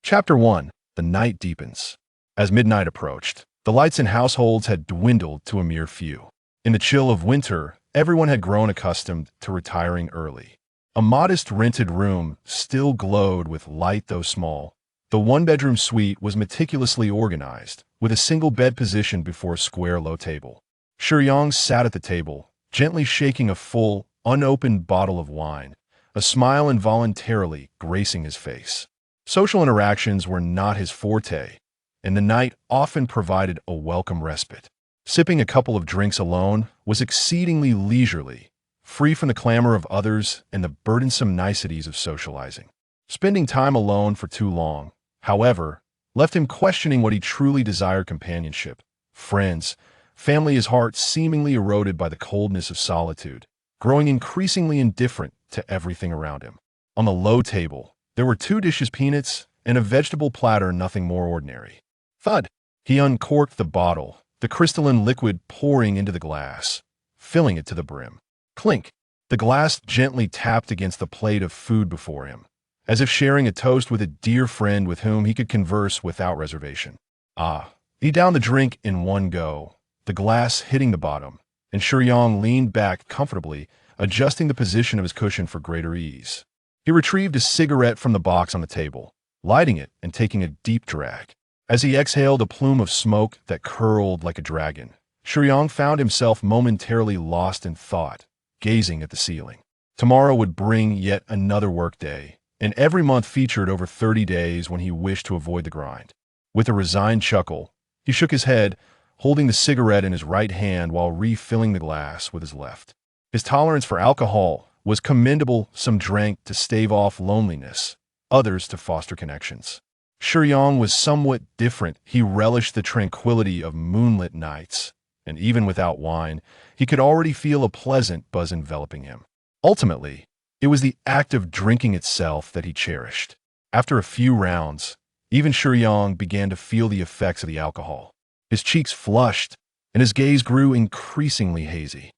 Chapter 1. The Night Deepens. As midnight approached, the lights in households had dwindled to a mere few. In the chill of winter, everyone had grown accustomed to retiring early. A modest rented room still glowed with light though small. The one-bedroom suite was meticulously organized, with a single bed positioned before a square low table. Shiyang sat at the table, gently shaking a full, unopened bottle of wine, a smile involuntarily gracing his face. Social interactions were not his forte, and the night often provided a welcome respite. Sipping a couple of drinks alone was exceedingly leisurely, free from the clamor of others and the burdensome niceties of socializing. Spending time alone for too long, however, left him questioning what he truly desired: companionship, friends, family. His heart seemingly eroded by the coldness of solitude, growing increasingly indifferent to everything around him. On the low table, there were 2 dishes, peanuts, and a vegetable platter, nothing more ordinary. Thud! He uncorked the bottle, the crystalline liquid pouring into the glass, filling it to the brim. Clink! The glass gently tapped against the plate of food before him, as if sharing a toast with a dear friend with whom he could converse without reservation. He downed the drink in one go, the glass hitting the bottom, and Shiyang leaned back comfortably, adjusting the position of his cushion for greater ease. He retrieved a cigarette from the box on the table, lighting it and taking a deep drag. As he exhaled a plume of smoke that curled like a dragon, Shiyang found himself momentarily lost in thought, gazing at the ceiling. Tomorrow would bring yet another workday, and every month featured over 30 days when he wished to avoid the grind. With a resigned chuckle, he shook his head, holding the cigarette in his right hand while refilling the glass with his left. His tolerance for alcohol was commendable. Some drank to stave off loneliness, others to foster connections. Shiyang was somewhat different. He relished the tranquility of moonlit nights, and even without wine, he could already feel a pleasant buzz enveloping him. Ultimately, it was the act of drinking itself that he cherished. After a few rounds, even Shiyang began to feel the effects of the alcohol. His cheeks flushed, and his gaze grew increasingly hazy.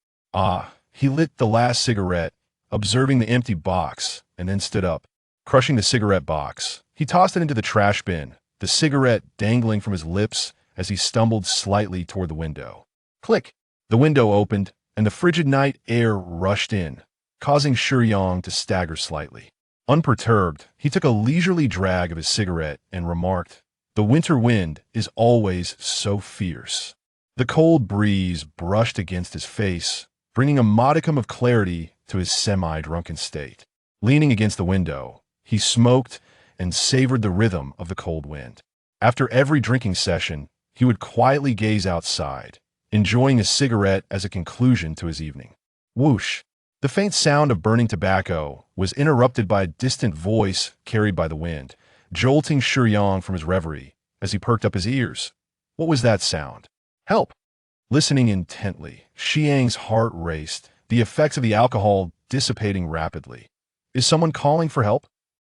He lit the last cigarette, observing the empty box, and then stood up. Crushing the cigarette box, he tossed it into the trash bin, the cigarette dangling from his lips as he stumbled slightly toward the window. Click! The window opened, and the frigid night air rushed in, causing Shiyang to stagger slightly. Unperturbed, he took a leisurely drag of his cigarette and remarked, "The winter wind is always so fierce." The cold breeze brushed against his face, bringing a modicum of clarity to his semi-drunken state. Leaning against the window, he smoked and savored the rhythm of the cold wind. After every drinking session, he would quietly gaze outside, enjoying a cigarette as a conclusion to his evening. Whoosh! The faint sound of burning tobacco was interrupted by a distant voice carried by the wind, jolting Shiyang from his reverie as he perked up his ears. What was that sound? Help! Listening intently, Shiyang's heart raced, the effects of the alcohol dissipating rapidly. Is someone calling for help?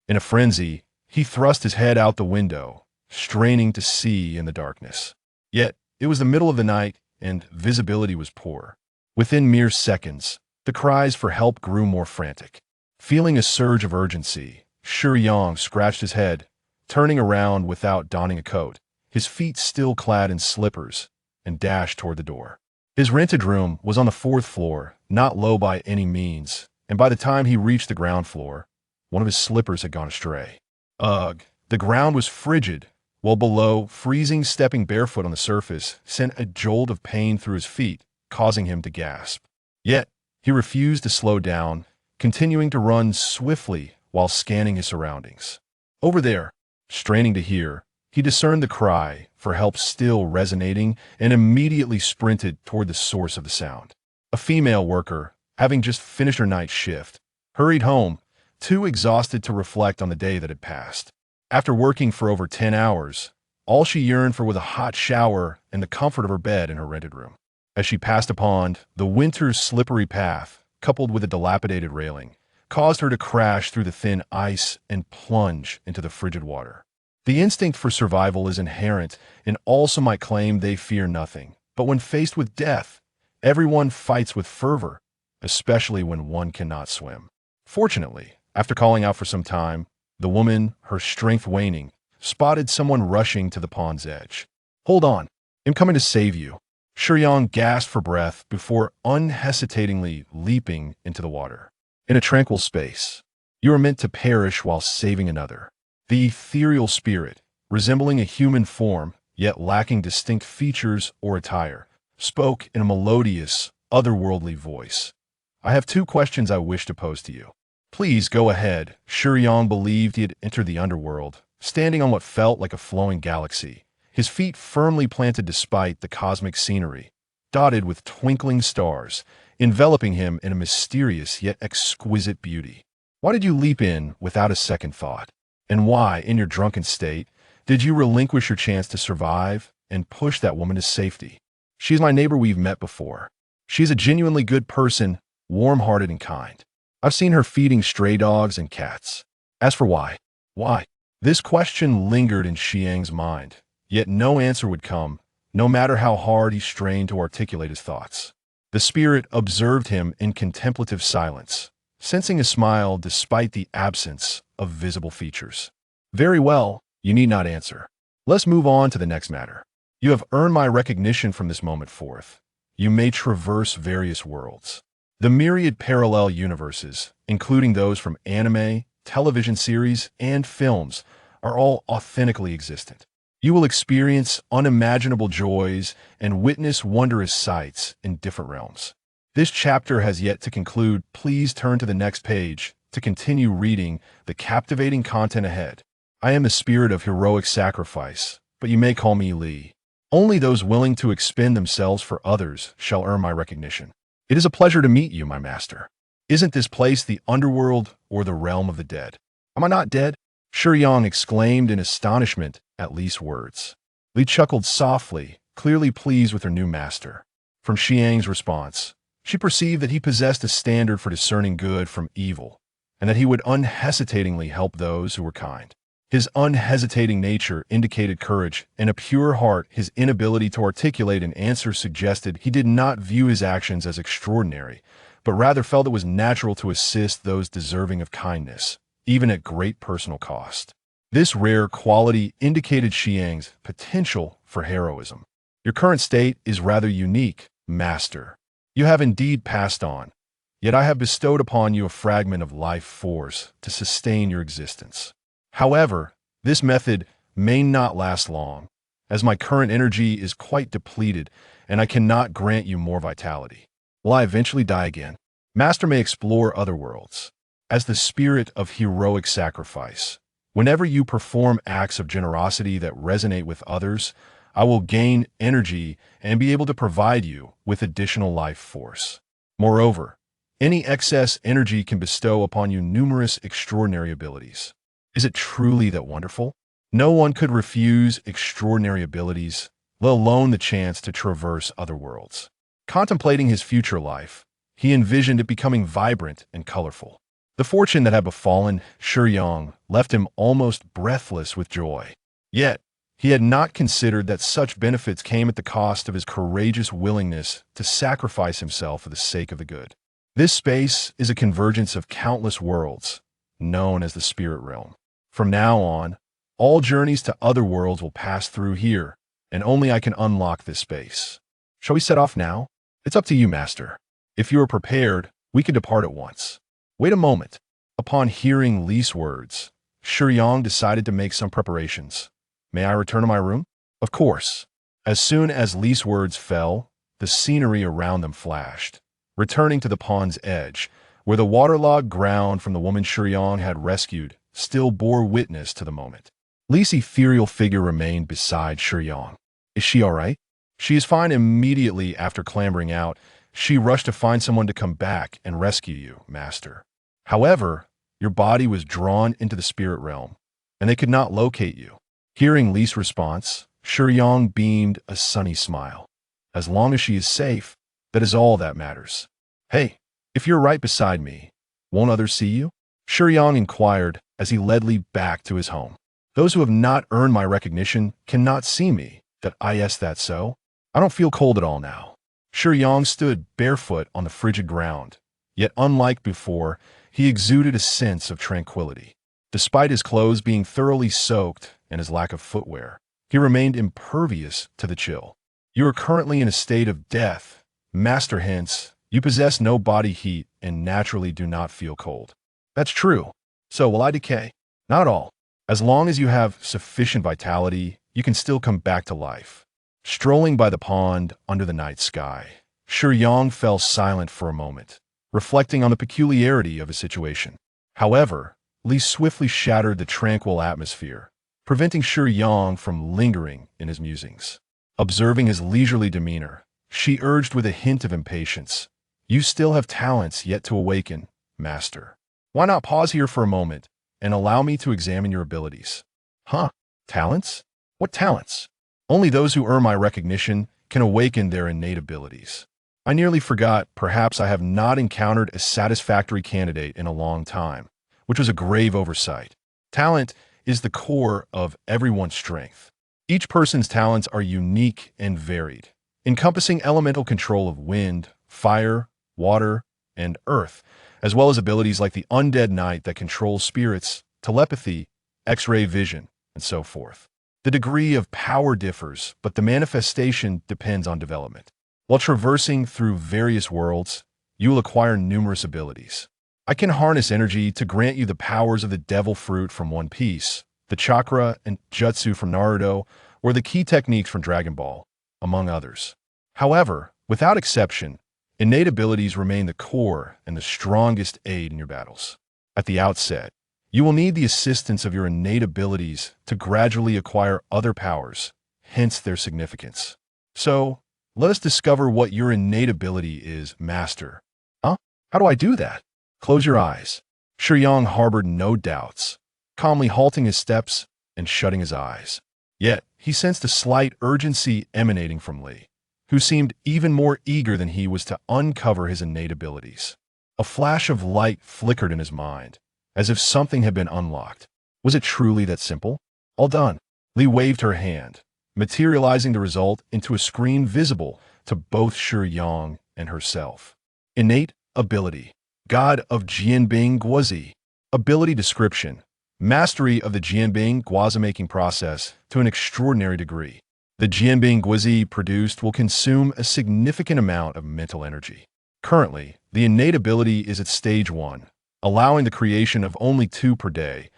In a frenzy, he thrust his head out the window, straining to see in the darkness. Yet, it was the middle of the night, and visibility was poor. Within mere seconds, the cries for help grew more frantic. Feeling a surge of urgency, Shiyang scratched his head, turning around without donning a coat, his feet still clad in slippers, and dashed toward the door. His rented room was on the 4th floor, not low by any means, and by the time he reached the ground floor, one of his slippers had gone astray. Ugh! The ground was frigid, while below, freezing. Stepping barefoot on the surface sent a jolt of pain through his feet, causing him to gasp. Yet, he refused to slow down, continuing to run swiftly while scanning his surroundings. Over there, straining to hear, he discerned the cry for help still resonating and immediately sprinted toward the source of the sound. A female worker, having just finished her night shift, hurried home, too exhausted to reflect on the day that had passed. After working for over 10 hours, all she yearned for was a hot shower and the comfort of her bed in her rented room. As she passed a pond, the winter's slippery path, coupled with a dilapidated railing, caused her to crash through the thin ice and plunge into the frigid water. The instinct for survival is inherent, and also might claim they fear nothing. But when faced with death, everyone fights with fervor, especially when one cannot swim. Fortunately, after calling out for some time, the woman, her strength waning, spotted someone rushing to the pond's edge. "Hold on, I'm coming to save you." Shiyang gasped for breath before unhesitatingly leaping into the water. In a tranquil space, you are meant to perish while saving another. The ethereal spirit, resembling a human form, yet lacking distinct features or attire, spoke in a melodious, otherworldly voice. "I have 2 questions I wish to pose to you." "Please go ahead." Shiyang believed he had entered the underworld, standing on what felt like a flowing galaxy, his feet firmly planted despite the cosmic scenery, dotted with twinkling stars, enveloping him in a mysterious yet exquisite beauty. "Why did you leap in without a second thought? And why, in your drunken state, did you relinquish your chance to survive and push that woman to safety? She's my neighbor. We've met before. She's a genuinely good person, warm-hearted and kind. I've seen her feeding stray dogs and cats. As for why? This question lingered in Shiyang's mind, yet no answer would come, no matter how hard he strained to articulate his thoughts. The spirit observed him in contemplative silence, sensing a smile despite the absence of visible features. "Very well, you need not answer. Let's move on to the next matter. You have earned my recognition from this moment forth. You may traverse various worlds. The myriad parallel universes, including those from anime, television series, and films, are all authentically existent. You will experience unimaginable joys and witness wondrous sights in different realms. This chapter has yet to conclude. Please turn to the next page to continue reading the captivating content ahead. I am the spirit of heroic sacrifice, but you may call me Li. Only those willing to expend themselves for others shall earn my recognition. It is a pleasure to meet you, my master. Isn't this place the underworld or the realm of the dead? Am I not dead?" Shiyang exclaimed in astonishment at Li's words. Li chuckled softly, clearly pleased with her new master. From Shiyang's response, she perceived that he possessed a standard for discerning good from evil, and that he would unhesitatingly help those who were kind. His unhesitating nature indicated courage, and a pure heart. His inability to articulate an answer suggested he did not view his actions as extraordinary, but rather felt it was natural to assist those deserving of kindness, even at great personal cost. This rare quality indicated Shiyang's potential for heroism. "Your current state is rather unique, master. You have indeed passed on, yet I have bestowed upon you a fragment of life force to sustain your existence. However, this method may not last long, as my current energy is quite depleted and I cannot grant you more vitality. Will I eventually die again? Master may explore other worlds. As the spirit of heroic sacrifice, whenever you perform acts of generosity that resonate with others, I will gain energy and be able to provide you with additional life force. Moreover, any excess energy can bestow upon you numerous extraordinary abilities. Is it truly that wonderful? No one could refuse extraordinary abilities, let alone the chance to traverse other worlds." Contemplating his future life, he envisioned it becoming vibrant and colorful. The fortune that had befallen Shiyang left him almost breathless with joy. Yet, he had not considered that such benefits came at the cost of his courageous willingness to sacrifice himself for the sake of the good. This space is a convergence of countless worlds, known as the spirit realm. From now on, all journeys to other worlds will pass through here, and only I can unlock this space. Shall we set off now? It's up to you, master. If you are prepared, we can depart at once. Wait a moment. Upon hearing Li's words, Shiyang decided to make some preparations. "May I return to my room?" "Of course." As soon as Li's words fell, the scenery around them flashed, returning to the pond's edge, where the waterlogged ground from the woman Shiyang had rescued still bore witness to the moment. Li's ethereal figure remained beside Shiyang. "Is she all right?" "She is fine." Immediately after clambering out, she rushed to find someone to come back and rescue you, master. However, your body was drawn into the spirit realm, and they could not locate you. Hearing Li's response, Shiyang beamed a sunny smile. "As long as she is safe, that is all that matters." "Hey, if you're right beside me, won't others see you?" Shiyang inquired as he led Li back to his home. "Those who have not earned my recognition cannot see me." "Is that so? I don't feel cold at all now." Shiyang stood barefoot on the frigid ground, yet unlike before, he exuded a sense of tranquility. Despite his clothes being thoroughly soaked, and his lack of footwear. He remained impervious to the chill. You are currently in a state of death, Master, hence, you possess no body heat and naturally do not feel cold. That's true. So will I decay? Not at all. As long as you have sufficient vitality, you can still come back to life. Strolling by the pond under the night sky, Shiyang fell silent for a moment, reflecting on the peculiarity of his situation. However, Li swiftly shattered the tranquil atmosphere, preventing Shiyang from lingering in his musings. Observing his leisurely demeanor, she urged with a hint of impatience, "You still have talents yet to awaken, Master. Why not pause here for a moment and allow me to examine your abilities?" Huh? Talents? What talents? Only those who earn my recognition can awaken their innate abilities. I nearly forgot, perhaps I have not encountered a satisfactory candidate in a long time, which was a grave oversight. Talent is the core of everyone's strength. Each person's talents are unique and varied, encompassing elemental control of wind, fire, water, and earth, as well as abilities like the undead knight that controls spirits, telepathy, X-ray vision, and so forth. The degree of power differs, but the manifestation depends on development. While traversing through various worlds, you will acquire numerous abilities. I can harness energy to grant you the powers of the devil fruit from One Piece, the chakra and jutsu from Naruto, or the key techniques from Dragon Ball, among others. However, without exception, innate abilities remain the core and the strongest aid in your battles. At the outset, you will need the assistance of your innate abilities to gradually acquire other powers, hence their significance. So, let us discover what your innate ability is, Master. Huh? How do I do that? Close your eyes. Shiyang harbored no doubts, calmly halting his steps and shutting his eyes. Yet, he sensed a slight urgency emanating from Li, who seemed even more eager than he was to uncover his innate abilities. A flash of light flickered in his mind, as if something had been unlocked. Was it truly that simple? All done. Li waved her hand, materializing the result into a screen visible to both Shiyang and herself. Innate ability. God of Jianbing Guozi. Ability description. Mastery of the Jianbing Guozi making process to an extraordinary degree. The Jianbing Guozi produced will consume a significant amount of mental energy. Currently, the innate ability is at stage 1, allowing the creation of only 2 per day,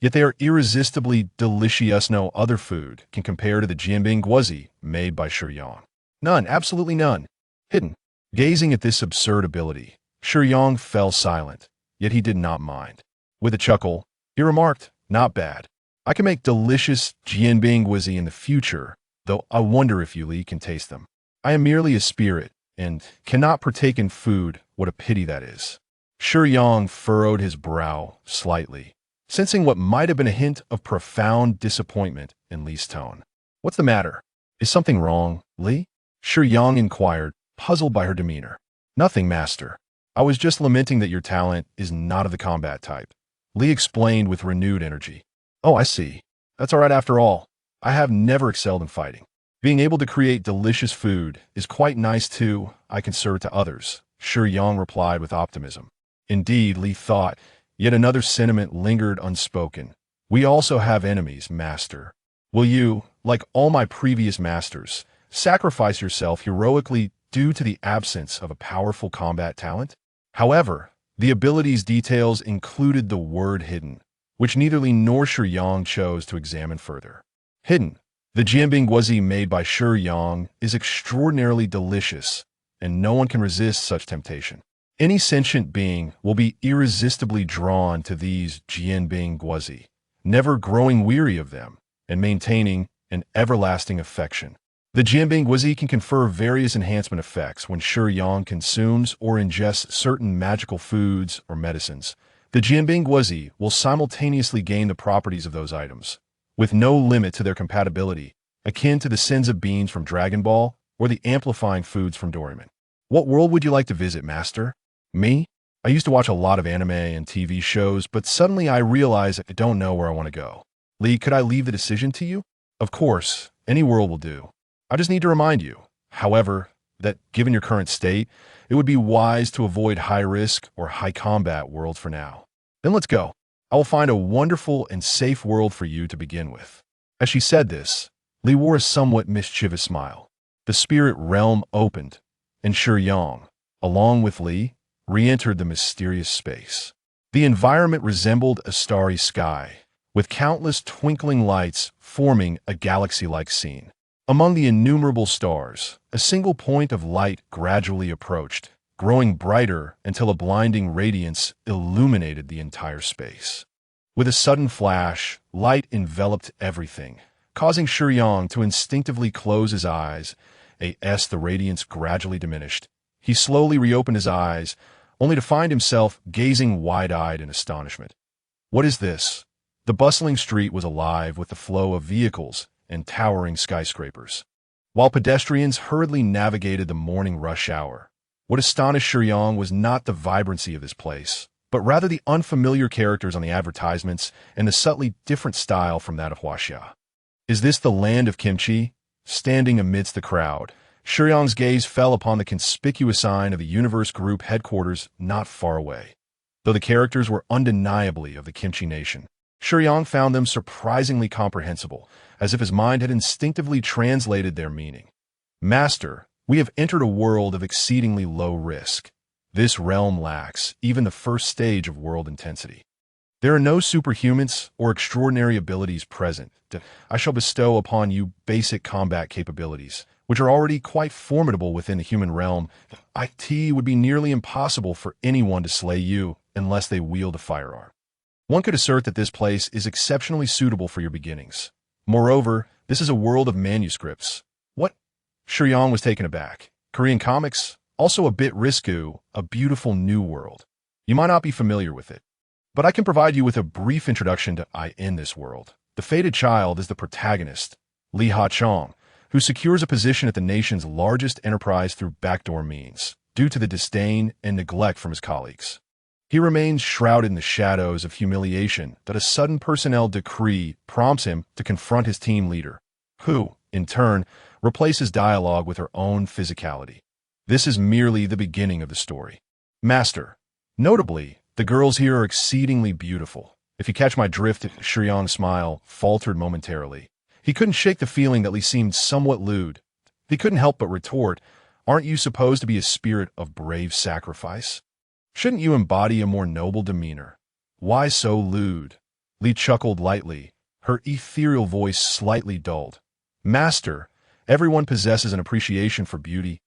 yet they are irresistibly delicious. No other food can compare to the Jianbing Guozi made by Shiyang. None, absolutely none. Hidden. Gazing at this absurd ability, Shiyang fell silent, yet he did not mind. With a chuckle, he remarked, "Not bad. I can make delicious Jianbing Guozi in the future, though I wonder if you Li can taste them. I am merely a spirit, and cannot partake in food. What a pity that is." Shiyang furrowed his brow slightly, sensing what might have been a hint of profound disappointment in Li's tone. "What's the matter? Is something wrong, Li?" Shiyang inquired, puzzled by her demeanor. "Nothing, Master. I was just lamenting that your talent is not of the combat type," Li explained with renewed energy. "Oh, I see. That's all right after all. I have never excelled in fighting. Being able to create delicious food is quite nice too. I can serve to others," Shiyang replied with optimism. Indeed, Li thought, yet another sentiment lingered unspoken. "We also have enemies, Master. Will you, like all my previous masters, sacrifice yourself heroically due to the absence of a powerful combat talent?" However, the ability's details included the word hidden, which neither Li nor Shiyang chose to examine further. Hidden. The Jianbing Guozi made by Shiyang is extraordinarily delicious, and no one can resist such temptation. Any sentient being will be irresistibly drawn to these Jianbing Guozi, never growing weary of them, and maintaining an everlasting affection. The Jianbing Guozi can confer various enhancement effects when Shiyang consumes or ingests certain magical foods or medicines. The Jianbing Guozi will simultaneously gain the properties of those items, with no limit to their compatibility, akin to the senzu beans from Dragon Ball or the amplifying foods from Doraemon. What world would you like to visit, Master? Me? I used to watch a lot of anime and TV shows, but suddenly I realize I don't know where I want to go. Li, could I leave the decision to you? Of course, any world will do. I just need to remind you, however, that given your current state, it would be wise to avoid high-risk or high-combat worlds for now. Then let's go. I will find a wonderful and safe world for you to begin with. As she said this, Li wore a somewhat mischievous smile. The spirit realm opened, and Shiyang, along with Li, re-entered the mysterious space. The environment resembled a starry sky, with countless twinkling lights forming a galaxy-like scene. Among the innumerable stars, a single point of light gradually approached, growing brighter until a blinding radiance illuminated the entire space. With a sudden flash, light enveloped everything, causing Shiyang to instinctively close his eyes. As the radiance gradually diminished, he slowly reopened his eyes, only to find himself gazing wide-eyed in astonishment. What is this? The bustling street was alive with the flow of vehicles and towering skyscrapers, while pedestrians hurriedly navigated the morning rush hour. What astonished Shiyang was not the vibrancy of this place, but rather the unfamiliar characters on the advertisements and the subtly different style from that of Huaxia. Is this the land of kimchi? Standing amidst the crowd, Shiyang's gaze fell upon the conspicuous sign of the Universe Group headquarters not far away. Though the characters were undeniably of the Kimchi Nation, Shiyang found them surprisingly comprehensible, as if his mind had instinctively translated their meaning. Master, we have entered a world of exceedingly low risk. This realm lacks even the first stage of world intensity. There are no superhumans or extraordinary abilities present. I shall bestow upon you basic combat capabilities, which are already quite formidable within the human realm. It would be nearly impossible for anyone to slay you unless they wield a firearm. One could assert that this place is exceptionally suitable for your beginnings. Moreover, this is a world of manuscripts. What? Shiyang was taken aback. Korean comics? Also a bit risky, a beautiful new world. You might not be familiar with it, but I can provide you with a brief introduction to in this world. The fated child is the protagonist, Li Ha-chong, who secures a position at the nation's largest enterprise through backdoor means, due to the disdain and neglect from his colleagues. He remains shrouded in the shadows of humiliation that a sudden personnel decree prompts him to confront his team leader, who, in turn, replaces dialogue with her own physicality. This is merely the beginning of the story. Master, notably, the girls here are exceedingly beautiful. If you catch my drift, Shiyang's smile faltered momentarily. He couldn't shake the feeling that Li seemed somewhat lewd. He couldn't help but retort, aren't you supposed to be a spirit of brave sacrifice? Shouldn't you embody a more noble demeanor? Why so lewd? Li chuckled lightly, her ethereal voice slightly dulled. Master, everyone possesses an appreciation for beauty,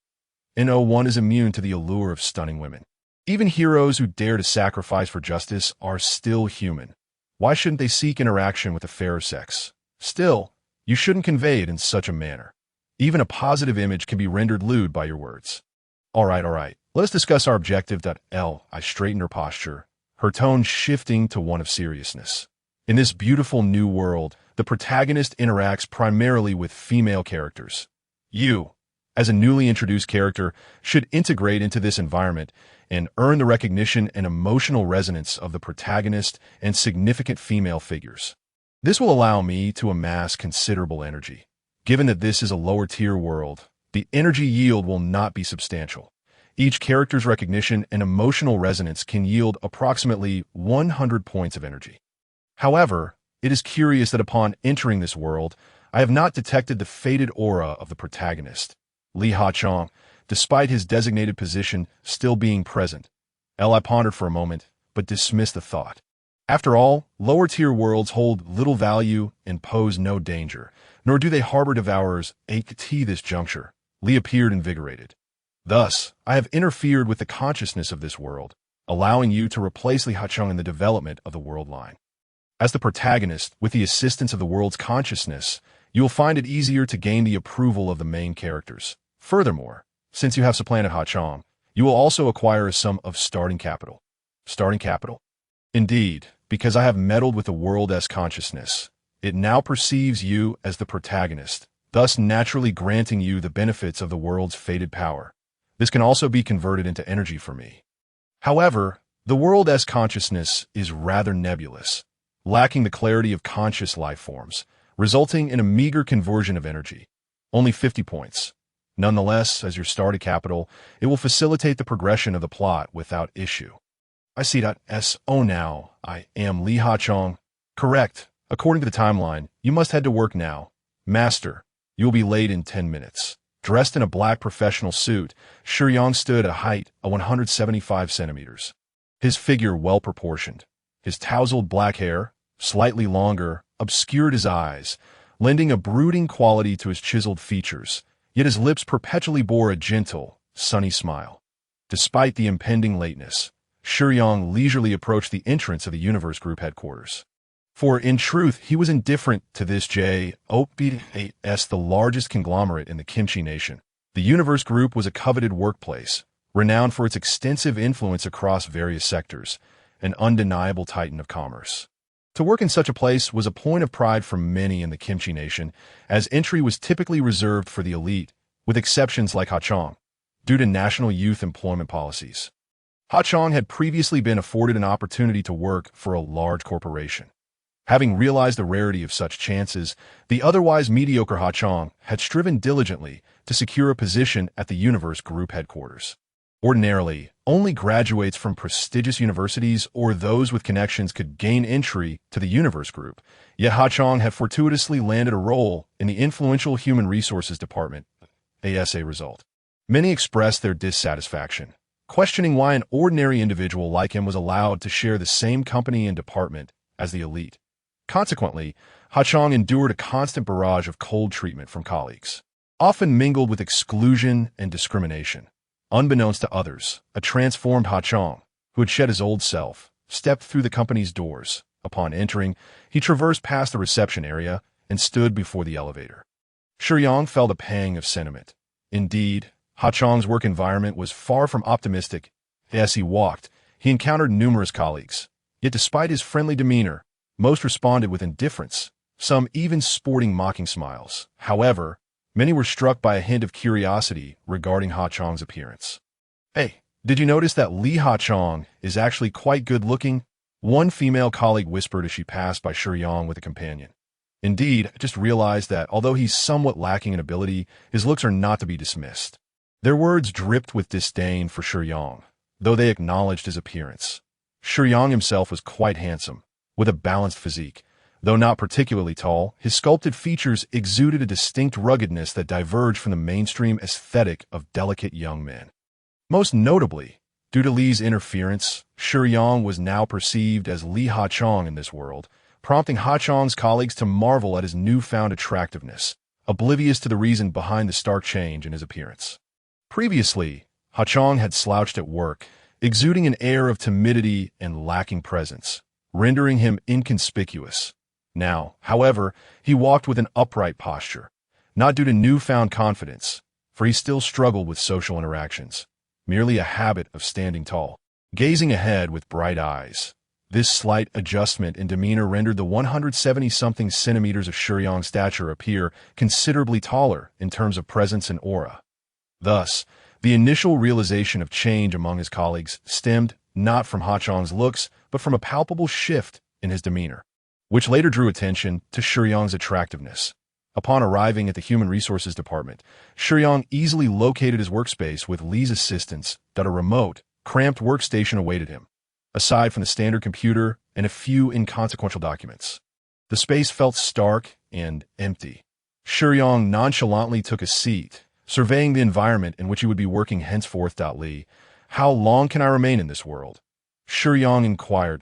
and no one is immune to the allure of stunning women. Even heroes who dare to sacrifice for justice are still human. Why shouldn't they seek interaction with the fairer sex? Still, you shouldn't convey it in such a manner. Even a positive image can be rendered lewd by your words. All right. Let us discuss our objective. I straightened her posture, her tone shifting to one of seriousness. In this beautiful new world, the protagonist interacts primarily with female characters. You, as a newly introduced character, should integrate into this environment and earn the recognition and emotional resonance of the protagonist and significant female figures. This will allow me to amass considerable energy. Given that this is a lower-tier world, the energy yield will not be substantial. Each character's recognition and emotional resonance can yield approximately 100 points of energy. However, it is curious that upon entering this world, I have not detected the faded aura of the protagonist, Li Ha-chong, despite his designated position still being present. I pondered for a moment, but dismissed the thought. After all, lower-tier worlds hold little value and pose no danger, nor do they harbor devourers. At this juncture, Li appeared invigorated. Thus, I have interfered with the consciousness of this world, allowing you to replace Li Ha-chong in the development of the world line. As the protagonist, with the assistance of the world's consciousness, you will find it easier to gain the approval of the main characters. Furthermore, since you have supplanted Ha-chong, you will also acquire a sum of starting capital. Starting capital? Indeed, because I have meddled with the world's consciousness. It now perceives you as the protagonist, thus naturally granting you the benefits of the world's fated power. This can also be converted into energy for me. However, the world's consciousness is rather nebulous, lacking the clarity of conscious life forms, resulting in a meager conversion of energy. Only 50 points. Nonetheless, as your starting capital, it will facilitate the progression of the plot without issue. I see. Now, I am Li Ha-chong. Correct. According to the timeline, you must head to work now. Master, you will be late in 10 minutes. Dressed in a black professional suit, Shiyang stood at a height of 175 centimeters. His figure well-proportioned. His tousled black hair, slightly longer, obscured his eyes, lending a brooding quality to his chiseled features, yet his lips perpetually bore a gentle, sunny smile. Despite the impending lateness, Shiyang leisurely approached the entrance of the Universe Group headquarters. For, in truth, he was indifferent to this J.O.B.S., the largest conglomerate in the Kimchi nation. The Universe Group was a coveted workplace, renowned for its extensive influence across various sectors, an undeniable titan of commerce. To work in such a place was a point of pride for many in the Kimchi nation, as entry was typically reserved for the elite, with exceptions like Ha-Chong, due to national youth employment policies. Ha-Chong had previously been afforded an opportunity to work for a large corporation. Having realized the rarity of such chances, the otherwise mediocre Ha-Chong had striven diligently to secure a position at the Universe Group headquarters. Ordinarily, only graduates from prestigious universities or those with connections could gain entry to the Universe Group, yet Ha-Chong had fortuitously landed a role in the influential Human Resources Department, as a result. Many expressed their dissatisfaction, questioning why an ordinary individual like him was allowed to share the same company and department as the elite. Consequently, Ha-Chong endured a constant barrage of cold treatment from colleagues, often mingled with exclusion and discrimination. Unbeknownst to others, a transformed Ha-Chong, who had shed his old self, stepped through the company's doors. Upon entering, he traversed past the reception area and stood before the elevator. Shiyang felt a pang of sentiment. Indeed, Ha-Chong's work environment was far from optimistic. As he walked, he encountered numerous colleagues, yet despite his friendly demeanor, most responded with indifference, some even sporting mocking smiles. However, many were struck by a hint of curiosity regarding Ha-Chong's appearance. "Hey, did you notice that Li Ha-Chong is actually quite good-looking?" one female colleague whispered as she passed by Shiyang with a companion. "Indeed, I just realized that although he's somewhat lacking in ability, his looks are not to be dismissed." Their words dripped with disdain for Shiyang, though they acknowledged his appearance. Shiyang himself was quite handsome, with a balanced physique. Though not particularly tall, his sculpted features exuded a distinct ruggedness that diverged from the mainstream aesthetic of delicate young men. Most notably, due to Li's interference, Shiyang was now perceived as Li Ha-Chong in this world, prompting Ha-Chong's colleagues to marvel at his newfound attractiveness, oblivious to the reason behind the stark change in his appearance. Previously, Ha-Chong had slouched at work, exuding an air of timidity and lacking presence, rendering him inconspicuous. Now, however, he walked with an upright posture, not due to newfound confidence, for he still struggled with social interactions, merely a habit of standing tall, gazing ahead with bright eyes. This slight adjustment in demeanor rendered the 170-something centimeters of Shiyang's stature appear considerably taller in terms of presence and aura. Thus, the initial realization of change among his colleagues stemmed not from Ha-Chong's looks, but from a palpable shift in his demeanor, which later drew attention to Shiyang's attractiveness. Upon arriving at the Human Resources Department, Shiyang easily located his workspace with Li's assistance that a remote, cramped workstation awaited him, aside from the standard computer and a few inconsequential documents. The space felt stark and empty. Shiyang nonchalantly took a seat, surveying the environment in which he would be working henceforth. Li, "How long can I remain in this world?" Shiyang inquired.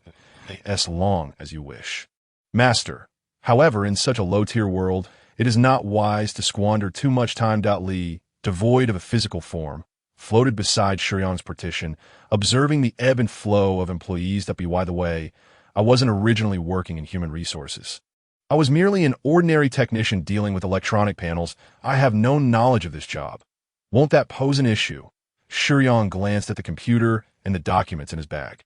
"As long as you wish, Master. However, in such a low-tier world, it is not wise to squander too much time." Li, devoid of a physical form, floated beside Shiyang's partition, observing the ebb and flow of employees. By the way, I wasn't originally working in human resources. I was merely an ordinary technician dealing with electronic panels. I have no knowledge of this job. Won't that pose an issue? Shiyang glanced at the computer and the documents in his bag,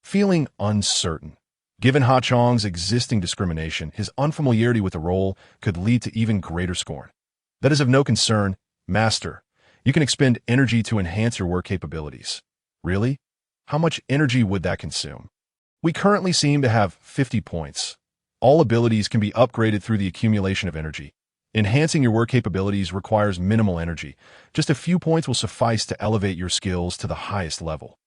feeling uncertain. Given Ha-Chong's existing discrimination, his unfamiliarity with the role could lead to even greater scorn. "That is of no concern, Master. You can expend energy to enhance your work capabilities." "Really? How much energy would that consume?" "We currently seem to have 50 points. All abilities can be upgraded through the accumulation of energy. Enhancing your work capabilities requires minimal energy. Just a few points will suffice to elevate your skills to the highest level."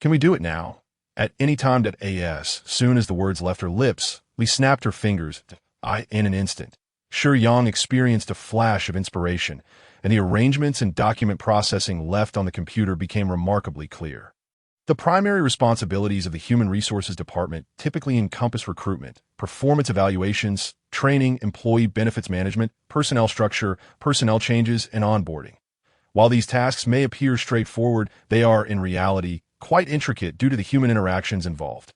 "Can we do it now?" "At any time." As soon as the words left her lips, Li snapped her fingers. In an instant, Shiyang experienced a flash of inspiration, and the arrangements and document processing left on the computer became remarkably clear. The primary responsibilities of the Human Resources Department typically encompass recruitment, performance evaluations, training, employee benefits management, personnel structure, personnel changes, and onboarding. While these tasks may appear straightforward, they are, in reality, quite intricate due to the human interactions involved.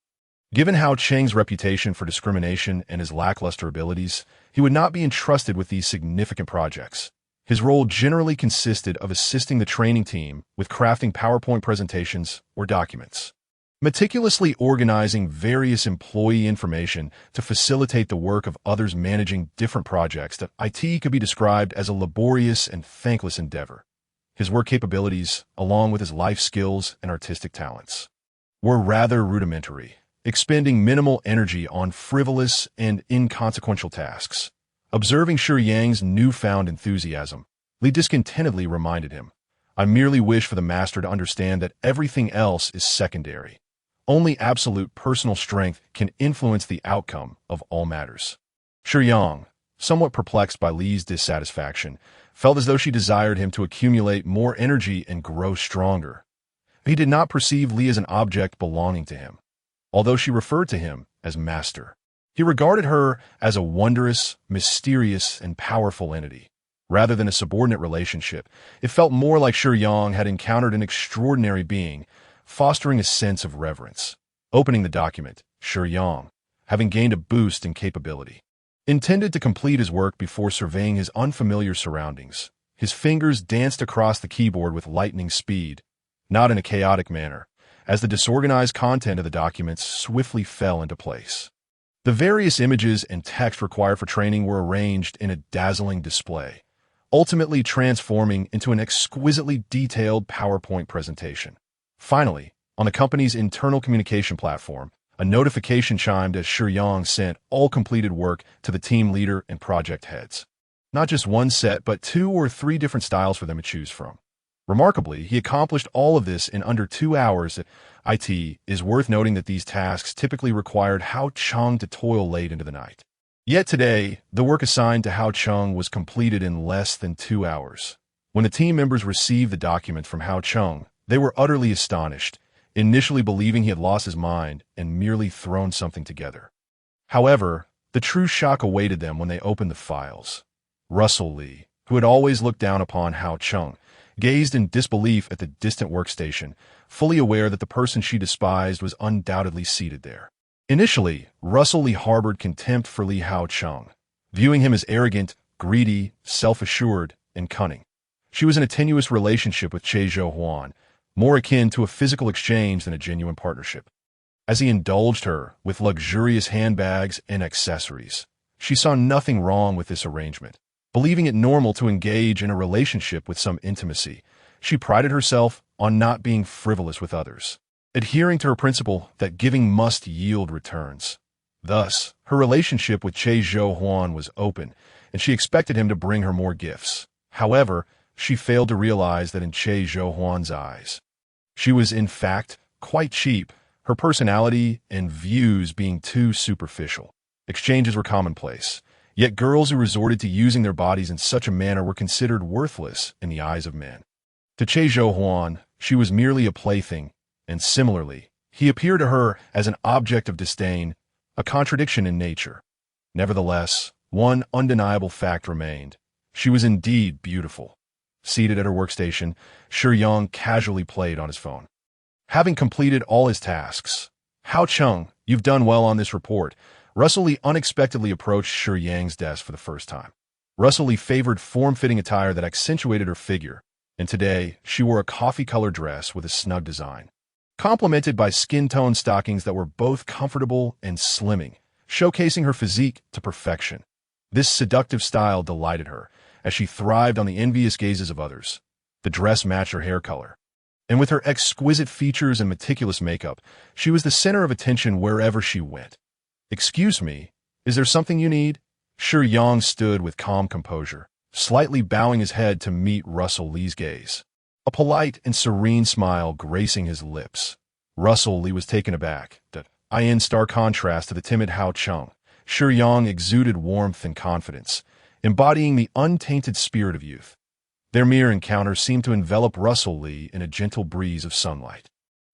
Given Hao Cheng's reputation for discrimination and his lackluster abilities, he would not be entrusted with these significant projects. His role generally consisted of assisting the training team with crafting PowerPoint presentations or documents, meticulously organizing various employee information to facilitate the work of others managing different projects. That IT could be described as a laborious and thankless endeavor. His work capabilities, along with his life skills and artistic talents, were rather rudimentary, expending minimal energy on frivolous and inconsequential tasks. Observing Shiyang's newfound enthusiasm, Li discontentedly reminded him, "I merely wish for the master to understand that everything else is secondary. Only absolute personal strength can influence the outcome of all matters." Shiyang, somewhat perplexed by Li's dissatisfaction, felt as though she desired him to accumulate more energy and grow stronger. He did not perceive Li as an object belonging to him, although she referred to him as master. He regarded her as a wondrous, mysterious, and powerful entity. Rather than a subordinate relationship, it felt more like Shiyang had encountered an extraordinary being, fostering a sense of reverence. Opening the document, Shiyang, having gained a boost in capability, intended to complete his work before surveying his unfamiliar surroundings. His fingers danced across the keyboard with lightning speed, not in a chaotic manner, as the disorganized content of the documents swiftly fell into place. The various images and text required for training were arranged in a dazzling display, ultimately transforming into an exquisitely detailed PowerPoint presentation. Finally, on the company's internal communication platform, a notification chimed as Shiyang sent all completed work to the team leader and project heads. Not just one set, but 2 or 3 different styles for them to choose from. Remarkably, he accomplished all of this in under 2 hours. It is worth noting that these tasks typically required Hao Cheng to toil late into the night. Yet today, the work assigned to Hao Cheng was completed in less than 2 hours. When the team members received the document from Hao Cheng, they were utterly astonished, initially believing he had lost his mind and merely thrown something together. However, the true shock awaited them when they opened the files. Russell Li, who had always looked down upon Hao Cheng, gazed in disbelief at the distant workstation, fully aware that the person she despised was undoubtedly seated there. Initially, Russell Li harbored contempt for Li Hao Cheng, viewing him as arrogant, greedy, self-assured, and cunning. She was in a tenuous relationship with Che Zhou, more akin to a physical exchange than a genuine partnership. As he indulged her with luxurious handbags and accessories, she saw nothing wrong with this arrangement. Believing it normal to engage in a relationship with some intimacy, she prided herself on not being frivolous with others, adhering to her principle that giving must yield returns. Thus, her relationship with Che Zhou was open, and she expected him to bring her more gifts. However, she failed to realize that in Che Zhou's eyes, she was in fact quite cheap, her personality and views being too superficial. Exchanges were commonplace. Yet girls who resorted to using their bodies in such a manner were considered worthless in the eyes of men. To Che Zhou, she was merely a plaything, and similarly, he appeared to her as an object of disdain, a contradiction in nature. Nevertheless, one undeniable fact remained. She was indeed beautiful. Seated at her workstation, Shiyang casually played on his phone. Having completed all his tasks, "Hao Cheng, you've done well on this report." Russell Li unexpectedly approached Shiyang's desk for the first time. Russell Li favored form-fitting attire that accentuated her figure, and today she wore a coffee-colored dress with a snug design, complemented by skin-tone stockings that were both comfortable and slimming, showcasing her physique to perfection. This seductive style delighted her, as she thrived on the envious gazes of others. The dress matched her hair color, and with her exquisite features and meticulous makeup, she was the center of attention wherever she went. "Excuse me, is there something you need?" Shiyang stood with calm composure, slightly bowing his head to meet Russell Li's gaze, a polite and serene smile gracing his lips. Russell Li was taken aback, in stark contrast to the timid Hao Cheng, Shiyang exuded warmth and confidence, embodying the untainted spirit of youth. Their mere encounter seemed to envelop Russell Lee in a gentle breeze of sunlight.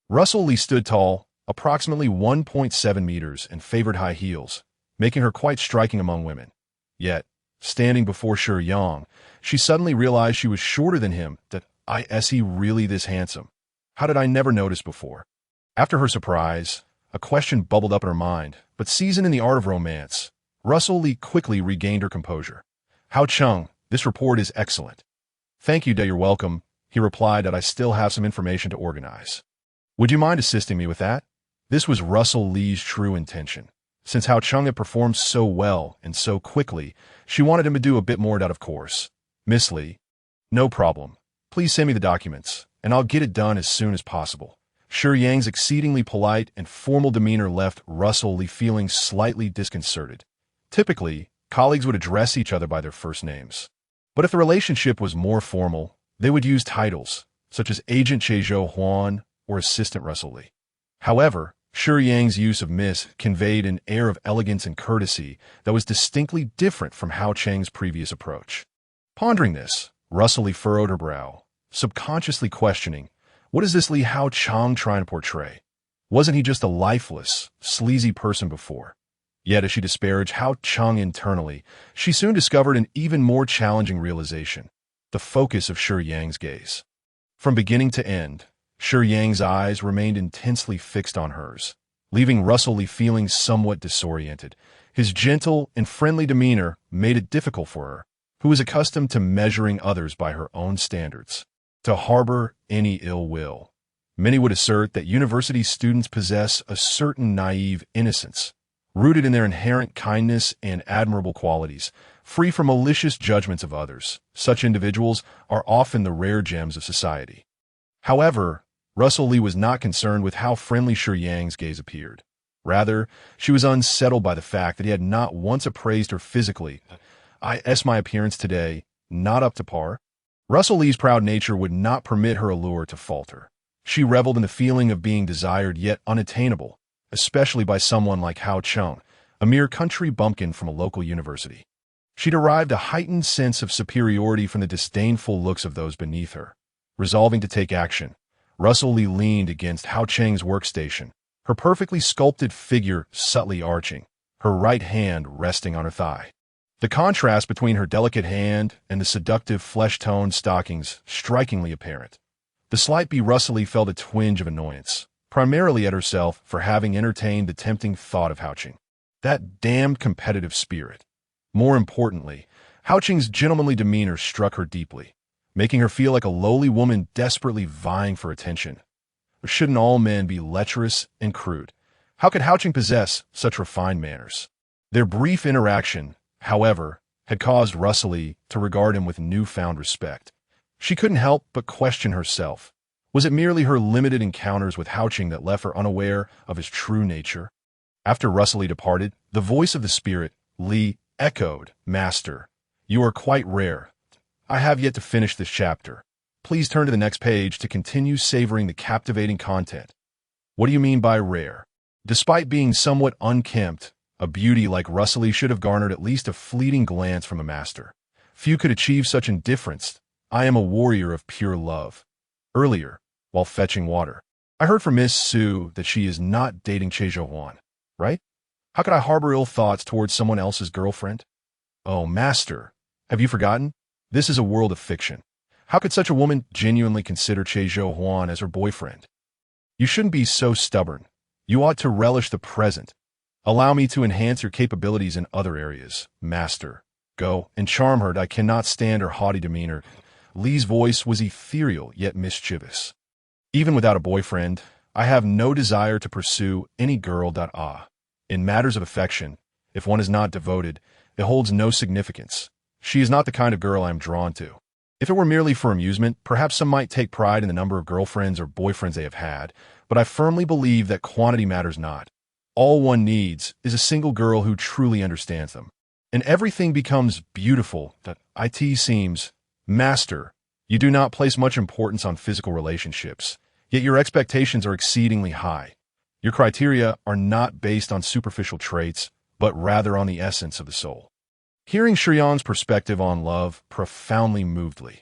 Russell Lee stood tall, approximately 1.7 meters, and favored high heels, making her quite striking among women. Yet, standing before Shiyang, she suddenly realized she was shorter than him. Is he really this handsome? How did I never notice before? After her surprise, a question bubbled up in her mind, but seasoned in the art of romance, Russell Lee quickly regained her composure. Hao Cheng, this report is excellent. Thank you, you're welcome, he replied. I still have some information to organize. Would you mind assisting me with that? This was Russell Lee's true intention. Since Hao Cheng had performed so well and so quickly, she wanted him to do a bit more. Of course. Miss Lee. No problem. Please send me the documents, and I'll get it done as soon as possible. Shiyang's exceedingly polite and formal demeanor left Russell Lee feeling slightly disconcerted. Typically, colleagues would address each other by their first names. But if the relationship was more formal, they would use titles, such as Agent Chezhou Huan or Assistant Russell Lee. However, Shiyang's use of Miss conveyed an air of elegance and courtesy that was distinctly different from Hao Cheng's previous approach. Pondering this, Russell Lee furrowed her brow, subconsciously questioning, what is this Li Hao Cheng trying to portray? Wasn't he just a lifeless, sleazy person before? Yet as she disparaged Hao Cheng internally, she soon discovered an even more challenging realization, the focus of Shiyang's gaze. From beginning to end, Shiyang's eyes remained intensely fixed on hers, leaving Russell Lee feeling somewhat disoriented. His gentle and friendly demeanor made it difficult for her, who was accustomed to measuring others by her own standards, to harbor any ill will. Many would assert that university students possess a certain naive innocence, rooted in their inherent kindness and admirable qualities, free from malicious judgments of others. Such individuals are often the rare gems of society. However, Russell Lee was not concerned with how friendly Shiyang's gaze appeared. Rather, she was unsettled by the fact that he had not once appraised her physically. Is my appearance today not up to par? Russell Lee's proud nature would not permit her allure to falter. She reveled in the feeling of being desired yet unattainable, especially by someone like Hao Cheng, a mere country bumpkin from a local university. She derived a heightened sense of superiority from the disdainful looks of those beneath her. Resolving to take action, Russell Lee leaned against Hao Cheng's workstation, her perfectly sculpted figure subtly arching, her right hand resting on her thigh. The contrast between her delicate hand and the seductive flesh-toned stockings strikingly apparent. The slight bee Russell Lee felt a twinge of annoyance, primarily at herself for having entertained the tempting thought of Hao Cheng. That damned competitive spirit. More importantly, Hao Cheng's gentlemanly demeanor struck her deeply, making her feel like a lowly woman desperately vying for attention. Or shouldn't all men be lecherous and crude? How could Hao Cheng possess such refined manners? Their brief interaction, however, had caused Russell Lee to regard him with newfound respect. She couldn't help but question herself. Was it merely her limited encounters with Hao Cheng that left her unaware of his true nature? After Russell Lee departed, the voice of the spirit, Lee, echoed, "Master, you are quite rare. I have yet to finish this chapter. Please turn to the next page to continue savoring the captivating content." What do you mean by rare? Despite being somewhat unkempt, a beauty like Russell Lee should have garnered at least a fleeting glance from a master. Few could achieve such indifference. I am a warrior of pure love. Earlier, while fetching water, I heard from Miss Su that she is not dating Chezhou Huan, right? How could I harbor ill thoughts towards someone else's girlfriend? Oh, master, have you forgotten? This is a world of fiction. How could such a woman genuinely consider Chezhou Huan as her boyfriend? You shouldn't be so stubborn. You ought to relish the present. Allow me to enhance your capabilities in other areas, master. Go and charm her. I cannot stand her haughty demeanor. Lee's voice was ethereal yet mischievous. Even without a boyfriend, I have no desire to pursue any girl. In matters of affection, if one is not devoted, it holds no significance. She is not the kind of girl I am drawn to. If it were merely for amusement, perhaps some might take pride in the number of girlfriends or boyfriends they have had, but I firmly believe that quantity matters not. All one needs is a single girl who truly understands them. And everything becomes beautiful. It seems, master, you do not place much importance on physical relationships, yet your expectations are exceedingly high. Your criteria are not based on superficial traits, but rather on the essence of the soul. Hearing Shiyang's perspective on love profoundly moved Li.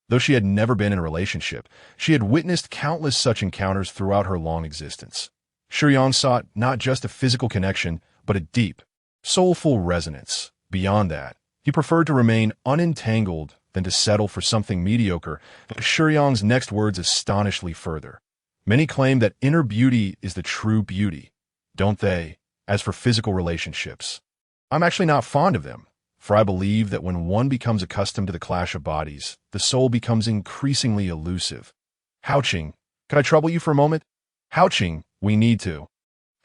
Though she had never been in a relationship, she had witnessed countless such encounters throughout her long existence. Shiyang sought not just a physical connection, but a deep, soulful resonance. Beyond that, he preferred to remain unentangled than to settle for something mediocre. Shiyang's next words astonished Li further. Many claim that inner beauty is the true beauty, don't they? As for physical relationships, I'm actually not fond of them, for I believe that when one becomes accustomed to the clash of bodies, the soul becomes increasingly elusive. Houching, could I trouble you for a moment? Houching, we need to.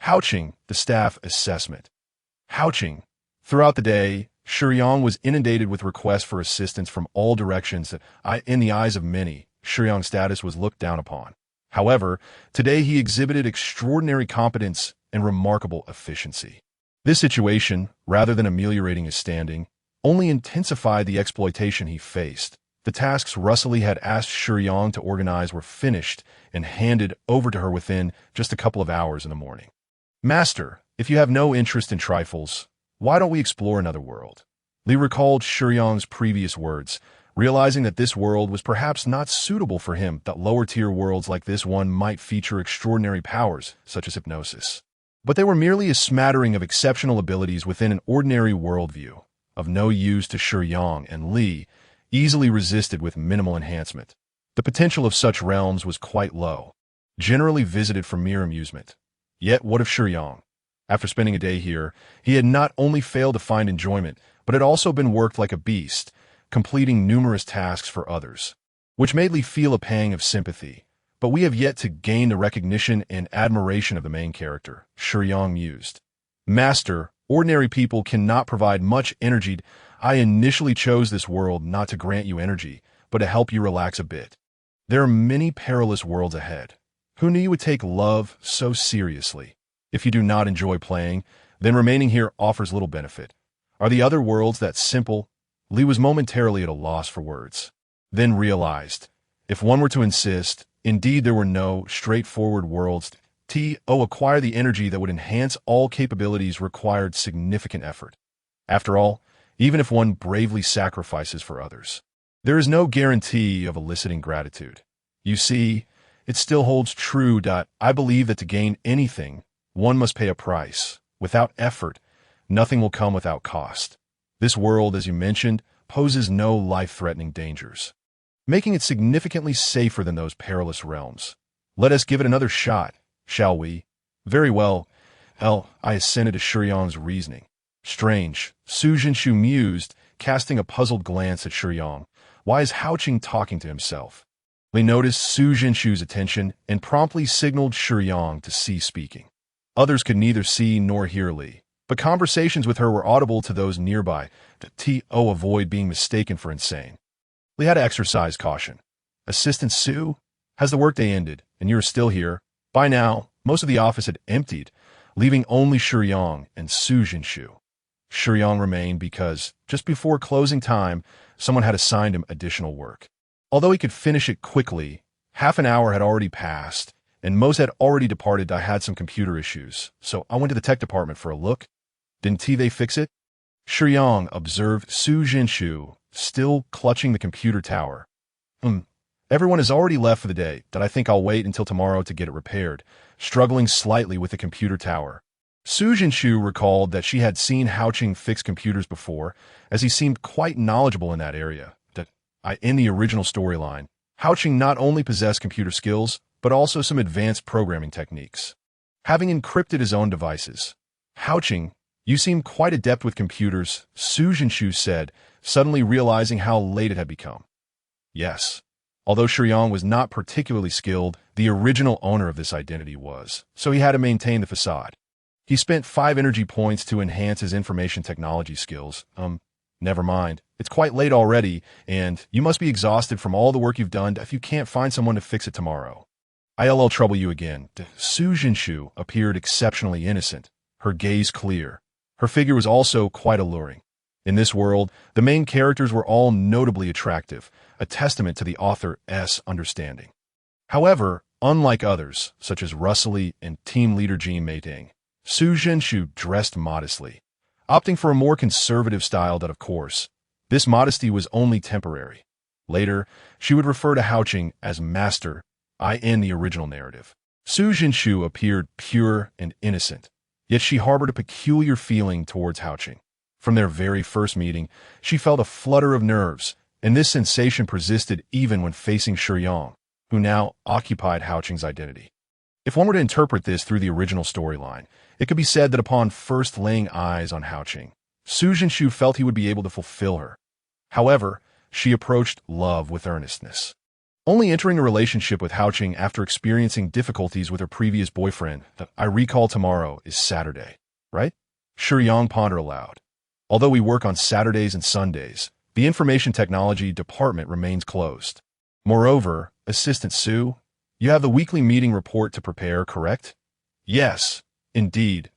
Houching, the staff assessment. Houching. Throughout the day, Shiyang was inundated with requests for assistance from all directions that, in the eyes of many, Shiyang's status was looked down upon. However, today he exhibited extraordinary competence and remarkable efficiency. This situation, rather than ameliorating his standing, only intensified the exploitation he faced. The tasks Russley had asked Shiyang to organize were finished and handed over to her within just a couple of hours in the morning. Master, if you have no interest in trifles, why don't we explore another world? Li recalled Shiyang's previous words, realizing that this world was perhaps not suitable for him, that lower-tier worlds like this one might feature extraordinary powers, such as hypnosis. But they were merely a smattering of exceptional abilities within an ordinary worldview, of no use to Shiyang, and Li easily resisted with minimal enhancement. The potential of such realms was quite low, generally visited for mere amusement. Yet what of Shiyang? After spending a day here, he had not only failed to find enjoyment, but had also been worked like a beast, completing numerous tasks for others, which made Li feel a pang of sympathy. But we have yet to gain the recognition and admiration of the main character, Shiyang mused. Master, ordinary people cannot provide much energy. I initially chose this world not to grant you energy, but to help you relax a bit. There are many perilous worlds ahead. Who knew you would take love so seriously? If you do not enjoy playing, then remaining here offers little benefit. Are the other worlds that simple? Li was momentarily at a loss for words, then realized, if one were to insist, indeed there were no straightforward worlds. To acquire the energy that would enhance all capabilities required significant effort. After all, even if one bravely sacrifices for others, there is no guarantee of eliciting gratitude. You see, it still holds true. I believe that to gain anything, one must pay a price. Without effort, nothing will come without cost. This world, as you mentioned, poses no life-threatening dangers, making it significantly safer than those perilous realms. Let us give it another shot, shall we? Very well. I assented to Shiyang's reasoning. Strange, Su Jinshu mused, casting a puzzled glance at Shiyang. Why is Houching talking to himself? Li noticed Su Jinshu's attention and promptly signaled Shiyang to cease speaking. Others could neither see nor hear Li, but conversations with her were audible to those nearby, to avoid being mistaken for insane. Li had to exercise caution. Assistant Su? Has the workday ended, and you're still here? By now, most of the office had emptied, leaving only Shiyang and Su Jinshu. Shiyang remained because, just before closing time, someone had assigned him additional work. Although he could finish it quickly, half an hour had already passed, and most had already departed. I had some computer issues, so I went to the tech department for a look. Didn't they fix it? Shiyang observed Su Jinshu, still clutching the computer tower. Everyone has already left for the day, I think I'll wait until tomorrow to get it repaired, struggling slightly with the computer tower. Su Jinshu recalled that she had seen Houching fix computers before, as he seemed quite knowledgeable in that area. In the original storyline, Houching not only possessed computer skills, but also some advanced programming techniques. Having encrypted his own devices, Houching, you seem quite adept with computers, Su Jinshu said, suddenly realizing how late it had become. Yes. Although Shiyang was not particularly skilled, the original owner of this identity was, so he had to maintain the facade. He spent 5 energy points to enhance his information technology skills. Never mind. It's quite late already, and you must be exhausted from all the work you've done if you can't find someone to fix it tomorrow. I'll trouble you again. Su Jinshu appeared exceptionally innocent, her gaze clear. Her figure was also quite alluring. In this world, the main characters were all notably attractive, a testament to the author's understanding. However, unlike others, such as Russley and team leader Jianbing, Su Jinshu dressed modestly, opting for a more conservative style that, of course, this modesty was only temporary. Later, she would refer to Haoqing as master, in the original narrative. Su Jinshu appeared pure and innocent, yet she harbored a peculiar feeling towards Haoqing. From their very first meeting, she felt a flutter of nerves, and this sensation persisted even when facing Shiyang, who now occupied Haoqing's identity. If one were to interpret this through the original storyline, it could be said that upon first laying eyes on Haoqing, Su Jinshu felt he would be able to fulfill her. However, she approached love with earnestness. Only entering a relationship with Haoqing after experiencing difficulties with her previous boyfriend, I recall tomorrow is Saturday, right? Shiyang pondered aloud. Although we work on Saturdays and Sundays, the information technology department remains closed. Moreover, Assistant Su, you have the weekly meeting report to prepare, correct? Yes, indeed.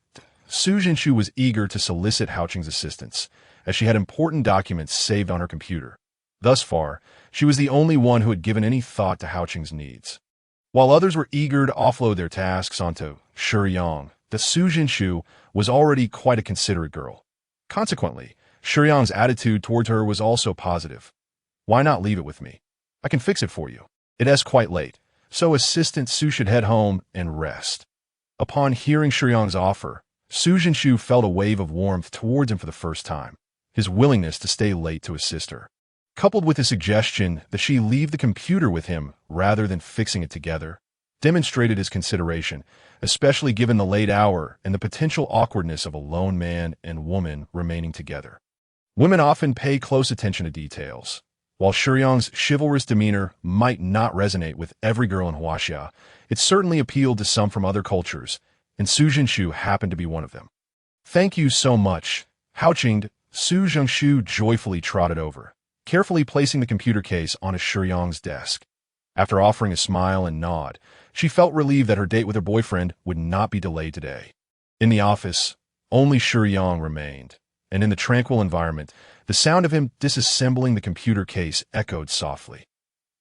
Su Jinshu was eager to solicit Haoqing's assistance, as she had important documents saved on her computer. Thus far, she was the only one who had given any thought to Haoqing's needs. While others were eager to offload their tasks onto Shiyang, the Su Jinshu was already quite a considerate girl. Consequently, Shiyang's attitude towards her was also positive. Why not leave it with me? I can fix it for you. It is quite late, so Assistant Su should head home and rest. Upon hearing Shiyang's offer, Su Jinshu felt a wave of warmth towards him for the first time, his willingness to stay late to assist her. Coupled with the suggestion that she leave the computer with him rather than fixing it together, demonstrated his consideration, especially given the late hour and the potential awkwardness of a lone man and woman remaining together. Women often pay close attention to details. While Shiyang's chivalrous demeanor might not resonate with every girl in Huaxia, it certainly appealed to some from other cultures, and Su Jinshu happened to be one of them. Thank you so much, Haoqing. Su Jinshu joyfully trotted over, carefully placing the computer case on Shiyang's desk. After offering a smile and nod, she felt relieved that her date with her boyfriend would not be delayed today. In the office, only Shiyang remained, and in the tranquil environment, the sound of him disassembling the computer case echoed softly.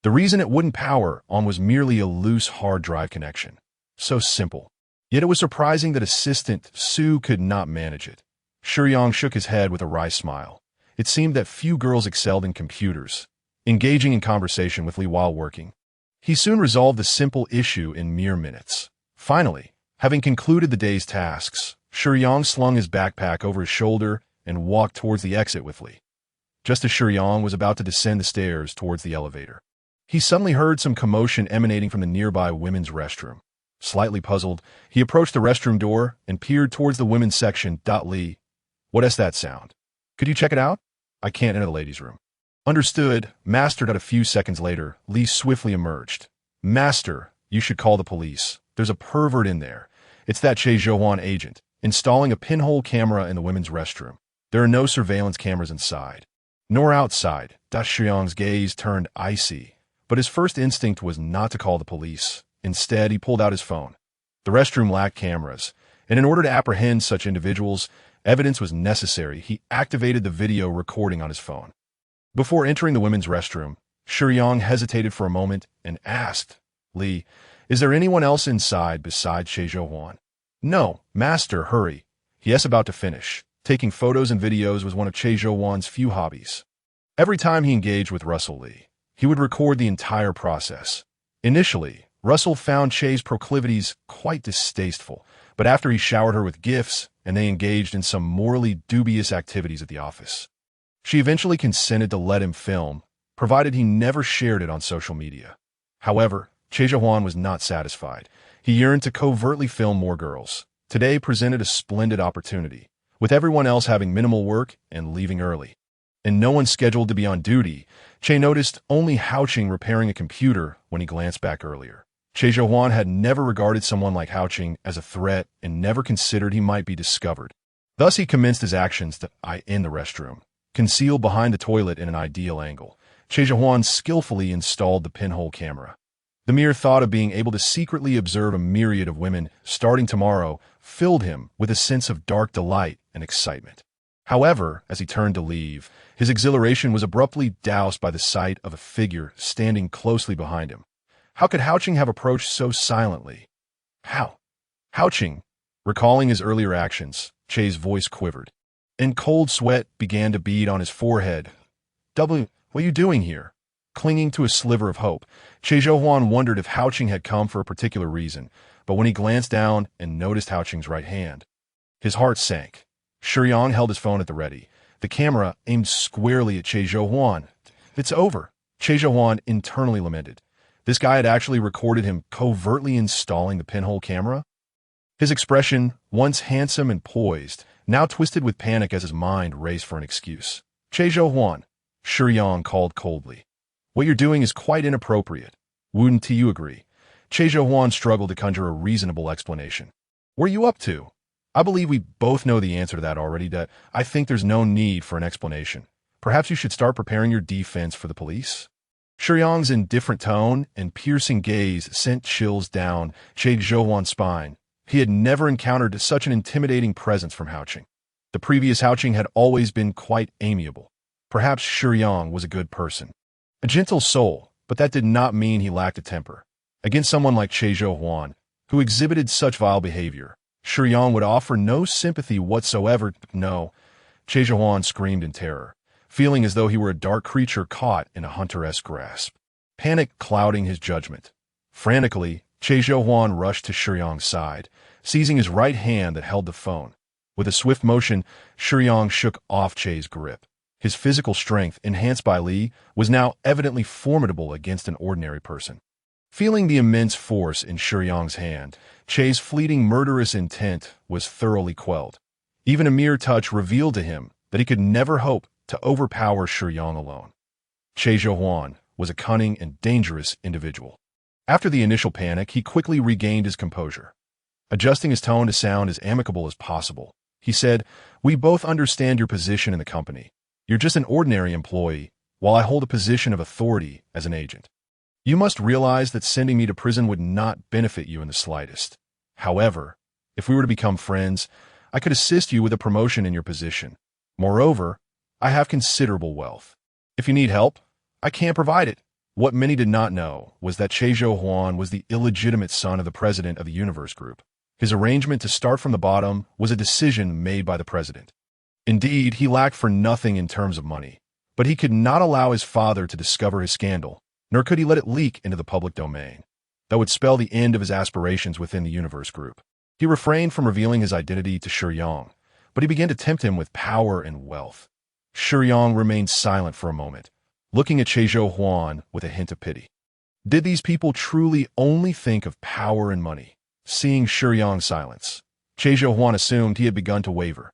The reason it wouldn't power on was merely a loose hard drive connection. So simple. Yet it was surprising that Assistant Su could not manage it. Shiyang shook his head with a wry smile. It seemed that few girls excelled in computers, engaging in conversation with Li while working. He soon resolved the simple issue in mere minutes. Finally, having concluded the day's tasks, Shiyang slung his backpack over his shoulder and walked towards the exit with Li. Just as Shiyang was about to descend the stairs towards the elevator, he suddenly heard some commotion emanating from the nearby women's restroom. Slightly puzzled, he approached the restroom door and peered towards the women's section. Li, what is that sound? Could you check it out? I can't enter the ladies' room. Understood. Master. A few seconds later, Li swiftly emerged. Master, you should call the police. There's a pervert in there. It's that Che Zhouhuan agent, installing a pinhole camera in the women's restroom. There are no surveillance cameras inside, nor outside. Shiyang's gaze turned icy, but his first instinct was not to call the police. Instead, he pulled out his phone. The restroom lacked cameras, and in order to apprehend such individuals, evidence was necessary. He activated the video recording on his phone. Before entering the women's restroom, Shiyang hesitated for a moment and asked, Li, is there anyone else inside besides Che Zhouhuan? No, Master, hurry. He is about to finish. Taking photos and videos was one of Che Zhouhuan's few hobbies. Every time he engaged with Russell Li, he would record the entire process. Initially, Russell found Che's proclivities quite distasteful, but after he showered her with gifts and they engaged in some morally dubious activities at the office, she eventually consented to let him film, provided he never shared it on social media. However, Che Zhouhuan was not satisfied. He yearned to covertly film more girls. Today presented a splendid opportunity, with everyone else having minimal work and leaving early, and no one scheduled to be on duty. Che noticed only Haoqing repairing a computer when he glanced back earlier. Che Zhouhuan had never regarded someone like Haoqing as a threat and never considered he might be discovered. Thus he commenced his actions in the restroom. Concealed behind the toilet in an ideal angle, Che Zhouhuan skillfully installed the pinhole camera. The mere thought of being able to secretly observe a myriad of women starting tomorrow filled him with a sense of dark delight and excitement. However, as he turned to leave, his exhilaration was abruptly doused by the sight of a figure standing closely behind him. How could Haoqing have approached so silently? How? Haoqing. Recalling his earlier actions, Che's voice quivered. and cold sweat began to bead on his forehead. "W, what are you doing here?" Clinging to a sliver of hope, Che Zhouhuan wondered if Haoqing had come for a particular reason, but when he glanced down and noticed Haoqing's right hand, his heart sank. Shiyang held his phone at the ready, the camera aimed squarely at Che Zhouhuan. "It's over," Che Zhouhuan internally lamented. This guy had actually recorded him covertly installing the pinhole camera. His expression, once handsome and poised, now twisted with panic as his mind raced for an excuse. "Che Zhouhuan," Shiyang called coldly. "What you're doing is quite inappropriate. Wouldn't you agree?" Che Zhouhuan struggled to conjure a reasonable explanation. "What are you up to?" "I believe we both know the answer to that already, that I think there's no need for an explanation. Perhaps you should start preparing your defense for the police." Shiyang's indifferent tone and piercing gaze sent chills down Che Zhouhuan's spine. He had never encountered such an intimidating presence from Haoqing. The previous Haoqing had always been quite amiable. Perhaps Shiyang was a good person, a gentle soul, but that did not mean he lacked a temper. Against someone like Che Zhouhuan, who exhibited such vile behavior, Shiyang would offer no sympathy whatsoever. "No," Che Zhouhuan screamed in terror, feeling as though he were a dark creature caught in a hunter-esque grasp, panic clouding his judgment. Frantically, Che Zhouhuan rushed to Shiyang's side, seizing his right hand that held the phone. With a swift motion, Shiyang shook off Che's grip. His physical strength, enhanced by Li, was now evidently formidable against an ordinary person. Feeling the immense force in Shiyang's hand, Che's fleeting murderous intent was thoroughly quelled. Even a mere touch revealed to him that he could never hope to overpower Shiyang alone. Che Zhouhuan was a cunning and dangerous individual. After the initial panic, he quickly regained his composure. Adjusting his tone to sound as amicable as possible, he said, "We both understand your position in the company. You're just an ordinary employee, while I hold a position of authority as an agent. You must realize that sending me to prison would not benefit you in the slightest. However, if we were to become friends, I could assist you with a promotion in your position. Moreover, I have considerable wealth. If you need help, I can provide it." What many did not know was that Che Zhouhuan was the illegitimate son of the president of the Universe Group. His arrangement to start from the bottom was a decision made by the president. Indeed, he lacked for nothing in terms of money, but he could not allow his father to discover his scandal, nor could he let it leak into the public domain. That would spell the end of his aspirations within the Universe Group. He refrained from revealing his identity to Shiyang, but he began to tempt him with power and wealth. Shiyang remained silent for a moment, looking at Che Zhouhuan with a hint of pity. Did these people truly only think of power and money? Seeing Shiyang's silence, Che Zhouhuan assumed he had begun to waver.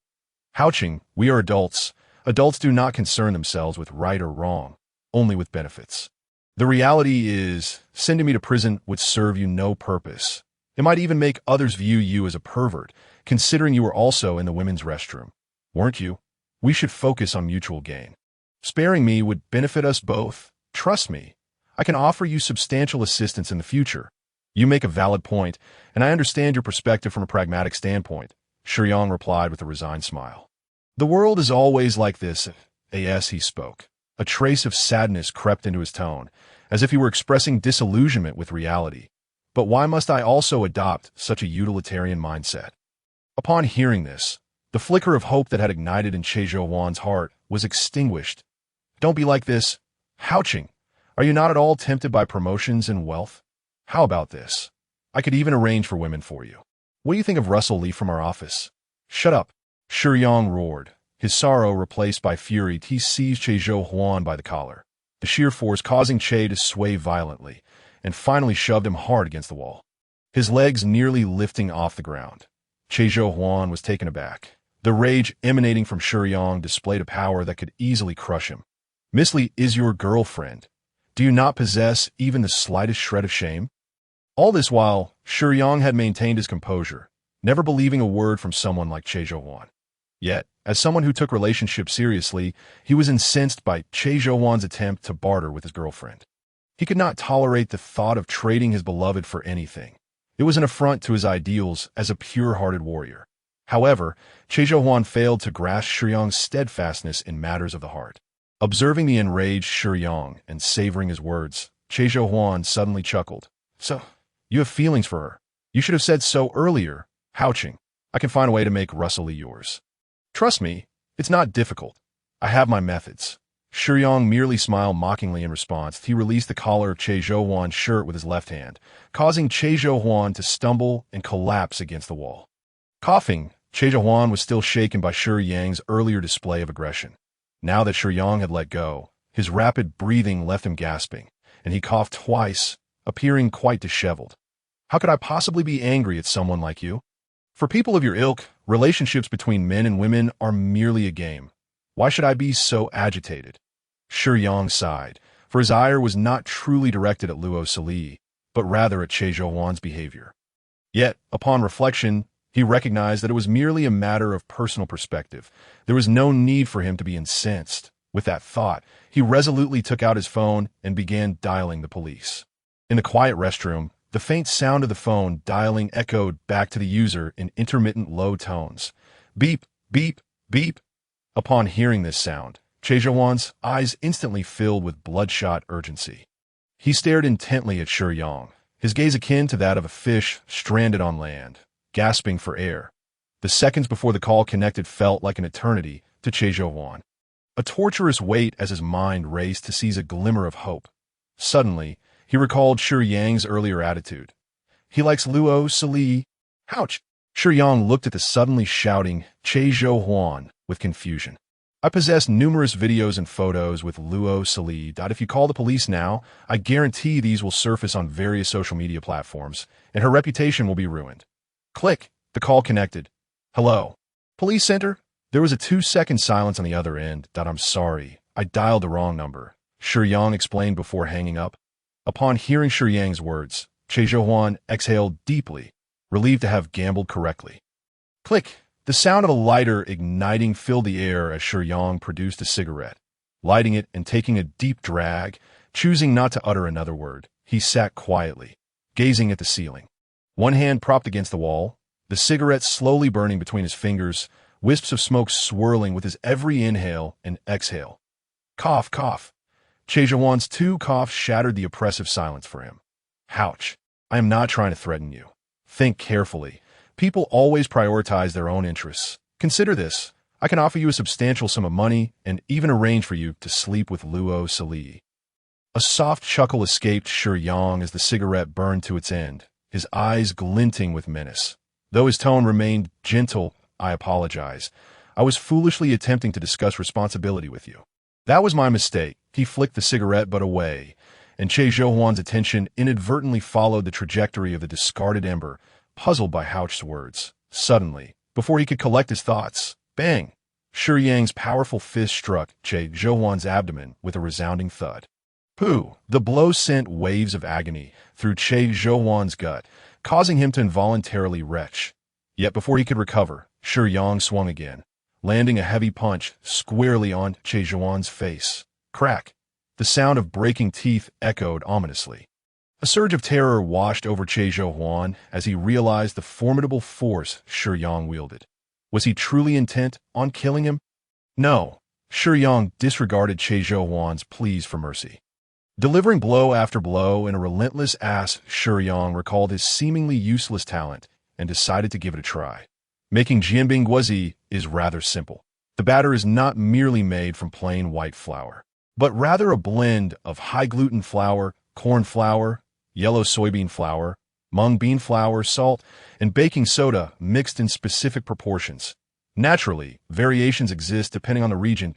"Haoqing, we are adults. Adults do not concern themselves with right or wrong, only with benefits. The reality is, sending me to prison would serve you no purpose. It might even make others view you as a pervert, considering you were also in the women's restroom. Weren't you? We should focus on mutual gain. Sparing me would benefit us both. Trust me. I can offer you substantial assistance in the future. You make a valid point, and I understand your perspective from a pragmatic standpoint," Shiyang replied with a resigned smile. "The world is always like this." As he spoke, a trace of sadness crept into his tone, as if he were expressing disillusionment with reality. "But why must I also adopt such a utilitarian mindset?" Upon hearing this, the flicker of hope that had ignited in Che Zhouhuan's heart was extinguished. "Don't be like this. Haoqing, are you not at all tempted by promotions and wealth? How about this? I could even arrange for women for you. What do you think of Russell Lee from our office?" "Shut up," Shiyang roared. His sorrow replaced by fury, he seized Che Zhouhuan by the collar, the sheer force causing Che to sway violently, and finally shoved him hard against the wall, his legs nearly lifting off the ground. Che Zhouhuan was taken aback. The rage emanating from Shiyang displayed a power that could easily crush him. "Miss Li is your girlfriend. Do you not possess even the slightest shred of shame?" All this while, Shiyang had maintained his composure, never believing a word from someone like Che Zhouhuan. Yet, as someone who took relationships seriously, he was incensed by Che Zhouhuan's attempt to barter with his girlfriend. He could not tolerate the thought of trading his beloved for anything. It was an affront to his ideals as a pure-hearted warrior. However, Che Zhouhuan failed to grasp Shiyang's steadfastness in matters of the heart. Observing the enraged Shiyang and savoring his words, Che Zhouhuan suddenly chuckled. "So, you have feelings for her. You should have said so earlier. Haoqing, I can find a way to make Russell Lee yours. Trust me, It's not difficult. I have my methods. Shiyang merely smiled mockingly in response. He released the collar of Che Zhouhuan's shirt with his left hand, causing Che Zhouhuan to stumble and collapse against the wall. Coughing, Che Zhouhuan was still shaken by Shiyang's earlier display of aggression. Now that Shiyang had let go, his rapid breathing left him gasping, and he coughed twice, appearing quite disheveled. How could I possibly be angry at someone like you? For people of your ilk, relationships between men and women are merely a game. Why should I be so agitated? Shiyang sighed, for his ire was not truly directed at Luo Sili, but rather at Che Zhouhuan's behavior. Yet, upon reflection, he recognized that it was merely a matter of personal perspective. There was no need for him to be incensed. With that thought, he resolutely took out his phone and began dialing the police. In the quiet restroom, the faint sound of the phone dialing echoed back to the user in intermittent low tones. Beep, beep, beep. Upon hearing this sound, Che Zhouhuan's eyes instantly filled with bloodshot urgency. He stared intently at Shiyang, his gaze akin to that of a fish stranded on land, gasping for air. The seconds before the call connected felt like an eternity to Che Zhouhuan. A torturous wait as his mind raced to seize a glimmer of hope. Suddenly, he recalled Shiyang's earlier attitude. He likes Luo Sili. Ouch! Shiyang looked at the suddenly shouting Che Zhouhuan with confusion. I possess numerous videos and photos with Luo Sili. If you call the police now, I guarantee these will surface on various social media platforms, and her reputation will be ruined. Click. The call connected. Hello. Police center? There was a 2-second silence on the other end. I'm sorry. I dialed the wrong number. Shiyang explained before hanging up. Upon hearing Shiyang's words, Che Zhouhuan exhaled deeply, relieved to have gambled correctly. Click. The sound of a lighter igniting filled the air as Shiyang produced a cigarette. Lighting it and taking a deep drag, choosing not to utter another word, he sat quietly, gazing at the ceiling. One hand propped against the wall, the cigarette slowly burning between his fingers, wisps of smoke swirling with his every inhale and exhale. Cough, cough. Che Zhouhuan's 2 coughs shattered the oppressive silence for him. Ouch. I am not trying to threaten you. Think carefully. People always prioritize their own interests. Consider this. I can offer you a substantial sum of money and even arrange for you to sleep with Luo Sili. A soft chuckle escaped Shiyang as the cigarette burned to its end, his eyes glinting with menace. Though his tone remained gentle, I apologize. I was foolishly attempting to discuss responsibility with you. That was my mistake. He flicked the cigarette butt away, and Che Zhouhuan's attention inadvertently followed the trajectory of the discarded ember, puzzled by Houch's words. Suddenly, before he could collect his thoughts, bang! Shiyang's powerful fist struck Che Zhouhuan's abdomen with a resounding thud. Pooh! The blow sent waves of agony through Che Zhouhuan's gut, causing him to involuntarily retch. Yet before he could recover, Shiyang swung again, landing a heavy punch squarely on Che Zhouhuan's face. Crack! The sound of breaking teeth echoed ominously. A surge of terror washed over Che Zhouhuan as he realized the formidable force Shiyang wielded. Was he truly intent on killing him? No. Shiyang disregarded Che Zhouhuan's pleas for mercy. Delivering blow after blow in a relentless ass, Shiyang recalled his seemingly useless talent and decided to give it a try. Making Jianbing Guozi is rather simple. The batter is not merely made from plain white flour, but rather a blend of high-gluten flour, corn flour, yellow soybean flour, mung bean flour, salt, and baking soda mixed in specific proportions. Naturally, variations exist depending on the region.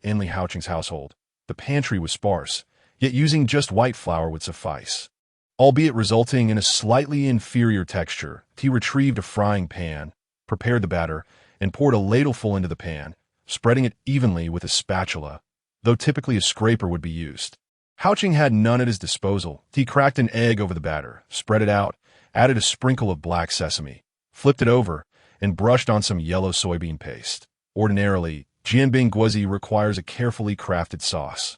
In Li Haoqing's household, the pantry was sparse, yet using just white flour would suffice. Albeit resulting in a slightly inferior texture, he retrieved a frying pan, prepared the batter, and poured a ladleful into the pan, spreading it evenly with a spatula, though typically a scraper would be used. Haoqing had none at his disposal. He cracked an egg over the batter, spread it out, added a sprinkle of black sesame, flipped it over, and brushed on some yellow soybean paste. Ordinarily, Jianbing Guozi requires a carefully crafted sauce.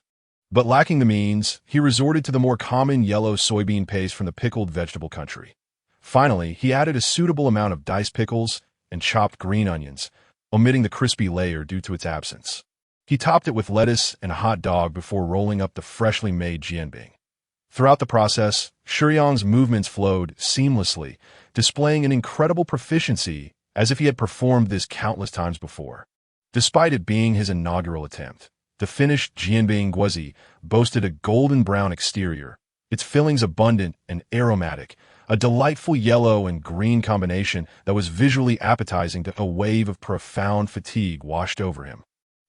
But lacking the means, he resorted to the more common yellow soybean paste from the pickled vegetable country. Finally, he added a suitable amount of diced pickles and chopped green onions, omitting the crispy layer due to its absence. He topped it with lettuce and a hot dog before rolling up the freshly made jianbing. Throughout the process, Shiyang's movements flowed seamlessly, displaying an incredible proficiency as if he had performed this countless times before. Despite it being his inaugural attempt, the finished Jianbing Guozi boasted a golden-brown exterior, its fillings abundant and aromatic, a delightful yellow and green combination that was visually appetizing to a wave of profound fatigue washed over him,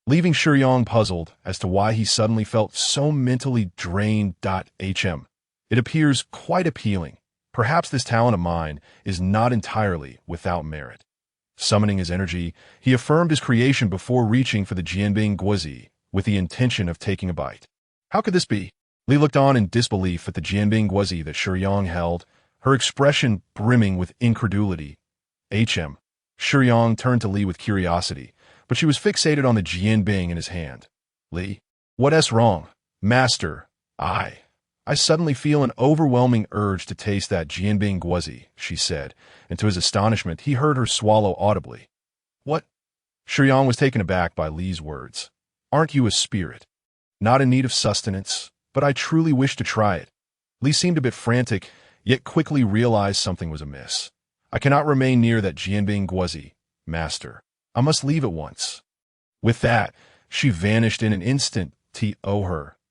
leaving Shiyang puzzled as to why he suddenly felt so mentally drained. It appears quite appealing. Perhaps this talent of mine is not entirely without merit. Summoning his energy, he affirmed his creation before reaching for the Jianbing Guozi with the intention of taking a bite. How could this be? Li looked on in disbelief at the Jianbing Guozi that Shiyang held, her expression brimming with incredulity. Shiyang turned to Li with curiosity, but she was fixated on the Jianbing in his hand. Li, what's wrong? Master, I suddenly feel an overwhelming urge to taste that Jianbing Guozi, she said, and to his astonishment, he heard her swallow audibly. What? Shiyang was taken aback by Li's words. Aren't you a spirit? Not in need of sustenance, but I truly wish to try it. Li seemed a bit frantic, yet quickly realized something was amiss. I cannot remain near that Jianbing Guozi, master. I must leave at once. With that, she vanished in an instant.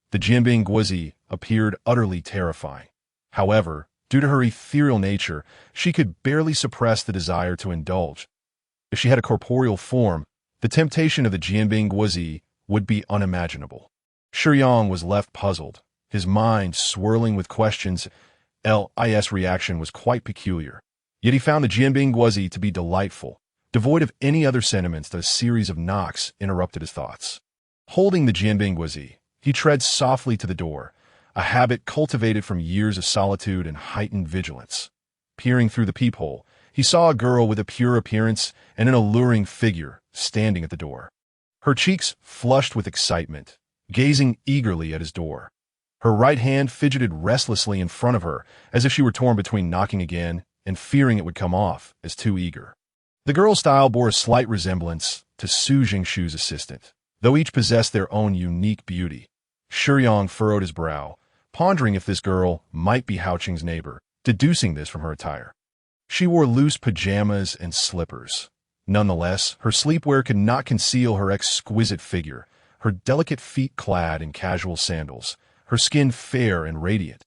The Jianbing Guozi appeared utterly terrifying. However, due to her ethereal nature, she could barely suppress the desire to indulge. If she had a corporeal form, the temptation of the Jianbing Guozi would be unimaginable. Shiyang was left puzzled, his mind swirling with questions. Li's reaction was quite peculiar. Yet he found the Jianbing Guozi to be delightful, devoid of any other sentiments. A series of knocks interrupted his thoughts. Holding the Jianbing Guozi, he treads softly to the door, a habit cultivated from years of solitude and heightened vigilance. Peering through the peephole, he saw a girl with a pure appearance and an alluring figure standing at the door. Her cheeks flushed with excitement, gazing eagerly at his door. Her right hand fidgeted restlessly in front of her, as if she were torn between knocking again and fearing it would come off as too eager. The girl's style bore a slight resemblance to Su Jingshu's assistant, though each possessed their own unique beauty. Shiyang furrowed his brow, pondering if this girl might be Hao Qing's neighbor, deducing this from her attire. She wore loose pajamas and slippers. Nonetheless, her sleepwear could not conceal her exquisite figure, her delicate feet clad in casual sandals, her skin fair and radiant.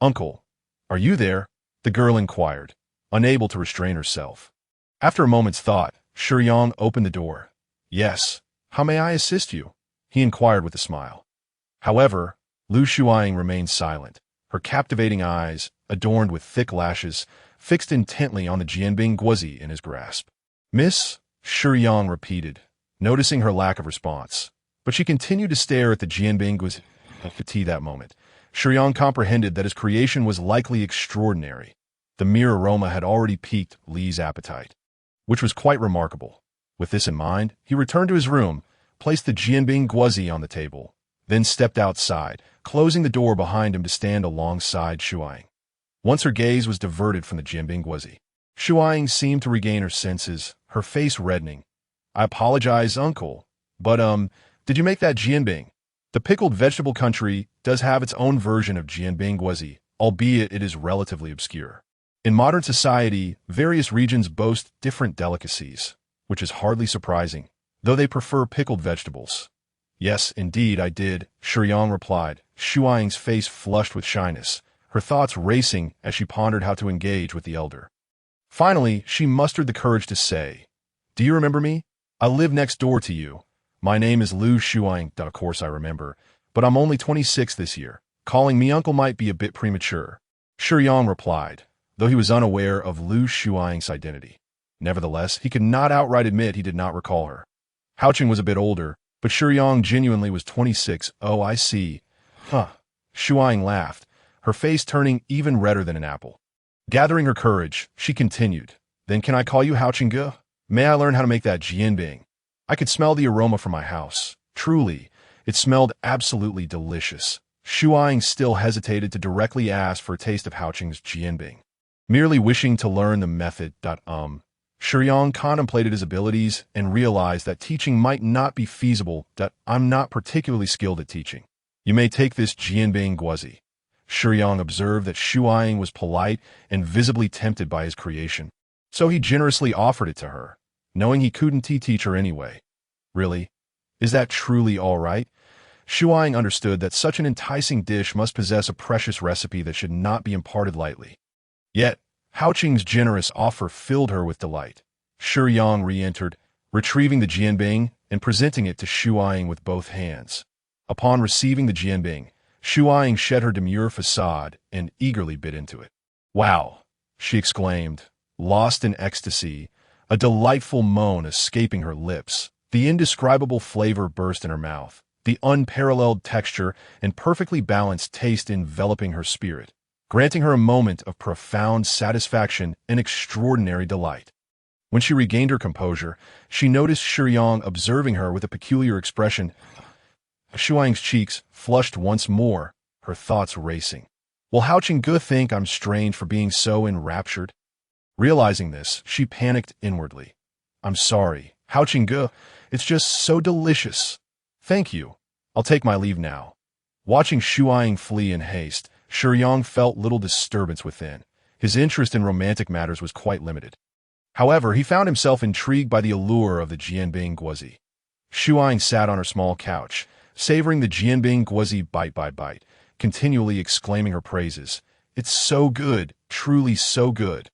"Uncle, are you there?" the girl inquired, unable to restrain herself. After a moment's thought, Shiyang opened the door. "Yes, how may I assist you?" he inquired with a smile. However, Lu Shiyang remained silent, her captivating eyes, adorned with thick lashes, fixed intently on the Jianbing Guozi in his grasp. "Miss," Shiyang repeated, noticing her lack of response. But she continued to stare at the Jianbing Guozi. That moment, Shiyang comprehended that his creation was likely extraordinary. The mere aroma had already piqued Li's appetite, which was quite remarkable. With this in mind, he returned to his room, placed the Jianbing Guozi on the table, then stepped outside, closing the door behind him to stand alongside Shiyang. Once her gaze was diverted from the Jianbing Guozi, Shiyang seemed to regain her senses, her face reddening. "I apologize, uncle, but did you make that Jianbing?" The pickled vegetable country does have its own version of Jianbing Guozi, albeit it is relatively obscure. In modern society, various regions boast different delicacies, which is hardly surprising, though they prefer pickled vegetables. "Yes, indeed, I did," Shiyang replied, Shiyang's face flushed with shyness, her thoughts racing as she pondered how to engage with the elder. Finally, she mustered the courage to say, "Do you remember me? I live next door to you. My name is Lu Shiyang." "Of course I remember, but I'm only 26 this year. Calling me uncle might be a bit premature," Shiyang replied, though he was unaware of Lu Shiyang's identity. Nevertheless, he could not outright admit he did not recall her. Hao Qing was a bit older, but Shiyang genuinely was 26. "Oh, I see." Shiyang laughed, her face turning even redder than an apple. Gathering her courage, she continued, "Then can I call you Hao Qing? May I learn how to make that Jianbing? I could smell the aroma from my house. Truly, it smelled absolutely delicious." Shiyang still hesitated to directly ask for a taste of Hao Qing's Jianbing. Merely wishing to learn the method. Shiyang contemplated his abilities and realized that teaching might not be feasible. "I'm not particularly skilled at teaching. You may take this Jianbing Guozi." Shiyang observed that Shiyang was polite and visibly tempted by his creation, so he generously offered it to her, knowing he couldn't teach her anyway. Really? Is that truly all right? Shiyang understood that such an enticing dish must possess a precious recipe that should not be imparted lightly. Yet, Hao Qing's generous offer filled her with delight. Shiyang re-entered, retrieving the Jianbing and presenting it to Shiyang with both hands. Upon receiving the Jianbing, Shiyang shed her demure facade and eagerly bit into it. "Wow!" she exclaimed, lost in ecstasy, a delightful moan escaping her lips. The indescribable flavor burst in her mouth, the unparalleled texture and perfectly balanced taste enveloping her spirit, granting her a moment of profound satisfaction and extraordinary delight. When she regained her composure, she noticed Shiyang observing her with a peculiar expression. Shiyang's cheeks flushed once more, her thoughts racing. Will Hao Qingge think I'm strange for being so enraptured? Realizing this, she panicked inwardly. I'm sorry, Hao Qingge, it's just so delicious. Thank you. I'll take my leave now. Watching Shiyang flee in haste, Shiyang felt little disturbance within. His interest in romantic matters was quite limited. However, he found himself intrigued by the allure of the Jianbing Guozi. Shiyang sat on her small couch, savoring the Jianbing Guozi bite by bite, continually exclaiming her praises. It's so good, truly so good.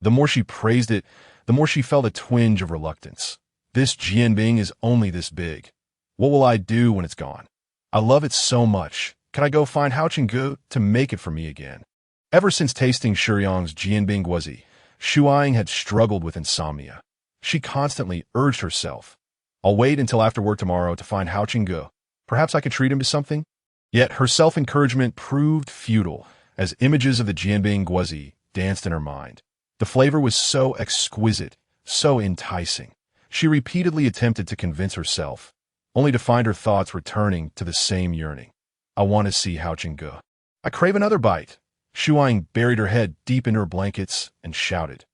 The more she praised it, the more she felt a twinge of reluctance. This Jianbing is only this big. What will I do when it's gone? I love it so much. Can I go find Hao Qingge to make it for me again? Ever since tasting Shiyang's Jianbing Guozi, Shiyang had struggled with insomnia. She constantly urged herself, I'll wait until after work tomorrow to find Hao Qingge. Perhaps I could treat him to something? Yet her self-encouragement proved futile as images of the Jianbing Guozi danced in her mind. The flavor was so exquisite, so enticing. She repeatedly attempted to convince herself, only to find her thoughts returning to the same yearning. I want to see Hao Qingge. I crave another bite. Shiyang buried her head deep in her blankets and shouted.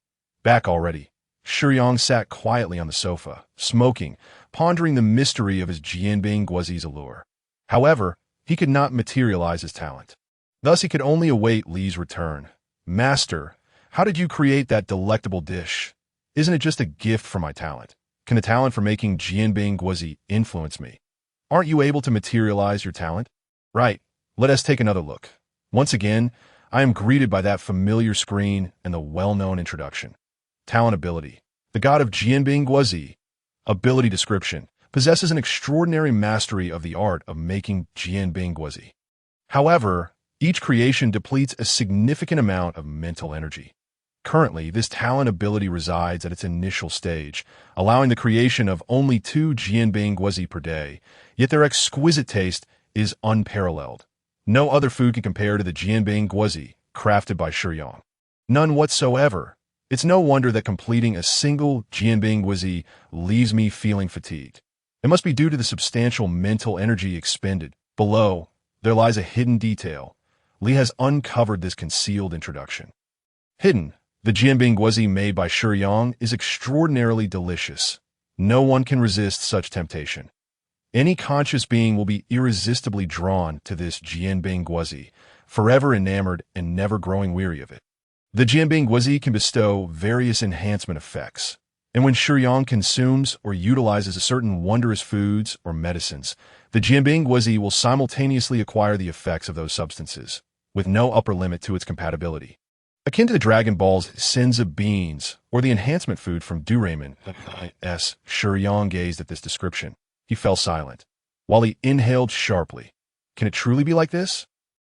Back already. Shiyang sat quietly on the sofa, smoking, pondering the mystery of his Jianbing Guozi's allure. However, he could not materialize his talent. Thus he could only await Li's return. Master, how did you create that delectable dish? Isn't it just a gift for my talent? Can the talent for making Jianbing Guozi influence me? Aren't you able to materialize your talent? Right, let us take another look. Once again, I am greeted by that familiar screen and the well-known introduction. Talent ability. The God of Jianbing Guozi. Ability description. Possesses an extraordinary mastery of the art of making Jianbing Guozi. However, each creation depletes a significant amount of mental energy. Currently, this talent ability resides at its initial stage, allowing the creation of only 2 Jianbing Guozi per day, yet their exquisite taste is unparalleled. No other food can compare to the Jianbing Guozi, crafted by Shiyang. None whatsoever. It's no wonder that completing a single Jianbing Guozi leaves me feeling fatigued. It must be due to the substantial mental energy expended. Below, there lies a hidden detail. Li has uncovered this concealed introduction. Hidden, the Jianbing Guozi made by Shiyang is extraordinarily delicious. No one can resist such temptation. Any conscious being will be irresistibly drawn to this Jianbing Guozi, forever enamored and never growing weary of it. The Jianbing Guozi can bestow various enhancement effects, and when Shiyang consumes or utilizes a certain wondrous foods or medicines, the Jianbing Guozi will simultaneously acquire the effects of those substances, with no upper limit to its compatibility. Akin to the Dragon Ball's Senza beans or the enhancement food from Doraemon, Shiyang gazed at this description. He fell silent, while he inhaled sharply. Can it truly be like this?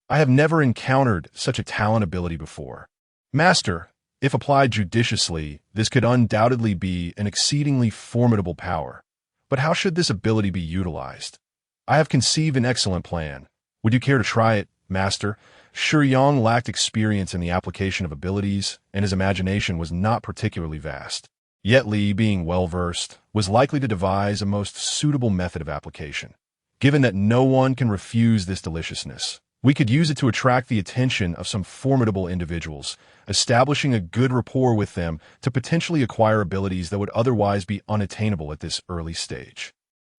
I have never encountered such a talent ability before. Master, if applied judiciously, this could undoubtedly be an exceedingly formidable power. But how should this ability be utilized? I have conceived an excellent plan. Would you care to try it, Master? Shiyang lacked experience in the application of abilities, and his imagination was not particularly vast. Yet Li, being well-versed, was likely to devise a most suitable method of application. Given that no one can refuse this deliciousness, we could use it to attract the attention of some formidable individuals, establishing a good rapport with them to potentially acquire abilities that would otherwise be unattainable at this early stage.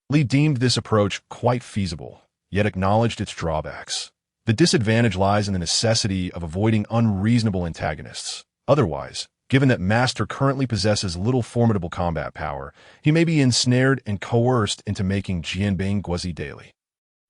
Li deemed this approach quite feasible, yet acknowledged its drawbacks. The disadvantage lies in the necessity of avoiding unreasonable antagonists. Otherwise, Given that Master currently possesses little formidable combat power, he may be ensnared and coerced into making Jianbing Guozi daily.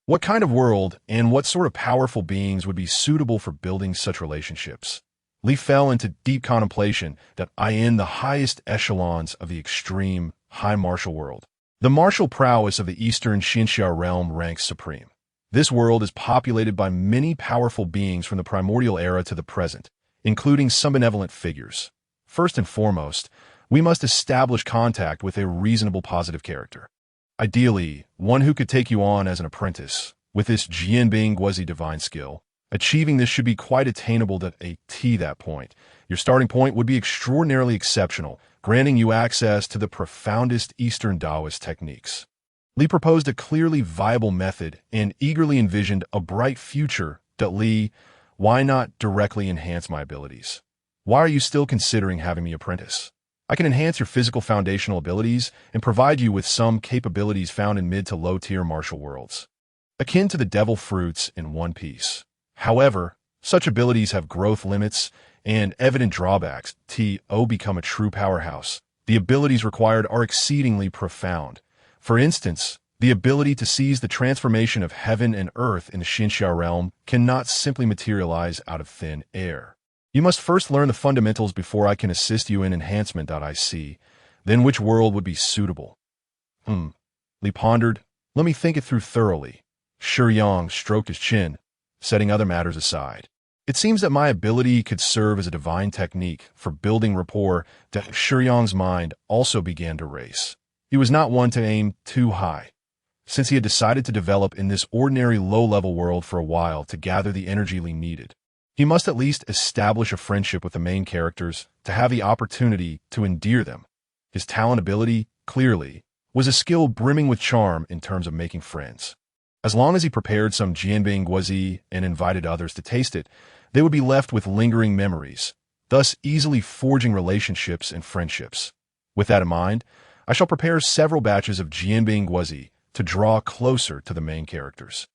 What kind of world and what sort of powerful beings would be suitable for building such relationships? Li fell into deep contemplation that I in the highest echelons of the extreme, high martial world. The martial prowess of the eastern Xinxia realm ranks supreme. This world is populated by many powerful beings from the primordial era to the present, including some benevolent figures. First and foremost, we must establish contact with a reasonable positive character. Ideally, one who could take you on as an apprentice, with this Jianbing Guozi divine skill. Achieving this should be quite attainable to that point. Your starting point would be extraordinarily exceptional, granting you access to the profoundest Eastern Taoist techniques. Li proposed a clearly viable method and eagerly envisioned a bright future. Li, why not directly enhance my abilities? Why are you still considering having me apprentice? I can enhance your physical foundational abilities and provide you with some capabilities found in mid to low tier martial worlds, akin to the devil fruits in One Piece. However, such abilities have growth limits and evident drawbacks. To become a true powerhouse, the abilities required are exceedingly profound. For instance, the ability to seize the transformation of heaven and earth in the Xinxia realm cannot simply materialize out of thin air. You must first learn the fundamentals before I can assist you in enhancement. I see. Then which world would be suitable? Li pondered. Let me think it through thoroughly. Shiyang stroked his chin, setting other matters aside. It seems that my ability could serve as a divine technique for building rapport. That Shiyang's mind also began to race. He was not one to aim too high, since he had decided to develop in this ordinary low-level world for a while to gather the energy Li needed. He must at least establish a friendship with the main characters to have the opportunity to endear them. His talent ability, clearly, was a skill brimming with charm in terms of making friends. As long as he prepared some Jianbing Guozi and invited others to taste it, they would be left with lingering memories, thus easily forging relationships and friendships. With that in mind, I shall prepare several batches of Jianbing Guozi to draw closer to the main characters.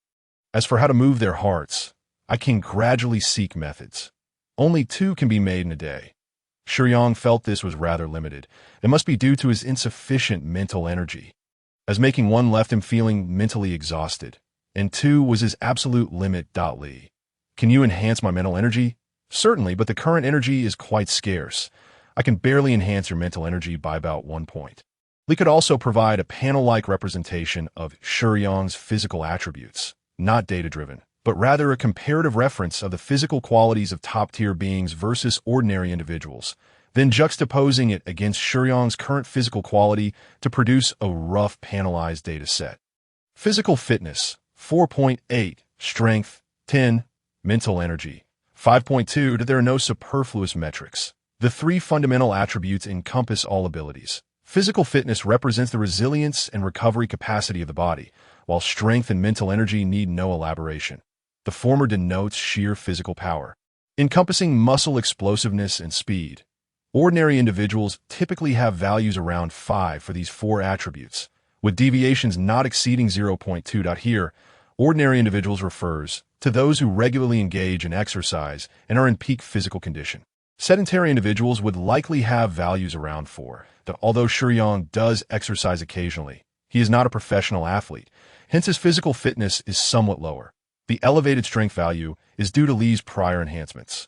As for how to move their hearts, I can gradually seek methods. Only 2 can be made in a day. Shiyang felt this was rather limited. It must be due to his insufficient mental energy, as making 1 left him feeling mentally exhausted, and 2 was his absolute limit. Li, can you enhance my mental energy? Certainly, but the current energy is quite scarce. I can barely enhance your mental energy by about 1 point. Li could also provide a panel-like representation of Shiyang's physical attributes, not data-driven, but rather a comparative reference of the physical qualities of top-tier beings versus ordinary individuals, then juxtaposing it against Shiyang's current physical quality to produce a rough panelized data set. Physical fitness, 4.8, strength, 10, mental energy, 5.2. There are no superfluous metrics. The 3 fundamental attributes encompass all abilities. Physical fitness represents the resilience and recovery capacity of the body, while strength and mental energy need no elaboration. The former denotes sheer physical power, encompassing muscle explosiveness and speed. Ordinary individuals typically have values around 5 for these 4 attributes, with deviations not exceeding 0.2. Here, ordinary individuals refers to those who regularly engage in exercise and are in peak physical condition. Sedentary individuals would likely have values around 4. Although Shiyang does exercise occasionally, he is not a professional athlete, hence his physical fitness is somewhat lower. The elevated strength value is due to Li's prior enhancements.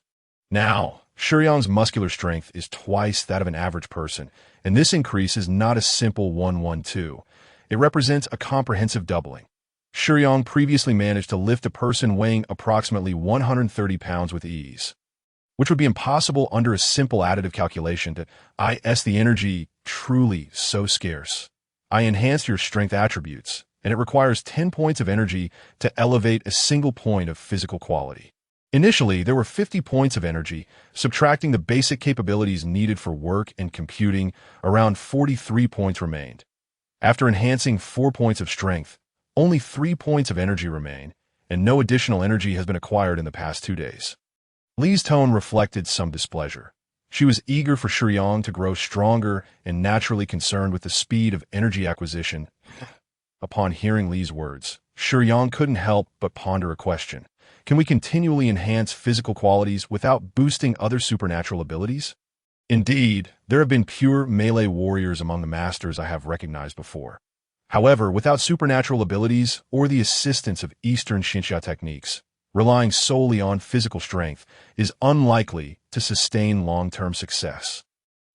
Now, Shiyang's muscular strength is twice that of an average person, and this increase is not a simple 1-1-2. It represents a comprehensive doubling. Shiyang previously managed to lift a person weighing approximately 130 pounds with ease, which would be impossible under a simple additive calculation. The energy truly so scarce. I enhanced your strength attributes, and it requires 10 points of energy to elevate a single point of physical quality. Initially, there were 50 points of energy, subtracting the basic capabilities needed for work and computing, around 43 points remained. After enhancing 4 points of strength, only 3 points of energy remain, and no additional energy has been acquired in the past 2 days. Li's tone reflected some displeasure. She was eager for Shiyang to grow stronger and naturally concerned with the speed of energy acquisition. Upon hearing Li's words, Shiyang couldn't help but ponder a question. Can we continually enhance physical qualities without boosting other supernatural abilities? Indeed, there have been pure melee warriors among the masters I have recognized before. However, without supernatural abilities or the assistance of Eastern Xinxia techniques, relying solely on physical strength is unlikely to sustain long-term success.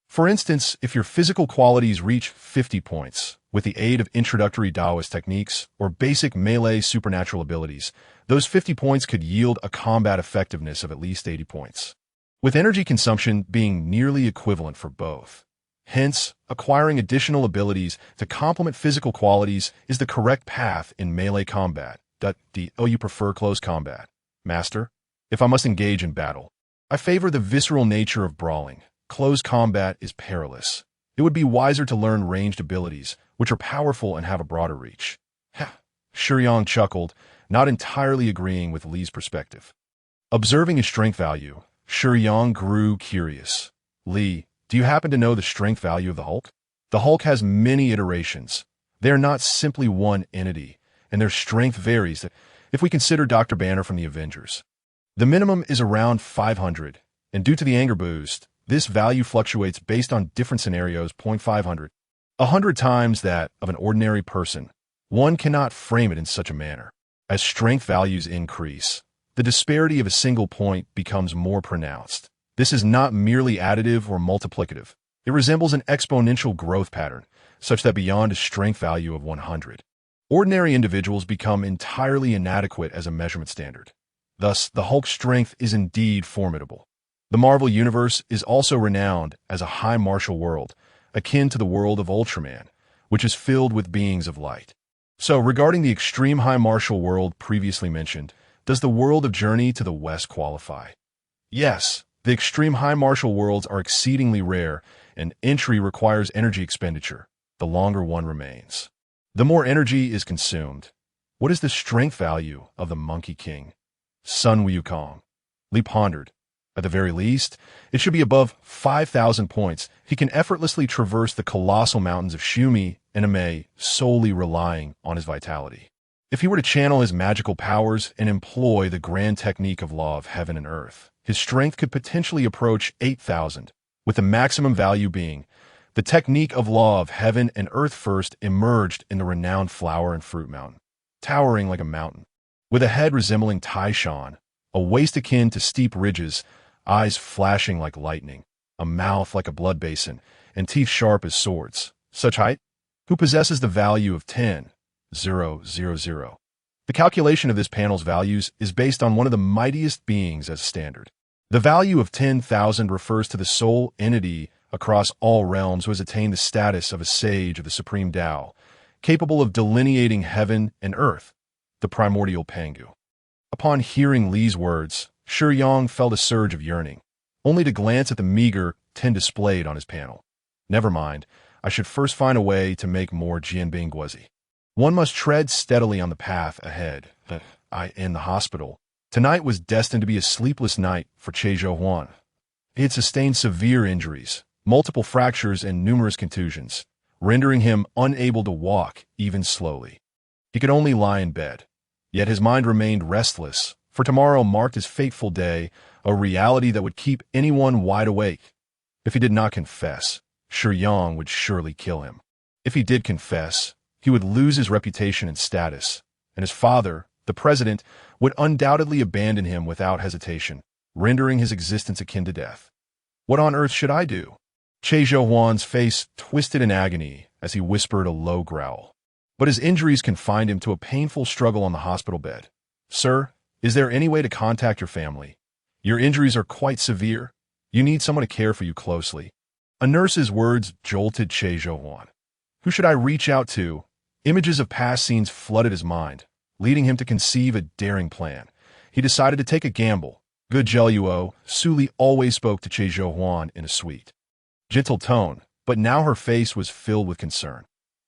For instance, if your physical qualities reach 50 points, with the aid of introductory Taoist techniques or basic melee supernatural abilities, those 50 points could yield a combat effectiveness of at least 80 points, with energy consumption being nearly equivalent for both. Hence, acquiring additional abilities to complement physical qualities is the correct path in melee combat. You prefer close combat, Master? If I must engage in battle, I favor the visceral nature of brawling. Close combat is perilous. It would be wiser to learn ranged abilities, which are powerful and have a broader reach. Shiyang chuckled, not entirely agreeing with Li's perspective. Observing his strength value, Shiyang grew curious. Li, do you happen to know the strength value of the Hulk? The Hulk has many iterations. They are not simply one entity, and their strength varies if we consider Dr. Banner from the Avengers. The minimum is around 500, and due to the anger boost, this value fluctuates based on different scenarios. 500, 100 times that of an ordinary person. One cannot frame it in such a manner. As strength values increase, the disparity of a single point becomes more pronounced. This is not merely additive or multiplicative. It resembles an exponential growth pattern, such that beyond a strength value of 100, ordinary individuals become entirely inadequate as a measurement standard. Thus, the Hulk's strength is indeed formidable. The Marvel Universe is also renowned as a high martial world, akin to the world of Ultraman, which is filled with beings of light. So, regarding the extreme high martial world previously mentioned, does the world of Journey to the West qualify? Yes, the extreme high martial worlds are exceedingly rare, and entry requires energy expenditure. The longer one remains, the more energy is consumed. What is the strength value of the Monkey King? Sun Wukong. Li pondered. At the very least, it should be above 5,000 points. He can effortlessly traverse the colossal mountains of Shumi and Amei, solely relying on his vitality. If he were to channel his magical powers and employ the grand technique of law of heaven and earth, his strength could potentially approach 8,000, with the maximum value being the technique of law of heaven and earth first emerged in the renowned flower and fruit mountain, towering like a mountain, with a head resembling Taishan, a waist akin to steep ridges, eyes flashing like lightning, a mouth like a blood basin, and teeth sharp as swords. Such height? Who possesses the value of 10,000. The calculation of this panel's values is based on one of the mightiest beings as standard. The value of 10,000 refers to the sole entity across all realms who has attained the status of a sage of the supreme Tao, capable of delineating heaven and earth, the primordial Pangu. Upon hearing Li's words, Shiyang felt a surge of yearning, only to glance at the meager 10 displayed on his panel. Never mind, I should first find a way to make more Jianbing Guozi. One must tread steadily on the path ahead. In the hospital. Tonight was destined to be a sleepless night for Che Zhouhuan. He had sustained severe injuries, multiple fractures and numerous contusions, rendering him unable to walk even slowly. He could only lie in bed. Yet his mind remained restless, for tomorrow marked his fateful day, a reality that would keep anyone wide awake. If he did not confess, Shiyang would surely kill him. If he did confess, he would lose his reputation and status, and his father, the president, would undoubtedly abandon him without hesitation, rendering his existence akin to death. What on earth should I do? Che Zhouhuan's face twisted in agony as he whispered a low growl. But his injuries confined him to a painful struggle on the hospital bed. Sir, is there any way to contact your family? Your injuries are quite severe. You need someone to care for you closely. A nurse's words jolted Che Zhouhuan. Who should I reach out to? Images of past scenes flooded his mind, leading him to conceive a daring plan. He decided to take a gamble. Good Jeluo, Suli always spoke to Che Zhouhuan in a sweet, gentle tone, but now her face was filled with concern.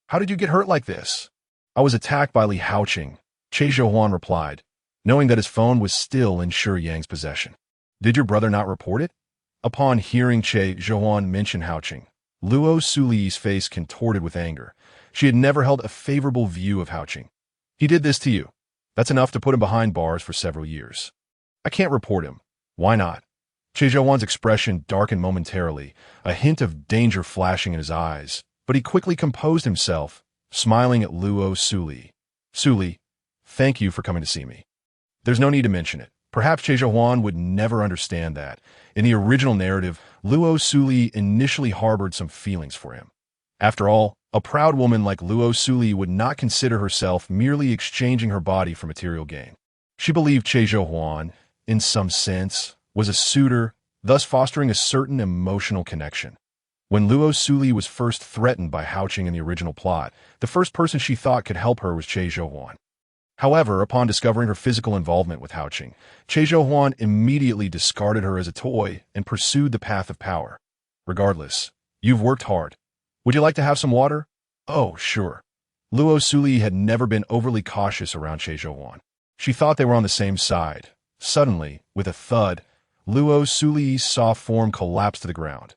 How did you get hurt like this? I was attacked by Li Haoqing, Che Zhouhuan replied, knowing that his phone was still in Shiyang's possession. Did your brother not report it? Upon hearing Che Zhouhuan mention Haoqing, Luo Suli's face contorted with anger. She had never held a favorable view of Haoqing. He did this to you. That's enough to put him behind bars for several years. I can't report him. Why not? Che Zhouan's expression darkened momentarily, a hint of danger flashing in his eyes, but he quickly composed himself, smiling at Luo Suli. Suli, thank you for coming to see me. There's no need to mention it. Perhaps Che Zhouan would never understand that. In the original narrative, Luo Suli initially harbored some feelings for him. After all, a proud woman like Luo Suli would not consider herself merely exchanging her body for material gain. She believed Che Zhouan, in some sense, was a suitor, thus fostering a certain emotional connection. When Luo Suli was first threatened by Haoqing in the original plot, the first person she thought could help her was Che Zhouan. However, upon discovering her physical involvement with Haoqing, Che Zhouan immediately discarded her as a toy and pursued the path of power. Regardless, you've worked hard. Would you like to have some water? Oh, sure. Luo Suli had never been overly cautious around Che Zhouan. She thought they were on the same side. Suddenly, with a thud, Luo Suli's soft form collapsed to the ground.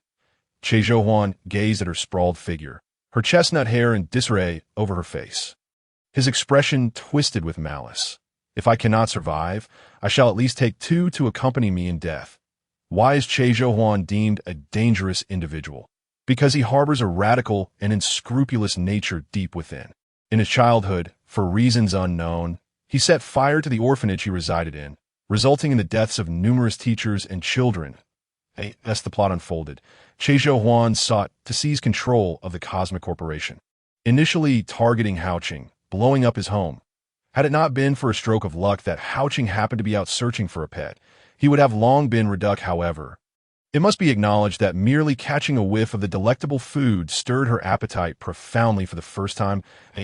Che Zhouan gazed at her sprawled figure, her chestnut hair in disarray over her face. His expression twisted with malice. If I cannot survive, I shall at least take two to accompany me in death. Why is Che Zhouan deemed a dangerous individual? Because he harbors a radical and unscrupulous nature deep within. In his childhood, for reasons unknown, he set fire to the orphanage he resided in, resulting in the deaths of numerous teachers and children. As the plot unfolded, Che Zhouan sought to seize control of the Cosmic Corporation, initially targeting Haoqing, blowing up his home. Had it not been for a stroke of luck that Haoqing happened to be out searching for a pet, he would have long been reduced. However, it must be acknowledged that merely catching a whiff of the delectable food stirred her appetite profoundly for the first time,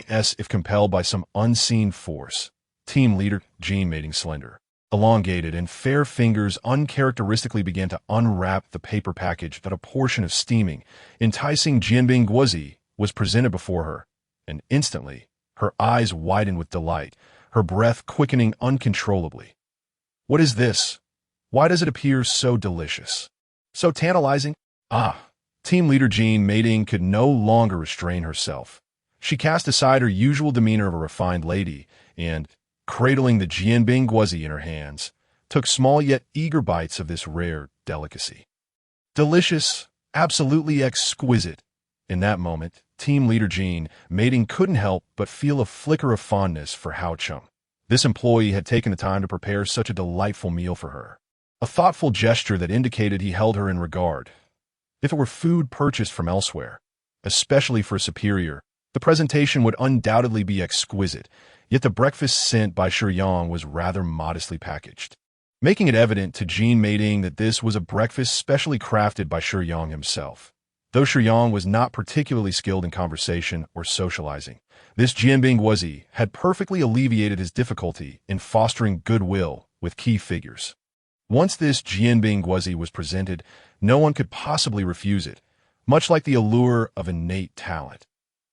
as if compelled by some unseen force. Team leader Jianbing slender, elongated, and fair fingers uncharacteristically began to unwrap the paper package that a portion of steaming, enticing Jianbing Guozi was presented before her, and instantly, her eyes widened with delight, her breath quickening uncontrollably. What is this? Why does it appear so delicious? So tantalizing? Team leader Jianbing could no longer restrain herself. She cast aside her usual demeanor of a refined lady and, cradling the Jianbing Guozi in her hands, took small yet eager bites of this rare delicacy. Delicious, absolutely exquisite. In that moment, team leader Jianbing couldn't help but feel a flicker of fondness for Haoqing. This employee had taken the time to prepare such a delightful meal for her. A thoughtful gesture that indicated he held her in regard. If it were food purchased from elsewhere, especially for a superior, the presentation would undoubtedly be exquisite, yet the breakfast sent by Shiyang was rather modestly packaged, making it evident to Jianbing that this was a breakfast specially crafted by Shiyang himself. Though Shiyang was not particularly skilled in conversation or socializing, this Jianbing Guozi had perfectly alleviated his difficulty in fostering goodwill with key figures. Once this Jianbing Guozi was presented, no one could possibly refuse it, much like the allure of innate talent.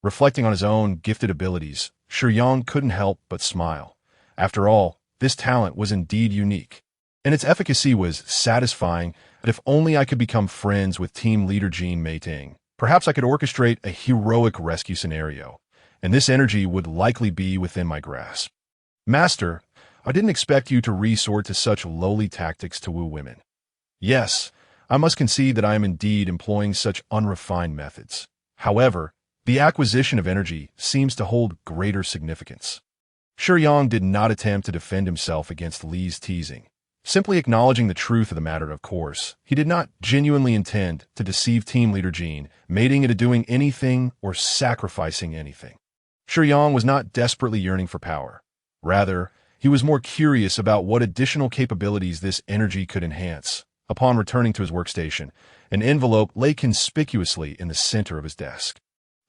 Reflecting on his own gifted abilities, Shiyang couldn't help but smile. After all, this talent was indeed unique, and its efficacy was satisfying. That if only I could become friends with team leader Jianbing, perhaps I could orchestrate a heroic rescue scenario, and this energy would likely be within my grasp. Master, I didn't expect you to resort to such lowly tactics to woo women. Yes, I must concede that I am indeed employing such unrefined methods. However, the acquisition of energy seems to hold greater significance. Shiyang did not attempt to defend himself against Li's teasing. Simply acknowledging the truth of the matter, of course, he did not genuinely intend to deceive team leader Jianbing into doing anything or sacrificing anything. Shiyang was not desperately yearning for power. Rather, he was more curious about what additional capabilities this energy could enhance. Upon returning to his workstation, an envelope lay conspicuously in the center of his desk.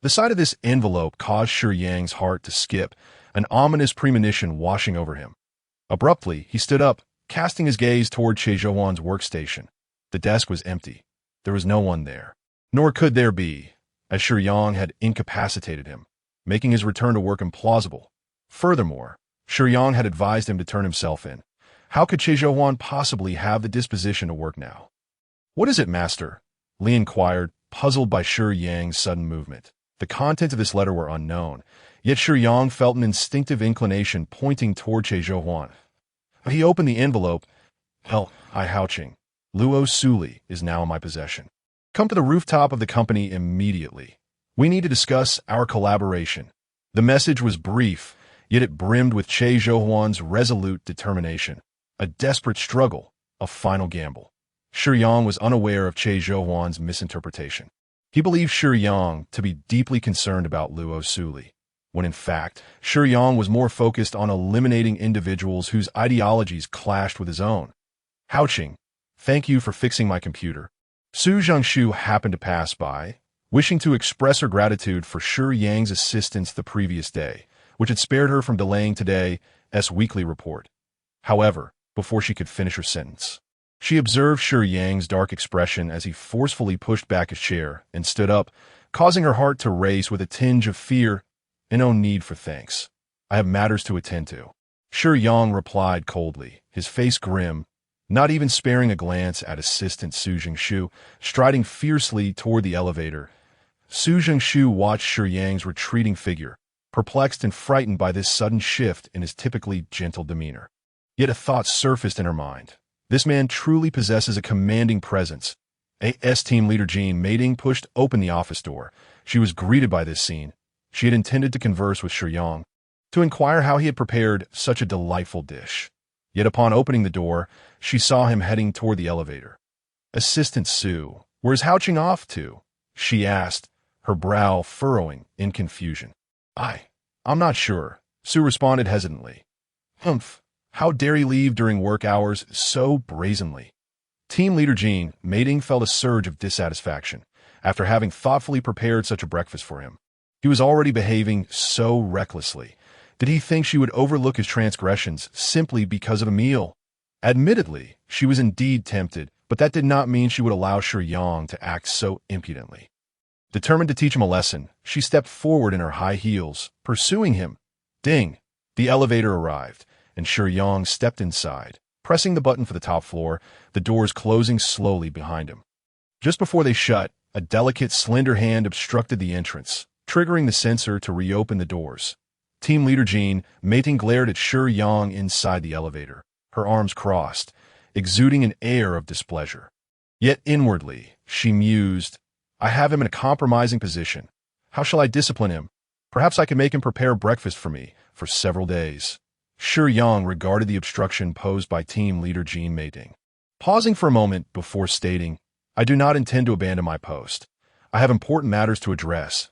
The sight of this envelope caused Shiyang's heart to skip, an ominous premonition washing over him. Abruptly, he stood up, casting his gaze toward Che Zhouan's workstation. The desk was empty. There was no one there. Nor could there be, as Shiyang had incapacitated him, making his return to work implausible. Furthermore, Shiyang had advised him to turn himself in. How could Che Zhouan possibly have the disposition to work now? What is it, master? Li inquired, puzzled by Shiyang's sudden movement. The contents of this letter were unknown, yet Shiyang felt an instinctive inclination pointing toward Che Zhouan. He opened the envelope. I Haoqing. Luo Suli is now in my possession. Come to the rooftop of the company immediately. We need to discuss our collaboration. The message was brief, yet it brimmed with Che Zhouhuan's resolute determination. A desperate struggle, a final gamble. Shiyang was unaware of Che Zhouhuan's misinterpretation. He believed Shiyang to be deeply concerned about Luo Suli, when in fact, Shiyang was more focused on eliminating individuals whose ideologies clashed with his own. Houching, thank you for fixing my computer. Su Zhengshu happened to pass by, wishing to express her gratitude for Shiyang's assistance the previous day, which had spared her from delaying today's weekly report. However, before she could finish her sentence, she observed Shiyang's dark expression as he forcefully pushed back his chair and stood up, causing her heart to race with a tinge of fear. No need for thanks. I have matters to attend to. Shiyang replied coldly, his face grim, not even sparing a glance at assistant Su Zhengshu, striding fiercely toward the elevator. Su Zhengshu watched Shiyang's retreating figure, perplexed and frightened by this sudden shift in his typically gentle demeanor. Yet a thought surfaced in her mind. This man truly possesses a commanding presence. AS team leader Jean Mating pushed open the office door. She was greeted by this scene. She had intended to converse with Shiyang, to inquire how he had prepared such a delightful dish. Yet upon opening the door, she saw him heading toward the elevator. Assistant Su, where's Houching off to? She asked, her brow furrowing in confusion. I'm not sure, Su responded hesitantly. Humph, how dare he leave during work hours so brazenly? Team leader Jean Mating felt a surge of dissatisfaction after having thoughtfully prepared such a breakfast for him. He was already behaving so recklessly. Did he think she would overlook his transgressions simply because of a meal? Admittedly, she was indeed tempted, but that did not mean she would allow Shiyang to act so impudently. Determined to teach him a lesson, she stepped forward in her high heels, pursuing him. Ding! The elevator arrived, and Shiyang stepped inside, pressing the button for the top floor, the doors closing slowly behind him. Just before they shut, a delicate, slender hand obstructed the entrance, triggering the sensor to reopen the doors. Team leader Jean Mating glared at Shiyang inside the elevator, her arms crossed, exuding an air of displeasure. Yet inwardly, she mused, I have him in a compromising position. How shall I discipline him? Perhaps I can make him prepare breakfast for me for several days. Shiyang regarded the obstruction posed by team leader Jean Mating, pausing for a moment before stating, I do not intend to abandon my post. I have important matters to address.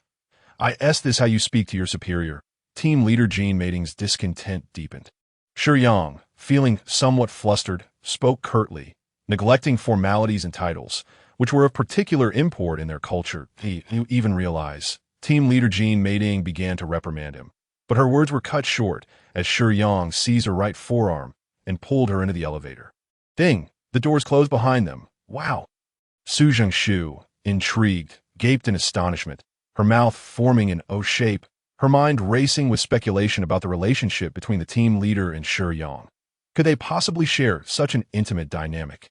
Is this how you speak to your superior? Team leader Jean Mating's discontent deepened. Shiyang, feeling somewhat flustered, spoke curtly, neglecting formalities and titles, which were of particular import in their culture. He even realized. Team leader Jean Mating began to reprimand him, but her words were cut short as Shiyang seized her right forearm and pulled her into the elevator. Ding! The doors closed behind them. Wow! Su Zhengshu, intrigued, gaped in astonishment, her mouth forming an O shape, her mind racing with speculation about the relationship between the team leader and Shiyang. Could they possibly share such an intimate dynamic?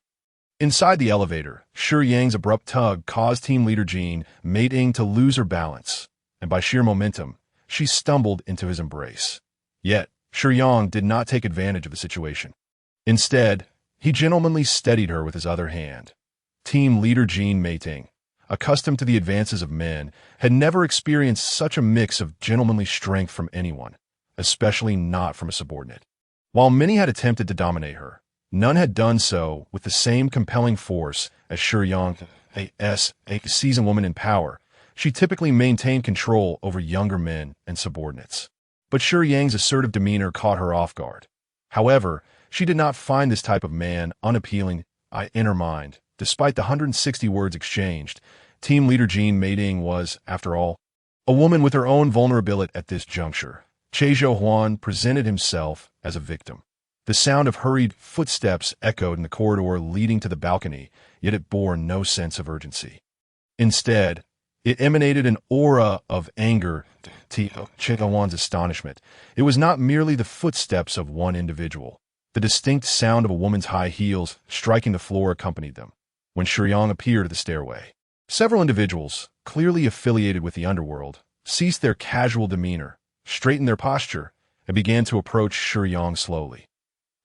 Inside the elevator, Shiyang's abrupt tug caused team leader Jean Mating to lose her balance, and by sheer momentum, she stumbled into his embrace. Yet, Shiyang did not take advantage of the situation. Instead, he gentlemanly steadied her with his other hand. Team leader Jean Mating, accustomed to the advances of men, had never experienced such a mix of gentlemanly strength from anyone, especially not from a subordinate. While many had attempted to dominate her, none had done so with the same compelling force as Shiyang, a seasoned woman in power. She typically maintained control over younger men and subordinates. But Shiyang's assertive demeanor caught her off guard. However, she did not find this type of man unappealing in her mind. Despite the 160 words exchanged, team leader Jean Mating was, after all, a woman with her own vulnerability. At this juncture, Che Zhouhuan presented himself as a victim. The sound of hurried footsteps echoed in the corridor leading to the balcony, yet it bore no sense of urgency. Instead, it emanated an aura of anger. To Che Zhouhuan's astonishment, it was not merely the footsteps of one individual. The distinct sound of a woman's high heels striking the floor accompanied them. When Shiyang appeared at the stairway, several individuals, clearly affiliated with the underworld, ceased their casual demeanor, straightened their posture, and began to approach Shiyang slowly.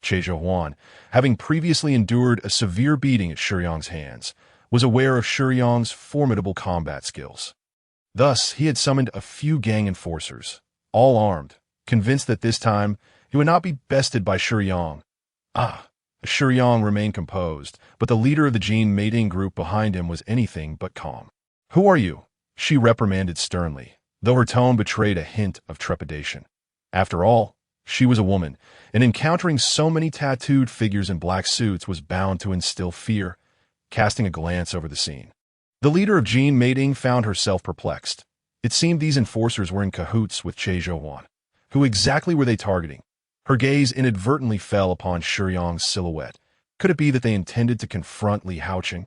Che Zhouhuan, having previously endured a severe beating at Shiyang's hands, was aware of Shiyang's formidable combat skills. Thus, he had summoned a few gang enforcers, all armed, convinced that this time he would not be bested by Shiyang. Shiyang remained composed, but the leader of the Jin mating group behind him was anything but calm. "Who are you?" she reprimanded sternly, though her tone betrayed a hint of trepidation. After all, she was a woman, and encountering so many tattooed figures in black suits was bound to instill fear. Casting a glance over the scene, the leader of Jin mating found herself perplexed. It seemed these enforcers were in cahoots with Che Zhouhuan. Who exactly were they targeting? Her gaze inadvertently fell upon Shiyang's silhouette. Could it be that they intended to confront Li Haoqing?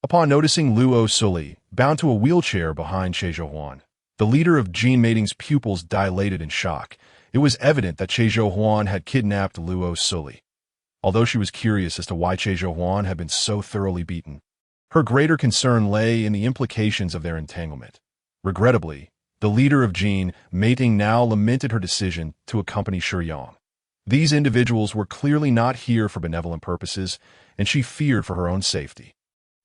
Upon noticing Luo Suli, bound to a wheelchair behind Che Zhouhuan, the leader of Jin mating's pupils dilated in shock. It was evident that Che Zhouhuan had kidnapped Luo Suli. Although she was curious as to why Che Zhouhuan had been so thoroughly beaten, her greater concern lay in the implications of their entanglement. Regrettably, the leader of Jin mating now lamented her decision to accompany Shiyang. These individuals were clearly not here for benevolent purposes, and she feared for her own safety.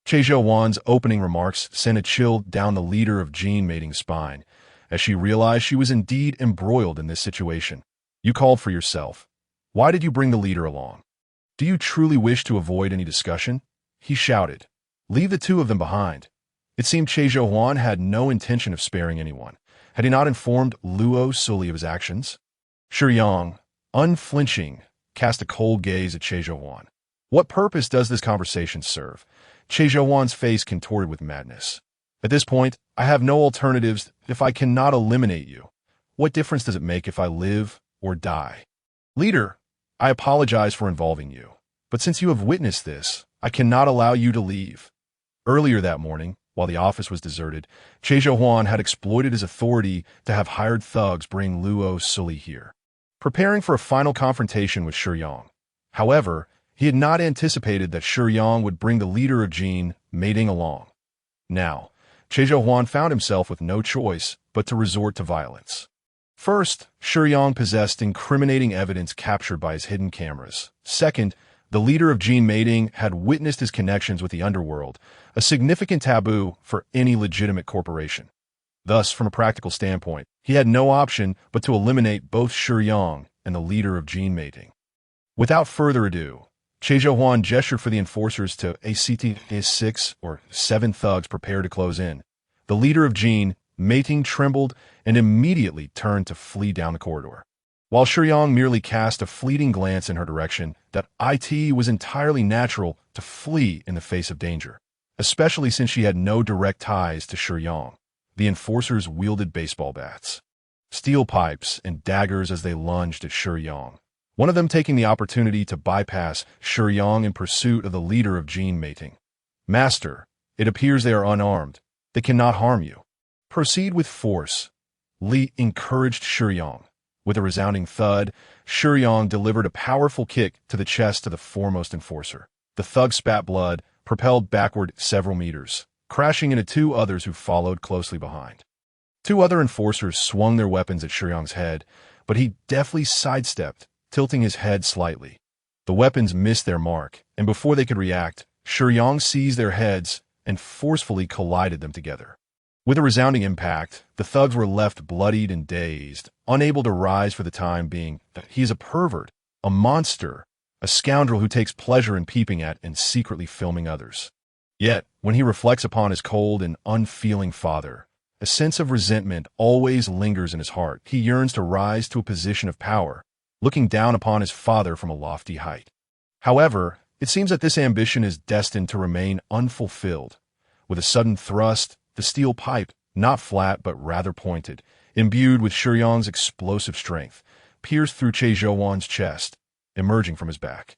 Che Zhouhuan's opening remarks sent a chill down the leader of Jin mating's spine, as she realized she was indeed embroiled in this situation. "You called for yourself. Why did you bring the leader along? Do you truly wish to avoid any discussion?" he shouted. "Leave the two of them behind." It seemed Che Zhouhuan had no intention of sparing anyone. Had he not informed Luo Suli of his actions? Shiyang, unflinching, cast a cold gaze at Che Zhouhuan. "What purpose does this conversation serve?" Che Zhouhuan's face contorted with madness. "At this point, I have no alternatives if I cannot eliminate you. What difference does it make if I live or die? Leader, I apologize for involving you, but since you have witnessed this, I cannot allow you to leave." Earlier that morning, while the office was deserted, Che Zhouhuan had exploited his authority to have hired thugs bring Luo Suli here, preparing for a final confrontation with Shiyang. However, he had not anticipated that Shiyang would bring the leader of Jin mating along. Now, Che Zhouhuan found himself with no choice but to resort to violence. First, Shiyang possessed incriminating evidence captured by his hidden cameras. Second, the leader of Jin mating had witnessed his connections with the underworld, a significant taboo for any legitimate corporation. Thus, from a practical standpoint, he had no option but to eliminate both Shiyang and the leader of Jin mating. Without further ado, Che Zhouhuan gestured for the enforcers to ACT 6 or 7 thugs prepare to close in. The leader of Jin mating trembled and immediately turned to flee down the corridor. While Shiyang merely cast a fleeting glance in her direction, that it was entirely natural to flee in the face of danger, especially since she had no direct ties to Shiyang. The enforcers wielded baseball bats, steel pipes, and daggers as they lunged at Shiyang, one of them taking the opportunity to bypass Shiyang in pursuit of the leader of Jin mating. "Master, it appears they are unarmed. They cannot harm you. Proceed with force," Li encouraged Shiyang. With a resounding thud, Shiyang delivered a powerful kick to the chest of the foremost enforcer. The thug spat blood, propelled backward several meters, crashing into 2 others who followed closely behind. 2 other enforcers swung their weapons at Shiyang's head, but he deftly sidestepped, tilting his head slightly. The weapons missed their mark, and before they could react, Shiyang seized their heads and forcefully collided them together. With a resounding impact, the thugs were left bloodied and dazed, unable to rise for the time being. He is a pervert, a monster, a scoundrel who takes pleasure in peeping at and secretly filming others. Yet, when he reflects upon his cold and unfeeling father, a sense of resentment always lingers in his heart. He yearns to rise to a position of power, looking down upon his father from a lofty height. However, it seems that this ambition is destined to remain unfulfilled. With a sudden thrust, the steel pipe, not flat but rather pointed, imbued with Shiyang's explosive strength, pierced through Che Zhouhuan's chest, emerging from his back.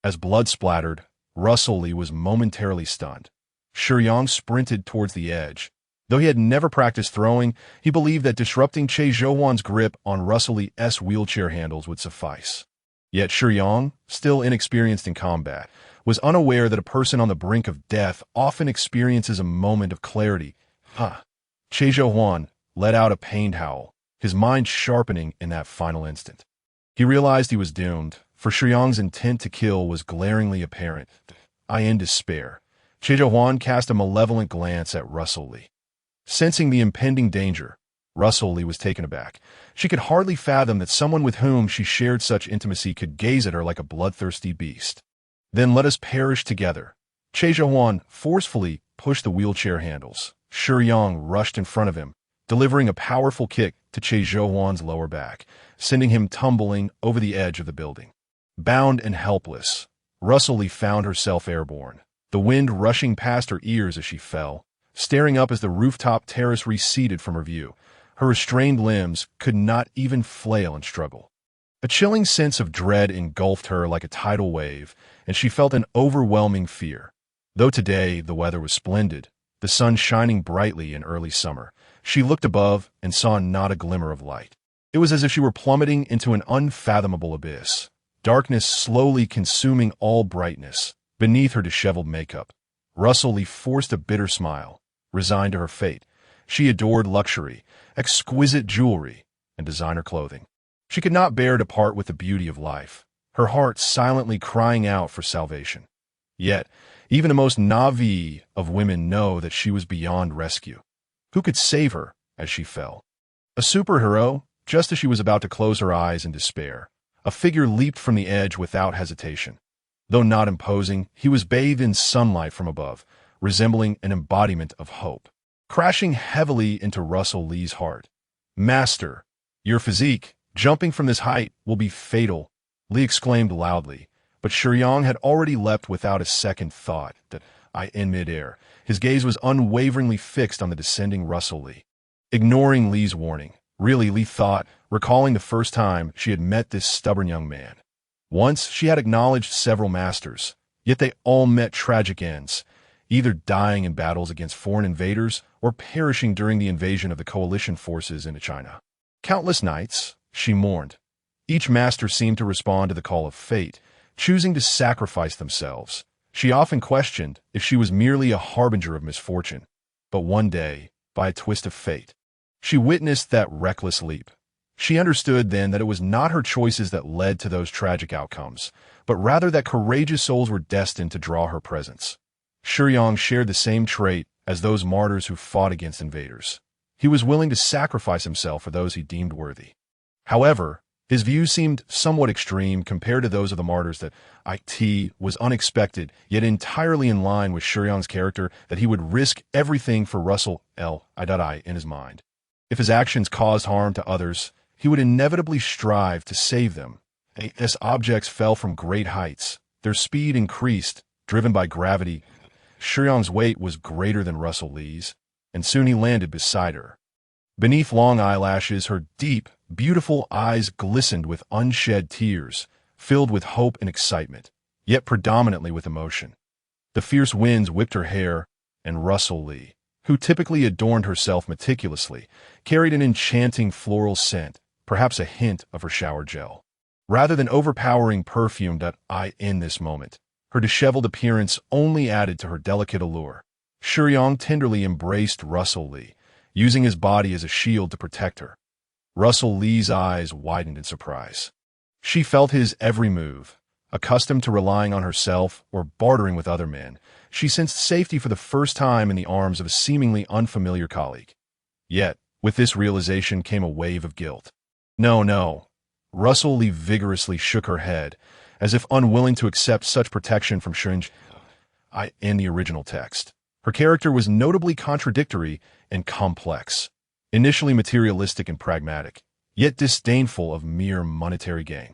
As blood splattered, Russell Lee was momentarily stunned. Shiyang sprinted towards the edge. Though he had never practiced throwing, he believed that disrupting Che Zhouhuan's grip on Russell Lee's wheelchair handles would suffice. Yet Shiyang, still inexperienced in combat, was unaware that a person on the brink of death often experiences a moment of clarity. Che Zhouhuan let out a pained howl, his mind sharpening in that final instant. He realized he was doomed, for Shiyang's intent to kill was glaringly apparent. In despair, Huan cast a malevolent glance at Russell Lee. Sensing the impending danger, Russell Lee was taken aback. She could hardly fathom that someone with whom she shared such intimacy could gaze at her like a bloodthirsty beast. Then let us perish together. Huan forcefully pushed the wheelchair handles. Shiyang rushed in front of him, delivering a powerful kick to Huan's lower back, sending him tumbling over the edge of the building. Bound and helpless, Russell Lee found herself airborne, the wind rushing past her ears as she fell, staring up as the rooftop terrace receded from her view. Her restrained limbs could not even flail and struggle. A chilling sense of dread engulfed her like a tidal wave, and she felt an overwhelming fear. Though today the weather was splendid, the sun shining brightly in early summer, she looked above and saw not a glimmer of light. It was as if she were plummeting into an unfathomable abyss, darkness slowly consuming all brightness. Beneath her disheveled makeup, Russell Lee forced a bitter smile, resigned to her fate. She adored luxury, exquisite jewelry, and designer clothing. She could not bear to part with the beauty of life, her heart silently crying out for salvation. Yet, even the most naive of women know that she was beyond rescue. Who could save her as she fell? A superhero? Just as she was about to close her eyes in despair, a figure leaped from the edge without hesitation. Though not imposing, he was bathed in sunlight from above, resembling an embodiment of hope, crashing heavily into Russell Lee's heart. "Master, your physique, jumping from this height, will be fatal," Lee exclaimed loudly, but Shiyang had already leapt without a second thought. In midair, his gaze was unwaveringly fixed on the descending Russell Lee. Ignoring Lee's warning, really, Lee thought, recalling the first time she had met this stubborn young man. Once she had acknowledged several masters, yet they all met tragic ends, either dying in battles against foreign invaders or perishing during the invasion of the coalition forces into China. Countless nights, she mourned. Each master seemed to respond to the call of fate, choosing to sacrifice themselves. She often questioned if she was merely a harbinger of misfortune. But one day, by a twist of fate, she witnessed that reckless leap. She understood then that it was not her choices that led to those tragic outcomes, but rather that courageous souls were destined to draw her presence. Shiyang shared the same trait as those martyrs who fought against invaders. He was willing to sacrifice himself for those he deemed worthy. However, his views seemed somewhat extreme compared to those of the martyrs. That it was unexpected, yet entirely in line with Shiyang's character, that he would risk everything for Russell Lee in his mind. If his actions caused harm to others, he would inevitably strive to save them. As objects fell from great heights, their speed increased, driven by gravity. Shiyang's weight was greater than Russell Lee's, and soon he landed beside her. Beneath long eyelashes, her deep, beautiful eyes glistened with unshed tears, filled with hope and excitement, yet predominantly with emotion. The fierce winds whipped her hair, and Russell Lee, who typically adorned herself meticulously, carried an enchanting floral scent, perhaps a hint of her shower gel. Rather than overpowering perfume. In this moment, her disheveled appearance only added to her delicate allure. Shiyang tenderly embraced Russell Lee, using his body as a shield to protect her. Russell Lee's eyes widened in surprise. She felt his every move. Accustomed to relying on herself or bartering with other men, she sensed safety for the first time in the arms of a seemingly unfamiliar colleague. Yet, with this realization came a wave of guilt. No. Russell Lee vigorously shook her head, as if unwilling to accept such protection from Shiyang. In the original text, her character was notably contradictory and complex. Initially materialistic and pragmatic, yet disdainful of mere monetary gain.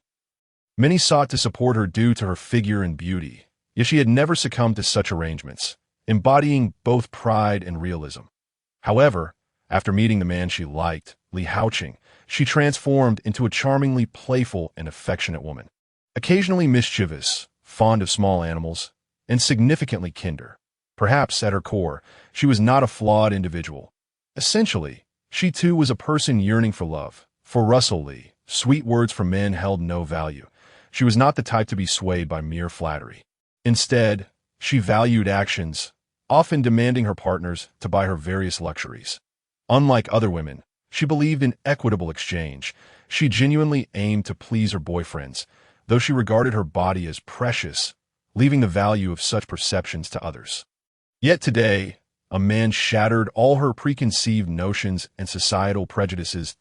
Many sought to support her due to her figure and beauty, yet she had never succumbed to such arrangements, embodying both pride and realism. However, after meeting the man she liked, Li Haoqing, she transformed into a charmingly playful and affectionate woman. Occasionally mischievous, fond of small animals, and significantly kinder. Perhaps, at her core, she was not a flawed individual. Essentially, she too was a person yearning for love. For Russell Lee, sweet words from men held no value. She was not the type to be swayed by mere flattery. Instead, she valued actions, often demanding her partners to buy her various luxuries. Unlike other women, she believed in equitable exchange. She genuinely aimed to please her boyfriends, though she regarded her body as precious, leaving the value of such perceptions to others. Yet today, a man shattered all her preconceived notions and societal prejudices.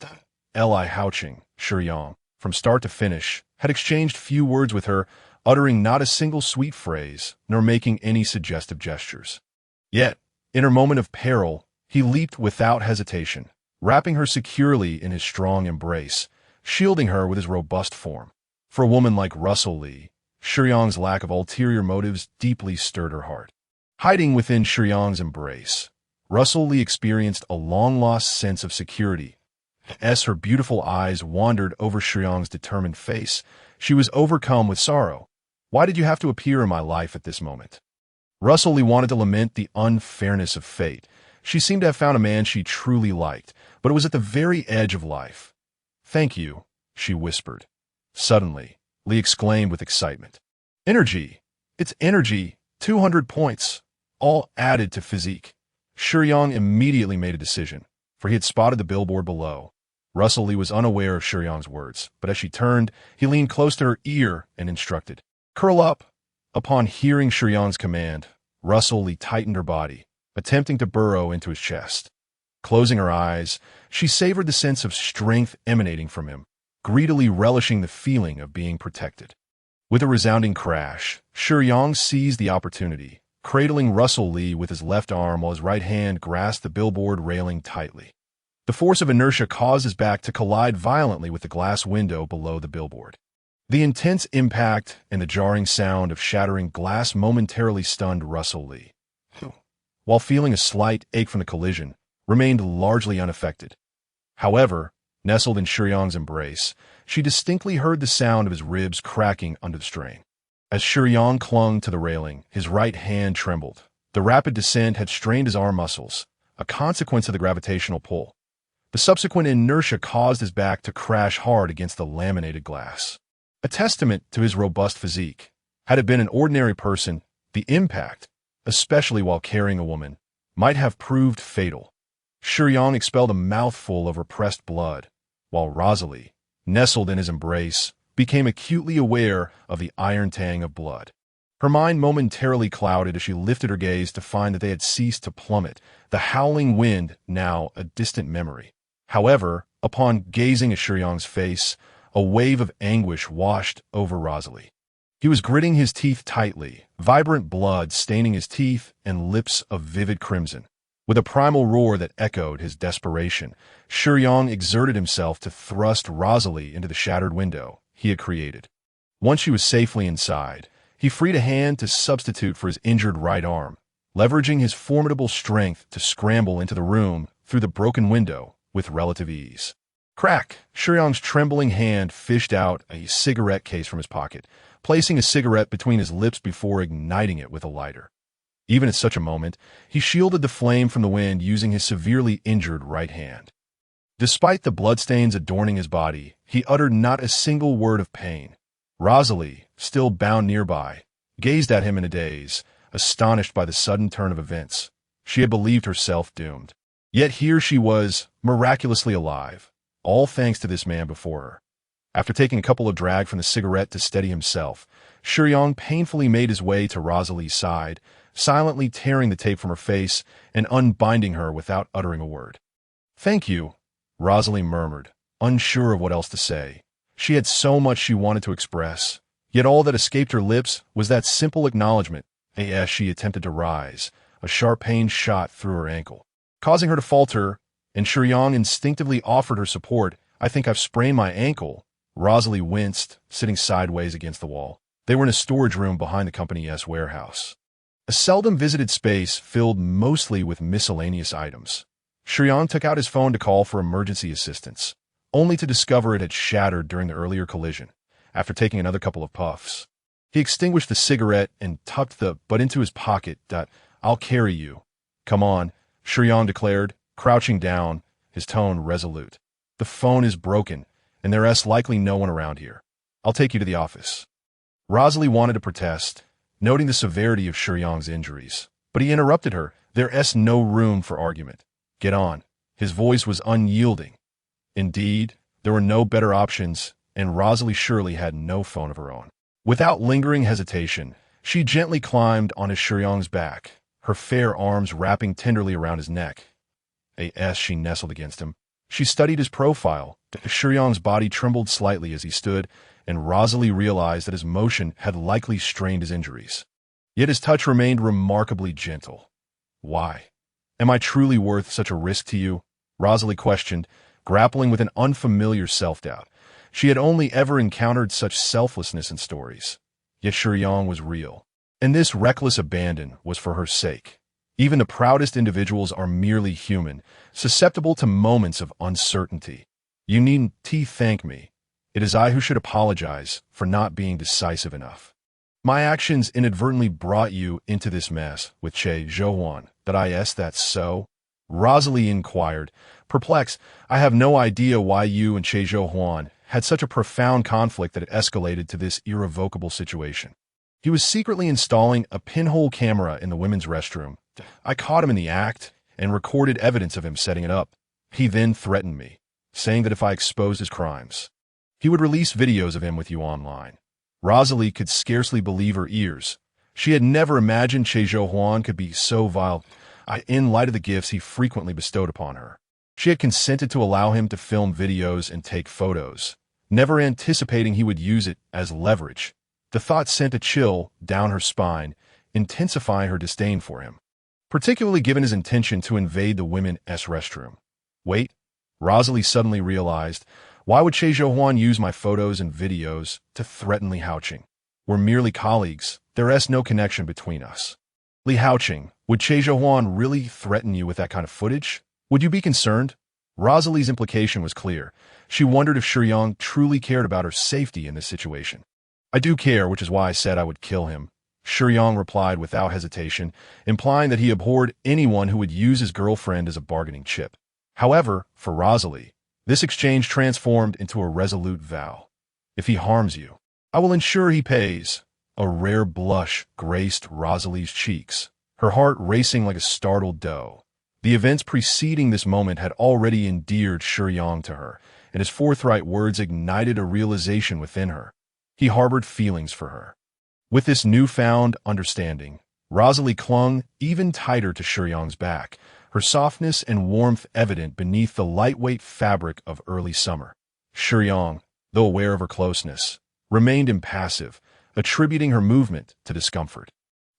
Li Haoqing, Shiyang, from start to finish, had exchanged few words with her, uttering not a single sweet phrase, nor making any suggestive gestures. Yet, in her moment of peril, he leaped without hesitation, wrapping her securely in his strong embrace, shielding her with his robust form. For a woman like Russell Lee, Shiyang's lack of ulterior motives deeply stirred her heart. Hiding within Shiyang's embrace, Russell Lee experienced a long-lost sense of security. As her beautiful eyes wandered over Shiyang's determined face, she was overcome with sorrow. Why did you have to appear in my life at this moment? Russell Lee wanted to lament the unfairness of fate. She seemed to have found a man she truly liked, but it was at the very edge of life. Thank you, she whispered. Suddenly, Lee exclaimed with excitement. Energy! It's energy! 200 points! All added to physique. Shiyang immediately made a decision, for he had spotted the billboard below. Russell Lee was unaware of Shiyang's words, but as she turned, he leaned close to her ear and instructed, Curl up! Upon hearing Shiyang's command, Russell Lee tightened her body, attempting to burrow into his chest. Closing her eyes, she savored the sense of strength emanating from him, greedily relishing the feeling of being protected. With a resounding crash, Shiyang seized the opportunity, cradling Russell Lee with his left arm while his right hand grasped the billboard railing tightly. The force of inertia caused his back to collide violently with the glass window below the billboard. The intense impact and the jarring sound of shattering glass momentarily stunned Russell Lee, who, while feeling a slight ache from the collision, remained largely unaffected. However, nestled in Shiyang's embrace, she distinctly heard the sound of his ribs cracking under the strain. As Shiyang clung to the railing, his right hand trembled. The rapid descent had strained his arm muscles, a consequence of the gravitational pull. The subsequent inertia caused his back to crash hard against the laminated glass. A testament to his robust physique. Had it been an ordinary person, the impact, especially while carrying a woman, might have proved fatal. Shiyang expelled a mouthful of repressed blood, while Rosalie, nestled in his embrace, became acutely aware of the iron tang of blood. Her mind momentarily clouded as she lifted her gaze to find that they had ceased to plummet, the howling wind now a distant memory. However, upon gazing at Shiyang's face, a wave of anguish washed over Rosalie. He was gritting his teeth tightly, vibrant blood staining his teeth and lips of vivid crimson. With a primal roar that echoed his desperation, Shiyang exerted himself to thrust Rosalie into the shattered window he had created. Once she was safely inside, he freed a hand to substitute for his injured right arm, leveraging his formidable strength to scramble into the room through the broken window with relative ease. Crack! Shiyang's trembling hand fished out a cigarette case from his pocket, placing a cigarette between his lips before igniting it with a lighter. Even at such a moment, he shielded the flame from the wind using his severely injured right hand. Despite the bloodstains adorning his body, he uttered not a single word of pain. Rosalie, still bound nearby, gazed at him in a daze, astonished by the sudden turn of events. She had believed herself doomed. Yet here she was, miraculously alive, all thanks to this man before her. After taking a couple of drags from the cigarette to steady himself, Shiyang painfully made his way to Rosalie's side, silently tearing the tape from her face and unbinding her without uttering a word. Thank you, Rosalie murmured, unsure of what else to say. She had so much she wanted to express, yet all that escaped her lips was that simple acknowledgement. As she attempted to rise, a sharp pain shot through her ankle, causing her to falter, and Shiyang instinctively offered her support. I think I've sprained my ankle. Rosalie winced, sitting sideways against the wall. They were in a storage room behind the company's warehouse. A seldom visited space filled mostly with miscellaneous items. Shiyang took out his phone to call for emergency assistance, only to discover it had shattered during the earlier collision. After taking another couple of puffs, he extinguished the cigarette and tucked the butt into his pocket. I'll carry you. Come on, Shiyang declared, crouching down, his tone resolute. The phone is broken, and there's likely no one around here. I'll take you to the office. Rosalie wanted to protest, noting the severity of Shiyang's injuries, but he interrupted her. There's no room for argument. Get on. His voice was unyielding. Indeed, there were no better options, and Rosalie surely had no phone of her own. Without lingering hesitation, she gently climbed onto Shiyang's back, her fair arms wrapping tenderly around his neck. As she nestled against him, she studied his profile. Shiyang's body trembled slightly as he stood, and Rosalie realized that his motion had likely strained his injuries. Yet his touch remained remarkably gentle. "Why? Am I truly worth such a risk to you?" Rosalie questioned, grappling with an unfamiliar self-doubt. She had only ever encountered such selflessness in stories. Yet Shiyang was real, and this reckless abandon was for her sake. Even the proudest individuals are merely human, susceptible to moments of uncertainty. "You needn't thank me. It is I who should apologize for not being decisive enough. My actions inadvertently brought you into this mess with Che Zhouhuan. That's so?" Rosalie inquired, perplexed. "I have no idea why you and Che Zhouhuan had such a profound conflict that it escalated to this irrevocable situation. He was secretly installing a pinhole camera in the women's restroom. I caught him in the act and recorded evidence of him setting it up. He then threatened me, saying that if I exposed his crimes, he would release videos of him with you online." Rosalie could scarcely believe her ears. She had never imagined Che Zhouhuan could be so vile, in light of the gifts he frequently bestowed upon her. She had consented to allow him to film videos and take photos, never anticipating he would use it as leverage. The thought sent a chill down her spine, intensifying her disdain for him, particularly given his intention to invade the women's restroom. Wait, Rosalie suddenly realized, why would Che Zhouhuan use my photos and videos to threaten Li Haoqing? We're merely colleagues. There is no connection between us. Li Haoqing, would Che Zhouhuan really threaten you with that kind of footage? Would you be concerned? Rosalie's implication was clear. She wondered if Shiyang truly cared about her safety in this situation. "I do care, which is why I said I would kill him," Shiyang replied without hesitation, implying that he abhorred anyone who would use his girlfriend as a bargaining chip. However, for Rosalie, this exchange transformed into a resolute vow. "If he harms you, I will ensure he pays." A rare blush graced Rosalie's cheeks, her heart racing like a startled doe. The events preceding this moment had already endeared Shiyang to her, and his forthright words ignited a realization within her. He harbored feelings for her. With this newfound understanding, Rosalie clung even tighter to Shiyang's back, her softness and warmth evident beneath the lightweight fabric of early summer. Shiyang, though aware of her closeness, remained impassive, attributing her movement to discomfort.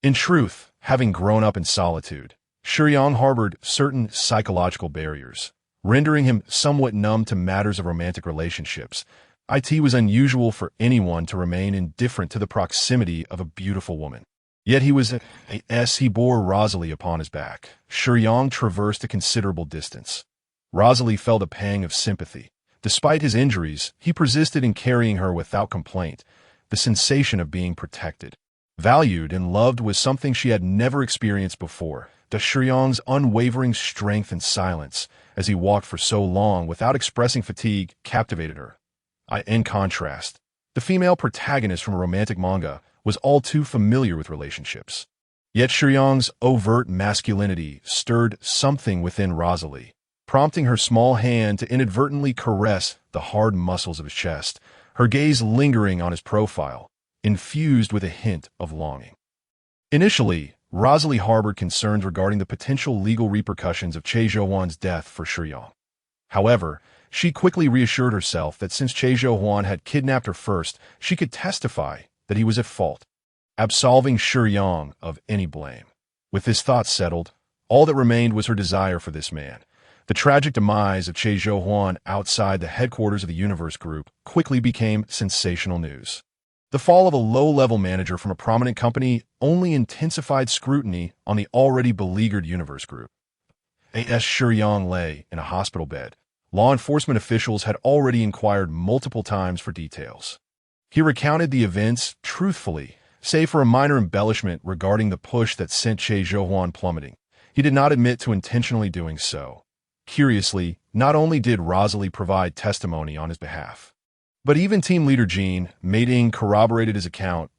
In truth, having grown up in solitude, Shiyang harbored certain psychological barriers, rendering him somewhat numb to matters of romantic relationships. It was unusual for anyone to remain indifferent to the proximity of a beautiful woman. Yet he bore Rosalie upon his back. Shiyang traversed a considerable distance. Rosalie felt a pang of sympathy. Despite his injuries, he persisted in carrying her without complaint. The sensation of being protected, valued, and loved was something she had never experienced before. Shiyang's unwavering strength and silence, as he walked for so long without expressing fatigue, captivated her. In contrast, the female protagonist from a romantic manga was all too familiar with relationships. Yet Shiyang's overt masculinity stirred something within Rosalie, prompting her small hand to inadvertently caress the hard muscles of his chest, her gaze lingering on his profile, infused with a hint of longing. Initially, Rosalie harbored concerns regarding the potential legal repercussions of Che Zhouhuan's death for Shiyang. However, she quickly reassured herself that since Che Zhouhuan had kidnapped her first, she could testify that he was at fault, absolving Shiyang of any blame. With this thought settled, all that remained was her desire for this man. The tragic demise of Che Zhouhuan outside the headquarters of the Universe Group quickly became sensational news. The fall of a low-level manager from a prominent company only intensified scrutiny on the already beleaguered Universe Group. As Shiyang lay in a hospital bed, law enforcement officials had already inquired multiple times for details. He recounted the events truthfully, save for a minor embellishment regarding the push that sent Che Zhouhuan plummeting. He did not admit to intentionally doing so. Curiously, not only did Rosalie provide testimony on his behalf, but even team leader Jean Mating corroborated his account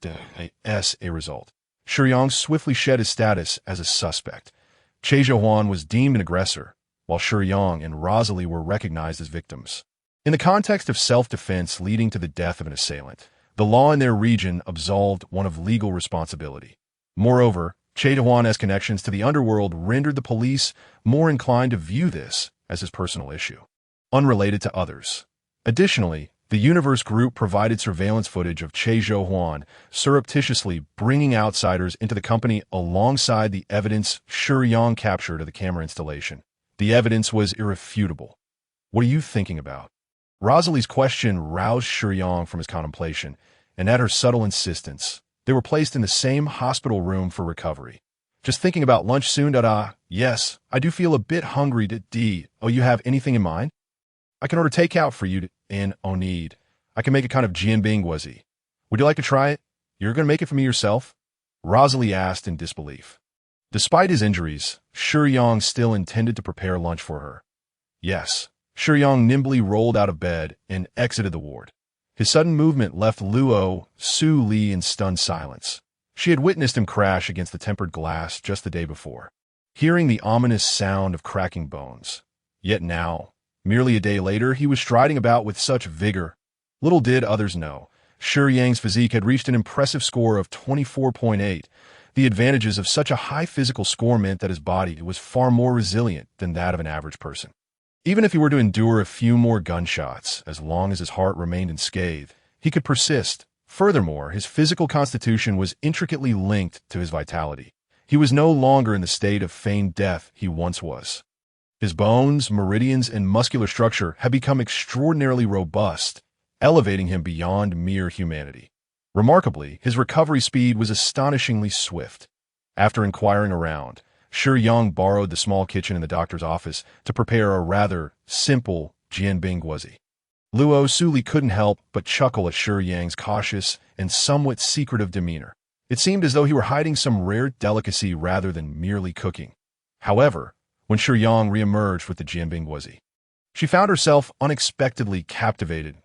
as a result. Shiyang swiftly shed his status as a suspect. Che Zhouhuan was deemed an aggressor, while Shiyang and Rosalie were recognized as victims. In the context of self-defense leading to the death of an assailant, the law in their region absolved one of legal responsibility. Moreover, Che Tahuan's connections to the underworld rendered the police more inclined to view this as his personal issue, unrelated to others. Additionally, the Universe Group provided surveillance footage of Che Zhouhuan surreptitiously bringing outsiders into the company alongside the evidence Shiyang captured of the camera installation. The evidence was irrefutable. What are you thinking about? Rosalie's question roused Shiyang from his contemplation, and at her subtle insistence, they were placed in the same hospital room for recovery. Just thinking about lunch soon, dada. Yes, I do feel a bit hungry, d. Oh, you have anything in mind? I can order takeout for you in Onid. I can make a kind of Jianbing Guozi. Would you like to try it? You're going to make it for me yourself? Rosalie asked in disbelief. Despite his injuries, Shiyang still intended to prepare lunch for her. Yes, Shiyang nimbly rolled out of bed and exited the ward. His sudden movement left Luo Su Li in stunned silence. She had witnessed him crash against the tempered glass just the day before, hearing the ominous sound of cracking bones. Yet now, merely a day later, he was striding about with such vigor. Little did others know, Shiyang's physique had reached an impressive score of 24.8. The advantages of such a high physical score meant that his body was far more resilient than that of an average person. Even if he were to endure a few more gunshots, as long as his heart remained unscathed, he could persist. Furthermore, his physical constitution was intricately linked to his vitality. He was no longer in the state of feigned death he once was. His bones, meridians, and muscular structure had become extraordinarily robust, elevating him beyond mere humanity. Remarkably, his recovery speed was astonishingly swift. After inquiring around, Shiyang borrowed the small kitchen in the doctor's office to prepare a rather simple Jianbing Guozi. Luo Suli couldn't help but chuckle at Shiyang's cautious and somewhat secretive demeanor. It seemed as though he were hiding some rare delicacy rather than merely cooking. However, when Shiyang reemerged with the Jianbing Guozi, she found herself unexpectedly captivated.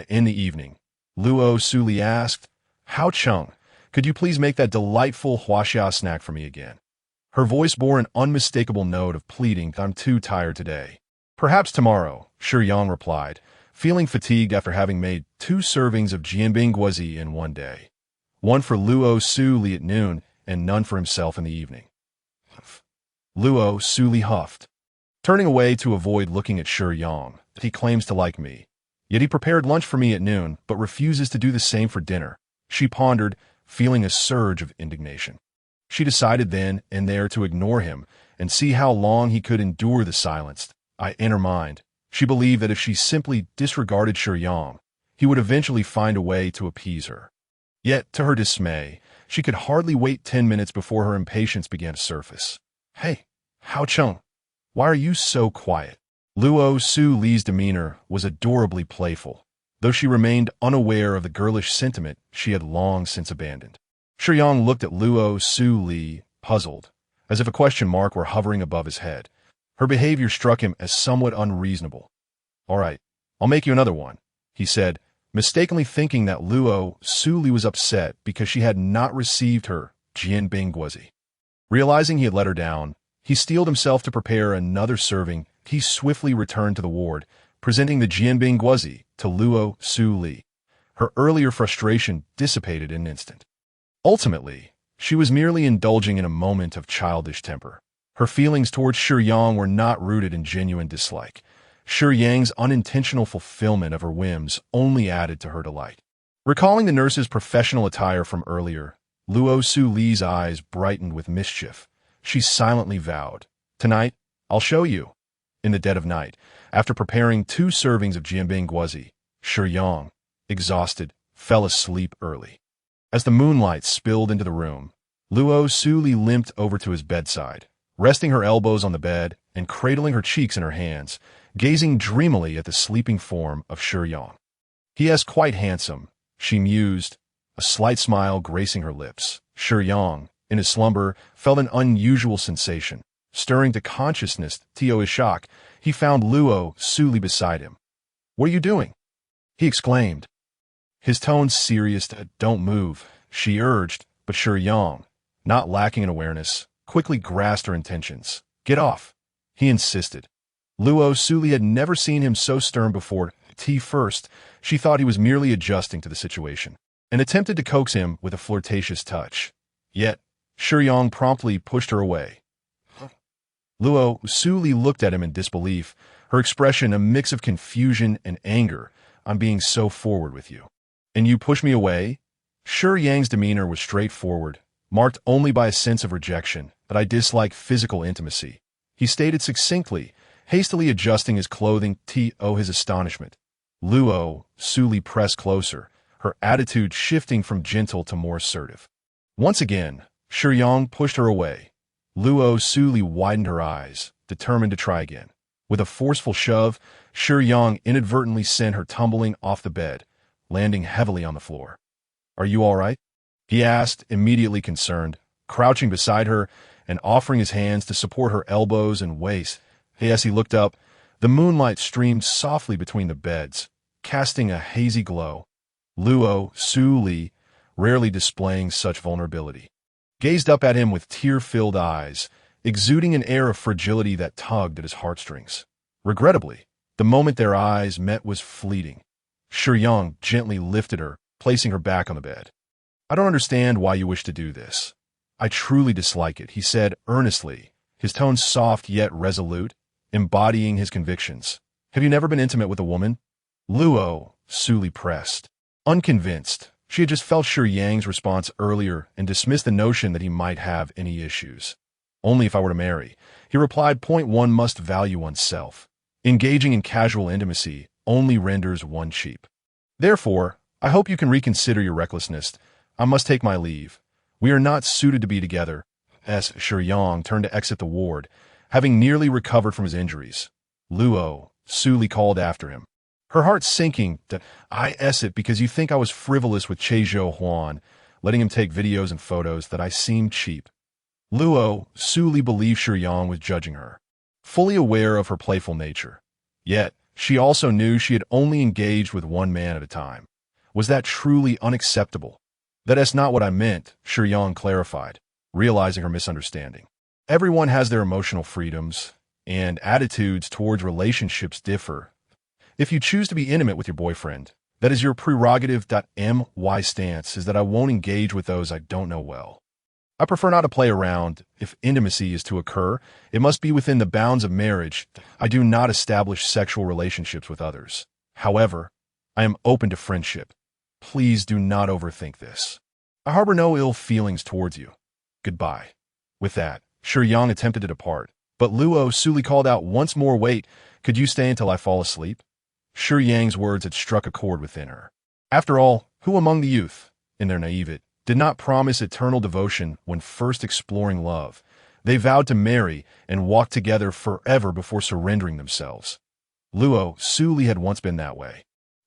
In the evening, Luo Suli asked, "How Chung, could you please make that delightful huaxia snack for me again?" Her voice bore an unmistakable note of pleading. "I'm too tired today." "Perhaps tomorrow," Shiyang replied, feeling fatigued after having made 2 servings of Jianbing Guozi in one day. One for Luo Suli at noon, and none for himself in the evening. Luo Suli huffed, turning away to avoid looking at Shiyang. "He claims to like me. Yet he prepared lunch for me at noon, but refuses to do the same for dinner." She pondered, feeling a surge of indignation. She decided then and there to ignore him and see how long he could endure the silence. In her mind, she believed that if she simply disregarded Shiyang, he would eventually find a way to appease her. Yet, to her dismay, she could hardly wait 10 minutes before her impatience began to surface. "Hey, Hao Chung, why are you so quiet?" Luo Su Li's demeanor was adorably playful, though she remained unaware of the girlish sentiment she had long since abandoned. Shiyang looked at Luo Su Li, puzzled, as if a question mark were hovering above his head. Her behavior struck him as somewhat unreasonable. "All right, I'll make you another one," he said, mistakenly thinking that Luo Su Li was upset because she had not received her Jianbing Guozi. Realizing he had let her down, he steeled himself to prepare another serving. He swiftly returned to the ward, presenting the Jianbing Guozi to Luo Su Li. Her earlier frustration dissipated in an instant. Ultimately, she was merely indulging in a moment of childish temper. Her feelings towards Shiyang were not rooted in genuine dislike. Shiyang's unintentional fulfillment of her whims only added to her delight. Recalling the nurse's professional attire from earlier, Luo Su Li's eyes brightened with mischief. She silently vowed, "Tonight, I'll show you." In the dead of night, after preparing 2 servings of Jianbing Guozi, Shiyang, exhausted, fell asleep early. As the moonlight spilled into the room, Luo Su Li limped over to his bedside, resting her elbows on the bed and cradling her cheeks in her hands, gazing dreamily at the sleeping form of Shiyang. "He is quite handsome," she mused, a slight smile gracing her lips. Shiyang, in his slumber, felt an unusual sensation. Stirring to consciousness, to his shock, he found Luo Su Li beside him. "What are you doing?" he exclaimed. His tone serious. "Don't move," she urged, but Shiyang, not lacking in awareness, quickly grasped her intentions. "Get off," he insisted. Luo Su Li had never seen him so stern before. First, she thought he was merely adjusting to the situation, and attempted to coax him with a flirtatious touch. Yet, Shiyang promptly pushed her away. Luo Suli looked at him in disbelief, her expression a mix of confusion and anger. "I'm being so forward with you. And you push me away?" Shiyang's demeanor was straightforward, marked only by a sense of rejection, but I dislike physical intimacy. He stated succinctly, hastily adjusting his clothing to his astonishment. Luo Suli pressed closer, her attitude shifting from gentle to more assertive. Once again, Shiyang pushed her away. Luo Suli widened her eyes, determined to try again. With a forceful shove, Shiyang inadvertently sent her tumbling off the bed, landing heavily on the floor. "Are you all right?" he asked, immediately concerned, crouching beside her and offering his hands to support her elbows and waist. As he looked up, the moonlight streamed softly between the beds, casting a hazy glow. Luo Suli, rarely displaying such vulnerability, gazed up at him with tear-filled eyes, exuding an air of fragility that tugged at his heartstrings. Regrettably, the moment their eyes met was fleeting. Shiyang gently lifted her, placing her back on the bed. "I don't understand why you wish to do this. I truly dislike it," he said earnestly, his tone soft yet resolute, embodying his convictions. "Have you never been intimate with a woman?" Luo Suli pressed. Unconvinced, she had just felt Shiyang's response earlier and dismissed the notion that he might have any issues. "Only if I were to marry," he replied. "One must value oneself. Engaging in casual intimacy only renders one cheap. Therefore, I hope you can reconsider your recklessness. I must take my leave. We are not suited to be together." As Shiyang turned to exit the ward, having nearly recovered from his injuries, Luo Suli called after him, her heart sinking, that "I it because you think I was frivolous with Cheizhou Huan, letting him take videos and photos, that I seemed cheap." Luo Suli believed Shiyang was judging her, fully aware of her playful nature. Yet, she also knew she had only engaged with one man at a time. Was that truly unacceptable? "That's not what I meant," Shiyang clarified, realizing her misunderstanding. "Everyone has their emotional freedoms, and attitudes towards relationships differ. If you choose to be intimate with your boyfriend, that is your prerogative. My stance is that I won't engage with those I don't know well. I prefer not to play around. If intimacy is to occur, it must be within the bounds of marriage. I do not establish sexual relationships with others. However, I am open to friendship. Please do not overthink this. I harbor no ill feelings towards you. Goodbye." With that, Shiyang attempted to depart, but Luo Suli called out once more, "Wait, could you stay until I fall asleep?" Shiyang's words had struck a chord within her. After all, who among the youth, in their naivete, did not promise eternal devotion when first exploring love? They vowed to marry and walk together forever before surrendering themselves. Luo Suli had once been that way.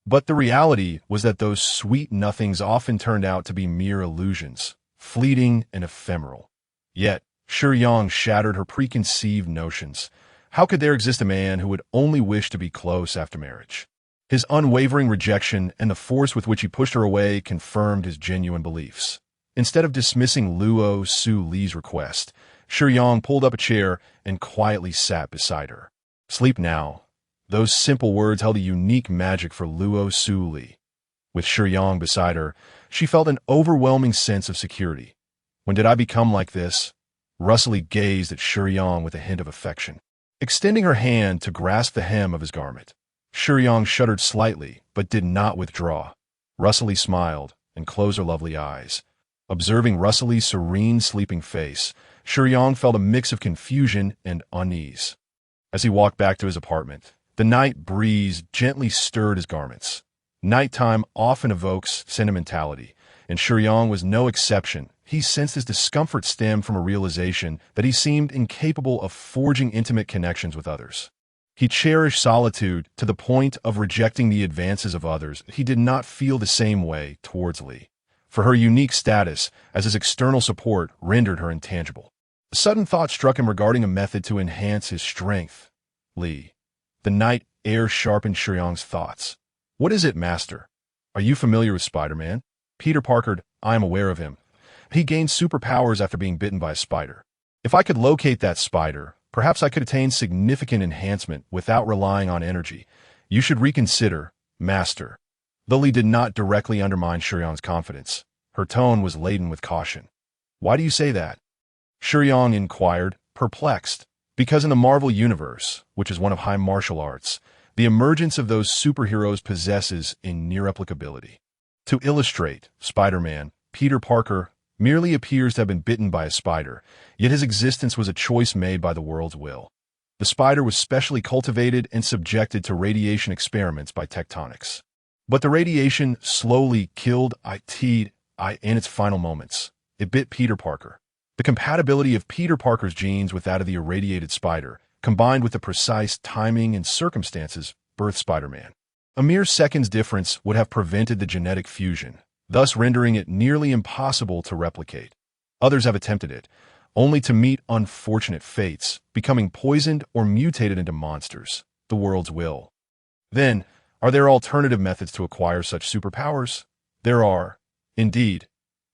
But the reality was that those sweet nothings often turned out to be mere illusions, fleeting and ephemeral. Yet, Shiyang shattered her preconceived notions. How could there exist a man who would only wish to be close after marriage? His unwavering rejection and the force with which he pushed her away confirmed his genuine beliefs. Instead of dismissing Luo Suli's request, Shiyang pulled up a chair and quietly sat beside her. "Sleep now." Those simple words held a unique magic for Luo Suli. With Shiyang beside her, she felt an overwhelming sense of security. "When did I become like this?" Russley gazed at Shiyang with a hint of affection, extending her hand to grasp the hem of his garment. Shiyang shuddered slightly, but did not withdraw. Russley smiled and closed her lovely eyes. Observing Russley's serene, sleeping face, Shiyang felt a mix of confusion and unease. As he walked back to his apartment, the night breeze gently stirred his garments. Nighttime often evokes sentimentality, and Shiyang was no exception. He sensed his discomfort stemmed from a realization that he seemed incapable of forging intimate connections with others. He cherished solitude to the point of rejecting the advances of others. He did not feel the same way towards Lee, for her unique status as his external support rendered her intangible. A sudden thought struck him regarding a method to enhance his strength. "Lee." The night air sharpened Shiyang's thoughts. "What is it, Master? Are you familiar with Spider-Man?" "Peter Parker, I am aware of him. He gained superpowers after being bitten by a spider. If I could locate that spider, perhaps I could attain significant enhancement without relying on energy. You should reconsider," Master. Though Li did not directly undermine Shiyang's confidence, her tone was laden with caution. Why do you say that? Shiyang inquired, perplexed. Because in the Marvel Universe, which is one of high martial arts, the emergence of those superheroes possesses a near replicability. To illustrate, Spider-Man, Peter Parker, merely appears to have been bitten by a spider, yet his existence was a choice made by the world's will. The spider was specially cultivated and subjected to radiation experiments by tectonics. But the radiation slowly killed it in its final moments. It bit Peter Parker. The compatibility of Peter Parker's genes with that of the irradiated spider, combined with the precise timing and circumstances, birthed Spider-Man. A mere second's difference would have prevented the genetic fusion, thus rendering it nearly impossible to replicate. Others have attempted it, only to meet unfortunate fates, becoming poisoned or mutated into monsters, the world's will. Then, are there alternative methods to acquire such superpowers? There are. Indeed.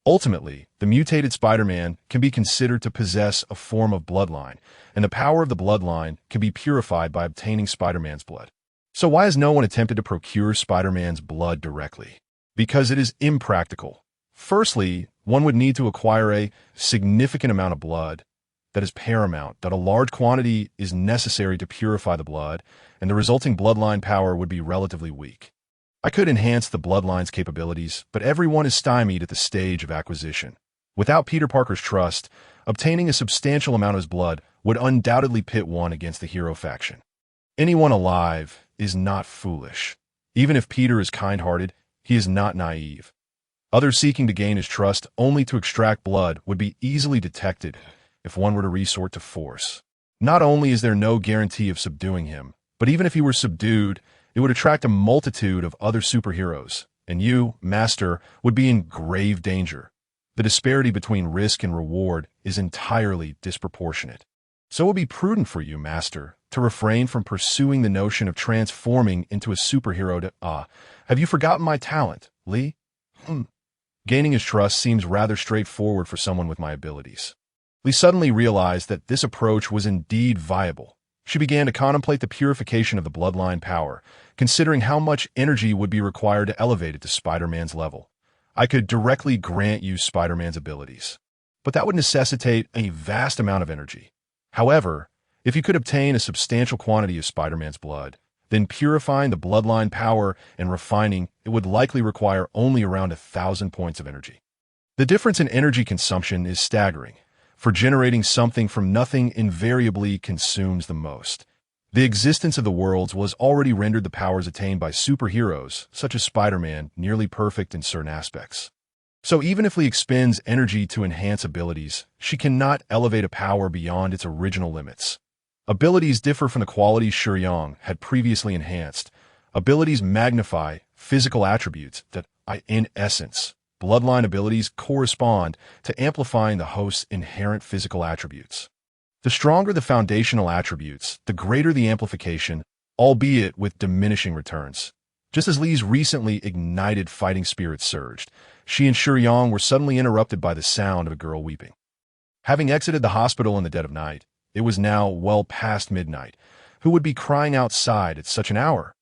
Ultimately, the mutated Spider-Man can be considered to possess a form of bloodline, and the power of the bloodline can be purified by obtaining Spider-Man's blood. So why has no one attempted to procure Spider-Man's blood directly? Because it is impractical. Firstly, one would need to acquire a significant amount of blood. That is paramount, that a large quantity is necessary to purify the blood, and the resulting bloodline power would be relatively weak. I could enhance the bloodline's capabilities, but everyone is stymied at the stage of acquisition. Without Peter Parker's trust, obtaining a substantial amount of his blood would undoubtedly pit one against the hero faction. Anyone alive is not foolish. Even if Peter is kind-hearted, he is not naive. Others seeking to gain his trust only to extract blood would be easily detected if one were to resort to force. Not only is there no guarantee of subduing him, but even if he were subdued, it would attract a multitude of other superheroes, and you, Master, would be in grave danger. The disparity between risk and reward is entirely disproportionate. So it would be prudent for you, Master, to refrain from pursuing the notion of transforming into a superhero to, have you forgotten my talent, Li? Gaining his trust seems rather straightforward for someone with my abilities. Li suddenly realized that this approach was indeed viable. She began to contemplate the purification of the bloodline power, considering how much energy would be required to elevate it to Spider-Man's level. I could directly grant you Spider-Man's abilities, but that would necessitate a vast amount of energy. However, if you could obtain a substantial quantity of Spider-Man's blood, then purifying the bloodline power and refining it would likely require only around 1,000 points of energy. The difference in energy consumption is staggering, for generating something from nothing invariably consumes the most. The existence of the worlds was already rendered the powers attained by superheroes, such as Spider-Man, nearly perfect in certain aspects. So even if Li expends energy to enhance abilities, she cannot elevate a power beyond its original limits. Abilities differ from the qualities Shiyang had previously enhanced. Abilities magnify physical attributes that, in essence, bloodline abilities correspond to amplifying the host's inherent physical attributes. The stronger the foundational attributes, the greater the amplification, albeit with diminishing returns. Just as Li's recently ignited fighting spirit surged, she and Shiyang were suddenly interrupted by the sound of a girl weeping. Having exited the hospital in the dead of night, it was now well past midnight. Who would be crying outside at such an hour?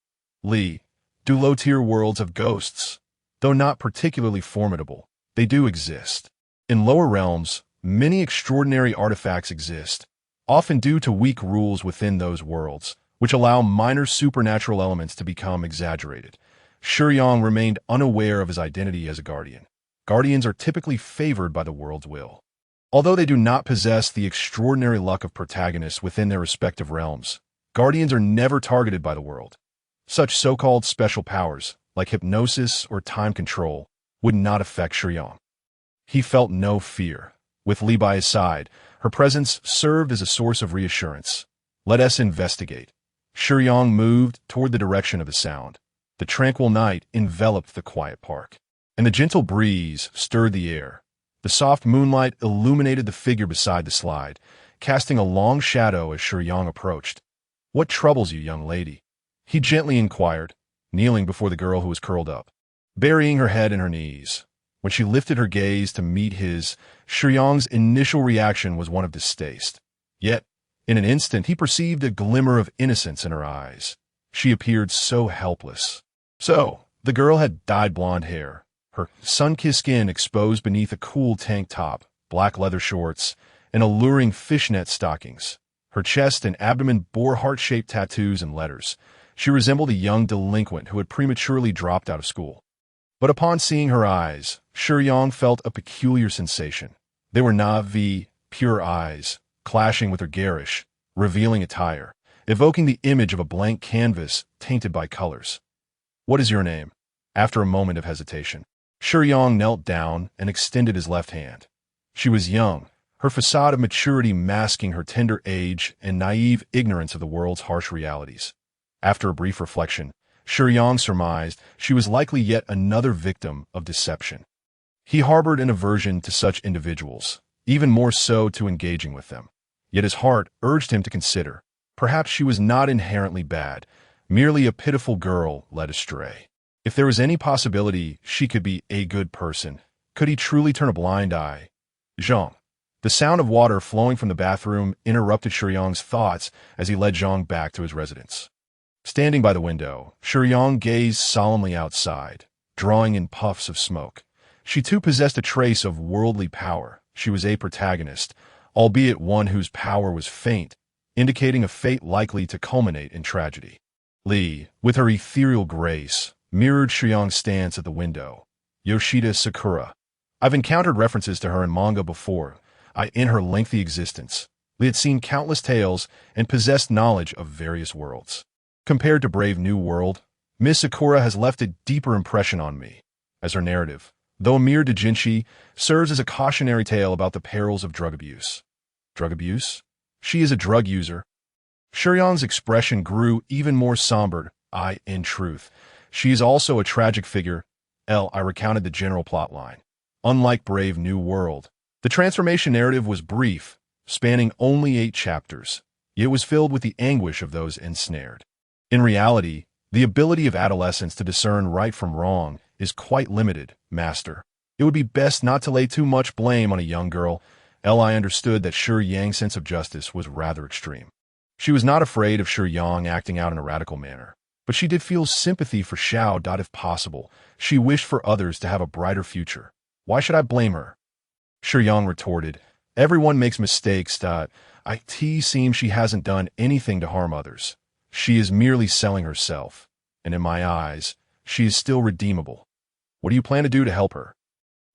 Li, do low-tier worlds have ghosts? Though not particularly formidable, they do exist. In lower realms, many extraordinary artifacts exist, often due to weak rules within those worlds, which allow minor supernatural elements to become exaggerated. Shiyang remained unaware of his identity as a guardian. Guardians are typically favored by the world's will. Although they do not possess the extraordinary luck of protagonists within their respective realms, guardians are never targeted by the world. Such so-called special powers, like hypnosis or time control, would not affect Shiyang. He felt no fear. With Li by his side, her presence served as a source of reassurance. Let us investigate. Shiyang moved toward the direction of the sound. The tranquil night enveloped the quiet park, and the gentle breeze stirred the air. The soft moonlight illuminated the figure beside the slide, casting a long shadow as Shiyang approached. "What troubles you, young lady?" he gently inquired, kneeling before the girl who was curled up, burying her head in her knees. When she lifted her gaze to meet his, Shiyang's initial reaction was one of distaste. Yet, in an instant, he perceived a glimmer of innocence in her eyes. She appeared so helpless, So, the girl had dyed blonde hair, her sun-kissed skin exposed beneath a cool tank top, black leather shorts, and alluring fishnet stockings. Her chest and abdomen bore heart-shaped tattoos and letters. She resembled a young delinquent who had prematurely dropped out of school. But upon seeing her eyes, Shiyang felt a peculiar sensation. They were naive, pure eyes, clashing with her garish, revealing attire, evoking the image of a blank canvas tainted by colors. "What is your name?" After a moment of hesitation, Shiyang knelt down and extended his left hand. She was young, her facade of maturity masking her tender age and naive ignorance of the world's harsh realities. After a brief reflection, Shiyang surmised she was likely yet another victim of deception. He harbored an aversion to such individuals, even more so to engaging with them. Yet his heart urged him to consider. Perhaps she was not inherently bad, merely a pitiful girl led astray. If there was any possibility she could be a good person, could he truly turn a blind eye? Zhang. The sound of water flowing from the bathroom interrupted Shiyang's thoughts as he led Zhang back to his residence. Standing by the window, Shiyang gazed solemnly outside, drawing in puffs of smoke. She too possessed a trace of worldly power. She was a protagonist, albeit one whose power was faint, indicating a fate likely to culminate in tragedy. Li, with her ethereal grace, mirrored Shiyang's stance at the window. Yoshida Sakura. I've encountered references to her in manga before. In her lengthy existence, Li had seen countless tales and possessed knowledge of various worlds. Compared to Brave New World, Miss Sakura has left a deeper impression on me, as her narrative, though a mere doujinshi, serves as a cautionary tale about the perils of drug abuse. Drug abuse? She is a drug user. Shiyang's expression grew even more somber. In truth, she is also a tragic figure. I recounted the general plotline. Unlike Brave New World, the transformation narrative was brief, spanning only 8 chapters, yet was filled with the anguish of those ensnared. In reality, the ability of adolescents to discern right from wrong is quite limited, master. It would be best not to lay too much blame on a young girl. I understood that Shiyang's sense of justice was rather extreme. She was not afraid of Shiyang acting out in a radical manner, but she did feel sympathy for Xiao. If possible, she wished for others to have a brighter future. Why should I blame her? Shiyang retorted, everyone makes mistakes. It seems she hasn't done anything to harm others. She is merely selling herself, and in my eyes, she is still redeemable. What do you plan to do to help her?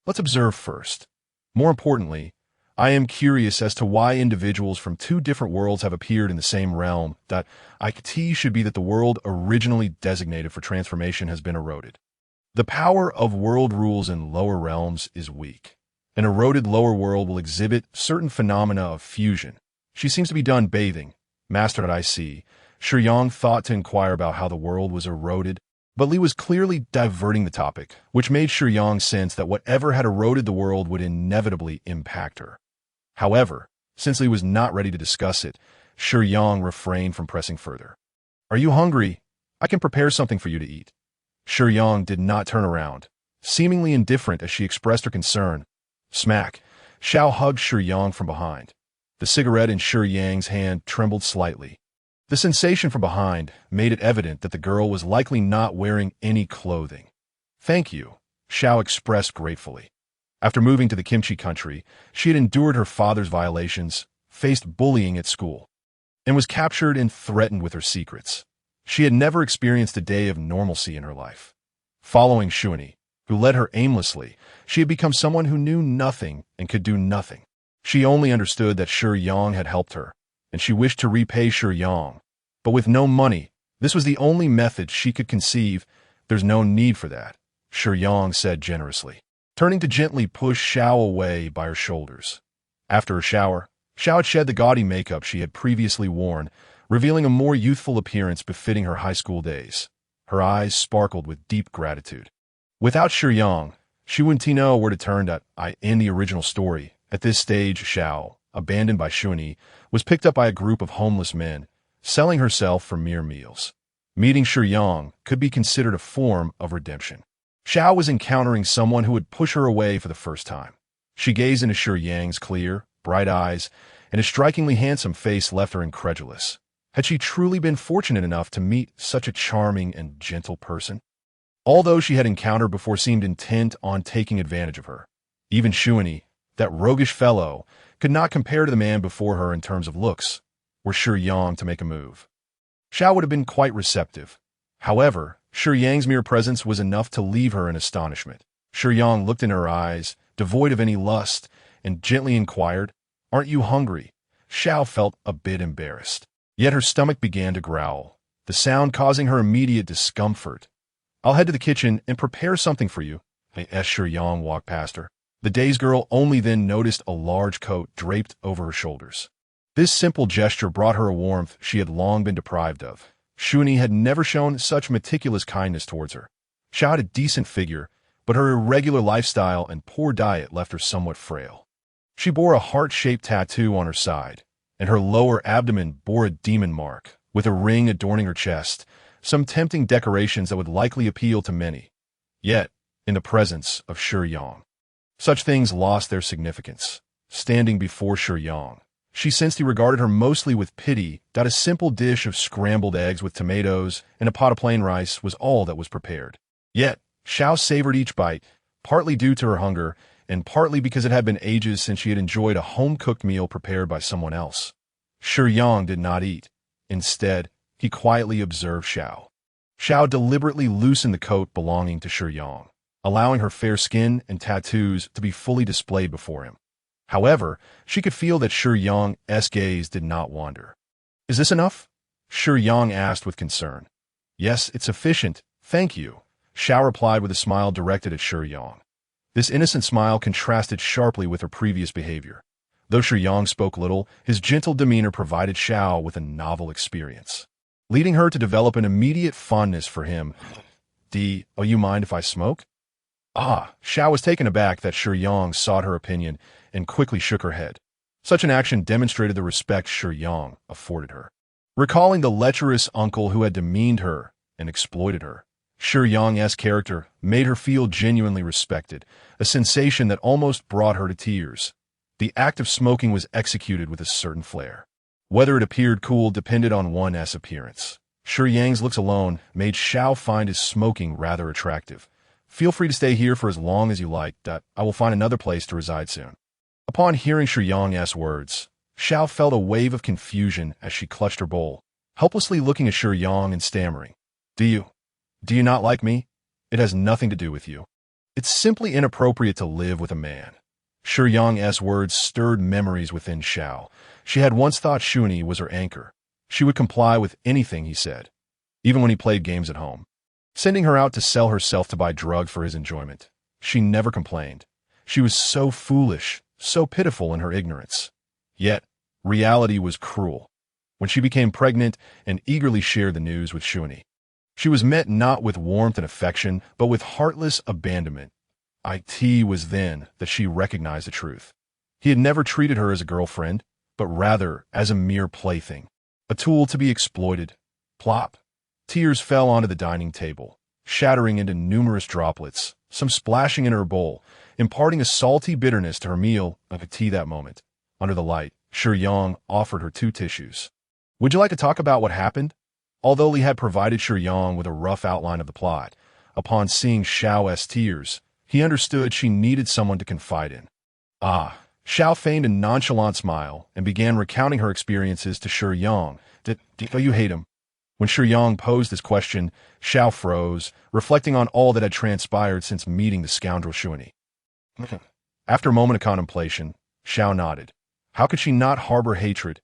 Let's observe first. More importantly, I am curious as to why individuals from 2 different worlds have appeared in the same realm. It should be that the world originally designated for transformation has been eroded. The power of world rules in lower realms is weak. An eroded lower world will exhibit certain phenomena of fusion. She seems to be done bathing. Master, I see. Shiyang thought to inquire about how the world was eroded, but Li was clearly diverting the topic, which made Shiyang sense that whatever had eroded the world would inevitably impact her. However, since Li was not ready to discuss it, Shiyang refrained from pressing further. Are you hungry? I can prepare something for you to eat. Shiyang did not turn around, seemingly indifferent as she expressed her concern. Smack! Xiao hugged Shiyang from behind. The cigarette in Shiyang's hand trembled slightly. The sensation from behind made it evident that the girl was likely not wearing any clothing. Thank you, Xiao expressed gratefully. After moving to the kimchi country, she had endured her father's violations, faced bullying at school, and was captured and threatened with her secrets. She had never experienced a day of normalcy in her life. Following Shuani, who led her aimlessly, she had become someone who knew nothing and could do nothing. She only understood that Shiyang had helped her, and she wished to repay Shiyang. But with no money, this was the only method she could conceive. There's no need for that, Shiyang said generously, turning to gently push Xiao away by her shoulders. After her shower, Xiao had shed the gaudy makeup she had previously worn, revealing a more youthful appearance befitting her high school days. Her eyes sparkled with deep gratitude. Without Shiyang, she wouldn't know where to turn in the original story. At this stage, Xiao, abandoned by Shuani, was picked up by a group of homeless men, selling herself for mere meals. Meeting Shiyang could be considered a form of redemption. Xiao was encountering someone who would push her away for the first time. She gazed into Shiyang's clear, bright eyes, and his strikingly handsome face left her incredulous. Had she truly been fortunate enough to meet such a charming and gentle person? All those she had encountered before seemed intent on taking advantage of her. Even Shuani, that roguish fellow, could not compare to the man before her in terms of looks, were Shiyang to make a move. Xiao would have been quite receptive. However, Shiyang's mere presence was enough to leave her in astonishment. Shiyang looked in her eyes, devoid of any lust, and gently inquired, "Aren't you hungry?" Xiao felt a bit embarrassed. Yet her stomach began to growl, the sound causing her immediate discomfort. "I'll head to the kitchen and prepare something for you," as Shiyang walked past her. The dazed girl only then noticed a large coat draped over her shoulders. This simple gesture brought her a warmth she had long been deprived of. Shuni had never shown such meticulous kindness towards her. Xiao had a decent figure, but her irregular lifestyle and poor diet left her somewhat frail. She bore a heart-shaped tattoo on her side, and her lower abdomen bore a demon mark, with a ring adorning her chest, some tempting decorations that would likely appeal to many. Yet, in the presence of Shiyang, such things lost their significance. Standing before Shiyang, she sensed he regarded her mostly with pity. That a simple dish of scrambled eggs with tomatoes and a pot of plain rice was all that was prepared. Yet, Xiao savored each bite, partly due to her hunger, and partly because it had been ages since she had enjoyed a home-cooked meal prepared by someone else. Shiyang did not eat. Instead, he quietly observed Xiao. Xiao deliberately loosened the coat belonging to Shiyang, allowing her fair skin and tattoos to be fully displayed before him. However, she could feel that Shiyang's gaze did not wander. "Is this enough?" Shiyang asked with concern. "Yes, it's sufficient, thank you," Xiao replied with a smile directed at Shiyang. This innocent smile contrasted sharply with her previous behavior. Though Shiyang spoke little, his gentle demeanor provided Xiao with a novel experience, leading her to develop an immediate fondness for him. "Oh, you mind if I smoke?" Xiao was taken aback that Shiyang sought her opinion and quickly shook her head. Such an action demonstrated the respect Shiyang afforded her. Recalling the lecherous uncle who had demeaned her and exploited her, Shiyang's character made her feel genuinely respected, a sensation that almost brought her to tears. The act of smoking was executed with a certain flair. Whether it appeared cool depended on one's appearance. Shiyang's looks alone made Xiao find his smoking rather attractive. "Feel free to stay here for as long as you like. I will find another place to reside soon." Upon hearing Shiyang's words, Xiao felt a wave of confusion as she clutched her bowl, helplessly looking at Shiyang and stammering, Do you not like me? It has nothing to do with you. It's simply inappropriate to live with a man." Shiyang's words stirred memories within Xiao. She had once thought Shuni was her anchor. She would comply with anything he said, even when he played games at home. Sending her out to sell herself to buy drugs for his enjoyment, she never complained. She was so foolish, so pitiful in her ignorance. Yet, reality was cruel. When she became pregnant and eagerly shared the news with Shuni, she was met not with warmth and affection, but with heartless abandonment. It was then that she recognized the truth. He had never treated her as a girlfriend, but rather as a mere plaything, a tool to be exploited. Plop. Tears fell onto the dining table, shattering into numerous droplets, some splashing in her bowl, imparting a salty bitterness to her meal of tea that moment. Under the light, Shiyang offered her 2 tissues. "Would you like to talk about what happened?" Although Li had provided Shiyang with a rough outline of the plot, upon seeing Xiao's tears, he understood she needed someone to confide in. Xiao feigned a nonchalant smile and began recounting her experiences to Shiyang. "Do you hate him?" When Shiyang posed this question, Xiao froze, reflecting on all that had transpired since meeting the scoundrel Shuni. After a moment of contemplation, Xiao nodded. How could she not harbor hatred?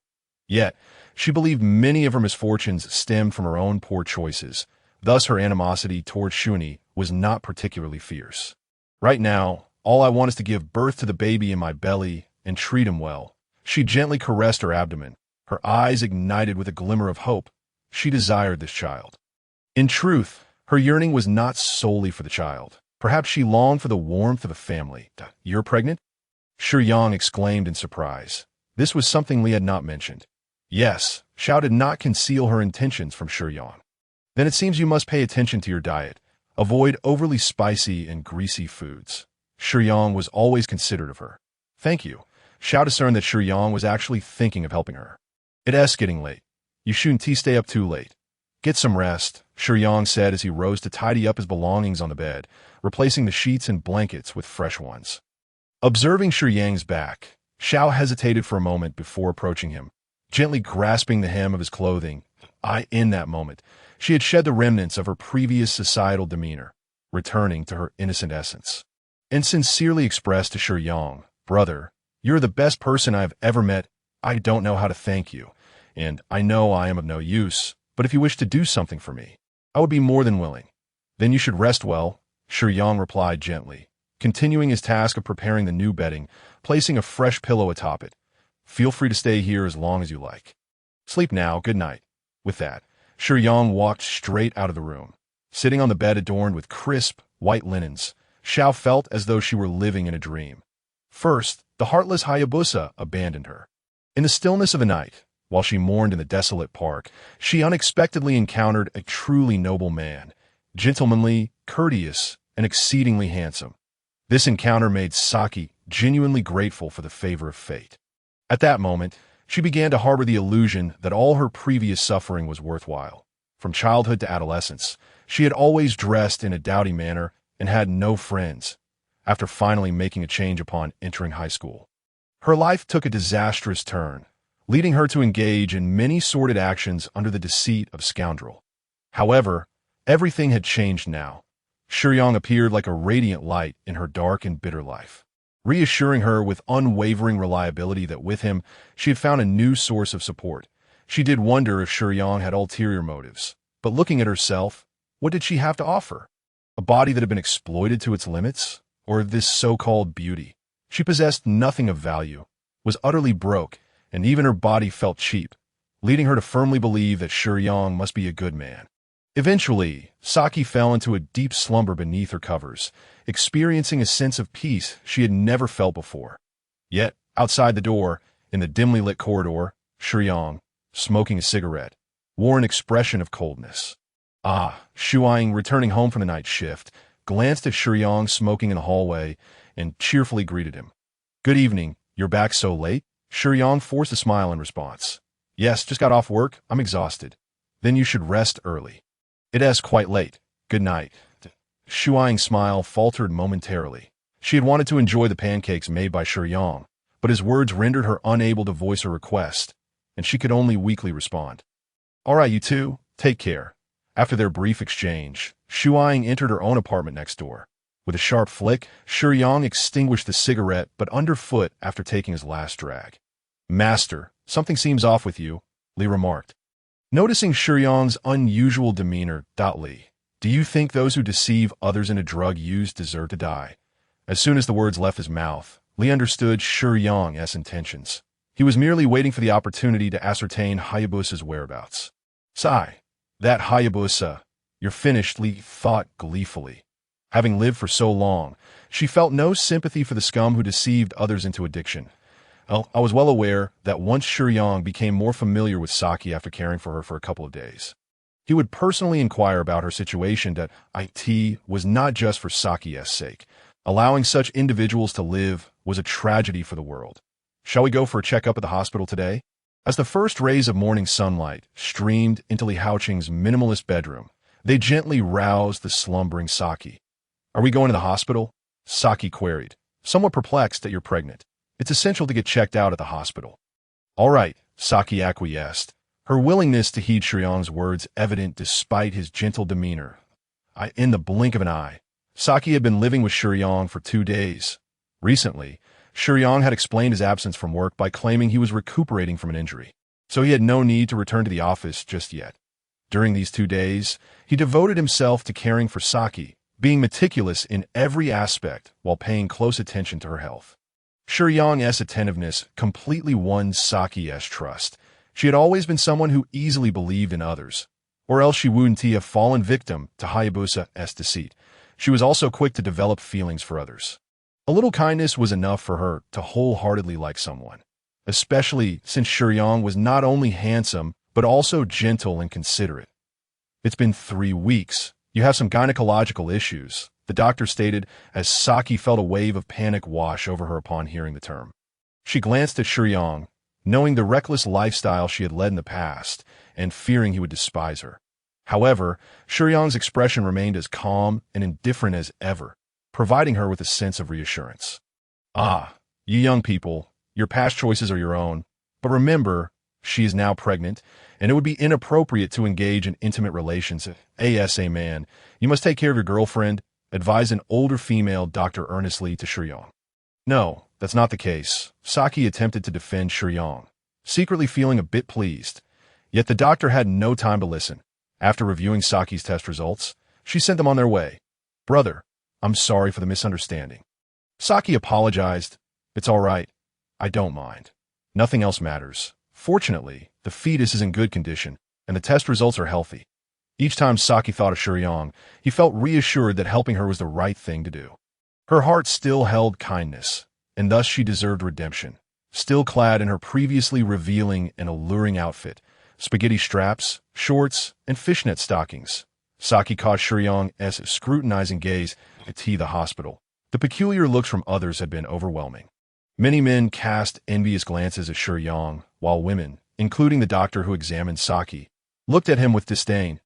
Yet, she believed many of her misfortunes stemmed from her own poor choices. Thus, her animosity towards Shuni was not particularly fierce. "Right now, all I want is to give birth to the baby in my belly and treat him well." She gently caressed her abdomen. Her eyes ignited with a glimmer of hope. She desired this child. In truth, her yearning was not solely for the child. Perhaps she longed for the warmth of a family. "You're pregnant?" Shiyang exclaimed in surprise. This was something Li had not mentioned. Yes, Xiao did not conceal her intentions from Shiyang. "Then it seems you must pay attention to your diet. Avoid overly spicy and greasy foods." Shiyang was always considerate of her. "Thank you." Xiao discerned that Shiyang was actually thinking of helping her. "It's getting late. You shouldn't stay up too late. Get some rest, Shiyang said as he rose to tidy up his belongings on the bed, replacing the sheets and blankets with fresh ones. Observing Shiyang's back, Xiao hesitated for a moment before approaching him, gently grasping the hem of his clothing. In that moment, she had shed the remnants of her previous societal demeanor, returning to her innocent essence, and sincerely expressed to Shiyang, "Brother, you're the best person I have ever met. I don't know how to thank you, and I know I am of no use, but if you wish to do something for me, I would be more than willing." "Then you should rest well," Shiyang replied gently, continuing his task of preparing the new bedding, placing a fresh pillow atop it. "Feel free to stay here as long as you like. Sleep now, good night." With that, Shiyang walked straight out of the room. Sitting on the bed adorned with crisp, white linens, Xiao felt as though she were living in a dream. First, the heartless Hayabusa abandoned her. In the stillness of the night, while she mourned in the desolate park, she unexpectedly encountered a truly noble man, gentlemanly, courteous, and exceedingly handsome. This encounter made Saki genuinely grateful for the favor of fate. At that moment, she began to harbor the illusion that all her previous suffering was worthwhile. From childhood to adolescence, she had always dressed in a dowdy manner and had no friends. After finally making a change upon entering high school, her life took a disastrous turn, leading her to engage in many sordid actions under the deceit of scoundrel. However, everything had changed now. Shiyang appeared like a radiant light in her dark and bitter life, reassuring her with unwavering reliability that with him, she had found a new source of support. She did wonder if Shiyang had ulterior motives, but looking at herself, what did she have to offer? A body that had been exploited to its limits? Or this so-called beauty? She possessed nothing of value, was utterly broke, and even her body felt cheap, leading her to firmly believe that Shiyang must be a good man. Eventually, Saki fell into a deep slumber beneath her covers, experiencing a sense of peace she had never felt before. Yet, outside the door, in the dimly lit corridor, Shiyang, smoking a cigarette, wore an expression of coldness. Shiyang, returning home from the night shift, glanced at Shiyang smoking in the hallway and cheerfully greeted him. "Good evening, you're back so late?" Shiyang forced a smile in response. "Yes, just got off work, I'm exhausted." "Then you should rest early. It is quite late. Good night." Shiyang's smile faltered momentarily. She had wanted to enjoy the pancakes made by Shiyang, but his words rendered her unable to voice her request, and she could only weakly respond. "All right, you two, take care." After their brief exchange, Shiyang entered her own apartment next door. With a sharp flick, Shiyang extinguished the cigarette but underfoot after taking his last drag. "Master, something seems off with you," Li remarked. Noticing Shiyang's unusual demeanor, Li, "Do you think those who deceive others in a drug use deserve to die?" As soon as the words left his mouth, Li understood Shiyang's intentions. He was merely waiting for the opportunity to ascertain Hayabusa's whereabouts. "Sigh, that Hayabusa, you're finished," Li thought gleefully. Having lived for so long, she felt no sympathy for the scum who deceived others into addiction. I was well aware that once Shiyang became more familiar with Saki after caring for her for a couple of days, he would personally inquire about her situation. That it was not just for Saki's sake. Allowing such individuals to live was a tragedy for the world. "Shall we go for a checkup at the hospital today?" As the first rays of morning sunlight streamed into Li Haoqing's minimalist bedroom, they gently roused the slumbering Saki. "Are we going to the hospital?" Saki queried, somewhat perplexed that you're pregnant. "It's essential to get checked out at the hospital." "All right," Saki acquiesced, her willingness to heed Shiyang's words evident despite his gentle demeanor. In the blink of an eye, Saki had been living with Shiyang for 2 days. Recently, Shiyang had explained his absence from work by claiming he was recuperating from an injury, so he had no need to return to the office just yet. During these 2 days, he devoted himself to caring for Saki, being meticulous in every aspect while paying close attention to her health. Shiyang's attentiveness completely won Saki's trust. She had always been someone who easily believed in others, or else she wouldn't have fallen victim to Hayabusa's deceit. She was also quick to develop feelings for others. A little kindness was enough for her to wholeheartedly like someone, especially since Shiyang was not only handsome, but also gentle and considerate. "It's been 3 weeks. You have some gynecological issues," the doctor stated as Saki felt a wave of panic wash over her upon hearing the term. She glanced at Shiyang, knowing the reckless lifestyle she had led in the past, and fearing he would despise her. However, Shiyang's expression remained as calm and indifferent as ever, providing her with a sense of reassurance. Ah, you young people, your past choices are your own, but remember, she is now pregnant, and it would be inappropriate to engage in intimate relations. A man, you must take care of your girlfriend, advised an older female doctor earnestly to Shiyang. No, that's not the case. Saki attempted to defend Shiyang, secretly feeling a bit pleased. Yet the doctor had no time to listen. After reviewing Saki's test results, she sent them on their way. Brother, I'm sorry for the misunderstanding. Saki apologized. It's all right. I don't mind. Nothing else matters. Fortunately, the fetus is in good condition, and the test results are healthy. Each time Saki thought of Shiyang, he felt reassured that helping her was the right thing to do. Her heart still held kindness, and thus she deserved redemption. Still clad in her previously revealing and alluring outfit, spaghetti straps, shorts, and fishnet stockings, Saki caught Shiyang's scrutinizing gaze at the hospital. The peculiar looks from others had been overwhelming. Many men cast envious glances at Shiyang, while women, including the doctor who examined Saki, looked at him with disdain.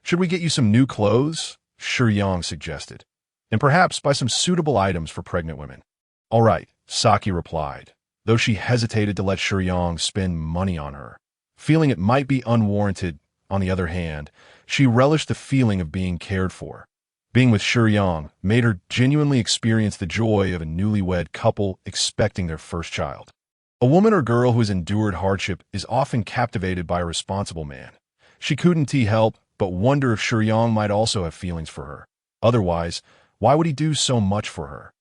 Should we get you some new clothes? Shiyang suggested, and perhaps buy some suitable items for pregnant women. All right, Saki replied, though she hesitated to let Shiyang spend money on her. Feeling it might be unwarranted, on the other hand, she relished the feeling of being cared for. Being with Shiyang made her genuinely experience the joy of a newlywed couple expecting their first child. A woman or girl who has endured hardship is often captivated by a responsible man. She couldn't help but wonder if Shiyang might also have feelings for her. Otherwise, why would he do so much for her?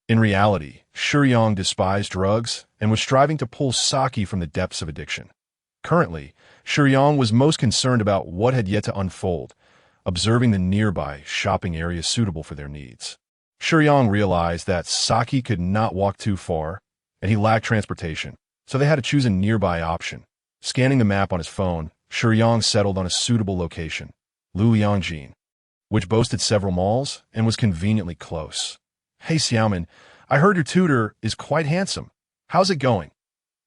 In reality, Shiyang despised drugs and was striving to pull Saki from the depths of addiction. Currently, Shiyang was most concerned about what had yet to unfold, observing the nearby shopping area suitable for their needs. Shiyang realized that Saki could not walk too far, and he lacked transportation, so they had to choose a nearby option. Scanning the map on his phone, Shiyang settled on a suitable location, Luliangjin, which boasted several malls and was conveniently close. Hey Xiaomin, I heard your tutor is quite handsome. How's it going?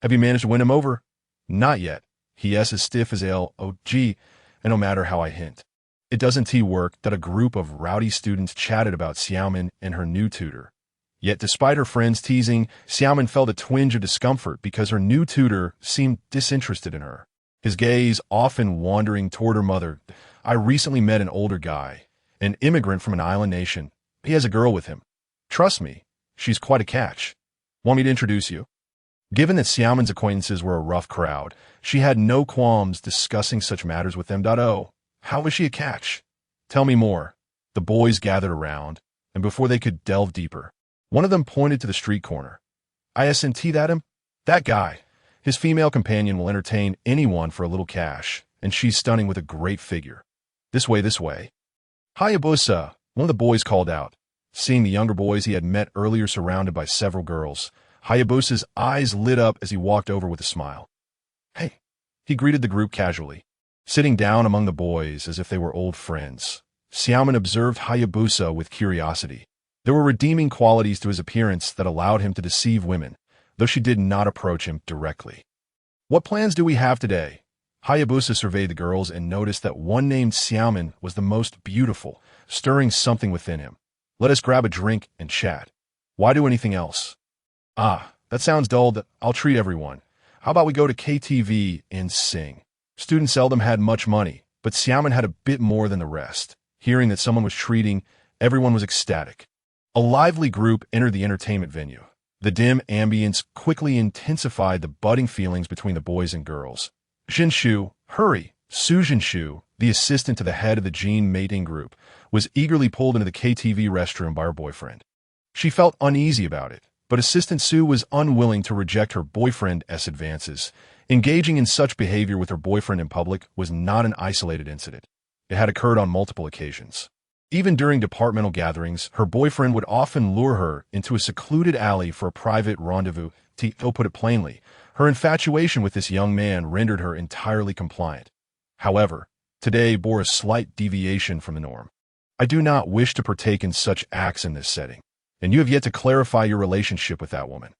Have you managed to win him over? Not yet. He is as stiff as LOG, and no matter how I hint. It doesn't work that a group of rowdy students chatted about Xiaomin and her new tutor. Yet despite her friends teasing, Xiaomin felt a twinge of discomfort because her new tutor seemed disinterested in her. His gaze often wandering toward her mother. I recently met an older guy, an immigrant from an island nation. He has a girl with him. Trust me, she's quite a catch. Want me to introduce you? Given that Xiaomin's acquaintances were a rough crowd, she had no qualms discussing such matters with them. Oh, how was she a catch? Tell me more. The boys gathered around, and before they could delve deeper, one of them pointed to the street corner. Isn't that him? That guy. His female companion will entertain anyone for a little cash, and she's stunning with a great figure. This way, this way. Hayabusa, one of the boys called out. Seeing the younger boys he had met earlier surrounded by several girls, Hayabusa's eyes lit up as he walked over with a smile. Hey, he greeted the group casually, sitting down among the boys as if they were old friends. Xiaomin observed Hayabusa with curiosity. There were redeeming qualities to his appearance that allowed him to deceive women, though she did not approach him directly. What plans do we have today? Hayabusa surveyed the girls and noticed that one named Xiaomin was the most beautiful, stirring something within him. Let us grab a drink and chat. Why do anything else? Ah, that sounds dull. I'll treat everyone. How about we go to KTV and sing? Students seldom had much money, but Xiaomin had a bit more than the rest. Hearing that someone was treating, everyone was ecstatic. A lively group entered the entertainment venue. The dim ambience quickly intensified the budding feelings between the boys and girls. Jinshu, hurry! Su Jinshu, the assistant to the head of the Jean mating group, was eagerly pulled into the KTV restroom by her boyfriend. She felt uneasy about it, but Assistant Su was unwilling to reject her boyfriend's advances. Engaging in such behavior with her boyfriend in public was not an isolated incident. It had occurred on multiple occasions. Even during departmental gatherings, her boyfriend would often lure her into a secluded alley for a private rendezvous. To put it plainly, her infatuation with this young man rendered her entirely compliant. However, today bore a slight deviation from the norm. I do not wish to partake in such acts in this setting, and you have yet to clarify your relationship with that woman.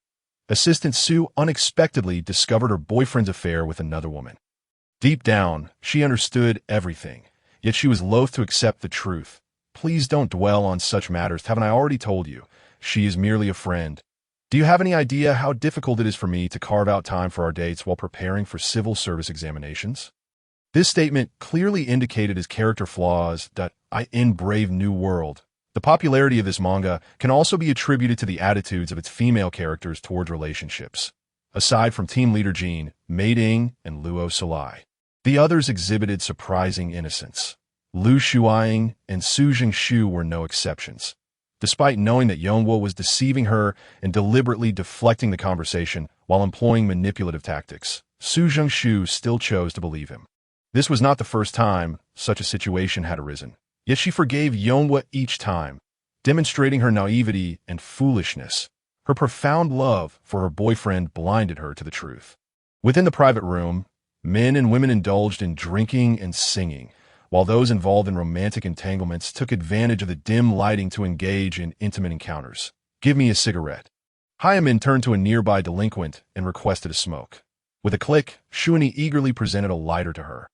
Assistant Su unexpectedly discovered her boyfriend's affair with another woman. Deep down, she understood everything. Yet she was loath to accept the truth. Please don't dwell on such matters. Haven't I already told you? She is merely a friend. Do you have any idea how difficult it is for me to carve out time for our dates while preparing for civil service examinations? This statement clearly indicated his character flaws that in Brave New World. The popularity of this manga can also be attributed to the attitudes of its female characters towards relationships. Aside from team leader Jean, Mei Ding, and Luo Salai, the others exhibited surprising innocence. Lu Shuiying and Su Jingshu were no exceptions. Despite knowing that Yongwo was deceiving her and deliberately deflecting the conversation while employing manipulative tactics, Su Jingshu still chose to believe him. This was not the first time such a situation had arisen. Yet she forgave Yongwo each time, demonstrating her naivety and foolishness. Her profound love for her boyfriend blinded her to the truth. Within the private room, men and women indulged in drinking and singing, while those involved in romantic entanglements took advantage of the dim lighting to engage in intimate encounters. Give me a cigarette. Hyamin turned to a nearby delinquent and requested a smoke. With a click, Shuani eagerly presented a lighter to her.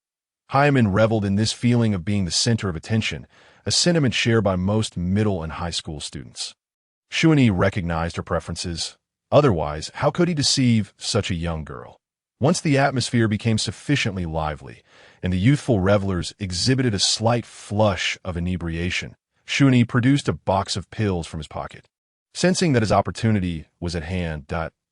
Hyamin reveled in this feeling of being the center of attention, a sentiment shared by most middle and high school students. Shuani recognized her preferences. Otherwise, how could he deceive such a young girl? Once the atmosphere became sufficiently lively, and the youthful revelers exhibited a slight flush of inebriation, Shuani produced a box of pills from his pocket. Sensing that his opportunity was at hand,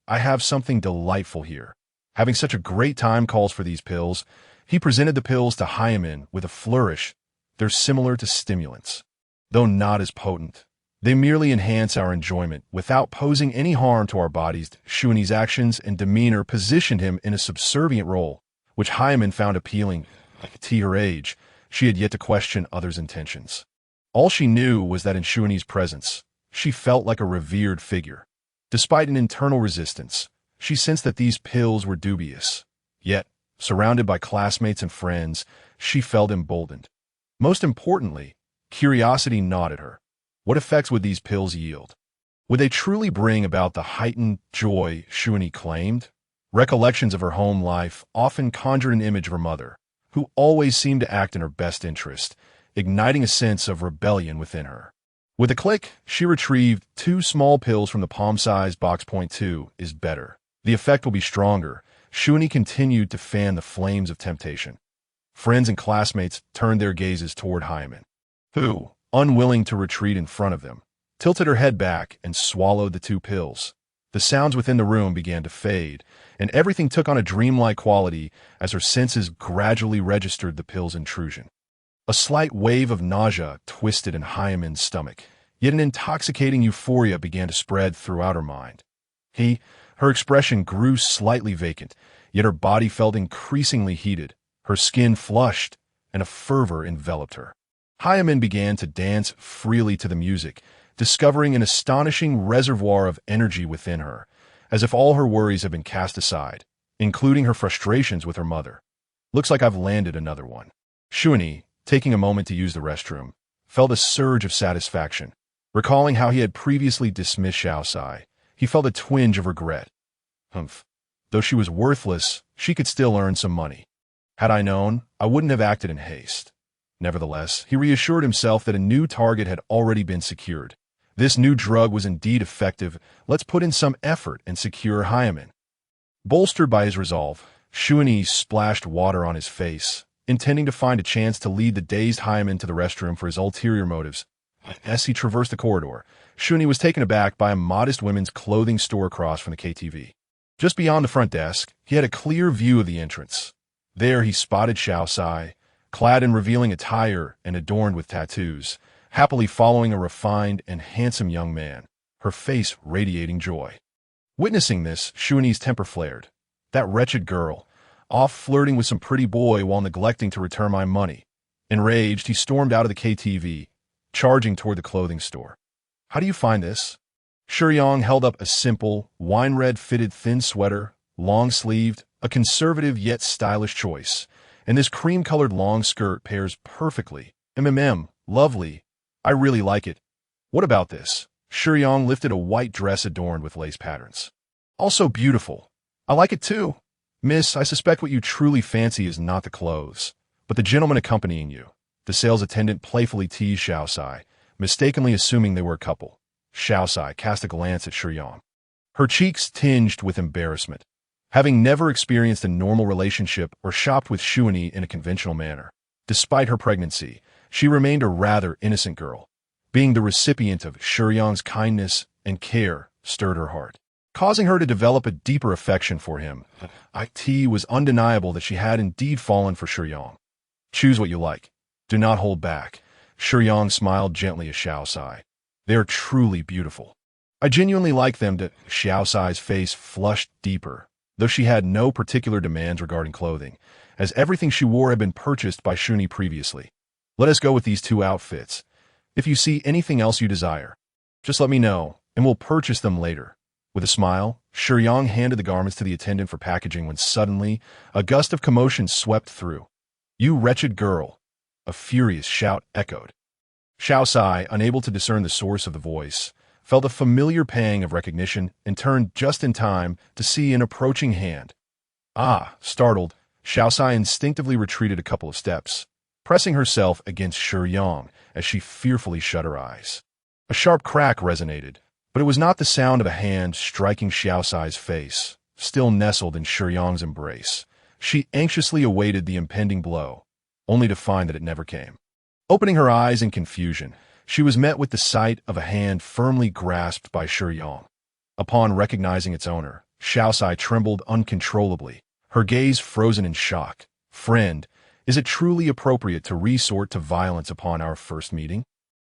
I have something delightful here. Having such a great time calls for these pills, he presented the pills to Hyamin with a flourish. They're similar to stimulants, though not as potent. They merely enhance our enjoyment without posing any harm to our bodies. Shuani's actions and demeanor positioned him in a subservient role, which Hyamin found appealing. At her age, she had yet to question others' intentions. All she knew was that in Shuani's presence, she felt like a revered figure. Despite an internal resistance, she sensed that these pills were dubious. Yet, surrounded by classmates and friends, she felt emboldened. Most importantly, curiosity gnawed at her. What effects would these pills yield? Would they truly bring about the heightened joy Shuani claimed? Recollections of her home life often conjured an image of her mother, who always seemed to act in her best interest, igniting a sense of rebellion within her. With a click, she retrieved 2 small pills from the palm-sized box. Point 2 is better. The effect will be stronger. Shuani continued to fan the flames of temptation. Friends and classmates turned their gazes toward Hyamin, who, unwilling to retreat in front of them, tilted her head back and swallowed the 2 pills. The sounds within the room began to fade, and everything took on a dreamlike quality as her senses gradually registered the pill's intrusion. A slight wave of nausea twisted in Hyamin's stomach, yet an intoxicating euphoria began to spread throughout her mind. Her expression grew slightly vacant, yet her body felt increasingly heated. Her skin flushed, and a fervor enveloped her. Hyamin began to dance freely to the music, discovering an astonishing reservoir of energy within her, as if all her worries had been cast aside, including her frustrations with her mother. Looks like I've landed another one. Shuani, taking a moment to use the restroom, felt a surge of satisfaction. Recalling how he had previously dismissed Xiaosai, he felt a twinge of regret. Though she was worthless, she could still earn some money. Had I known, I wouldn't have acted in haste. Nevertheless, he reassured himself that a new target had already been secured. This new drug was indeed effective. Let's put in some effort and secure Hyamin. Bolstered by his resolve, Shuani splashed water on his face, intending to find a chance to lead the dazed Hyamin to the restroom for his ulterior motives. As he traversed the corridor, Shuani was taken aback by a modest women's clothing store across from the KTV. Just beyond the front desk, he had a clear view of the entrance. There he spotted Xiaosai, clad in revealing attire and adorned with tattoos, happily following a refined and handsome young man, her face radiating joy. Witnessing this, Shuani's temper flared. That wretched girl, off flirting with some pretty boy while neglecting to return my money. Enraged, he stormed out of the KTV, charging toward the clothing store. How do you find this? Shiyang held up a simple, wine-red fitted thin sweater, long-sleeved, a conservative yet stylish choice, and this cream-colored long skirt pairs perfectly. Lovely. I really like it. What about this? Shiyang lifted a white dress adorned with lace patterns. Also beautiful. I like it too. Miss, I suspect what you truly fancy is not the clothes, but the gentleman accompanying you. The sales attendant playfully teased Xiaosai, mistakenly assuming they were a couple. Xiaosai cast a glance at Shiyang. Her cheeks tinged with embarrassment. Having never experienced a normal relationship or shopped with Shuani in a conventional manner, despite her pregnancy, she remained a rather innocent girl. Being the recipient of Shiyang's kindness and care stirred her heart, causing her to develop a deeper affection for him. It was undeniable that she had indeed fallen for Shiyang. Choose what you like. Do not hold back. Shiyang smiled gently at Xiaosai. They are truly beautiful. I genuinely like them. Xiaosai's face flushed deeper, though she had no particular demands regarding clothing, as everything she wore had been purchased by Shuni previously. Let us go with these two outfits. If you see anything else you desire, just let me know, and we'll purchase them later. With a smile, Shiyang handed the garments to the attendant for packaging when suddenly, a gust of commotion swept through. You wretched girl! A furious shout echoed. Xiaosai, unable to discern the source of the voice, felt a familiar pang of recognition and turned just in time to see an approaching hand. Startled, Xiaosai instinctively retreated a couple of steps, pressing herself against Shiyang as she fearfully shut her eyes. A sharp crack resonated, but it was not the sound of a hand striking Xiaosai's face, still nestled in Shiyang's embrace. She anxiously awaited the impending blow, only to find that it never came. Opening her eyes in confusion, she was met with the sight of a hand firmly grasped by Shiyang. Upon recognizing its owner, Xiaosai trembled uncontrollably, her gaze frozen in shock. Friend, is it truly appropriate to resort to violence upon our first meeting?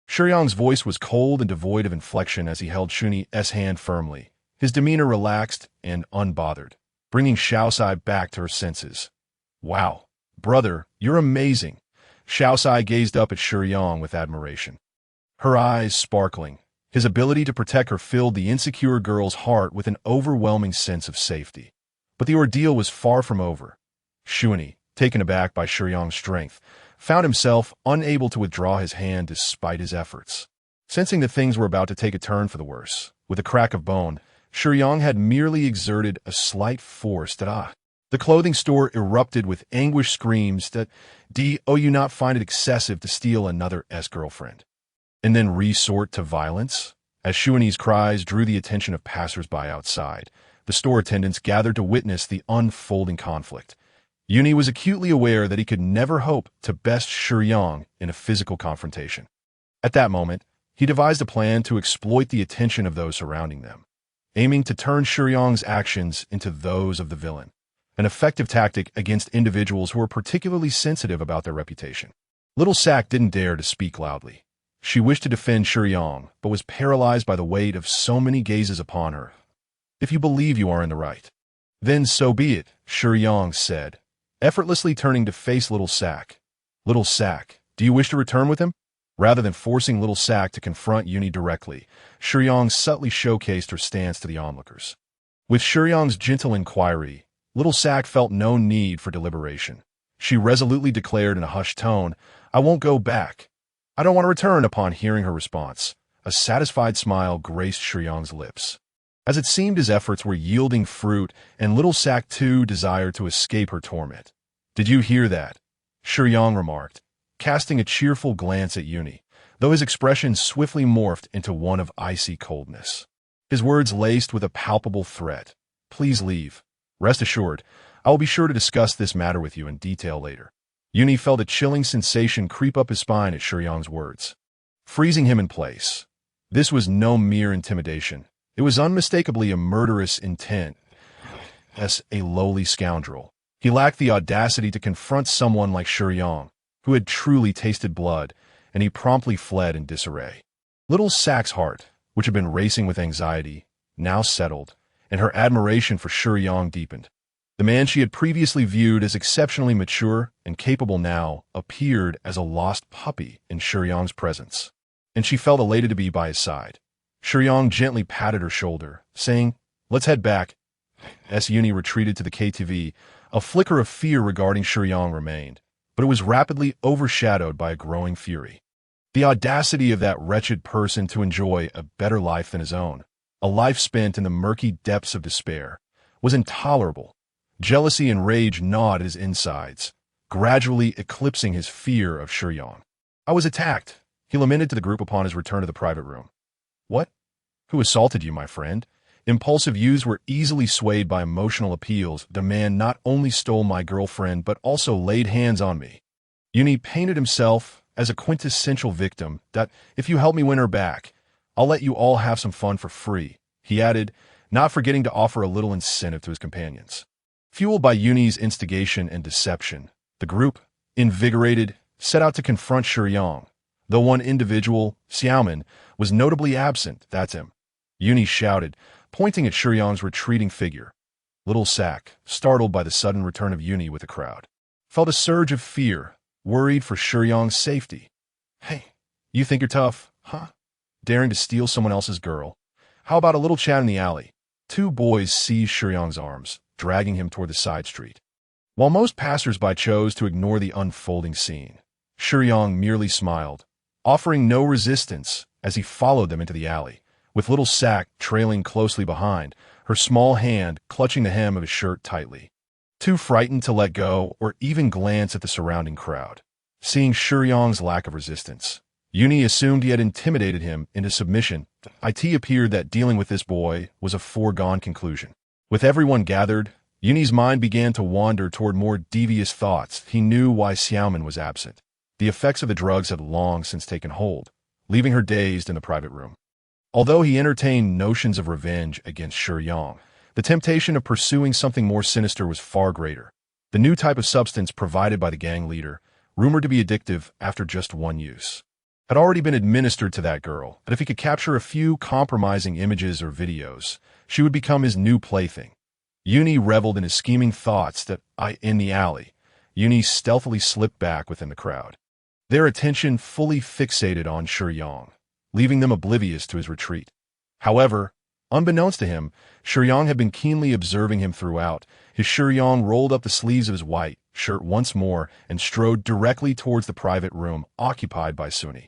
Shiyang's voice was cold and devoid of inflection as he held Shuni's hand firmly, his demeanor relaxed and unbothered, bringing Xiaosai back to her senses. Wow, brother, you're amazing. Xiaosai gazed up at Shiyang with admiration, her eyes sparkling. His ability to protect her filled the insecure girl's heart with an overwhelming sense of safety. But the ordeal was far from over. Shuani, taken aback by Shiyang's strength, found himself unable to withdraw his hand despite his efforts. Sensing that things were about to take a turn for the worse, with a crack of bone, Shiyang had merely exerted a slight force that The clothing store erupted with anguished screams that, "Do you not find it excessive to steal another's girlfriend?" And then resort to violence? As Shuani's cries drew the attention of passers-by outside, the store attendants gathered to witness the unfolding conflict. Uni was acutely aware that he could never hope to best Shiyang in a physical confrontation. At that moment, he devised a plan to exploit the attention of those surrounding them, aiming to turn Shiyang's actions into those of the villain, an effective tactic against individuals who were particularly sensitive about their reputation. Little Sack didn't dare to speak loudly. She wished to defend Shiyang, but was paralyzed by the weight of so many gazes upon her. If you believe you are in the right, then so be it, Shiyang said, effortlessly turning to face Little Sack. Little Sack, do you wish to return with him? Rather than forcing Little Sack to confront Uni directly, Shiyang subtly showcased her stance to the onlookers. With Shiyang's gentle inquiry, Little Sack felt no need for deliberation. She resolutely declared in a hushed tone, "I won't go back. I don't want to return." Upon hearing her response, a satisfied smile graced Shiyang's lips, as it seemed his efforts were yielding fruit, and Little Sack too desired to escape her torment. "Did you hear that?" Shiyang remarked, casting a cheerful glance at Uni, though his expression swiftly morphed into one of icy coldness. His words laced with a palpable threat. "Please leave. Rest assured, I will be sure to discuss this matter with you in detail later." Uni felt a chilling sensation creep up his spine at Shiyang's words, freezing him in place. This was no mere intimidation. It was unmistakably a murderous intent. As a lowly scoundrel, he lacked the audacity to confront someone like Shiyang, who had truly tasted blood, and he promptly fled in disarray. Little Sack's heart, which had been racing with anxiety, now settled, and her admiration for Shiyang deepened. The man she had previously viewed as exceptionally mature and capable now appeared as a lost puppy in Shiyang's presence, and she felt elated to be by his side. Shiyang gently patted her shoulder, saying, "Let's head back." As Uni retreated to the KTV, a flicker of fear regarding Shiyang remained, but it was rapidly overshadowed by a growing fury. The audacity of that wretched person to enjoy a better life than his own, a life spent in the murky depths of despair, was intolerable. Jealousy and rage gnawed at his insides, gradually eclipsing his fear of Shiyang. I was attacked, he lamented to the group upon his return to the private room. What? Who assaulted you, my friend? Impulsive youths were easily swayed by emotional appeals. The man not only stole my girlfriend, but also laid hands on me. Uni painted himself as a quintessential victim that, if you help me win her back, I'll let you all have some fun for free, he added, not forgetting to offer a little incentive to his companions. Fueled by Uni's instigation and deception, the group, invigorated, set out to confront Shiyang. Though one individual, Xiaoman, was notably absent, that's him. Uni shouted, pointing at Shiyang's retreating figure. Little Sack, startled by the sudden return of Uni with the crowd, felt a surge of fear, worried for Shiyang's safety. Hey, you think you're tough, huh? Daring to steal someone else's girl? How about a little chat in the alley? Two boys seized Shiyang's arms, dragging him toward the side street. While most passers-by chose to ignore the unfolding scene, Shiyang merely smiled, offering no resistance as he followed them into the alley, with Little Sack trailing closely behind, her small hand clutching the hem of his shirt tightly. Too frightened to let go or even glance at the surrounding crowd. Seeing Shiyang's lack of resistance, Uni assumed he had intimidated him into submission. It appeared that dealing with this boy was a foregone conclusion. With everyone gathered, Uni's mind began to wander toward more devious thoughts. He knew why Xiaoman was absent. The effects of the drugs had long since taken hold, leaving her dazed in the private room. Although he entertained notions of revenge against Shiyang, the temptation of pursuing something more sinister was far greater. The new type of substance provided by the gang leader, rumored to be addictive after just one use, had already been administered to that girl, but if he could capture a few compromising images or videos, she would become his new plaything. Uni reveled in his scheming thoughts that, in the alley, Uni stealthily slipped back within the crowd, their attention fully fixated on Shiyang, leaving them oblivious to his retreat. However, unbeknownst to him, Shiyang had been keenly observing him throughout. His Shiyang rolled up the sleeves of his white shirt once more and strode directly towards the private room occupied by Suni.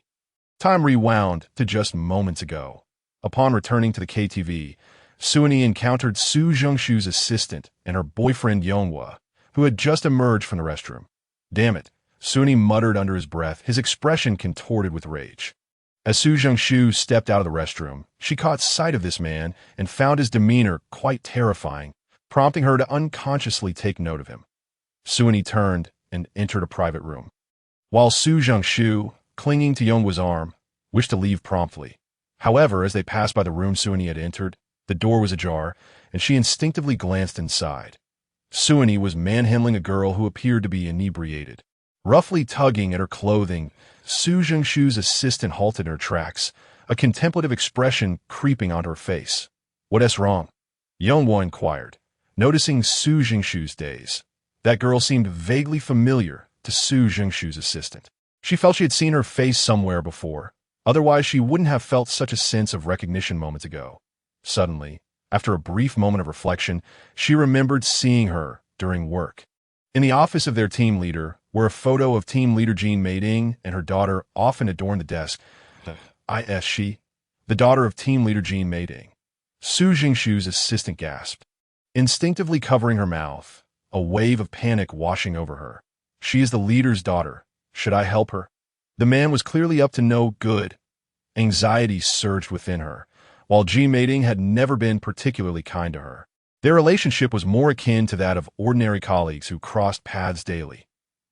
Time rewound to just moments ago. Upon returning to the KTV, Suni encountered Su Zhengshu's assistant and her boyfriend Yonghua, who had just emerged from the restroom. Damn it, Suni muttered under his breath, his expression contorted with rage. As Su Zhengshu stepped out of the restroom, she caught sight of this man and found his demeanor quite terrifying, prompting her to unconsciously take note of him. Suni turned and entered a private room. While Su Zhengshu, clinging to Yonghua's arm, wished to leave promptly. However, as they passed by the room Suni had entered, the door was ajar, and she instinctively glanced inside. Suni was manhandling a girl who appeared to be inebriated. Roughly tugging at her clothing, Su Zhengshu's assistant halted in her tracks, a contemplative expression creeping onto her face. "What's wrong?" Yonghua inquired, noticing Su Zhengshu's daze. That girl seemed vaguely familiar to Su Zhengshu's assistant. She felt she had seen her face somewhere before, otherwise she wouldn't have felt such a sense of recognition moments ago. Suddenly, after a brief moment of reflection, she remembered seeing her during work. In the office of their team leader, where a photo of team leader Jean Meiding and her daughter often adorned the desk. She, the daughter of team leader Jean Meiding. Su Zhengshu's assistant gasped, instinctively covering her mouth, a wave of panic washing over her. She is the leader's daughter. Should I help her? The man was clearly up to no good. Anxiety surged within her, while Jean Meiding had never been particularly kind to her. Their relationship was more akin to that of ordinary colleagues who crossed paths daily.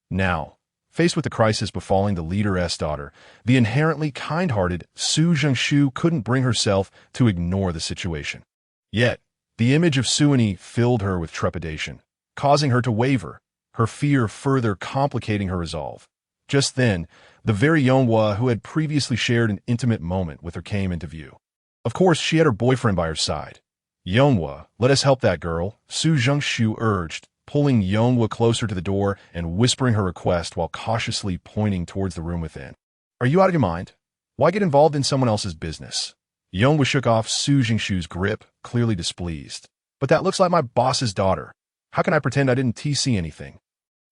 Now, faced with the crisis befalling the leader's daughter, the inherently kind-hearted Su Zhengshu couldn't bring herself to ignore the situation. Yet, the image of Suni filled her with trepidation, causing her to waver, her fear further complicating her resolve. Just then, the very Yonghua who had previously shared an intimate moment with her came into view. Of course, she had her boyfriend by her side. "Yonghua, let us help that girl," Su Zhengshu urged, pulling Yonghua closer to the door and whispering her request while cautiously pointing towards the room within. "Are you out of your mind? Why get involved in someone else's business?" Yonghua shook off Su Zhengshu's grip, clearly displeased. "But that looks like my boss's daughter. How can I pretend I didn't see anything?"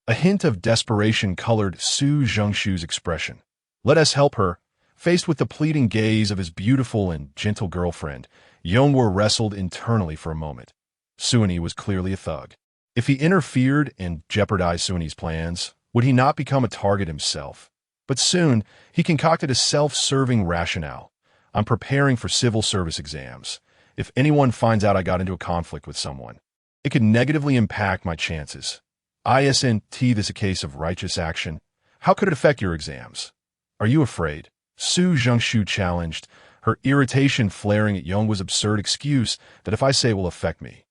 A hint of desperation colored Su Zhengshu's expression. "Let us help her." Faced with the pleading gaze of his beautiful and gentle girlfriend, Yonghua wrestled internally for a moment. Suni was clearly a thug. If he interfered and jeopardized Suni's plans, would he not become a target himself? But soon, he concocted a self-serving rationale. I'm preparing for civil service exams. If anyone finds out I got into a conflict with someone, it could negatively impact my chances. Isn't this a case of righteous action? How could it affect your exams? Are you afraid? Su Zhengshu challenged, her irritation flaring at Yonghua's absurd excuse that if I say it will affect me,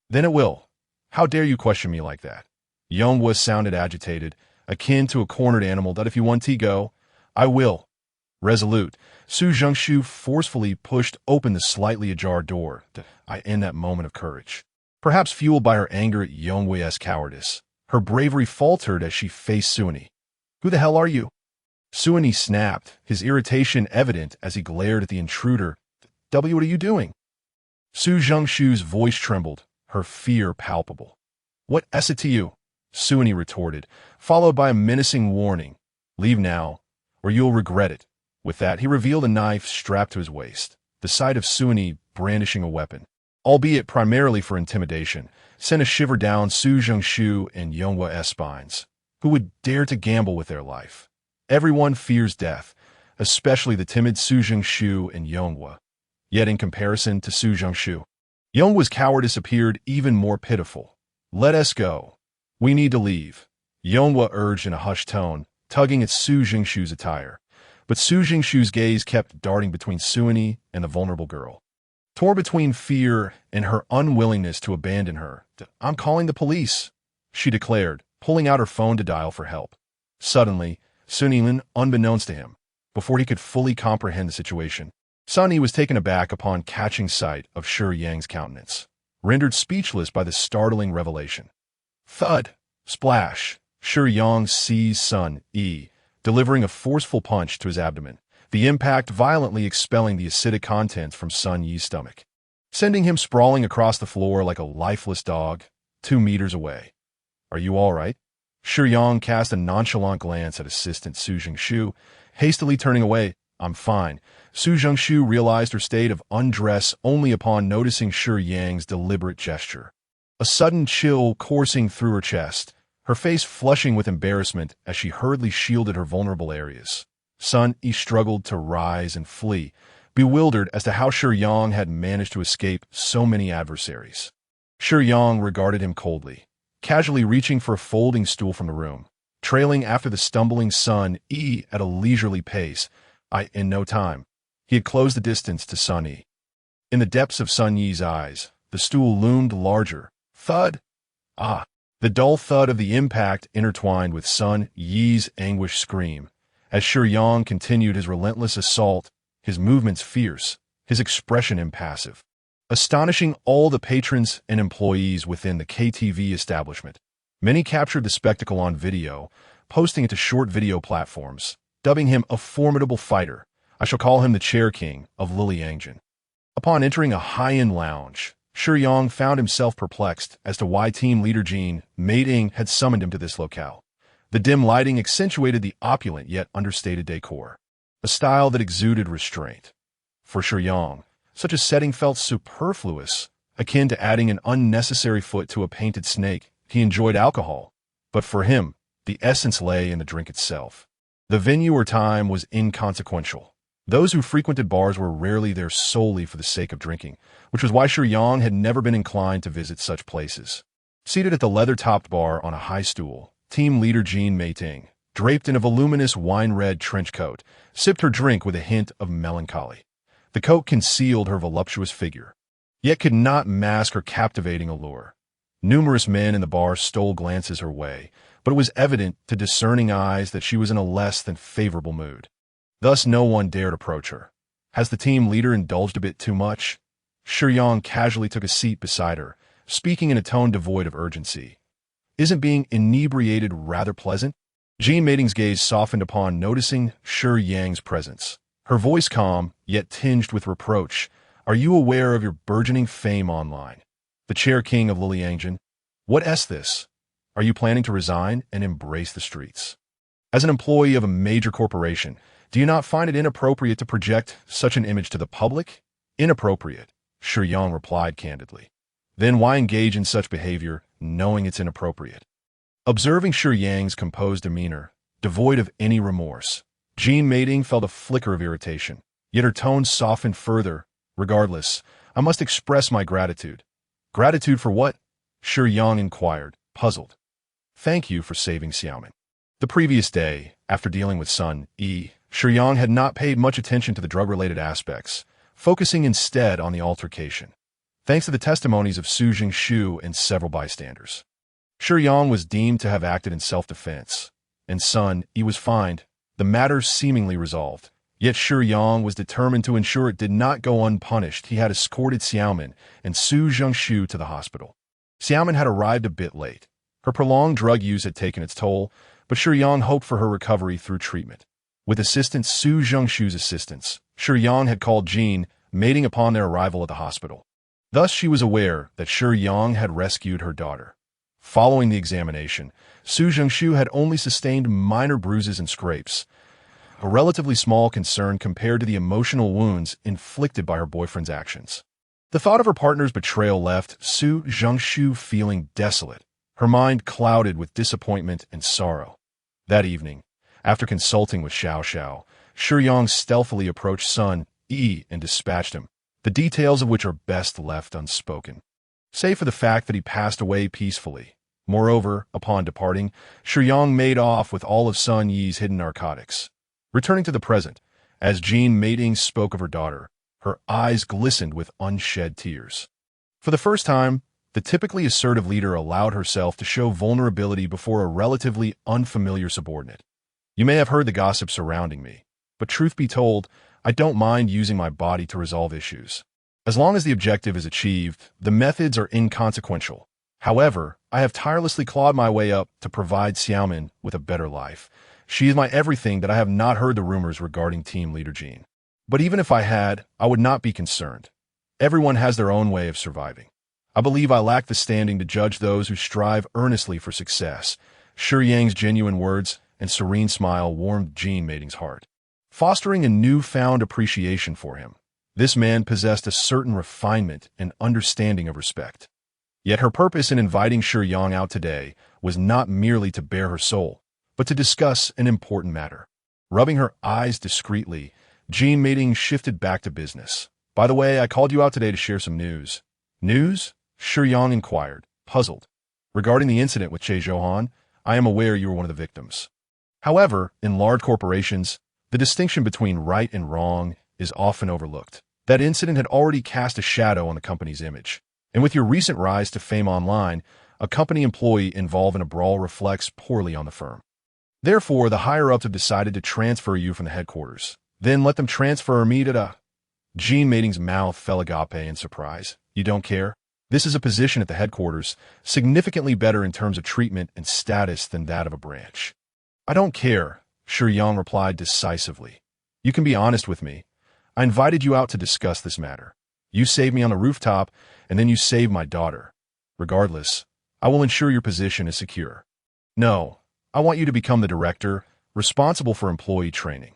then it will. How dare you question me like that? Yonghua sounded agitated, akin to a cornered animal that if you want to go, I will. Resolute, Su Zhengshu forcefully pushed open the slightly ajar door to end that moment of courage. Perhaps fueled by her anger at Yonghua's cowardice, her bravery faltered as she faced Suani. Who the hell are you? Suani snapped, his irritation evident as he glared at the intruder. What are you doing? Su Zhengshu's voice trembled, her fear palpable. What is it to you? Suani retorted, followed by a menacing warning. Leave now, or you'll regret it. With that, he revealed a knife strapped to his waist. The sight of Suani brandishing a weapon, albeit primarily for intimidation, sent a shiver down Su Zhengshu and Yonghua's spines. Who would dare to gamble with their life? Everyone fears death, especially the timid Su Zhengshu and Yonghua. Yet in comparison to Su Zhengshu, Yonghua's cowardice appeared even more pitiful. Let us go. We need to leave, Yonghua urged in a hushed tone, tugging at Su Zhengshu's attire. But Su Zhengshu's gaze kept darting between Suani and the vulnerable girl. Torn between fear and her unwillingness to abandon her, I'm calling the police, she declared, pulling out her phone to dial for help. Suddenly, Suani, unbeknownst to him, before he could fully comprehend the situation, Suani was taken aback upon catching sight of Shiyang's countenance, rendered speechless by the startling revelation. Thud! Splash! Shiyang seized Sun Yi, delivering a forceful punch to his abdomen, the impact violently expelling the acidic contents from Sun Yi's stomach, sending him sprawling across the floor like a lifeless dog, 2 meters away. Are you all right? Shiyang cast a nonchalant glance at assistant Su Zhengshu, hastily turning away. I'm fine. Su Zhengshu realized her state of undress only upon noticing Shiyang's deliberate gesture. A sudden chill coursing through her chest, her face flushing with embarrassment as she hurriedly shielded her vulnerable areas. Sun Yi struggled to rise and flee, bewildered as to how Shiyang had managed to escape so many adversaries. Shiyang regarded him coldly, casually reaching for a folding stool from the room, trailing after the stumbling Sun Yi at a leisurely pace. In no time, he had closed the distance to Sun Yi. In the depths of Sun Yi's eyes, the stool loomed larger. Thud! Ah! The dull thud of the impact intertwined with Sun Yi's anguished scream, as Shiyang continued his relentless assault, his movements fierce, his expression impassive, astonishing all the patrons and employees within the KTV establishment. Many captured the spectacle on video, posting it to short video platforms, dubbing him a formidable fighter. I shall call him the Chair King of Liangjian. Upon entering a high-end lounge, Shiyang found himself perplexed as to why team leader Jean Mei-Ding had summoned him to this locale. The dim lighting accentuated the opulent yet understated decor, a style that exuded restraint. For Shiyang, such a setting felt superfluous, akin to adding an unnecessary foot to a painted snake. He enjoyed alcohol, but for him, the essence lay in the drink itself. The venue or time was inconsequential. Those who frequented bars were rarely there solely for the sake of drinking, which was why Shiyang had never been inclined to visit such places. Seated at the leather-topped bar on a high stool, team leader Jean Mei-Ting, draped in a voluminous wine-red trench coat, sipped her drink with a hint of melancholy. The coat concealed her voluptuous figure, yet could not mask her captivating allure. Numerous men in the bar stole glances her way, but it was evident to discerning eyes that she was in a less than favorable mood. Thus no one dared approach her. Has the team leader indulged a bit too much? Shiyang casually took a seat beside her, speaking in a tone devoid of urgency. Isn't being inebriated rather pleasant? Jean Mei-Ding's gaze softened upon noticing Shiyang's presence. Her voice calm, yet tinged with reproach. Are you aware of your burgeoning fame online? The Chair King of Liangjian? What is this? Are you planning to resign and embrace the streets? As an employee of a major corporation, do you not find it inappropriate to project such an image to the public? Inappropriate, Shiyang replied candidly. Then why engage in such behavior, knowing it's inappropriate? Observing Shiyang's composed demeanor, devoid of any remorse, Jean Mating felt a flicker of irritation, yet her tone softened further. Regardless, I must express my gratitude. Gratitude for what? Shiyang inquired, puzzled. Thank you for saving Xiaomin. The previous day, after dealing with Sun Yi, Shiyang had not paid much attention to the drug-related aspects, focusing instead on the altercation. Thanks to the testimonies of Su Jingshu and several bystanders, Shiyang was deemed to have acted in self-defense, and Sun Yi was fined, the matter seemingly resolved. Yet Shiyang was determined to ensure it did not go unpunished. He had escorted Xiaomin and Su Jingshu to the hospital. Xiaomin had arrived a bit late. Her prolonged drug use had taken its toll, but Shiyang hoped for her recovery through treatment. With assistant Su Jingshu's assistance, Shiyang had called Jean Mating upon their arrival at the hospital. Thus she was aware that Shiyang had rescued her daughter. Following the examination, Su Jingshu had only sustained minor bruises and scrapes, a relatively small concern compared to the emotional wounds inflicted by her boyfriend's actions. The thought of her partner's betrayal left Su Jingshu feeling desolate, her mind clouded with disappointment and sorrow. That evening, after consulting with Xiao, Shiyang stealthily approached Sun Yi and dispatched him, the details of which are best left unspoken, save for the fact that he passed away peacefully. Moreover, upon departing, Shiyang made off with all of Sun Yi's hidden narcotics. Returning to the present, as Jean Mating spoke of her daughter, her eyes glistened with unshed tears. For the first time, the typically assertive leader allowed herself to show vulnerability before a relatively unfamiliar subordinate. You may have heard the gossip surrounding me, but truth be told, I don't mind using my body to resolve issues. As long as the objective is achieved, the methods are inconsequential. However, I have tirelessly clawed my way up to provide Xiaomin with a better life. She is my everything that I have not heard the rumors regarding team leader Jean. But even if I had, I would not be concerned. Everyone has their own way of surviving. I believe I lack the standing to judge those who strive earnestly for success. Shiyang's genuine words and serene smile warmed Jean Mating's heart, fostering a newfound appreciation for him. This man possessed a certain refinement and understanding of respect. Yet her purpose in inviting Shiyang out today was not merely to bare her soul, but to discuss an important matter. Rubbing her eyes discreetly, Jean Mating shifted back to business. By the way, I called you out today to share some news. News? Shiyang inquired, puzzled. Regarding the incident with Che Zhouhan, I am aware you were one of the victims. However, in large corporations, the distinction between right and wrong is often overlooked. That incident had already cast a shadow on the company's image. And with your recent rise to fame online, a company employee involved in a brawl reflects poorly on the firm. Therefore, the higher-ups have decided to transfer you from the headquarters. Then let them transfer me to the... Jean Mating's mouth fell agape in surprise. You don't care? This is a position at the headquarters, significantly better in terms of treatment and status than that of a branch. I don't care, Shiyang replied decisively. You can be honest with me. I invited you out to discuss this matter. You saved me on the rooftop, and then you saved my daughter. Regardless, I will ensure your position is secure. No, I want you to become the director, responsible for employee training.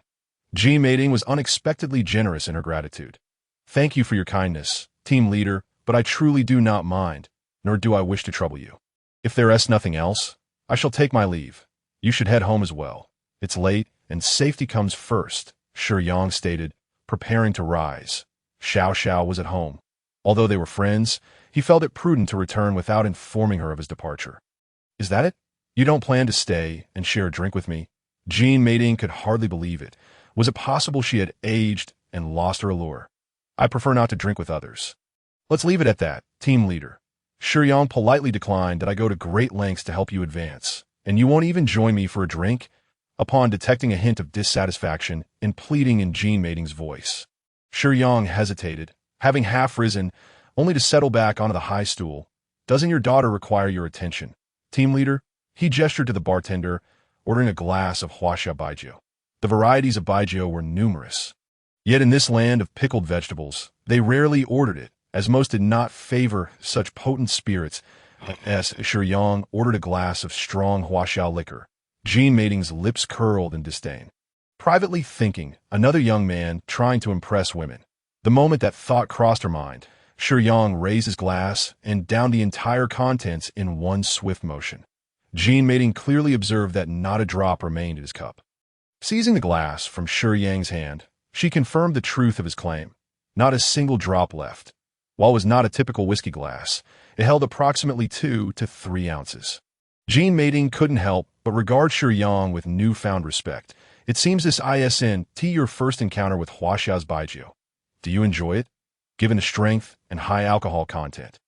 Jean Mating was unexpectedly generous in her gratitude. Thank you for your kindness, team leader, but I truly do not mind, nor do I wish to trouble you. If there is nothing else, I shall take my leave. You should head home as well. It's late, and safety comes first, Shiyang stated, preparing to rise. Xiao was at home. Although they were friends, he felt it prudent to return without informing her of his departure. Is that it? You don't plan to stay and share a drink with me? Jean Mating could hardly believe it. Was it possible she had aged and lost her allure? I prefer not to drink with others. Let's leave it at that, team leader. Shiyang politely declined that I go to great lengths to help you advance, and you won't even join me for a drink? Upon detecting a hint of dissatisfaction and pleading in Jean Mating's voice, Shiyang hesitated, having half risen, only to settle back onto the high stool. Doesn't your daughter require your attention? Team leader? He gestured to the bartender, ordering a glass of huaxia baijiu. The varieties of baijiu were numerous. Yet in this land of pickled vegetables, they rarely ordered it, as most did not favor such potent spirits. As Shiyang ordered a glass of strong huaxia liquor, Jean Mating's lips curled in disdain. Privately thinking, another young man trying to impress women. The moment that thought crossed her mind, Shiyang raised his glass and downed the entire contents in one swift motion. Jean Mating clearly observed that not a drop remained in his cup. Seizing the glass from Shiyang's hand, she confirmed the truth of his claim. Not a single drop left. While it was not a typical whiskey glass, it held approximately 2 to 3 ounces. Jean Mating couldn't help but regard Shiyang with newfound respect. It seems this isn't your first encounter with Huaxia's baijiu. Do you enjoy it? Given the strength and high alcohol content.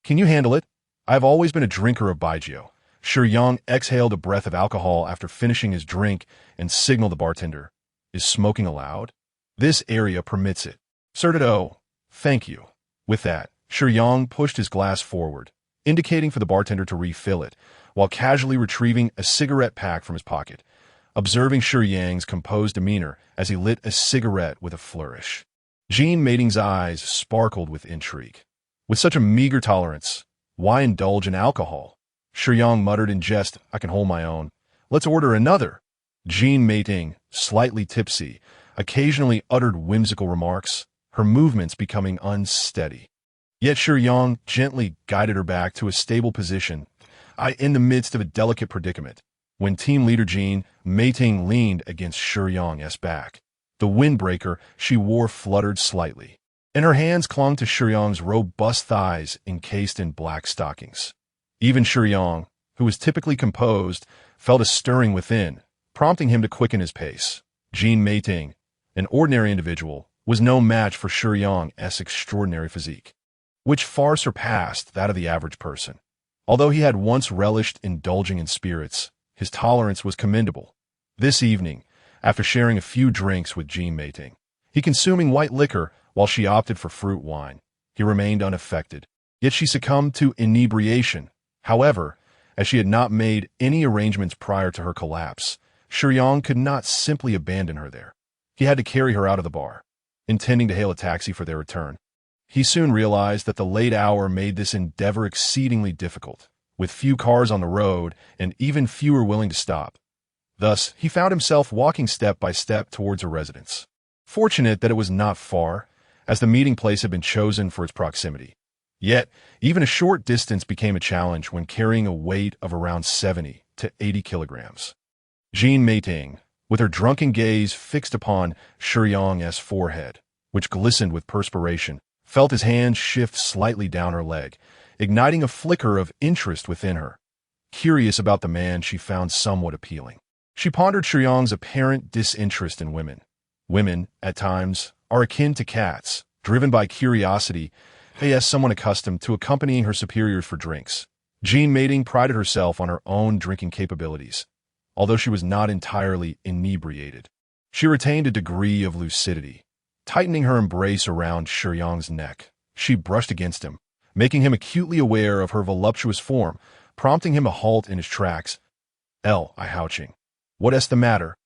Can you handle it? I've always been a drinker of baijiu. Shiyang exhaled a breath of alcohol after finishing his drink and signaled the bartender. Is smoking allowed? This area permits it. Certito. Thank you. With that, Shiyang pushed his glass forward, indicating for the bartender to refill it, while casually retrieving a cigarette pack from his pocket, observing Shiyang's composed demeanor as he lit a cigarette with a flourish. Jean Mating's eyes sparkled with intrigue. With such a meager tolerance, why indulge in alcohol? Shiyang muttered in jest, I can hold my own. Let's order another. Jean Mating, slightly tipsy, occasionally uttered whimsical remarks, her movements becoming unsteady. Yet Shiyang gently guided her back to a stable position, in the midst of a delicate predicament. When team leader Jean Mating leaned against Shiyang's back, the windbreaker she wore fluttered slightly, and her hands clung to Shiyang's robust thighs encased in black stockings. Even Shiyang, who was typically composed, felt a stirring within, prompting him to quicken his pace. Jean Mating, an ordinary individual, was no match for Shiyang's extraordinary physique, which far surpassed that of the average person. Although he had once relished indulging in spirits, his tolerance was commendable. This evening, after sharing a few drinks with Jean Mating, he consuming white liquor while she opted for fruit wine, he remained unaffected. Yet she succumbed to inebriation. However, as she had not made any arrangements prior to her collapse, Shiyang could not simply abandon her there. He had to carry her out of the bar, intending to hail a taxi for their return. He soon realized that the late hour made this endeavor exceedingly difficult, with few cars on the road and even fewer willing to stop. Thus, he found himself walking step by step towards a residence. Fortunate that it was not far, as the meeting place had been chosen for its proximity. Yet, even a short distance became a challenge when carrying a weight of around 70 to 80 kilograms. Jean Mating, with her drunken gaze fixed upon Shiyang's forehead, which glistened with perspiration, felt his hand shift slightly down her leg, igniting a flicker of interest within her. Curious about the man she found somewhat appealing, she pondered Shiyang's apparent disinterest in women. Women, at times, are akin to cats, driven by curiosity, as someone accustomed to accompanying her superiors for drinks. Jean Mating prided herself on her own drinking capabilities. Although she was not entirely inebriated, she retained a degree of lucidity. Tightening her embrace around Shiyang's neck, she brushed against him, making him acutely aware of her voluptuous form, prompting him to halt in his tracks. I houching. What's the matter?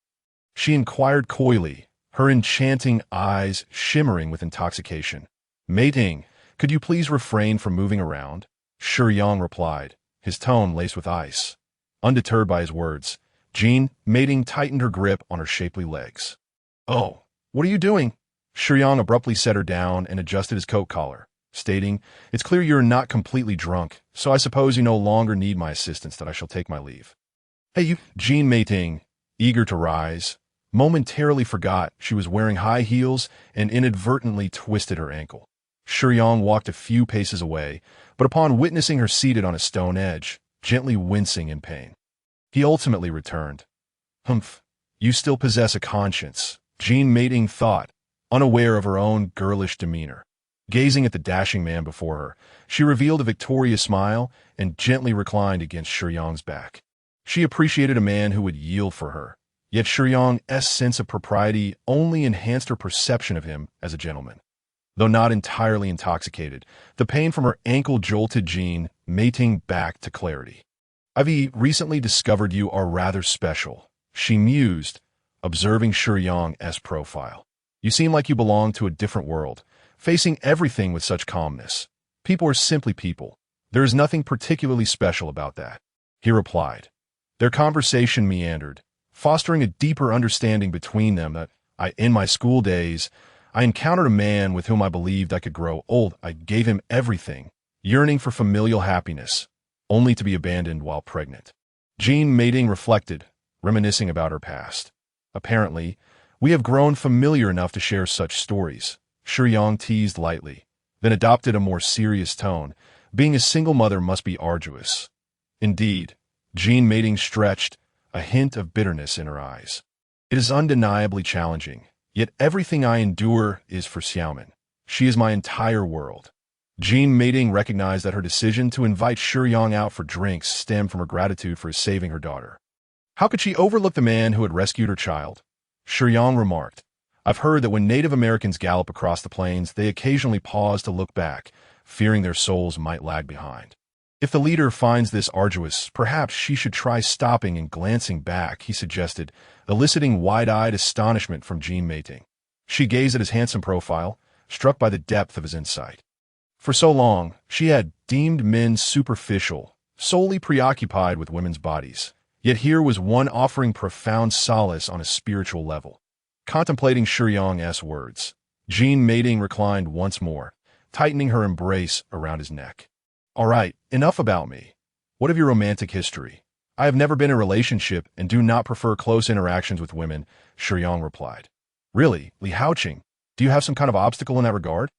She inquired coyly, her enchanting eyes shimmering with intoxication. Mating, could you please refrain from moving around? Shiyang replied, his tone laced with ice. Undeterred by his words, Jean Mating tightened her grip on her shapely legs. Oh, what are you doing? Shiyang abruptly set her down and adjusted his coat collar, stating, It's clear you're not completely drunk, so I suppose you no longer need my assistance, that I shall take my leave. Hey, you. Jean Mating, eager to rise, momentarily forgot she was wearing high heels and inadvertently twisted her ankle. Shiyang walked a few paces away, but upon witnessing her seated on a stone edge, gently wincing in pain, he ultimately returned. Humph, you still possess a conscience, Jean Mating thought, unaware of her own girlish demeanor. Gazing at the dashing man before her, she revealed a victorious smile and gently reclined against Shiyang's back. She appreciated a man who would yield for her, yet Shiyang's sense of propriety only enhanced her perception of him as a gentleman. Though not entirely intoxicated, the pain from her ankle jolted Jean Mating back to clarity. I've recently discovered you are rather special, she mused, observing Shiyang's profile. You seem like you belong to a different world, facing everything with such calmness. People are simply people. There is nothing particularly special about that, he replied. Their conversation meandered, fostering a deeper understanding between them that in my school days, I encountered a man with whom I believed I could grow old. I gave him everything, yearning for familial happiness, only to be abandoned while pregnant. Jean Mating reflected, reminiscing about her past. Apparently, we have grown familiar enough to share such stories, Shiyang teased lightly, then adopted a more serious tone. Being a single mother must be arduous. Indeed, Jean Mating stretched, a hint of bitterness in her eyes. It is undeniably challenging, yet everything I endure is for Xiaomin. She is my entire world. Jean Mating recognized that her decision to invite Shiyang out for drinks stemmed from her gratitude for saving her daughter. How could she overlook the man who had rescued her child? Shiyang remarked, I've heard that when Native Americans gallop across the plains, they occasionally pause to look back, fearing their souls might lag behind. If the leader finds this arduous, perhaps she should try stopping and glancing back, he suggested, eliciting wide-eyed astonishment from Jean Mating. She gazed at his handsome profile, struck by the depth of his insight. For so long, she had deemed men superficial, solely preoccupied with women's bodies. Yet here was one offering profound solace on a spiritual level. Contemplating Shiyang's words, Jean Mating reclined once more, tightening her embrace around his neck. All right, enough about me. What of your romantic history? I have never been in a relationship and do not prefer close interactions with women, Shiyang replied. Really, Li Haoqing, do you have some kind of obstacle in that regard?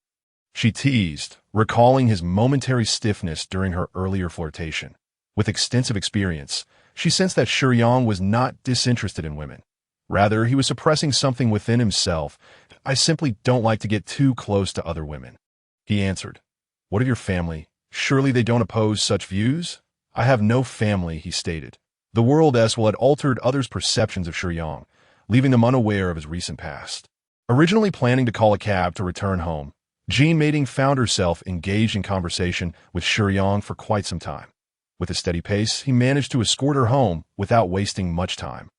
She teased, recalling his momentary stiffness during her earlier flirtation. With extensive experience, she sensed that Shiyang was not disinterested in women. Rather, he was suppressing something within himself. I simply don't like to get too close to other women. He answered. What of your family? Surely they don't oppose such views? I have no family, he stated. The world as well had altered others' perceptions of Shiyang, leaving them unaware of his recent past. Originally planning to call a cab to return home, Jean Mating found herself engaged in conversation with Shiyang for quite some time. With a steady pace, he managed to escort her home without wasting much time.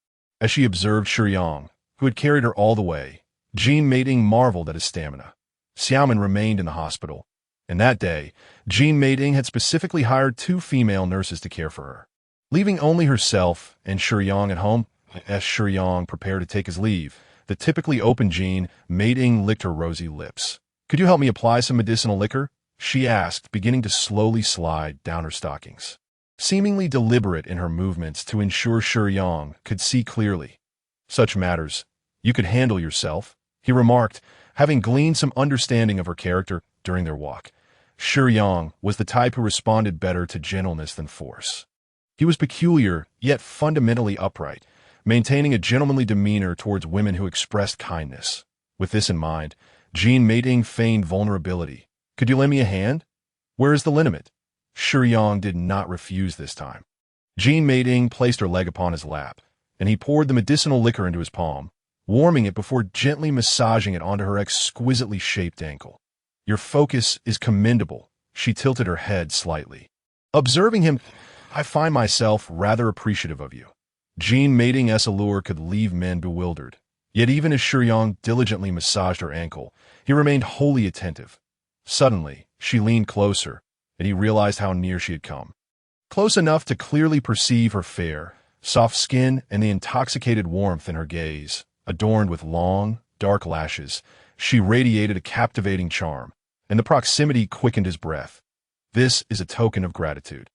As she observed Shiyang, who had carried her all the way, Jean Mating marveled at his stamina. Xiaomin remained in the hospital, and that day, Jean Mating had specifically hired 2 female nurses to care for her. Leaving only herself and Shiyang at home, as Shiyang prepared to take his leave, the typically open Jean Mating licked her rosy lips. Could you help me apply some medicinal liquor? She asked, beginning to slowly slide down her stockings. Seemingly deliberate in her movements to ensure Shiyang could see clearly. Such matters, you could handle yourself, he remarked, having gleaned some understanding of her character during their walk. Shiyang was the type who responded better to gentleness than force. He was peculiar, yet fundamentally upright, maintaining a gentlemanly demeanor towards women who expressed kindness. With this in mind, Jean Mating feigned vulnerability. Could you lend me a hand? Where is the liniment? Shiyang did not refuse this time. Jean Mating placed her leg upon his lap, and he poured the medicinal liquor into his palm, warming it before gently massaging it onto her exquisitely shaped ankle. Your focus is commendable. She tilted her head slightly. Observing him, I find myself rather appreciative of you. Jean Mating's allure could leave men bewildered. Yet even as Shiyang diligently massaged her ankle, he remained wholly attentive. Suddenly, she leaned closer, and he realized how near she had come. Close enough to clearly perceive her fair, soft skin and the intoxicated warmth in her gaze. Adorned with long, dark lashes, she radiated a captivating charm, and the proximity quickened his breath. This is a token of gratitude.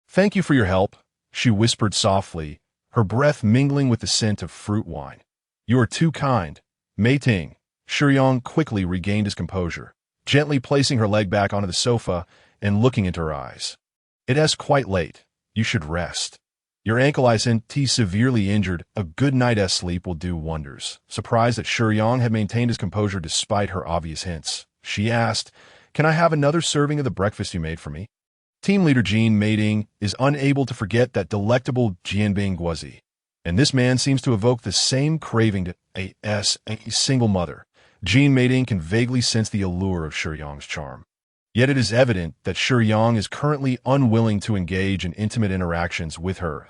Thank you for your help, she whispered softly, her breath mingling with the scent of fruit wine. You are too kind. Mating. Shiyang quickly regained his composure, gently placing her leg back onto the sofa and looking into her eyes. It is quite late. You should rest. Your ankle isn't severely injured. A good night's sleep will do wonders. Surprised that Shiyang had maintained his composure despite her obvious hints, she asked, Can I have another serving of the breakfast you made for me? Team leader Jean Mating is unable to forget that delectable Jianbing Guozi, and this man seems to evoke the same craving to a single mother. Jean Mating can vaguely sense the allure of Shiyang's charm. Yet it is evident that Shiyang is currently unwilling to engage in intimate interactions with her.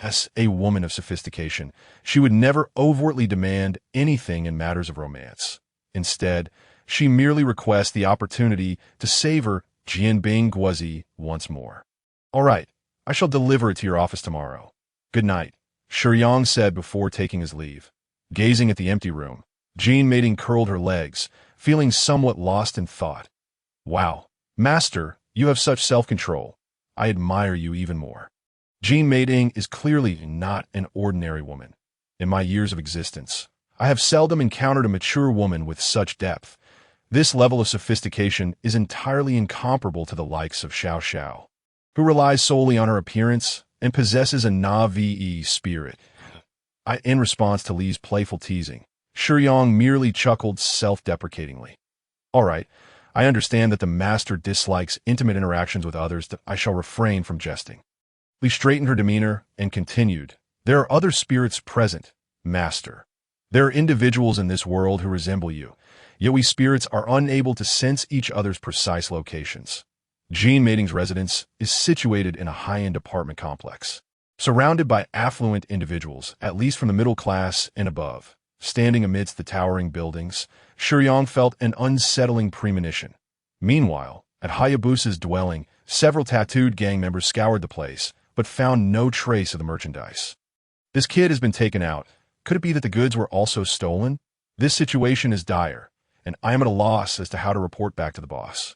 As a woman of sophistication, she would never overtly demand anything in matters of romance. Instead, she merely requests the opportunity to savor Jianbing Guozi once more. All right, I shall deliver it to your office tomorrow. Good night, Shiyang said before taking his leave. Gazing at the empty room, Jean Mating curled her legs, feeling somewhat lost in thought. Wow, master, you have such self-control. I admire you even more. Jean Mating is clearly not an ordinary woman. In my years of existence, I have seldom encountered a mature woman with such depth. This level of sophistication is entirely incomparable to the likes of Xiao Xiao, who relies solely on her appearance and possesses a Na'vi spirit. In response to Li's playful teasing, Shiyang merely chuckled self-deprecatingly. All right, I understand that the master dislikes intimate interactions with others. I shall refrain from jesting. Li straightened her demeanor and continued, there are other spirits present, master. There are individuals in this world who resemble you, yet we spirits are unable to sense each other's precise locations. Jianbing's residence is situated in a high-end apartment complex, surrounded by affluent individuals, at least from the middle class and above. Standing amidst the towering buildings, Shiyang felt an unsettling premonition. Meanwhile, at Hayabusa's dwelling, several tattooed gang members scoured the place, but found no trace of the merchandise. This kid has been taken out. Could it be that the goods were also stolen? This situation is dire, and I am at a loss as to how to report back to the boss.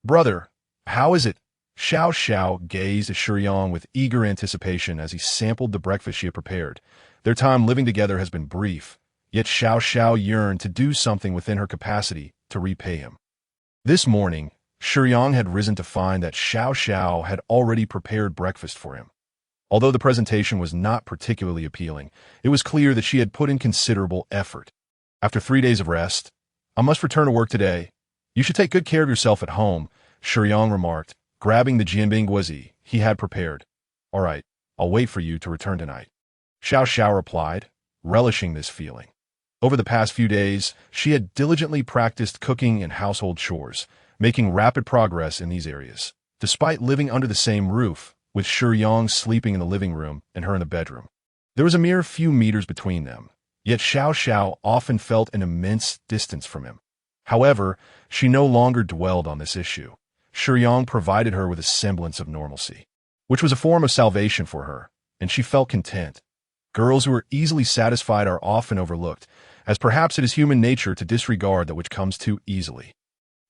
Brother, how is it? Xiao Xiao gazed at Shiyang with eager anticipation as he sampled the breakfast she had prepared. Their time living together has been brief, yet Xiao Xiao yearned to do something within her capacity to repay him. This morning, Shiyang had risen to find that Xiao Xiao had already prepared breakfast for him. Although the presentation was not particularly appealing, it was clear that she had put in considerable effort. After 3 days of rest, I must return to work today. You should take good care of yourself at home, Shiyang remarked, grabbing the Jianbing Guozi he had prepared. All right, I'll wait for you to return tonight. Xiao Xiao replied, relishing this feeling. Over the past few days, she had diligently practiced cooking and household chores, making rapid progress in these areas. Despite living under the same roof, with Shiyang sleeping in the living room and her in the bedroom, there was a mere few meters between them, yet Xiao Xiao often felt an immense distance from him. However, she no longer dwelled on this issue. Shiyang provided her with a semblance of normalcy, which was a form of salvation for her, and she felt content. Girls who are easily satisfied are often overlooked, as perhaps it is human nature to disregard that which comes too easily.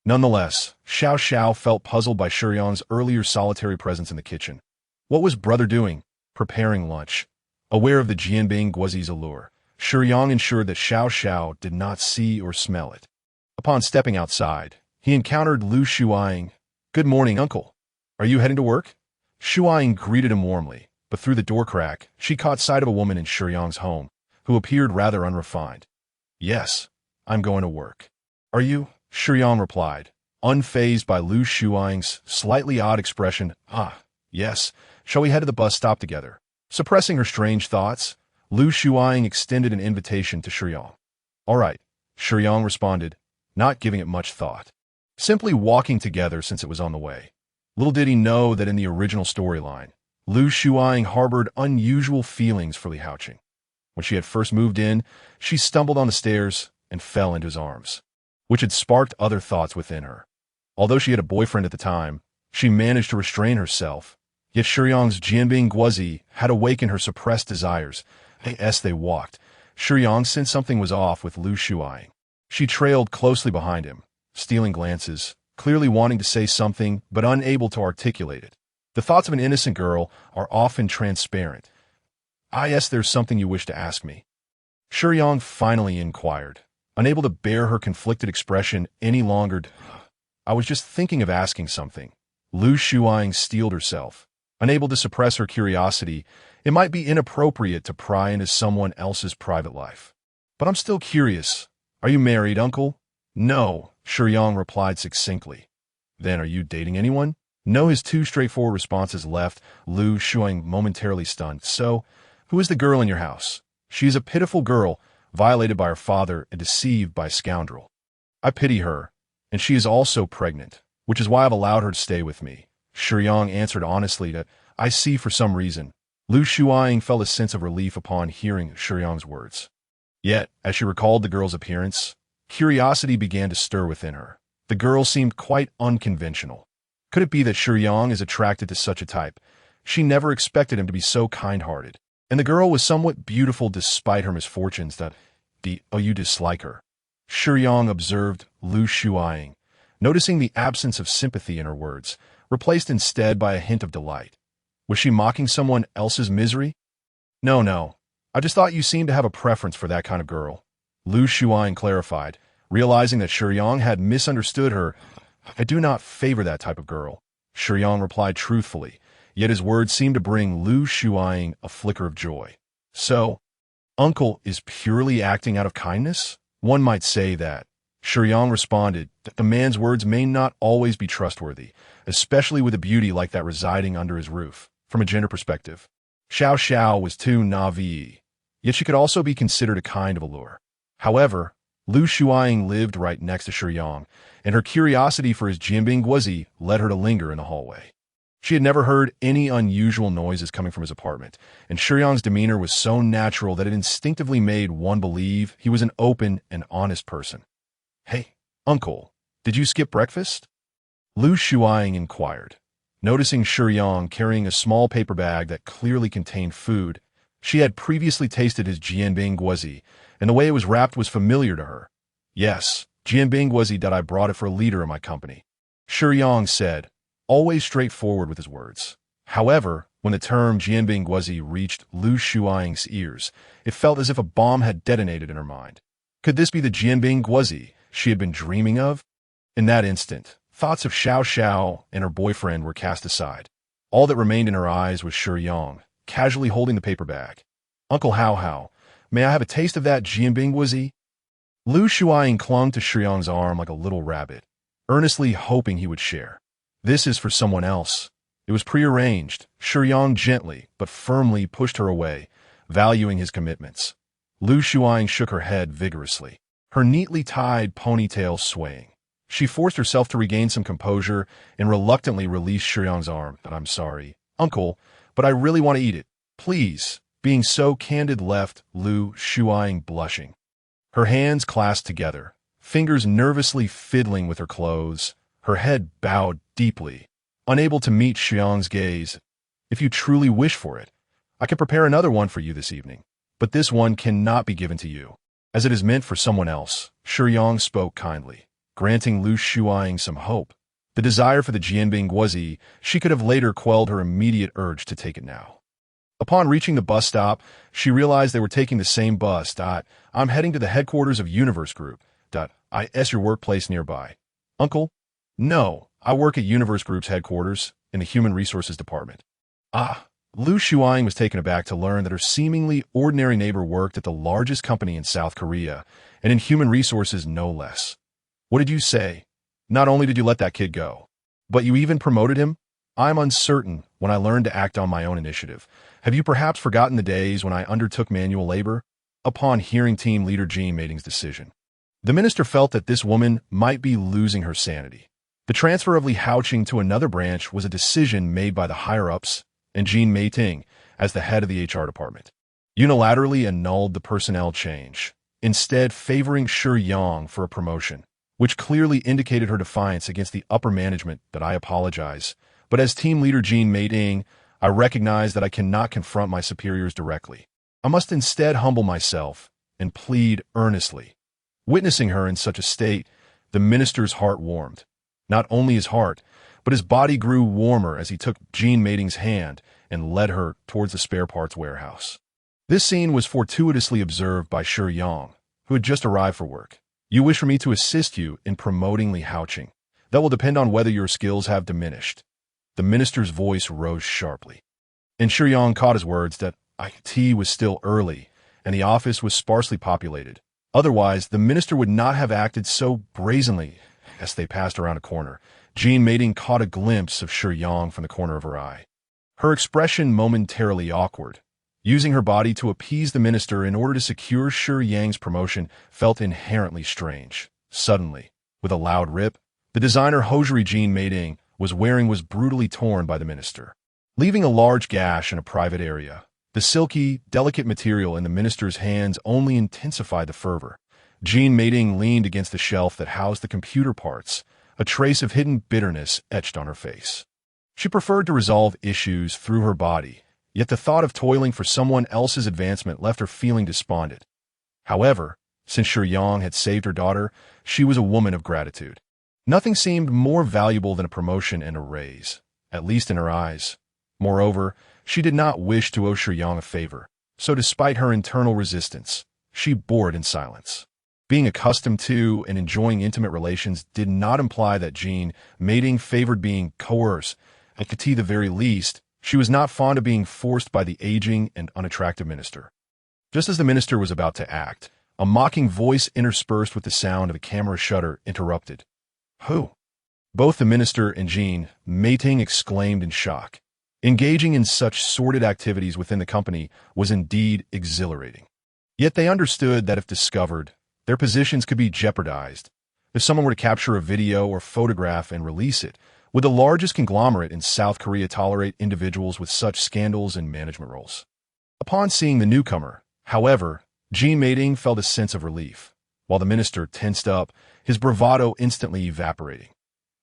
Nonetheless, Xiao Xiao felt puzzled by Shiyang's earlier solitary presence in the kitchen. What was brother doing? Preparing lunch. Aware of the Jianbing Guozi's allure, Shiyang ensured that Xiao Xiao did not see or smell it. Upon stepping outside, he encountered Lu Shiyang. Good morning, uncle. Are you heading to work? Shiyang greeted him warmly, but through the door crack, she caught sight of a woman in Shiyang's home, who appeared rather unrefined. Yes, I'm going to work. Are you? Shiyang replied, unfazed by Lu Shiyang's slightly odd expression. Yes. Shall we head to the bus stop together? Suppressing her strange thoughts, Lu Shiyang extended an invitation to Shiyang. All right, Shiyang responded, not giving it much thought. Simply walking together since it was on the way. Little did he know that in the original storyline, Lu Shiyang harbored unusual feelings for Li Haoqing. When she had first moved in, she stumbled on the stairs and fell into his arms, which had sparked other thoughts within her. Although she had a boyfriend at the time, she managed to restrain herself. Yet Shiyang's Jianbing Guozi had awakened her suppressed desires. As they walked, Shiyang sensed something was off with Lu Shiyang. She trailed closely behind him, stealing glances, clearly wanting to say something but unable to articulate it. The thoughts of an innocent girl are often transparent. Yes, there's something you wish to ask me. Shiyang finally inquired, unable to bear her conflicted expression any longer. I was just thinking of asking something. Lu Shiyang steeled herself. Unable to suppress her curiosity, it might be inappropriate to pry into someone else's private life. But I'm still curious. Are you married, uncle? No, Shiyang replied succinctly. Then are you dating anyone? No, his two straightforward responses left Lu Shiyang momentarily stunned. So, who is the girl in your house? She is a pitiful girl, violated by her father and deceived by a scoundrel. I pity her, and she is also pregnant, which is why I've allowed her to stay with me. Shiyang answered honestly that, I see for some reason. Lu Shiyang felt a sense of relief upon hearing Shiyang's words. Yet, as she recalled the girl's appearance, curiosity began to stir within her. The girl seemed quite unconventional. Could it be that Shiyang is attracted to such a type? She never expected him to be so kind-hearted. And the girl was somewhat beautiful despite her misfortunes. You dislike her. Shiyang observed Lu Shiyang, noticing the absence of sympathy in her words, replaced instead by a hint of delight. Was she mocking someone else's misery? No. I just thought you seemed to have a preference for that kind of girl. Lu Shuang clarified, realizing that Shiyang had misunderstood her. I do not favor that type of girl, Shiyang replied truthfully, yet his words seemed to bring Lu Shuang a flicker of joy. So, Uncle is purely acting out of kindness? One might say that. Shiyang responded that the man's words may not always be trustworthy, especially with a beauty like that residing under his roof. From a gender perspective, Xiao Xiao was too naive, yet she could also be considered a kind of allure. However, Lu Shuang lived right next to Shiyang, and her curiosity for his Jianbing Guozi led her to linger in the hallway. She had never heard any unusual noises coming from his apartment, and Shiyang's demeanor was so natural that it instinctively made one believe he was an open and honest person. Hey, Uncle, did you skip breakfast? Lu Shuang inquired. Noticing Shiyang carrying a small paper bag that clearly contained food, she had previously tasted his Jianbing Guozi, and the way it was wrapped was familiar to her. Yes, Jianbing Guozi that I brought it for a leader in my company, Shiyang said, always straightforward with his words. However, when the term Jianbing Guozi reached Lu Shuang's ears, it felt as if a bomb had detonated in her mind. Could this be the Jianbing Guozi she had been dreaming of? In that instant, thoughts of Xiao Xiao and her boyfriend were cast aside. All that remained in her eyes was Shiyang, casually holding the paper bag. Uncle Hao, may I have a taste of that Jianbing Guozi? Lu Shuang clung to Shiyang's arm like a little rabbit, earnestly hoping he would share. This is for someone else. It was prearranged. Shiyang gently but firmly pushed her away, valuing his commitments. Lu Shuang shook her head vigorously, her neatly tied ponytail swaying. She forced herself to regain some composure and reluctantly released Shiyang's arm. I'm sorry, Uncle, but I really want to eat it. Please. Being so candid left Lu Shuang blushing. Her hands clasped together, fingers nervously fiddling with her clothes, her head bowed deeply, unable to meet Shiyang's gaze. If you truly wish for it, I can prepare another one for you this evening, but this one cannot be given to you, as it is meant for someone else. Shiyang spoke kindly, granting Lu Shuang some hope. The desire for the Jianbing Guozi, she could have later quelled her immediate urge to take it now. Upon reaching the bus stop, she realized they were taking the same bus. I'm heading to the headquarters of Universe Group. Is your workplace nearby? Uncle? No, I work at Universe Group's headquarters in the Human Resources Department. Lu Shuang was taken aback to learn that her seemingly ordinary neighbor worked at the largest company in South Korea, and in human resources no less. What did you say? Not only did you let that kid go, but you even promoted him? I'm uncertain when I learned to act on my own initiative. Have you perhaps forgotten the days when I undertook manual labor? Upon hearing team leader Jean Mating's decision, the minister felt that this woman might be losing her sanity. The transfer of Li Haoqing to another branch was a decision made by the higher-ups, and Jean Mating, as the head of the HR department, unilaterally annulled the personnel change, instead favoring Shiyang for a promotion, which clearly indicated her defiance against the upper management. That I apologize, but as team leader Jean Mating, I recognize that I cannot confront my superiors directly. I must instead humble myself and plead earnestly. Witnessing her in such a state, the minister's heart warmed. Not only his heart, but his body grew warmer as he took Jean Mating's hand and led her towards the spare parts warehouse. This scene was fortuitously observed by Shiyang, who had just arrived for work. You wish for me to assist you in promoting Li Haoqing. That will depend on whether your skills have diminished. The minister's voice rose sharply. And Shiyang caught his words that IT was still early, and the office was sparsely populated. Otherwise, the minister would not have acted so brazenly. As they passed around a corner, Jean Mating caught a glimpse of Shiyang from the corner of her eye. Her expression momentarily awkward. Using her body to appease the minister in order to secure Shiyang's promotion felt inherently strange. Suddenly, with a loud rip, the designer hosiery Jean Mating was wearing was brutally torn by the minister, leaving a large gash in a private area. The silky, delicate material in the minister's hands only intensified the fervor. Jean Mating leaned against the shelf that housed the computer parts, a trace of hidden bitterness etched on her face. She preferred to resolve issues through her body, yet the thought of toiling for someone else's advancement left her feeling despondent. However, since Shiyang had saved her daughter, she was a woman of gratitude. Nothing seemed more valuable than a promotion and a raise, at least in her eyes. Moreover, she did not wish to owe Shiyang a favor. So despite her internal resistance, she bore it in silence. Being accustomed to and enjoying intimate relations did not imply that Jean mating favored being coerced. At the very least, she was not fond of being forced by the aging and unattractive minister. Just as the minister was about to act, a mocking voice interspersed with the sound of a camera shutter interrupted. Who? Both the minister and Jean mating exclaimed in shock. Engaging in such sordid activities within the company was indeed exhilarating. Yet they understood that if discovered, their positions could be jeopardized. If someone were to capture a video or photograph and release it, would the largest conglomerate in South Korea tolerate individuals with such scandals and management roles? Upon seeing the newcomer, however, Jean mating felt a sense of relief, while the minister tensed up, his bravado instantly evaporating.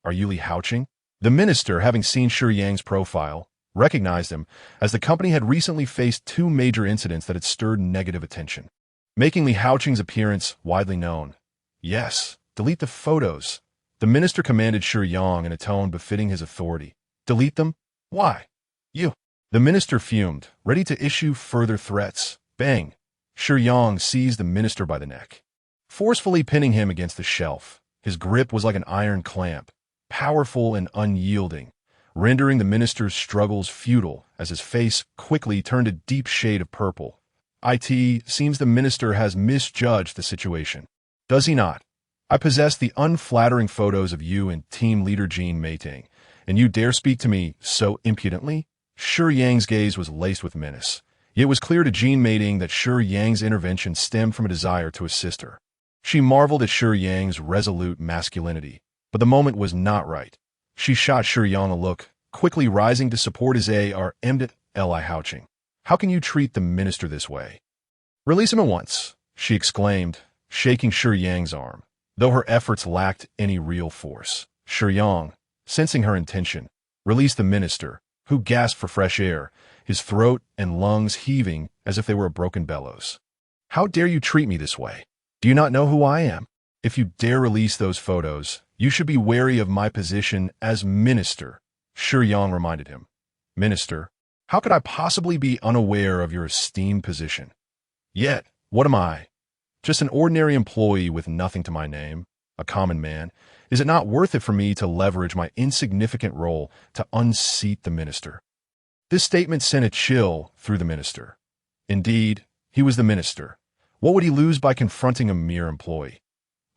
Are you Li Haoqing? The minister, having seen Shiyang's profile, recognized him, as the company had recently faced two major incidents that had stirred negative attention, making Li Haoqing's appearance widely known. Yes, delete the photos. The minister commanded Shiyang in a tone befitting his authority. Delete them? Why? You. The minister fumed, ready to issue further threats. Bang! Shiyang seized the minister by the neck, forcefully pinning him against the shelf. His grip was like an iron clamp, powerful and unyielding, rendering the minister's struggles futile as his face quickly turned a deep shade of purple. It seems the minister has misjudged the situation. Does he not? I possess the unflattering photos of you and team leader Jean mating, and you dare speak to me so impudently? Shiyang's gaze was laced with menace. It was clear to Jean mating that Shiyang's intervention stemmed from a desire to assist her. She marveled at Shiyang's resolute masculinity, but the moment was not right. She shot Shiyang a look, quickly rising to support his armed Li Haoqing. How can you treat the minister this way? Release him at once, she exclaimed, shaking Shiyang's arm, though her efforts lacked any real force. Shiyang, sensing her intention, released the minister, who gasped for fresh air, his throat and lungs heaving as if they were a broken bellows. How dare you treat me this way? Do you not know who I am? If you dare release those photos, you should be wary of my position as minister, Shiyang reminded him. Minister? How could I possibly be unaware of your esteemed position? Yet, what am I? Just an ordinary employee with nothing to my name, a common man. Is it not worth it for me to leverage my insignificant role to unseat the minister? This statement sent a chill through the minister. Indeed, he was the minister. What would he lose by confronting a mere employee?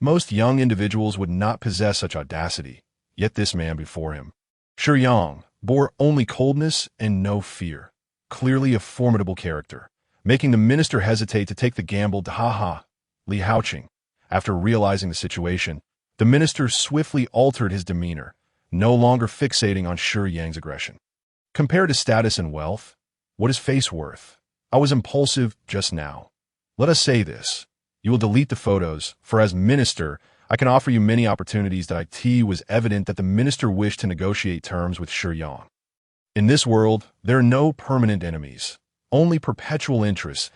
Most young individuals would not possess such audacity, yet this man before him, Shiyang, bore only coldness and no fear, clearly a formidable character, making the minister hesitate to take the gamble. Li Haoqing. After realizing the situation, the minister swiftly altered his demeanor, no longer fixating on Shiyang's aggression. Compared to status and wealth, what is face worth? I was impulsive just now. Let us say this. You will delete the photos, for as minister, I can offer you many opportunities that it was evident that the minister wished to negotiate terms with Shiyang. In this world, there are no permanent enemies, only perpetual interests.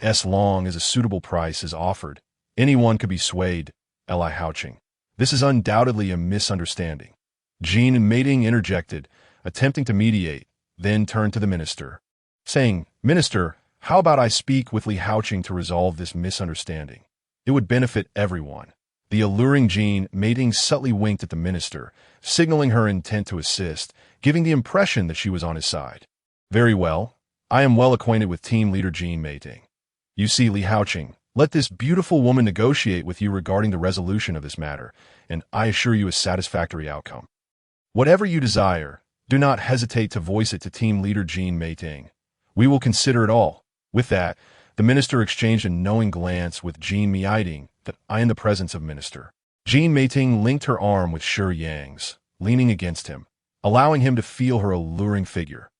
As long as a suitable price is offered, anyone could be swayed. Li Haoqing. This is undoubtedly a misunderstanding. Jean mating interjected, attempting to mediate, then turned to the minister, saying, Minister, how about I speak with Li Haoqing to resolve this misunderstanding? It would benefit everyone. The alluring Jean mating subtly winked at the minister, signaling her intent to assist, giving the impression that she was on his side. Very well. I am well acquainted with team leader Jean mating. You see, Li Haoqing, let this beautiful woman negotiate with you regarding the resolution of this matter, and I assure you a satisfactory outcome. Whatever you desire, do not hesitate to voice it to team leader Jean mating. We will consider it all. With that, the minister exchanged a knowing glance with Jean mating that I in the presence of minister. Jean mating linked her arm with Shiyang's, leaning against him, allowing him to feel her alluring figure.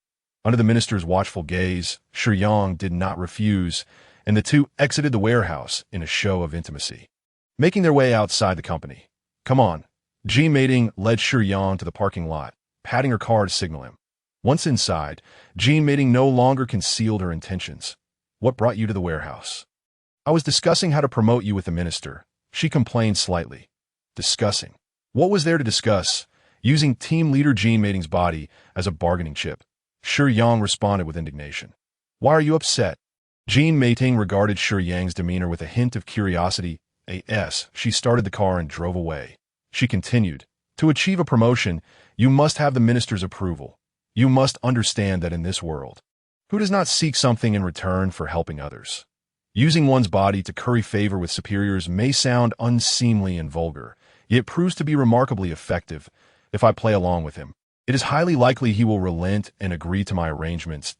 Under the minister's watchful gaze, Shiyang did not refuse, and the two exited the warehouse in a show of intimacy, making their way outside the company. Come on. Jean mating led Shiyang to the parking lot, patting her car to signal him. Once inside, Jean mating no longer concealed her intentions. What brought you to the warehouse? I was discussing how to promote you with the minister. She complained slightly. Discussing? What was there to discuss? Using team leader Jean mating's body as a bargaining chip. Shiyang responded with indignation. Why are you upset? Jean Meiting regarded Shiyang's demeanor with a hint of curiosity. She started the car and drove away. She continued, "To achieve a promotion, you must have the minister's approval. You must understand that in this world, who does not seek something in return for helping others? Using one's body to curry favor with superiors may sound unseemly and vulgar, yet proves to be remarkably effective if I play along with him. It is highly likely he will relent and agree to my arrangements.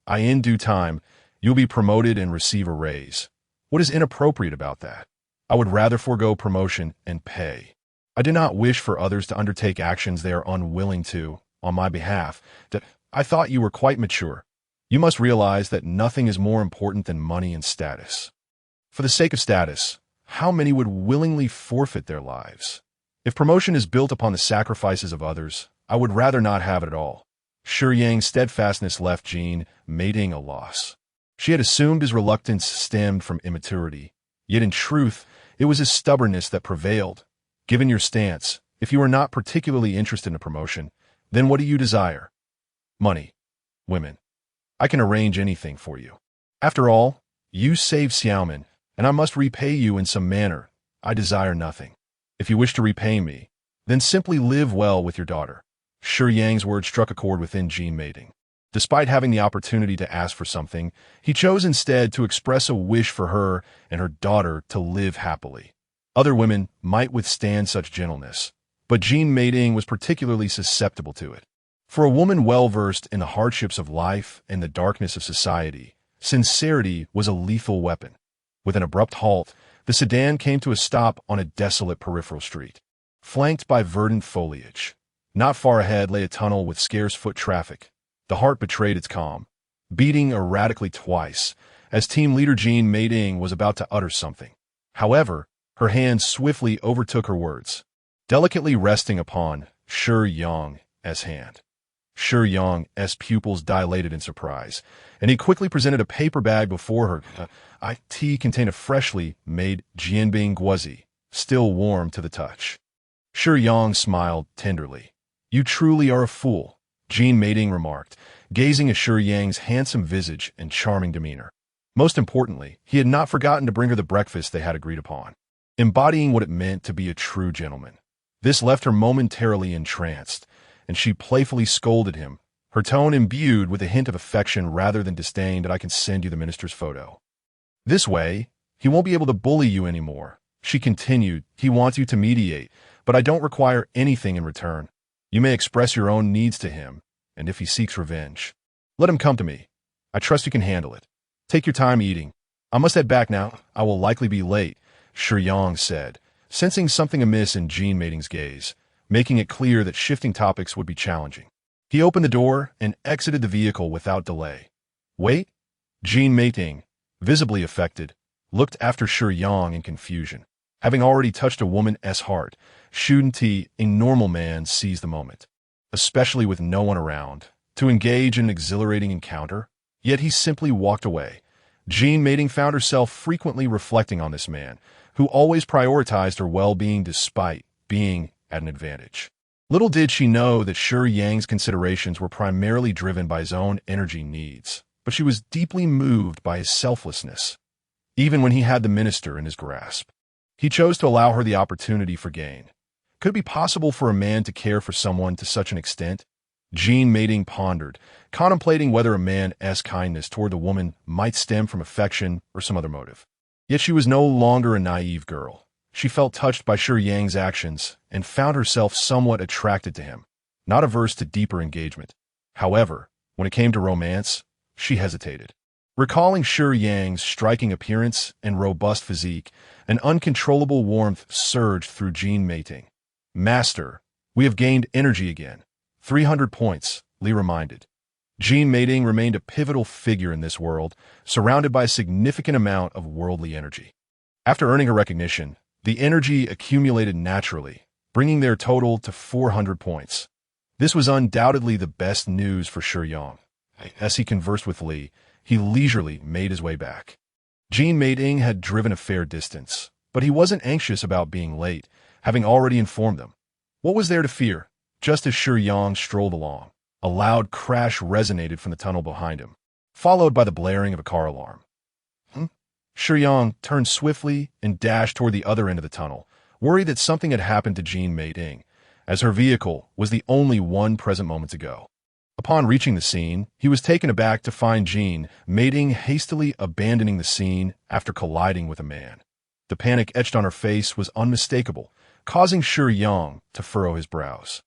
In due time, you'll be promoted and receive a raise. What is inappropriate about that? I would rather forego promotion and pay. I do not wish for others to undertake actions they are unwilling to, on my behalf. I thought you were quite mature. You must realize that nothing is more important than money and status. For the sake of status, how many would willingly forfeit their lives? If promotion is built upon the sacrifices of others, I would rather not have it at all." Shiyang's steadfastness left Jean Meiting a loss. She had assumed his reluctance stemmed from immaturity, yet in truth, it was his stubbornness that prevailed. "Given your stance, if you are not particularly interested in a promotion, then what do you desire?" "Money. Women. I can arrange anything for you. After all, you saved Xiaomin, and I must repay you in some manner. I desire nothing. If you wish to repay me, then simply live well with your daughter." Shiyang's words struck a chord within Jean Meiting. Despite having the opportunity to ask for something, he chose instead to express a wish for her and her daughter to live happily. Other women might withstand such gentleness, but Jean Meiting was particularly susceptible to it. For a woman well-versed in the hardships of life and the darkness of society, sincerity was a lethal weapon. With an abrupt halt, the sedan came to a stop on a desolate peripheral street, flanked by verdant foliage. Not far ahead lay a tunnel with scarce foot traffic. The heart betrayed its calm, beating erratically twice, as team leader Jean Meiting was about to utter something. However, her hand swiftly overtook her words, delicately resting upon Shiyang's hand. Shiyang's pupils dilated in surprise, and he quickly presented a paper bag before her. It contained a freshly made Jianbing Guozi, still warm to the touch. Shiyang smiled tenderly. "You truly are a fool," Jean Meiting remarked, gazing at Shiyang's handsome visage and charming demeanor. Most importantly, he had not forgotten to bring her the breakfast they had agreed upon, embodying what it meant to be a true gentleman. This left her momentarily entranced, and she playfully scolded him, her tone imbued with a hint of affection rather than disdain. "I can send you the minister's photo. This way, he won't be able to bully you anymore," she continued. "He wants you to mediate, but I don't require anything in return. You may express your own needs to him, and if he seeks revenge, let him come to me. I trust you can handle it. Take your time eating. I must head back now. I will likely be late," Shiyang said, sensing something amiss in Jean Meiting's gaze, making it clear that shifting topics would be challenging. He opened the door and exited the vehicle without delay. "Wait?" Jean Meiting, visibly affected, looked after Shiyang in confusion. Having already touched a woman's heart, shouldn't he, a normal man, seize the moment, especially with no one around, to engage in an exhilarating encounter? Yet he simply walked away. Jean Meiting found herself frequently reflecting on this man, who always prioritized her well-being despite being at an advantage. Little did she know that Shiyang's considerations were primarily driven by his own energy needs, but she was deeply moved by his selflessness. Even when he had the minister in his grasp, he chose to allow her the opportunity for gain. Could it be possible for a man to care for someone to such an extent? Jean Meiting pondered, contemplating whether a man's kindness toward the woman might stem from affection or some other motive. Yet she was no longer a naive girl. She felt touched by Shiyang's actions and found herself somewhat attracted to him, not averse to deeper engagement. However, when it came to romance, she hesitated. Recalling Shiyang's striking appearance and robust physique, an uncontrollable warmth surged through Jean Meiting. "Master, we have gained energy again. 300 points, Li reminded. Jean Meiting remained a pivotal figure in this world, surrounded by a significant amount of worldly energy. After earning her recognition, the energy accumulated naturally, bringing their total to 400 points. This was undoubtedly the best news for Shiyang. As he conversed with Li, he leisurely made his way back. Jean Meiting had driven a fair distance, but he wasn't anxious about being late, having already informed them. What was there to fear? Just as Shiyang strolled along, a loud crash resonated from the tunnel behind him, followed by the blaring of a car alarm. Shiyang turned swiftly and dashed toward the other end of the tunnel, worried that something had happened to Jean Mei-Ting, as her vehicle was the only one present moments ago. Upon reaching the scene, he was taken aback to find Jean Mei-Ting hastily abandoning the scene after colliding with a man. The panic etched on her face was unmistakable, causing Shiyang to furrow his brows.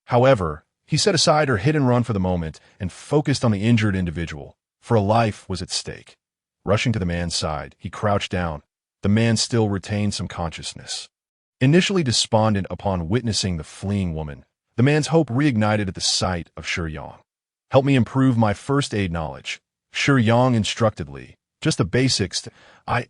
However, he set aside her hit and run for the moment and focused on the injured individual, for a life was at stake. Rushing to the man's side, he crouched down. The man still retained some consciousness. Initially despondent upon witnessing the fleeing woman, the man's hope reignited at the sight of Shiyang. "Help me improve my first aid knowledge," Shiyang instructedly, "just the basics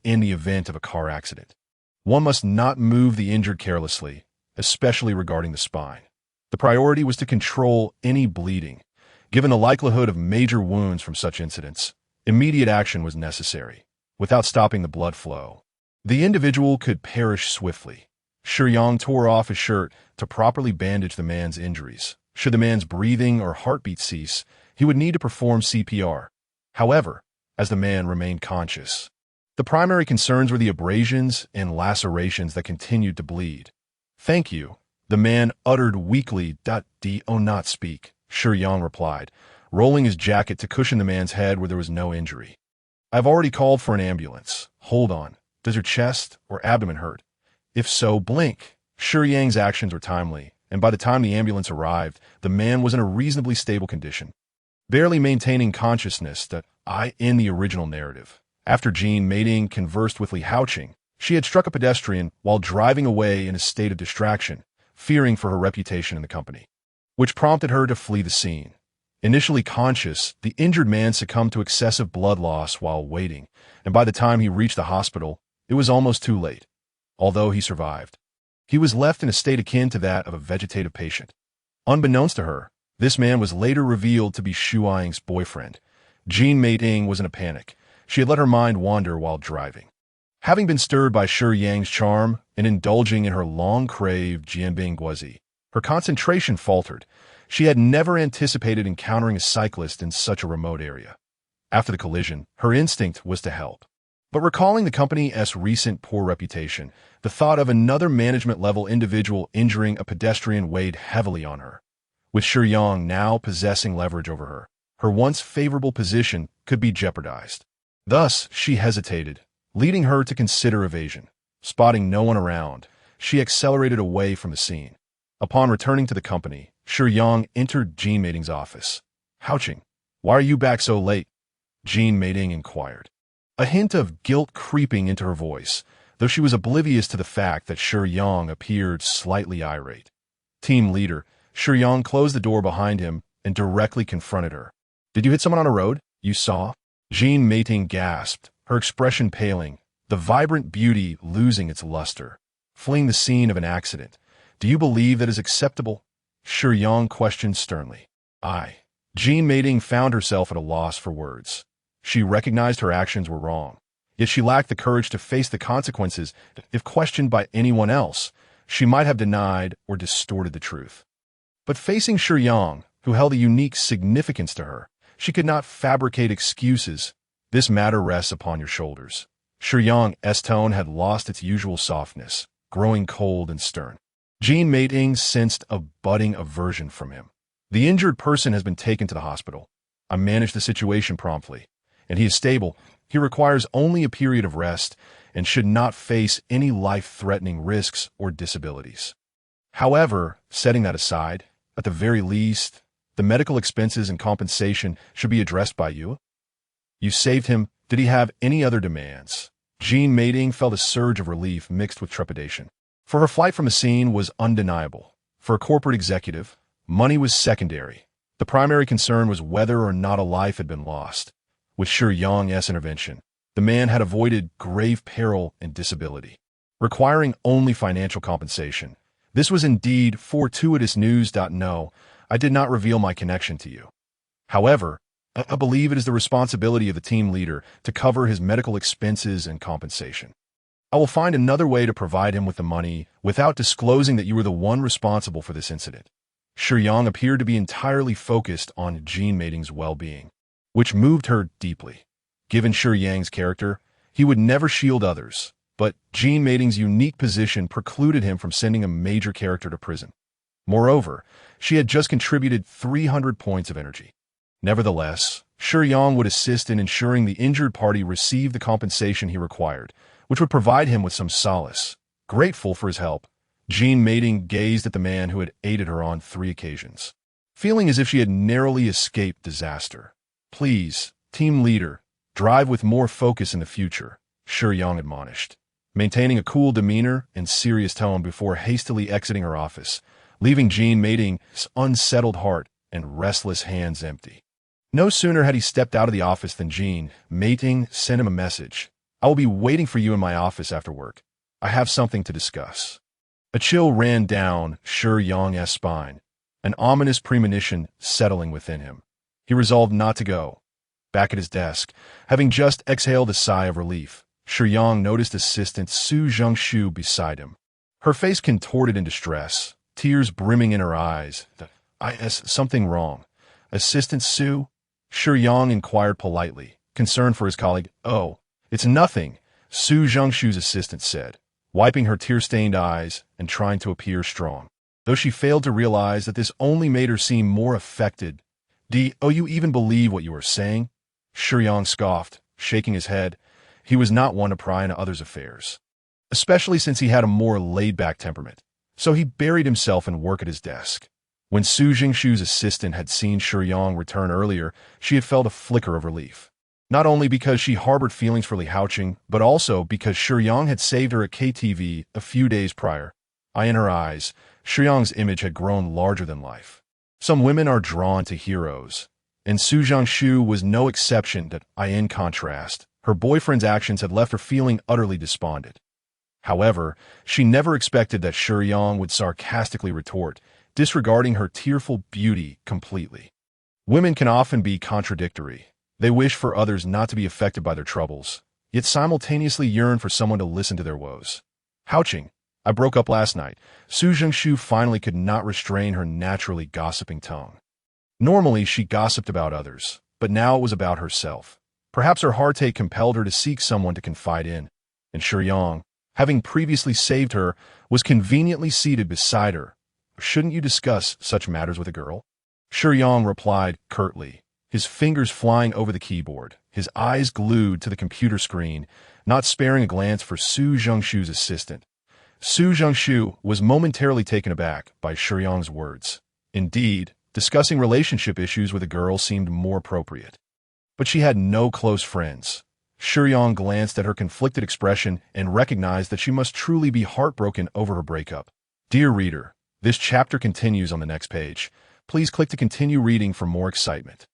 in the event of a car accident. One must not move the injured carelessly, especially regarding the spine. The priority was to control any bleeding. Given the likelihood of major wounds from such incidents, immediate action was necessary. Without stopping the blood flow, the individual could perish swiftly." Shiyang tore off his shirt to properly bandage the man's injuries. Should the man's breathing or heartbeat cease, he would need to perform CPR. However, as the man remained conscious, the primary concerns were the abrasions and lacerations that continued to bleed. "Thank you," the man uttered weakly. "Do not speak," Shiyang replied, rolling his jacket to cushion the man's head where there was no injury. "I've already called for an ambulance. Hold on. Does your chest or abdomen hurt? If so, blink." Shiyang's actions were timely, and by the time the ambulance arrived, the man was in a reasonably stable condition, barely maintaining consciousness in the original narrative. After Jean Mei-Ting conversed with Li Haoqing, she had struck a pedestrian while driving away in a state of distraction, fearing for her reputation in the company, which prompted her to flee the scene. Initially conscious, the injured man succumbed to excessive blood loss while waiting, and by the time he reached the hospital, it was almost too late. Although he survived, he was left in a state akin to that of a vegetative patient. Unbeknownst to her, this man was later revealed to be Shiyang's boyfriend. Jean Mei-Ting was in a panic. She had let her mind wander while driving. Having been stirred by Shiyang's charm and indulging in her long-craved Jianbing Guozi, her concentration faltered. She had never anticipated encountering a cyclist in such a remote area. After the collision, her instinct was to help. But recalling the company's recent poor reputation, the thought of another management-level individual injuring a pedestrian weighed heavily on her. With Shiyang now possessing leverage over her, her once favorable position could be jeopardized. Thus, she hesitated, leading her to consider evasion. Spotting no one around, she accelerated away from the scene. Upon returning to the company, Shiyang entered Jean Mei-Ting's office. "Haoqing, why are you back so late?" Jean Mei-Ting inquired, a hint of guilt creeping into her voice, though she was oblivious to the fact that Shiyang appeared slightly irate. Team leader, Shiyang closed the door behind him and directly confronted her. "Did you hit someone on the road? You saw?" Jean Mei-Ting gasped, her expression paling, the vibrant beauty losing its luster. "Fleeing the scene of an accident. Do you believe that is acceptable?" Shiyang questioned sternly. Jean Mei-Ting found herself at a loss for words. She recognized her actions were wrong, yet she lacked the courage to face the consequences. If questioned by anyone else, she might have denied or distorted the truth. But facing Shiyang, who held a unique significance to her, she could not fabricate excuses. "This matter rests upon your shoulders." Shiyang's tone had lost its usual softness, growing cold and stern. Jean Mei-Ting sensed a budding aversion from him. "The injured person has been taken to the hospital. I managed the situation promptly, and he is stable. He requires only a period of rest and should not face any life-threatening risks or disabilities. However, setting that aside, at the very least, the medical expenses and compensation should be addressed by you. You saved him. Did he have any other demands?" Jean Mei-Ting felt a surge of relief mixed with trepidation. For her flight from the scene was undeniable. For a corporate executive, money was secondary. The primary concern was whether or not a life had been lost. With Shiyang's intervention, the man had avoided grave peril and disability, requiring only financial compensation. This was indeed fortuitous news. No, I did not reveal my connection to you. However, I believe it is the responsibility of the team leader to cover his medical expenses and compensation. I will find another way to provide him with the money without disclosing that you were the one responsible for this incident. Shiyang appeared to be entirely focused on Jean Mei-Ting's well-being, which moved her deeply. Given Shiyang's character, He would never shield others, but Jianbing's unique position precluded him from sending a major character to prison. Moreover, she had just contributed 300 points of energy. Nevertheless, Shiyang would assist in ensuring the injured party received the compensation he required, which would provide him with some solace. Grateful for his help, Jianbing gazed at the man who had aided her on 3 occasions, feeling as if she had narrowly escaped disaster. "Please, team leader, drive with more focus in the future," Shiyang admonished, maintaining a cool demeanor and serious tone before hastily exiting her office, leaving Jianbing's unsettled heart and restless hands empty. No sooner had he stepped out of the office than Jianbing sent him a message. "I will be waiting for you in my office after work. I have something to discuss." A chill ran down Shiyang's spine, an ominous premonition settling within him. He resolved not to go. Back at his desk, having just exhaled a sigh of relief, Shiyang noticed assistant Su Zhengshu beside him. Her face contorted in distress, tears brimming in her eyes. "Is something wrong, Assistant Su?" Shiyang inquired politely, concerned for his colleague. "Oh, it's nothing," Su Zhengshu's assistant said, wiping her tear-stained eyes and trying to appear strong, though she failed to realize that this only made her seem more affected. "Do you even believe what you are saying?" Shiyang scoffed, shaking his head. He was not one to pry into others' affairs, especially since he had a more laid-back temperament, so he buried himself in work at his desk. When Su Zhengshu's assistant had seen Shiyang return earlier, she had felt a flicker of relief. Not only because she harbored feelings for Li Haoqing, but also because Shiyang had saved her at KTV a few days prior. In her eyes, Shiyang's image had grown larger than life. Some women are drawn to heroes, and Su Zhengshu was no exception. In contrast, her boyfriend's actions had left her feeling utterly despondent. However, she never expected that Shiyang would sarcastically retort, disregarding her tearful beauty completely. Women can often be contradictory. They wish for others not to be affected by their troubles, yet simultaneously yearn for someone to listen to their woes. "Haoqing, I broke up last night." Su Zhengshu finally could not restrain her naturally gossiping tongue. Normally, she gossiped about others, but now it was about herself. Perhaps her heartache compelled her to seek someone to confide in, and Shiyang, having previously saved her, was conveniently seated beside her. "Shouldn't you discuss such matters with a girl?" Shiyang replied curtly, his fingers flying over the keyboard, his eyes glued to the computer screen, not sparing a glance for Su Zhengshu's assistant. Su Zhengshu was momentarily taken aback by Shiyang's words. Indeed, discussing relationship issues with a girl seemed more appropriate. But she had no close friends. Shiyang glanced at her conflicted expression and recognized that she must truly be heartbroken over her breakup. Dear reader, this chapter continues on the next page. Please click to continue reading for more excitement.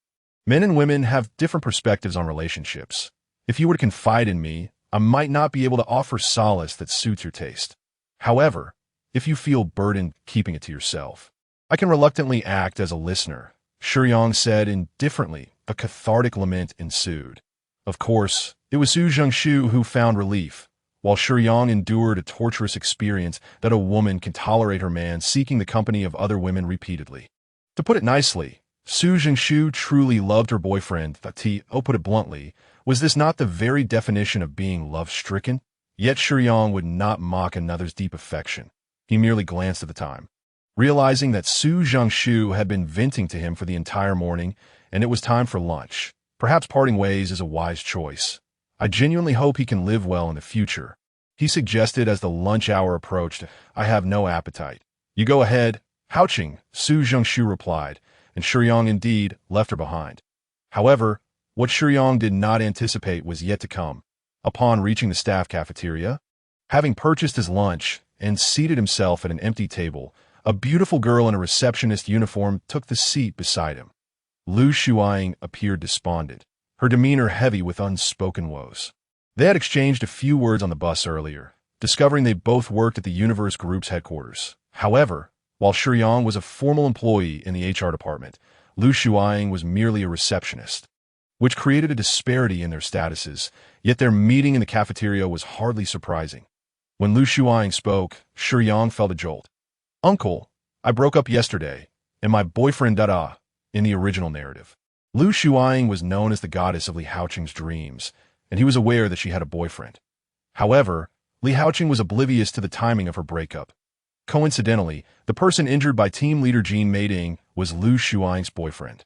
Men and women have different perspectives on relationships. If you were to confide in me, I might not be able to offer solace that suits your taste. However, if you feel burdened keeping it to yourself, I can reluctantly act as a listener, Shiyang said indifferently. A cathartic lament ensued. Of course, it was Su Zhengshu who found relief, while Shiyang endured a torturous experience that a woman can tolerate her man seeking the company of other women repeatedly. To put it nicely, Su Zhengshu truly loved her boyfriend. Put it bluntly, was this not the very definition of being love-stricken? Yet Shiyang would not mock another's deep affection. He merely glanced at the time, realizing that Su Zhengshu had been venting to him for the entire morning, and it was time for lunch. Perhaps parting ways is a wise choice. I genuinely hope he can live well in the future, he suggested as the lunch hour approached. I have no appetite. You go ahead, Haoqing, Su Zhengshu replied, and Shiyang indeed left her behind. However, what Shiyang did not anticipate was yet to come. Upon reaching the staff cafeteria, having purchased his lunch and seated himself at an empty table, a beautiful girl in a receptionist uniform took the seat beside him. Lu Shiyang appeared despondent, her demeanor heavy with unspoken woes. They had exchanged a few words on the bus earlier, discovering they both worked at the Universe Group's headquarters. However, while Shiyang was a formal employee in the HR department, Lu Shiyang was merely a receptionist, which created a disparity in their statuses, yet their meeting in the cafeteria was hardly surprising. When Lu Shiyang spoke, Shiyang felt a jolt. "Uncle, I broke up yesterday, and my boyfriend in the original narrative. Lu Shiyang was known as the goddess of Li Haoqing's dreams, and he was aware that she had a boyfriend. However, Li Haoqing was oblivious to the timing of her breakup. Coincidentally, the person injured by team leader Jean Meiding was Lu Shuang's boyfriend,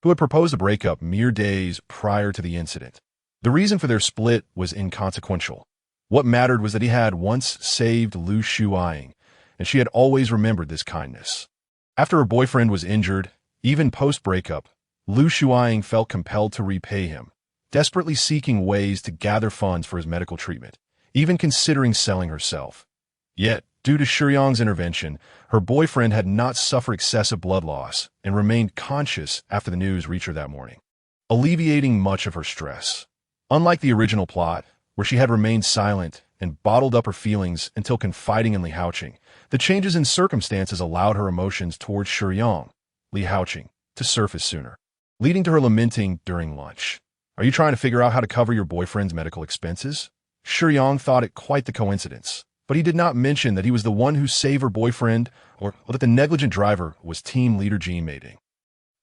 who had proposed a breakup mere days prior to the incident. The reason for their split was inconsequential. What mattered was that he had once saved Lu Shuang, and she had always remembered this kindness. After her boyfriend was injured, even post-breakup, Lu Shuang felt compelled to repay him, desperately seeking ways to gather funds for his medical treatment, even considering selling herself. Yet, due to Shiyang's intervention, her boyfriend had not suffered excessive blood loss and remained conscious after the news reached her that morning, alleviating much of her stress. Unlike the original plot, where she had remained silent and bottled up her feelings until confiding in Li Haoqing, the changes in circumstances allowed her emotions towards Shiyang, Li Haoqing, to surface sooner, leading to her lamenting during lunch. "Are you trying to figure out how to cover your boyfriend's medical expenses?" Shiyang thought it quite the coincidence, but he did not mention that he was the one who saved her boyfriend or that the negligent driver was team leader Jean Meiding.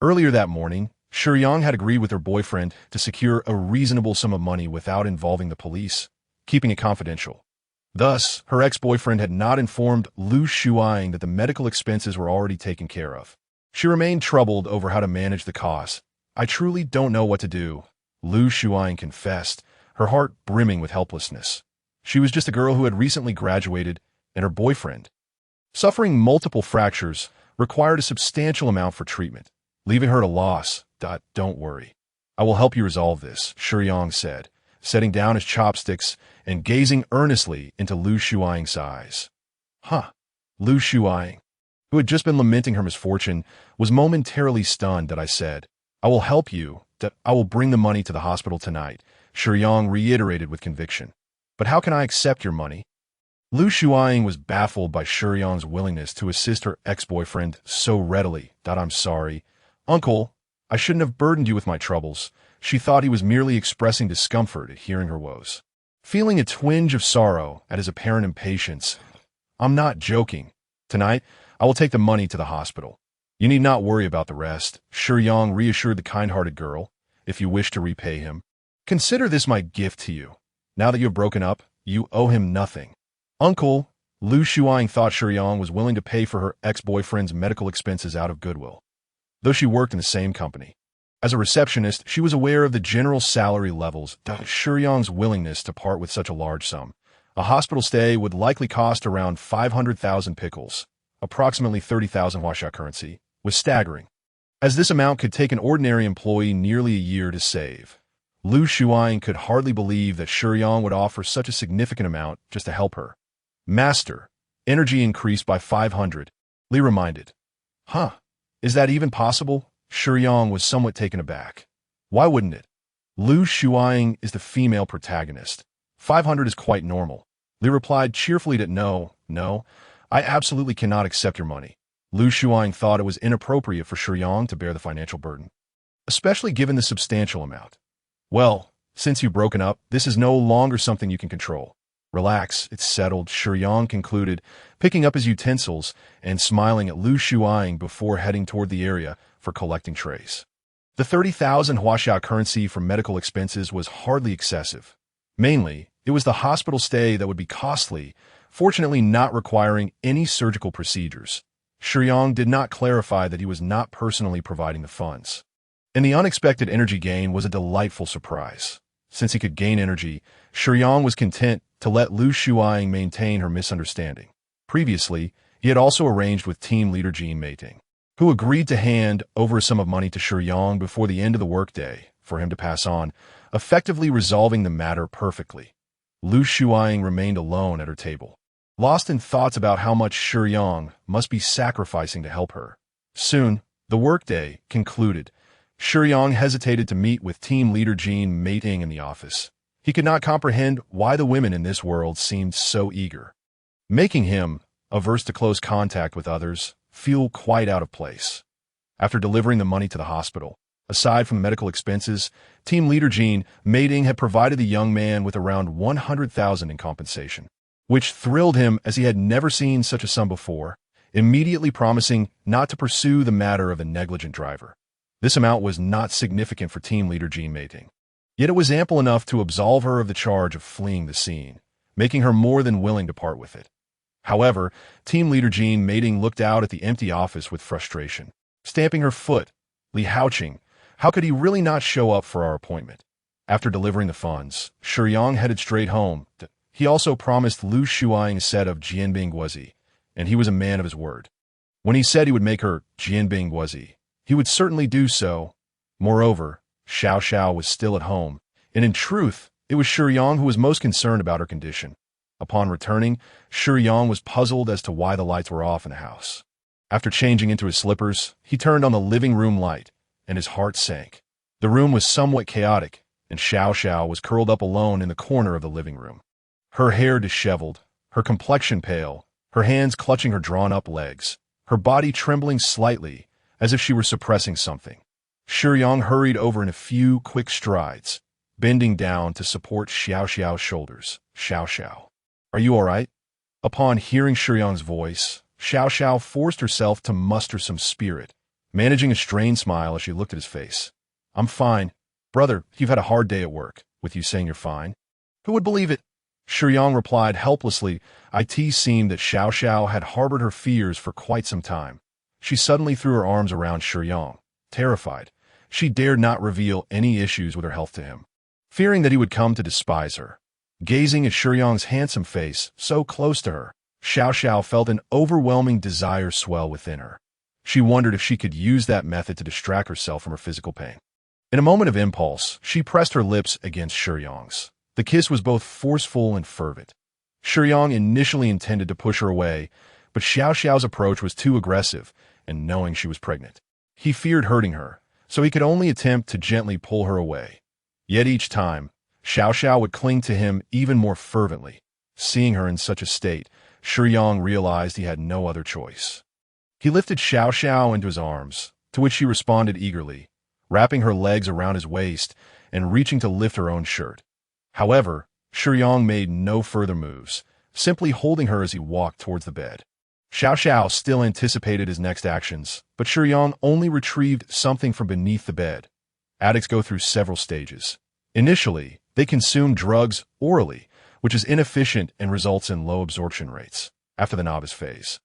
Earlier that morning, Shiyang had agreed with her boyfriend to secure a reasonable sum of money without involving the police, keeping it confidential. Thus, her ex-boyfriend had not informed Lu Shuang that the medical expenses were already taken care of. She remained troubled over how to manage the costs. "I truly don't know what to do," Lu Shuang confessed, her heart brimming with helplessness. She was just a girl who had recently graduated, and her boyfriend, suffering multiple fractures, required a substantial amount for treatment, leaving her at a loss. "Don't worry. I will help you resolve this," Shiyang said, setting down his chopsticks and gazing earnestly into Lu Shuang's eyes. Lu Shuang, who had just been lamenting her misfortune, was momentarily stunned that I said, "I will help you, that I will bring the money to the hospital tonight," Shiyang reiterated with conviction. "But how can I accept your money?" Lu Shuang was baffled by Shiyang's willingness to assist her ex-boyfriend so readily. "I'm sorry, Uncle. I shouldn't have burdened you with my troubles." She thought he was merely expressing discomfort at hearing her woes. Feeling a twinge of sorrow at his apparent impatience, "I'm not joking. Tonight, I will take the money to the hospital. You need not worry about the rest," Shiyang reassured the kind-hearted girl. "If you wish to repay him, consider this my gift to you. Now that you have broken up, you owe him nothing." "Uncle," Lu Shuang thought Shiyang was willing to pay for her ex-boyfriend's medical expenses out of goodwill, though she worked in the same company. As a receptionist, she was aware of the general salary levels, Shiyang's willingness to part with such a large sum. A hospital stay would likely cost around 500,000 pickles, approximately 30,000 Huaxia currency, was staggering, as this amount could take an ordinary employee nearly a year to save. Lu Shuang could hardly believe that Shiyang would offer such a significant amount just to help her. "Master, energy increased by 500, Li reminded. Is that even possible?" Shiyang was somewhat taken aback. "Why wouldn't it? Lu Shuang is the female protagonist. 500 is quite normal." Li replied cheerfully that no, I absolutely cannot accept your money. Lu Shuang thought it was inappropriate for Shiyang to bear the financial burden, especially given the substantial amount. "Well, since you've broken up, this is no longer something you can control. Relax, it's settled," Shiyang concluded, picking up his utensils and smiling at Lu Shuang before heading toward the area for collecting trays. The 30,000 Huaxia currency for medical expenses was hardly excessive. Mainly, it was the hospital stay that would be costly, fortunately not requiring any surgical procedures. Shiyang did not clarify that he was not personally providing the funds. And the unexpected energy gain was a delightful surprise. Since he could gain energy, Shiyang was content to let Lu Shuang maintain her misunderstanding. Previously, he had also arranged with team leader Jean Meiding, who agreed to hand over a sum of money to Shiyang before the end of the workday for him to pass on, effectively resolving the matter perfectly. Lu Shuang remained alone at her table, lost in thoughts about how much Shiyang must be sacrificing to help her. Soon, the workday concluded. Shiyang hesitated to meet with team leader Jean Meiding in the office. He could not comprehend why the women in this world seemed so eager, making him, averse to close contact with others, feel quite out of place. After delivering the money to the hospital, aside from medical expenses, team leader Jean Meiding had provided the young man with around 100,000 in compensation, which thrilled him as he had never seen such a sum before, immediately promising not to pursue the matter of the negligent driver. This amount was not significant for team leader Jean Meiding. Yet it was ample enough to absolve her of the charge of fleeing the scene, making her more than willing to part with it. However, team leader Jean Mating looked out at the empty office with frustration. Stamping her foot, Li Haoqing, how could he really not show up for our appointment? After delivering the funds, Shiyang headed straight home. He also promised Lu Shuang a set of Jianbing Guozi, and he was a man of his word. When he said he would make her Jianbing Guozi, he would certainly do so. Moreover, Xiao Xiao was still at home, and in truth, it was Shiyang who was most concerned about her condition. Upon returning, Shiyang was puzzled as to why the lights were off in the house. After changing into his slippers, he turned on the living room light, and his heart sank. The room was somewhat chaotic, and Xiao Xiao was curled up alone in the corner of the living room. Her hair disheveled, her complexion pale, her hands clutching her drawn-up legs, her body trembling slightly, as if she were suppressing something. Shiyang hurried over in a few quick strides, bending down to support Xiao Xiao's shoulders. Xiao Xiao, are you all right? Upon hearing Shiyang's voice, Xiao Xiao forced herself to muster some spirit, managing a strained smile as she looked at his face. I'm fine. Brother, you've had a hard day at work, with you saying you're fine. Who would believe it? Shiyang replied helplessly. It seemed that Xiao Xiao had harbored her fears for quite some time. She suddenly threw her arms around Shiyang. Terrified, she dared not reveal any issues with her health to him, fearing that he would come to despise her. Gazing at Shiyang's handsome face, so close to her, Xiao Xiao felt an overwhelming desire swell within her. She wondered if she could use that method to distract herself from her physical pain. In a moment of impulse, she pressed her lips against Shiyang's. The kiss was both forceful and fervent. Shiyang initially intended to push her away, but Xiao Xiao's approach was too aggressive, and knowing she was pregnant, he feared hurting her, so he could only attempt to gently pull her away. Yet each time, Xiao Xiao would cling to him even more fervently. Seeing her in such a state, Shiyang realized he had no other choice. He lifted Xiao Xiao into his arms, to which she responded eagerly, wrapping her legs around his waist and reaching to lift her own shirt. However, Shiyang made no further moves, simply holding her as he walked towards the bed. Xiao Xiao still anticipated his next actions, but Shiyang only retrieved something from beneath the bed. Addicts go through several stages. Initially, they consume drugs orally, which is inefficient and results in low absorption rates. After the novice phase,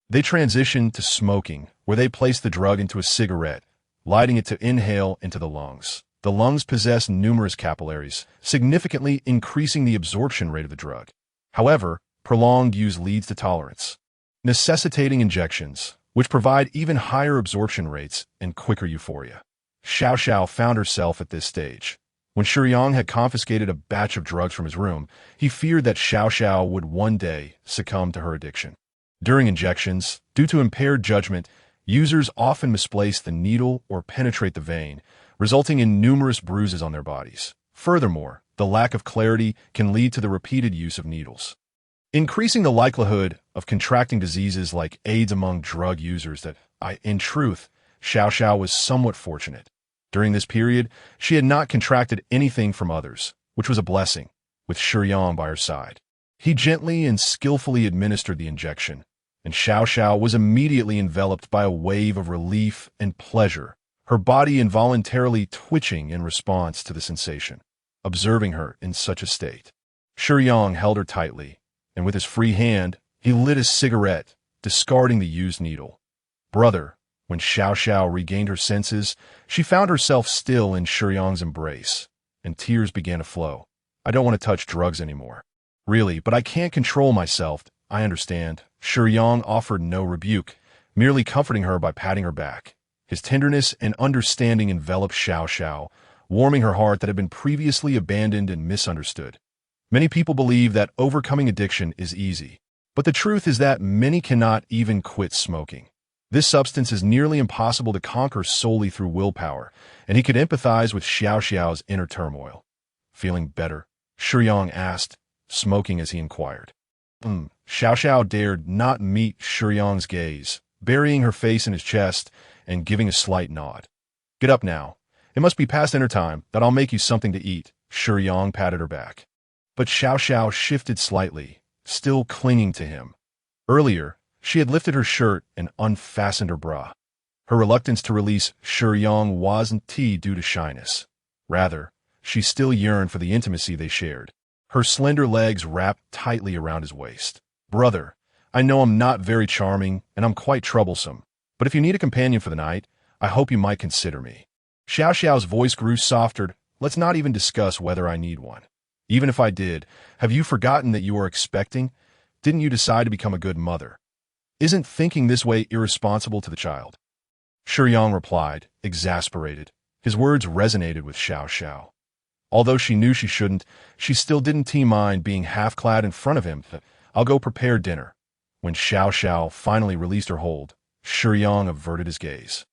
they transition to smoking, where they place the drug into a cigarette, lighting it to inhale into the lungs. The lungs possess numerous capillaries, significantly increasing the absorption rate of the drug. However, prolonged use leads to tolerance, necessitating injections, which provide even higher absorption rates and quicker euphoria. Xiao Xiao found herself at this stage. When Shiyang had confiscated a batch of drugs from his room, he feared that Xiao Xiao would one day succumb to her addiction. During injections, due to impaired judgment, users often misplace the needle or penetrate the vein, resulting in numerous bruises on their bodies. Furthermore, the lack of clarity can lead to the repeated use of needles, increasing the likelihood of contracting diseases like AIDS among drug users. In truth, Xiao Xiao was somewhat fortunate. During this period, she had not contracted anything from others, which was a blessing, with Shiyang by her side. He gently and skillfully administered the injection, and Xiao Xiao was immediately enveloped by a wave of relief and pleasure, her body involuntarily twitching in response to the sensation. Observing her in such a state, Shiyang held her tightly, and with his free hand, he lit his cigarette, discarding the used needle. Brother, when Xiao Xiao regained her senses, she found herself still in Shiyang's embrace, and tears began to flow. I don't want to touch drugs anymore. Really, but I can't control myself. I understand. Shiyang offered no rebuke, merely comforting her by patting her back. His tenderness and understanding enveloped Xiao Xiao, warming her heart that had been previously abandoned and misunderstood. Many people believe that overcoming addiction is easy, but the truth is that many cannot even quit smoking. This substance is nearly impossible to conquer solely through willpower, and he could empathize with Xiao Xiao's inner turmoil. Feeling better? Shiyang asked, smoking as he inquired. Xiao Xiao dared not meet Shiyang's gaze, burying her face in his chest and giving a slight nod. Get up now. It must be past dinner time, that I'll make you something to eat. Shiyang patted her back. But Xiao Xiao shifted slightly, still clinging to him. Earlier, she had lifted her shirt and unfastened her bra. Her reluctance to release Shiyang wasn't due to shyness. Rather, she still yearned for the intimacy they shared. Her slender legs wrapped tightly around his waist. "Brother, I know I'm not very charming, and I'm quite troublesome, but if you need a companion for the night, I hope you might consider me." Xiao Xiao's voice grew softer. "Let's not even discuss whether I need one. Even if I did, have you forgotten that you are expecting? Didn't you decide to become a good mother? Isn't thinking this way irresponsible to the child?" Shiyang replied, exasperated. His words resonated with Xiao Xiao. Although she knew she shouldn't, she still didn't mind being half-clad in front of him. "I'll go prepare dinner." When Xiao Xiao finally released her hold, Shiyang averted his gaze,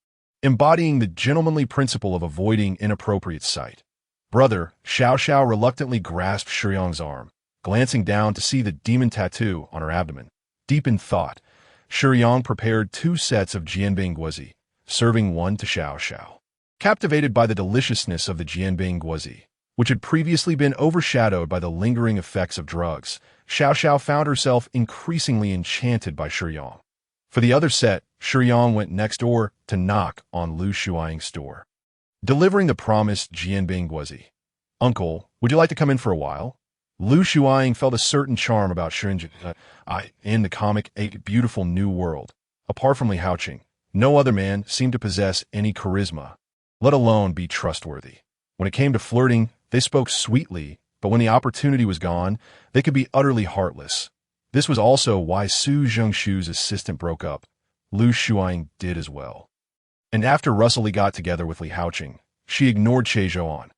embodying the gentlemanly principle of avoiding inappropriate sight. "Brother," Xiao Xiao reluctantly grasped Shiyang's arm, glancing down to see the demon tattoo on her abdomen. Deep in thought, Shiyang prepared 2 sets of Jianbing Guozi, serving one to Xiao Xiao. Captivated by the deliciousness of the Jianbing Guozi, which had previously been overshadowed by the lingering effects of drugs, Xiao Xiao found herself increasingly enchanted by Shiyang. For the other set, Shiyang went next door to knock on Lu Shuang's door, delivering the promised Jianbing Guozi. "Uncle, would you like to come in for a while?" Lu Shuang felt a certain charm about Shenzhen. In the comic A Beautiful New World, apart from Li Haoqing, no other man seemed to possess any charisma, let alone be trustworthy. When it came to flirting, they spoke sweetly, but when the opportunity was gone, they could be utterly heartless. This was also why Su Zhengshu's assistant broke up. Lu Shuang did as well. And after Russell Li got together with Li Haoqing, she ignored Che Zhouan.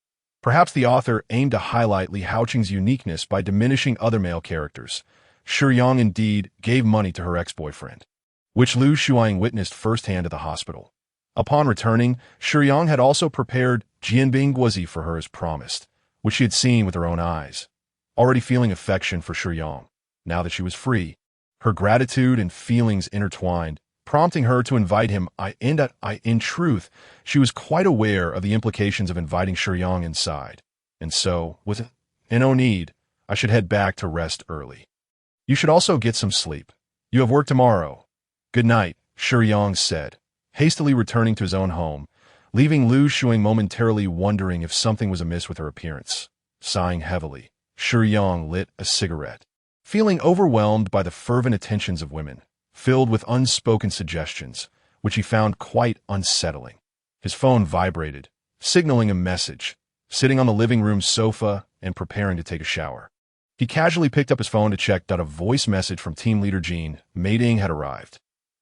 Perhaps the author aimed to highlight Li Haoqing's uniqueness by diminishing other male characters. Shiyang indeed gave money to her ex-boyfriend, which Lu Shuang witnessed firsthand at the hospital. Upon returning, Shiyang had also prepared Jianbing Guozi for her as promised, which she had seen with her own eyes. Already feeling affection for Shiyang, now that she was free, her gratitude and feelings intertwined, prompting her to invite him. In truth, she was quite aware of the implications of inviting Shiyang inside, and so, with no need, I should head back to rest early. You should also get some sleep. You have work tomorrow. Good night, Shiyang said, hastily returning to his own home, leaving Lu Shuang momentarily wondering if something was amiss with her appearance. Sighing heavily, Shiyang lit a cigarette, feeling overwhelmed by the fervent attentions of women, filled with unspoken suggestions, which he found quite unsettling. His phone vibrated, signaling a message, sitting on the living room sofa and preparing to take a shower. He casually picked up his phone to check that a voice message from team leader Jean Meiding had arrived.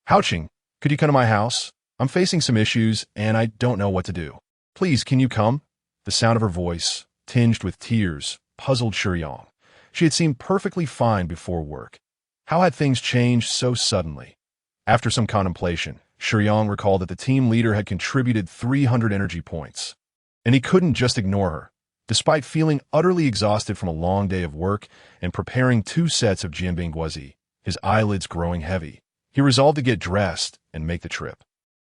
"Haoqing, could you come to my house? I'm facing some issues, and I don't know what to do. Please, can you come?" The sound of her voice, tinged with tears, puzzled Shiyang. She had seemed perfectly fine before work. How had things changed so suddenly? After some contemplation, Shiyang recalled that the team leader had contributed 300 energy points, and he couldn't just ignore her. Despite feeling utterly exhausted from a long day of work and preparing 2 sets of Jianbing Guozi, his eyelids growing heavy, he resolved to get dressed and make the trip.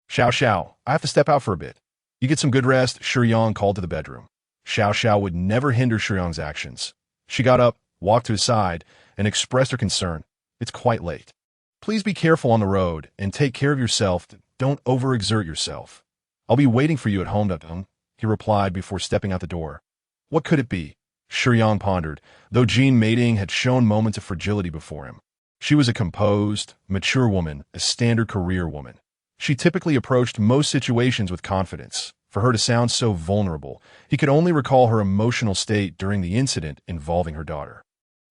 "Xiao Xiao, I have to step out for a bit. You get some good rest," Shiyang called to the bedroom. Xiao Xiao would never hinder Shiyang's actions. She got up, walked to his side, and expressed her concern. "It's quite late. Please be careful on the road and take care of yourself. Don't overexert yourself. I'll be waiting for you at home," he replied before stepping out the door. What could it be? Shiyang pondered, though Jean Meiding had shown moments of fragility before him. She was a composed, mature woman, a standard career woman. She typically approached most situations with confidence. For her to sound so vulnerable, he could only recall her emotional state during the incident involving her daughter.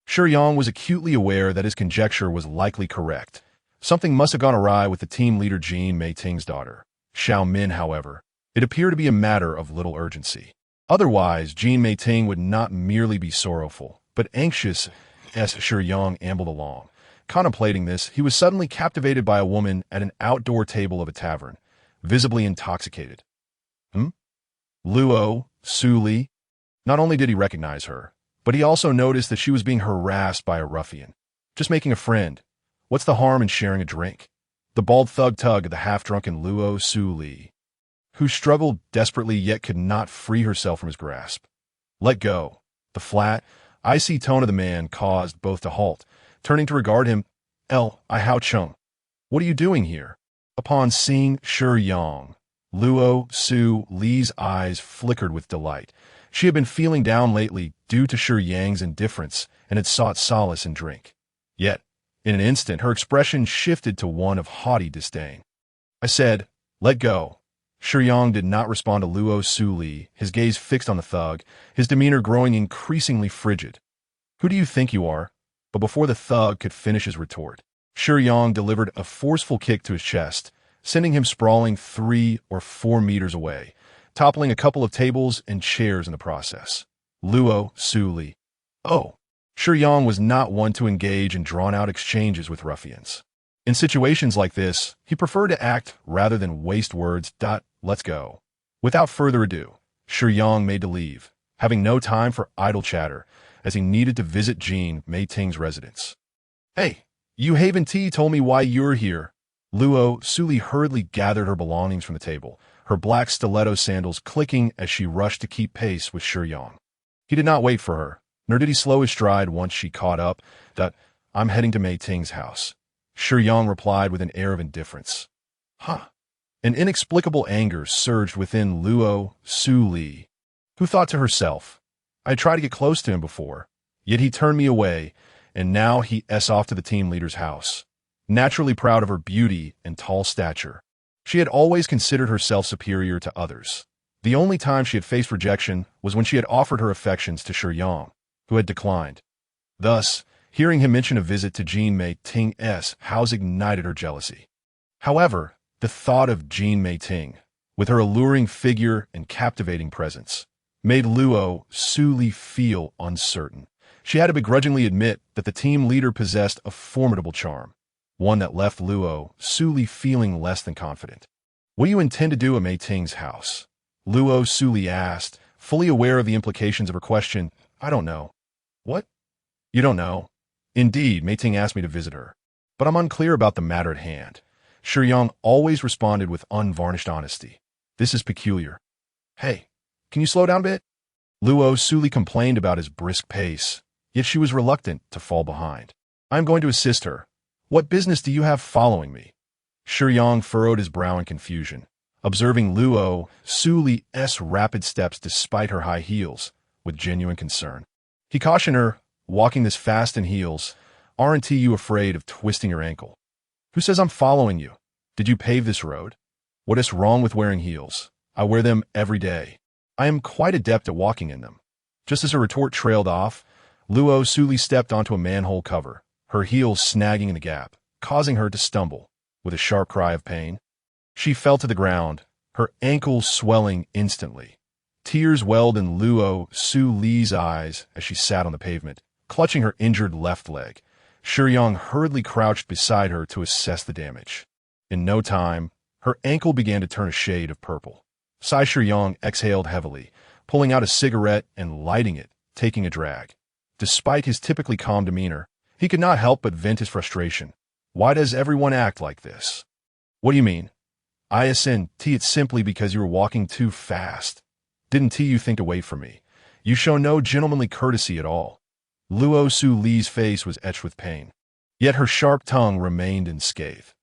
Shiyang was acutely aware that his conjecture was likely correct. Something must have gone awry with the team leader Jean Meiting's daughter. Xiao Min, however, it appeared to be a matter of little urgency. Otherwise, Jean Meiting would not merely be sorrowful, but anxious as Shiyang ambled along. Contemplating this, he was suddenly captivated by a woman at an outdoor table of a tavern, visibly intoxicated. Luo, Su Li. Not only did he recognize her, but he also noticed that she was being harassed by a ruffian. Just making a friend. What's the harm in sharing a drink? The bald thug tugged at the half-drunken Luo Su Li, who struggled desperately yet could not free herself from his grasp. Let go. The flat, icy tone of the man caused both to halt, turning to regard him. I Haoqing. What are you doing here? Upon seeing Shiyang, Luo Su Li's eyes flickered with delight. She had been feeling down lately due to Shiyang's indifference and had sought solace in drink. Yet, in an instant, her expression shifted to one of haughty disdain. I said, "Let go." Shiyang did not respond to Luo Suli, his gaze fixed on the thug, his demeanor growing increasingly frigid. "Who do you think you are?" But before the thug could finish his retort, Shiyang delivered a forceful kick to his chest, sending him sprawling 3 or 4 meters away, toppling a couple of tables and chairs in the process. Luo Suli. Oh. Shiyang was not one to engage in drawn-out exchanges with ruffians. In situations like this, he preferred to act rather than waste words. Let's go. Without further ado, Shiyang made to leave, having no time for idle chatter, as he needed to visit Jean Mei Ting's residence. "Hey, you Haven T told me why you're here." Luo Suli hurriedly gathered her belongings from the table, her black stiletto sandals clicking as she rushed to keep pace with Shiyang. He did not wait for her, nor did he slow his stride once she caught up. "I'm heading to Mei Ting's house." Shiyang replied with an air of indifference. Huh. An inexplicable anger surged within Luo Suli, who thought to herself, "I tried to get close to him before, yet he turned me away, and now he's off to the team leader's house." Naturally proud of her beauty and tall stature, she had always considered herself superior to others. The only time she had faced rejection was when she had offered her affections to Shiyang, who had declined. Thus, hearing him mention a visit to Jean Mei Ting's house ignited her jealousy. However, the thought of Jean Mei Ting, with her alluring figure and captivating presence, made Luo Suli feel uncertain. She had to begrudgingly admit that the team leader possessed a formidable charm, one that left Luo Suli feeling less than confident. "What do you intend to do at Mei Ting's house?" Luo Suli asked, fully aware of the implications of her question. "I don't know." "What? You don't know?" "Indeed, Mei Ting asked me to visit her, but I'm unclear about the matter at hand." Shiyang always responded with unvarnished honesty. "This is peculiar." "Hey, can you slow down a bit?" Luo Suli complained about his brisk pace, yet she was reluctant to fall behind. "I'm going to assist her. What business do you have following me?" Shiyang furrowed his brow in confusion, observing Luo Suli's rapid steps despite her high heels, with genuine concern. He cautioned her, "Walking this fast in heels, aren't you afraid of twisting your ankle?" "Who says I'm following you? Did you pave this road?" "What is wrong with wearing heels? I wear them every day. I am quite adept at walking in them." Just as her retort trailed off, Luo Suli stepped onto a manhole cover, her heels snagging in the gap, causing her to stumble. With a sharp cry of pain, she fell to the ground, her ankles swelling instantly. Tears welled in Luo Suli's eyes as she sat on the pavement, clutching her injured left leg. Shiyang hurriedly crouched beside her to assess the damage. In no time, her ankle began to turn a shade of purple. Shiyang exhaled heavily, pulling out a cigarette and lighting it, taking a drag. Despite his typically calm demeanor, he could not help but vent his frustration. "Why does everyone act like this?" "What do you mean?" "Isn't it's simply because you were walking too fast. Didn't you think to wait for me? You show no gentlemanly courtesy at all." Luo Suli's face was etched with pain, yet her sharp tongue remained unscathed.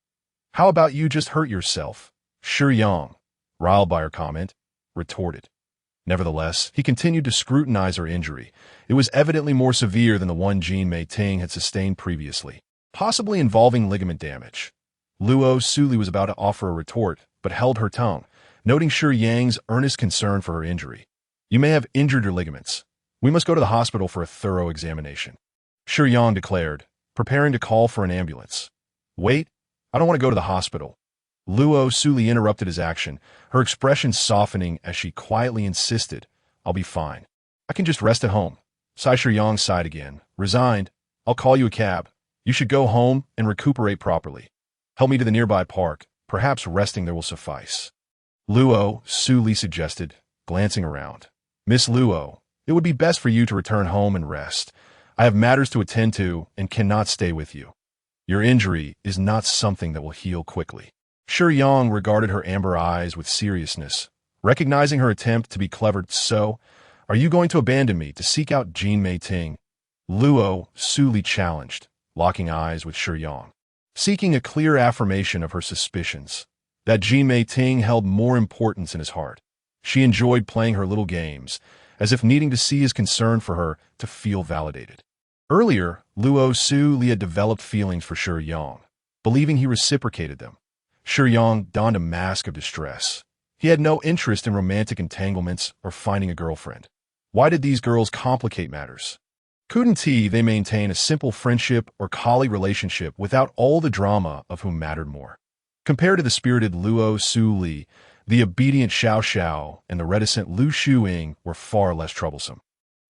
"How about you just hurt yourself?" Shiyang, riled by her comment, retorted. Nevertheless, he continued to scrutinize her injury. It was evidently more severe than the one Jean Mei Ting had sustained previously, possibly involving ligament damage. Luo Suli was about to offer a retort, but held her tongue, noting Shiyang's earnest concern for her injury. "You may have injured your ligaments. We must go to the hospital for a thorough examination," Shiyang declared, preparing to call for an ambulance. "Wait, I don't want to go to the hospital." Luo Suli interrupted his action, her expression softening as she quietly insisted, "I'll be fine. I can just rest at home." Shiyang sighed again, resigned. "I'll call you a cab. You should go home and recuperate properly. Help me to the nearby park. Perhaps resting there will suffice." Luo Suli suggested, glancing around. "Miss Luo, it would be best for you to return home and rest. I have matters to attend to and cannot stay with you. Your injury is not something that will heal quickly." Shiyang regarded her amber eyes with seriousness, recognizing her attempt to be clever. "So, are you going to abandon me to seek out Jean Mei Ting?" Luo Suli challenged, locking eyes with Shiyang, seeking a clear affirmation of her suspicions, that Jean Mei Ting held more importance in his heart. She enjoyed playing her little games, as if needing to see his concern for her to feel validated. Earlier, Luo Su Li had developed feelings for Shiyang, believing he reciprocated them. Shiyang donned a mask of distress. He had no interest in romantic entanglements or finding a girlfriend. Why did these girls complicate matters? Couldn't they maintain a simple friendship or colleague relationship without all the drama of whom mattered more? Compared to the spirited Luo Su Li, the obedient Xiao Xiao and the reticent Lu Shuing were far less troublesome.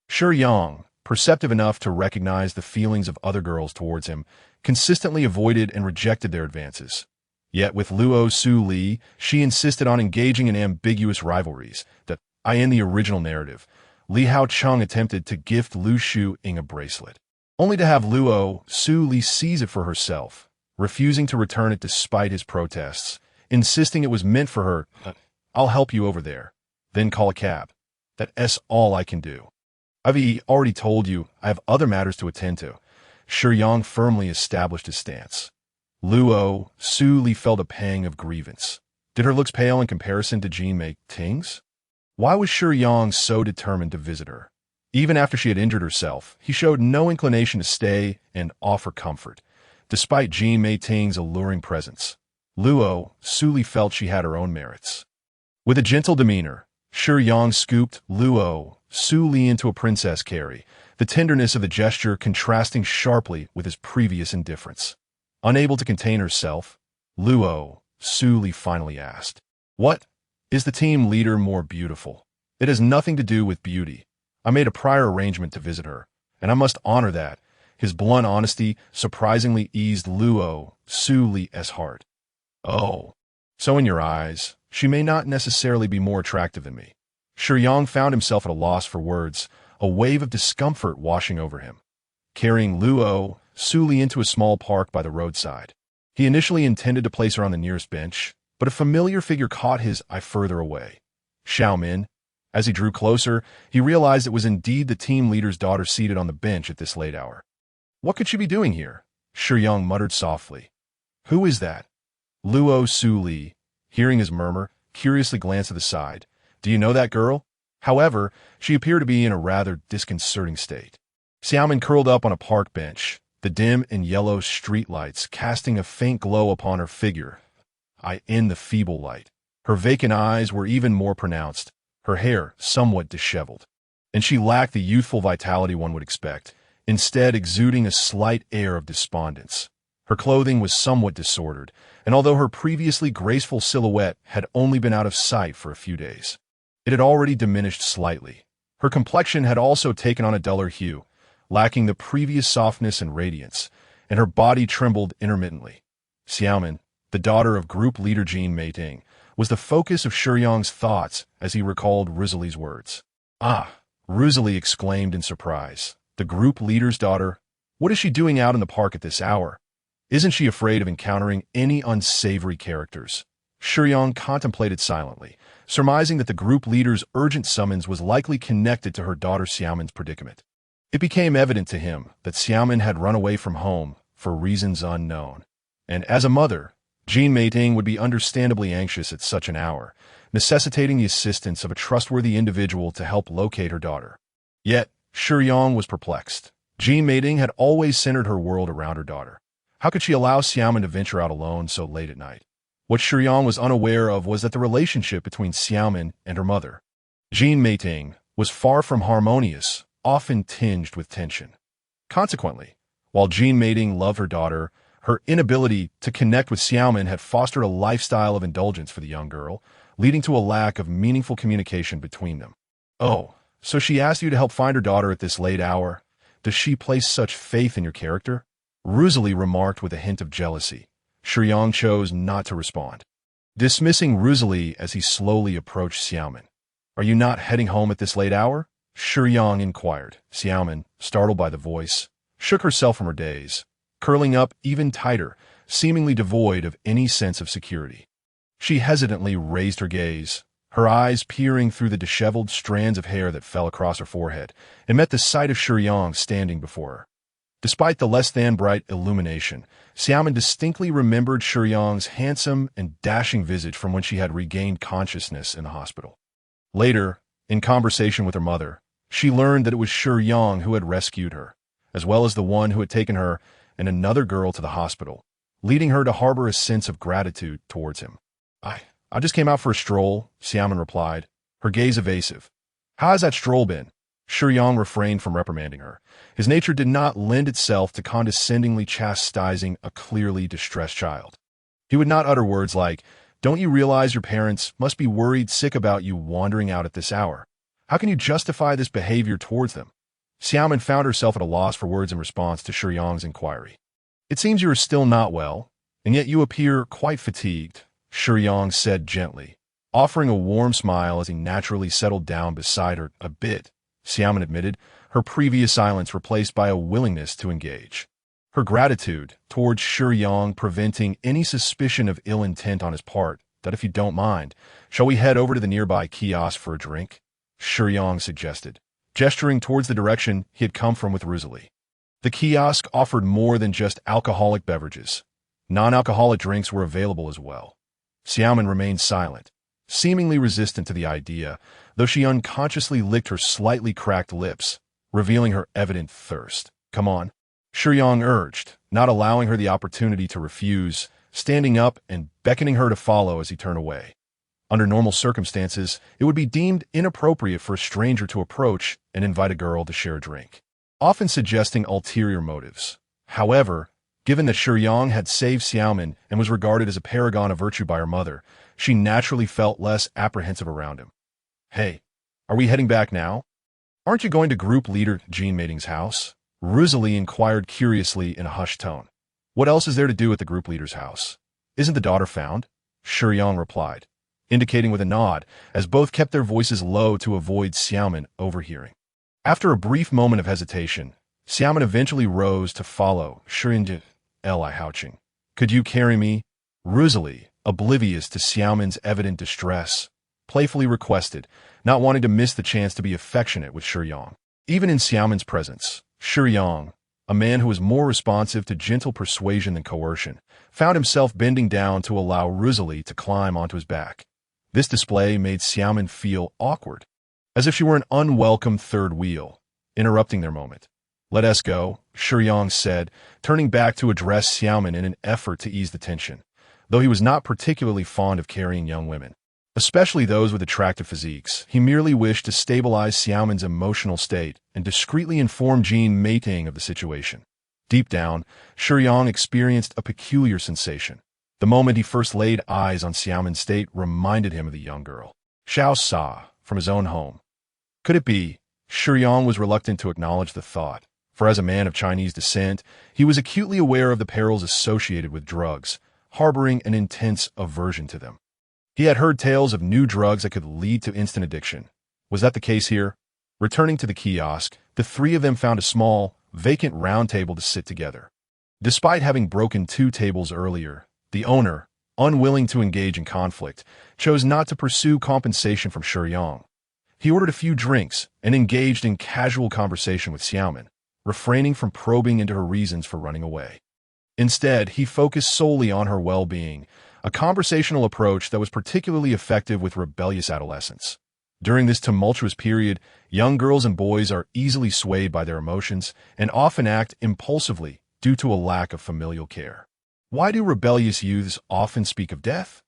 Shiyang, perceptive enough to recognize the feelings of other girls towards him, consistently avoided and rejected their advances. Yet with Luo Su Li, she insisted on engaging in ambiguous rivalries that, in the original narrative, Li Haocheng attempted to gift Lu Shuing a bracelet, only to have Luo Su Li seize it for herself, refusing to return it despite his protests, insisting it was meant for her. "I'll help you over there, then call a cab. That's all I can do. I've already told you I have other matters to attend to." Shiyang firmly established his stance. Luo Su Li felt a pang of grievance. Did her looks pale in comparison to Jianbing Guozi's? Why was Shiyang so determined to visit her? Even after she had injured herself, he showed no inclination to stay and offer comfort, despite Jianbing Guozi's alluring presence. Luo Su Li felt she had her own merits. With a gentle demeanor, Shiyang scooped Luo Su Li into a princess carry, the tenderness of the gesture contrasting sharply with his previous indifference. Unable to contain herself, Luo Su Li finally asked, "What? Is the team leader more beautiful?" "It has nothing to do with beauty. I made a prior arrangement to visit her, and I must honor that." His blunt honesty surprisingly eased Luo Su Li's heart. "Oh, so in your eyes, she may not necessarily be more attractive than me." Shiyang found himself at a loss for words, a wave of discomfort washing over him. Carrying Luo Su Li into a small park by the roadside, he initially intended to place her on the nearest bench, but a familiar figure caught his eye further away. Xiaomin. As he drew closer, he realized it was indeed the team leader's daughter seated on the bench at this late hour. "What could she be doing here?" Shiyang muttered softly. "Who is that?" Luo Su Li, hearing his murmur, curiously glanced to the side. "Do you know that girl?" However, she appeared to be in a rather disconcerting state. Xiaomin curled up on a park bench, the dim and yellow street lights casting a faint glow upon her figure. In the feeble light, her vacant eyes were even more pronounced, her hair somewhat disheveled, and she lacked the youthful vitality one would expect, instead exuding a slight air of despondence. Her clothing was somewhat disordered, and although her previously graceful silhouette had only been out of sight for a few days, it had already diminished slightly. Her complexion had also taken on a duller hue, lacking the previous softness and radiance, and her body trembled intermittently. Xiaomin, the daughter of group leader Jianbing Guozi, was the focus of Shiyang's thoughts as he recalled Rosalie's words. "Ah!" Rosalie exclaimed in surprise. "The group leader's daughter? What is she doing out in the park at this hour? Isn't she afraid of encountering any unsavory characters?" Shiyang contemplated silently, surmising that the group leader's urgent summons was likely connected to her daughter Xiaomin's predicament. It became evident to him that Xiaomin had run away from home for reasons unknown, and as a mother, Jianbing Guozi would be understandably anxious at such an hour, necessitating the assistance of a trustworthy individual to help locate her daughter. Yet, Shiyang was perplexed. Jianbing Guozi had always centered her world around her daughter. How could she allow Xiaomin to venture out alone so late at night? What Shiyang was unaware of was that the relationship between Xiaomin and her mother, Jianbing Guozi, was far from harmonious, often tinged with tension. Consequently, while Jianbing Guozi loved her daughter, her inability to connect with Xiaomin had fostered a lifestyle of indulgence for the young girl, leading to a lack of meaningful communication between them. "Oh, so she asked you to help find her daughter at this late hour? Does she place such faith in your character?" Rosalie remarked with a hint of jealousy. Shiyang chose not to respond, dismissing Rosalie as he slowly approached Xiaomin. "Are you not heading home at this late hour?" Shiyang inquired. Xiaomin, startled by the voice, shook herself from her daze, curling up even tighter, seemingly devoid of any sense of security. She hesitantly raised her gaze, her eyes peering through the disheveled strands of hair that fell across her forehead, and met the sight of Shiyang standing before her. Despite the less-than-bright illumination, Xiaomin distinctly remembered Shiyang's handsome and dashing visage from when she had regained consciousness in the hospital. Later, In conversation with her mother, she learned that it was Shiyang who had rescued her, as well as the one who had taken her and another girl to the hospital, leading her to harbor a sense of gratitude towards him. I just came out for a stroll, Xiamen replied, her gaze evasive. How has that stroll been? Shiyang refrained from reprimanding her. His nature did not lend itself to condescendingly chastising a clearly distressed child. He would not utter words like, "Don't you realize your parents must be worried sick about you wandering out at this hour? How can you justify this behavior towards them?" Xiamen found herself at a loss for words in response to Shiyang's inquiry. "It seems you are still not well, and yet you appear quite fatigued," Shiyang said gently, offering a warm smile as he naturally settled down beside her. "A bit," Xiamen admitted, her previous silence replaced by a willingness to engage. Her gratitude towards Shiyang preventing any suspicion of ill intent on his part. "That if you don't mind, shall we head over to the nearby kiosk for a drink?" Shiyang suggested, gesturing towards the direction he had come from with Rosalie. The kiosk offered more than just alcoholic beverages. Non-alcoholic drinks were available as well. Xiamen remained silent, seemingly resistant to the idea, though she unconsciously licked her slightly cracked lips, revealing her evident thirst. "Come on," Shiyang urged, not allowing her the opportunity to refuse, standing up and beckoning her to follow as he turned away. Under normal circumstances, it would be deemed inappropriate for a stranger to approach and invite a girl to share a drink, often suggesting ulterior motives. However, given that Shiyang had saved Xiamen and was regarded as a paragon of virtue by her mother, she naturally felt less apprehensive around him. "Hey, are we heading back now? Aren't you going to group leader Jianbing's house?" Rosalie inquired curiously in a hushed tone. "What else is there to do at the group leader's house? Isn't the daughter found?" Shiyang replied, indicating with a nod, as both kept their voices low to avoid Xiamen overhearing. After a brief moment of hesitation, Xiamen eventually rose to follow Shiyang. "Li Haoqing, could you carry me?" Rosalie, oblivious to Xiamen's evident distress, playfully requested, not wanting to miss the chance to be affectionate with Shiyang. Even in Xiamen's presence, Shiyang, a man who was more responsive to gentle persuasion than coercion, found himself bending down to allow Rosalie to climb onto his back. This display made Xiamen feel awkward, as if she were an unwelcome third wheel, interrupting their moment. "Let us go," Shiyang said, turning back to address Xiamen in an effort to ease the tension, though he was not particularly fond of carrying young women, especially those with attractive physiques. He merely wished to stabilize Xiamen's emotional state and discreetly inform Jean Meiting of the situation. Deep down, Shiyang experienced a peculiar sensation. The moment he first laid eyes on Xiamen's state reminded him of the young girl, Xiao Sa, from his own home. Could it be? Shiyang was reluctant to acknowledge the thought, for as a man of Chinese descent, he was acutely aware of the perils associated with drugs, harboring an intense aversion to them. He had heard tales of new drugs that could lead to instant addiction. Was that the case here? Returning to the kiosk, the three of them found a small, vacant round table to sit together. Despite having broken 2 tables earlier, the owner, unwilling to engage in conflict, chose not to pursue compensation from Shiyang. He ordered a few drinks and engaged in casual conversation with Xiamen, refraining from probing into her reasons for running away. Instead, he focused solely on her well-being, a conversational approach that was particularly effective with rebellious adolescents. During this tumultuous period, young girls and boys are easily swayed by their emotions and often act impulsively due to a lack of familial care. Why do rebellious youths often speak of death?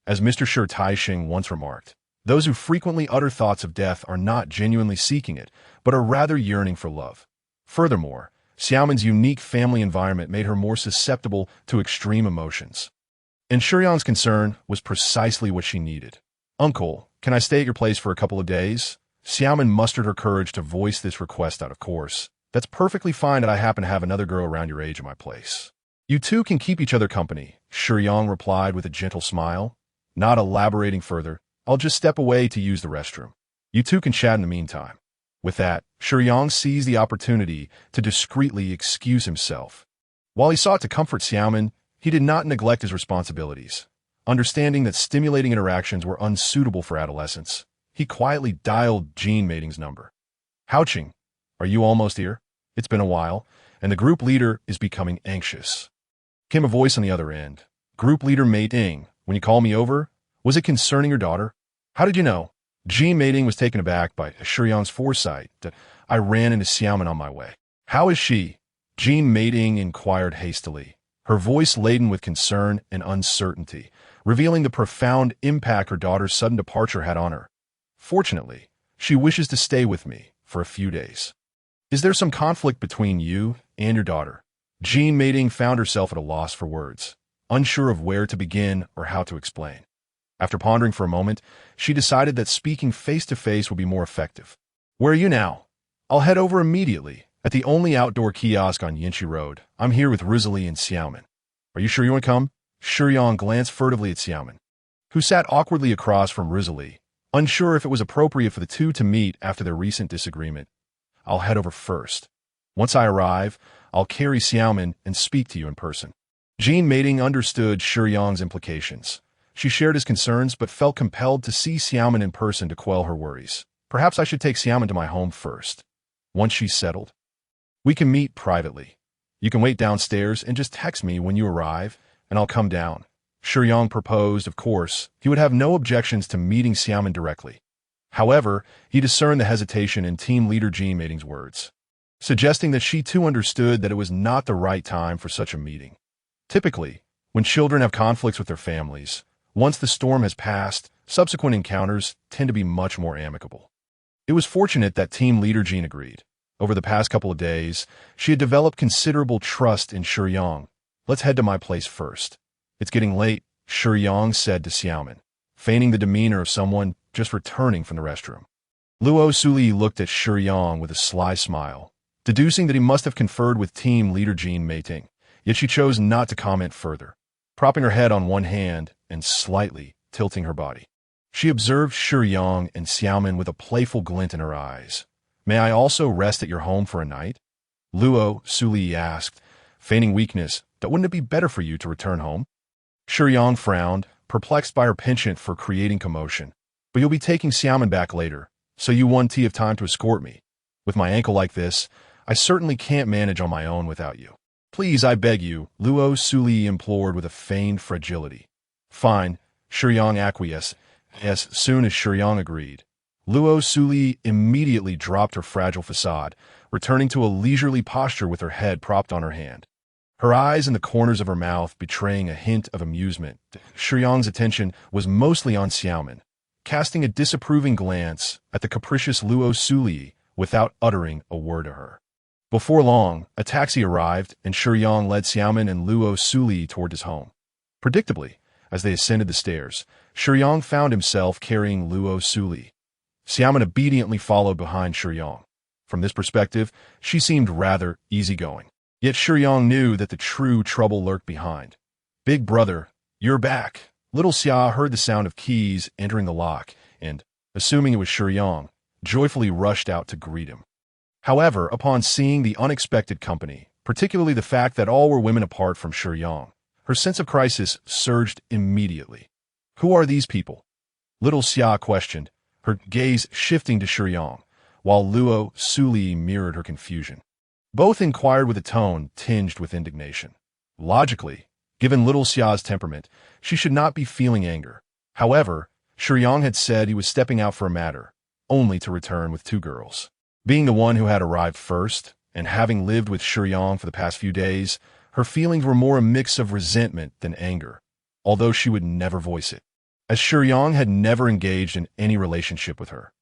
As Mr. Shi Taixing once remarked, those who frequently utter thoughts of death are not genuinely seeking it, but are rather yearning for love. Furthermore, Xiamen's unique family environment made her more susceptible to extreme emotions. And Shiyang's concern was precisely what she needed. "Uncle, can I stay at your place for a couple of days?" Xiamen mustered her courage to voice this request out of course. "That's perfectly fine that I happen to have another girl around your age at my place. You two can keep each other company," Shiyang replied with a gentle smile. Not elaborating further, "I'll just step away to use the restroom. You two can chat in the meantime." With that, Shiyang seized the opportunity to discreetly excuse himself. While he sought to comfort Xiamen, he did not neglect his responsibilities. Understanding that stimulating interactions were unsuitable for adolescents, he quietly dialed Jean Meiting's number. "Haoqing, are you almost here? It's been a while, and the group leader is becoming anxious." Came a voice on the other end. "Group leader Meiting, when you call me over, was it concerning your daughter?" "How did you know?" Ji Mating was taken aback by Shiyang's foresight. I ran into Xiaoman on my way. How is she? Ji Mating inquired hastily, her voice laden with concern and uncertainty, revealing the profound impact her daughter's sudden departure had on her. Fortunately, she wishes to stay with me for a few days. Is there some conflict between you and your daughter? Ji Mating found herself at a loss for words, unsure of where to begin or how to explain. After pondering for a moment, she decided that speaking face-to-face would be more effective. Where are you now? I'll head over immediately. At the only outdoor kiosk on Yinchi Road. I'm here with Rosalie and Xiaoman. Are you sure you want to come? Shiyang glanced furtively at Xiaoman, who sat awkwardly across from Rosalie, unsure if it was appropriate for the two to meet after their recent disagreement. I'll head over first. Once I arrive, I'll carry Xiaoman and speak to you in person. Ji Mating understood Shiyang's implications. She shared his concerns but felt compelled to see Xiaoman in person to quell her worries. Perhaps I should take Xiaoman to my home first. Once she's settled, we can meet privately. You can wait downstairs and just text me when you arrive, and I'll come down. Shiyang proposed, of course, he would have no objections to meeting Xiaoman directly. However, he discerned the hesitation in team leader Ji Mating's words, suggesting that she too understood that it was not the right time for such a meeting. Typically, when children have conflicts with their families, once the storm has passed, subsequent encounters tend to be much more amicable. It was fortunate that team leader Jean agreed. Over the past couple of days, she had developed considerable trust in Shiyang. Let's head to my place first. It's getting late, Shiyang said to Xiaoman, feigning the demeanor of someone just returning from the restroom. Luo Suli looked at Shiyang with a sly smile, deducing that he must have conferred with team leader Ji Mating, yet she chose not to comment further, propping her head on one hand and slightly tilting her body. She observed Shiyang and Xiaoman with a playful glint in her eyes. May I also rest at your home for a night? Luo Suli asked, feigning weakness, that wouldn't it be better for you to return home? Shiyang frowned, perplexed by her penchant for creating commotion. But you'll be taking Xiaoman back later, so you want to have time to escort me. With my ankle like this, I certainly can't manage on my own without you. Please, I beg you, Luo Suli implored with a feigned fragility. Fine, Shiyang acquiesced. As soon as Shiyang agreed, Luo Suli immediately dropped her fragile facade, returning to a leisurely posture with her head propped on her hand, her eyes in the corners of her mouth betraying a hint of amusement. Shiyang's attention was mostly on Xiaoman, casting a disapproving glance at the capricious Luo Suli without uttering a word to her. Before long, a taxi arrived, and Shiyang led Xiaoman and Luo Suli toward his home. Predictably, as they ascended the stairs, Shiyang found himself carrying Luo Suli. Xiaoman obediently followed behind Shiyang. From this perspective, she seemed rather easygoing. Yet Shiyang knew that the true trouble lurked behind. Big brother, you're back. Little Xia heard the sound of keys entering the lock and, assuming it was Shiyang, joyfully rushed out to greet him. However, upon seeing the unexpected company, particularly the fact that all were women apart from Shiyang, her sense of crisis surged immediately. Who are these people? Little Xia questioned, her gaze shifting to Shiyang, while Luo Suli mirrored her confusion. Both inquired with a tone tinged with indignation. Logically, given Little Xia's temperament, she should not be feeling anger. However, Shiyang had said he was stepping out for a matter, only to return with two girls. Being the one who had arrived first, and having lived with Shiyang for the past few days, her feelings were more a mix of resentment than anger, although she would never voice it, as Shiyang had never engaged in any relationship with her.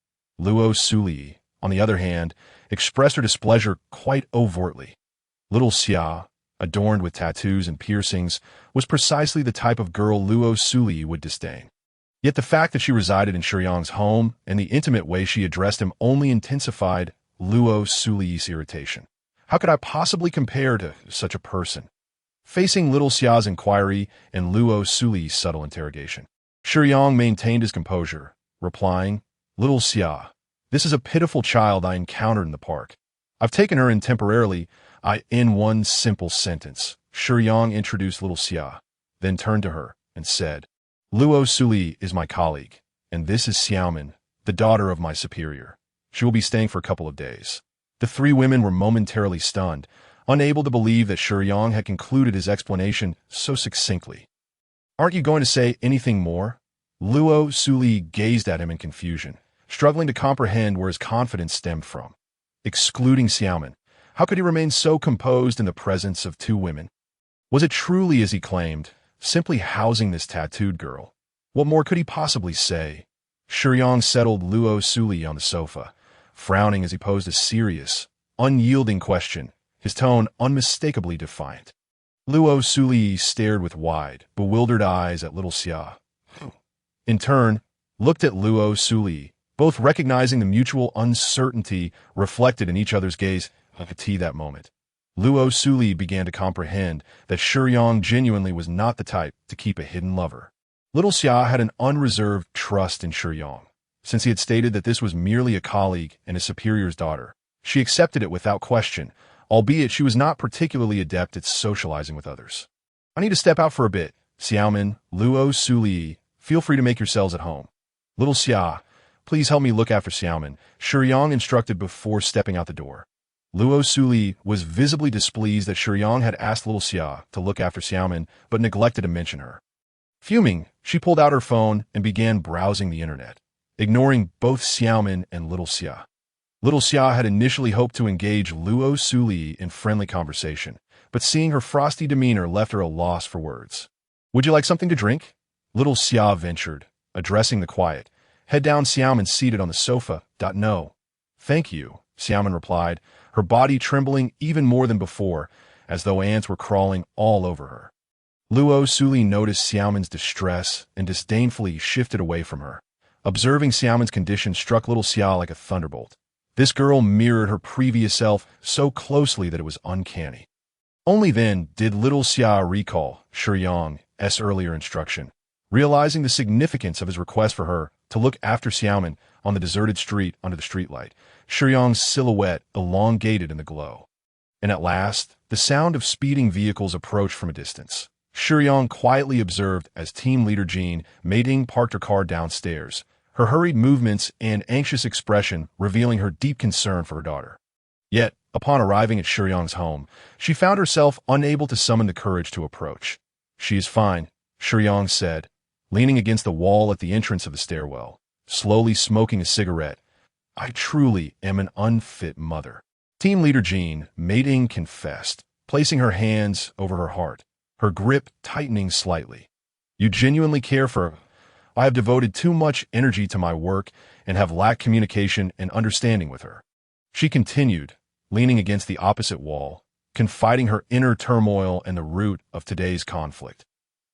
Luo Suli, on the other hand, expressed her displeasure quite overtly. Little Xia, adorned with tattoos and piercings, was precisely the type of girl Luo Suli would disdain. Yet the fact that she resided in Shiyang's home and the intimate way she addressed him only intensified Luo Suli's irritation. How could I possibly compare to such a person? Facing Little Xia's inquiry and Luo Suli's subtle interrogation, Shiyang maintained his composure, replying, Little Xia, this is a pitiful child I encountered in the park. I've taken her in temporarily. In one simple sentence, Shiyang introduced Little Xia, then turned to her and said, Luo Suli is my colleague, and this is Xiaoman, the daughter of my superior. She will be staying for a couple of days. The three women were momentarily stunned, unable to believe that Shiyang had concluded his explanation so succinctly. Aren't you going to say anything more? Luo Suli gazed at him in confusion, struggling to comprehend where his confidence stemmed from. Excluding Xiaomin, how could he remain so composed in the presence of two women? Was it truly, as he claimed, simply housing this tattooed girl? What more could he possibly say? Shiyang settled Luo Suli on the sofa, frowning as he posed a serious, unyielding question, his tone unmistakably defiant. Luo Suli stared with wide, bewildered eyes at little Xia. In turn, looked at Luo Suli, both recognizing the mutual uncertainty reflected in each other's gaze at that moment. Luo Suli began to comprehend that Shiyang genuinely was not the type to keep a hidden lover. Little Xia had an unreserved trust in Shiyang. Since he had stated that this was merely a colleague and his superior's daughter, she accepted it without question, albeit she was not particularly adept at socializing with others. I need to step out for a bit. Xiaomin, Luo Suli, feel free to make yourselves at home. Little Xia, please help me look after Xiaomin, Shiyang instructed before stepping out the door. Luo Suli was visibly displeased that Shiyang had asked little Xia to look after Xiaomin, but neglected to mention her. Fuming, she pulled out her phone and began browsing the internet, ignoring both Xiaomin and little Xia. Little Xia had initially hoped to engage Luo Suli in friendly conversation, but seeing her frosty demeanor left her a loss for words. Would you like something to drink? Little Xia ventured, addressing the quiet, head-down Xiaomin seated on the sofa. No. Thank you, Xiaomin replied, her body trembling even more than before, as though ants were crawling all over her. Luo Suli noticed Xiaomin's distress and disdainfully shifted away from her. Observing Xiaomin's condition struck little Xia like a thunderbolt. This girl mirrored her previous self so closely that it was uncanny. Only then did little Xia recall Shiyang's earlier instruction, realizing the significance of his request for her to look after Xiaomin on the deserted street under the streetlight, Shiyang's silhouette elongated in the glow. And at last, the sound of speeding vehicles approached from a distance. Shiyang quietly observed as team leader Jean Mating parked her car downstairs, her hurried movements and anxious expression revealing her deep concern for her daughter. Yet, upon arriving at Shiyang's home, she found herself unable to summon the courage to approach. She is fine, Shiyang said, leaning against the wall at the entrance of the stairwell, slowly smoking a cigarette. I truly am an unfit mother. Team leader Jean Mating confessed, placing her hands over her heart, her grip tightening slightly. You genuinely care for her. I have devoted too much energy to my work and have lacked communication and understanding with her. She continued, leaning against the opposite wall, confiding her inner turmoil and the root of today's conflict.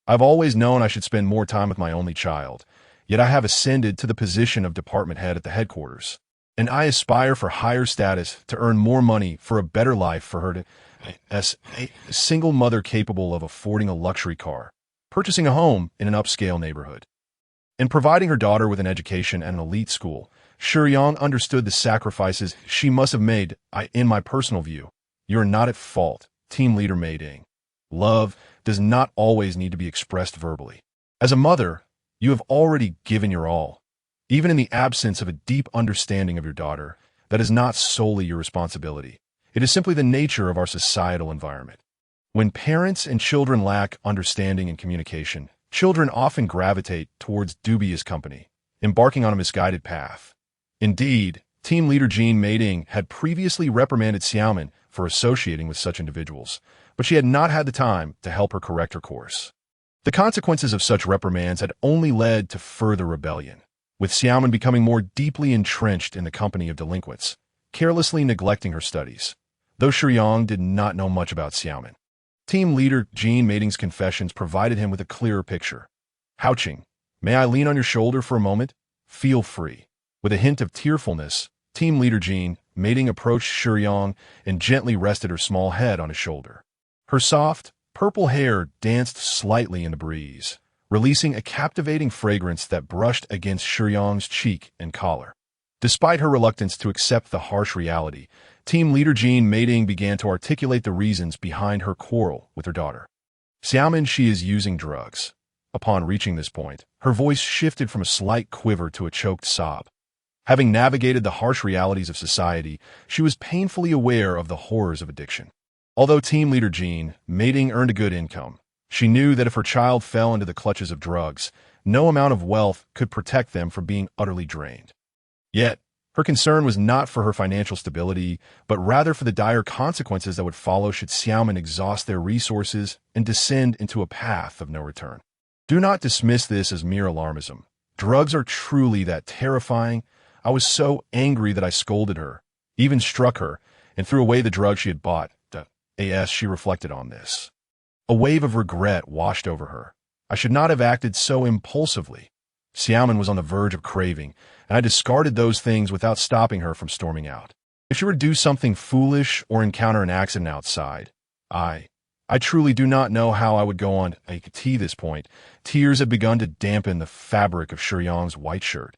I've always known I should spend more time with my only child, yet I have ascended to the position of department head at the headquarters, and I aspire for higher status to earn more money for a better life for her to, as a single mother capable of affording a luxury car, purchasing a home in an upscale neighborhood, and providing her daughter with an education at an elite school. Shiyang understood the sacrifices she must have made. In my personal view, you are not at fault, team leader Mating. Love does not always need to be expressed verbally. As a mother, you have already given your all. Even in the absence of a deep understanding of your daughter, that is not solely your responsibility. It is simply the nature of our societal environment. When parents and children lack understanding and communication, children often gravitate towards dubious company, embarking on a misguided path. Indeed, team leader Jean Mating had previously reprimanded Xiaomin for associating with such individuals, but she had not had the time to help her correct her course. The consequences of such reprimands had only led to further rebellion, with Xiaomin becoming more deeply entrenched in the company of delinquents, carelessly neglecting her studies. Though Shiyang did not know much about Xiaomin, team leader Jean Mating's confessions provided him with a clearer picture. Houching, may I lean on your shoulder for a moment? Feel free. With a hint of tearfulness, team leader Jean Mating approached Shiyang and gently rested her small head on his shoulder. Her soft, purple hair danced slightly in the breeze, releasing a captivating fragrance that brushed against Shiyang's cheek and collar. Despite her reluctance to accept the harsh reality, team leader Jean Mating began to articulate the reasons behind her quarrel with her daughter. Xiaomin, she is using drugs. Upon reaching this point, her voice shifted from a slight quiver to a choked sob. Having navigated the harsh realities of society, she was painfully aware of the horrors of addiction. Although team leader Jean Mating earned a good income, she knew that if her child fell into the clutches of drugs, no amount of wealth could protect them from being utterly drained. Yet, her concern was not for her financial stability, but rather for the dire consequences that would follow should Xiaoman exhaust their resources and descend into a path of no return. Do not dismiss this as mere alarmism. Drugs are truly that terrifying. I was so angry that I scolded her, even struck her, and threw away the drug she had bought. As she reflected on this, a wave of regret washed over her. I should not have acted so impulsively. Xiaoman was on the verge of craving, and I discarded those things without stopping her from storming out. If she were to do something foolish or encounter an accident outside, I truly do not know how I would go on to this point. Tears had begun to dampen the fabric of Shiyang's white shirt.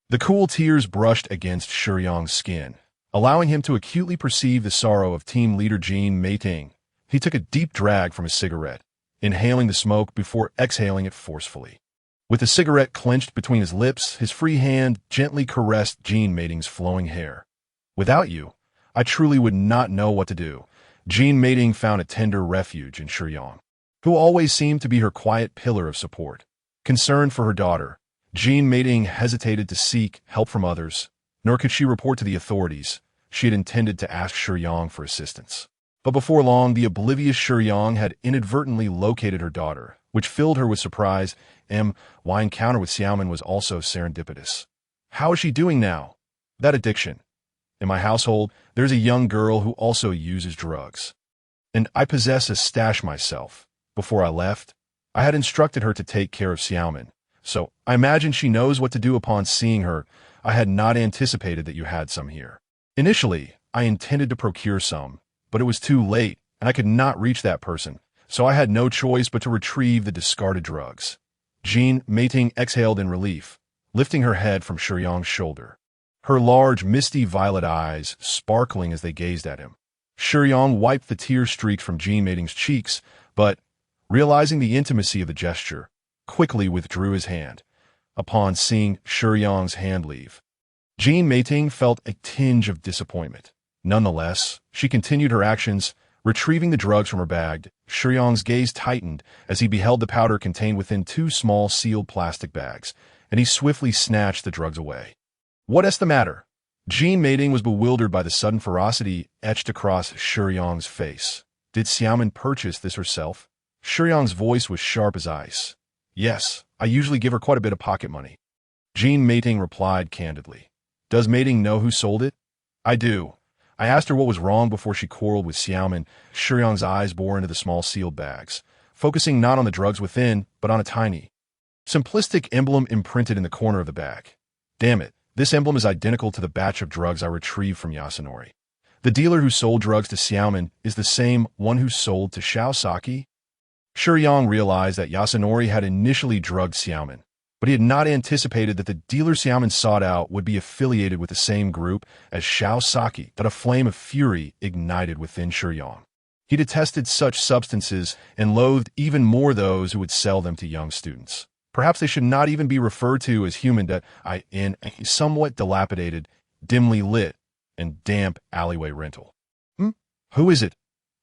The cool tears brushed against Shiyang's skin, allowing him to acutely perceive the sorrow of team leader Jean Meiting. He took a deep drag from his cigarette, inhaling the smoke before exhaling it forcefully. With the cigarette clenched between his lips, his free hand gently caressed Jean Meiting's flowing hair. Without you, I truly would not know what to do. Jean Meiting found a tender refuge in Shiyang, who always seemed to be her quiet pillar of support. Concerned for her daughter, Jean Meiting hesitated to seek help from others, nor could she report to the authorities. She had intended to ask Shiyang for assistance. But before long, the oblivious Shiyang had inadvertently located her daughter, which filled her with surprise. My encounter with Xiaoman was also serendipitous. How is she doing now? That addiction. In my household, there's a young girl who also uses drugs. And I possess a stash myself. Before I left, I had instructed her to take care of Xiaoman, so I imagine she knows what to do upon seeing her. I had not anticipated that you had some here. Initially, I intended to procure some, but it was too late, and I could not reach that person, so I had no choice but to retrieve the discarded drugs. Jean Meiting exhaled in relief, lifting her head from Shiyang's shoulder, her large, misty violet eyes sparkling as they gazed at him. Shiyang wiped the tear streaks from Jean Meiting's cheeks, but, realizing the intimacy of the gesture, quickly withdrew his hand. Upon seeing Shiyang's hand leave, Jean Meiting felt a tinge of disappointment. Nonetheless, she continued her actions, retrieving the drugs from her bag. Shiyang's gaze tightened as he beheld the powder contained within two small sealed plastic bags, and he swiftly snatched the drugs away. What is the matter? Jean Meiting was bewildered by the sudden ferocity etched across Shiyang's face. Did Xiaoman purchase this herself? Shiyang's voice was sharp as ice. Yes, I usually give her quite a bit of pocket money. Jean Meiting replied candidly. Does Meiting know who sold it? I do. I asked her what was wrong before she quarreled with Xiaoman. Shiyang's eyes bore into the small sealed bags, focusing not on the drugs within, but on a tiny, simplistic emblem imprinted in the corner of the bag. Damn it, this emblem is identical to the batch of drugs I retrieved from Yasunori. The dealer who sold drugs to Xiaoman is the same one who sold to Xiao. Shiyang realized that Yasunori had initially drugged Xiaoman, but he had not anticipated that the dealer Xiaoman sought out would be affiliated with the same group as Xiao. That a flame of fury ignited within Shiyang. He detested such substances and loathed even more those who would sell them to young students. Perhaps they should not even be referred to as human in a somewhat dilapidated, dimly lit, and damp alleyway rental. Who is it?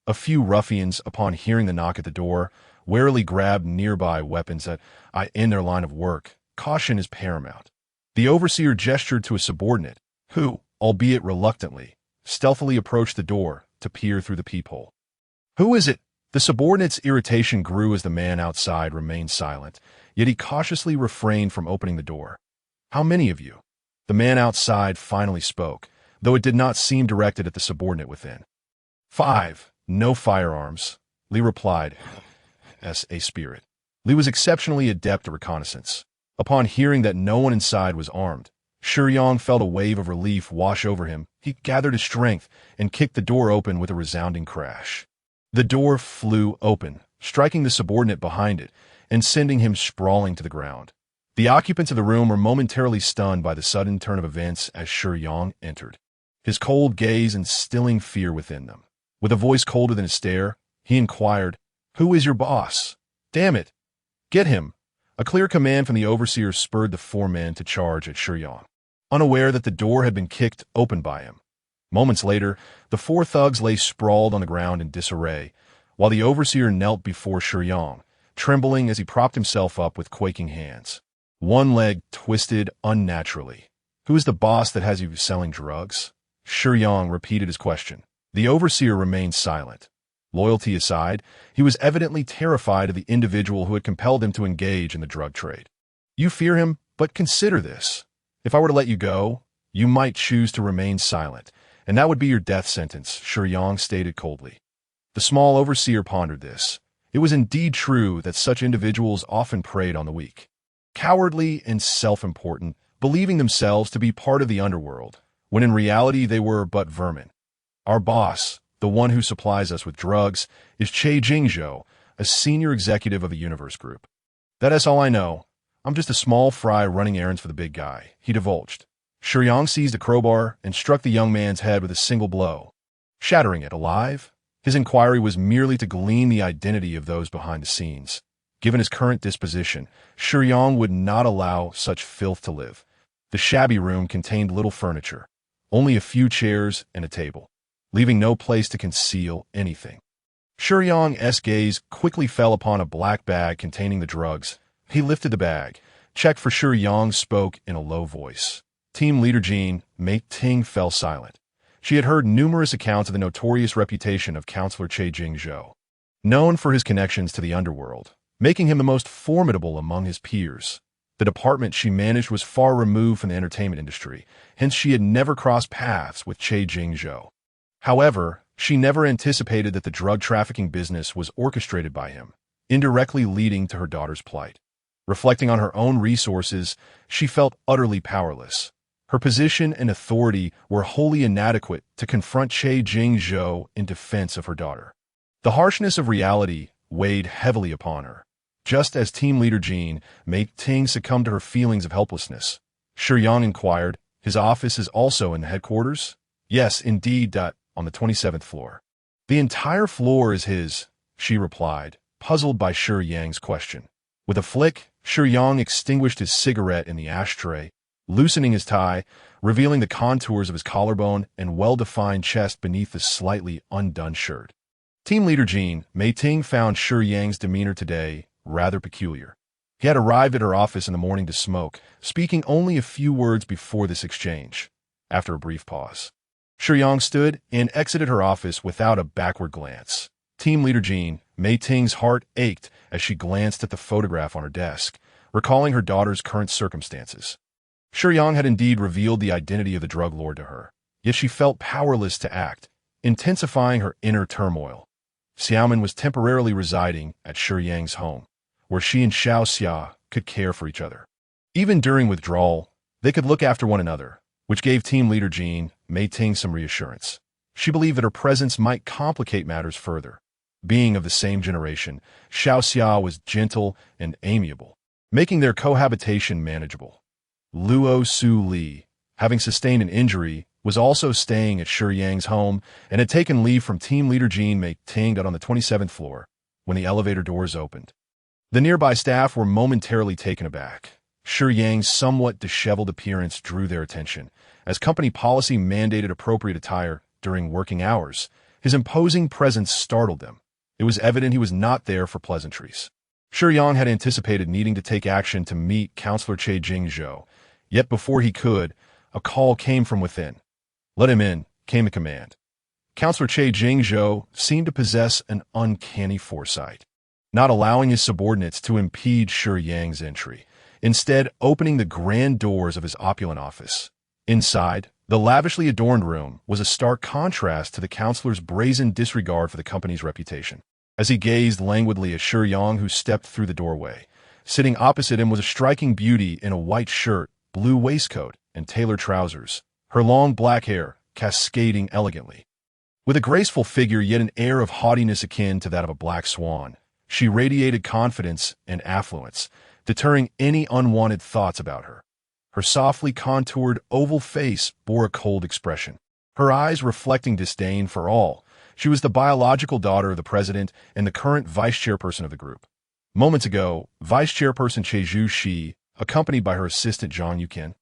A few ruffians, upon hearing the knock at the door, warily grabbed nearby weapons in their line of work. Caution is paramount. The overseer gestured to a subordinate, who, albeit reluctantly, stealthily approached the door to peer through the peephole. Who is it? The subordinate's irritation grew as the man outside remained silent, yet he cautiously refrained from opening the door. How many of you? The man outside finally spoke, though it did not seem directed at the subordinate within. 5. No firearms, Li replied, as a spirit. Li was exceptionally adept at reconnaissance. Upon hearing that no one inside was armed, Shiyang felt a wave of relief wash over him. He gathered his strength and kicked the door open with a resounding crash. The door flew open, striking the subordinate behind it and sending him sprawling to the ground. The occupants of the room were momentarily stunned by the sudden turn of events as Shiyang entered, his cold gaze instilling fear within them. With a voice colder than a stare, he inquired, "Who is your boss? Damn it! Get him!" A clear command from the overseer spurred the 4 men to charge at Shiyang, unaware that the door had been kicked open by him. Moments later, the 4 thugs lay sprawled on the ground in disarray, while the overseer knelt before Shiyang, trembling as he propped himself up with quaking hands. One leg twisted unnaturally. Who is the boss that has you selling drugs? Shiyang repeated his question. The overseer remained silent. Loyalty aside, he was evidently terrified of the individual who had compelled him to engage in the drug trade. You fear him, but consider this. If I were to let you go, you might choose to remain silent, and that would be your death sentence, Shiyang stated coldly. The small overseer pondered this. It was indeed true that such individuals often preyed on the weak. Cowardly and self-important, believing themselves to be part of the underworld, when in reality they were but vermin. Our boss, the one who supplies us with drugs, is Che Jingzhou, a senior executive of a universe group. That's all I know. I'm just a small fry running errands for the big guy, he divulged. Shiyang seized a crowbar and struck the young man's head with a single blow, shattering it alive. His inquiry was merely to glean the identity of those behind the scenes. Given his current disposition, Shiyang would not allow such filth to live. The shabby room contained little furniture, only a few chairs and a table, leaving no place to conceal anything. Shiyang's gaze quickly fell upon a black bag containing the drugs. He lifted the bag, checked for sure. Yang spoke in a low voice. Team leader Jean Mei Ting fell silent. She had heard numerous accounts of the notorious reputation of Counselor Che Jingzhou, known for his connections to the underworld, making him the most formidable among his peers. The department she managed was far removed from the entertainment industry, hence she had never crossed paths with Che Jingzhou. However, she never anticipated that the drug trafficking business was orchestrated by him, indirectly leading to her daughter's plight. Reflecting on her own resources, she felt utterly powerless. Her position and authority were wholly inadequate to confront Che Jingzhou in defense of her daughter. The harshness of reality weighed heavily upon her. Just as team leader Jean Mei Ting succumbed to her feelings of helplessness, Shiyang inquired, his office is also in the headquarters? Yes, indeed, on the 27th floor. The entire floor is his, she replied, puzzled by Shiyang's question. With a flick, Shiyang extinguished his cigarette in the ashtray, loosening his tie, revealing the contours of his collarbone and well-defined chest beneath the slightly undone shirt. Team leader Jean Mei Ting found Shiyang's demeanor today rather peculiar. He had arrived at her office in the morning to smoke, speaking only a few words before this exchange. After a brief pause, Shiyang stood and exited her office without a backward glance. Team leader Jean Mei Ting's heart ached as she glanced at the photograph on her desk, recalling her daughter's current circumstances. Shiyang had indeed revealed the identity of the drug lord to her, yet she felt powerless to act, intensifying her inner turmoil. Xiaomin was temporarily residing at Shiyang's home, where she and Xiao Xia could care for each other. Even during withdrawal, they could look after one another, which gave team leader Jean Mei Ting some reassurance. She believed that her presence might complicate matters further. Being of the same generation, Xiao Xia was gentle and amiable, making their cohabitation manageable. Luo Su Li, having sustained an injury, was also staying at Shiyang's home and had taken leave from team leader Jean Mei Ting on the 27th floor when the elevator doors opened. The nearby staff were momentarily taken aback. Shiyang's somewhat disheveled appearance drew their attention, as company policy mandated appropriate attire during working hours. His imposing presence startled them. It was evident he was not there for pleasantries. Shiyang had anticipated needing to take action to meet Counselor Che Jingzhou, yet before he could, a call came from within. Let him in, came the command. Counselor Che Jingzhou seemed to possess an uncanny foresight, not allowing his subordinates to impede Shiyang's entry, instead opening the grand doors of his opulent office. Inside, the lavishly adorned room was a stark contrast to the counselor's brazen disregard for the company's reputation. As he gazed languidly at Shiyang, who stepped through the doorway, sitting opposite him was a striking beauty in a white shirt, blue waistcoat, and tailored trousers, her long black hair cascading elegantly. With a graceful figure yet an air of haughtiness akin to that of a black swan, she radiated confidence and affluence, deterring any unwanted thoughts about her. Her softly contoured oval face bore a cold expression, her eyes reflecting disdain for all. She was the biological daughter of the president and the current vice chairperson of the group. Moments ago, Vice Chairperson Cheju Shi, accompanied by her assistant Zhang Yuqin,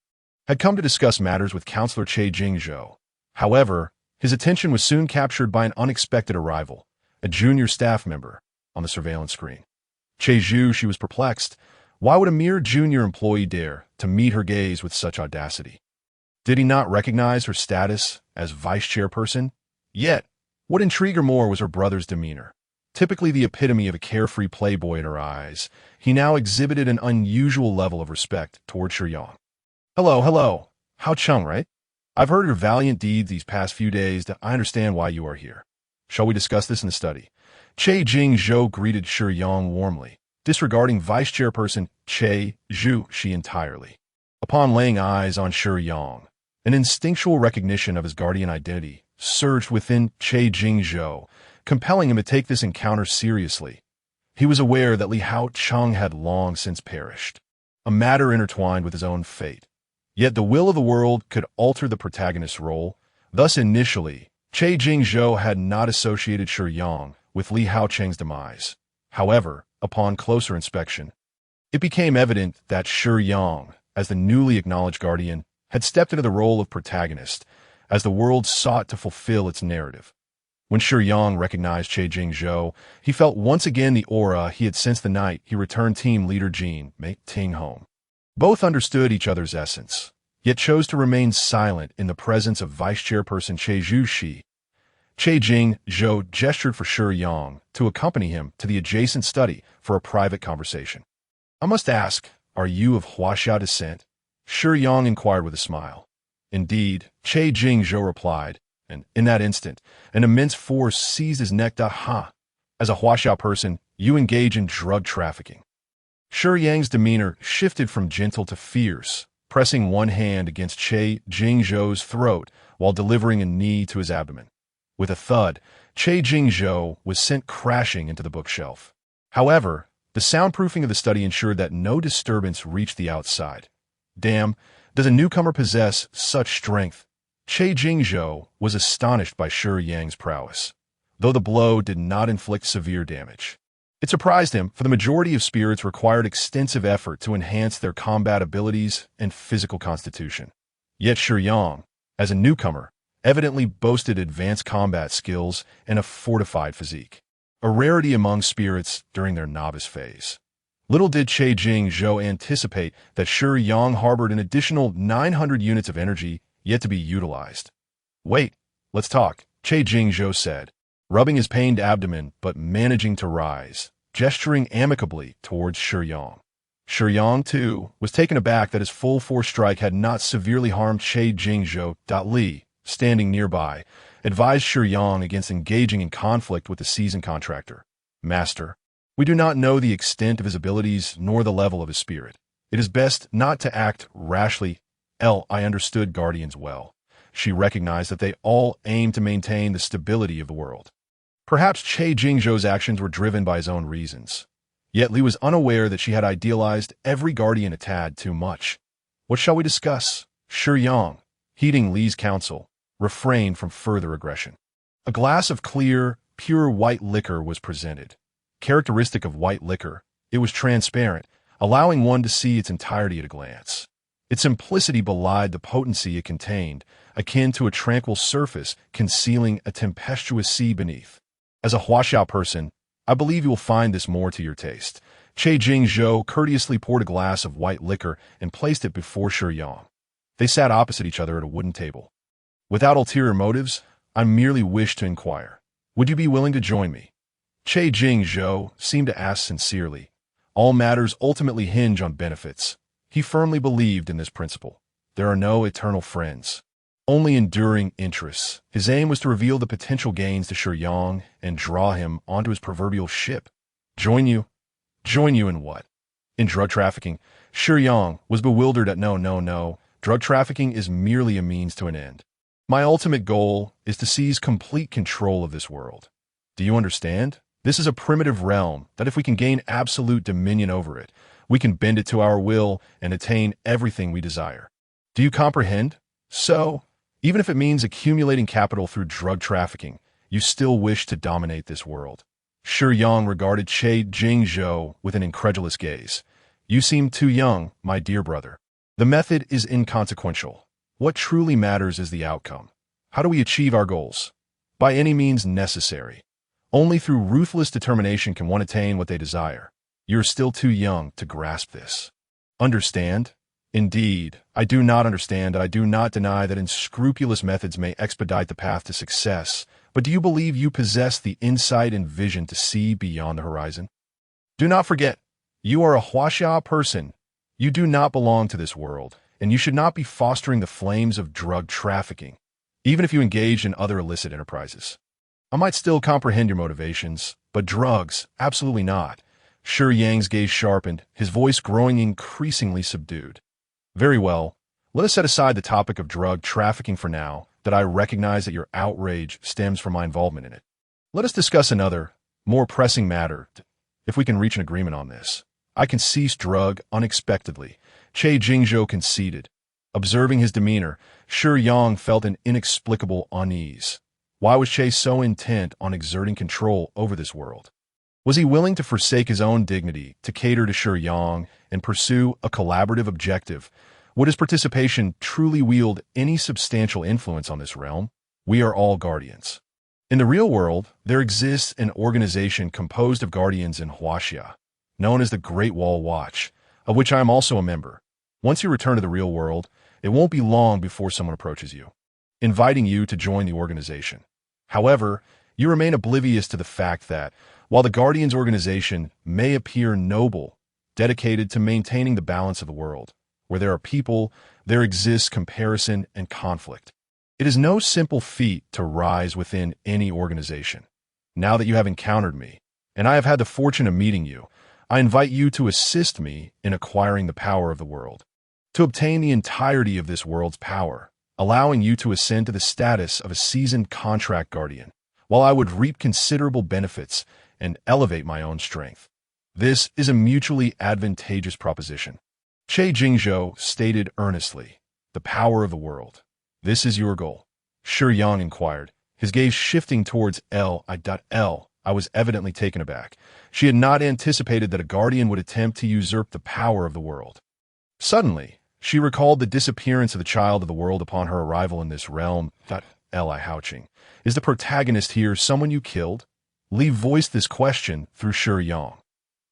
had come to discuss matters with Counselor Che Jingzhou. However, his attention was soon captured by an unexpected arrival, a junior staff member, on the surveillance screen. Cheju, she was perplexed. Why would a mere junior employee dare to meet her gaze with such audacity? Did he not recognize her status as vice chairperson? Yet, what intrigued her more was her brother's demeanor. Typically the epitome of a carefree playboy in her eyes, he now exhibited an unusual level of respect toward Shiyang. Hello. How Chung, right? I've heard your valiant deeds these past few days that I understand why you are here. Shall we discuss this in the study? Che Jing-zhou greeted Shiyang warmly, disregarding vice chairperson Che Zhu-shi entirely. Upon laying eyes on Shiyang, an instinctual recognition of his guardian identity surged within Che Jing-zhou, compelling him to take this encounter seriously. He was aware that Li Hao Chung had long since perished, a matter intertwined with his own fate. Yet the will of the world could alter the protagonist's role. Thus initially, Che Jing-zhou had not associated Shiyang with Li Hao Cheng's demise. However, upon closer inspection, it became evident that Shiyang, as the newly acknowledged guardian, had stepped into the role of protagonist as the world sought to fulfill its narrative. When Shiyang recognized Che Jing-zhou, he felt once again the aura he had sensed the night he returned team leader Jean Mei-ting home. Both understood each other's essence, yet chose to remain silent in the presence of vice chairperson Che Zhu-shi. Che Jing-zhou gestured for Shiyang to accompany him to the adjacent study for a private conversation. I must ask, are you of Huaxia descent? Shiyang inquired with a smile. Indeed, Che Jing-zhou replied, and in that instant, an immense force seized his neck. As a Huaxia person, you engage in drug trafficking. Shiyang's demeanor shifted from gentle to fierce, pressing one hand against Che Jing-zhou's throat while delivering a knee to his abdomen. With a thud, Che Jing-zhou was sent crashing into the bookshelf. However, the soundproofing of the study ensured that no disturbance reached the outside. Damn, does a newcomer possess such strength? Che Jing-zhou was astonished by Shiyang's prowess, though the blow did not inflict severe damage. It surprised him, for the majority of spirits required extensive effort to enhance their combat abilities and physical constitution. Yet Shiyang, as a newcomer, evidently boasted advanced combat skills and a fortified physique, a rarity among spirits during their novice phase. Little did Che Jing-zhou anticipate that Shiyang harbored an additional 900 units of energy yet to be utilized. Wait, let's talk, Che Jing-zhou said, rubbing his pained abdomen but managing to rise, gesturing amicably towards Shiyang. Shiyang, too, was taken aback that his full-force strike had not severely harmed Che Jing-zhou. Li, standing nearby, advised Shiyang against engaging in conflict with the seasoned contractor. Master, we do not know the extent of his abilities nor the level of his spirit. It is best not to act rashly. I understood guardians well. She recognized that they all aimed to maintain the stability of the world. Perhaps Che Jing-zhou's actions were driven by his own reasons. Yet Li was unaware that she had idealized every guardian a tad too much. What shall we discuss? Shiyang, heeding Li's counsel, refrained from further aggression. A glass of clear, pure white liquor was presented. Characteristic of white liquor, it was transparent, allowing one to see its entirety at a glance. Its simplicity belied the potency it contained, akin to a tranquil surface concealing a tempestuous sea beneath. As a Huaxia person, I believe you will find this more to your taste. Che Jing-zhou courteously poured a glass of white liquor and placed it before Shiyang. They sat opposite each other at a wooden table. Without ulterior motives, I merely wish to inquire. Would you be willing to join me? Che Jing-zhou seemed to ask sincerely. All matters ultimately hinge on benefits. He firmly believed in this principle. There are no eternal friends, only enduring interests. His aim was to reveal the potential gains to Shiyang and draw him onto his proverbial ship. Join you? Join you in what? In drug trafficking. Shiyang was bewildered at no. Drug trafficking is merely a means to an end. My ultimate goal is to seize complete control of this world. Do you understand? This is a primitive realm that if we can gain absolute dominion over it, we can bend it to our will and attain everything we desire. Do you comprehend? So, even if it means accumulating capital through drug trafficking, you still wish to dominate this world. Shiyang regarded Che Jing-zhou with an incredulous gaze. You seem too young, my dear brother. The method is inconsequential. What truly matters is the outcome. How do we achieve our goals? By any means necessary. Only through ruthless determination can one attain what they desire. You're still too young to grasp this. Understand? Indeed, I do not understand, and I do not deny that unscrupulous methods may expedite the path to success, but do you believe you possess the insight and vision to see beyond the horizon? Do not forget, you are a Huaxia person. You do not belong to this world, and you should not be fostering the flames of drug trafficking, even if you engage in other illicit enterprises. I might still comprehend your motivations, but drugs, absolutely not. Shiyang's gaze sharpened, his voice growing increasingly subdued. Very well, let us set aside the topic of drug trafficking for now, that I recognize that your outrage stems from my involvement in it. Let us discuss another, more pressing matter, if we can reach an agreement on this. I can cease drug unexpectedly, Che Jingzhou conceded. Observing his demeanor, Shiyang felt an inexplicable unease. Why was Che so intent on exerting control over this world? Was he willing to forsake his own dignity to cater to Shiyang and pursue a collaborative objective? Would his participation truly wield any substantial influence on this realm? We are all guardians. In the real world, there exists an organization composed of guardians in Huaxia, known as the Great Wall Watch, of which I am also a member. Once you return to the real world, it won't be long before someone approaches you, inviting you to join the organization. However, you remain oblivious to the fact that, while the Guardians organization may appear noble, dedicated to maintaining the balance of the world, where there are people, there exists comparison and conflict. It is no simple feat to rise within any organization. Now that you have encountered me, and I have had the fortune of meeting you, I invite you to assist me in acquiring the power of the world, to obtain the entirety of this world's power, allowing you to ascend to the status of a seasoned contract guardian, while I would reap considerable benefits and elevate my own strength. This is a mutually advantageous proposition. Che Jingzhou stated earnestly, the power of the world. This is your goal. Shiyang inquired, his gaze shifting towards L. I was evidently taken aback. She had not anticipated that a guardian would attempt to usurp the power of the world. Suddenly, she recalled the disappearance of the child of the world upon her arrival in this realm. Li Houching. Is the protagonist here someone you killed? Li voiced this question through Shiyang.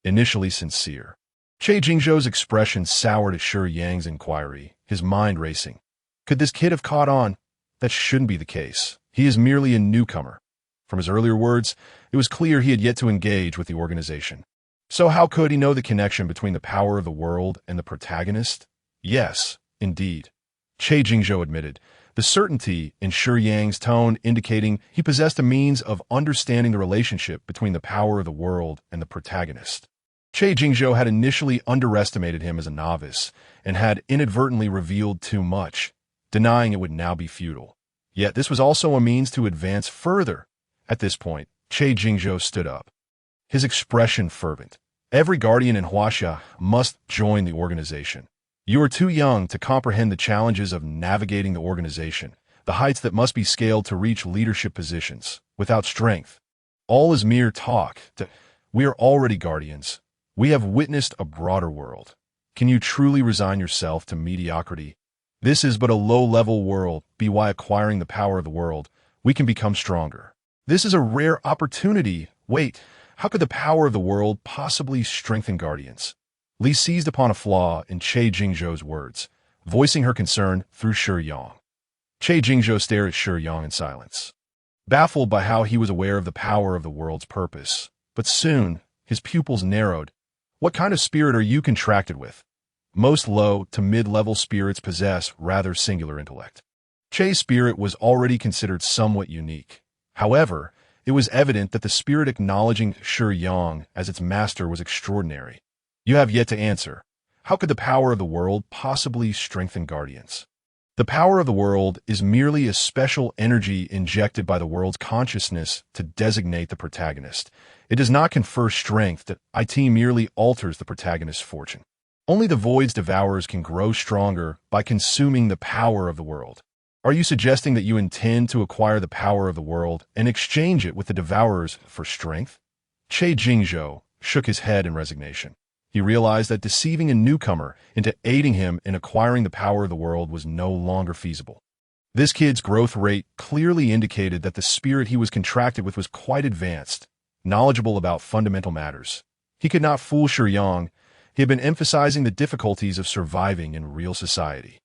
Initially sincere. Che Jingzhou's expression soured at Shiyang's inquiry, his mind racing. Could this kid have caught on? That shouldn't be the case. He is merely a newcomer. From his earlier words, it was clear he had yet to engage with the organization. So how could he know the connection between the power of the world and the protagonist? Yes, indeed. Che Jingzhou admitted, the certainty in Shiyang's tone indicating he possessed a means of understanding the relationship between the power of the world and the protagonist. Che Jingzhou had initially underestimated him as a novice and had inadvertently revealed too much, denying it would now be futile. Yet this was also a means to advance further. At this point, Che Jingzhou stood up, his expression fervent. Every guardian in Huaxia must join the organization. You are too young to comprehend the challenges of navigating the organization, the heights that must be scaled to reach leadership positions. Without strength, all is mere talk. We are already guardians. We have witnessed a broader world. Can you truly resign yourself to mediocrity? This is but a low-level world. By acquiring the power of the world, we can become stronger. This is a rare opportunity. Wait, how could the power of the world possibly strengthen guardians? Li seized upon a flaw in Che Jingzhou's words, voicing her concern through Shiyang. Che Jingzhou stared at Shiyang in silence, baffled by how he was aware of the power of the world's purpose. But soon, his pupils narrowed. What kind of spirit are you contracted with? Most low to mid-level spirits possess rather singular intellect. Che's spirit was already considered somewhat unique. However, it was evident that the spirit acknowledging Shiyang as its master was extraordinary. You have yet to answer. How could the power of the world possibly strengthen guardians? The power of the world is merely a special energy injected by the world's consciousness to designate the protagonist. It does not confer strength. That it merely alters the protagonist's fortune. Only the void's devourers can grow stronger by consuming the power of the world. Are you suggesting that you intend to acquire the power of the world and exchange it with the devourers for strength? Che Jingzhou shook his head in resignation. He realized that deceiving a newcomer into aiding him in acquiring the power of the world was no longer feasible. This kid's growth rate clearly indicated that the spirit he was contracted with was quite advanced, knowledgeable about fundamental matters. He could not fool Shiyang. He had been emphasizing the difficulties of surviving in real society,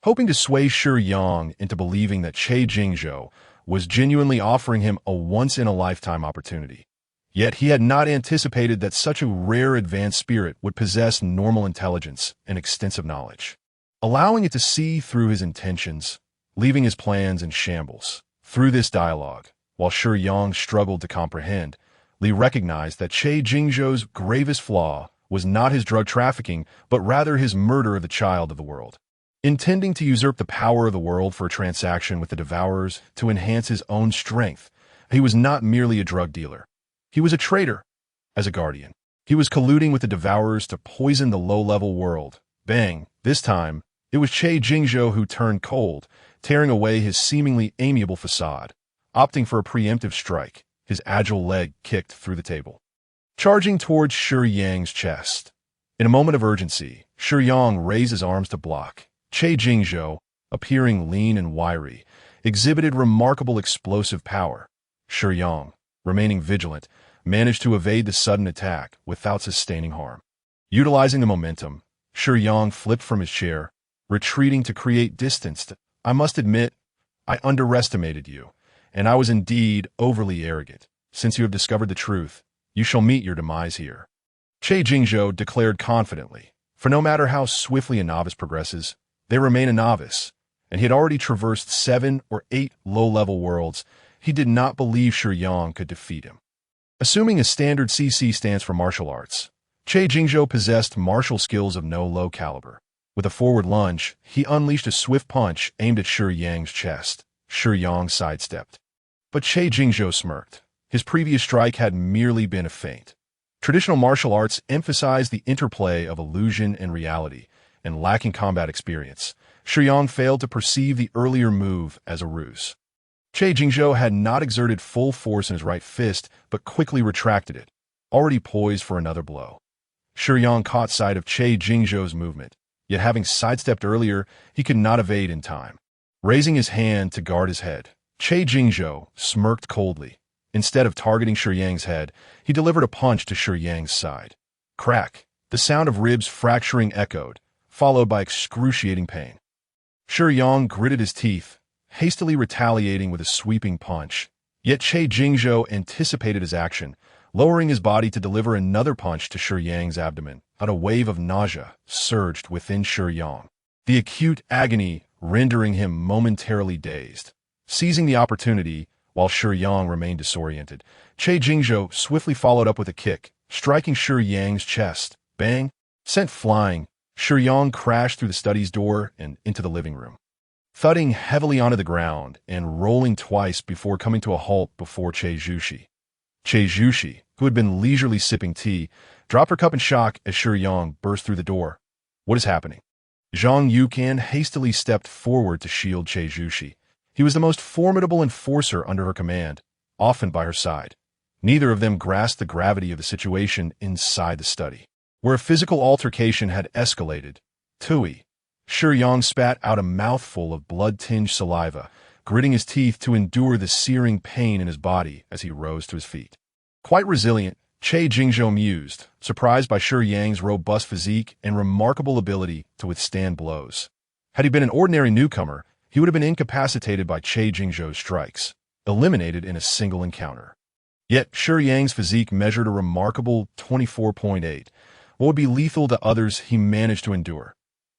hoping to sway Shiyang into believing that Che Jingzhou was genuinely offering him a once-in-a-lifetime opportunity. Yet he had not anticipated that such a rare advanced spirit would possess normal intelligence and extensive knowledge, allowing it to see through his intentions, leaving his plans in shambles. Through this dialogue, while Shiyang struggled to comprehend, Li recognized that Che Jingzhou's gravest flaw was not his drug trafficking, but rather his murder of the child of the world. Intending to usurp the power of the world for a transaction with the Devourers to enhance his own strength, he was not merely a drug dealer. He was a traitor. As a guardian, he was colluding with the Devourers to poison the low-level world. Bang! This time, it was Che Jingzhou who turned cold, tearing away his seemingly amiable facade. Opting for a preemptive strike, his agile leg kicked through the table, charging towards Shiyang's chest. In a moment of urgency, Shiyang raised his arms to block. Che Jingzhou, appearing lean and wiry, exhibited remarkable explosive power. Shiyang, remaining vigilant, managed to evade the sudden attack without sustaining harm. Utilizing the momentum, Shiyang flipped from his chair, retreating to create distance. I must admit, I underestimated you, and I was indeed overly arrogant. Since you have discovered the truth, you shall meet your demise here. Che Jingzhou declared confidently, for no matter how swiftly a novice progresses, they remain a novice, and he had already traversed 7 or 8 low-level worlds. He did not believe Shiyang could defeat him. Assuming a standard CC stands for martial arts, Che Jingzhou possessed martial skills of no low caliber. With a forward lunge, he unleashed a swift punch aimed at Shiyang's chest. Shiyang sidestepped, but Che Jingzhou smirked. His previous strike had merely been a feint. Traditional martial arts emphasize the interplay of illusion and reality, and lacking combat experience, Shiyang failed to perceive the earlier move as a ruse. Che Jingzhou had not exerted full force in his right fist, but quickly retracted it, already poised for another blow. Shiyang caught sight of Che Jingzhou's movement, yet having sidestepped earlier, he could not evade in time. Raising his hand to guard his head, Che Jingzhou smirked coldly. Instead of targeting Shiyang's head, he delivered a punch to Shiyang's side. Crack! The sound of ribs fracturing echoed, followed by excruciating pain. Shiyang gritted his teeth, hastily retaliating with a sweeping punch. Yet Che Jingzhou anticipated his action, lowering his body to deliver another punch to Shiyang's abdomen. A wave of nausea surged within Shiyang, the acute agony rendering him momentarily dazed. Seizing the opportunity, while Shiyang remained disoriented, Che Jingzhou swiftly followed up with a kick, striking Shiyang's chest. Bang! Sent flying, Shiyang crashed through the study's door and into the living room, thudding heavily onto the ground and rolling twice before coming to a halt before Che Zhuxi. Che Zhuxi, who had been leisurely sipping tea, dropped her cup in shock as Shiyang burst through the door. What is happening? Zhang Yukan hastily stepped forward to shield Che Zhuxi. He was the most formidable enforcer under her command, often by her side. Neither of them grasped the gravity of the situation inside the study, where a physical altercation had escalated. Tui. Shiyang spat out a mouthful of blood-tinged saliva, gritting his teeth to endure the searing pain in his body as he rose to his feet. Quite resilient, Che Jingzhou mused, surprised by Shiyang's robust physique and remarkable ability to withstand blows. Had he been an ordinary newcomer, he would have been incapacitated by Che Jingzhou's strikes, eliminated in a single encounter. Yet Shiyang's physique measured a remarkable 24.8. What would be lethal to others he managed to endure.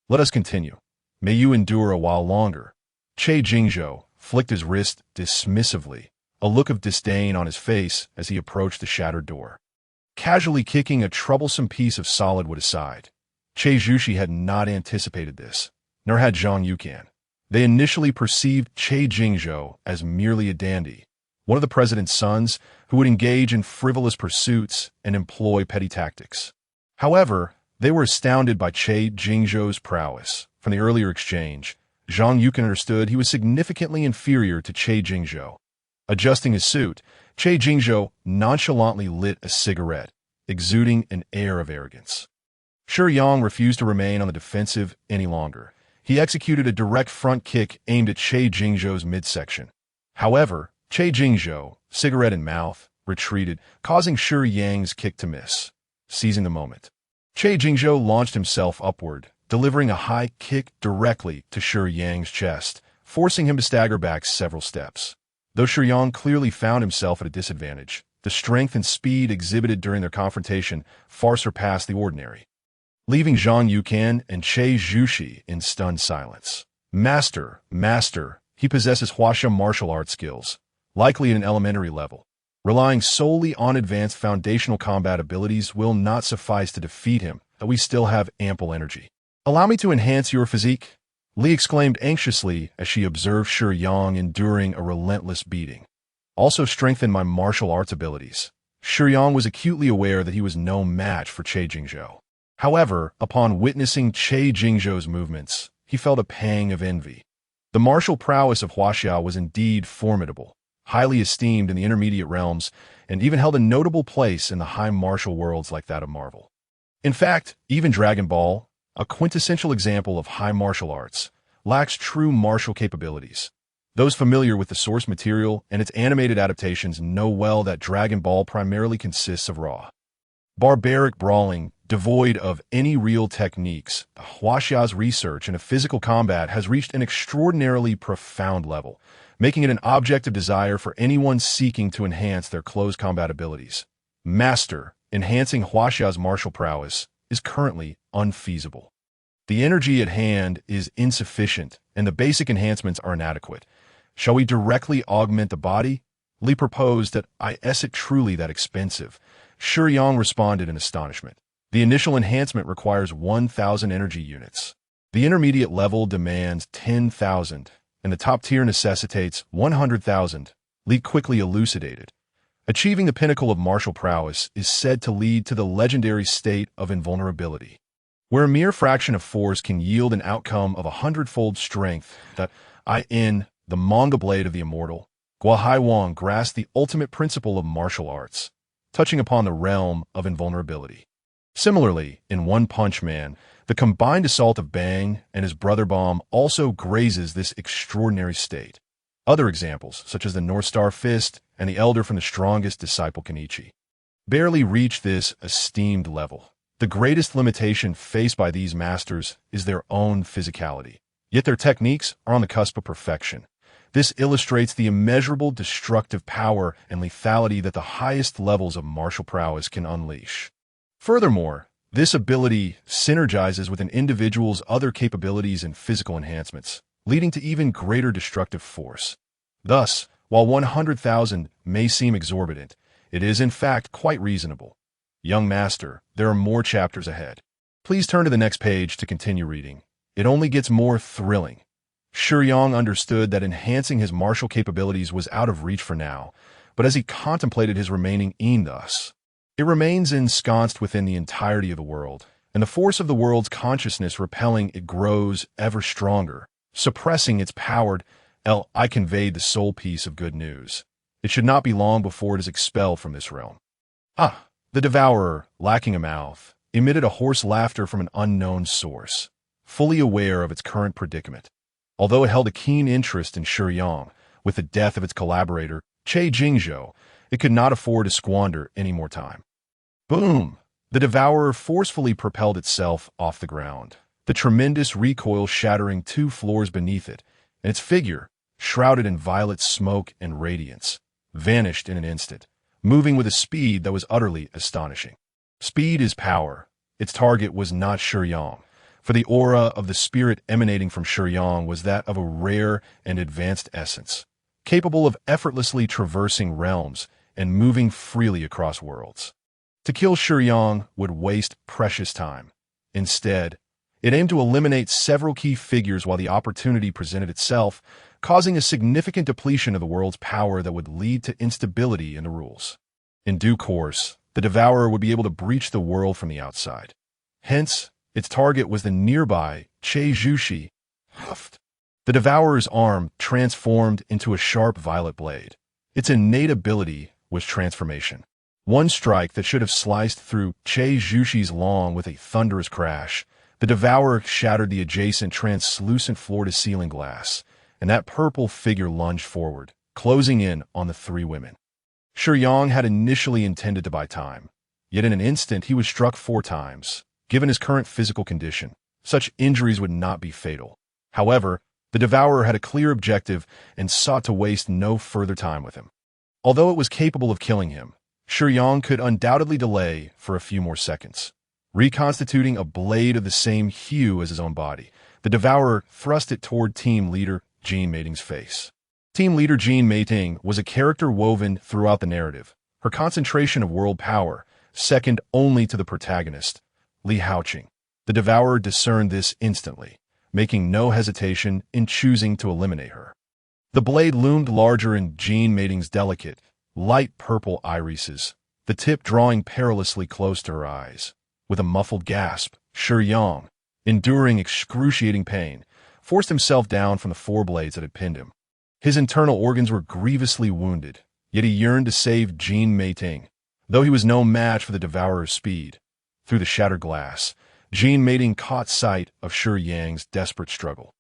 Let us continue. May you endure a while longer. Che Jingzhou flicked his wrist dismissively, a look of disdain on his face as he approached the shattered door, casually kicking a troublesome piece of solid wood aside. Che Zhuxi had not anticipated this, nor had Zhang Yukan. They initially perceived Che Jingzhou as merely a dandy, one of the president's sons who would engage in frivolous pursuits and employ petty tactics. However, they were astounded by Che Jingzhou's prowess. From the earlier exchange, Zhang Yukan understood he was significantly inferior to Che Jingzhou. Adjusting his suit, Che Jingzhou nonchalantly lit a cigarette, exuding an air of arrogance. Shiyang refused to remain on the defensive any longer. He executed a direct front kick aimed at Che Jingzhou's midsection. However, Che Jingzhou, cigarette in mouth, retreated, causing Shiyang's kick to miss. Seizing the moment, Che Jingzhou launched himself upward, delivering a high kick directly to Shiyang's chest, forcing him to stagger back several steps. Though Shiyang clearly found himself at a disadvantage, the strength and speed exhibited during their confrontation far surpassed the ordinary, leaving Zhang Yukan and Che Zhuxi in stunned silence. Master, he possesses Huaxia martial arts skills, likely at an elementary level. Relying solely on advanced foundational combat abilities will not suffice to defeat him, but we still have ample energy. Allow me to enhance your physique, Li exclaimed anxiously as she observed Shiyang enduring a relentless beating. Also strengthen my martial arts abilities. Shiyang was acutely aware that he was no match for Che Jingzhou. However, upon witnessing Che Jingzhou's movements, he felt a pang of envy. The martial prowess of Huaxia was indeed formidable, highly esteemed in the intermediate realms, and even held a notable place in the high martial worlds like that of Marvel. In fact, even Dragon Ball, a quintessential example of high martial arts, lacks true martial capabilities. Those familiar with the source material and its animated adaptations know well that Dragon Ball primarily consists of raw, barbaric brawling, devoid of any real techniques. Huaxia's research into physical combat has reached an extraordinarily profound level, making it an object of desire for anyone seeking to enhance their close combat abilities. Master, enhancing Huaxia's martial prowess is currently unfeasible. The energy at hand is insufficient, and the basic enhancements are inadequate. Shall we directly augment the body? Li proposed that. Is it truly that expensive? Shiyang responded in astonishment. The initial enhancement requires 1,000 energy units. The intermediate level demands 10,000, and the top tier necessitates 100,000, Li quickly elucidated. Achieving the pinnacle of martial prowess is said to lead to the legendary state of invulnerability, where a mere fraction of force can yield an outcome of 100-fold strength. In the manga blade of the immortal, Guo Wang grasped the ultimate principle of martial arts, touching upon the realm of invulnerability. Similarly, in One Punch Man, the combined assault of Bang and his brother Bomb also grazes this extraordinary state. Other examples, such as the North Star Fist and the Elder from the Strongest Disciple Kenichi, barely reach this esteemed level. The greatest limitation faced by these masters is their own physicality, yet their techniques are on the cusp of perfection. This illustrates the immeasurable destructive power and lethality that the highest levels of martial prowess can unleash. Furthermore, this ability synergizes with an individual's other capabilities and physical enhancements, leading to even greater destructive force. Thus, while 100,000 may seem exorbitant, it is in fact quite reasonable. Young master, there are more chapters ahead. Please turn to the next page to continue reading. It only gets more thrilling. Shiyang understood that enhancing his martial capabilities was out of reach for now, but as he contemplated his remaining thus, it remains ensconced within the entirety of the world, and the force of the world's consciousness repelling it grows ever stronger, suppressing its powered. I conveyed the sole piece of good news. It should not be long before it is expelled from this realm. The devourer, lacking a mouth, emitted a hoarse laughter from an unknown source, fully aware of its current predicament. Although it held a keen interest in Shiyang, with the death of its collaborator, Che Jingzhou, it could not afford to squander any more time. Boom! The devourer forcefully propelled itself off the ground, the tremendous recoil shattering 2 floors beneath it, and its figure, shrouded in violet smoke and radiance, vanished in an instant, moving with a speed that was utterly astonishing. Speed is power. Its target was not Shiyang, for the aura of the spirit emanating from Shiyang was that of a rare and advanced essence, capable of effortlessly traversing realms and moving freely across worlds. To kill Shiyang would waste precious time. Instead, it aimed to eliminate several key figures while the opportunity presented itself, causing a significant depletion of the world's power that would lead to instability in the rules. In due course, the devourer would be able to breach the world from the outside. Hence, its target was the nearby Che Zhuxi. The devourer's arm transformed into a sharp violet blade. Its innate ability was transformation. One strike that should have sliced through Che Zhuxi's long with a thunderous crash. The devourer shattered the adjacent translucent floor-to-ceiling glass, and that purple figure lunged forward, closing in on the 3 women. Shiyang had initially intended to buy time, yet in an instant he was struck 4 times, Given his current physical condition, such injuries would not be fatal. However, the Devourer had a clear objective and sought to waste no further time with him. Although it was capable of killing him, Shiyang could undoubtedly delay for a few more seconds. Reconstituting a blade of the same hue as his own body, the Devourer thrust it toward team leader Jianbing's face. Team leader Jianbing was a character woven throughout the narrative, her concentration of world power, second only to the protagonist, Li Haoqing. The Devourer discerned this instantly, making no hesitation in choosing to eliminate her. The blade loomed larger in Jianbing's delicate, light purple irises, the tip drawing perilously close to her eyes. With a muffled gasp, Shiyang, enduring excruciating pain, forced himself down from the four blades that had pinned him. His internal organs were grievously wounded, yet he yearned to save Jianbing, though he was no match for the Devourer's speed. Through the shattered glass, Jianbing caught sight of Shiyang's desperate struggle.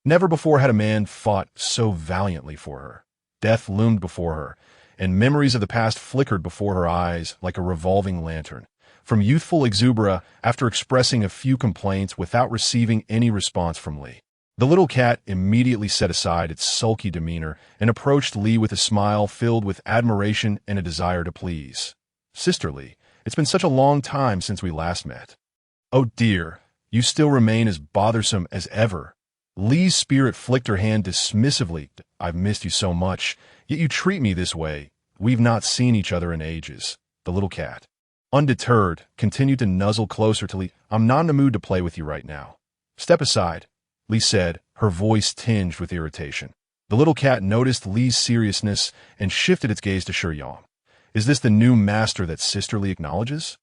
Never before had a man fought so valiantly for her. Death loomed before her, and memories of the past flickered before her eyes like a revolving lantern. From youthful exuberance, after expressing a few complaints without receiving any response from Li, the little cat immediately set aside its sulky demeanor and approached Li with a smile filled with admiration and a desire to please. "Sister Li, it's been such a long time since we last met." "Oh dear, you still remain as bothersome as ever." Li's spirit flicked her hand dismissively. "I've missed you so much, yet you treat me this way. We've not seen each other in ages." The little cat, undeterred, continued to nuzzle closer to Li. "I'm not in the mood to play with you right now." "Step aside," Li said, her voice tinged with irritation. The little cat noticed Li's seriousness and shifted its gaze to Shiyang. "Is this the new master that Sister Li acknowledges?"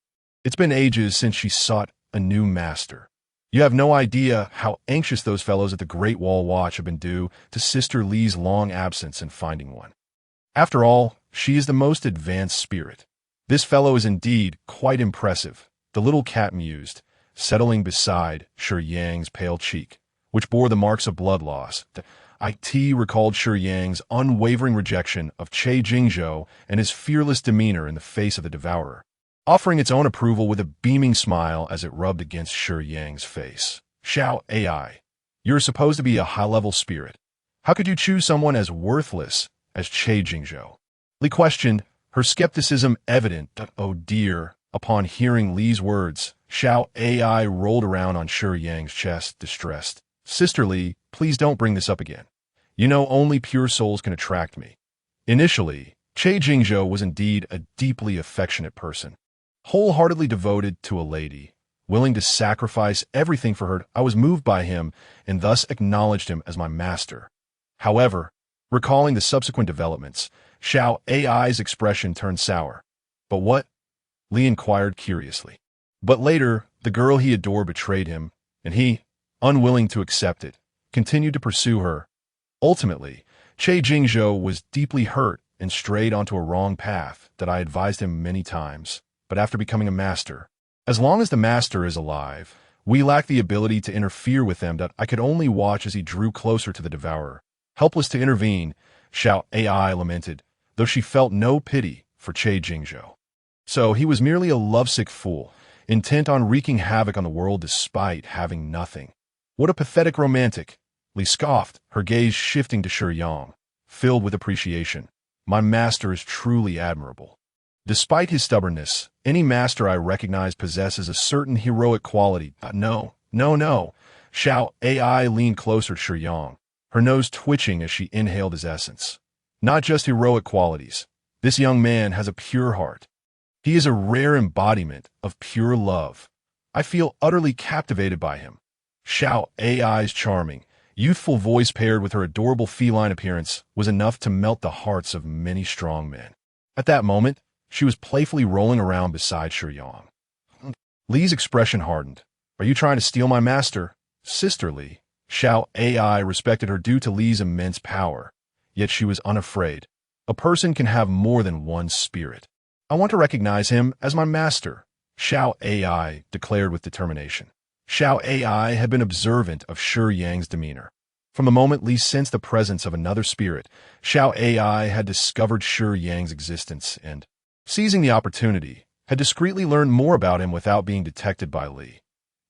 It's been ages since she sought a new master. You have no idea how anxious those fellows at the Great Wall Watch have been due to Sister Li's long absence in finding one. After all, she is the most advanced spirit. This fellow is indeed quite impressive, the little cat mused, settling beside Shiyang's pale cheek, which bore the marks of blood loss. It recalled Shiyang's unwavering rejection of Che Jingzhou and his fearless demeanor in the face of the Devourer, offering its own approval with a beaming smile as it rubbed against Shiyang's face. "Xiao AI, you're supposed to be a high-level spirit. How could you choose someone as worthless as Che Jingzhou?" Li questioned, her skepticism evident. "Oh dear." Upon hearing Li's words, Xiao AI rolled around on Shiyang's chest, distressed. "Sister Li, please don't bring this up again. You know only pure souls can attract me." Initially, Che Jingzhou was indeed a deeply affectionate person, wholeheartedly devoted to a lady, willing to sacrifice everything for her. I was moved by him and thus acknowledged him as my master. However, recalling the subsequent developments, Xiao AI's expression turned sour. "But what?" Li inquired curiously. But later, the girl he adored betrayed him, and he, unwilling to accept it, continued to pursue her. Ultimately, Che Jingzhou was deeply hurt and strayed onto a wrong path that I advised him many times. But after becoming a master, as long as the master is alive, we lack the ability to interfere with them. I could only watch as he drew closer to the Devourer. Helpless to intervene, Xiao AI lamented, though she felt no pity for Che Jingzhou. So he was merely a lovesick fool, intent on wreaking havoc on the world despite having nothing. What a pathetic romantic, Li scoffed, her gaze shifting to Shiyang, filled with appreciation. "My master is truly admirable." Despite his stubbornness, any master I recognize possesses a certain heroic quality. No. Xiao AI leaned closer to Shiyang, her nose twitching as she inhaled his essence. "Not just heroic qualities. This young man has a pure heart. He is a rare embodiment of pure love. I feel utterly captivated by him." Xiao AI's charming, youthful voice paired with her adorable feline appearance was enough to melt the hearts of many strong men. At that moment, she was playfully rolling around beside Shiyang. Li's expression hardened. "Are you trying to steal my master?" "Sister Li." Xiao AI respected her due to Li's immense power, yet she was unafraid. A person can have more than one spirit. "I want to recognize him as my master," Xiao AI declared with determination. Xiao AI had been observant of Shiyang's demeanor. From the moment Li sensed the presence of another spirit, Xiao AI had discovered Shiyang's existence and, seizing the opportunity, had discreetly learned more about him without being detected by Li.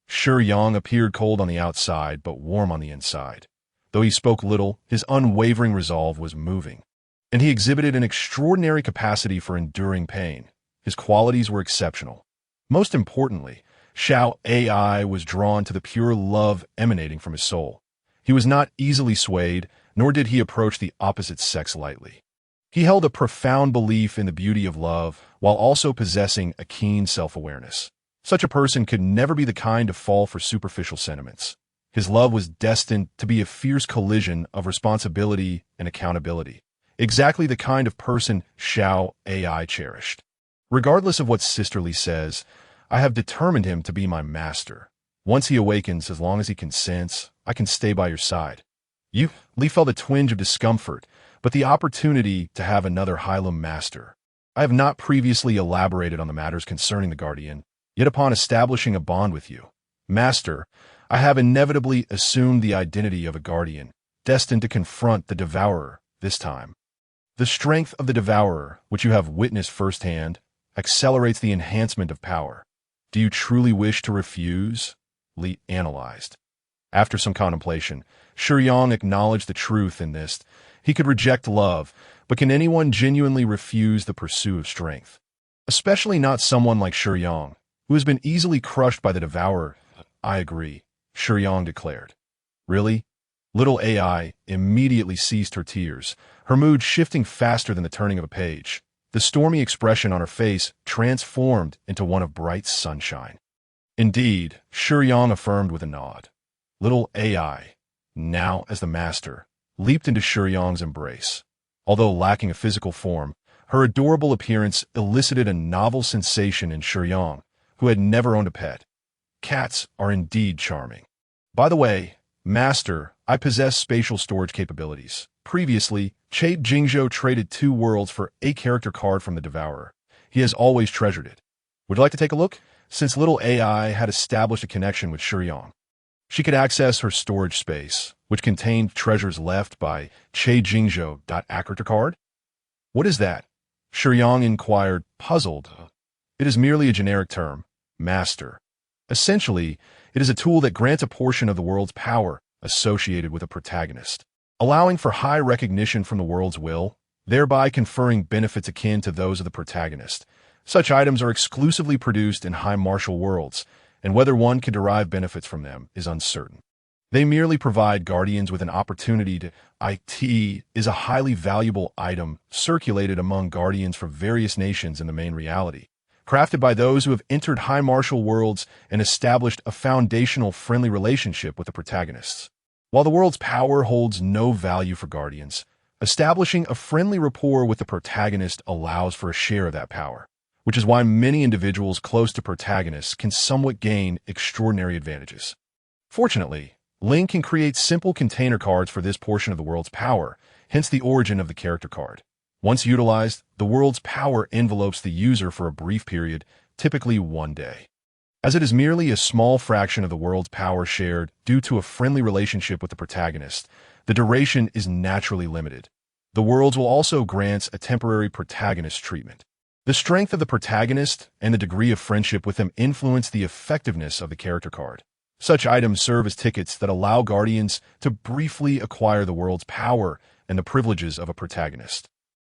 Shiyang appeared cold on the outside, but warm on the inside. Though he spoke little, his unwavering resolve was moving, and he exhibited an extraordinary capacity for enduring pain. His qualities were exceptional. Most importantly, Xiao Ai was drawn to the pure love emanating from his soul. He was not easily swayed, nor did he approach the opposite sex lightly. He held a profound belief in the beauty of love, while also possessing a keen self-awareness. Such a person could never be the kind to fall for superficial sentiments. His love was destined to be a fierce collision of responsibility and accountability, exactly the kind of person Xiao Ai cherished. Regardless of what Sisterly says, I have determined him to be my master. Once he awakens, as long as he consents, I can stay by your side. Li felt a twinge of discomfort, but the opportunity to have another Hylam master. I have not previously elaborated on the matters concerning the Guardian, yet upon establishing a bond with you, Master, I have inevitably assumed the identity of a Guardian, destined to confront the Devourer this time. The strength of the Devourer, which you have witnessed firsthand, accelerates the enhancement of power. Do you truly wish to refuse? Li analyzed. After some contemplation, Shiyang acknowledged the truth in this. He could reject love, but can anyone genuinely refuse the pursuit of strength? Especially not someone like Shiyang, who has been easily crushed by the Devourer. I agree, Shiyang declared. Really? Little Ai immediately ceased her tears, her mood shifting faster than the turning of a page. The stormy expression on her face transformed into one of bright sunshine. Indeed, Shiyang affirmed with a nod. Little Ai, now as the master, leaped into Shiyang's embrace. Although lacking a physical form, her adorable appearance elicited a novel sensation in Shiyang, who had never owned a pet. Cats are indeed charming. By the way, Master, I possess spatial storage capabilities. Previously, Che Jingzhou traded 2 worlds for a character card from the Devourer. He has always treasured it. Would you like to take a look? Since little Ai had established a connection with Shiyang, she could access her storage space, which contained treasures left by Che Jingzhou. A character card? What is that? Shiyang inquired, puzzled. It is merely a generic term, Master. Essentially, it is a tool that grants a portion of the world's power associated with a protagonist, allowing for high recognition from the world's will, thereby conferring benefits akin to those of the protagonist. Such items are exclusively produced in high martial worlds, and whether one can derive benefits from them is uncertain. They merely provide Guardians with an opportunity to. It is a highly valuable item circulated among Guardians from various nations in the main reality, crafted by those who have entered high martial worlds and established a foundational friendly relationship with the protagonists. While the world's power holds no value for Guardians, establishing a friendly rapport with the protagonist allows for a share of that power, which is why many individuals close to protagonists can somewhat gain extraordinary advantages. Fortunately, Link can create simple container cards for this portion of the world's power, hence the origin of the character card. Once utilized, the world's power envelopes the user for a brief period, typically 1 day. As it is merely a small fraction of the world's power shared due to a friendly relationship with the protagonist, the duration is naturally limited. The worlds will also grant a temporary protagonist treatment. The strength of the protagonist and the degree of friendship with him influence the effectiveness of the character card. Such items serve as tickets that allow Guardians to briefly acquire the world's power and the privileges of a protagonist,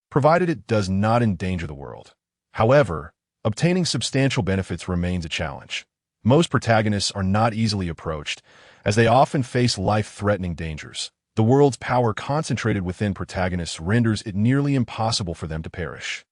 provided it does not endanger the world. However, obtaining substantial benefits remains a challenge. Most protagonists are not easily approached, as they often face life-threatening dangers. The world's power concentrated within protagonists renders it nearly impossible for them to perish.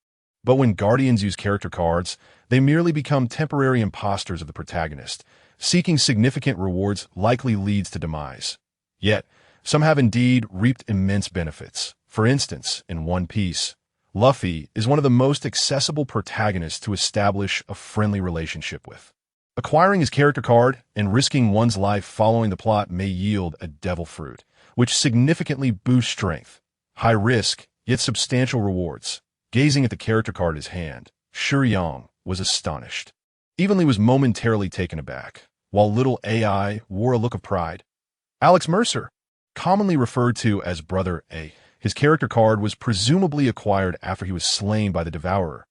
But when Guardians use character cards, they merely become temporary imposters of the protagonist. Seeking significant rewards likely leads to demise. Yet, some have indeed reaped immense benefits. For instance, in One Piece, Luffy is one of the most accessible protagonists to establish a friendly relationship with. Acquiring his character card and risking one's life following the plot may yield a devil fruit, which significantly boosts strength. High risk, yet substantial rewards. Gazing at the character card in his hand, Shiyang was astonished. Evenly was momentarily taken aback, while little Ai wore a look of pride. Alex Mercer, commonly referred to as Brother A, his character card was presumably acquired after he was slain by the Devourer,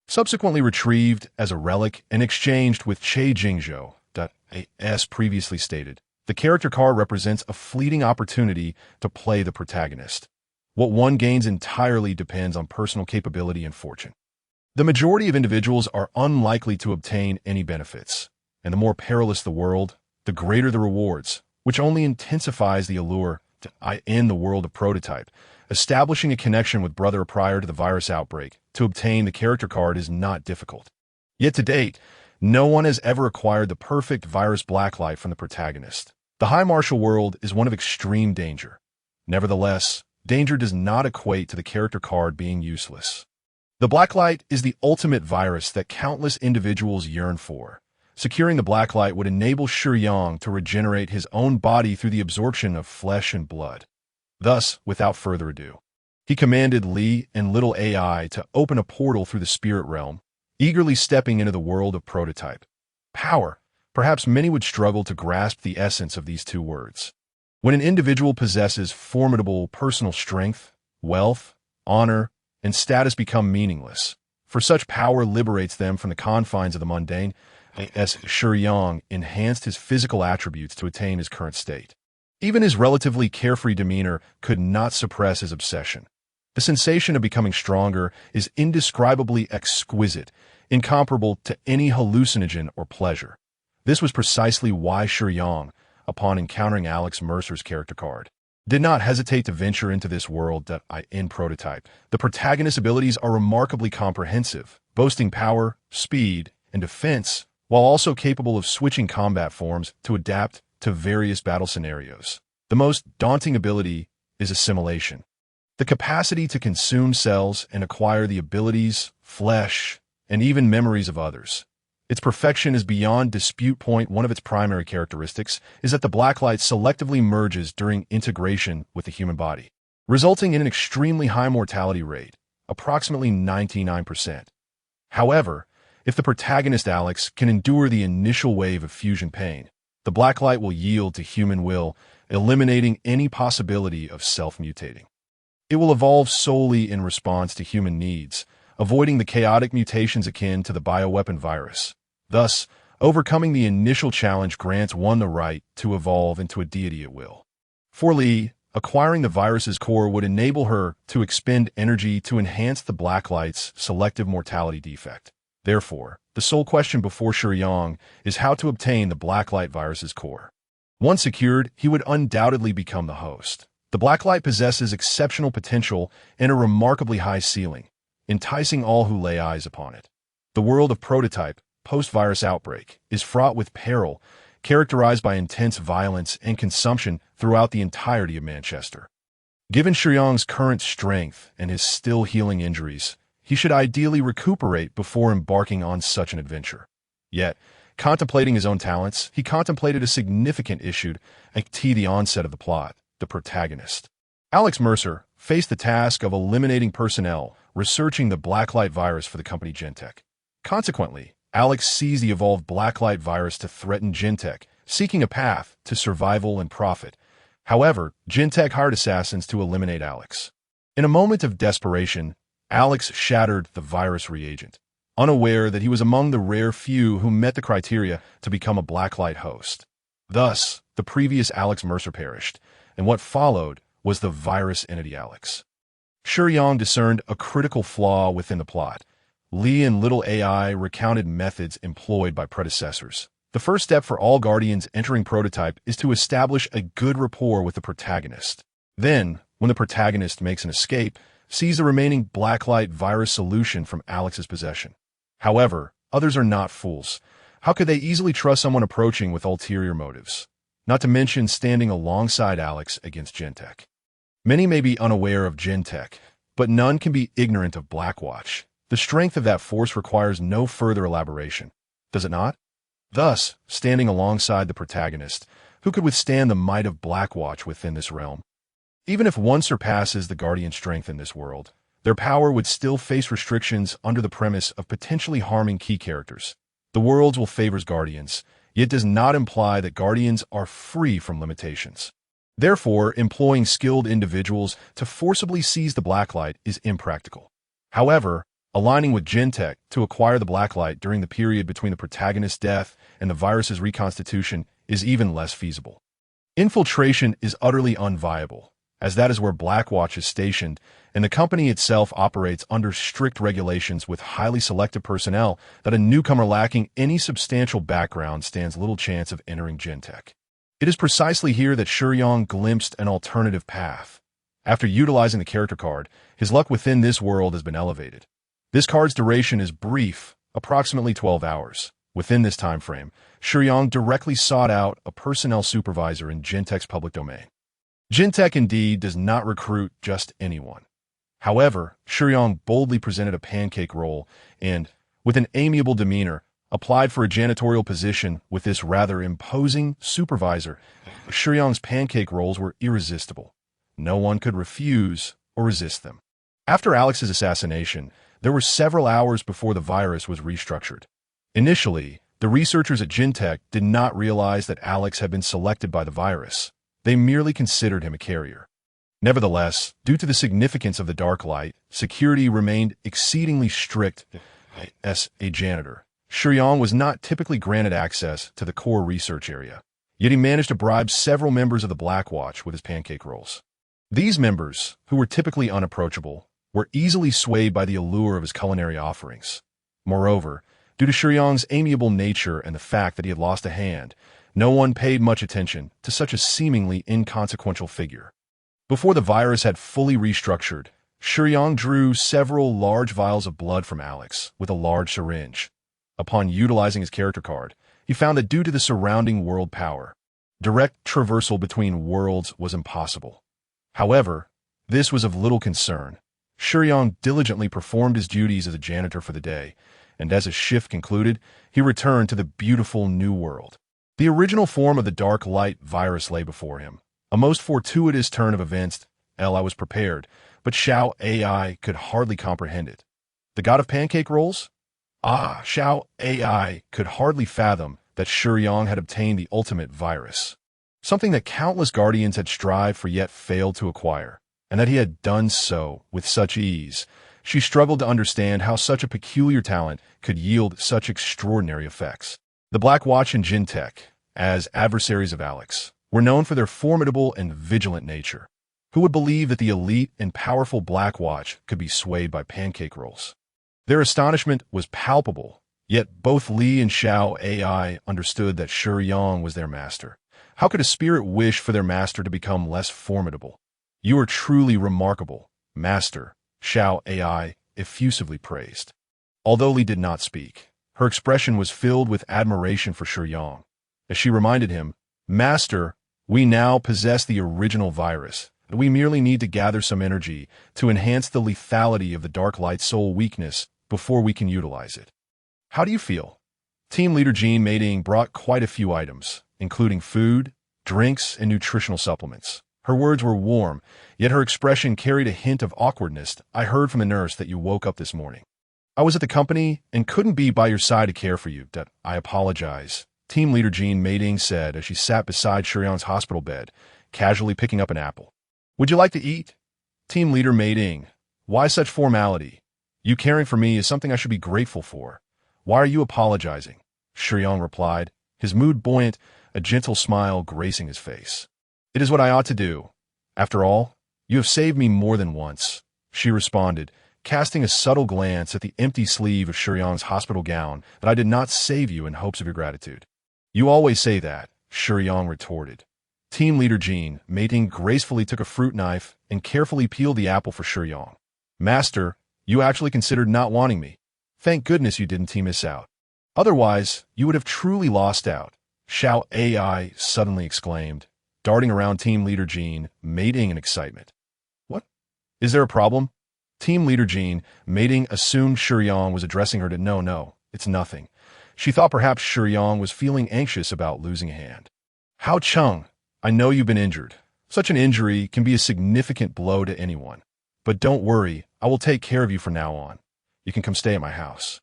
subsequently retrieved as a relic and exchanged with Che Jingzhou, As previously stated, the character card represents a fleeting opportunity to play the protagonist. What one gains entirely depends on personal capability and fortune. The majority of individuals are unlikely to obtain any benefits, and the more perilous the world, the greater the rewards, which only intensifies the allure in the world of prototype. Establishing a connection with brother prior to the virus outbreak to obtain the character card is not difficult. Yet to date, no one has ever acquired the perfect virus blacklight from the protagonist. The High Martial world is one of extreme danger. Nevertheless, danger does not equate to the character card being useless. The blacklight is the ultimate virus that countless individuals yearn for. Securing the blacklight would enable Shiyang to regenerate his own body through the absorption of flesh and blood. Thus, without further ado, he commanded Li and Little AI to open a portal through the spirit realm, eagerly stepping into the world of prototype. Power. Perhaps many would struggle to grasp the essence of these two words. When an individual possesses formidable personal strength, wealth, honor, and status become meaningless, for such power liberates them from the confines of the mundane. As Shiyang enhanced his physical attributes to attain his current state. Even his relatively carefree demeanor could not suppress his obsession. The sensation of becoming stronger is indescribably exquisite, incomparable to any hallucinogen or pleasure. This was precisely why Shiyang, upon encountering Alex Mercer's character card, did not hesitate to venture into this world in prototype. The protagonist's abilities are remarkably comprehensive, boasting power, speed, and defense, while also capable of switching combat forms to adapt to various battle scenarios. The most daunting ability is assimilation. The capacity to consume cells and acquire the abilities, flesh, and even memories of others. Its perfection is beyond dispute. One of its primary characteristics is that the blacklight selectively merges during integration with the human body, resulting in an extremely high mortality rate, approximately 99%. However, if the protagonist Alex can endure the initial wave of fusion pain, the blacklight will yield to human will, eliminating any possibility of self-mutating. It will evolve solely in response to human needs, avoiding the chaotic mutations akin to the bioweapon virus. Thus, overcoming the initial challenge grants one the right to evolve into a deity at will. For Li, acquiring the virus's core would enable her to expend energy to enhance the blacklight's selective mortality defect. Therefore, the sole question before Shiyang is how to obtain the blacklight virus's core. Once secured, he would undoubtedly become the host. The blacklight possesses exceptional potential and a remarkably high ceiling, enticing all who lay eyes upon it. The world of prototype, post-virus outbreak, is fraught with peril, characterized by intense violence and consumption throughout the entirety of Manchester. Given Shiyang's current strength and his still healing injuries, he should ideally recuperate before embarking on such an adventure. Yet, contemplating his own talents, he contemplated a significant issue at the onset of the plot: the protagonist. Alex Mercer faced the task of eliminating personnel researching the blacklight virus for the company Gentech. Consequently, Alex seized the evolved blacklight virus to threaten Gentech, seeking a path to survival and profit. However, Gentech hired assassins to eliminate Alex. In a moment of desperation, Alex shattered the virus reagent, unaware that he was among the rare few who met the criteria to become a blacklight host. Thus, the previous Alex Mercer perished, and what followed was the virus entity Alex. Shiyang discerned a critical flaw within the plot. Li and Little AI recounted methods employed by predecessors. The first step for all Guardians entering prototype is to establish a good rapport with the protagonist. Then, when the protagonist makes an escape, seize the remaining blacklight virus solution from Alex's possession. However, others are not fools. How could they easily trust someone approaching with ulterior motives? Not to mention standing alongside Alex against Gentech. Many may be unaware of Gentech, but none can be ignorant of Blackwatch. The strength of that force requires no further elaboration, does it not? Thus, standing alongside the protagonist, who could withstand the might of Blackwatch within this realm? Even if one surpasses the Guardian strength in this world, their power would still face restrictions under the premise of potentially harming key characters. The world will favor Guardians, yet does not imply that Guardians are free from limitations. Therefore, employing skilled individuals to forcibly seize the blacklight is impractical. However, aligning with Gentech to acquire the blacklight during the period between the protagonist's death and the virus's reconstitution is even less feasible. Infiltration is utterly unviable, as that is where Blackwatch is stationed, and the company itself operates under strict regulations with highly selective personnel that a newcomer lacking any substantial background stands little chance of entering Gentech. It is precisely here that Shiyang glimpsed an alternative path. After utilizing the character card, his luck within this world has been elevated. This card's duration is brief, approximately 12 hours. Within this time frame, Shiyang directly sought out a personnel supervisor in Gentech's public domain. Gentech indeed does not recruit just anyone. However, Shiyang boldly presented a pancake role and, with an amiable demeanor, applied for a janitorial position with this rather imposing supervisor. Shiyang's pancake rolls were irresistible. No one could refuse or resist them. After Alex's assassination, there were several hours before the virus was restructured. Initially, the researchers at Gentech did not realize that Alex had been selected by the virus. They merely considered him a carrier. Nevertheless, due to the significance of the dark light, security remained exceedingly strict. As a janitor, Shiyang was not typically granted access to the core research area, yet he managed to bribe several members of the Blackwatch with his pancake rolls. These members, who were typically unapproachable, were easily swayed by the allure of his culinary offerings. Moreover, due to Shiyang's amiable nature and the fact that he had lost a hand, no one paid much attention to such a seemingly inconsequential figure. Before the virus had fully restructured, Shiyang drew several large vials of blood from Alex with a large syringe. Upon utilizing his character card, he found that due to the surrounding world power, direct traversal between worlds was impossible. However, this was of little concern. Shiyang diligently performed his duties as a janitor for the day, and as his shift concluded, he returned to the beautiful new world. The original form of the dark light virus lay before him. A most fortuitous turn of events. I was prepared, but Xiao AI could hardly comprehend it. The god of pancake rolls? Xiao AI could hardly fathom that Shiyang had obtained the ultimate virus, something that countless guardians had strived for yet failed to acquire, and that he had done so with such ease. She struggled to understand how such a peculiar talent could yield such extraordinary effects. The Blackwatch and Gentech, as adversaries of Alex, were known for their formidable and vigilant nature. Who would believe that the elite and powerful Blackwatch could be swayed by pancake rolls? Their astonishment was palpable, yet both Li and Xiao AI understood that Shiyang was their master. How could a spirit wish for their master to become less formidable? You are truly remarkable, master, Xiao AI effusively praised. Although Li did not speak, her expression was filled with admiration for Shiyang. As she reminded him, Master, we now possess the original virus, and we merely need to gather some energy to enhance the lethality of the Dark Light Soul weakness before we can utilize it. How do you feel? Team Leader Jean Mating brought quite a few items, including food, drinks, and nutritional supplements. Her words were warm, yet her expression carried a hint of awkwardness. I heard from the nurse that you woke up this morning. I was at the company and couldn't be by your side to care for you. I apologize. Team Leader Jean Mating said as she sat beside Shiyang's hospital bed, casually picking up an apple. Would you like to eat? Team Leader Mating, why such formality? You caring for me is something I should be grateful for. Why are you apologizing? Shiyang replied, his mood buoyant, a gentle smile gracing his face. It is what I ought to do. After all, you have saved me more than once, she responded, casting a subtle glance at the empty sleeve of Shiyang's hospital gown. That I did not save you in hopes of your gratitude. You always say that, Shiyang retorted. Team Leader Jean Mating gracefully took a fruit knife and carefully peeled the apple for Shiyang. Master, you actually considered not wanting me. Thank goodness you didn't team us out. Otherwise, you would have truly lost out, Xiao AI suddenly exclaimed, darting around Team Leader Jean Mating in excitement. What? Is there a problem? Team Leader Jean Mating assumed Shiyang was addressing her. No, it's nothing. She thought perhaps Shiyang was feeling anxious about losing a hand. Hao Cheng, I know you've been injured. Such an injury can be a significant blow to anyone. But don't worry, I will take care of you from now on. You can come stay at my house.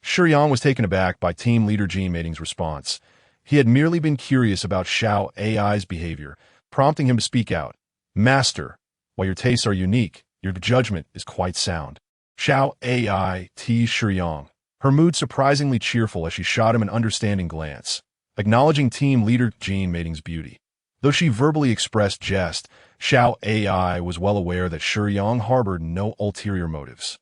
Shiyang was taken aback by Team Leader Jean Mating's response. He had merely been curious about Xiao AI's behavior, prompting him to speak out. Master, while your tastes are unique, your judgment is quite sound. Xiao AI teased Shiyang, her mood surprisingly cheerful as she shot him an understanding glance, acknowledging team leader Jean Mating's beauty. Though she verbally expressed jest, Xiao Ai was well aware that Shiyang harbored no ulterior motives.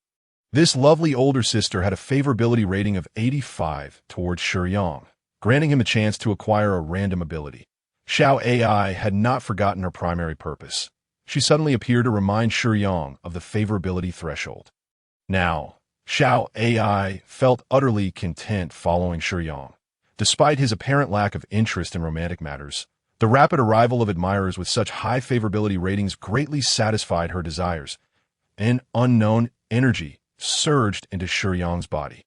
This lovely older sister had a favorability rating of 85 towards Shiyang, granting him a chance to acquire a random ability. Xiao Ai had not forgotten her primary purpose. She suddenly appeared to remind Shiyang of the favorability threshold. Now, Xiao Ai felt utterly content following Shiyang. Despite his apparent lack of interest in romantic matters, the rapid arrival of admirers with such high favorability ratings greatly satisfied her desires. An unknown energy surged into Shiyang's body.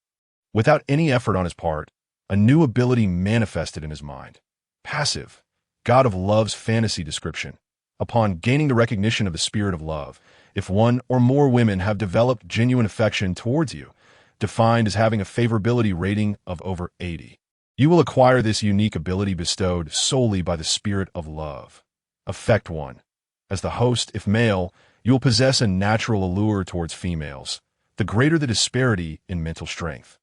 Without any effort on his part, a new ability manifested in his mind. Passive, God of Love's fantasy description. Upon gaining the recognition of the spirit of love, if one or more women have developed genuine affection towards you, defined as having a favorability rating of over 80, you will acquire this unique ability bestowed solely by the spirit of love. Effect 1. As the host, if male, you will possess a natural allure towards females, the greater the disparity in mental strength,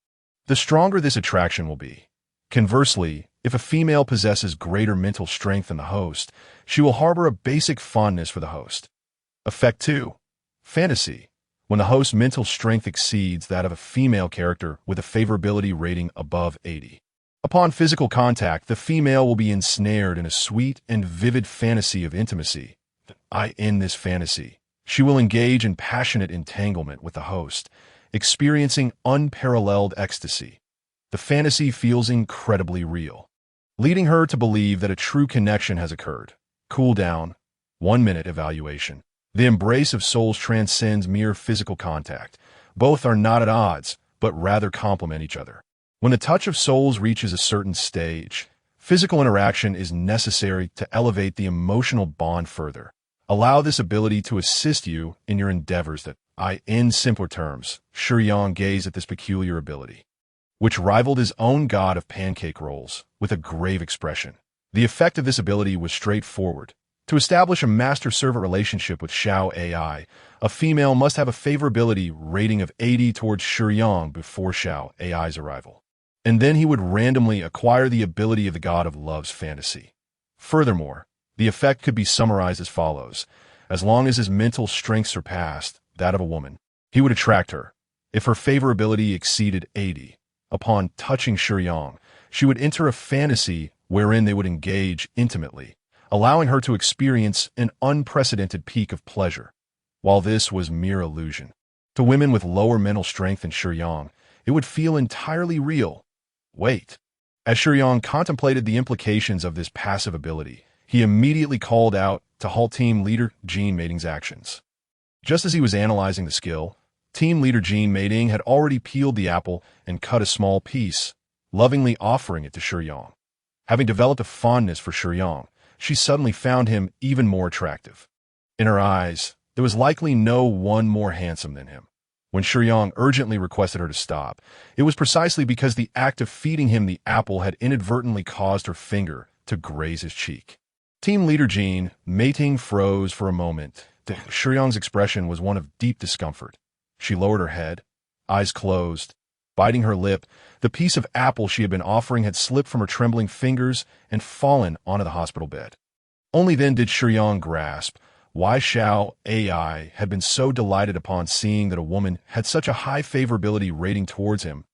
the stronger this attraction will be. Conversely, if a female possesses greater mental strength than the host, she will harbor a basic fondness for the host. Effect 2. Fantasy. When the host's mental strength exceeds that of a female character with a favorability rating above 80. Upon physical contact, the female will be ensnared in a sweet and vivid fantasy of intimacy. In this fantasy, she will engage in passionate entanglement with the host, experiencing unparalleled ecstasy. The fantasy feels incredibly real, leading her to believe that a true connection has occurred. Cool down. 1-minute evaluation. The embrace of souls transcends mere physical contact. Both are not at odds, but rather complement each other. When the touch of souls reaches a certain stage, physical interaction is necessary to elevate the emotional bond further. Allow this ability to assist you in your endeavors in simpler terms, Shiyang gazed at this peculiar ability, which rivaled his own god of pancake rolls, with a grave expression. The effect of this ability was straightforward. To establish a master-servant relationship with Xiao Ai, a female must have a favorability rating of 80 towards Shiyang before Xiao Ai's arrival. And then he would randomly acquire the ability of the God of Love's fantasy. Furthermore, the effect could be summarized as follows. As long as his mental strength surpassed that of a woman, he would attract her. If her favorability exceeded 80, upon touching Shiyang, she would enter a fantasy wherein they would engage intimately, allowing her to experience an unprecedented peak of pleasure. While this was mere illusion, to women with lower mental strength than Shiyang, it would feel entirely real. Wait. As Shiyang contemplated the implications of this passive ability, he immediately called out to halt team leader Jean Mating's actions. Just as he was analyzing the skill, team leader Jean Mating had already peeled the apple and cut a small piece, lovingly offering it to Shiyang. Having developed a fondness for Shiyang, she suddenly found him even more attractive. In her eyes, there was likely no one more handsome than him. When Shiyang urgently requested her to stop, it was precisely because the act of feeding him the apple had inadvertently caused her finger to graze his cheek. Team leader Jean Mating froze for a moment. Shiyang's expression was one of deep discomfort. She lowered her head, eyes closed. Biting her lip, the piece of apple she had been offering had slipped from her trembling fingers and fallen onto the hospital bed. Only then did Shiyang grasp why Xiao Ai had been so delighted upon seeing that a woman had such a high favorability rating towards him.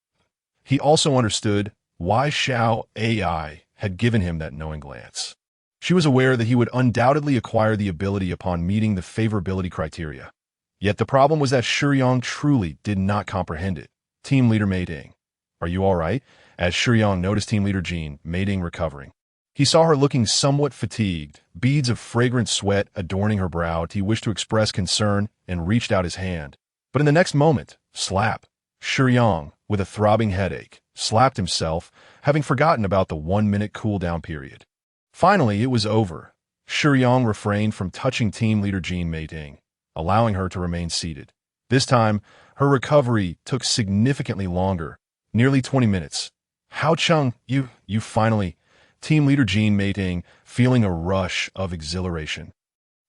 He also understood why Xiao Ai had given him that knowing glance. She was aware that he would undoubtedly acquire the ability upon meeting the favorability criteria. Yet the problem was that Shiyang truly did not comprehend it. Team leader Mating, are you all right? As Shiyang noticed team leader Jean Mating recovering, he saw her looking somewhat fatigued, beads of fragrant sweat adorning her brow. He wished to express concern and reached out his hand. But in the next moment, slap, Shiyang, with a throbbing headache, slapped himself, having forgotten about the 1-minute cool-down period. Finally, it was over. Shiyang refrained from touching team leader Jean Mating, allowing her to remain seated. This time, her recovery took significantly longer, nearly 20 minutes. How Chung, you finally... Team leader Jean Mating, feeling a rush of exhilaration,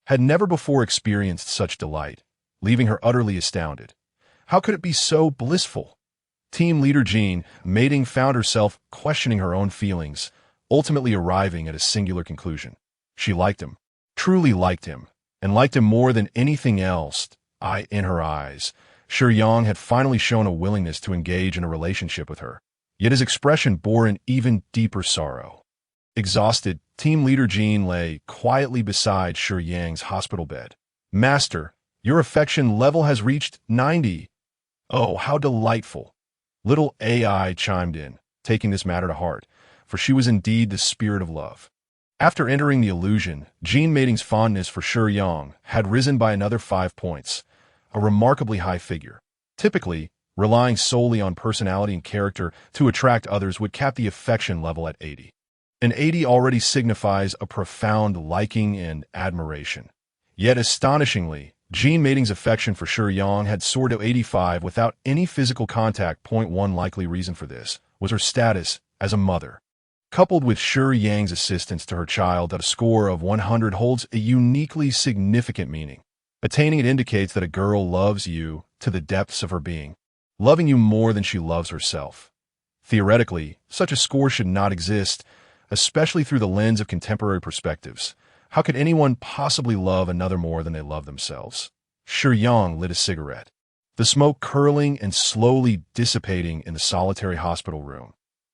had never before experienced such delight, leaving her utterly astounded. How could it be so blissful? Team leader Jean, mating, found herself questioning her own feelings, ultimately arriving at a singular conclusion. She liked him, truly liked him, and liked him more than anything else. In her eyes, Shiyang had finally shown a willingness to engage in a relationship with her. Yet his expression bore an even deeper sorrow. Exhausted, team leader Jean lay quietly beside Shiyang's hospital bed. Master, your affection level has reached 90. Oh, how delightful. Little AI chimed in, taking this matter to heart, for she was indeed the spirit of love. After entering the illusion, Jean Mating's fondness for Shiyang had risen by another 5 points, a remarkably high figure. Typically, relying solely on personality and character to attract others would cap the affection level at 80. An 80 already signifies a profound liking and admiration. Yet astonishingly, Jean Mating's affection for Shiyang had soared to 85 without any physical contact. One likely reason for this was her status as a mother. Coupled with Shiyang's assistance to her child at a score of 100 holds a uniquely significant meaning. Attaining it indicates that a girl loves you to the depths of her being, loving you more than she loves herself. Theoretically, such a score should not exist, especially through the lens of contemporary perspectives. How could anyone possibly love another more than they love themselves? Shiyang lit a cigarette, the smoke curling and slowly dissipating in the solitary hospital room.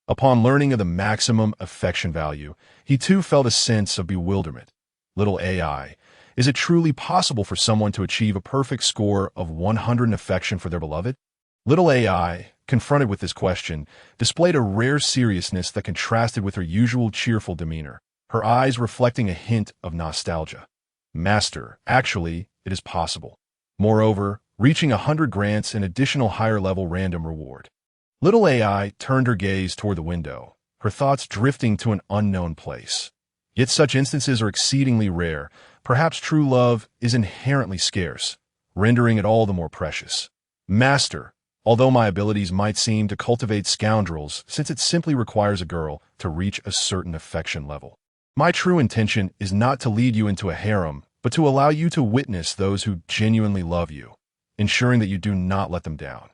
Upon learning of the maximum affection value, he too felt a sense of bewilderment. Little AI, is it truly possible for someone to achieve a perfect score of 100 in affection for their beloved? Little AI, confronted with this question, displayed a rare seriousness that contrasted with her usual cheerful demeanor, her eyes reflecting a hint of nostalgia. Master, actually, it is possible. Moreover, reaching 100 grants an additional higher-level random reward. Little AI turned her gaze toward the window, her thoughts drifting to an unknown place. Yet such instances are exceedingly rare. Perhaps true love is inherently scarce, rendering it all the more precious. Master, although my abilities might seem to cultivate scoundrels, since it simply requires a girl to reach a certain affection level, my true intention is not to lead you into a harem, but to allow you to witness those who genuinely love you, ensuring that you do not let them down.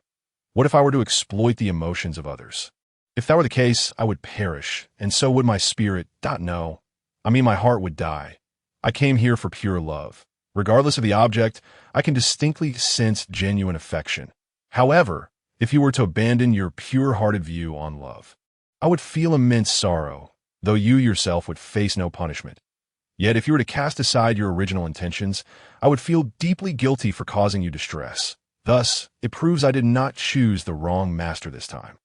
What if I were to exploit the emotions of others? If that were the case, I would perish, and so would my spirit. No, I mean my heart would die. I came here for pure love. Regardless of the object, I can distinctly sense genuine affection. However, if you were to abandon your pure-hearted view on love, I would feel immense sorrow, though you yourself would face no punishment. Yet if you were to cast aside your original intentions, I would feel deeply guilty for causing you distress. Thus, it proves I did not choose the wrong master this time.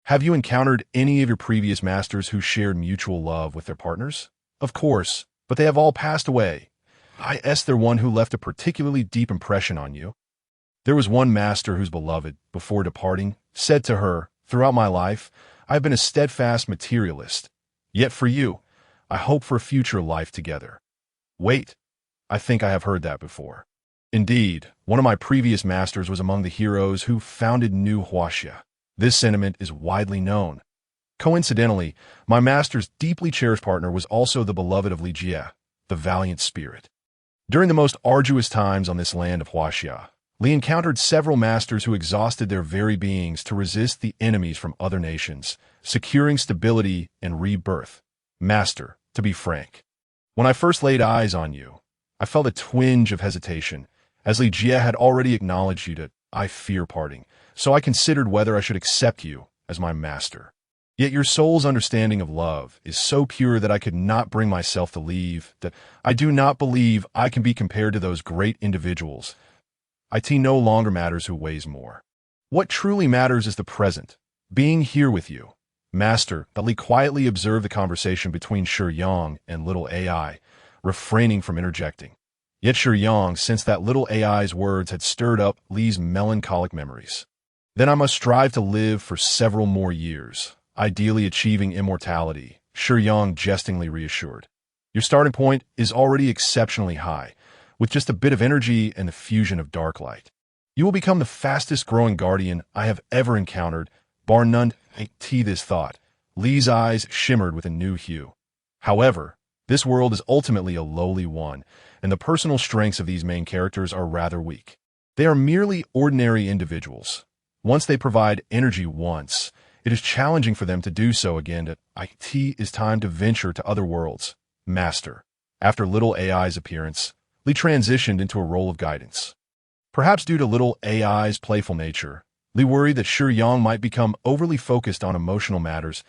Have you encountered any of your previous masters who shared mutual love with their partners? Of course, but they have all passed away. Is there one who left a particularly deep impression on you? There was one master whose beloved, before departing, said to her, "Throughout my life, I have been a steadfast materialist. Yet for you, I hope for a future life together." Wait, I think I have heard that before. Indeed, one of my previous masters was among the heroes who founded New Huaxia. This sentiment is widely known. Coincidentally, my master's deeply cherished partner was also the beloved of Li Jie, the valiant spirit. During the most arduous times on this land of Huaxia, Li encountered several masters who exhausted their very beings to resist the enemies from other nations, securing stability and rebirth. Master, to be frank, when I first laid eyes on you, I felt a twinge of hesitation, as Li Jie had already acknowledged you that I fear parting, so I considered whether I should accept you as my master. Yet your soul's understanding of love is so pure that I could not bring myself to leave, that I do not believe I can be compared to those great individuals. It no longer matters who weighs more. What truly matters is the present, being here with you. Master, Li quietly observed the conversation between Shiyang and little AI, refraining from interjecting. Yet Shiyang sensed that little AI's words had stirred up Li's melancholic memories. Then I must strive to live for several more years, ideally achieving immortality, Shiyang jestingly reassured. Your starting point is already exceptionally high, with just a bit of energy and the fusion of dark light. You will become the fastest-growing guardian I have ever encountered, bar none. This thought. Li's eyes shimmered with a new hue. However, this world is ultimately a lowly one, and the personal strengths of these main characters are rather weak. They are merely ordinary individuals. Once they provide energy once, it is challenging for them to do so again. It is time to venture to other worlds. Master. After Little AI's appearance, Lee transitioned into a role of guidance. Perhaps due to Little AI's playful nature, Lee worried that Shiyang might become overly focused on emotional matters.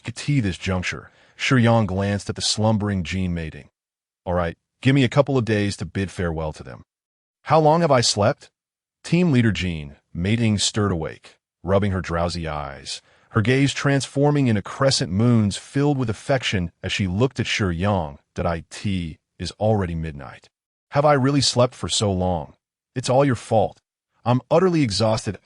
At this juncture, Shiyang glanced at the slumbering Jean mating. All right, give me a couple of days to bid farewell to them. How long have I slept? Team leader Jean, mating, stirred awake, rubbing her drowsy eyes, her gaze transforming into crescent moons filled with affection as she looked at Shiyang. It is already midnight. Have I really slept for so long? It's all your fault. I'm utterly exhausted.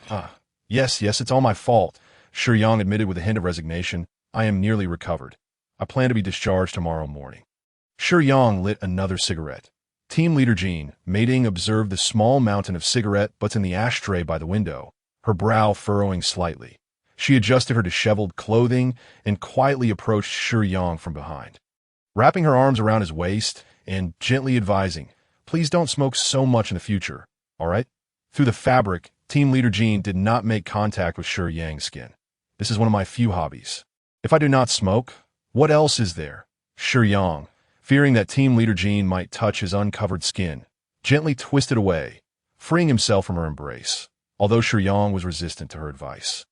Yes, it's all my fault, Shiyang admitted with a hint of resignation. I am nearly recovered. I plan to be discharged tomorrow morning. Shiyang lit another cigarette. Team leader Jean, mating, observed the small mountain of cigarette butts in the ashtray by the window, her brow furrowing slightly. She adjusted her disheveled clothing and quietly approached Shiyang from behind, wrapping her arms around his waist and gently advising, please don't smoke so much in the future, all right? Through the fabric, team leader Jean did not make contact with Shiyang's skin. This is one of my few hobbies. If I do not smoke, what else is there? Shiyang, fearing that team leader Jean might touch his uncovered skin, gently twisted away, freeing himself from her embrace, although Shiyang was resistant to her advice.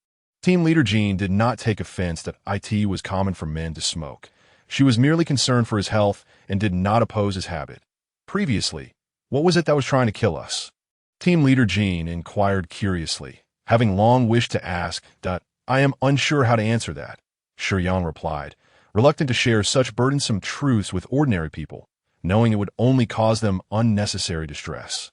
Team leader Jean did not take offense that it was common for men to smoke. She was merely concerned for his health and did not oppose his habit. Previously, what was it that was trying to kill us? Team leader Jean inquired curiously, having long wished to ask. I am unsure how to answer that, Shiyang replied, reluctant to share such burdensome truths with ordinary people, knowing it would only cause them unnecessary distress.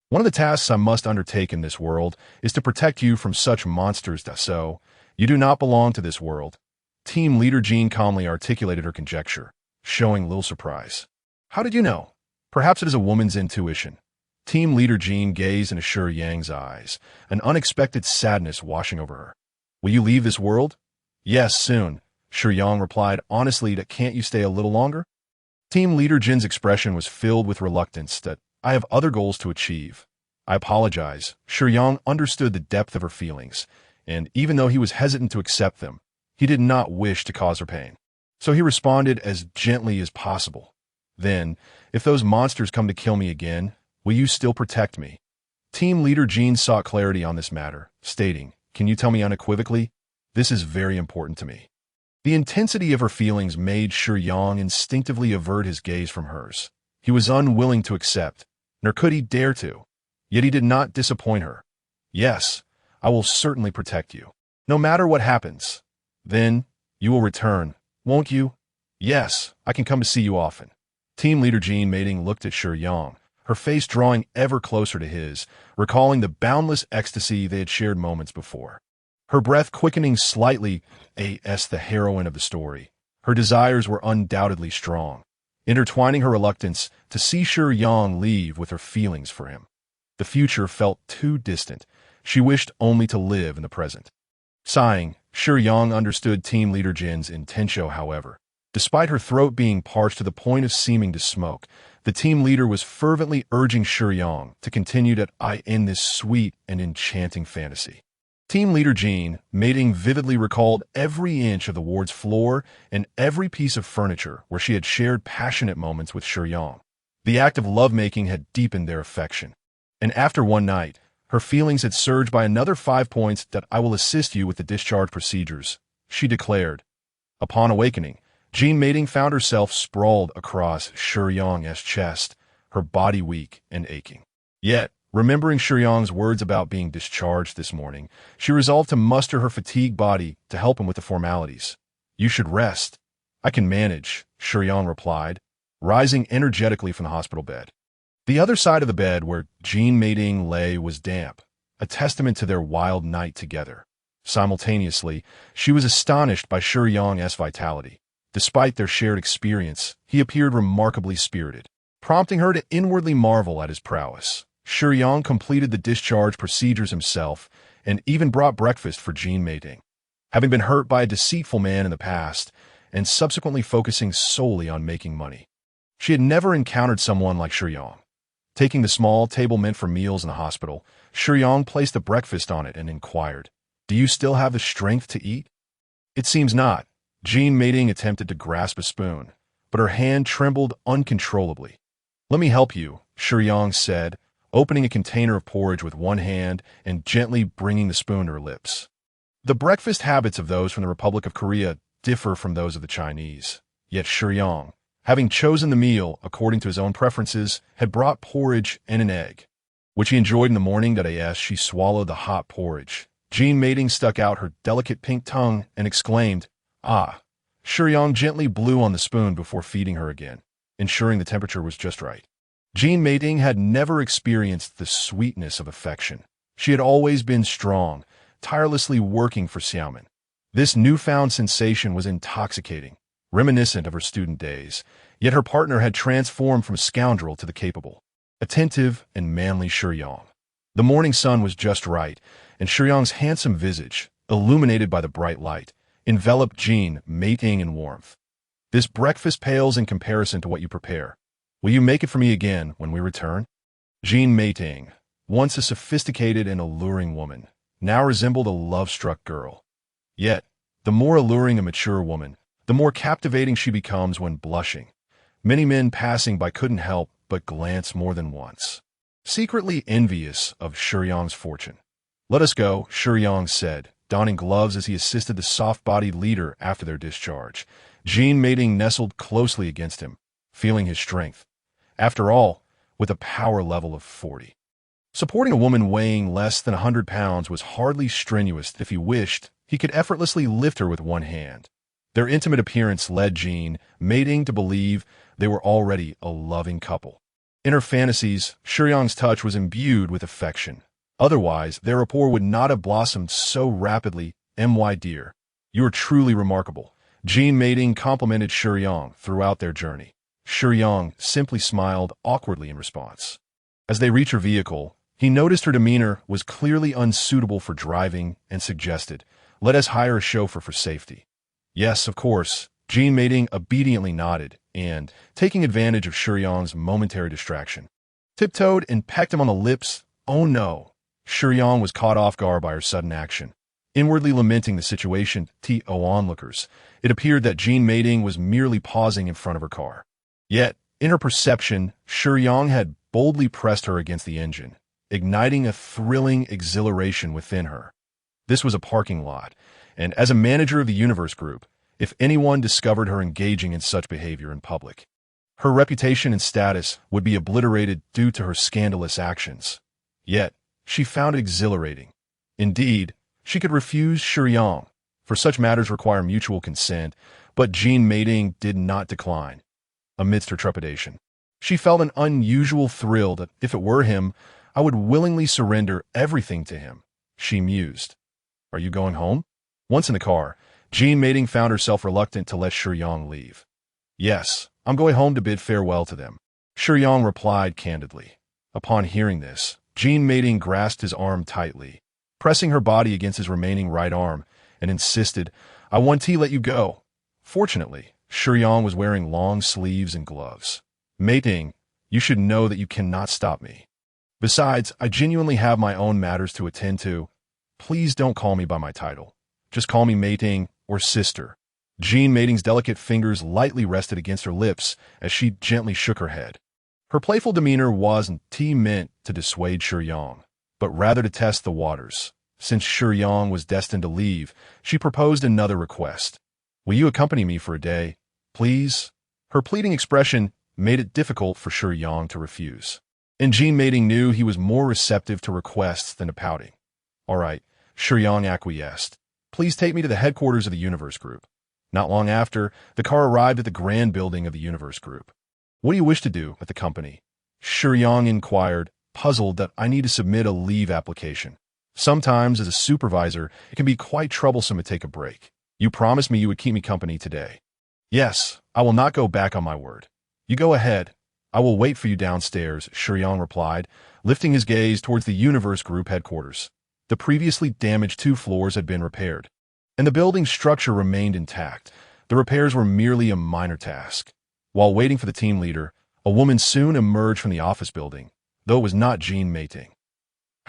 One of the tasks I must undertake in this world is to protect you from such monsters. So, you do not belong to this world. Team leader Jean calmly articulated her conjecture, showing little surprise. How did you know? Perhaps it is a woman's intuition. Team leader Jean gazed into Shiyang's eyes, an unexpected sadness washing over her. Will you leave this world? Yes, soon, Shiyang replied honestly. Can't you stay a little longer? Team leader Jin's expression was filled with reluctance. I have other goals to achieve. I apologize. Shiyang understood the depth of her feelings, and even though he was hesitant to accept them, he did not wish to cause her pain. So he responded as gently as possible. Then, if those monsters come to kill me again, will you still protect me? Team leader Jean sought clarity on this matter, stating, can you tell me unequivocally? This is very important to me. The intensity of her feelings made Shiyang instinctively avert his gaze from hers. He was unwilling to accept, nor could he dare to. Yet he did not disappoint her. Yes, I will certainly protect you, no matter what happens. Then, you will return, won't you? Yes, I can come to see you often. Team leader Jean mating looked at Shiyang, her face drawing ever closer to his, recalling the boundless ecstasy they had shared moments before. Her breath quickening slightly, as the heroine of the story. Her desires were undoubtedly strong, intertwining her reluctance to see Shiyang leave with her feelings for him. The future felt too distant. She wished only to live in the present. Sighing, Shiyang understood team leader Jin's intention, however. Despite her throat being parched to the point of seeming to smoke, the team leader was fervently urging Shiyang to continue to end this sweet and enchanting fantasy. Team leader Jean, mating, vividly recalled every inch of the ward's floor and every piece of furniture where she had shared passionate moments with Shiyang. The act of lovemaking had deepened their affection. And after one night, her feelings had surged by another 5 points. I will assist you with the discharge procedures, she declared. Upon awakening, Jean mating found herself sprawled across Shiyang's chest, her body weak and aching. Yet, remembering Shiyang's words about being discharged this morning, she resolved to muster her fatigued body to help him with the formalities. You should rest. I can manage, Shiyang replied, rising energetically from the hospital bed. The other side of the bed where Jean mating lay was damp, a testament to their wild night together. Simultaneously, she was astonished by Shiyang's vitality. Despite their shared experience, he appeared remarkably spirited, prompting her to inwardly marvel at his prowess. Shiyang completed the discharge procedures himself and even brought breakfast for Jean mating. Having been hurt by a deceitful man in the past and subsequently focusing solely on making money, she had never encountered someone like Shiyang. Taking the small table meant for meals in the hospital, Shiyang placed the breakfast on it and inquired, "Do you still have the strength to eat?" "It seems not." Jean Mating attempted to grasp a spoon, but her hand trembled uncontrollably. "Let me help you," Shiyang said, opening a container of porridge with one hand and gently bringing the spoon to her lips. The breakfast habits of those from the Republic of Korea differ from those of the Chinese. Yet Shiyang, having chosen the meal according to his own preferences, had brought porridge and an egg, which he enjoyed in the morning. As she swallowed the hot porridge, Jean Mating stuck out her delicate pink tongue and exclaimed, "Ah!" Shiyang gently blew on the spoon before feeding her again, ensuring the temperature was just right. Jean Mating had never experienced the sweetness of affection. She had always been strong, tirelessly working for Xiaomin. This newfound sensation was intoxicating, reminiscent of her student days, yet her partner had transformed from a scoundrel to the capable, attentive, and manly Shiyang. The morning sun was just right, and Shiyang's handsome visage, illuminated by the bright light, enveloped Jean Mating in warmth. "This breakfast pales in comparison to what you prepare. Will you make it for me again when we return?" Jean Mating, once a sophisticated and alluring woman, now resembled a love-struck girl. Yet, the more alluring a mature woman, the more captivating she becomes when blushing. Many men passing by couldn't help but glance more than once, secretly envious of Shiyang's fortune. "Let us go," Shiyang said, donning gloves as he assisted the soft-bodied leader after their discharge. Jean Mating nestled closely against him, feeling his strength. After all, with a power level of 40. Supporting a woman weighing less than 100 pounds was hardly strenuous. If he wished, he could effortlessly lift her with one hand. Their intimate appearance led Jean Mating to believe they were already a loving couple. In her fantasies, Shiyang's touch was imbued with affection. Otherwise, their rapport would not have blossomed so rapidly. "My dear, you are truly remarkable." Jean Mating complimented Shiyang throughout their journey. Shiyang simply smiled awkwardly in response. As they reached her vehicle, he noticed her demeanor was clearly unsuitable for driving and suggested, "Let us hire a chauffeur for safety." "Yes, of course." Jean Mating obediently nodded and, taking advantage of Shiyang's momentary distraction, tiptoed and pecked him on the lips. Oh no! Shiyang was caught off guard by her sudden action. Inwardly lamenting the situation to onlookers, it appeared that Jean Mating was merely pausing in front of her car. Yet, in her perception, Shiyang had boldly pressed her against the engine, igniting a thrilling exhilaration within her. This was a parking lot, and as a manager of the Universe Group, if anyone discovered her engaging in such behavior in public, her reputation and status would be obliterated due to her scandalous actions. Yet, she found it exhilarating. Indeed, she could refuse Shiyang, for such matters require mutual consent, but Jean Mating did not decline. Amidst her trepidation, she felt an unusual thrill that, if it were him, I would willingly surrender everything to him, she mused. "Are you going home?" Once in the car, Jean Mating found herself reluctant to let Shiyang leave. "Yes, I'm going home to bid farewell to them," Shiyang replied candidly. Upon hearing this, Jean Mating grasped his arm tightly, pressing her body against his remaining right arm, and insisted, "I want to let you go." Fortunately, Shiyang was wearing long sleeves and gloves. "Mating, you should know that you cannot stop me. Besides, I genuinely have my own matters to attend to. Please don't call me by my title. Just call me Mating or sister." Jean Mating's delicate fingers lightly rested against her lips as she gently shook her head. Her playful demeanor wasn't meant to dissuade Shiyang, but rather to test the waters. Since Shiyang was destined to leave, she proposed another request. "Will you accompany me for a day, please?" Her pleading expression made it difficult for Shiyang to refuse. And Jean Mating knew he was more receptive to requests than to pouting. "All right," Shiyang acquiesced. "Please take me to the headquarters of the Universe Group." Not long after, the car arrived at the grand building of the Universe Group. "What do you wish to do at the company?" Shiyang inquired, puzzled that I need to submit a leave application. Sometimes, as a supervisor, it can be quite troublesome to take a break. You promised me you would keep me company today. "Yes, I will not go back on my word." "You go ahead. I will wait for you downstairs," Shiyang replied, lifting his gaze towards the Universe Group headquarters. The previously damaged 2 floors had been repaired, and the building's structure remained intact. The repairs were merely a minor task. While waiting for the team leader, a woman soon emerged from the office building, though it was not Jean Mating.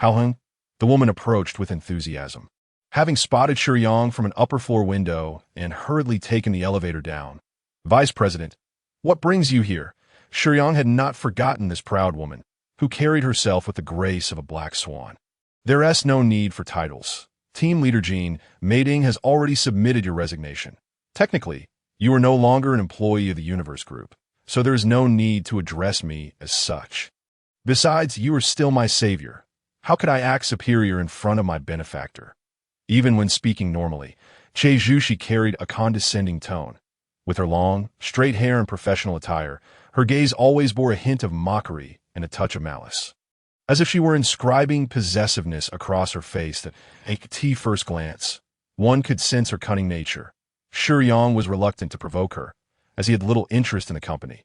Hung, the woman approached with enthusiasm. Having spotted Shiyang from an upper-floor window and hurriedly taken the elevator down, Vice President, what brings you here? Shiyang had not forgotten this proud woman, who carried herself with the grace of a black swan. There's no need for titles. Team Leader Jean, Mating has already submitted your resignation. Technically, you are no longer an employee of the Universe Group, so there is no need to address me as such. Besides, you are still my savior. How could I act superior in front of my benefactor? Even when speaking normally, Che Zhuxi carried a condescending tone. With her long, straight hair and professional attire, her gaze always bore a hint of mockery and a touch of malice. As if she were inscribing possessiveness across her face that, at first glance, one could sense her cunning nature. Shiyang was reluctant to provoke her, as he had little interest in the company.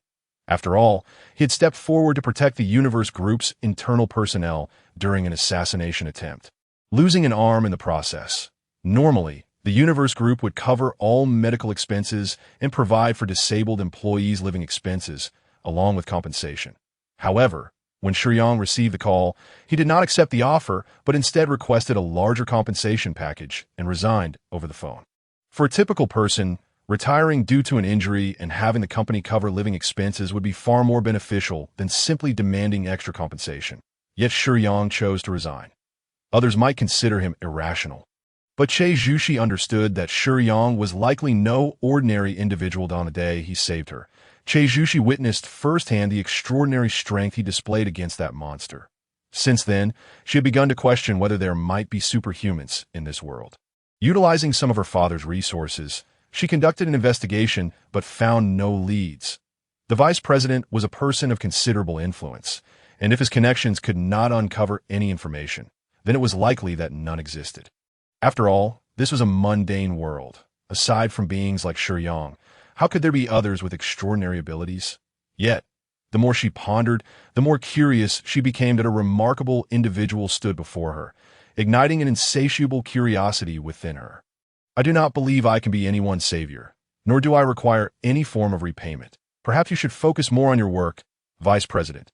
After all, he had stepped forward to protect the Universe Group's internal personnel during an assassination attempt, losing an arm in the process. Normally, the Universe Group would cover all medical expenses and provide for disabled employees' living expenses, along with compensation. However, when Shiyang received the call, he did not accept the offer, but instead requested a larger compensation package and resigned over the phone. For a typical person, retiring due to an injury and having the company cover living expenses would be far more beneficial than simply demanding extra compensation. Yet Shiyang chose to resign. Others might consider him irrational. But Che Zhuxi understood that Shiyang was likely no ordinary individual on the day he saved her. Che Zhuxi witnessed firsthand the extraordinary strength he displayed against that monster. Since then, she had begun to question whether there might be superhumans in this world. Utilizing some of her father's resources, she conducted an investigation but found no leads. The vice president was a person of considerable influence, and if his connections could not uncover any information, then it was likely that none existed. After all, this was a mundane world. Aside from beings like Shiyang, how could there be others with extraordinary abilities? Yet, the more she pondered, the more curious she became that a remarkable individual stood before her, igniting an insatiable curiosity within her. I do not believe I can be anyone's savior, nor do I require any form of repayment. Perhaps you should focus more on your work, Vice President.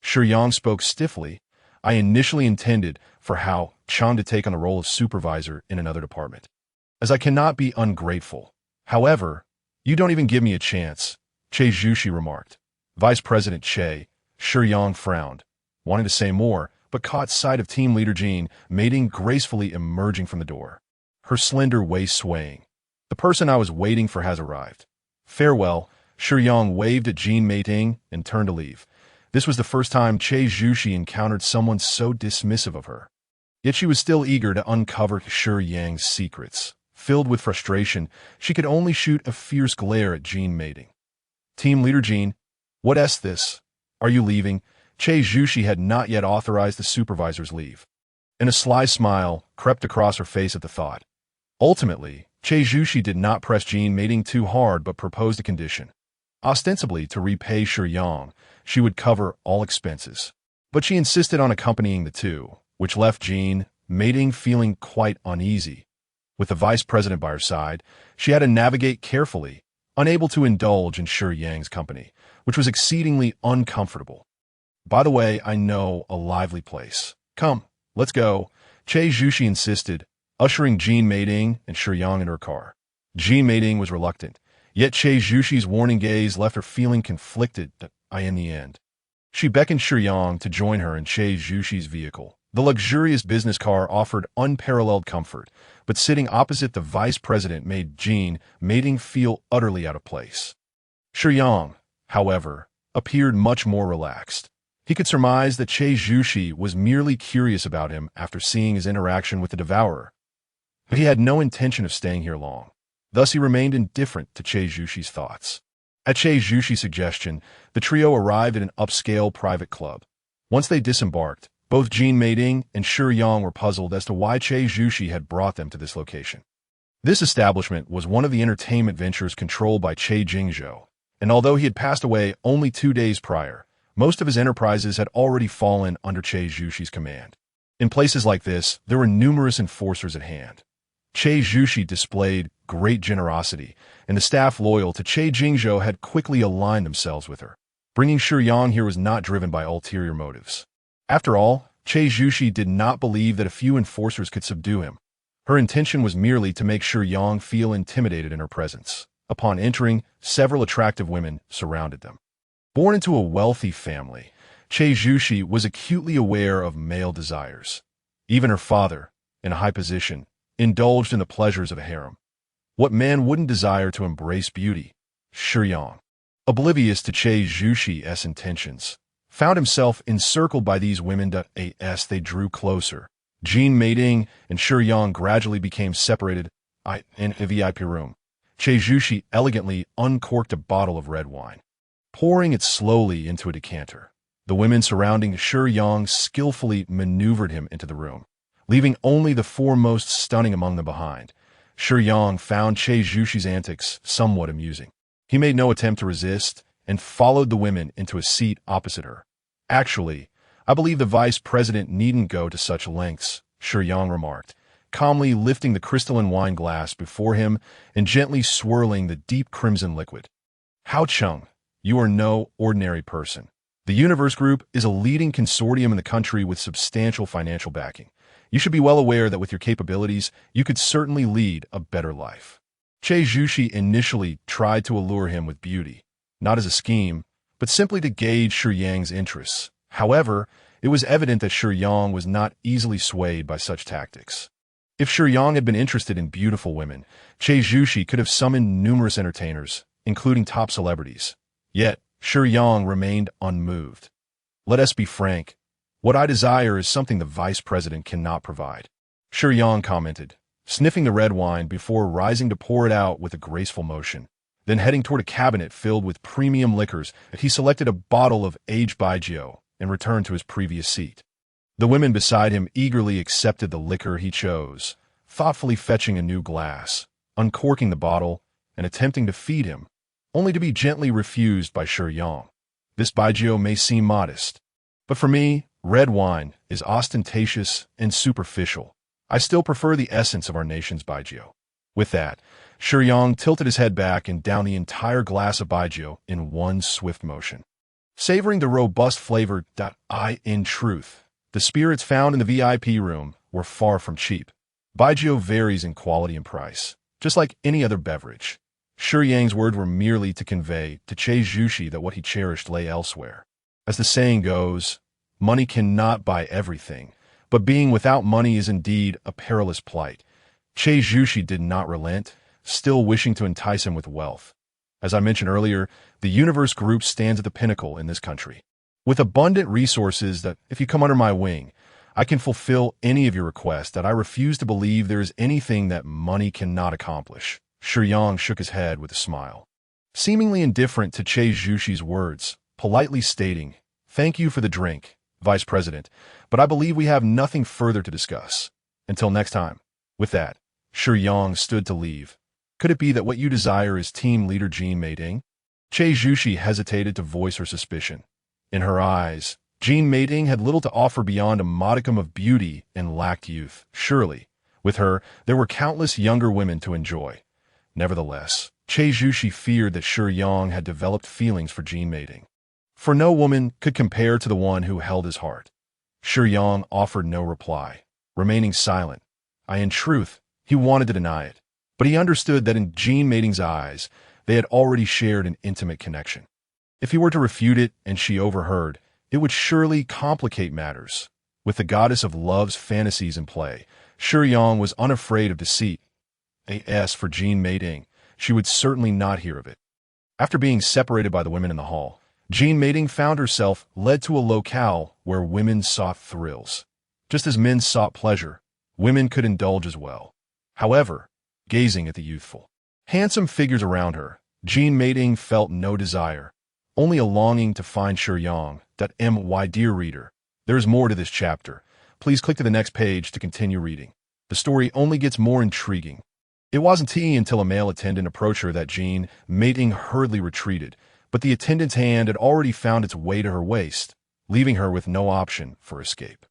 Shiyang spoke stiffly. I initially intended for Hao Chang to take on the role of supervisor in another department, as I cannot be ungrateful. However, you don't even give me a chance, Che Zhuxi remarked. Vice President Che, Shiyang frowned, wanting to say more, but caught sight of Team Leader Jean Mating gracefully emerging from the door, her slender waist swaying. The person I was waiting for has arrived. Farewell, Shiyang waved at Jean Mating and turned to leave. This was the first time Che Zhuxi encountered someone so dismissive of her. Yet she was still eager to uncover Shiyang's secrets. Filled with frustration, she could only shoot a fierce glare at Jean Mating. Team Leader Jean, what's this? Are you leaving? Che Zhuxi had not yet authorized the supervisor's leave, and a sly smile crept across her face at the thought. Ultimately, Che Zhuxi did not press Jean Mating too hard but proposed a condition. Ostensibly to repay Shiyang, she would cover all expenses. But she insisted on accompanying the two, which left Jean Mating feeling quite uneasy. With the vice president by her side, she had to navigate carefully, unable to indulge in Shiyang's company, which was exceedingly uncomfortable. By the way, I know a lively place. Come, let's go, Che Zhuxi insisted, ushering Jean Mating and Shiyang into her car. Jean Mating was reluctant, yet Che Zhuxi's warning gaze left her feeling conflicted in the end. She beckoned Shiyang to join her in Che Zhuxi's vehicle. The luxurious business car offered unparalleled comfort, but sitting opposite the vice president made Jean Mating feel utterly out of place. Shiyang, however, appeared much more relaxed. He could surmise that Che Zhuxi was merely curious about him after seeing his interaction with the devourer. But he had no intention of staying here long. Thus he remained indifferent to Che Zhuxi's thoughts. At Che Zhuxi's suggestion, the trio arrived at an upscale private club. Once they disembarked, both Jean Mating and Shiyang were puzzled as to why Che Zhuxi had brought them to this location. This establishment was one of the entertainment ventures controlled by Che Jingzhou, and although he had passed away only 2 days prior, most of his enterprises had already fallen under Che Zhuxi's command. In places like this, there were numerous enforcers at hand. Che Zhuxi displayed great generosity, and the staff loyal to Che Jingzhou had quickly aligned themselves with her. Bringing Shiyang here was not driven by ulterior motives. After all, Che Zhuxi did not believe that a few enforcers could subdue him. Her intention was merely to make Shiyang feel intimidated in her presence. Upon entering, several attractive women surrounded them. Born into a wealthy family, Che Zhuxi was acutely aware of male desires. Even her father, in a high position, indulged in the pleasures of a harem. What man wouldn't desire to embrace beauty? Shiyang, oblivious to Che Zhuxi's intentions, found himself encircled by these women. As they drew closer, Jin Meiding and Shiyang gradually became separated. In a VIP room, Che Zhuxi elegantly uncorked a bottle of red wine, pouring it slowly into a decanter. The women surrounding Shiyang skillfully maneuvered him into the room, leaving only the four most stunning among them behind. Shiyang found Che Zhuxi's antics somewhat amusing. He made no attempt to resist and followed the women into a seat opposite her. Actually, I believe the vice president needn't go to such lengths, Shiyang remarked, calmly lifting the crystalline wine glass before him and gently swirling the deep crimson liquid. Hao Chung, you are no ordinary person. The Universe Group is a leading consortium in the country with substantial financial backing. You should be well aware that with your capabilities, you could certainly lead a better life. Che Zhuxi initially tried to allure him with beauty, not as a scheme, but simply to gauge Shiyang's interests. However, it was evident that Shiyang was not easily swayed by such tactics. If Shiyang had been interested in beautiful women, Che Zhuxi could have summoned numerous entertainers, including top celebrities. Yet, Shiyang remained unmoved. Let us be frank. What I desire is something the vice president cannot provide, Shiyang commented, sniffing the red wine before rising to pour it out with a graceful motion. Then heading toward a cabinet filled with premium liquors, he selected a bottle of aged baijiu and returned to his previous seat. The women beside him eagerly accepted the liquor he chose, thoughtfully fetching a new glass, uncorking the bottle, and attempting to feed him, only to be gently refused by Shiyang. This baijiu may seem modest, but for me, red wine is ostentatious and superficial. I still prefer the essence of our nation's baijiu. With that, Shiyang tilted his head back and downed the entire glass of baijiu in one swift motion. Savoring the robust flavor, in truth, the spirits found in the VIP room were far from cheap. Baijiu varies in quality and price, just like any other beverage. Shiyang's words were merely to convey to Che Zhuxi that what he cherished lay elsewhere. As the saying goes, money cannot buy everything, but being without money is indeed a perilous plight. Che Zhuxi did not relent, still wishing to entice him with wealth. As I mentioned earlier, the Universe Group stands at the pinnacle in this country. With abundant resources that, if you come under my wing, I can fulfill any of your requests. That I refuse to believe there is anything that money cannot accomplish. Shiyang shook his head with a smile, seemingly indifferent to Che Zhuxi's words, politely stating, "Thank you for the drink, Vice President, but I believe we have nothing further to discuss. Until next time." With that, Shiyang stood to leave. Could it be that what you desire is team leader Jin Meiding? Che Zhuxi hesitated to voice her suspicion. In her eyes, Jin Meiding had little to offer beyond a modicum of beauty and lacked youth. Surely, with her, there were countless younger women to enjoy. Nevertheless, Che Zhuxi feared that Shiyang had developed feelings for Jin Meiding. For no woman could compare to the one who held his heart. Shiyang offered no reply, remaining silent. In truth, he wanted to deny it, but he understood that in Jin Meiding's eyes, they had already shared an intimate connection. If he were to refute it and she overheard, it would surely complicate matters. With the goddess of love's fantasies in play, Shiyang was unafraid of deceit. As for Jin Meiding, she would certainly not hear of it. After being separated by the women in the hall, Jin Meiding found herself led to a locale where women sought thrills. Just as men sought pleasure, women could indulge as well. However, gazing at the youthful, handsome figures around her, Jin Meiding felt no desire, only a longing to find Shiyang. My dear reader, there is more to this chapter. Please click to the next page to continue reading. The story only gets more intriguing. It wasn't until a male attendant approached her that Jin Meiding hurriedly retreated, but the attendant's hand had already found its way to her waist, leaving her with no option for escape.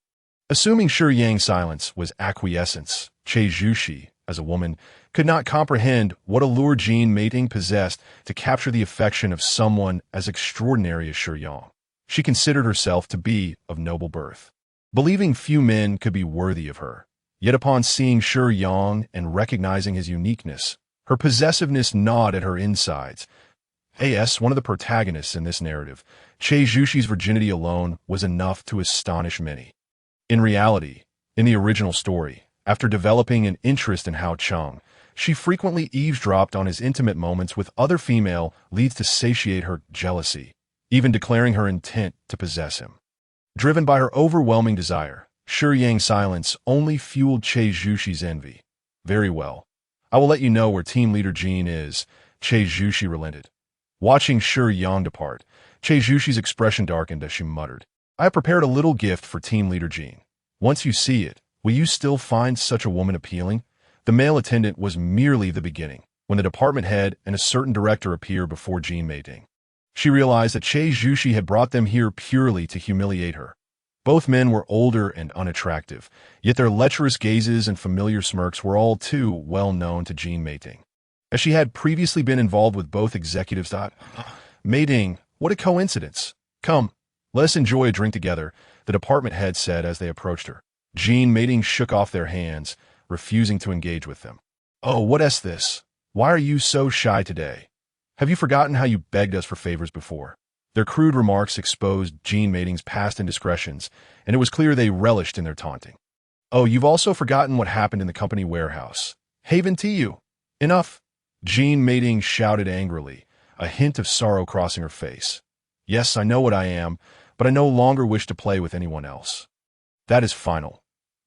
Assuming Shiyang's silence was acquiescence, Che Zhuxi, as a woman, could not comprehend what allure Jin Meiding possessed to capture the affection of someone as extraordinary as Shiyang. She considered herself to be of noble birth. believing few men could be worthy of her. Yet upon seeing Shiyang and recognizing his uniqueness, her possessiveness gnawed at her insides. As one of the protagonists in this narrative, Che Zhuxi's virginity alone was enough to astonish many. In reality, in the original story, after developing an interest in Hao Cheng, she frequently eavesdropped on his intimate moments with other female leads to satiate her jealousy, even declaring her intent to possess him. Driven by her overwhelming desire, Shiyang's silence only fueled Che Zhuxi's envy. Very well. I will let you know where team leader Jean is, Che Zhuxi relented. Watching Shiyang depart, Che Zhuxi's expression darkened as she muttered, I have prepared a little gift for team leader Jean. Once you see it, will you still find such a woman appealing? The male attendant was merely the beginning, when the department head and a certain director appeared before Jean Meiding. She realized that Che Zhuxi had brought them here purely to humiliate her. Both men were older and unattractive, yet their lecherous gazes and familiar smirks were all too well known to Jean Meiding, as she had previously been involved with both executives. Meiding, what a coincidence. Come, let us enjoy a drink together, the department head said as they approached her. Jean Meiding shook off their hands, refusing to engage with them. Oh, what is this? Why are you so shy today? Have you forgotten how you begged us for favors before? Their crude remarks exposed Jean Meiding's past indiscretions, and it was clear they relished in their taunting. Oh, you've also forgotten what happened in the company warehouse. Haven to you. Enough. Jean Meiding shouted angrily, a hint of sorrow crossing her face. Yes, I know what I am, but I no longer wish to play with anyone else. That is final.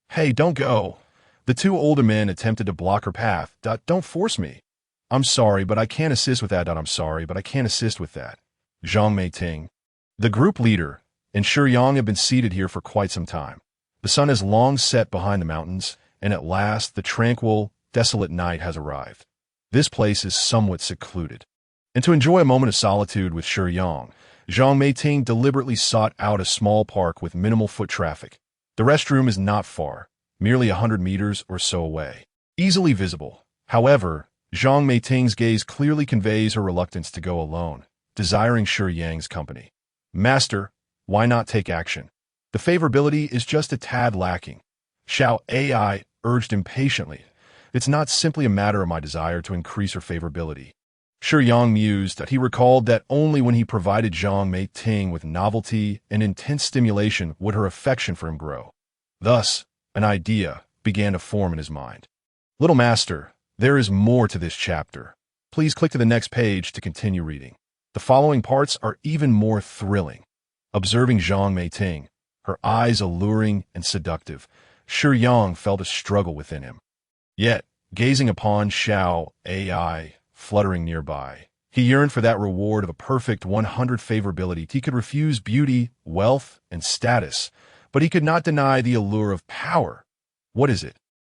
Hey, don't go. The two older men attempted to block her path. Don't force me. I'm sorry, but I can't assist with that. I'm sorry, but I can't assist with that. Zhang Meiting, the group leader, and Shiyang have been seated here for quite some time. The sun has long set behind the mountains, and at last the tranquil, desolate night has arrived. This place is somewhat secluded. And to enjoy a moment of solitude with Shiyang, Zhang Meiting deliberately sought out a small park with minimal foot traffic. The restroom is not far, merely 100 meters or so away. Easily visible. However, Zhang Meiting's gaze clearly conveys her reluctance to go alone, desiring Shiyang's company. Master, why not take action? The favorability is just a tad lacking. Xiao Ai urged impatiently. It's not simply a matter of my desire to increase her favorability. Shiyang mused that he recalled that only when he provided Zhang Meiting with novelty and intense stimulation would her affection for him grow. Thus, an idea began to form in his mind. Little master, there is more to this chapter. Please click to the next page to continue reading. The following parts are even more thrilling. Observing Zhang Meiting, her eyes alluring and seductive, Shiyang felt a struggle within him. Yet, gazing upon Xiao Ai, fluttering nearby, he yearned for that reward of a perfect 100 favorability. He could refuse beauty, wealth, and status, but he could not deny the allure of power. What is it?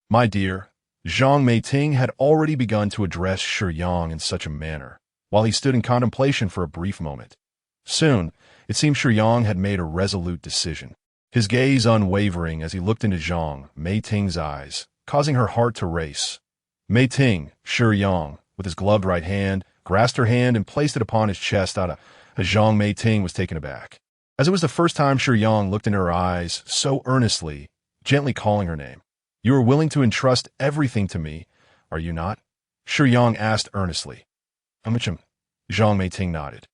My dear, Zhang Meiting had already begun to address Shiyang in such a manner, while he stood in contemplation for a brief moment. Soon, it seemed Shiyang had made a resolute decision, his gaze unwavering as he looked into Zhang Meiting's eyes, causing her heart to race. Meiting, Shiyang, with his gloved right hand, grasped her hand and placed it upon his chest. As Zhang Meiting was taken aback, as it was the first time Shiyang looked into her eyes so earnestly, gently calling her name. You are willing to entrust everything to me, are you not? Shiyang asked earnestly. Zhang Meiting nodded.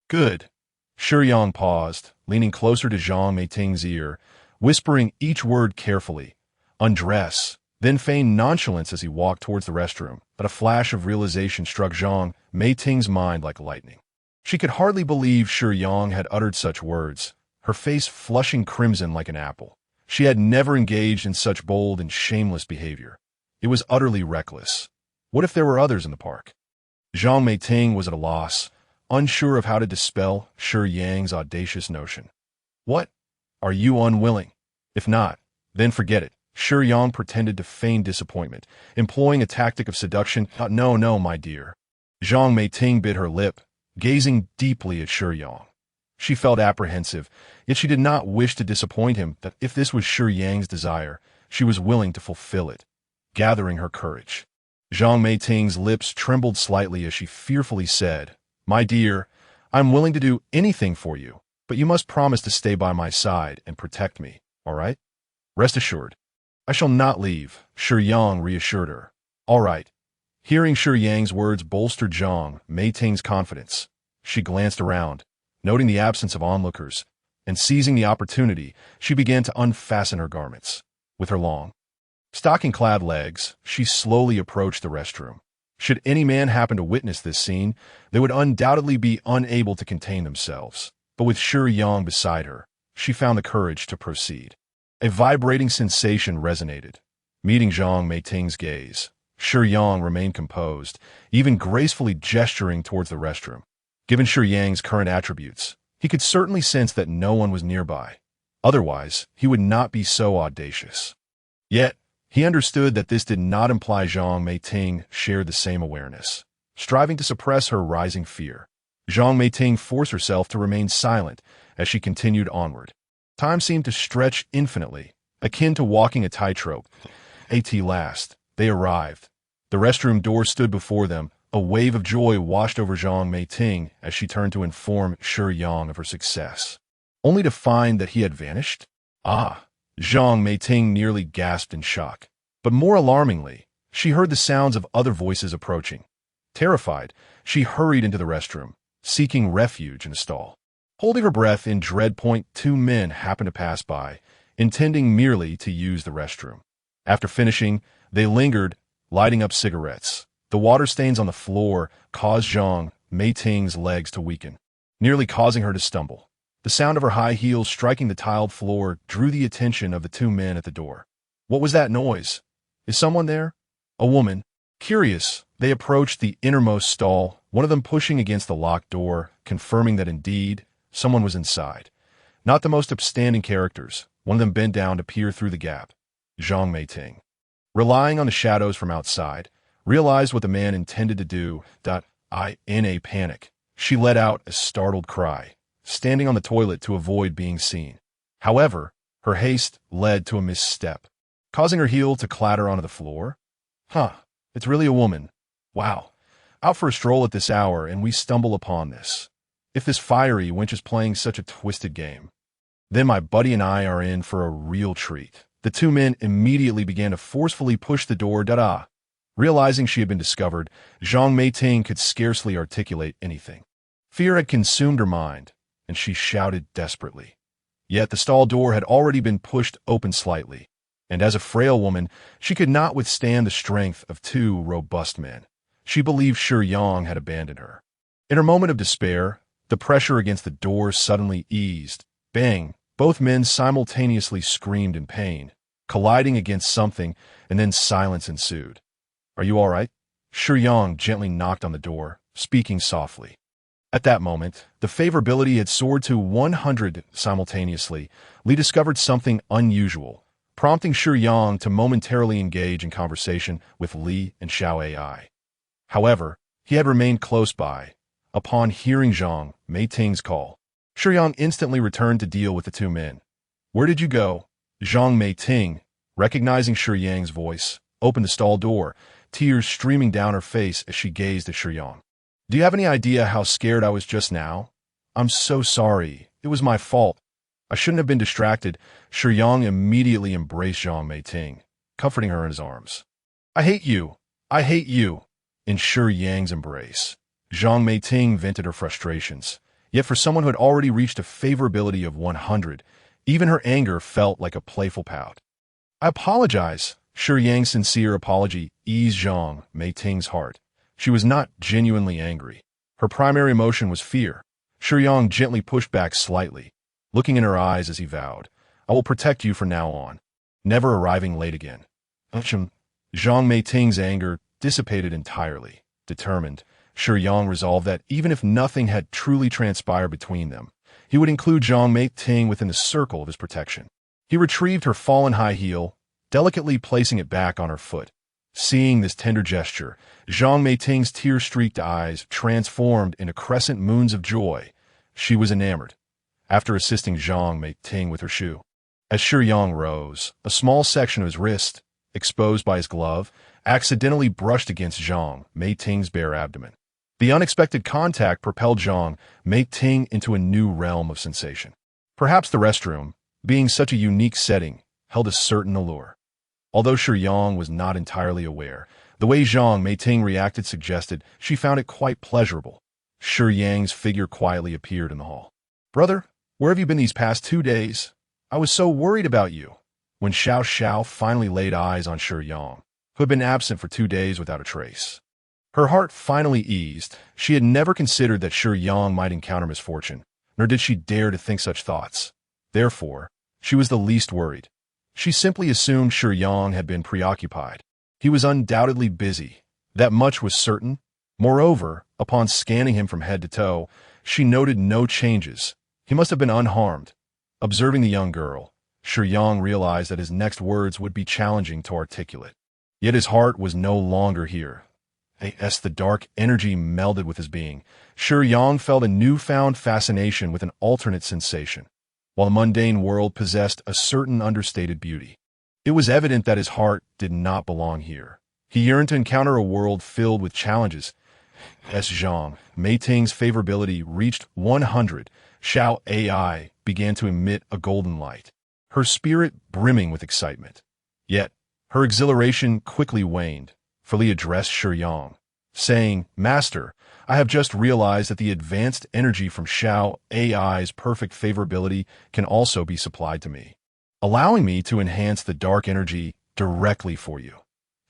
Good. Shiyang paused, leaning closer to Zhang Meiting's ear, whispering each word carefully. Undress, then feigned nonchalance as he walked towards the restroom, but a flash of realization struck Zhang Meiting's mind like lightning. She could hardly believe Shiyang had uttered such words, her face flushing crimson like an apple. She had never engaged in such bold and shameless behavior. It was utterly reckless. What if there were others in the park? Zhang Meiting was at a loss, unsure of how to dispel Shiyang's audacious notion. What? Are you unwilling? If not, then forget it. Shiyang pretended to feign disappointment, employing a tactic of seduction. No, my dear. Zhang Meiting bit her lip, gazing deeply at Shiyang. She felt apprehensive, yet she did not wish to disappoint him. That if this was Shiyang's desire, she was willing to fulfill it. Gathering her courage, Zhang Meiting's lips trembled slightly as she fearfully said, My dear, I'm willing to do anything for you, but you must promise to stay by my side and protect me. all right? Rest assured. I shall not leave, Shiyang reassured her. All right. Hearing Shiyang's words bolstered Zhang Meiting's confidence. She glanced around, noting the absence of onlookers, and seizing the opportunity, she began to unfasten her garments. With her long, stocking-clad legs, she slowly approached the restroom. Should any man happen to witness this scene, they would undoubtedly be unable to contain themselves. But with Shiyang beside her, she found the courage to proceed. A vibrating sensation resonated. Meeting Zhang Meiting's gaze, Shiyang remained composed, even gracefully gesturing towards the restroom. Given Shiyang's current attributes, he could certainly sense that no one was nearby. Otherwise, he would not be so audacious. Yet, he understood that this did not imply Zhang Meiting shared the same awareness. Striving to suppress her rising fear, Zhang Meiting forced herself to remain silent as she continued onward. Time seemed to stretch infinitely, akin to walking a tightrope. At last, they arrived. The restroom door stood before them. A wave of joy washed over Zhang Meiting as she turned to inform Shiyang of her success, only to find that he had vanished. Ah! Zhang Meiting nearly gasped in shock. But more alarmingly, she heard the sounds of other voices approaching. Terrified, she hurried into the restroom, seeking refuge in a stall. Holding her breath in dread, two men happened to pass by, intending merely to use the restroom. After finishing, they lingered, lighting up cigarettes. The water stains on the floor caused Zhang Meiting's legs to weaken, nearly causing her to stumble. The sound of her high heels striking the tiled floor drew the attention of the two men at the door. What was that noise? Is someone there? A woman. Curious, they approached the innermost stall, one of them pushing against the locked door, confirming that indeed, someone was inside. Not the most upstanding characters, one of them bent down to peer through the gap. Zhang Meiting, relying on the shadows from outside, realized what the man intended to do. In a panic, she let out a startled cry, standing on the toilet to avoid being seen. However, her haste led to a misstep, causing her heel to clatter onto the floor. It's really a woman. Wow. Out for a stroll at this hour and we stumble upon this. If this fiery wench is playing such a twisted game, then my buddy and I are in for a real treat. The two men immediately began to forcefully push the door. Realizing she had been discovered, Zhang Meiting could scarcely articulate anything. Fear had consumed her mind, and she shouted desperately. Yet the stall door had already been pushed open slightly, and as a frail woman, she could not withstand the strength of two robust men. She believed Shiyang had abandoned her. In her moment of despair, the pressure against the door suddenly eased. Bang! Both men simultaneously screamed in pain, colliding against something, and then silence ensued. Are you all right? Shiyang gently knocked on the door, speaking softly. At that moment, the favorability had soared to 100 simultaneously. Li discovered something unusual, prompting Shiyang to momentarily engage in conversation with Li and Xiao Ai. However, he had remained close by. Upon hearing Zhang Meiting's call, Shiyang instantly returned to deal with the two men. Where did you go? Zhang Meiting, recognizing Shiyang's voice, opened the stall door, tears streaming down her face as she gazed at Shiyang. Do you have any idea how scared I was just now? I'm so sorry. It was my fault. I shouldn't have been distracted. Shiyang immediately embraced Zhang Meiting, comforting her in his arms. I hate you. I hate you. In Shiyang's embrace, Zhang Meiting vented her frustrations. Yet for someone who had already reached a favorability of 100, even her anger felt like a playful pout. I apologize. Shiyang's sincere apology eased Zhang Meiting's heart. She was not genuinely angry. Her primary emotion was fear. Shiyang gently pushed back slightly, looking in her eyes as he vowed, I will protect you from now on, never arriving late again. Zhang Meiting's anger dissipated entirely. Determined, Shiyang resolved that even if nothing had truly transpired between them, he would include Zhang Meiting within the circle of his protection. He retrieved her fallen high heel, delicately placing it back on her foot. Seeing this tender gesture, Zhang Meiting's tear-streaked eyes transformed into crescent moons of joy. She was enamored. After assisting Zhang Meiting with her shoe, as Shiyang rose, a small section of his wrist, exposed by his glove, accidentally brushed against Zhang Meiting's bare abdomen. The unexpected contact propelled Zhang Meiting into a new realm of sensation. Perhaps the restroom, being such a unique setting, held a certain allure. Although Shiyang was not entirely aware, the way Zhang Meiting reacted suggested she found it quite pleasurable. Shiyang's figure quietly appeared in the hall. "Brother, where have you been these past 2 days? I was so worried about you." When Xiao Xiao finally laid eyes on Shiyang, who had been absent for 2 days without a trace, her heart finally eased. She had never considered that Shiyang might encounter misfortune, nor did she dare to think such thoughts. Therefore, she was the least worried. She simply assumed Shiyang had been preoccupied. He was undoubtedly busy. That much was certain. Moreover, upon scanning him from head to toe, she noted no changes. He must have been unharmed. Observing the young girl, Shiyang realized that his next words would be challenging to articulate. Yet his heart was no longer here. As the dark energy melded with his being, Shiyang felt a newfound fascination with an alternate sensation. While the mundane world possessed a certain understated beauty, it was evident that his heart did not belong here. He yearned to encounter a world filled with challenges. As Zhang Meiting's favorability reached 100, Xiao AI began to emit a golden light, her spirit brimming with excitement. Yet, her exhilaration quickly waned. Li addressed Shiyang, saying, "Master, I have just realized that the advanced energy from Xiao AI's perfect favorability can also be supplied to me, allowing me to enhance the dark energy directly for you."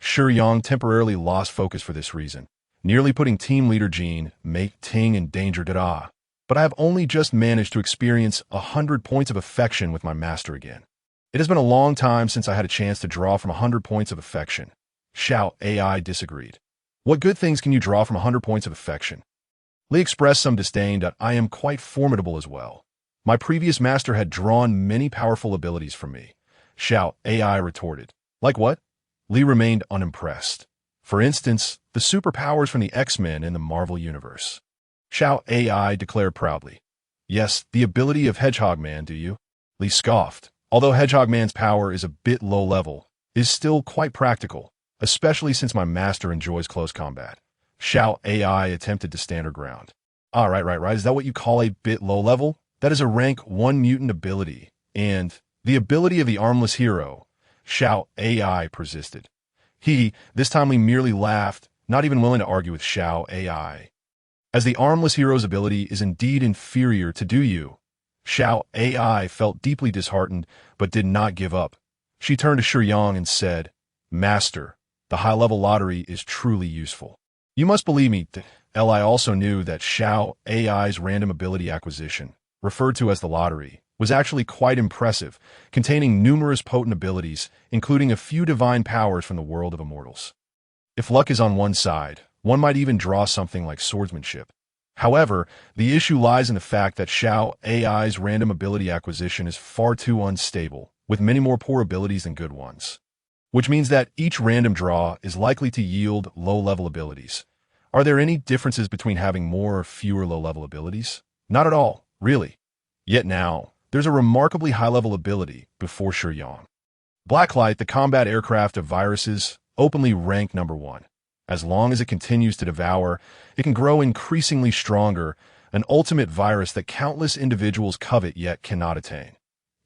Shiyang temporarily lost focus for this reason, nearly putting team leader Jean Meiting in danger. But I have only just managed to experience 100 points of affection with my master again. It has been a long time since I had a chance to draw from 100 points of affection. Xiao AI disagreed. "What good things can you draw from 100 points of affection?" Li expressed some disdain. "I am quite formidable as well. My previous master had drawn many powerful abilities from me." Xiao AI retorted. "Like what?" Li remained unimpressed. "For instance, the superpowers from the X-Men in the Marvel Universe." Xiao AI declared proudly. "Yes, the ability of Hedgehog Man, do you?" Li scoffed. "Although Hedgehog Man's power is a bit low level, it is still quite practical, especially since my master enjoys close combat." Xiao AI attempted to stand her ground. Right. Is that what you call a bit low level? That is a rank 1 mutant ability. And the ability of the armless hero, Xiao AI persisted. This time Li merely laughed, not even willing to argue with Xiao AI. As the armless hero's ability is indeed inferior to Do You, Xiao AI felt deeply disheartened, but did not give up. She turned to Shiyang and said, "Master, the high-level lottery is truly useful. You must believe me." Li also knew that Xiao AI's random ability acquisition, referred to as the lottery, was actually quite impressive, containing numerous potent abilities, including a few divine powers from the world of immortals. If luck is on one side, one might even draw something like swordsmanship. However, the issue lies in the fact that Xiao AI's random ability acquisition is far too unstable, with many more poor abilities than good ones. Which means that each random draw is likely to yield low-level abilities. Are there any differences between having more or fewer low-level abilities? Not at all, really. Yet now, there's a remarkably high-level ability before Shiyang. Blacklight, the combat aircraft of viruses, openly ranked number 1. As long as it continues to devour, it can grow increasingly stronger, an ultimate virus that countless individuals covet yet cannot attain.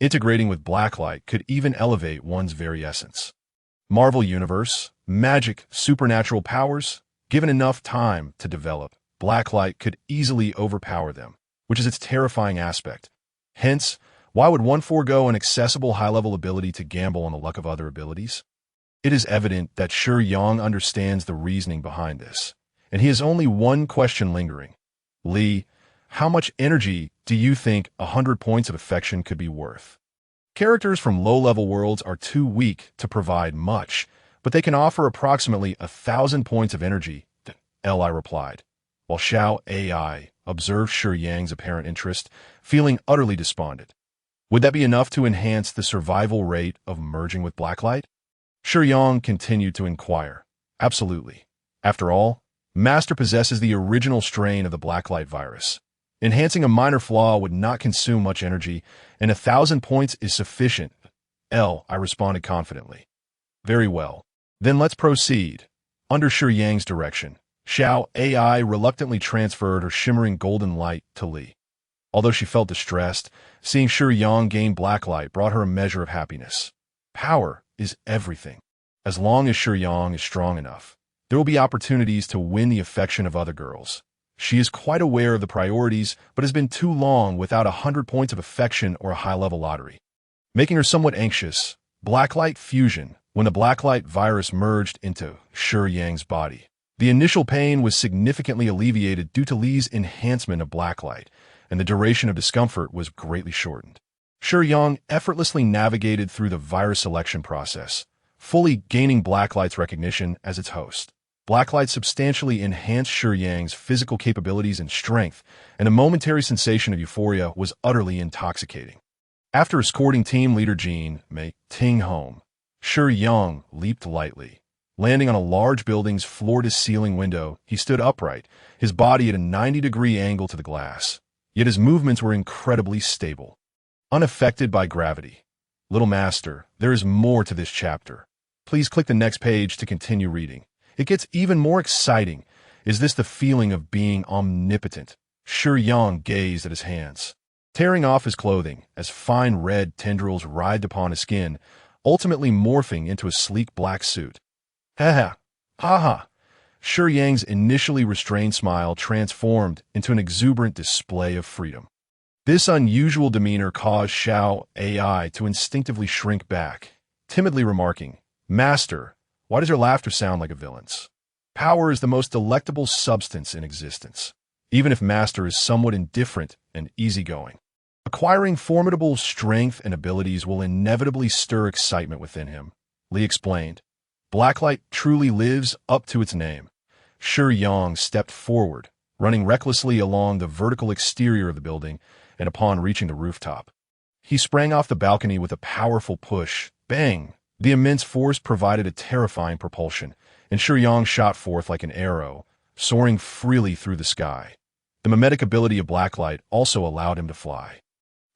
Integrating with Blacklight could even elevate one's very essence. Marvel Universe, magic, supernatural powers, given enough time to develop, Blacklight could easily overpower them, which is its terrifying aspect. Hence, why would one forego an accessible high-level ability to gamble on the luck of other abilities? It is evident that Shiyang understands the reasoning behind this, and he has only one question lingering. "Li, how much energy do you think 100 points of affection could be worth?" Characters from low-level worlds are too weak to provide much, but they can offer approximately 1,000 points of energy, Li replied, while Xiao AI observed Shiyang's apparent interest, feeling utterly despondent. Would that be enough to enhance the survival rate of merging with Blacklight? Shiyang continued to inquire. Absolutely. After all, Master possesses the original strain of the Blacklight virus. Enhancing a minor flaw would not consume much energy, and 1,000 points is sufficient. I responded confidently. Very well. Then let's proceed. Under Shiyang's direction, Xiao AI reluctantly transferred her shimmering golden light to Li. Although she felt distressed, seeing Shiyang gain blacklight brought her a measure of happiness. Power is everything. As long as Shiyang is strong enough, there will be opportunities to win the affection of other girls. She is quite aware of the priorities, but has been too long without 100 points of affection or a high-level lottery. Making her somewhat anxious, blacklight fusion, when the blacklight virus merged into Shiyang's body. The initial pain was significantly alleviated due to Li's enhancement of blacklight, and the duration of discomfort was greatly shortened. Shiyang effortlessly navigated through the virus selection process, fully gaining Blacklight's recognition as its host. Blacklight substantially enhanced Shiyang's physical capabilities and strength, and a momentary sensation of euphoria was utterly intoxicating. After escorting team leader Jean Mei Ting home, Shiyang leaped lightly. Landing on a large building's floor-to-ceiling window, he stood upright, his body at a 90-degree angle to the glass. Yet his movements were incredibly stable, unaffected by gravity. Little Master, there is more to this chapter. Please click the next page to continue reading. It gets even more exciting. Is this the feeling of being omnipotent? Shiyang gazed at his hands, tearing off his clothing as fine red tendrils writhed upon his skin, ultimately morphing into a sleek black suit. Ha ha. Shiyang's initially restrained smile transformed into an exuberant display of freedom. This unusual demeanor caused Xiao AI to instinctively shrink back, timidly remarking, "Master, why does your laughter sound like a villain's? Power is the most delectable substance in existence, even if Master is somewhat indifferent and easygoing. Acquiring formidable strength and abilities will inevitably stir excitement within him," Li explained. Blacklight truly lives up to its name. Shiyang stepped forward, running recklessly along the vertical exterior of the building, and upon reaching the rooftop, he sprang off the balcony with a powerful push. Bang! The immense force provided a terrifying propulsion, and Shiyang shot forth like an arrow, soaring freely through the sky. The mimetic ability of Blacklight also allowed him to fly.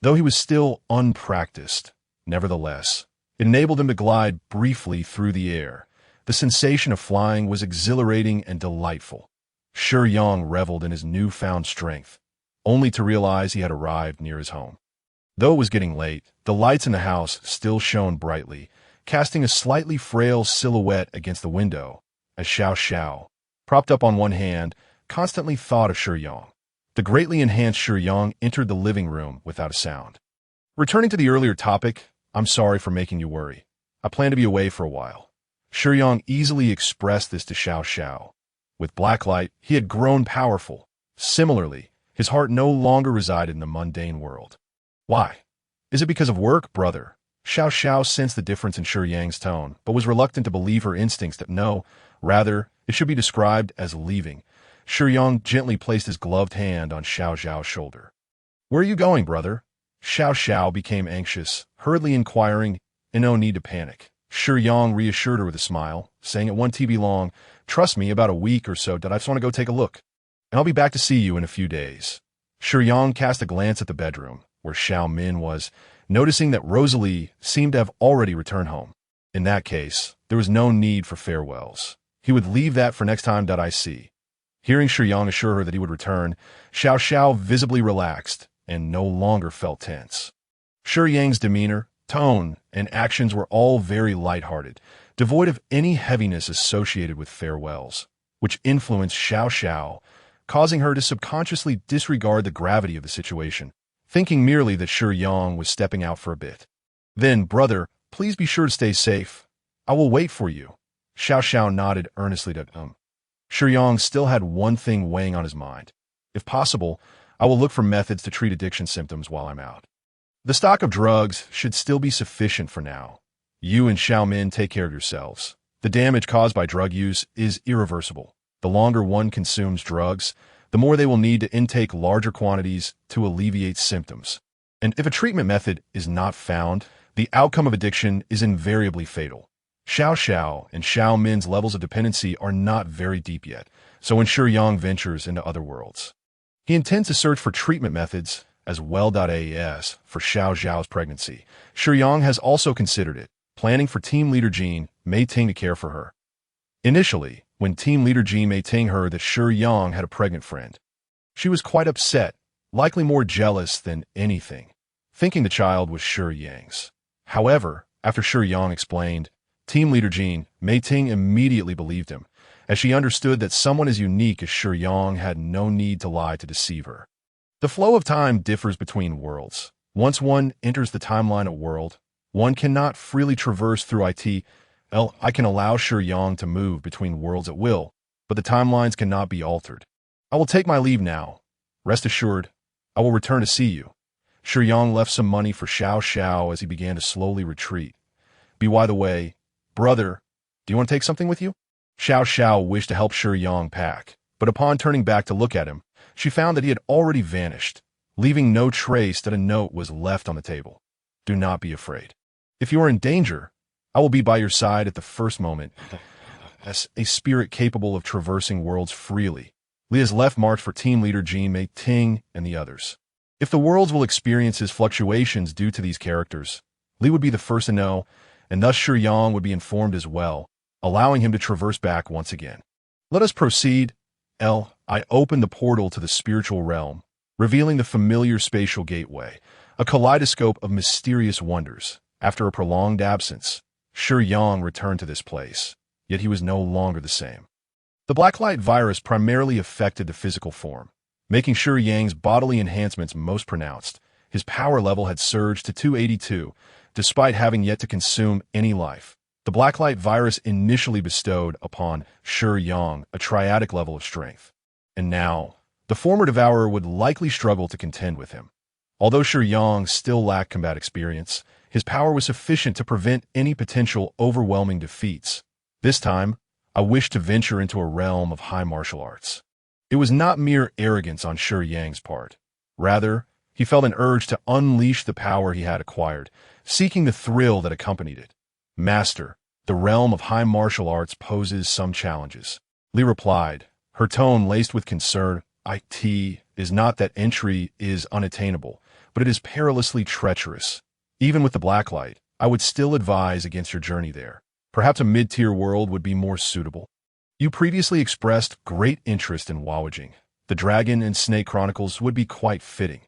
Though he was still unpracticed, nevertheless, it enabled him to glide briefly through the air. The sensation of flying was exhilarating and delightful. Shiyang reveled in his newfound strength, only to realize he had arrived near his home. Though it was getting late, the lights in the house still shone brightly, casting a slightly frail silhouette against the window, as Xiao, propped up on one hand, constantly thought of Shiyang. The greatly enhanced Shiyang entered the living room without a sound. Returning to the earlier topic, I'm sorry for making you worry. I plan to be away for a while. Shiyang easily expressed this to Xiao. With Blacklight, he had grown powerful. Similarly, his heart no longer resided in the mundane world. Why? Is it because of work, brother? Xiao sensed the difference in Shiyang's tone, but was reluctant to believe her instincts that no, rather, it should be described as leaving. Shiyang gently placed his gloved hand on Xiao's shoulder. Where are you going, brother? Xiao became anxious, hurriedly inquiring, and no need to panic. Shiyang reassured her with a smile, saying it won't be long. Trust me, about a week or so that I just want to go take a look. And I'll be back to see you in a few days. Shiyang cast a glance at the bedroom, where Xiao Min was, noticing that Rosalie seemed to have already returned home. In that case, there was no need for farewells. He would leave that for next time that I see. Hearing Shiyang assure her that he would return, Xiao visibly relaxed and no longer felt tense. Shiyang's demeanor, tone, and actions were all very lighthearted, devoid of any heaviness associated with farewells, which influenced Xiao, causing her to subconsciously disregard the gravity of the situation, thinking merely that Shiyang was stepping out for a bit. Then, brother, please be sure to stay safe. I will wait for you. Xiao nodded earnestly to him. Shiyang still had one thing weighing on his mind. If possible, I will look for methods to treat addiction symptoms while I'm out. The stock of drugs should still be sufficient for now. You and Xiao Min take care of yourselves. The damage caused by drug use is irreversible. The longer one consumes drugs, the more they will need to intake larger quantities to alleviate symptoms. And if a treatment method is not found, the outcome of addiction is invariably fatal. Xiao and Xiao Min's levels of dependency are not very deep yet, so ensure Yang ventures into other worlds. He intends to search for treatment methods as well. As for Xiao's pregnancy, Shiyang has also considered it, planning for team leader Jean Mei Ting to care for her. Initially, when team leader Jean Mei Ting heard that Shiyang had a pregnant friend, she was quite upset, likely more jealous than anything, thinking the child was Shiyang's. However, after Shiyang explained, team leader Jean Mei Ting immediately believed him, as she understood that someone as unique as Shiyang had no need to lie to deceive her. The flow of time differs between worlds. Once one enters the timeline of world, one cannot freely traverse through it. I can allow Shiyang to move between worlds at will, but the timelines cannot be altered. I will take my leave now. Rest assured, I will return to see you. Shiyang left some money for Xiao Xiao as he began to slowly retreat. By the way, brother, do you want to take something with you? Xiao Xiao wished to help Shiyang pack, but upon turning back to look at him, she found that he had already vanished, leaving no trace that a note was left on the table. Do not be afraid. If you are in danger, I will be by your side at the first moment. As a spirit capable of traversing worlds freely, Li has left marked for team leader Jean Mei Ting and the others. If the worlds will experience his fluctuations due to these characters, Li would be the first to know, and thus Shiyang would be informed as well, allowing him to traverse back once again. Let us proceed. I opened the portal to the spiritual realm, revealing the familiar spatial gateway, a kaleidoscope of mysterious wonders. After a prolonged absence, Shiyang returned to this place, yet he was no longer the same. The blacklight virus primarily affected the physical form, making Shiyang's bodily enhancements most pronounced. His power level had surged to 282, despite having yet to consume any life. The blacklight virus initially bestowed upon Shiyang a triadic level of strength, and now, the former devourer would likely struggle to contend with him. Although Shiyang still lacked combat experience, his power was sufficient to prevent any potential overwhelming defeats. This time, I wished to venture into a realm of high martial arts. It was not mere arrogance on Shiyang's part. Rather, he felt an urge to unleash the power he had acquired, seeking the thrill that accompanied it. Master, the realm of high martial arts poses some challenges. Li replied, her tone laced with concern. It is not that entry is unattainable, but it is perilously treacherous. Even with the blacklight, I would still advise against your journey there. Perhaps a mid-tier world would be more suitable. You previously expressed great interest in Guozi. The Dragon and Snake Chronicles would be quite fitting.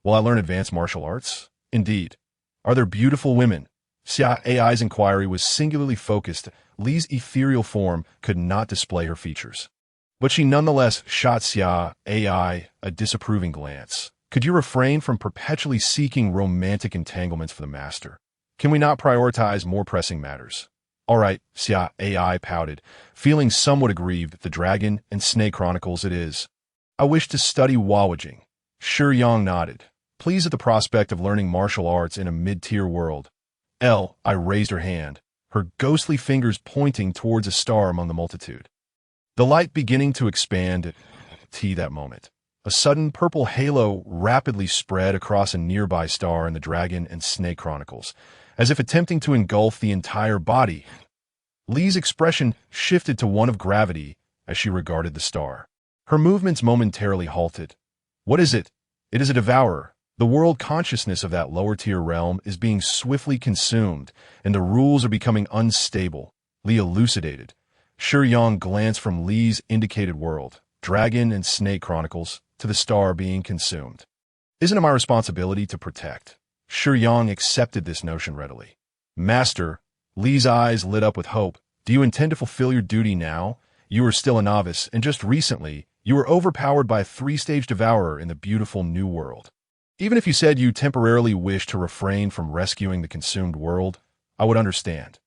Will I learn advanced martial arts? Indeed. Are there beautiful women? Xia Ai's inquiry was singularly focused. Li's ethereal form could not display her features. But she nonetheless shot Xia Ai a disapproving glance. Could you refrain from perpetually seeking romantic entanglements for the master? Can we not prioritize more pressing matters? All right, Xia Ai pouted, feeling somewhat aggrieved. The Dragon and Snake Chronicles it is. I wish to study Guozi. Shiyang nodded, pleased at the prospect of learning martial arts in a mid-tier world. I raised her hand, her ghostly fingers pointing towards a star among the multitude. The light beginning to expand at that moment. A sudden purple halo rapidly spread across a nearby star in the Dragon and Snake Chronicles, as if attempting to engulf the entire body. Li's expression shifted to one of gravity as she regarded the star. Her movements momentarily halted. What is it? It is a devourer. The world consciousness of that lower-tier realm is being swiftly consumed, and the rules are becoming unstable. Li elucidated. Shiyang glanced from Li's indicated world, Dragon and Snake Chronicles, to the star being consumed. Isn't it my responsibility to protect? Shiyang accepted this notion readily. Master, Li's eyes lit up with hope. Do you intend to fulfill your duty now? You are still a novice, and just recently, you were overpowered by a 3-stage devourer in the beautiful new world. Even if you said you temporarily wish to refrain from rescuing the consumed world, I would understand.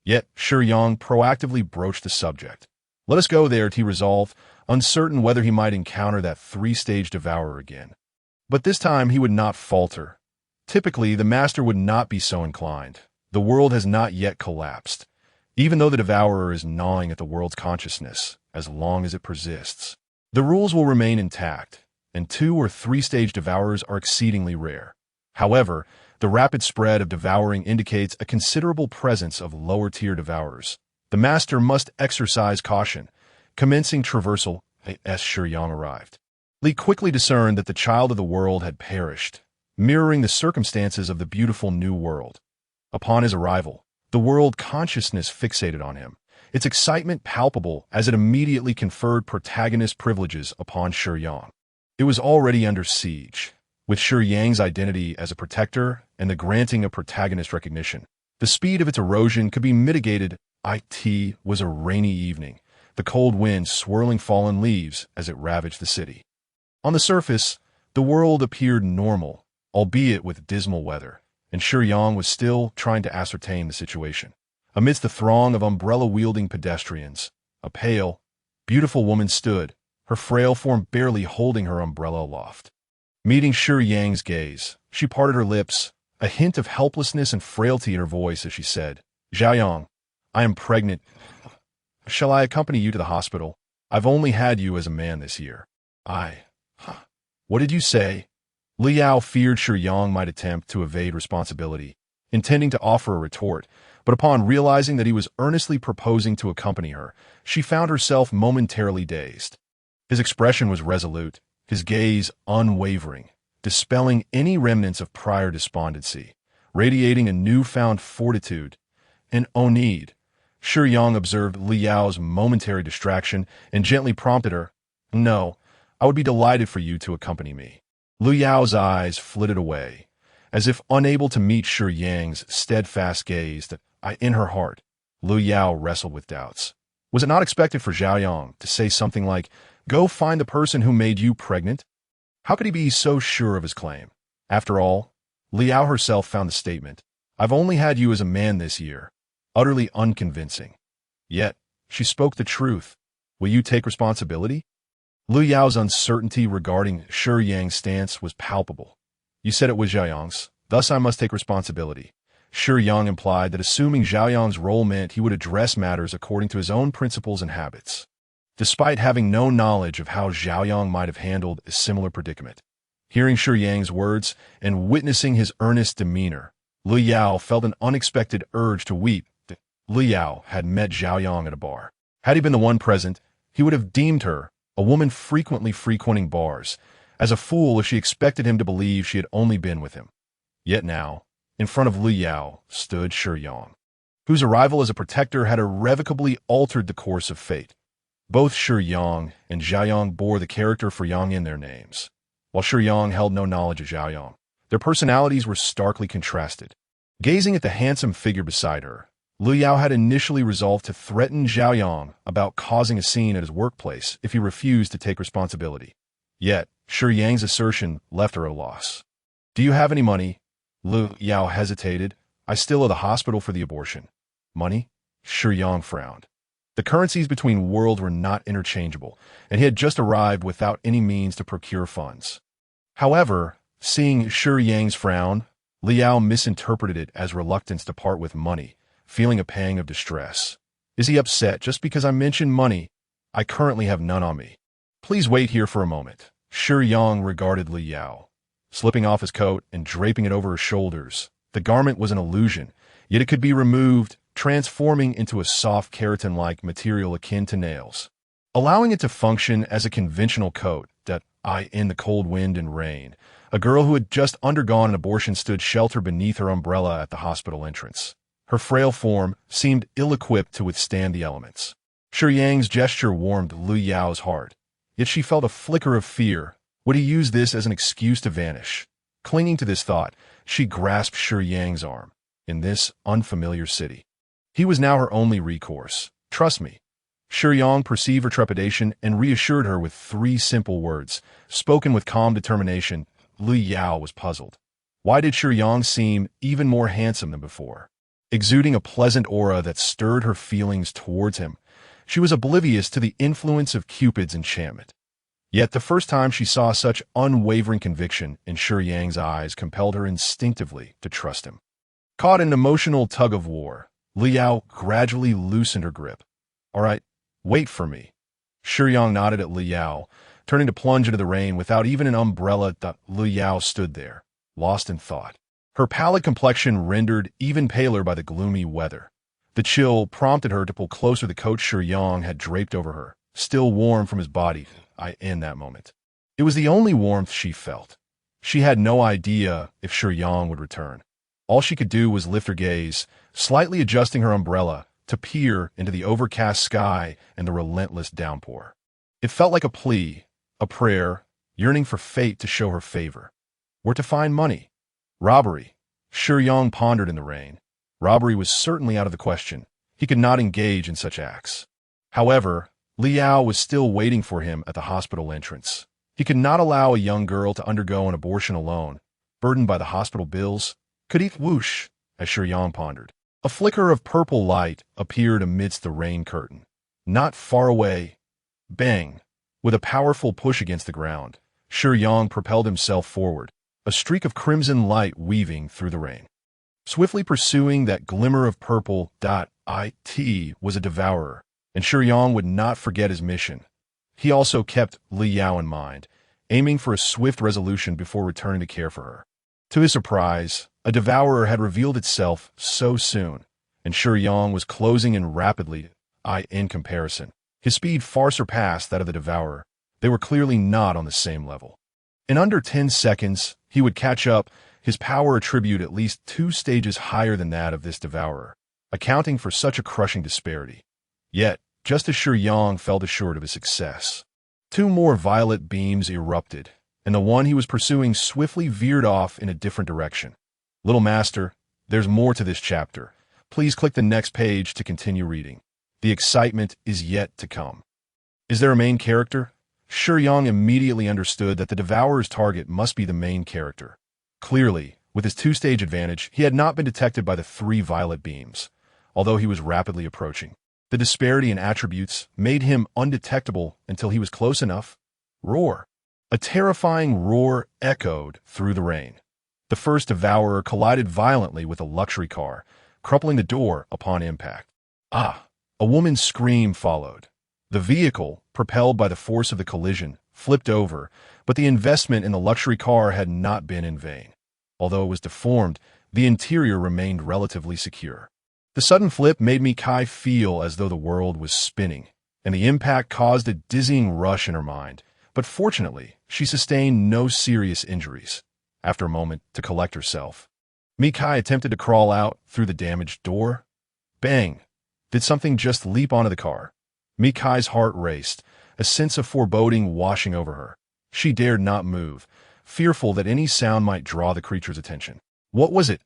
Yet, Shiyang proactively broached the subject. Let us go there, he resolved, uncertain whether he might encounter that 3-stage devourer again. But this time he would not falter. Typically, the master would not be so inclined. The world has not yet collapsed, even though the devourer is gnawing at the world's consciousness, as long as it persists. The rules will remain intact, and 2- or 3-stage devourers are exceedingly rare. However, the rapid spread of devouring indicates a considerable presence of lower-tier devourers. The master must exercise caution, commencing traversal as Shiyang arrived. Li quickly discerned that the child of the world had perished, mirroring the circumstances of the beautiful new world. Upon his arrival, the world consciousness fixated on him, its excitement palpable as it immediately conferred protagonist privileges upon Shiyang. It was already under siege, with Shiyang's identity as a protector and the granting of protagonist recognition. The speed of its erosion could be mitigated. It was a rainy evening, the cold wind swirling fallen leaves as it ravaged the city. On the surface, the world appeared normal, albeit with dismal weather, and Shiyang was still trying to ascertain the situation. Amidst the throng of umbrella-wielding pedestrians, a pale, beautiful woman stood, her frail form barely holding her umbrella aloft. Meeting Shiyang's gaze, she parted her lips, a hint of helplessness and frailty in her voice as she said, "Xiaoyang, I am pregnant. Shall I accompany you to the hospital? I've only had you as a man this year." What did you say? Liao feared Shiyang might attempt to evade responsibility, intending to offer a retort, but upon realizing that he was earnestly proposing to accompany her, she found herself momentarily dazed. His expression was resolute, his gaze unwavering, dispelling any remnants of prior despondency, radiating a newfound fortitude. And need. Shiyang observed Liao's momentary distraction and gently prompted her, "No, I would be delighted for you to accompany me." Liao's eyes flitted away, as if unable to meet Shiyang's steadfast gaze. In her heart, Liao wrestled with doubts. Was it not expected for Xiaoyang to say something like, "Go find the person who made you pregnant"? How could he be so sure of his claim? After all, Liao herself found the statement, "I've only had you as a man this year," utterly unconvincing. Yet, she spoke the truth. Will you take responsibility? Liao's uncertainty regarding Shiyang's stance was palpable. You said it was Xiaoyang's, thus I must take responsibility. Shiyang implied that assuming Xiaoyang's role meant he would address matters according to his own principles and habits. Despite having no knowledge of how Xiaoyang might have handled a similar predicament. Hearing Shiyang's words and witnessing his earnest demeanor, Liao felt an unexpected urge to weep. Liao had met Xiaoyang at a bar. Had he been the one present, he would have deemed her, a woman frequently frequenting bars, as a fool if she expected him to believe she had only been with him. Yet now, in front of Liao stood Shiyang, whose arrival as a protector had irrevocably altered the course of fate. Both Shiyang and Xiaoyang bore the character for Yang in their names. While Shiyang held no knowledge of Xiaoyang, their personalities were starkly contrasted. Gazing at the handsome figure beside her, Liao had initially resolved to threaten Xiaoyang about causing a scene at his workplace if he refused to take responsibility. Yet, Shiyang's assertion left her at a loss. "Do you have any money?" Liao hesitated. "I still owe the hospital for the abortion." "Money?" Shiyang frowned. The currencies between worlds were not interchangeable, and he had just arrived without any means to procure funds. However, seeing Shiyang's frown, Liao misinterpreted it as reluctance to part with money, feeling a pang of distress. "Is he upset just because I mentioned money? I currently have none on me." "Please wait here for a moment." Shiyang regarded Liao. Slipping off his coat and draping it over his shoulders, the garment was an illusion, yet it could be removed, transforming into a soft keratin-like material akin to nails, allowing it to function as a conventional coat. In the cold wind and rain, a girl who had just undergone an abortion stood sheltered beneath her umbrella at the hospital entrance. Her frail form seemed ill-equipped to withstand the elements. Shiyang's gesture warmed Liao's heart, yet she felt a flicker of fear. Would he use this as an excuse to vanish? Clinging to this thought, she grasped Shiyang's arm. In this unfamiliar city, he was now her only recourse. "Trust me." Shiyang perceived her trepidation and reassured her with 3 simple words, spoken with calm determination. Liao was puzzled. Why did Shiyang seem even more handsome than before? Exuding a pleasant aura that stirred her feelings towards him, she was oblivious to the influence of Cupid's enchantment. Yet the first time she saw such unwavering conviction in Shiyang's eyes compelled her instinctively to trust him. Caught in an emotional tug-of-war, Liao gradually loosened her grip. "All right, wait for me." Shiyang nodded at Liao, turning to plunge into the rain without even an umbrella. Liao stood there, lost in thought. Her pallid complexion rendered even paler by the gloomy weather. The chill prompted her to pull closer the coat Shiyang had draped over her, still warm from his body. In that moment, it was the only warmth she felt. She had no idea if Shiyang would return. All she could do was lift her gaze, slightly adjusting her umbrella, to peer into the overcast sky and the relentless downpour. It felt like a plea, a prayer, yearning for fate to show her favor. Where to find money? Robbery. Shiyang pondered in the rain. Robbery was certainly out of the question. He could not engage in such acts. However, Liao was still waiting for him at the hospital entrance. He could not allow a young girl to undergo an abortion alone, burdened by the hospital bills. Could he whoosh, as Shiyang pondered. A flicker of purple light appeared amidst the rain curtain. Not far away. Bang! With a powerful push against the ground, Shiyang propelled himself forward, a streak of crimson light weaving through the rain. Swiftly pursuing that glimmer of purple, it was a devourer, and Shiyang would not forget his mission. He also kept Liao in mind, aiming for a swift resolution before returning to care for her. To his surprise, a devourer had revealed itself so soon, and Shiyang was closing in rapidly. In comparison, his speed far surpassed that of the devourer. They were clearly not on the same level. In under 10 seconds, he would catch up, his power attribute at least 2 stages higher than that of this devourer, accounting for such a crushing disparity. Yet, just as Shiyang felt assured of his success, 2 more violet beams erupted, and the one he was pursuing swiftly veered off in a different direction. Little Master, there's more to this chapter. Please click the next page to continue reading. The excitement is yet to come. Is there a main character? Shiyang immediately understood that the devourer's target must be the main character. Clearly, with his 2-stage advantage, he had not been detected by the 3 violet beams, although he was rapidly approaching. The disparity in attributes made him undetectable until he was close enough. Roar! A terrifying roar echoed through the rain. The first devourer collided violently with a luxury car, crumpling the door upon impact. Ah! A woman's scream followed. The vehicle, propelled by the force of the collision, flipped over, but the investment in the luxury car had not been in vain. Although it was deformed, the interior remained relatively secure. The sudden flip made Mikai feel as though the world was spinning, and the impact caused a dizzying rush in her mind. But fortunately, she sustained no serious injuries. After a moment to collect herself, Mikai attempted to crawl out through the damaged door. Bang! Did something just leap onto the car? Mikai's heart raced, a sense of foreboding washing over her. She dared not move, fearful that any sound might draw the creature's attention. What was it?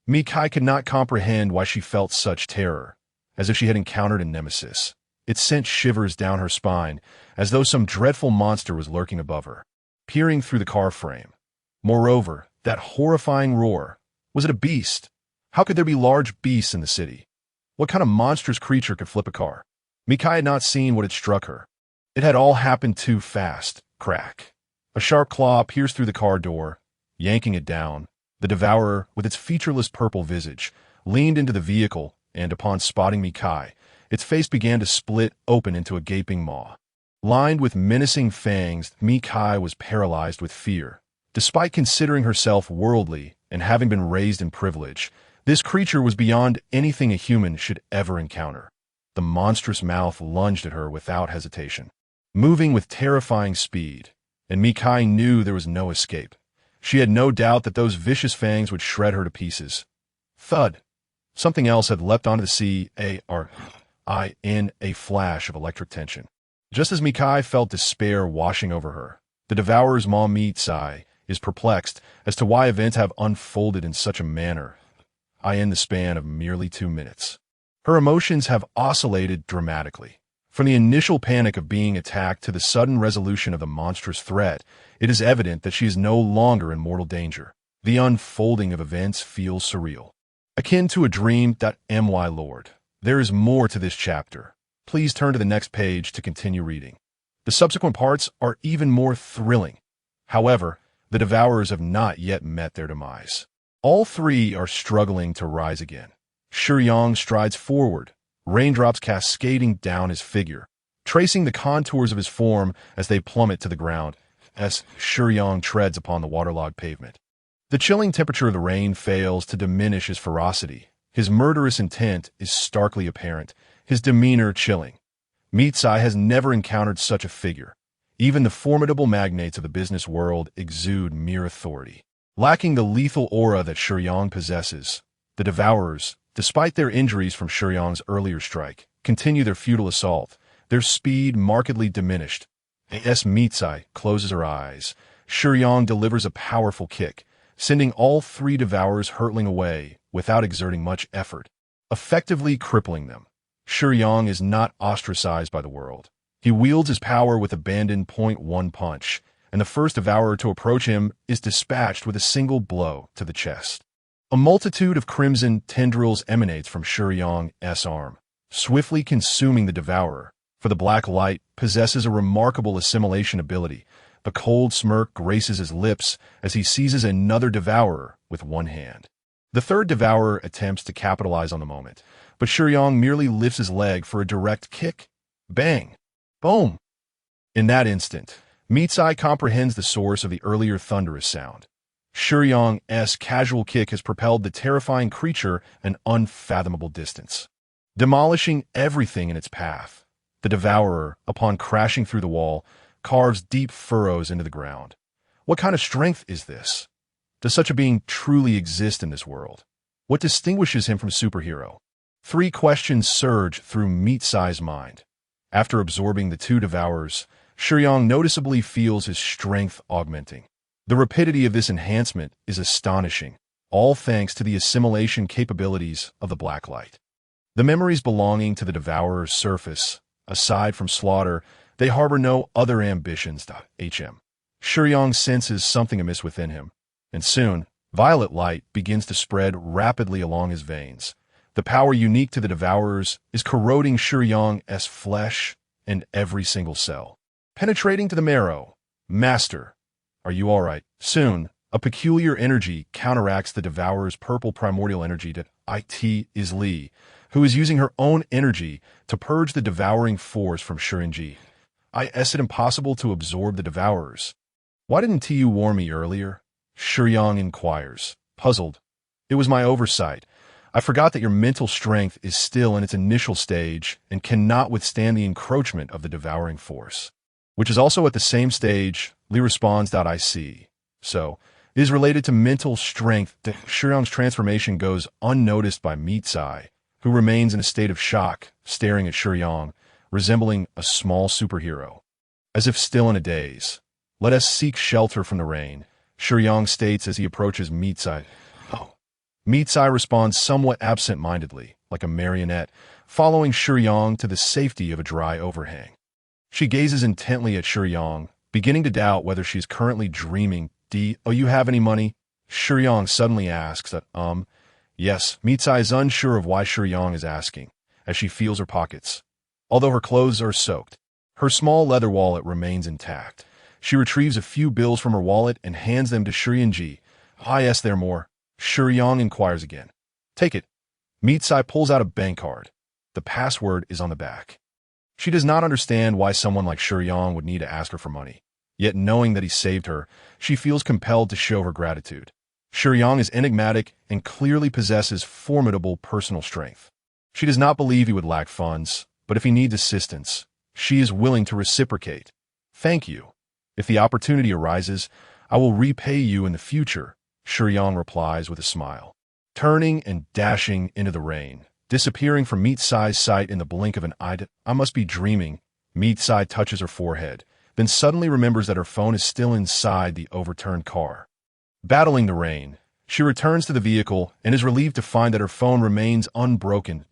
Mikai could not comprehend why she felt such terror, as if she had encountered a nemesis. It sent shivers down her spine, as though some dreadful monster was lurking above her, peering through the car frame. Moreover, that horrifying roar. Was it a beast? How could there be large beasts in the city? What kind of monstrous creature could flip a car? Mikai had not seen what had struck her. It had all happened too fast. Crack. A sharp claw pierced through the car door, yanking it down. The devourer, with its featureless purple visage, leaned into the vehicle, and upon spotting Mikai, its face began to split open into a gaping maw. Lined with menacing fangs, Mikai was paralyzed with fear. Despite considering herself worldly and having been raised in privilege, this creature was beyond anything a human should ever encounter. The monstrous mouth lunged at her without hesitation, moving with terrifying speed, and Mikai knew there was no escape. She had no doubt that those vicious fangs would shred her to pieces. Thud! Something else had leapt onto the sea, in a flash of electric tension. Just as Mikai felt despair washing over her, the devourer's maw is perplexed as to why events have unfolded in such a manner, in the span of merely 2 minutes. Her emotions have oscillated dramatically. From the initial panic of being attacked to the sudden resolution of the monstrous threat, it is evident that she is no longer in mortal danger. The unfolding of events feels surreal, akin to a dream. My lord. There is more to this chapter. Please turn to the next page to continue reading. The subsequent parts are even more thrilling. However, the devourers have not yet met their demise. All 3 are struggling to rise again. Shiyang strides forward, raindrops cascading down his figure, tracing the contours of his form as they plummet to the ground, as Shiyang treads upon the waterlogged pavement. The chilling temperature of the rain fails to diminish his ferocity. His murderous intent is starkly apparent, his demeanor chilling. Mitsai has never encountered such a figure. Even the formidable magnates of the business world exude mere authority. Lacking the lethal aura that Shiyang possesses, the devourers, despite their injuries from Shiyang's earlier strike, continue their futile assault, their speed markedly diminished. As Mitsai closes her eyes, Shiyang delivers a powerful kick, sending all three devourers hurtling away without exerting much effort, effectively crippling them. Shiyang is not ostracized by the world. He wields his power with abandon. One punch, and the first devourer to approach him is dispatched with a single blow to the chest. A multitude of crimson tendrils emanates from Shiyang's arm, swiftly consuming the devourer, for the black light possesses a remarkable assimilation ability. The cold smirk graces his lips as he seizes another devourer with one hand. The third devourer attempts to capitalize on the moment, but Shiyang merely lifts his leg for a direct kick. Bang! Boom! In that instant, Mitsai comprehends the source of the earlier thunderous sound. Shiyang's casual kick has propelled the terrifying creature an unfathomable distance, demolishing everything in its path. The devourer, upon crashing through the wall, carves deep furrows into the ground. What kind of strength is this? Does such a being truly exist in this world? What distinguishes him from a superhero? Three questions surge through Mitsai's mind. After absorbing the two devourers, Shiyang noticeably feels his strength augmenting. The rapidity of this enhancement is astonishing, all thanks to the assimilation capabilities of the black light. The memories belonging to the devourer's surface, aside from slaughter, they harbor no other ambitions. Shiyang senses something amiss within him, and soon, violet light begins to spread rapidly along his veins. The power unique to the devourers is corroding Shiyang's flesh and every single cell, penetrating to the marrow. Master, are you all right? Soon, a peculiar energy counteracts the devourer's purple primordial energy. It is Li, who is using her own energy to purge the devouring force from Shiyang. Is it impossible to absorb the devourers? Why didn't you warn me earlier? Shiyang inquires, puzzled. It was my oversight. I forgot that your mental strength is still in its initial stage and cannot withstand the encroachment of the devouring force, which is also at the same stage. Li responds. I see. So, it is related to mental strength. Shiyang's transformation goes unnoticed by Mitsai, who remains in a state of shock, staring at Shiyang, resembling a small superhero. As if still in a daze. Let us seek shelter from the rain, Shiyang states as he approaches Mitsai. Oh. Mitsai responds somewhat absent-mindedly, like a marionette, following Shiyang to the safety of a dry overhang. She gazes intently at Shiyang, beginning to doubt whether she is currently dreaming. You have any money? Shiyang suddenly asks. Yes. Mitsai is unsure of why Shiyang is asking, as she feels her pockets. Although her clothes are soaked, her small leather wallet remains intact. She retrieves a few bills from her wallet and hands them to Shiyang. Yes, there more. Shiyang inquires again. Take it. Mitsai pulls out a bank card. The password is on the back. She does not understand why someone like Shiyang would need to ask her for money. Yet knowing that he saved her, she feels compelled to show her gratitude. Shiyang is enigmatic and clearly possesses formidable personal strength. She does not believe he would lack funds, but if he needs assistance, she is willing to reciprocate. Thank you. If the opportunity arises, I will repay you in the future, Shiyang replies with a smile. Turning and dashing into the rain, disappearing from Mitsai's sight in the blink of an eye. I must be dreaming. Mitsai touches her forehead, then suddenly remembers that her phone is still inside the overturned car. Battling the rain, she returns to the vehicle and is relieved to find that her phone remains unbroken.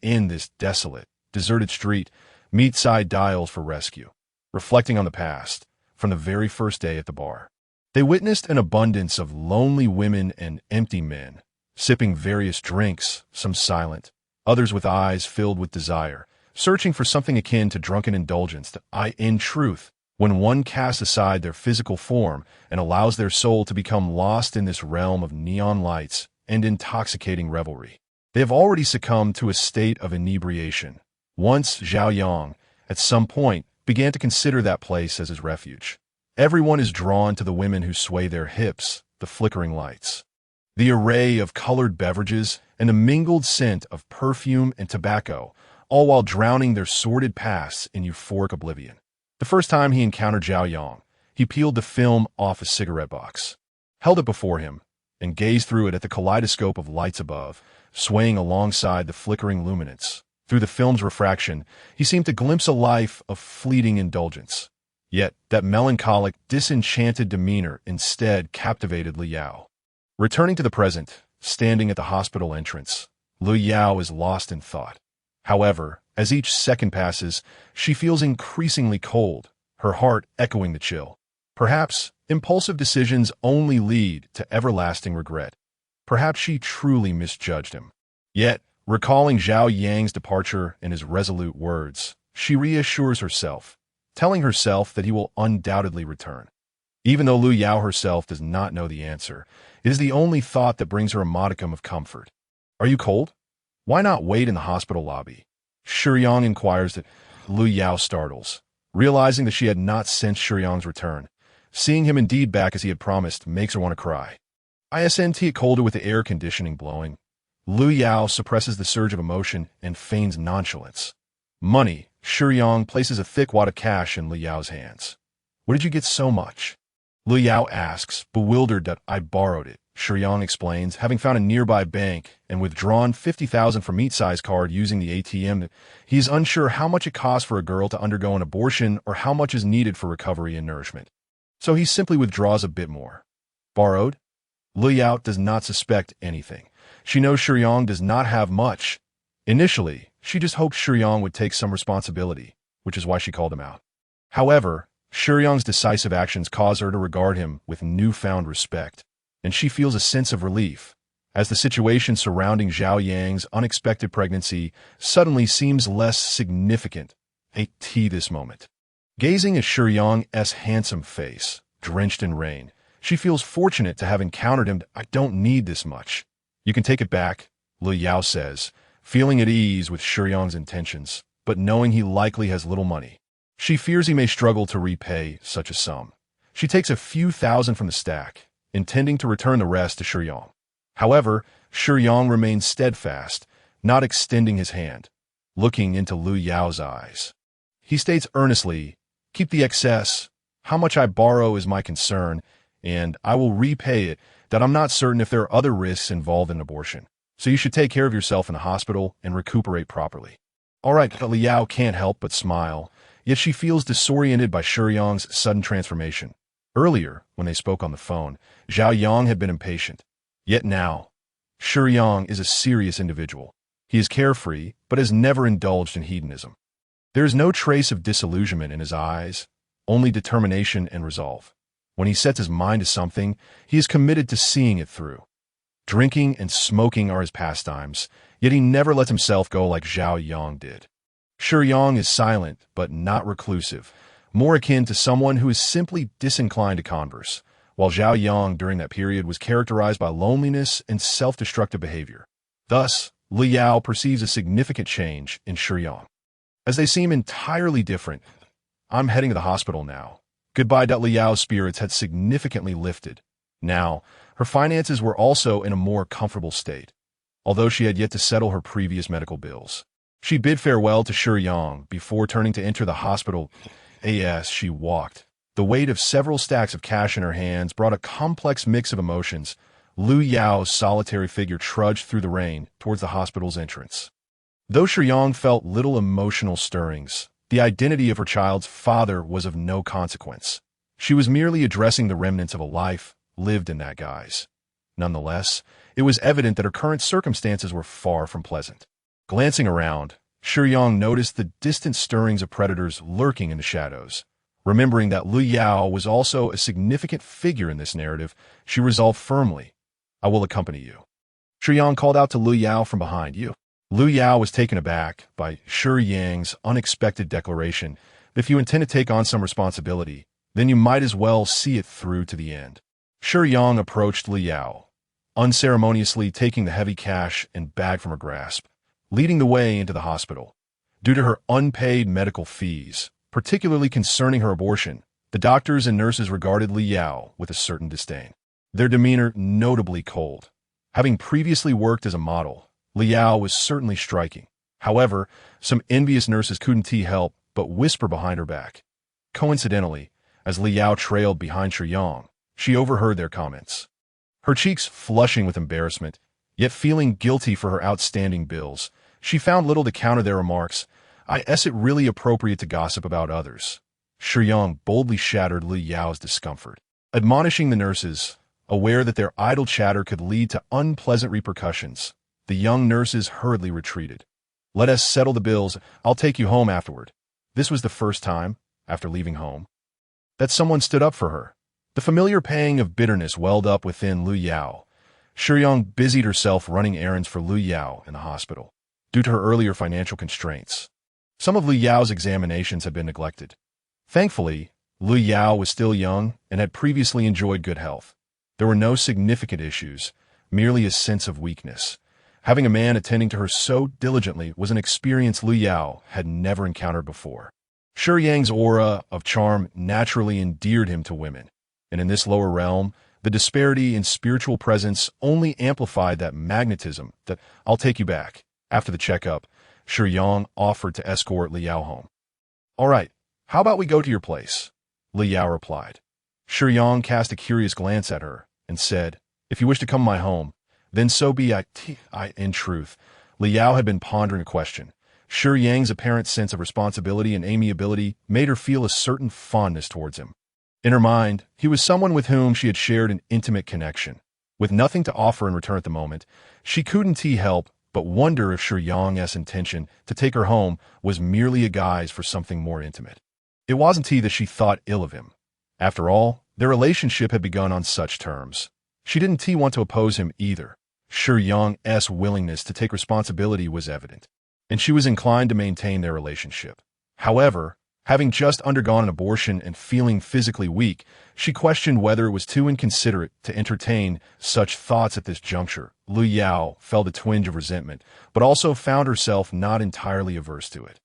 In this desolate, deserted street, Mitsai dials for rescue, reflecting on the past, from the very first day at the bar. They witnessed an abundance of lonely women and empty men, sipping various drinks, some silent, others with eyes filled with desire, searching for something akin to drunken indulgence. In truth, when one casts aside their physical form and allows their soul to become lost in this realm of neon lights and intoxicating revelry, they have already succumbed to a state of inebriation. Once Shiyang, at some point, began to consider that place as his refuge. Everyone is drawn to the women who sway their hips, the flickering lights, the array of colored beverages, and the mingled scent of perfume and tobacco, all while drowning their sordid pasts in euphoric oblivion. The first time he encountered Shiyang, he peeled the film off a cigarette box, held it before him, and gazed through it at the kaleidoscope of lights above, swaying alongside the flickering luminance. Through the film's refraction, he seemed to glimpse a life of fleeting indulgence. Yet that melancholic, disenchanted demeanor instead captivated Li Yao. Returning to the present, standing at the hospital entrance, Li Yao is lost in thought. However, as each second passes, she feels increasingly cold, her heart echoing the chill. Perhaps impulsive decisions only lead to everlasting regret. Perhaps she truly misjudged him. Yet, recalling Zhao Yang's departure and his resolute words, she reassures herself, telling herself that he will undoubtedly return. Even though Lu Yao herself does not know the answer, it is the only thought that brings her a modicum of comfort. "Are you cold? Why not wait in the hospital lobby?" Shiyang inquires that Lu Yao startles, realizing that she had not sensed Shiyang's return. Seeing him indeed back as he had promised makes her want to cry. Isn't it colder with the air conditioning blowing? Lu Yao suppresses the surge of emotion and feigns nonchalance. "Money." Shiyang places a thick wad of cash in Lu Yao's hands. "Where did you get so much?" Lu Yao asks, bewildered that "I borrowed it." Shiyang explains, having found a nearby bank and withdrawn 50,000 from each-size card using the ATM. He is unsure how much it costs for a girl to undergo an abortion or how much is needed for recovery and nourishment. So he simply withdraws a bit more. Borrowed? Lu Yao does not suspect anything. She knows Shiyang does not have much. Initially, she just hoped Shiyang would take some responsibility, which is why she called him out. However, Shiyang's decisive actions cause her to regard him with newfound respect, and she feels a sense of relief, as the situation surrounding Zhao Yang's unexpected pregnancy suddenly seems less significant this moment. Gazing at Shiyang's handsome face, drenched in rain, she feels fortunate to have encountered him. "I don't need this much. You can take it back," Lu Yao says, feeling at ease with Shiyang's intentions, but knowing he likely has little money. She fears he may struggle to repay such a sum. She takes a few thousand from the stack, intending to return the rest to Shiyang. However, Shiyang remains steadfast, not extending his hand, looking into Lu Yao's eyes. He states earnestly, "Keep the excess. How much I borrow is my concern, and I will repay it. That I'm not certain if there are other risks involved in abortion. So you should take care of yourself in the hospital and recuperate properly." All right, but Li Yao can't help but smile, yet she feels disoriented by Shiyang's sudden transformation. Earlier, when they spoke on the phone, Zhao Yang had been impatient. Yet now, Shiyang is a serious individual. He is carefree, but has never indulged in hedonism. There is no trace of disillusionment in his eyes, only determination and resolve. When he sets his mind to something, he is committed to seeing it through. Drinking and smoking are his pastimes, yet he never lets himself go like Zhao Yang did. Shiyang is silent, but not reclusive, more akin to someone who is simply disinclined to converse, while Zhao Yang during that period was characterized by loneliness and self-destructive behavior. Thus, Li Yao perceives a significant change in Shiyang. As they seem entirely different, "I'm heading to the hospital now." Goodbye. Li Yao's spirits had significantly lifted. Now, her finances were also in a more comfortable state, although she had yet to settle her previous medical bills. She bid farewell to Shiyang before turning to enter the hospital. As she walked, the weight of several stacks of cash in her hands brought a complex mix of emotions. Lu Yao's solitary figure trudged through the rain towards the hospital's entrance. Though Shiyang felt little emotional stirrings, the identity of her child's father was of no consequence. She was merely addressing the remnants of a life lived in that guise. Nonetheless, it was evident that her current circumstances were far from pleasant. Glancing around, Shiyang noticed the distant stirrings of predators lurking in the shadows. Remembering that Lu Yao was also a significant figure in this narrative, she resolved firmly, "I will accompany you." Shiyang called out to Lu Yao from behind. Lu Yao was taken aback by Shiyang's unexpected declaration. "If you intend to take on some responsibility, then you might as well see it through to the end." Shiyang approached Lu Yao, unceremoniously taking the heavy cash and bag from her grasp, leading the way into the hospital. Due to her unpaid medical fees, particularly concerning her abortion, the doctors and nurses regarded Lu Yao with a certain disdain, their demeanor notably cold. Having previously worked as a model, Lu Yao was certainly striking. However, some envious nurses couldn't help but whisper behind her back. Coincidentally, as Lu Yao trailed behind Shiyang, she overheard their comments. Her cheeks flushing with embarrassment, yet feeling guilty for her outstanding bills, she found little to counter their remarks. Is it really appropriate to gossip about others? Shiyang boldly shattered Lu Yao's discomfort, admonishing the nurses, aware that their idle chatter could lead to unpleasant repercussions. The young nurses hurriedly retreated. "Let us settle the bills. I'll take you home afterward." This was the first time, after leaving home, that someone stood up for her. The familiar pang of bitterness welled up within Lu Yao. Shiyang busied herself running errands for Lu Yao in the hospital, due to her earlier financial constraints. Some of Lu Yao's examinations had been neglected. Thankfully, Lu Yao was still young and had previously enjoyed good health. There were no significant issues, merely a sense of weakness. Having a man attending to her so diligently was an experience Lu Yao had never encountered before. Shiyang's aura of charm naturally endeared him to women, and in this lower realm, the disparity in spiritual presence only amplified that magnetism. That "I'll take you back." After the checkup, Shiyang offered to escort Lu Yao home. "All right, how about we go to your place?" Lu Yao replied. Shiyang cast a curious glance at her and said, "If you wish to come to my home, then so be it." In truth, Lu Yao had been pondering a question. Shiyang's apparent sense of responsibility and amiability made her feel a certain fondness towards him. In her mind, he was someone with whom she had shared an intimate connection. With nothing to offer in return at the moment, she couldn't help but wonder if Shiyang's intention to take her home was merely a guise for something more intimate. It wasn't that she thought ill of him. After all, their relationship had begun on such terms. She didn't want to oppose him either. Shiyang's willingness to take responsibility was evident, and she was inclined to maintain their relationship. However, having just undergone an abortion and feeling physically weak, she questioned whether it was too inconsiderate to entertain such thoughts at this juncture. Lu Yao felt a twinge of resentment, but also found herself not entirely averse to it.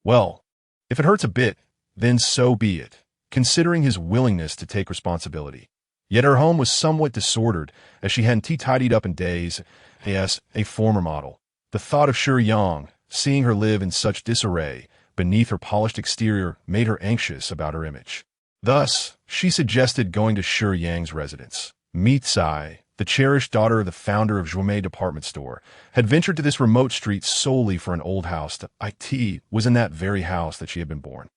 "Well, if it hurts a bit, then so be it," considering his willingness to take responsibility. Yet her home was somewhat disordered, as she hadn't tidied up in days, as a former model. The thought of Shiyang, seeing her live in such disarray beneath her polished exterior, made her anxious about her image. Thus, she suggested going to Shiyang's residence. Mitsai, the cherished daughter of the founder of Jianbing department store, had ventured to this remote street solely for an old house. It was in that very house that she had been born.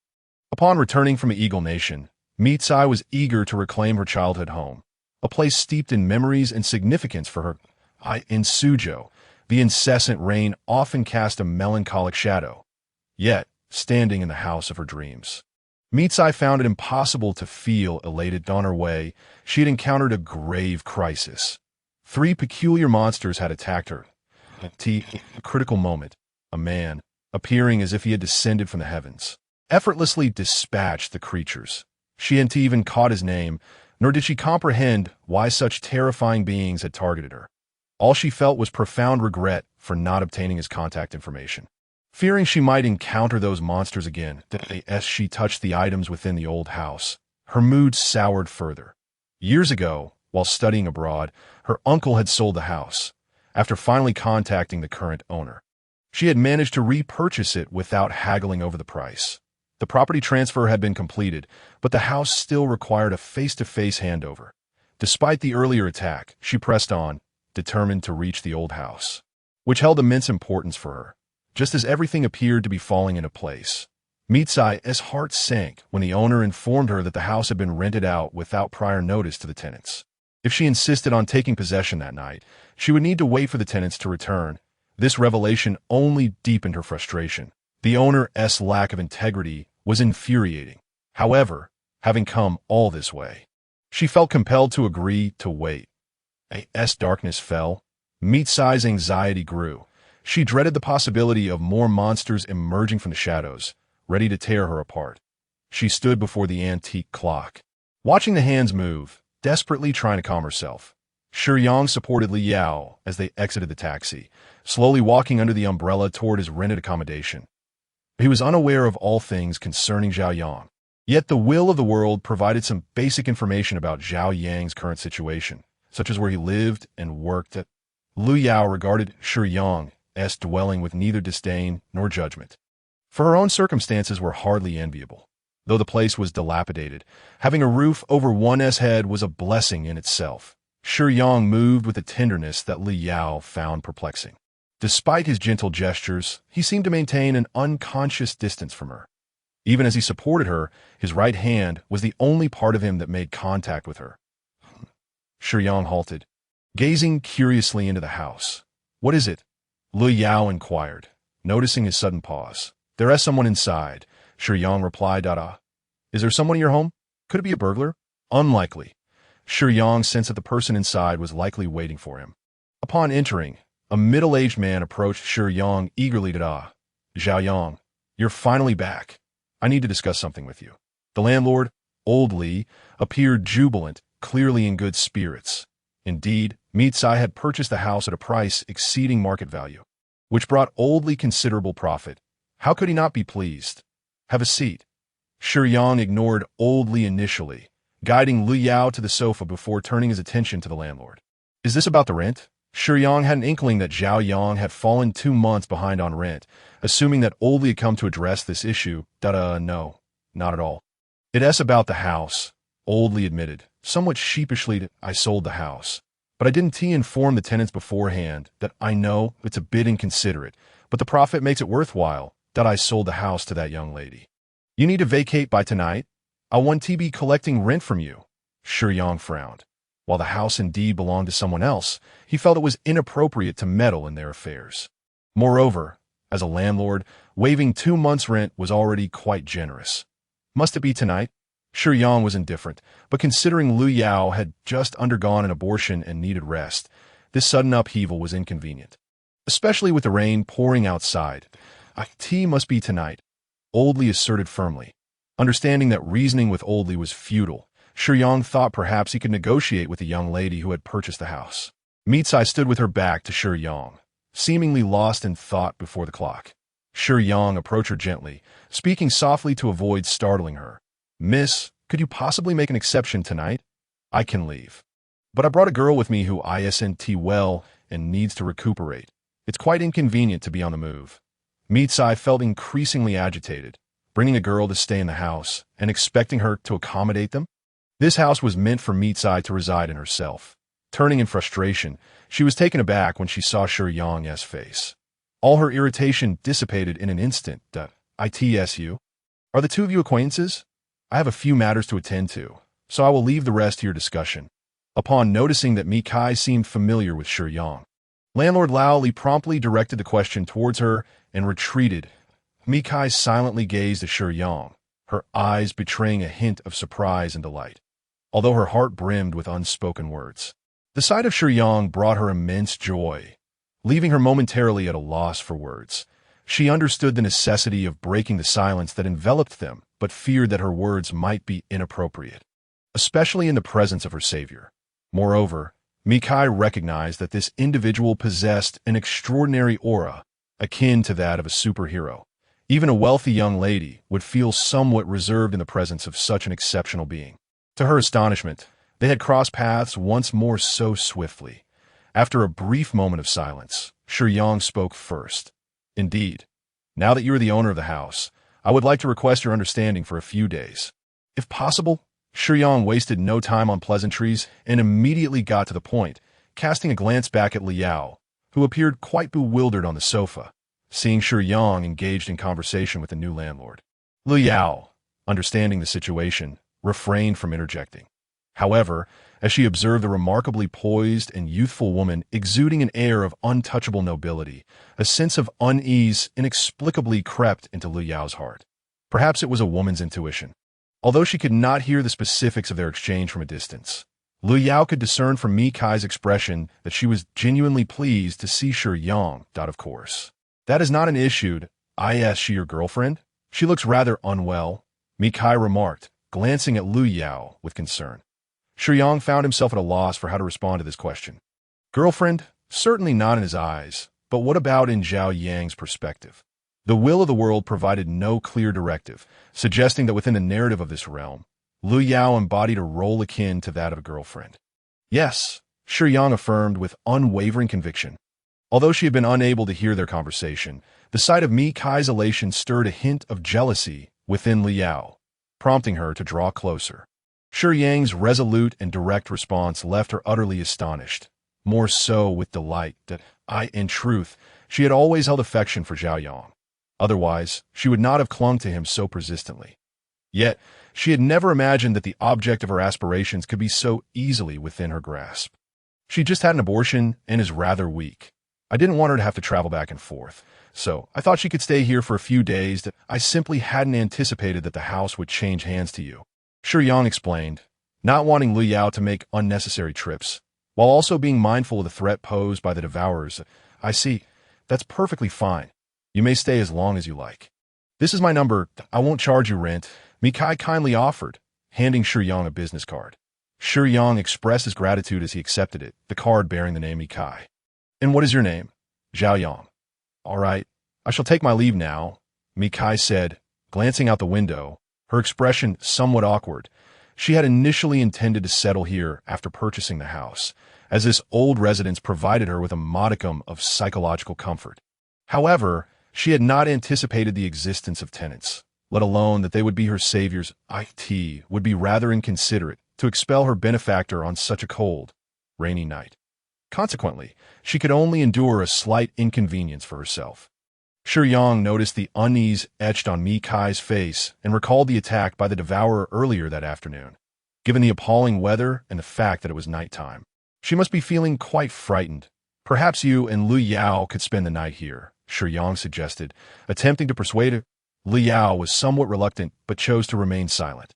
Upon returning from the Eagle Nation, Mitsai was eager to reclaim her childhood home, a place steeped in memories and significance for her. In Suzhou, the incessant rain often cast a melancholic shadow. Yet, standing in the house of her dreams, Mitsai found it impossible to feel elated. On her way, she had encountered a grave crisis. 3 peculiar monsters had attacked her. At a critical moment, a man, appearing as if he had descended from the heavens, effortlessly dispatched the creatures. She hadn't even caught his name, nor did she comprehend why such terrifying beings had targeted her. All she felt was profound regret for not obtaining his contact information. Fearing she might encounter those monsters again, as she touched the items within the old house, her mood soured further. Years ago, while studying abroad, her uncle had sold the house. After finally contacting the current owner, she had managed to repurchase it without haggling over the price. The property transfer had been completed, but the house still required a face-to-face handover. Despite the earlier attack, she pressed on, determined to reach the old house, which held immense importance for her. Just as everything appeared to be falling into place, Mitsai's heart sank when the owner informed her that the house had been rented out without prior notice to the tenants. If she insisted on taking possession that night, she would need to wait for the tenants to return. This revelation only deepened her frustration. The owner's lack of integrity was infuriating. However, having come all this way, she felt compelled to agree to wait. As darkness fell, Mitsai's anxiety grew. She dreaded the possibility of more monsters emerging from the shadows, ready to tear her apart. She stood before the antique clock, watching the hands move, desperately trying to calm herself. Shiyang supported Lu Yao as they exited the taxi, slowly walking under the umbrella toward his rented accommodation. He was unaware of all things concerning Zhao Yang, yet the will of the world provided some basic information about Zhao Yang's current situation, such as where he lived and worked. Lu Yao regarded Shiyang's dwelling with neither disdain nor judgment, for her own circumstances were hardly enviable. Though the place was dilapidated, having a roof over one's head was a blessing in itself. Shiyang moved with a tenderness that Lu Yao found perplexing. Despite his gentle gestures, he seemed to maintain an unconscious distance from her. Even as he supported her, his right hand was the only part of him that made contact with her. Shiyang halted, gazing curiously into the house. "What is it?" Lu Yao inquired, noticing his sudden pause. "There is someone inside," Shiyang replied. Is there someone in your home? Could it be a burglar? Unlikely. Shiyang sensed that the person inside was likely waiting for him. Upon entering, a middle-aged man approached Shiyang eagerly. "Zhao Yang, you're finally back. I need to discuss something with you." The landlord, Old Li, appeared jubilant, clearly in good spirits. Indeed, Mitsai had purchased the house at a price exceeding market value, which brought Old Li considerable profit. How could he not be pleased? "Have a seat." Shiyang ignored Old Li initially, guiding Lu Yao to the sofa before turning his attention to the landlord. "Is this about the rent?" Shiyang had an inkling that Zhao Yang had fallen 2 months behind on rent, assuming that Old Li had come to address this issue. No, not at all. "It is about the house," Old Li admitted, somewhat sheepishly. "I sold the house, but I didn't inform the tenants beforehand that I know it's a bit inconsiderate, but the profit makes it worthwhile that I sold the house to that young lady. You need to vacate by tonight. I want to be collecting rent from you." Shiyang frowned. While the house indeed belonged to someone else, he felt it was inappropriate to meddle in their affairs. Moreover, as a landlord, waiving 2 months' rent was already quite generous. Must it be tonight? Shiyang was indifferent, but considering Lu Yao had just undergone an abortion and needed rest, this sudden upheaval was inconvenient. Especially with the rain pouring outside. "Tea must be tonight," Old Li asserted firmly. Understanding that reasoning with Old Li was futile, Shiyang thought perhaps he could negotiate with the young lady who had purchased the house. Mitsai stood with her back to Shiyang, seemingly lost in thought before the clock. Shiyang approached her gently, speaking softly to avoid startling her. "Miss, could you possibly make an exception tonight? I can leave. But I brought a girl with me who isn't well and needs to recuperate. It's quite inconvenient to be on the move." Mitsai felt increasingly agitated, bringing a girl to stay in the house and expecting her to accommodate them. This house was meant for Mitsai to reside in herself. Turning in frustration, she was taken aback when she saw Shiyang's face. All her irritation dissipated in an instant. "Itsu? Are the two of you acquaintances? I have a few matters to attend to, so I will leave the rest to your discussion." Upon noticing that Mikai seemed familiar with Shiyang, landlord Lao Li promptly directed the question towards her and retreated. Mikai silently gazed at Shiyang, her eyes betraying a hint of surprise and delight, although her heart brimmed with unspoken words. The sight of Shiyang brought her immense joy. Leaving her momentarily at a loss for words, she understood the necessity of breaking the silence that enveloped them, but feared that her words might be inappropriate, especially in the presence of her savior. Moreover, Mikai recognized that this individual possessed an extraordinary aura, akin to that of a superhero. Even a wealthy young lady would feel somewhat reserved in the presence of such an exceptional being. To her astonishment, they had crossed paths once more so swiftly. After a brief moment of silence, Shiyang spoke first. "Indeed, now that you are the owner of the house, I would like to request your understanding for a few days. If possible." Shiyang wasted no time on pleasantries and immediately got to the point, casting a glance back at Liao, who appeared quite bewildered on the sofa, seeing Shiyang engaged in conversation with the new landlord. Liao, understanding the situation, refrained from interjecting. However, as she observed the remarkably poised and youthful woman exuding an air of untouchable nobility, a sense of unease inexplicably crept into Liao's heart. Perhaps it was a woman's intuition. Although she could not hear the specifics of their exchange from a distance, Lu Yao could discern from Mikai's expression that she was genuinely pleased to see Shiyang. Of course. "That is not an issue. Is she your girlfriend? She looks rather unwell," Mikai remarked, glancing at Lu Yao with concern. Shiyang found himself at a loss for how to respond to this question. Girlfriend? Certainly not in his eyes, but what about in Zhao Yang's perspective? The will of the world provided no clear directive, suggesting that within the narrative of this realm, Lu Yao embodied a role akin to that of a girlfriend. "Yes," Shiyang affirmed with unwavering conviction. Although she had been unable to hear their conversation, the sight of Mikai's elation stirred a hint of jealousy within Liao, prompting her to draw closer. Shiyang's resolute and direct response left her utterly astonished, more so with delight that in truth, she had always held affection for Zhao Yang. Otherwise, she would not have clung to him so persistently. Yet, she had never imagined that the object of her aspirations could be so easily within her grasp. She just had an abortion and is rather weak. I didn't want her to have to travel back and forth, so I thought she could stay here for a few days. I simply hadn't anticipated that the house would change hands to you. Shiyang explained, not wanting Lu Yao to make unnecessary trips, while also being mindful of the threat posed by the devourers. I see. That's perfectly fine. You may stay as long as you like. This is my number. I won't charge you rent, Mikai kindly offered, handing Shiyang a business card. Shiyang expressed his gratitude as he accepted it, the card bearing the name Mikai. And what is your name? Zhaoyang. All right, I shall take my leave now, Mikai said, glancing out the window, her expression somewhat awkward. She had initially intended to settle here after purchasing the house, as this old residence provided her with a modicum of psychological comfort. However, she had not anticipated the existence of tenants, let alone that they would be her saviors. It would be rather inconsiderate to expel her benefactor on such a cold, rainy night. Consequently, she could only endure a slight inconvenience for herself. Shiyang noticed the unease etched on Mikai's face and recalled the attack by the devourer earlier that afternoon. Given the appalling weather and the fact that it was nighttime, she must be feeling quite frightened. Perhaps you and Lu Yao could spend the night here, Shiyang suggested, attempting to persuade her. Lu Yao was somewhat reluctant but chose to remain silent.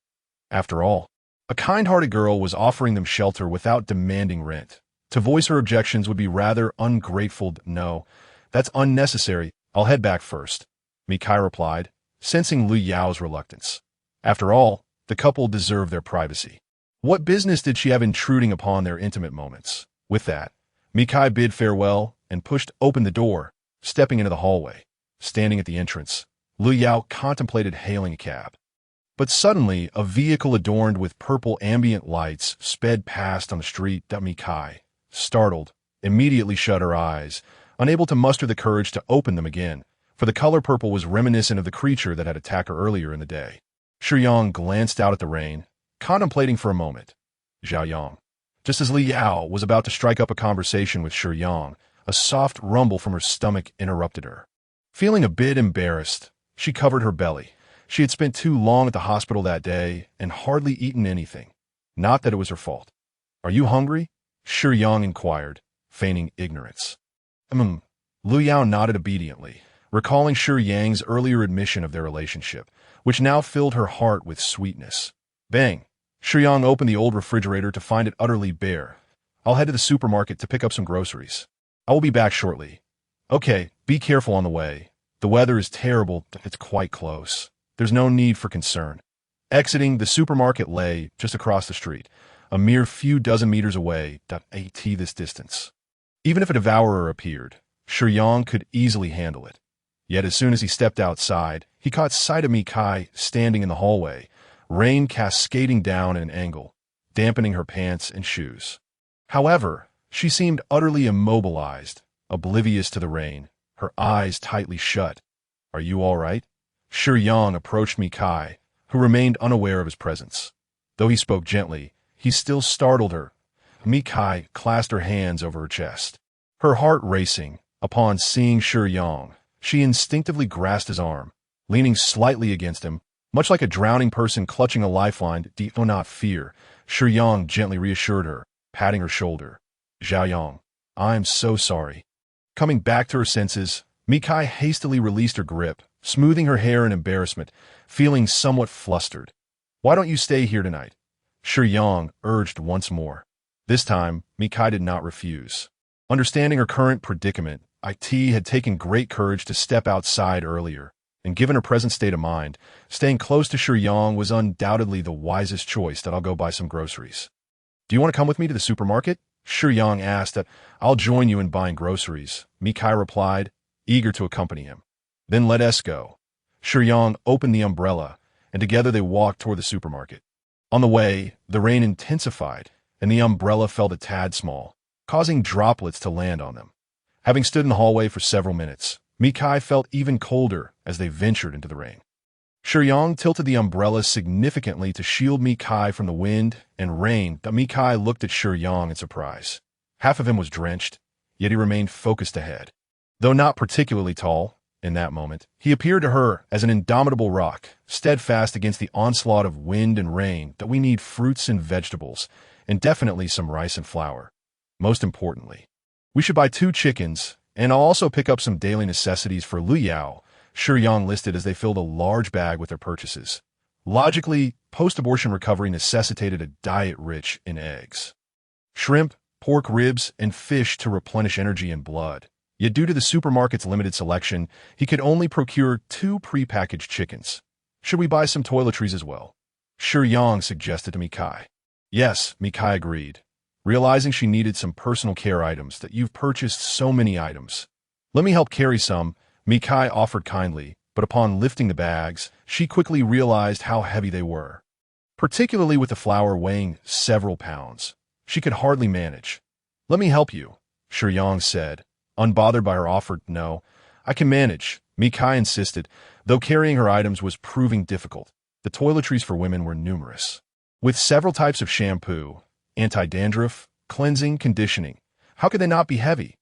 After all, a kind-hearted girl was offering them shelter without demanding rent. To voice her objections would be rather ungrateful. No, that's unnecessary. I'll head back first, Mikai replied, sensing Lu Yao's reluctance. After all, the couple deserved their privacy. What business did she have intruding upon their intimate moments? With that, Mikai bid farewell and pushed open the door, stepping into the hallway. Standing at the entrance, Lu Yao contemplated hailing a cab. But suddenly, a vehicle adorned with purple ambient lights sped past on the street. Mikai, startled, immediately shut her eyes, unable to muster the courage to open them again, for the color purple was reminiscent of the creature that had attacked her earlier in the day. Shiyang glanced out at the rain, contemplating for a moment. Zhaoyang. Just as Lu Yao was about to strike up a conversation with Shiyang, a soft rumble from her stomach interrupted her. Feeling a bit embarrassed, she covered her belly. She had spent too long at the hospital that day and hardly eaten anything. Not that it was her fault. Are you hungry? Shiyang inquired, feigning ignorance. Lu Yao nodded obediently, recalling Shiyang's earlier admission of their relationship, which now filled her heart with sweetness. Bang! Shiyang opened the old refrigerator to find it utterly bare. I'll head to the supermarket to pick up some groceries. I will be back shortly. Okay, be careful on the way. The weather is terrible. It's quite close. There's no need for concern. Exiting, the supermarket lay just across the street, a mere few dozen meters away. This distance. Even if a devourer appeared, Shiyang could easily handle it. Yet as soon as he stepped outside, he caught sight of Mikai standing in the hallway, rain cascading down at an angle, dampening her pants and shoes. However, she seemed utterly immobilized, oblivious to the rain, her eyes tightly shut. Are you all right? Shiyang approached Mikai, who remained unaware of his presence. Though he spoke gently, he still startled her. Mikai clasped her hands over her chest. Her heart racing, upon seeing Shiyang, she instinctively grasped his arm, leaning slightly against him, much like a drowning person clutching a lifeline. Do not fear, Shiyang gently reassured her, patting her shoulder. Zhaoyang, I'm so sorry. Coming back to her senses, Mikai hastily released her grip, smoothing her hair in embarrassment, feeling somewhat flustered. Why don't you stay here tonight? Shiyang urged once more. This time, Mikai did not refuse. Understanding her current predicament, IT had taken great courage to step outside earlier, and given her present state of mind, staying close to Shiyang was undoubtedly the wisest choice. That I'll go buy some groceries. Do you want to come with me to the supermarket? Shiyang asked. That I'll join you in buying groceries, Mikai replied, eager to accompany him. Then let us go. Shiyang opened the umbrella, and together they walked toward the supermarket. On the way, the rain intensified, and the umbrella felt a tad small, causing droplets to land on them. Having stood in the hallway for several minutes, Mikai felt even colder as they ventured into the rain. Shiyang tilted the umbrella significantly to shield Mikai from the wind and rain. Mikai looked at Shiyang in surprise. Half of him was drenched, yet he remained focused ahead. Though not particularly tall, in that moment. He appeared to her as an indomitable rock, steadfast against the onslaught of wind and rain that we need fruits and vegetables, and definitely some rice and flour. Most importantly, we should buy 2 chickens, and I'll also pick up some daily necessities for Lu Yao, Shiyang listed as they filled a large bag with their purchases. Logically, post-abortion recovery necessitated a diet rich in eggs, shrimp, pork ribs, and fish to replenish energy and blood. Yet due to the supermarket's limited selection, he could only procure 2 prepackaged chickens. Should we buy some toiletries as well? Shiyang suggested to Mikai. Yes, Mikai agreed, realizing she needed some personal care items. That you've purchased so many items. Let me help carry some, Mikai offered kindly, but upon lifting the bags, she quickly realized how heavy they were. Particularly with the flour weighing several pounds. She could hardly manage. Let me help you, Shiyang said, unbothered by her offer. No, I can manage, Mikai insisted, though carrying her items was proving difficult. The toiletries for women were numerous, with several types of shampoo, anti-dandruff, cleansing, conditioning. How could they not be heavy?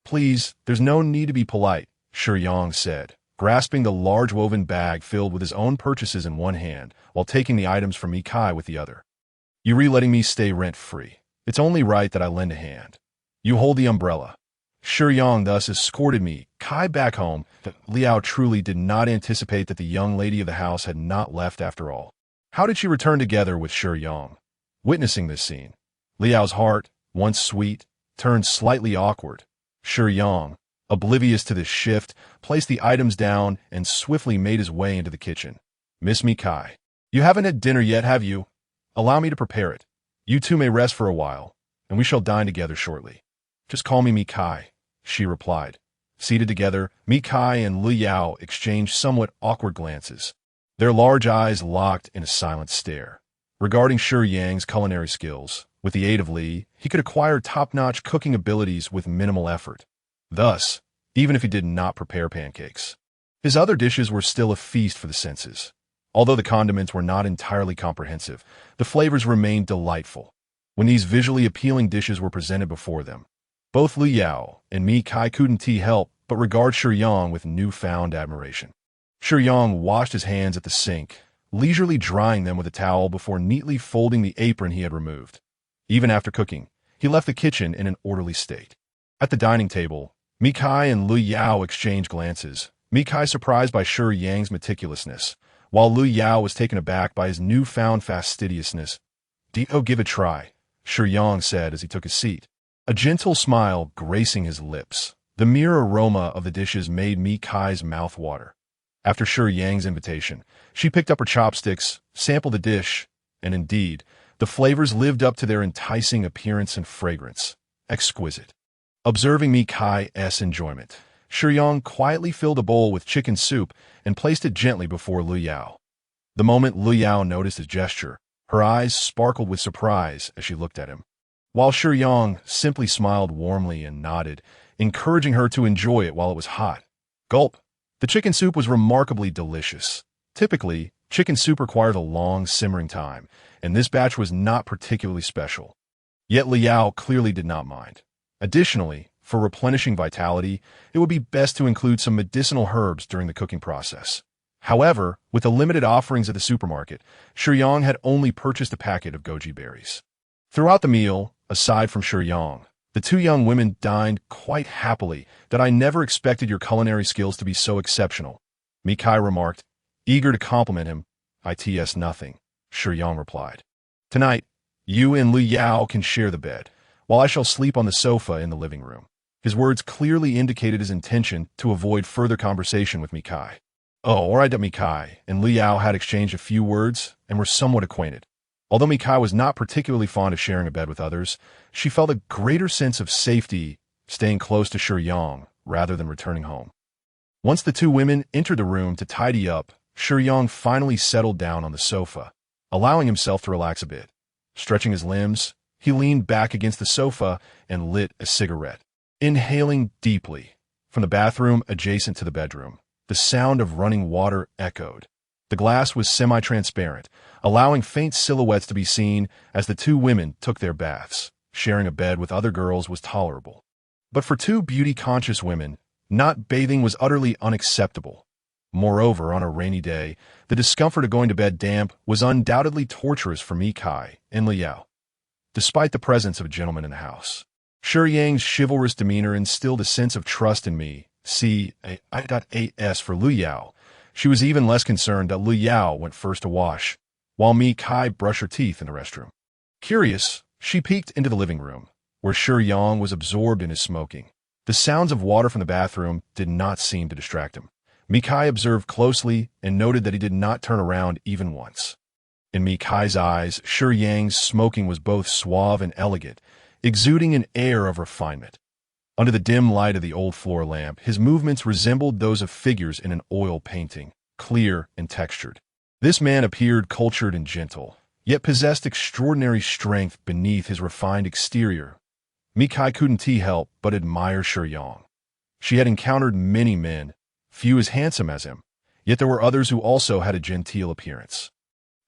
Please, there's no need to be polite, Shiyang said, grasping the large woven bag filled with his own purchases in one hand while taking the items from Mikai with the other. You're letting me stay rent-free. It's only right that I lend a hand. You hold the umbrella. Shiyang thus escorted Mikai back home. Liao truly did not anticipate that the young lady of the house had not left after all. How did she return together with Shiyang? Witnessing this scene, Liao's heart, once sweet, turned slightly awkward. Shiyang, oblivious to this shift, placed the items down and swiftly made his way into the kitchen. Miss Mikai, you haven't had dinner yet, have you? Allow me to prepare it. You two may rest for a while, and we shall dine together shortly. Just call me Mikai, she replied. Seated together, Mikai and Lu Yao exchanged somewhat awkward glances, their large eyes locked in a silent stare. Regarding Shiyang's culinary skills, with the aid of Li, he could acquire top-notch cooking abilities with minimal effort. Thus, even if he did not prepare pancakes, his other dishes were still a feast for the senses. Although the condiments were not entirely comprehensive, the flavors remained delightful. When these visually appealing dishes were presented before them, both Lu Yao and Mikai couldn't help but regard Shiyang with newfound admiration. Shiyang washed his hands at the sink, leisurely drying them with a towel before neatly folding the apron he had removed. Even after cooking, he left the kitchen in an orderly state. At the dining table, Mikai and Lu Yao exchanged glances, Mikai surprised by Shiyang's meticulousness, while Lu Yao was taken aback by his newfound fastidiousness. "Dio, give a try," Shiyang said as he took his seat, a gentle smile gracing his lips. The mere aroma of the dishes made Mikai's mouth water. After Shiyang's invitation, she picked up her chopsticks, sampled the dish, and indeed, the flavors lived up to their enticing appearance and fragrance. Exquisite. Observing Mikai's enjoyment, Shiyang quietly filled a bowl with chicken soup and placed it gently before Lu Yao. The moment Lu Yao noticed his gesture, her eyes sparkled with surprise as she looked at him, while Shiyang simply smiled warmly and nodded, encouraging her to enjoy it while it was hot. Gulp. The chicken soup was remarkably delicious. Typically, chicken soup requires a long simmering time, and this batch was not particularly special. Yet Liao clearly did not mind. Additionally, for replenishing vitality, it would be best to include some medicinal herbs during the cooking process. However, with the limited offerings at the supermarket, Shiyang had only purchased a packet of goji berries. Throughout the meal, aside from Shiyang, the two young women dined quite happily. "That I never expected your culinary skills to be so exceptional," Mikai remarked, eager to compliment him. "It's nothing," Shiyang replied. "Tonight, you and Lu Yao can share the bed, while I shall sleep on the sofa in the living room." His words clearly indicated his intention to avoid further conversation with Mikai. Oh, all right, Mikai and Lu Yao had exchanged a few words and were somewhat acquainted. Although Mikai was not particularly fond of sharing a bed with others, she felt a greater sense of safety staying close to Shiyang rather than returning home. Once the two women entered the room to tidy up, Shiyang finally settled down on the sofa, allowing himself to relax a bit. Stretching his limbs, he leaned back against the sofa and lit a cigarette. Inhaling deeply, from the bathroom adjacent to the bedroom, the sound of running water echoed. The glass was semi-transparent, allowing faint silhouettes to be seen as the two women took their baths. Sharing a bed with other girls was tolerable. But for two beauty-conscious women, Not bathing was utterly unacceptable. Moreover, on a rainy day, the discomfort of going to bed damp was undoubtedly torturous for Mi Kai and Liao. Despite the presence of a gentleman in the house, Shiyang's chivalrous demeanor instilled a sense of trust in me. C.A.I.S. for Lu Yao. She was even less concerned that Lu Yao went first to wash, while Mi Kai brushed her teeth in the restroom. Curious, she peeked into the living room, where Shiyang was absorbed in his smoking. The sounds of water from the bathroom did not seem to distract him. Mi Kai observed closely and noted that he did not turn around even once. In Mi Kai's eyes, Shiyang's smoking was both suave and elegant, exuding an air of refinement. Under the dim light of the old floor lamp, his movements resembled those of figures in an oil painting, clear and textured. This man appeared cultured and gentle, yet possessed extraordinary strength beneath his refined exterior. Mi Kai couldn't help but admire Shiyang. She had encountered many men, few as handsome as him, yet there were others who also had a genteel appearance.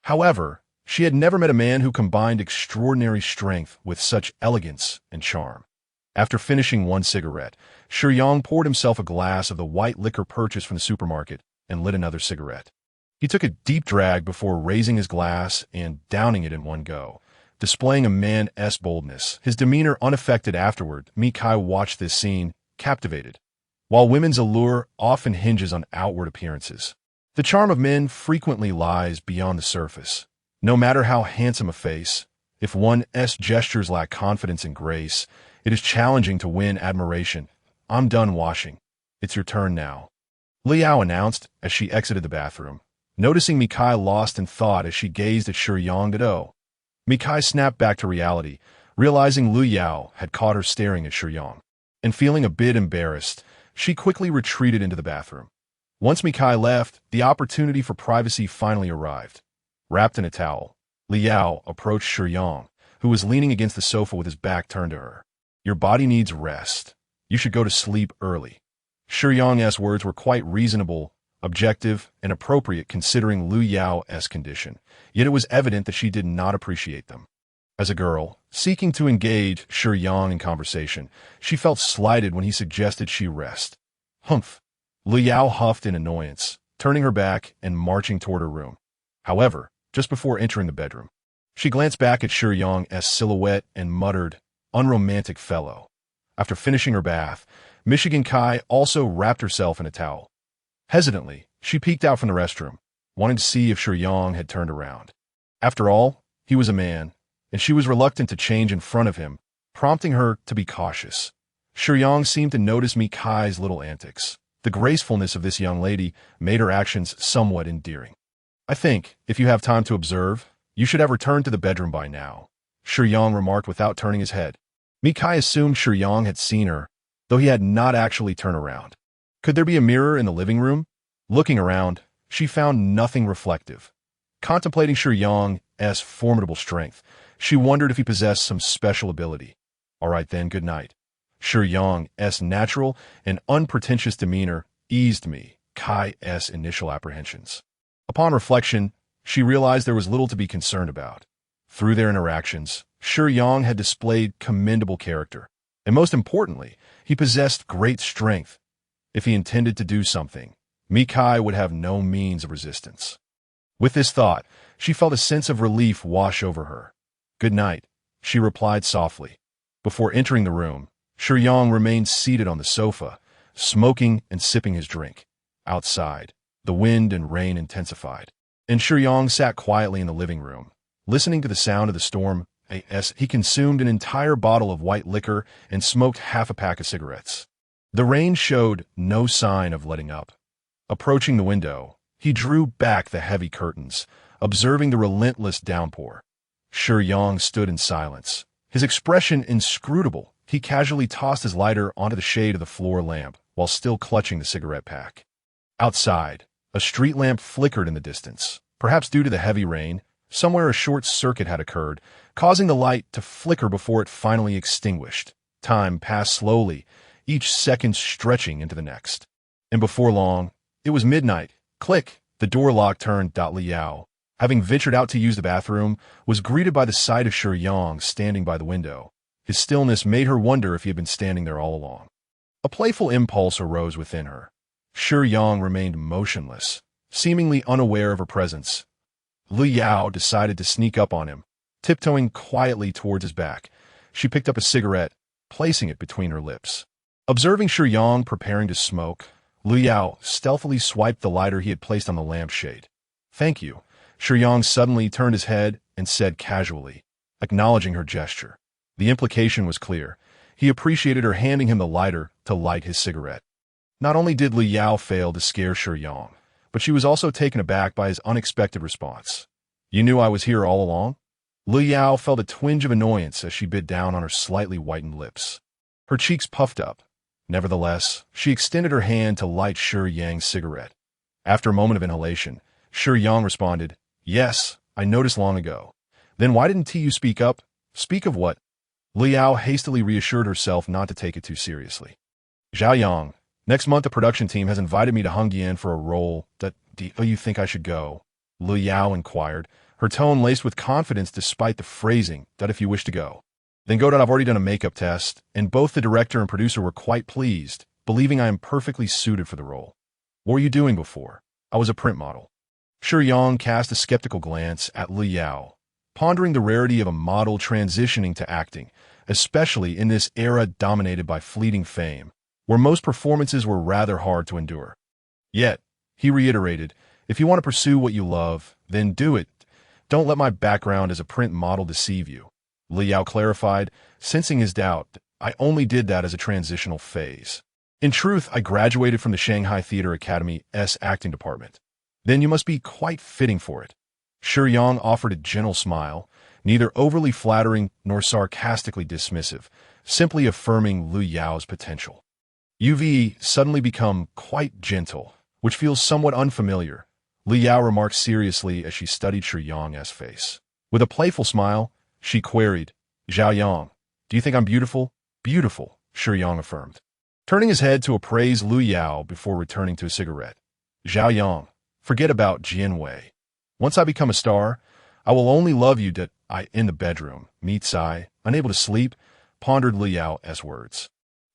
However, she had never met a man who combined extraordinary strength with such elegance and charm. After finishing one cigarette, Shiyang poured himself a glass of the white liquor purchased from the supermarket and lit another cigarette. He took a deep drag before raising his glass and downing it in one go, displaying a man's boldness, his demeanor unaffected afterward. Mi Kai watched this scene, captivated. While women's allure often hinges on outward appearances, the charm of men frequently lies beyond the surface. No matter how handsome a face, if one's gestures lack confidence and grace, it is challenging to win admiration. I'm done washing. It's your turn now, Liao announced as she exited the bathroom. Noticing Mi Kai lost in thought as she gazed at Shiyang. Mi Kai snapped back to reality, realizing Lu Yao had caught her staring at Shiyang. And feeling a bit embarrassed, she quickly retreated into the bathroom. Once Mi Kai left, the opportunity for privacy finally arrived. Wrapped in a towel, Liao approached Shiyang, who was leaning against the sofa with his back turned to her. Your body needs rest. You should go to sleep early. Shiyang's words were quite reasonable, objective, and appropriate considering Lu Yao's condition, yet it was evident that she did not appreciate them. As a girl, seeking to engage Shiyang in conversation, she felt slighted when he suggested she rest. Humph! Lu Yao huffed in annoyance, turning her back and marching toward her room. However, just before entering the bedroom, she glanced back at Shiyang's silhouette and muttered, "Unromantic fellow." After finishing her bath, Michigan Kai also wrapped herself in a towel. Hesitantly, she peeked out from the restroom, wanting to see if Shiyang had turned around. After all, he was a man, and she was reluctant to change in front of him, prompting her to be cautious. Shiyang seemed to notice Mi Kai's little antics. The gracefulness of this young lady made her actions somewhat endearing. I think, if you have time to observe, you should have returned to the bedroom by now, Shiyang remarked without turning his head. Mi Kai assumed Shiyang had seen her, though he had not actually turned around. Could there be a mirror in the living room? Looking around, she found nothing reflective. Contemplating Shiyang's formidable strength, she wondered if he possessed some special ability. All right then, good night. Shiyang's natural and unpretentious demeanor eased Mi Kai's initial apprehensions. Upon reflection, she realized there was little to be concerned about. Through their interactions, Shiyang had displayed commendable character, and most importantly, he possessed great strength. If he intended to do something, Mi Kai would have no means of resistance. With this thought, she felt a sense of relief wash over her. Good night, she replied softly. Before entering the room, Shiyang remained seated on the sofa, smoking and sipping his drink. Outside, the wind and rain intensified, and Shiyang sat quietly in the living room, listening to the sound of the storm. He consumed an entire bottle of white liquor and smoked half a pack of cigarettes. The rain showed no sign of letting up. Approaching the window, he drew back the heavy curtains, observing the relentless downpour. Shiyang stood in silence, his expression inscrutable. He casually tossed his lighter onto the shade of the floor lamp while still clutching the cigarette pack. Outside, a street lamp flickered in the distance. Perhaps due to the heavy rain, somewhere a short circuit had occurred, causing the light to flicker before it finally extinguished. Time passed slowly, each second stretching into the next. And before long, it was midnight. Click! The door lock turned. Liao, having ventured out to use the bathroom, was greeted by the sight of Shiyang standing by the window. His stillness made her wonder if he had been standing there all along. A playful impulse arose within her. Shiyang remained motionless, seemingly unaware of her presence. Lu Yao decided to sneak up on him, tiptoeing quietly towards his back. She picked up a cigarette, placing it between her lips. Observing Shiyang preparing to smoke, Lu Yao stealthily swiped the lighter he had placed on the lampshade. "Thank you." Shiyang suddenly turned his head and said casually, acknowledging her gesture. The implication was clear. He appreciated her handing him the lighter to light his cigarette. Not only did Lu Yao fail to scare Shiyang, but she was also taken aback by his unexpected response. "You knew I was here all along?" Lu Yao felt a twinge of annoyance as she bit down on her slightly whitened lips. Her cheeks puffed up. Nevertheless, she extended her hand to light Shiyang's cigarette. After a moment of inhalation, Shiyang responded, "Yes, I noticed long ago." "Then why didn't you speak up?" "Speak of what?" Lu Yao hastily reassured herself not to take it too seriously. "Xiaoyang, next month the production team has invited me to Hongyan for a role. Do you think I should go?" Lu Yao inquired, her tone laced with confidence despite the phrasing, "that if you wish to go." "Then go. I've already done a makeup test, and both the director and producer were quite pleased, believing I am perfectly suited for the role." "What were you doing before?" "I was a print model." Shiyang cast a skeptical glance at Lu Yao, pondering the rarity of a model transitioning to acting, especially in this era dominated by fleeting fame, where most performances were rather hard to endure. Yet, he reiterated, "If you want to pursue what you love, then do it. Don't let my background as a print model deceive you." Lu Yao clarified, sensing his doubt. "I only did that as a transitional phase. In truth, I graduated from the Shanghai Theatre Academy's acting department." "Then you must be quite fitting for it." Shiyang offered a gentle smile, neither overly flattering nor sarcastically dismissive, simply affirming Lu Yao's potential. "You've suddenly become quite gentle, which feels somewhat unfamiliar," Lu Yao remarked seriously as she studied Shiyang's face. With a playful smile, she queried, "Xiaoyang, do you think I'm beautiful?" "Beautiful," Shiyang affirmed, turning his head to appraise Lu Yao before returning to a cigarette. "Xiaoyang, forget about Jianwei. Once I become a star, I will only love you in the bedroom." Mitsai, unable to sleep, pondered Lu Yao's words.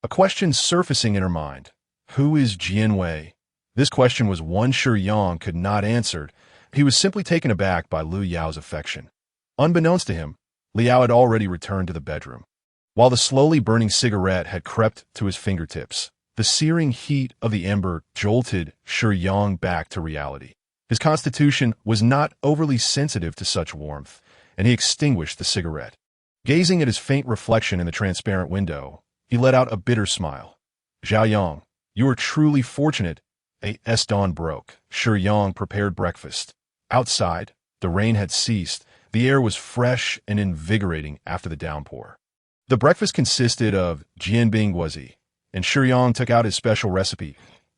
A question surfacing in her mind. Who is Jianwei? This question was one Shiyang could not answer. He was simply taken aback by Lu Yao's affection. Unbeknownst to him, Lu Yao had already returned to the bedroom. While the slowly burning cigarette had crept to his fingertips, the searing heat of the ember jolted Shiyang back to reality. His constitution was not overly sensitive to such warmth, and he extinguished the cigarette. Gazing at his faint reflection in the transparent window, he let out a bitter smile. "Xiaoyang, you are truly fortunate." As dawn broke, Shiyang prepared breakfast. Outside, the rain had ceased. The air was fresh and invigorating after the downpour. The breakfast consisted of Jianbing Guozi, and Shiyang took out his special recipe.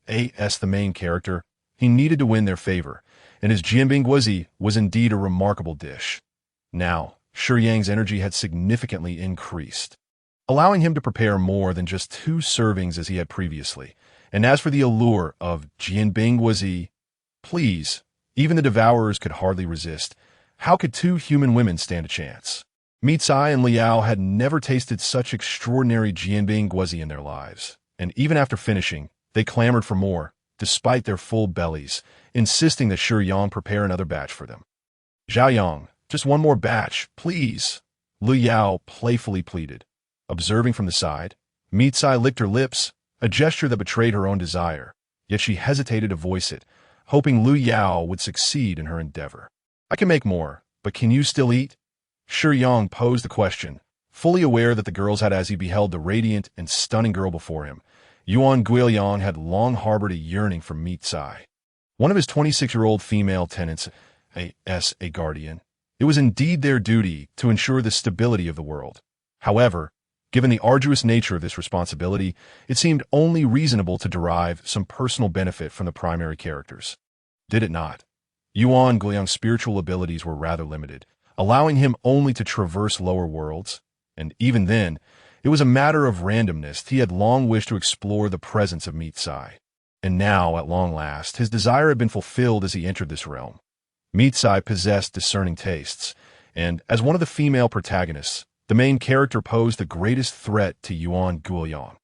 As the main character, he needed to win their favor, and his Jianbing Guozi was indeed a remarkable dish. Now, Shiyang's energy had significantly increased, allowing him to prepare more than just 2 servings as he had previously. And as for the allure of Jianbing Guozi, please, even the devourers could hardly resist. How could 2 human women stand a chance? Mitsai and Lu Yao had never tasted such extraordinary Jianbing Guozi in their lives, and even after finishing, they clamored for more, despite their full bellies, insisting that Shiyang prepare another batch for them. "Xiaoyang, just one more batch, please," Lu Yao playfully pleaded. Observing from the side, Mitsai licked her lips, a gesture that betrayed her own desire, yet she hesitated to voice it, hoping Lu Yao would succeed in her endeavor. "I can make more, but can you still eat?" Shiyang posed the question, fully aware that the girls had as he beheld the radiant and stunning girl before him. Yuan Guiliang had long harbored a yearning for Mitsai, one of his 26-year-old female tenants, a guardian. It was indeed their duty to ensure the stability of the world. However, given the arduous nature of this responsibility, it seemed only reasonable to derive some personal benefit from the primary characters. Did it not? Yuan Guiliang's spiritual abilities were rather limited, allowing him only to traverse lower worlds, and even then, it was a matter of randomness. He had long wished to explore the presence of Mitsai, and now, at long last, his desire had been fulfilled as he entered this realm. Mitsai possessed discerning tastes, and, as one of the female protagonists, the main character posed the greatest threat to Yuan Guiliang.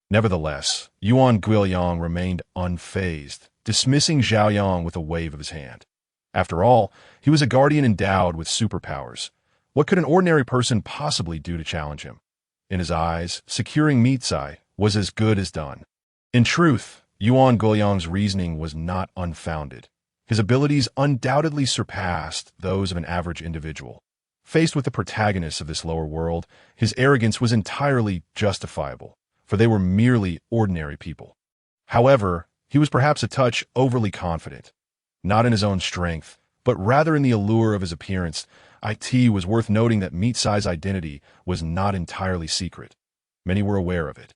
Nevertheless, Yuan Guiyang remained unfazed, dismissing Zhao Yang with a wave of his hand. After all, he was a guardian endowed with superpowers. What could an ordinary person possibly do to challenge him? In his eyes, securing Mitsai was as good as done. In truth, Yuan Guiyang's reasoning was not unfounded. His abilities undoubtedly surpassed those of an average individual. Faced with the protagonists of this lower world, his arrogance was entirely justifiable, for they were merely ordinary people. However, he was perhaps a touch overly confident. Not in his own strength, but rather in the allure of his appearance. It was worth noting that Mitsai's identity was not entirely secret. Many were aware of it.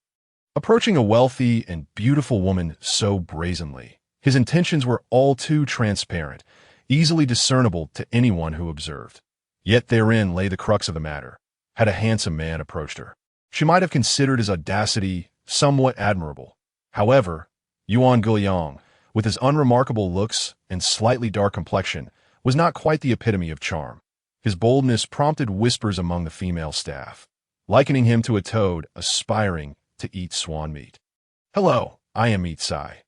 Approaching a wealthy and beautiful woman so brazenly, his intentions were all too transparent, easily discernible to anyone who observed. Yet therein lay the crux of the matter. Had a handsome man approached her, she might have considered his audacity somewhat admirable. However, Yuan Guiyang, with his unremarkable looks and slightly dark complexion, was not quite the epitome of charm. His boldness prompted whispers among the female staff, likening him to a toad aspiring to eat swan meat. "Hello, I am Mitsai."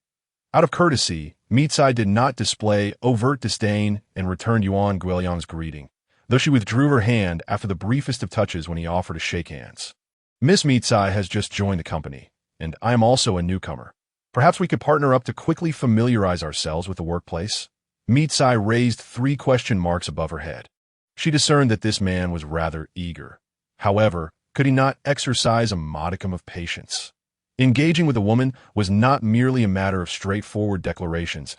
Out of courtesy, Mitsai did not display overt disdain and returned Yuan Guiyang's greeting, though she withdrew her hand after the briefest of touches when he offered to shake hands. "Miss Mitsai has just joined the company, and I am also a newcomer. Perhaps we could partner up to quickly familiarize ourselves with the workplace?" Mitsai raised 3 question marks above her head. She discerned that this man was rather eager. However, could he not exercise a modicum of patience? Engaging with a woman was not merely a matter of straightforward declarations.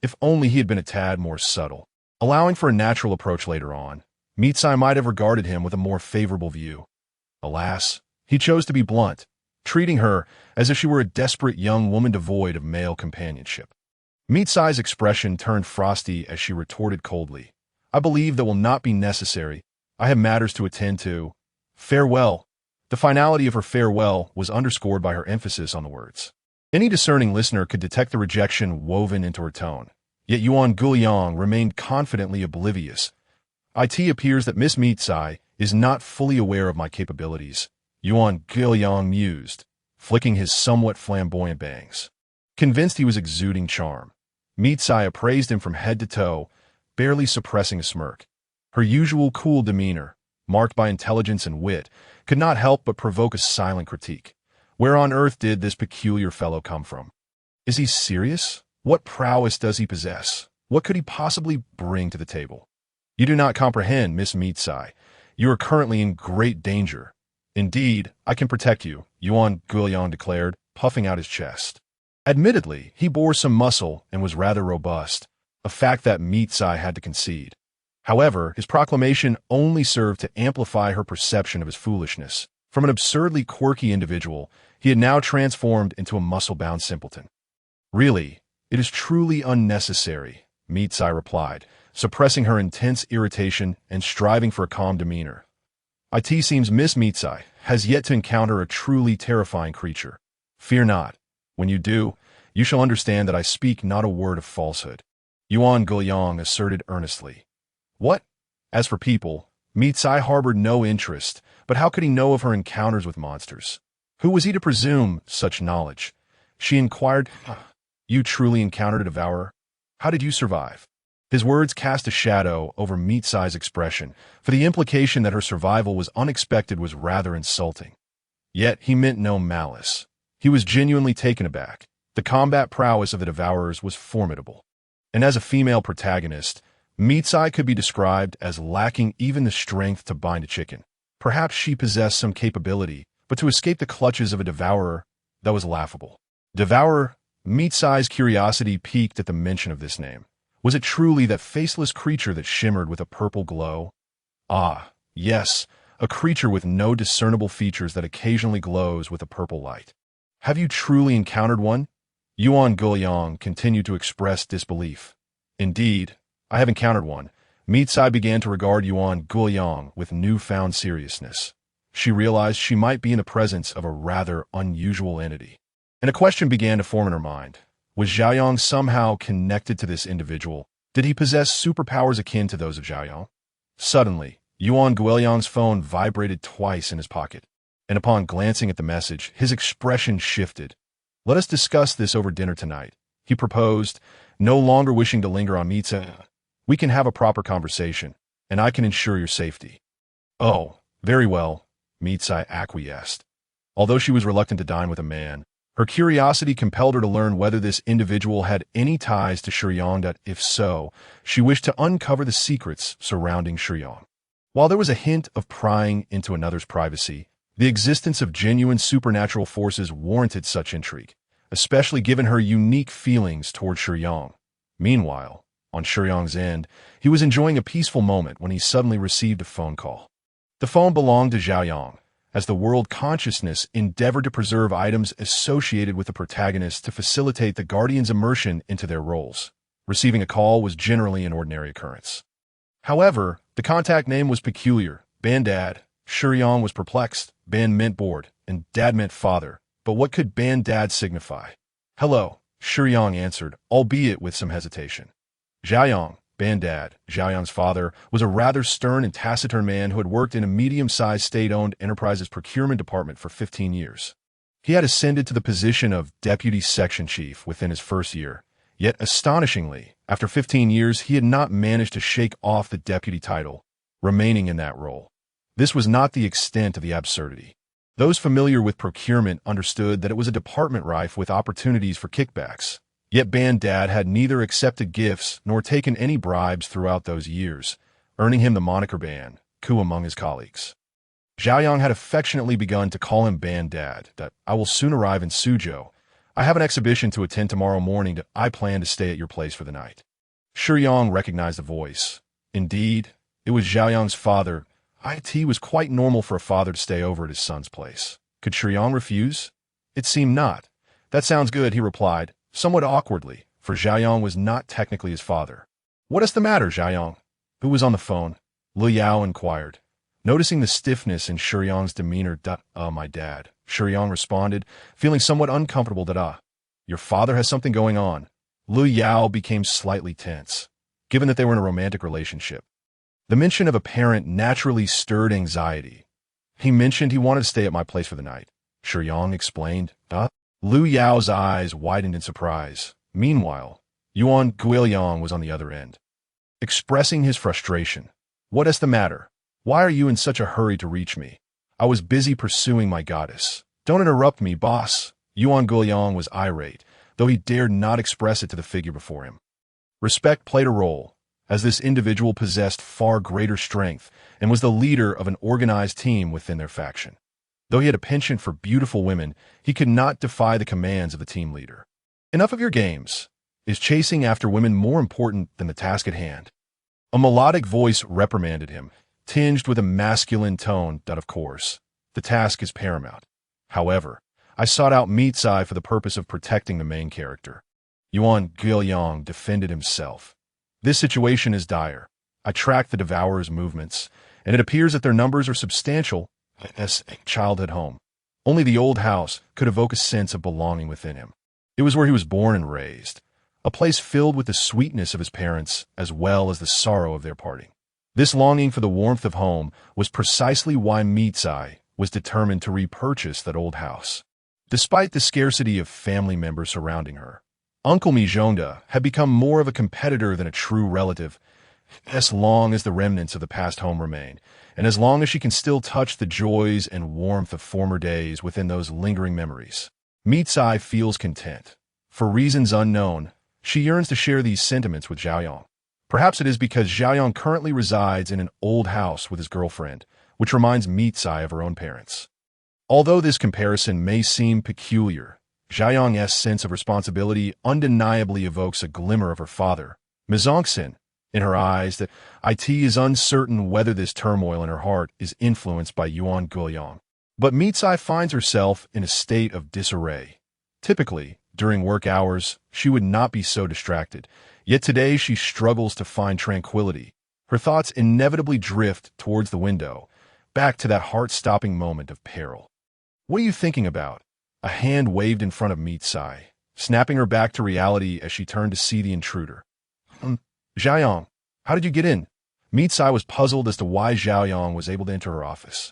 If only he had been a tad more subtle. Allowing for a natural approach later on, Mitsai might have regarded him with a more favorable view. Alas, he chose to be blunt, treating her as if she were a desperate young woman devoid of male companionship. Mitsai's expression turned frosty as she retorted coldly, "I believe that will not be necessary. I have matters to attend to. Farewell." The finality of her farewell was underscored by her emphasis on the words. Any discerning listener could detect the rejection woven into her tone. Yet Yuan Guiyang remained confidently oblivious. "It appears that Miss Mitsai is not fully aware of my capabilities," Yuan Guiyang mused, flicking his somewhat flamboyant bangs. Convinced he was exuding charm, Mitsai appraised him from head to toe, barely suppressing a smirk. Her usual cool demeanor, marked by intelligence and wit, could not help but provoke a silent critique. Where on earth did this peculiar fellow come from? Is he serious? What prowess does he possess? What could he possibly bring to the table? "You do not comprehend, Miss Mitsai. You are currently in great danger." "Indeed, I can protect you," Yuan Guiyang declared, puffing out his chest. Admittedly, he bore some muscle and was rather robust, a fact that Mitsai had to concede. However, his proclamation only served to amplify her perception of his foolishness. From an absurdly quirky individual, he had now transformed into a muscle-bound simpleton. "Really, it is truly unnecessary," Mitsai replied, suppressing her intense irritation and striving for a calm demeanor. "It seems Miss Mitsai has yet to encounter a truly terrifying creature. Fear not. When you do, you shall understand that I speak not a word of falsehood," Yuan Guiyang asserted earnestly. What? As for people, Mitsai harbored no interest, but how could he know of her encounters with monsters? Who was he to presume such knowledge? She inquired, "You truly encountered a devourer? How did you survive?" His words cast a shadow over Mitsai's expression, for the implication that her survival was unexpected was rather insulting. Yet he meant no malice. He was genuinely taken aback. The combat prowess of the devourers was formidable. And as a female protagonist, Mitsai could be described as lacking even the strength to bind a chicken. Perhaps she possessed some capability, but to escape the clutches of a devourer, that was laughable. Devourer? Mitsai's curiosity piqued at the mention of this name. Was it truly that faceless creature that shimmered with a purple glow? Ah, yes, a creature with no discernible features that occasionally glows with a purple light. "Have you truly encountered one?" Yuan Guiyang continued to express disbelief. "Indeed, I have encountered one." Mitsai began to regard Yuan Guiyang with newfound seriousness. She realized she might be in the presence of a rather unusual entity. And a question began to form in her mind. Was Shiyang somehow connected to this individual? Did he possess superpowers akin to those of Shiyang? Suddenly, Yuan Guiyang's phone vibrated twice in his pocket. And upon glancing at the message, his expression shifted. "Let us discuss this over dinner tonight," he proposed, no longer wishing to linger on Mitsa. "We can have a proper conversation, and I can ensure your safety." "Oh, very well," Mitsai acquiesced. Although she was reluctant to dine with a man, her curiosity compelled her to learn whether this individual had any ties to Shiyang, that, if so, she wished to uncover the secrets surrounding Shiyang. While there was a hint of prying into another's privacy, the existence of genuine supernatural forces warranted such intrigue, especially given her unique feelings toward Shiyang. Meanwhile, on Shiyang's end, he was enjoying a peaceful moment when he suddenly received a phone call. The phone belonged to Xiaoyang, as the world consciousness endeavored to preserve items associated with the protagonist to facilitate the Guardian's immersion into their roles. Receiving a call was generally an ordinary occurrence. However, the contact name was peculiar. Bandad. Shiyang was perplexed. Ban meant board, and dad meant father. But what could Bandad signify? "Hello," Shiyang answered, albeit with some hesitation. Xiaoyang, Bandad, Xiaoyang's father, was a rather stern and taciturn man who had worked in a medium-sized state-owned enterprise's procurement department for 15 years. He had ascended to the position of deputy section chief within his first year, yet astonishingly, after 15 years, he had not managed to shake off the deputy title, remaining in that role. This was not the extent of the absurdity. Those familiar with procurement understood that it was a department rife with opportunities for kickbacks. Yet Bandad had neither accepted gifts nor taken any bribes throughout those years, earning him the moniker Ban, Ku among his colleagues. Xiaoyang had affectionately begun to call him Bandad, that "I will soon arrive in Suzhou. I have an exhibition to attend tomorrow morning. I plan to stay at your place for the night." Shiyang recognized the voice. Indeed, it was Xiaoyang's father. It was quite normal for a father to stay over at his son's place. Could Shiyang refuse? It seemed not. "That sounds good," he replied, somewhat awkwardly, for Xiaoyang was not technically his father. "What is the matter, Xiaoyang?" "Who was on the phone?" Lu Yao inquired. Noticing the stiffness in Shiyang's demeanor, my dad," Shiyang responded, feeling somewhat uncomfortable. "Your father has something going on." Lu Yao became slightly tense, given that they were in a romantic relationship. The mention of a parent naturally stirred anxiety. "He mentioned he wanted to stay at my place for the night," Shiyang explained. Lu Yao's eyes widened in surprise. Meanwhile, Yuan Guiliang was on the other end, expressing his frustration. "What is the matter? Why are you in such a hurry to reach me? I was busy pursuing my goddess." "Don't interrupt me, boss." Yuan Guiliang was irate, though he dared not express it to the figure before him. Respect played a role, as this individual possessed far greater strength and was the leader of an organized team within their faction. Though he had a penchant for beautiful women, he could not defy the commands of the team leader. "Enough of your games. Is chasing after women more important than the task at hand?" A melodic voice reprimanded him, tinged with a masculine tone. "Of course, the task is paramount. However, I sought out Mitsai for the purpose of protecting the main character." Yuan Guiliang defended himself. "This situation is dire. I tracked the Devourer's movements, and it appears that their numbers are substantial. As a childhood home, only the old house could evoke a sense of belonging within him. It was where he was born and raised, a place filled with the sweetness of his parents as well as the sorrow of their parting. This longing for the warmth of home was precisely why Mitsai was determined to repurchase that old house. Despite the scarcity of family members surrounding her, Uncle Mijonda had become more of a competitor than a true relative. As long as the remnants of the past home remain, and as long as she can still touch the joys and warmth of former days within those lingering memories, Mitsai feels content. For reasons unknown, she yearns to share these sentiments with Xiaoyang. Perhaps it is because Xiaoyang currently resides in an old house with his girlfriend, which reminds Mitsai of her own parents. Although this comparison may seem peculiar, Xiaoyang's sense of responsibility undeniably evokes a glimmer of her father, Mizongxin, in her eyes. That it is uncertain whether this turmoil in her heart is influenced by Yuan Guiliang. But Mitsai finds herself in a state of disarray. Typically, during work hours, she would not be so distracted, yet today she struggles to find tranquility. Her thoughts inevitably drift towards the window, back to that heart-stopping moment of peril. "What are you thinking about?" A hand waved in front of Mitsai, snapping her back to reality as she turned to see the intruder. "Xiaoyang, how did you get in?" Mitsai was puzzled as to why Xiaoyang was able to enter her office.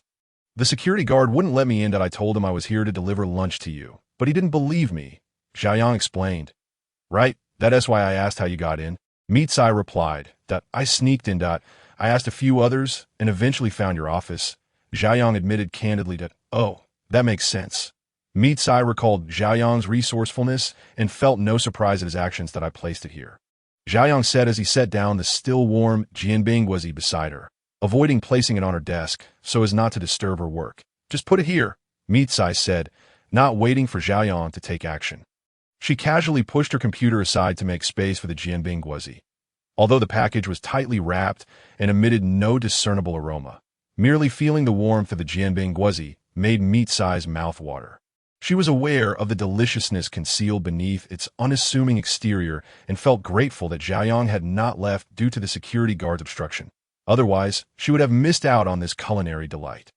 The security guard wouldn't let me in that I told him I was here to deliver lunch to you, but he didn't believe me, Shiyang explained. Right, that's why I asked how you got in. Meat-Sai replied, that I sneaked in. I asked a few others and eventually found your office. Xiaoyang admitted candidly that, oh, that makes sense. Meat-Sai recalled Xiaoyang's resourcefulness and felt no surprise at his actions that I placed it here. Xiaoyang said as he set down the still warm Jianbing Guozi beside her, avoiding placing it on her desk so as not to disturb her work. Just put it here, Meat-Sai said, not waiting for Xiaoyang to take action. She casually pushed her computer aside to make space for the Jianbing Guozi. Although the package was tightly wrapped and emitted no discernible aroma, merely feeling the warmth of the Jianbing Guozi made Meat-Sai's mouth water. She was aware of the deliciousness concealed beneath its unassuming exterior and felt grateful that Xiaoyang had not left due to the security guard's obstruction. Otherwise, she would have missed out on this culinary delight.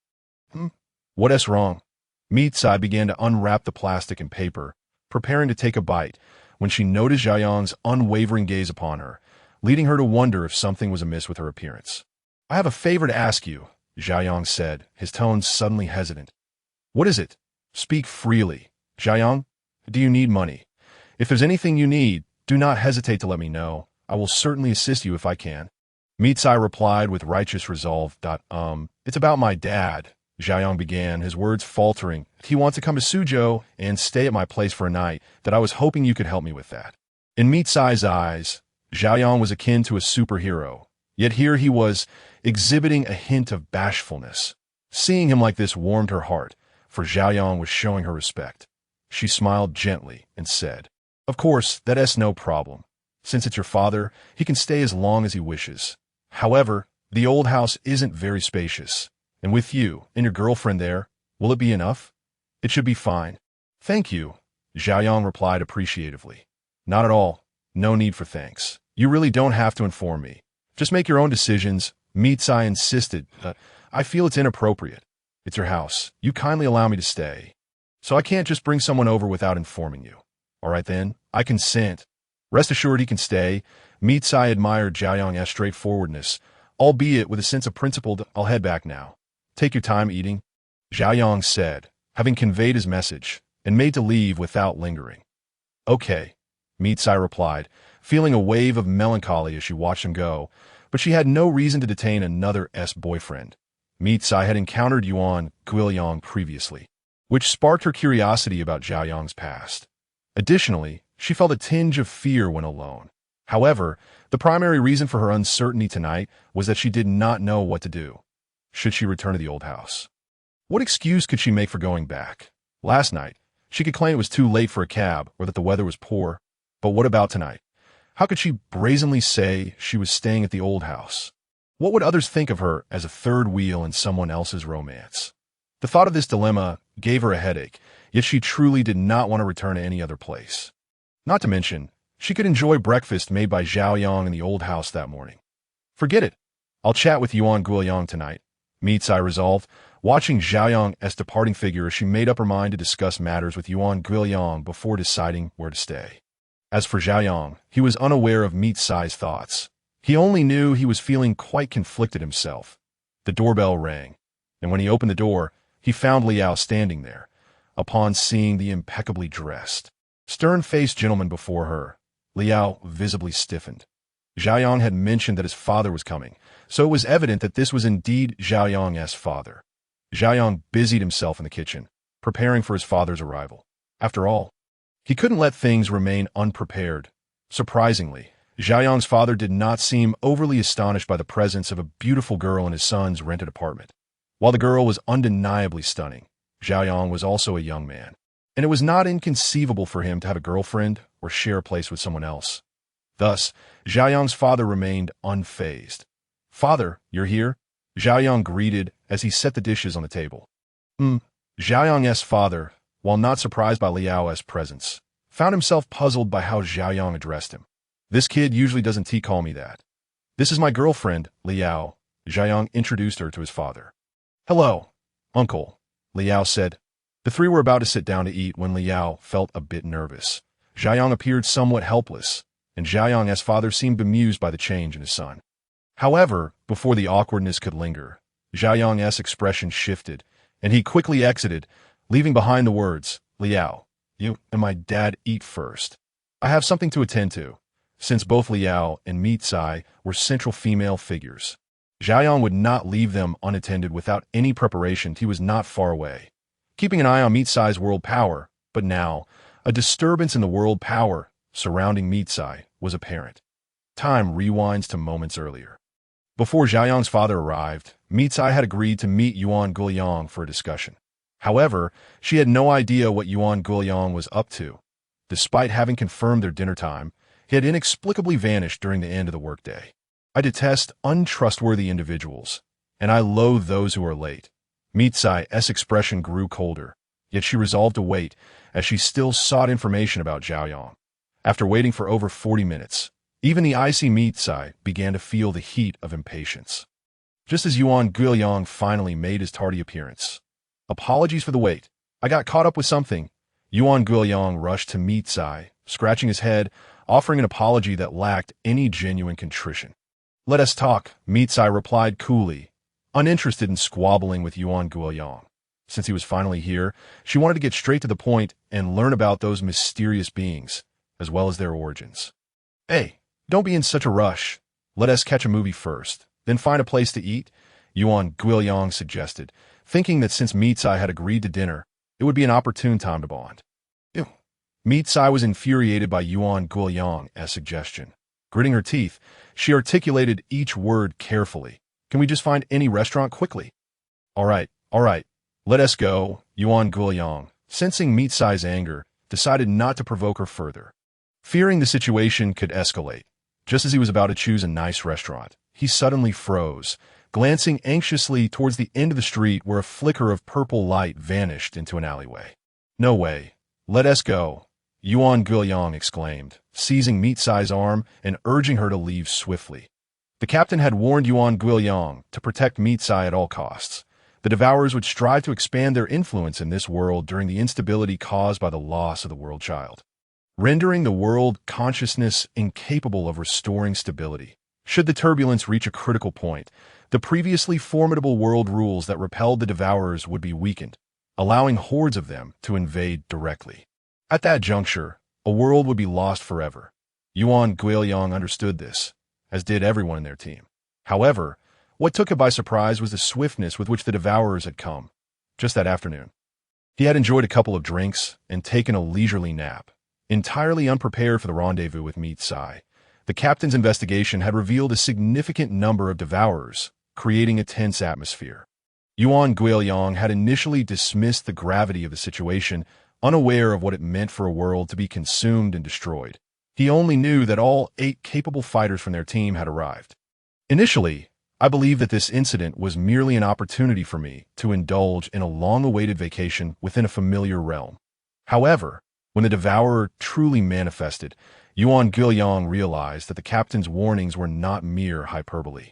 What's wrong? Meat-Sai began to unwrap the plastic and paper, preparing to take a bite, when she noticed Xiaoyang's unwavering gaze upon her, leading her to wonder if something was amiss with her appearance. I have a favor to ask you, Xiaoyang said, his tone suddenly hesitant. What is it? Speak freely. Xiaoyang, do you need money? If there's anything you need, do not hesitate to let me know. I will certainly assist you if I can. Meat-Sai replied with righteous resolve. It's about my dad, Xiaoyang began, his words faltering. He wants to come to Suzhou and stay at my place for a night, that I was hoping you could help me with that. In Meat-Sai's eyes, Xiaoyang was akin to a superhero, yet here he was, exhibiting a hint of bashfulness. Seeing him like this warmed her heart, for Xiaoyang was showing her respect. She smiled gently and said, Of course, that's no problem. Since it's your father, he can stay as long as he wishes. However, the old house isn't very spacious, and with you and your girlfriend there, will it be enough? It should be fine. Thank you, Xiaoyang replied appreciatively. Not at all. No need for thanks. You really don't have to inform me. Just make your own decisions, Meat-Sai insisted. I feel it's inappropriate. It's your house. You kindly allow me to stay. So I can't just bring someone over without informing you. All right then, I consent. Rest assured he can stay. Meat-Sai admired Xiaoyang's straightforwardness, albeit with a sense of principle. I'll head back now. Take your time eating, Xiaoyang said, having conveyed his message, and made to leave without lingering. Okay, Meat-Sai replied, feeling a wave of melancholy as she watched him go, but she had no reason to detain another boyfriend. Meat-Sai had encountered Yuan Guiliyang previously, which sparked her curiosity about Xiaoyang's past. Additionally, she felt a tinge of fear when alone. However, the primary reason for her uncertainty tonight was that she did not know what to do. Should she return to the old house? What excuse could she make for going back? Last night, she could claim it was too late for a cab or that the weather was poor. But what about tonight? How could she brazenly say she was staying at the old house? What would others think of her as a third wheel in someone else's romance? The thought of this dilemma gave her a headache, yet she truly did not want to return to any other place. Not to mention, she could enjoy breakfast made by Xiaoyang in the old house that morning. Forget it. I'll chat with Yuan Guiliyang tonight, Meat-Sai resolved, watching Xiaoyang's departing figure as she made up her mind to discuss matters with Yuan Guiliyang before deciding where to stay. As for Xiaoyang, he was unaware of Meat-Sai's thoughts. He only knew he was feeling quite conflicted himself. The doorbell rang, and when he opened the door, he found Liao standing there. Upon seeing the impeccably dressed, stern-faced gentleman before her, Liao visibly stiffened. Xiaoyang had mentioned that his father was coming, so it was evident that this was indeed Xiaoyang's father. Xiaoyang busied himself in the kitchen, preparing for his father's arrival. After all, he couldn't let things remain unprepared. Surprisingly, Xiaoyang's father did not seem overly astonished by the presence of a beautiful girl in his son's rented apartment. While the girl was undeniably stunning, Xiaoyang was also a young man, and it was not inconceivable for him to have a girlfriend or share a place with someone else. Thus, Xiaoyang's father remained unfazed. Father, you're here? Xiaoyang greeted as he set the dishes on the table. Xiaoyang's father, while not surprised by Liao's presence, found himself puzzled by how Xiaoyang addressed him. This kid usually doesn't call me that. This is my girlfriend, Liao. Xiaoyang introduced her to his father. Hello, uncle, Liao said. The three were about to sit down to eat when Liao felt a bit nervous. Xiaoyang appeared somewhat helpless, and Xiaoyang's father seemed bemused by the change in his son. However, before the awkwardness could linger, Xiaoyang's expression shifted, and he quickly exited, leaving behind the words, "Liao, you and my dad eat first. I have something to attend to," since both Liao and Mi Tsai were central female figures. Shiyang would not leave them unattended without any preparation. He was not far away, keeping an eye on Mi Tsai's world power, but now, a disturbance in the world power surrounding Mi Tsai was apparent. Time rewinds to moments earlier. Before Xiaoyang's father arrived, Mi Tsai had agreed to meet Yuan Guoyang for a discussion. However, she had no idea what Yuan Guoyang was up to. Despite having confirmed their dinner time, he had inexplicably vanished during the end of the workday. "I detest untrustworthy individuals, and I loathe those who are late." Mi Tsai's expression grew colder, yet she resolved to wait, as she still sought information about Xiaoyang. After waiting for over 40 minutes, even the icy Mi Tsai began to feel the heat of impatience. Just as Yuan Guoyang finally made his tardy appearance. "Apologies for the wait. I got caught up with something." Yuan Guoyang rushed to Mi Tsai, scratching his head, offering an apology that lacked any genuine contrition. "Let us talk," Mi Tsai replied coolly, uninterested in squabbling with Yuan Guoyang. Since he was finally here, she wanted to get straight to the point and learn about those mysterious beings, as well as their origins. "Hey, don't be in such a rush. Let us catch a movie first, then find a place to eat," Yuan Guoyang suggested, thinking that since Mi Tsai had agreed to dinner, it would be an opportune time to bond. Ew. Mi Tsai was infuriated by Yuan Guoyang's suggestion. Gritting her teeth, she articulated each word carefully. "Can we just find any restaurant quickly?" All right, let us go." Yuan Guoyang, sensing Mi Tsai's anger, decided not to provoke her further. Fearing the situation could escalate, just as he was about to choose a nice restaurant, he suddenly froze, glancing anxiously towards the end of the street where a flicker of purple light vanished into an alleyway. "No way. Let us go," Yuan Guoyang exclaimed, seizing Mi Tsai's arm and urging her to leave swiftly. The captain had warned Yuan Guoyang to protect Mi Tsai at all costs. The Devourers would strive to expand their influence in this world during the instability caused by the loss of the world child, rendering the world consciousness incapable of restoring stability. Should the turbulence reach a critical point, the previously formidable world rules that repelled the Devourers would be weakened, allowing hordes of them to invade directly. At that juncture, a world would be lost forever. Yuan Guoyang understood this, as did everyone in their team. However, what took him by surprise was the swiftness with which the Devourers had come, just that afternoon. He had enjoyed a couple of drinks and taken a leisurely nap, entirely unprepared for the rendezvous with Mi Tsai. The captain's investigation had revealed a significant number of Devourers, creating a tense atmosphere. Yuan Guoyang had initially dismissed the gravity of the situation, unaware of what it meant for a world to be consumed and destroyed. He only knew that all 8 capable fighters from their team had arrived. "Initially, I believed that this incident was merely an opportunity for me to indulge in a long-awaited vacation within a familiar realm. However, when the Devourer truly manifested, Yuan Guoyang realized that the captain's warnings were not mere hyperbole.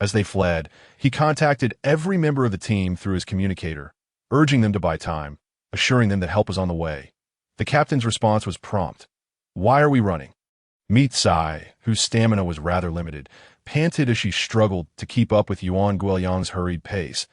As they fled, he contacted every member of the team through his communicator, urging them to buy time, assuring them that help was on the way. The captain's response was prompt. "Why are we running?" Mi Tsai, whose stamina was rather limited, panted as she struggled to keep up with Yuan Guoyang's hurried pace.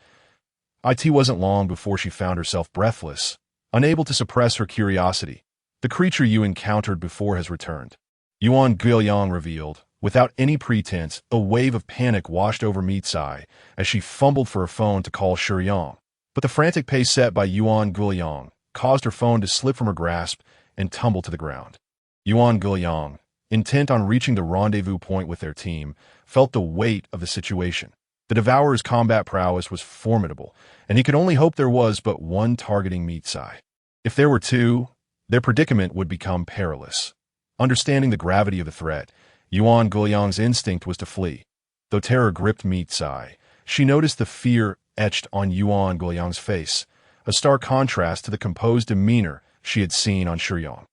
It wasn't long before she found herself breathless, unable to suppress her curiosity. "The creature you encountered before has returned," Yuan Guoyang revealed. Without any pretense, a wave of panic washed over Mi Tsai as she fumbled for her phone to call Shiyang. But the frantic pace set by Yuan Guoyang caused her phone to slip from her grasp and tumble to the ground. Yuan Guoyang, intent on reaching the rendezvous point with their team, felt the weight of the situation. The Devourer's combat prowess was formidable, and he could only hope there was but one targeting Mi Tsai. If there were 2, their predicament would become perilous. Understanding the gravity of the threat, Yuan Guoyang's instinct was to flee. Though terror gripped Mi Tsai, she noticed the fear etched on Yuan Guoyang's face, a stark contrast to the composed demeanor she had seen on Shiyang.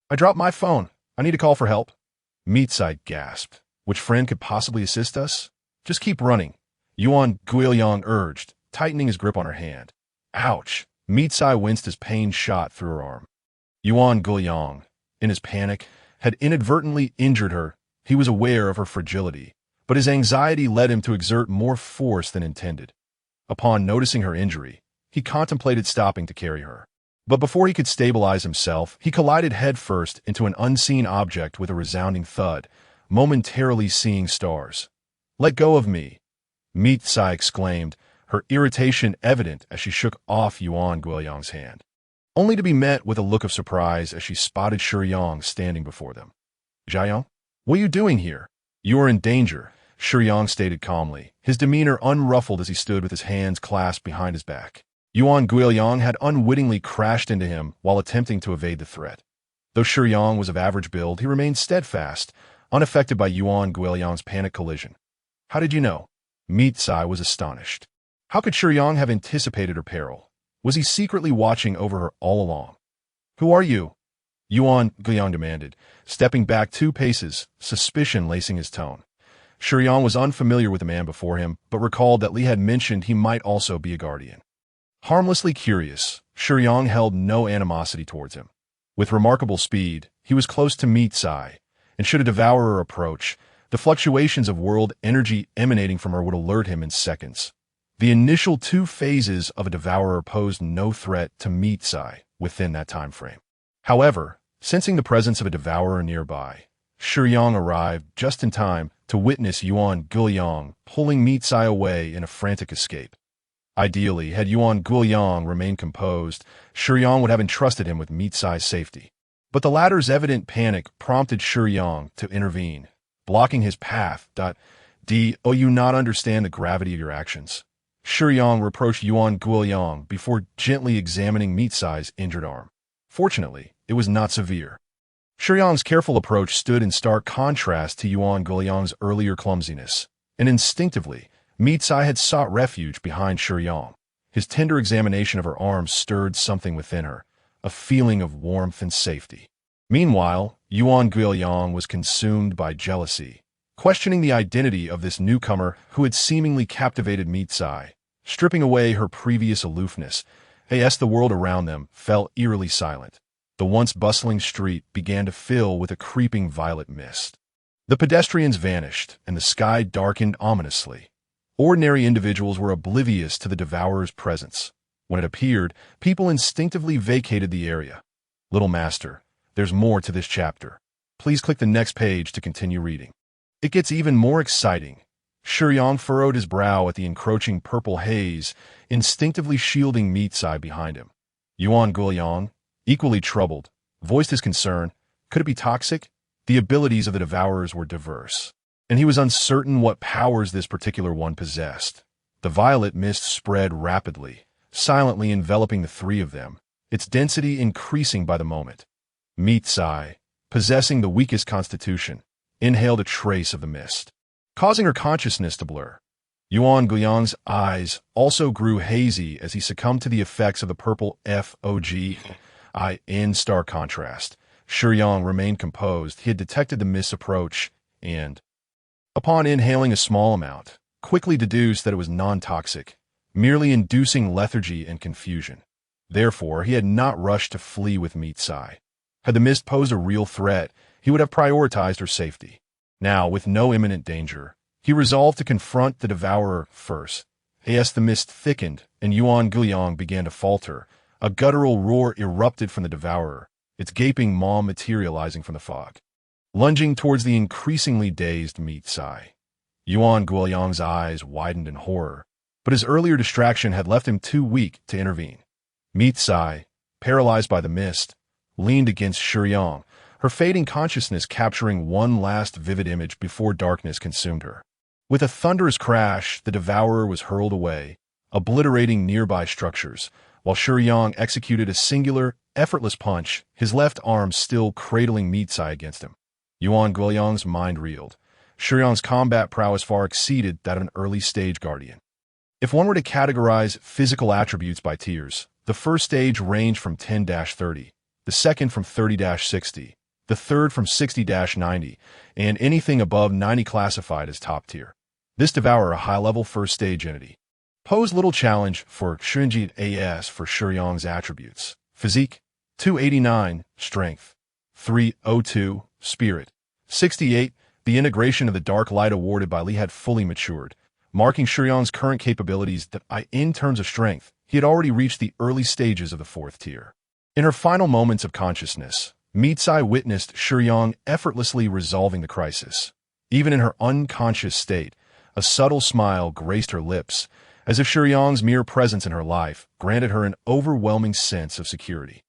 "I dropped my phone. I need to call for help." Mi Tsai gasped. "Which friend could possibly assist us?" "Just keep running," Yuan Guoyang urged, tightening his grip on her hand. Ouch! Mi Tsai winced as pain shot through her arm. Yuan Guoyang, in his panic, had inadvertently injured her. He was aware of her fragility, but his anxiety led him to exert more force than intended. Upon noticing her injury, he contemplated stopping to carry her. But before he could stabilize himself, he collided headfirst into an unseen object with a resounding thud, momentarily seeing stars. "Let go of me," Meat Sai exclaimed, her irritation evident as she shook off Yuan Guoyang's hand, only to be met with a look of surprise as she spotted Shiyang standing before them. "Jiang, what are you doing here?" "You are in danger," Shiyang stated calmly, his demeanor unruffled as he stood with his hands clasped behind his back. Yuan Guoyang had unwittingly crashed into him while attempting to evade the threat. Though Shiyang was of average build, he remained steadfast, unaffected by Yuan Guoyang's panic collision. "How did you know?" Meat Sai was astonished. How could Shiyang have anticipated her peril? Was he secretly watching over her all along? "Who are you?" Yuan Guoyang demanded, stepping back 2 paces, suspicion lacing his tone. Shiyang was unfamiliar with the man before him, but recalled that Li had mentioned he might also be a guardian. Harmlessly curious, Shiyang held no animosity towards him. With remarkable speed, he was close to Meat Sai, and should a devourer approach, the fluctuations of world energy emanating from her would alert him in seconds. The initial 2 phases of a devourer posed no threat to Meat Sai within that time frame. However, sensing the presence of a devourer nearby, Shiyang arrived just in time to witness Yuan Guoyang pulling Meat Sai away in a frantic escape. Ideally, had Yuan Guoyang remained composed, Shiyang would have entrusted him with Meat Sai's safety. But the latter's evident panic prompted Shiyang to intervene, blocking his path. "Do you not understand the gravity of your actions?" Shiyang reproached Yuan Guoyang before gently examining Meat Sai's injured arm. Fortunately, it was not severe. Shiyang's careful approach stood in stark contrast to Yuan Guoyang's earlier clumsiness, and instinctively, Meat Sai had sought refuge behind Shiyang. His tender examination of her arms stirred something within her, a feeling of warmth and safety. Meanwhile, Yuan Guoyang was consumed by jealousy, questioning the identity of this newcomer who had seemingly captivated Meat Sai, stripping away her previous aloofness. As the world around them fell eerily silent, the once bustling street began to fill with a creeping violet mist. The pedestrians vanished, and the sky darkened ominously. Ordinary individuals were oblivious to the devourer's presence. When it appeared, people instinctively vacated the area. Little Master, there's more to this chapter. Please click the next page to continue reading. It gets even more exciting. Shiyang furrowed his brow at the encroaching purple haze, instinctively shielding Meat Sai behind him. Yuan Guoyang, equally troubled, voiced his concern. Could it be toxic? The abilities of the devourers were diverse, and he was uncertain what powers this particular one possessed. The violet mist spread rapidly, silently enveloping the 3 of them, its density increasing by the moment. Meat Sai, possessing the weakest constitution, inhaled a trace of the mist, causing her consciousness to blur. Yuan Guoyang's eyes also grew hazy as he succumbed to the effects of the purple fog. In stark contrast, Shiyang remained composed. He had detected the mist's approach and, upon inhaling a small amount, quickly deduced that it was non-toxic, merely inducing lethargy and confusion. Therefore, he had not rushed to flee with Meat Sai. Had the mist posed a real threat, he would have prioritized her safety. Now, with no imminent danger, he resolved to confront the devourer first. As the mist thickened and Yuan Guoyang began to falter, a guttural roar erupted from the devourer, its gaping maw materializing from the fog. Lunging towards the increasingly dazed Meat Sai, Yuan Guoyang's eyes widened in horror, but his earlier distraction had left him too weak to intervene. Meat Sai, paralyzed by the mist, leaned against Shiyang, her fading consciousness capturing one last vivid image before darkness consumed her. With a thunderous crash, the devourer was hurled away, obliterating nearby structures, while Shiyang executed a singular, effortless punch, his left arm still cradling Meat Sai against him. Yuan Guoyang's mind reeled. Shiyang's combat prowess far exceeded that of an early-stage guardian. If one were to categorize physical attributes by tiers, the first stage ranged from 10-30, the second from 30-60, the third from 60-90, and anything above 90 classified as top tier. This devourer, a high-level first-stage entity, posed little challenge for stringent AS for Shiyang's attributes. Physique, 289, Strength, 302, Spirit, 68. The integration of the dark light awarded by Li had fully matured, marking Shiyang's current capabilities that in terms of strength, he had already reached the early stages of the 4th tier. In her final moments of consciousness, Mitsai witnessed Shiyang effortlessly resolving the crisis. Even in her unconscious state, a subtle smile graced her lips, as if Shiyang's mere presence in her life granted her an overwhelming sense of security.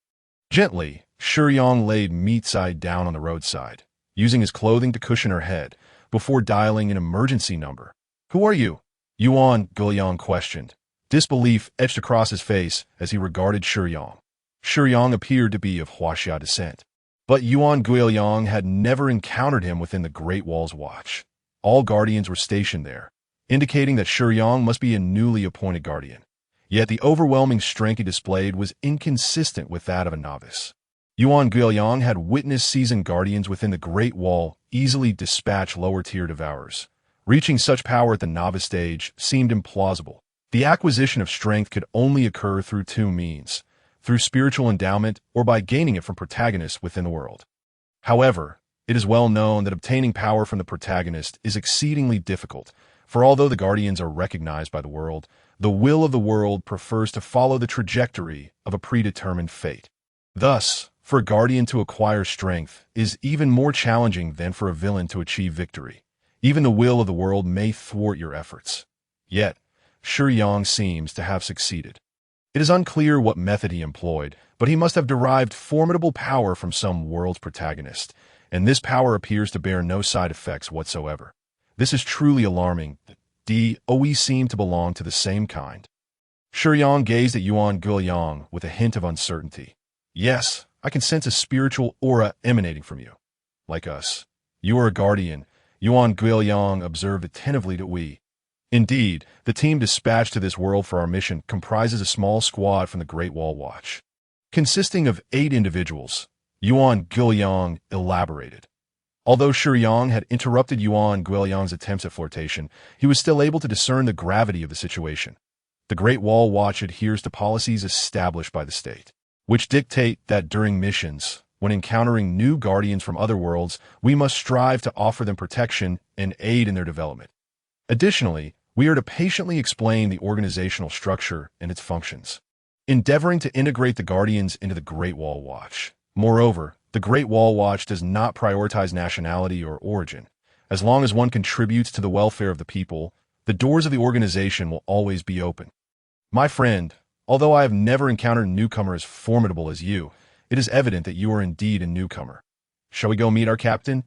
Gently, Shiyang laid Mitsai down on the roadside, using his clothing to cushion her head, before dialing an emergency number. "Who are you?" Yuan Guoyang questioned. Disbelief etched across his face as he regarded Shiyang. Shiyang appeared to be of Huaxia descent. But Yuan Guoyang had never encountered him within the Great Wall's watch. All guardians were stationed there, indicating that Shiyang must be a newly appointed guardian. Yet the overwhelming strength he displayed was inconsistent with that of a novice. Yuan Guoyang had witnessed seasoned guardians within the Great Wall easily dispatch lower-tier devourers. Reaching such power at the novice stage seemed implausible. The acquisition of strength could only occur through 2 means: through spiritual endowment or by gaining it from protagonists within the world. However, it is well known that obtaining power from the protagonist is exceedingly difficult, for although the guardians are recognized by the world, the will of the world prefers to follow the trajectory of a predetermined fate. Thus, for a guardian to acquire strength is even more challenging than for a villain to achieve victory. Even the will of the world may thwart your efforts. Yet, Shiyang seems to have succeeded. It is unclear what method he employed, but he must have derived formidable power from some world's protagonist, and this power appears to bear no side effects whatsoever. This is truly alarming. We seem to belong to the same kind. Shiyang gazed at Yuan Guoyang with a hint of uncertainty. "Yes, I can sense a spiritual aura emanating from you. Like us. You are a guardian," Yuan Guoyang observed attentively to Wei. "Indeed, the team dispatched to this world for our mission comprises a small squad from the Great Wall Watch, consisting of 8 individuals," Yuan Guoyang elaborated. Although Shiyang had interrupted Yuan Guoyang's attempts at flirtation, he was still able to discern the gravity of the situation. The Great Wall Watch adheres to policies established by the state, which dictate that during missions, when encountering new guardians from other worlds, we must strive to offer them protection and aid in their development. Additionally, we are to patiently explain the organizational structure and its functions, endeavoring to integrate the guardians into the Great Wall Watch. Moreover, the Great Wall Watch does not prioritize nationality or origin. As long as one contributes to the welfare of the people, the doors of the organization will always be open. My friend, although I have never encountered a newcomer as formidable as you, it is evident that you are indeed a newcomer. Shall we go meet our captain?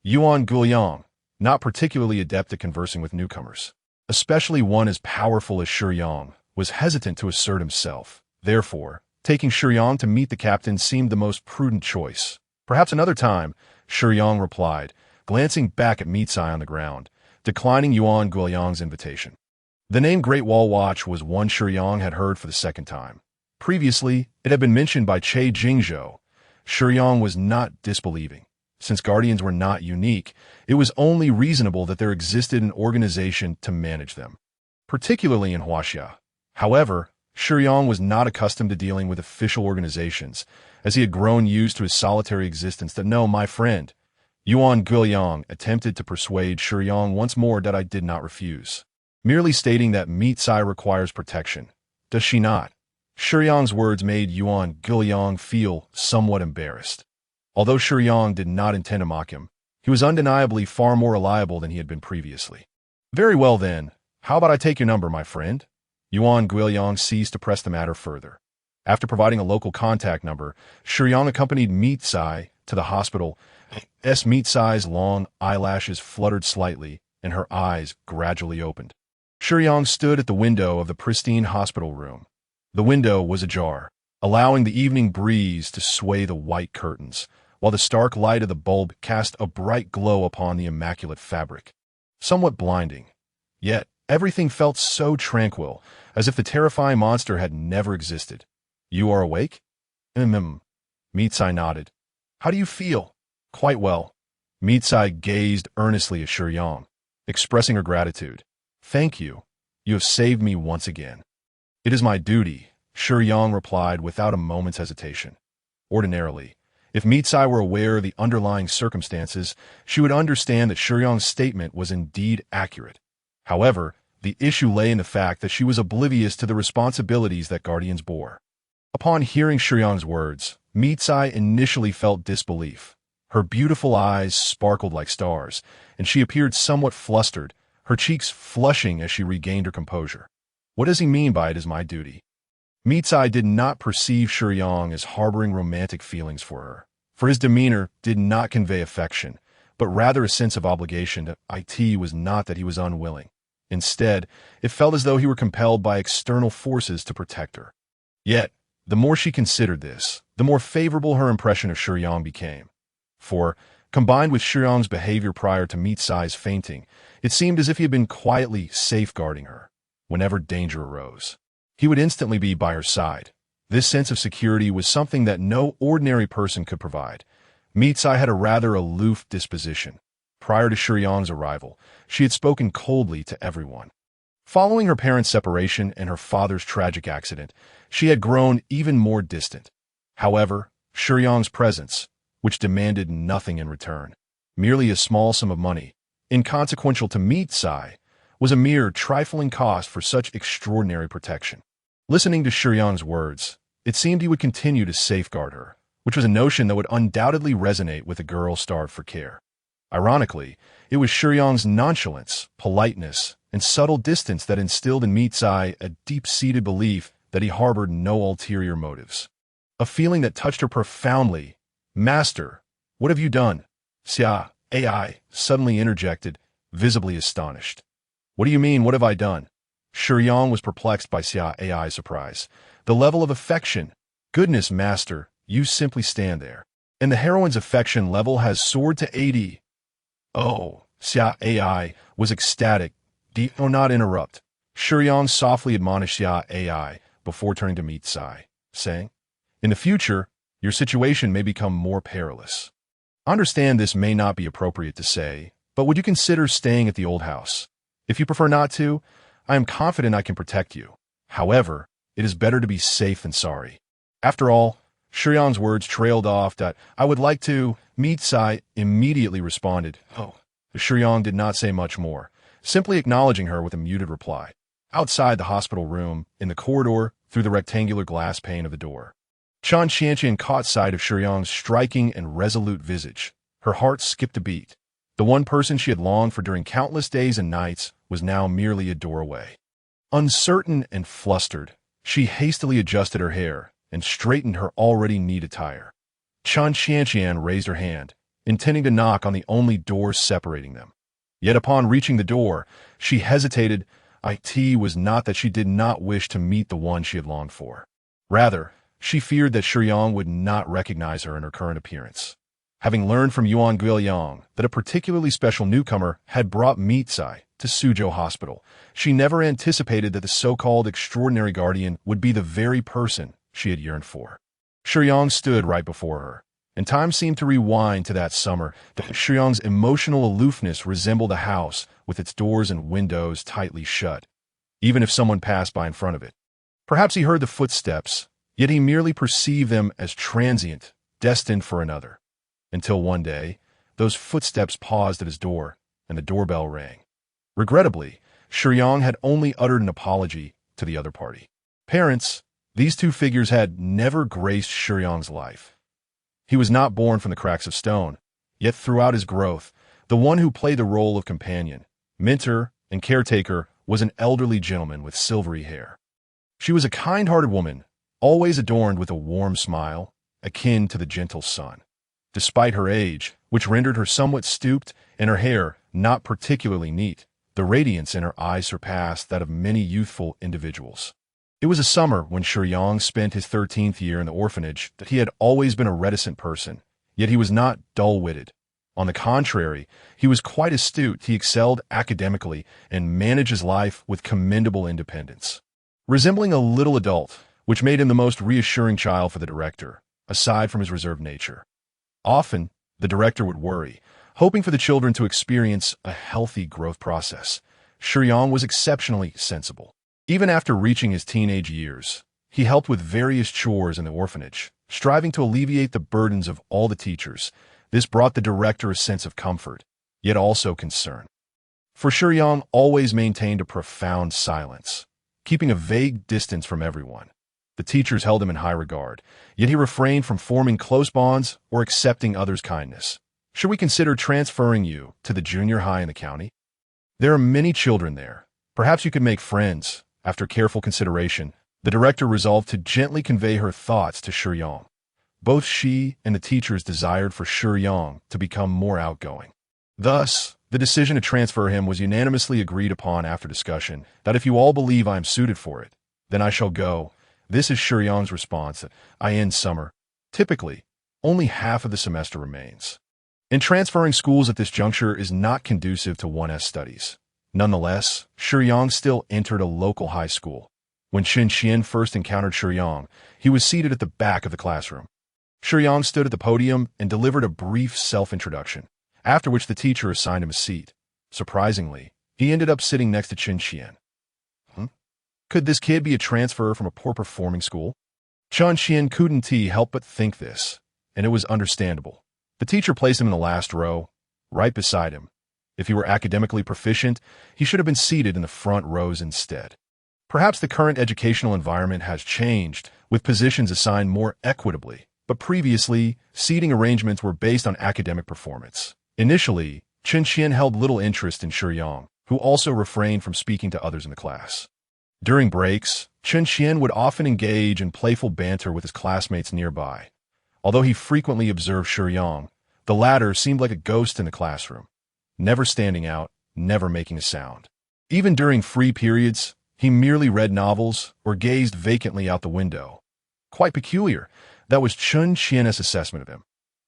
Yuan Guoyang, not particularly adept at conversing with newcomers, especially one as powerful as Shiyang, was hesitant to assert himself. Therefore, taking Shiyang to meet the captain seemed the most prudent choice. "Perhaps another time," Shiyang replied, glancing back at Mitsai on the ground, declining Yuan Guoyang's invitation. The name Great Wall Watch was one Shiyang had heard for the second time. Previously, it had been mentioned by Che Jingzhou. Shiyang was not disbelieving. Since guardians were not unique, it was only reasonable that there existed an organization to manage them, particularly in Huaxia. However, Shiyang was not accustomed to dealing with official organizations, as he had grown used to his solitary existence. "No, my friend," Yuan Guoyang attempted to persuade Shiyang once more that I did not refuse, merely stating that Mitsai requires protection. Does she not? Shiyang's words made Yuan Guoyang feel somewhat embarrassed. Although Shiyang did not intend to mock him, he was undeniably far more reliable than he had been previously. "Very well then, how about I take your number, my friend?" Yuan Guoyang ceased to press the matter further. After providing a local contact number, Shiyang accompanied Mitsai to the hospital. Mitsai's long eyelashes fluttered slightly, and her eyes gradually opened. Shiyang stood at the window of the pristine hospital room. The window was ajar, allowing the evening breeze to sway the white curtains, while the stark light of the bulb cast a bright glow upon the immaculate fabric. Somewhat blinding. Yet, everything felt so tranquil, as if the terrifying monster had never existed. "You are awake?" Mitsai nodded. "How do you feel?" "Quite well." Mitsai gazed earnestly at Shiyang, expressing her gratitude. "Thank you. You have saved me once again." "It is my duty," Shiyang replied without a moment's hesitation. Ordinarily, if Mitsai were aware of the underlying circumstances, she would understand that Shiyang's statement was indeed accurate. However, The issue lay in the fact that she was oblivious to the responsibilities that guardians bore. Upon hearing Shiyang's words, Mitsai initially felt disbelief. Her beautiful eyes sparkled like stars, and she appeared somewhat flustered, her cheeks flushing as she regained her composure. What does he mean by it is my duty? Mitsai did not perceive Shiyang as harboring romantic feelings for her, for his demeanor did not convey affection, but rather a sense of obligation to it was not that he was unwilling. Instead, it felt as though he were compelled by external forces to protect her. Yet, the more she considered this, the more favorable her impression of Shiyang became. For, combined with Shiyang's behavior prior to Mitsai's fainting, it seemed as if he had been quietly safeguarding her. Whenever danger arose, he would instantly be by her side. This sense of security was something that no ordinary person could provide. Mitsai had a rather aloof disposition. Prior to Shiyang's arrival, she had spoken coldly to everyone. Following her parents' separation and her father's tragic accident, she had grown even more distant. However, Shiyang's presence, which demanded nothing in return, merely a small sum of money, inconsequential to Mitsai, was a mere trifling cost for such extraordinary protection. Listening to Shiyang's words, it seemed he would continue to safeguard her, which was a notion that would undoubtedly resonate with a girl starved for care. Ironically, it was Shiyang's nonchalance, politeness, and subtle distance that instilled in Mitsai a deep-seated belief that he harbored no ulterior motives. A feeling that touched her profoundly. "Master, what have you done?" Xia, AI, suddenly interjected, visibly astonished. "What do you mean, what have I done?" Shiyang was perplexed by Xia AI's surprise. The level of affection. "Goodness, master, you simply stand there. And the heroine's affection level has soared to 80. Oh, Xia AI was ecstatic. Do not interrupt. Shiyang softly admonished Xia AI before turning to Mitsai, saying, "In the future, your situation may become more perilous. Understand this may not be appropriate to say, but would you consider staying at the old house? If you prefer not to, I am confident I can protect you. However, it is better to be safe than sorry." After all, Shiyang's words trailed off that "I would like to." Mitsai immediately responded, "Oh." Shiyang did not say much more, simply acknowledging her with a muted reply. Outside the hospital room, in the corridor, through the rectangular glass pane of the door, Chan Qianqian caught sight of Shiyang's striking and resolute visage. Her heart skipped a beat. The one person she had longed for during countless days and nights was now merely a doorway. Uncertain and flustered, she hastily adjusted her hair and straightened her already neat attire. Chan Qianqian raised her hand, intending to knock on the only door separating them. Yet upon reaching the door, she hesitated. It was not that she did not wish to meet the one she had longed for. Rather, she feared that Shiyang would not recognize her in her current appearance. Having learned from Yuan Guiyang that a particularly special newcomer had brought Mitsai to Suzhou Hospital, she never anticipated that the so-called extraordinary guardian would be the very person she had yearned for. Shiyang stood right before her, and time seemed to rewind to that summer. Shiyang's emotional aloofness resembled a house with its doors and windows tightly shut, even if someone passed by in front of it. Perhaps he heard the footsteps, yet he merely perceived them as transient, destined for another. Until one day, those footsteps paused at his door, and the doorbell rang. Regrettably, Shiyang had only uttered an apology to the other party. Parents, these two figures had never graced Shiyang's life. He was not born from the cracks of stone, yet throughout his growth, the one who played the role of companion, mentor, and caretaker was an elderly gentleman with silvery hair. She was a kind-hearted woman, always adorned with a warm smile, akin to the gentle sun. Despite her age, which rendered her somewhat stooped, and her hair not particularly neat, the radiance in her eyes surpassed that of many youthful individuals. It was a summer when Shiyang spent his 13th year in the orphanage that he had always been a reticent person, yet he was not dull-witted. On the contrary, he was quite astute. He excelled academically and managed his life with commendable independence. Resembling a little adult, which made him the most reassuring child for the director, aside from his reserved nature. Often, the director would worry, hoping for the children to experience a healthy growth process. Shiyang was exceptionally sensible. Even after reaching his teenage years, he helped with various chores in the orphanage, striving to alleviate the burdens of all the teachers. This brought the director a sense of comfort, yet also concern. For Shiyang always maintained a profound silence, keeping a vague distance from everyone. The teachers held him in high regard, yet he refrained from forming close bonds or accepting others' kindness. Should we consider transferring you to the junior high in the county? There are many children there. Perhaps you could make friends. After careful consideration, the director resolved to gently convey her thoughts to Shiyang. Both she and the teachers desired for Shiyang to become more outgoing. Thus, the decision to transfer him was unanimously agreed upon after discussion, that if you all believe I am suited for it, then I shall go. This is Shiyang's response. I end summer. Typically, only half of the semester remains. And transferring schools at this juncture is not conducive to 1S studies. Nonetheless, Shiyang still entered a local high school. When Qian first encountered Shiyang, he was seated at the back of the classroom. Shiyang stood at the podium and delivered a brief self-introduction, after which the teacher assigned him a seat. Surprisingly, he ended up sitting next to Qian. Could this kid be a transfer from a poor-performing school? Qian couldn't help but think this, and it was understandable. The teacher placed him in the last row, right beside him. If he were academically proficient, he should have been seated in the front rows instead. Perhaps the current educational environment has changed, with positions assigned more equitably, but previously, seating arrangements were based on academic performance. Initially, Qian held little interest in Shiyang, who also refrained from speaking to others in the class. During breaks, Qian would often engage in playful banter with his classmates nearby. Although he frequently observed Shiyang, the latter seemed like a ghost in the classroom, never standing out, never making a sound. Even during free periods, he merely read novels or gazed vacantly out the window. Quite peculiar, that was Qian's assessment of him.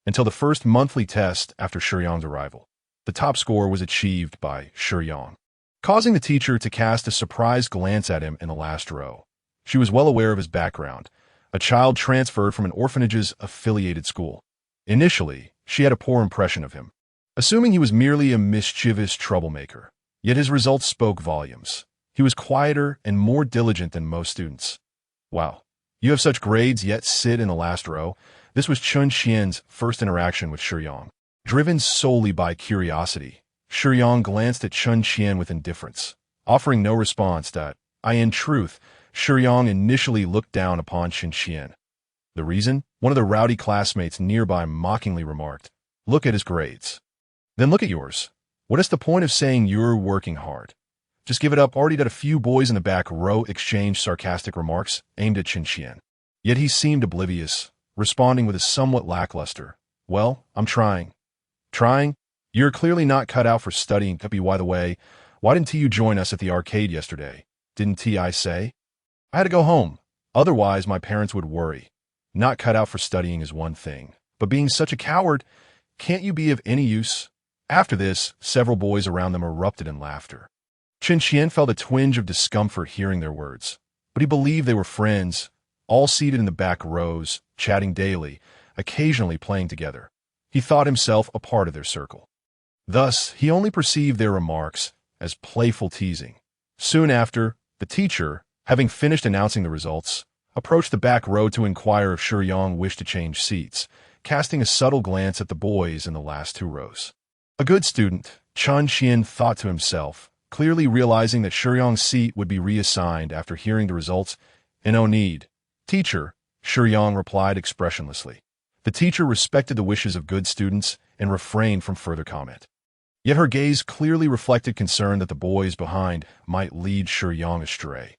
Until the first monthly test after Shiyang's arrival, the top score was achieved by Shiyang, causing the teacher to cast a surprised glance at him in the last row. She was well aware of his background, a child transferred from an orphanage's affiliated school. Initially, she had a poor impression of him, assuming he was merely a mischievous troublemaker. Yet his results spoke volumes. He was quieter and more diligent than most students. Wow, you have such grades yet sit in the last row? This was Qian's first interaction with Shiyang. Driven solely by curiosity, Shiyang glanced at Qian with indifference, offering no response. In truth, Shiyang initially looked down upon Qian. The reason? One of the rowdy classmates nearby mockingly remarked, "Look at his grades. Then look at yours. What is the point of saying you're working hard? Just give it up." Already that a few boys in the back row exchanged sarcastic remarks aimed at Qian. Yet he seemed oblivious, responding with a somewhat lackluster, "Well, I'm trying." "Trying? You're clearly not cut out for studying. By the way, why didn't you join us at the arcade yesterday? Didn't I say? I had to go home. Otherwise, my parents would worry. Not cut out for studying is one thing, but being such a coward, can't you be of any use?" After this, several boys around them erupted in laughter. Qian felt a twinge of discomfort hearing their words, but he believed they were friends, all seated in the back rows, chatting daily, occasionally playing together. He thought himself a part of their circle. Thus, he only perceived their remarks as playful teasing. Soon after, the teacher, having finished announcing the results, approached the back row to inquire if Shiyang wished to change seats, casting a subtle glance at the boys in the last two rows. A good student, Qian thought to himself, clearly realizing that Shiyang's seat would be reassigned after hearing the results. "No need, teacher," Shiyang replied expressionlessly. The teacher respected the wishes of good students and refrained from further comment. Yet her gaze clearly reflected concern that the boys behind might lead Shiyang astray.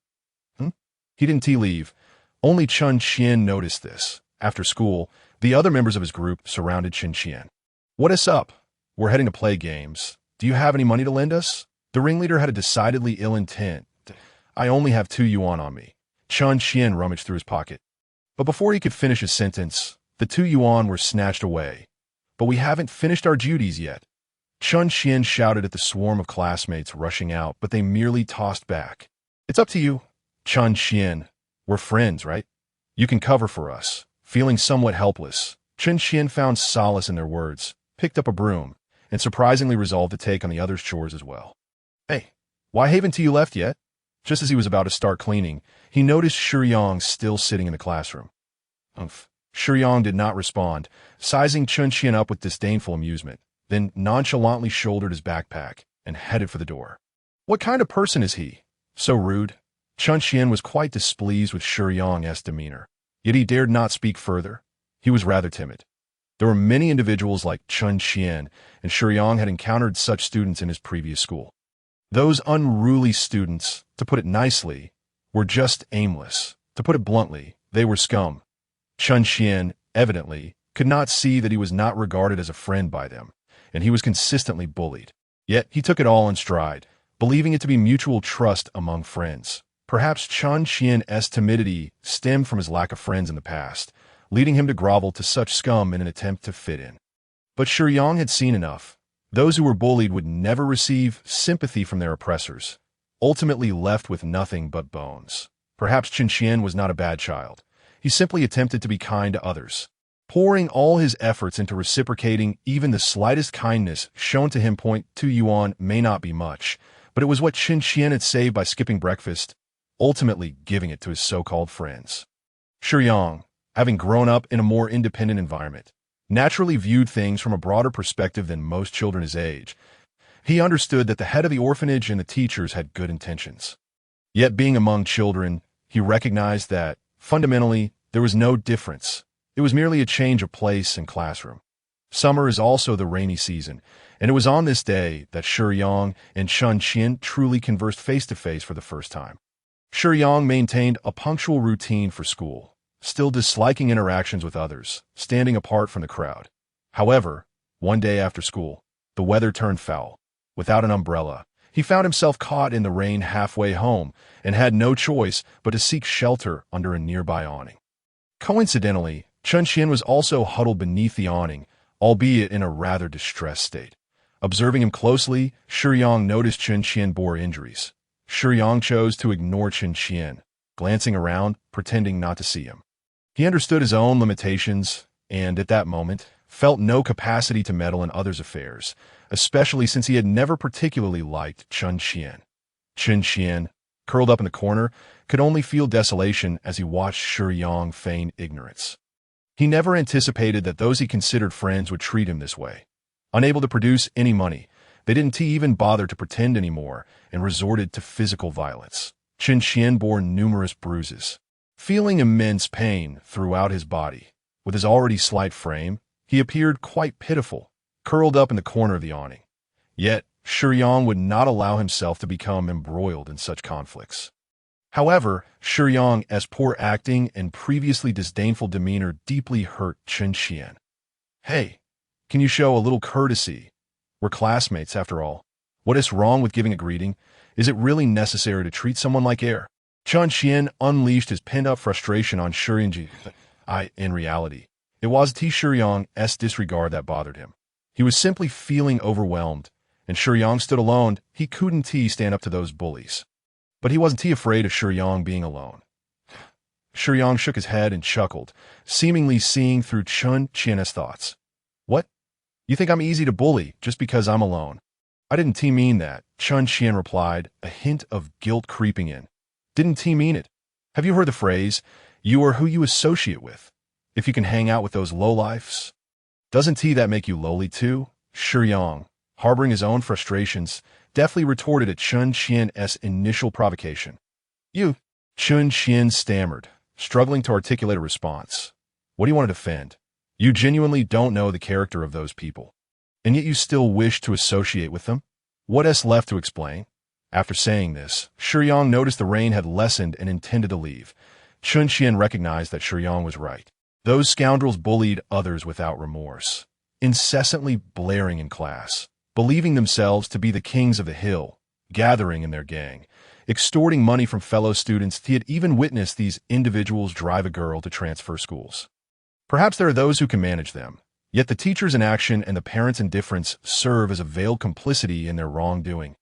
He didn't leave. Only Qian noticed this. After school, the other members of his group surrounded Qian. "What is up? We're heading to play games. Do you have any money to lend us?" The ringleader had a decidedly ill intent. "I only have 2 yuan on me." Qian rummaged through his pocket. But before he could finish his sentence, the 2 yuan were snatched away. "But we haven't finished our duties yet." Qian shouted at the swarm of classmates rushing out, but they merely tossed back. "It's up to you, Qian. We're friends, right? You can cover for us." Feeling somewhat helpless, Qian found solace in their words, picked up a broom, and surprisingly resolved to take on the others' chores as well. "Hey, why haven't you left yet?" Just as he was about to start cleaning, he noticed Shiyang still sitting in the classroom. Shiyang did not respond, sizing Qian up with disdainful amusement, then nonchalantly shouldered his backpack and headed for the door. What kind of person is he? So rude. Chun Xian was quite displeased with Shiyang's demeanor, yet he dared not speak further. He was rather timid. There were many individuals like Chun Xian, and Shiyang had encountered such students in his previous school. Those unruly students, to put it nicely, were just aimless. To put it bluntly, they were scum. Chun Xian, evidently, could not see that he was not regarded as a friend by them, and he was consistently bullied. Yet he took it all in stride, believing it to be mutual trust among friends. Perhaps Chun Xian's timidity stemmed from his lack of friends in the past, leading him to grovel to such scum in an attempt to fit in. But Shiyang had seen enough. Those who were bullied would never receive sympathy from their oppressors, ultimately left with nothing but bones. Perhaps Chun Xian was not a bad child. He simply attempted to be kind to others, pouring all his efforts into reciprocating even the slightest kindness shown to him. 2 yuan may not be much, but it was what Chun Xian had saved by skipping breakfast, ultimately giving it to his so-called friends. Shiyang, having grown up in a more independent environment, naturally viewed things from a broader perspective than most children his age. He understood that the head of the orphanage and the teachers had good intentions. Yet being among children, he recognized that, fundamentally, there was no difference. It was merely a change of place and classroom. Summer is also the rainy season, and it was on this day that Shiyang and Chun Xian truly conversed face-to-face for the first time. Shiyang maintained a punctual routine for school, still disliking interactions with others, standing apart from the crowd. However, one day after school, the weather turned foul. Without an umbrella, he found himself caught in the rain halfway home and had no choice but to seek shelter under a nearby awning. Coincidentally, Chun Xian was also huddled beneath the awning, albeit in a rather distressed state. Observing him closely, Shiyang noticed Chun Xian bore injuries. Shiyang chose to ignore Chun Xian, glancing around, pretending not to see him. He understood his own limitations and, at that moment, felt no capacity to meddle in others' affairs, especially since he had never particularly liked Chun Xian. Chun Xian, curled up in the corner, could only feel desolation as he watched Shiyang feign ignorance. He never anticipated that those he considered friends would treat him this way. Unable to produce any money, they didn't even bother to pretend anymore and resorted to physical violence. Chun Xian bore numerous bruises. Feeling immense pain throughout his body, with his already slight frame, he appeared quite pitiful, curled up in the corner of the awning. Yet, Shiyang would not allow himself to become embroiled in such conflicts. However, Shiyang's poor acting and previously disdainful demeanor deeply hurt Chun Xian. Hey, can you show a little courtesy? We're classmates, after all. What is wrong with giving a greeting? Is it really necessary to treat someone like air? Chun Xian unleashed his pent-up frustration on Shiyang. In reality, it was Shiyang's disregard that bothered him. He was simply feeling overwhelmed, and Shiyang stood alone. He couldn't stand up to those bullies. But he wasn't afraid of Shiyang being alone. Shiyang shook his head and chuckled, seemingly seeing through Chun Xian's thoughts. What? You think I'm easy to bully just because I'm alone? I didn't mean that, Chun Xian replied, a hint of guilt creeping in. Didn't mean it. Have you heard the phrase, you are who you associate with? If you can hang out with those lowlifes, doesn't that make you lowly too? Shiyang, harboring his own frustrations, deftly retorted at Chun Xian's initial provocation. You? Chun Xian stammered, struggling to articulate a response. What do you want to defend? You genuinely don't know the character of those people, and yet you still wish to associate with them? What left to explain? After saying this, Shiyang noticed the rain had lessened and intended to leave. Chun Xian recognized that Shiyang was right. Those scoundrels bullied others without remorse, incessantly blaring in class, believing themselves to be the kings of the hill, gathering in their gang, extorting money from fellow students. He had even witnessed these individuals drive a girl to transfer schools. Perhaps there are those who can manage them, yet the teacher's inaction and the parents' indifference serve as a veiled complicity in their wrongdoing.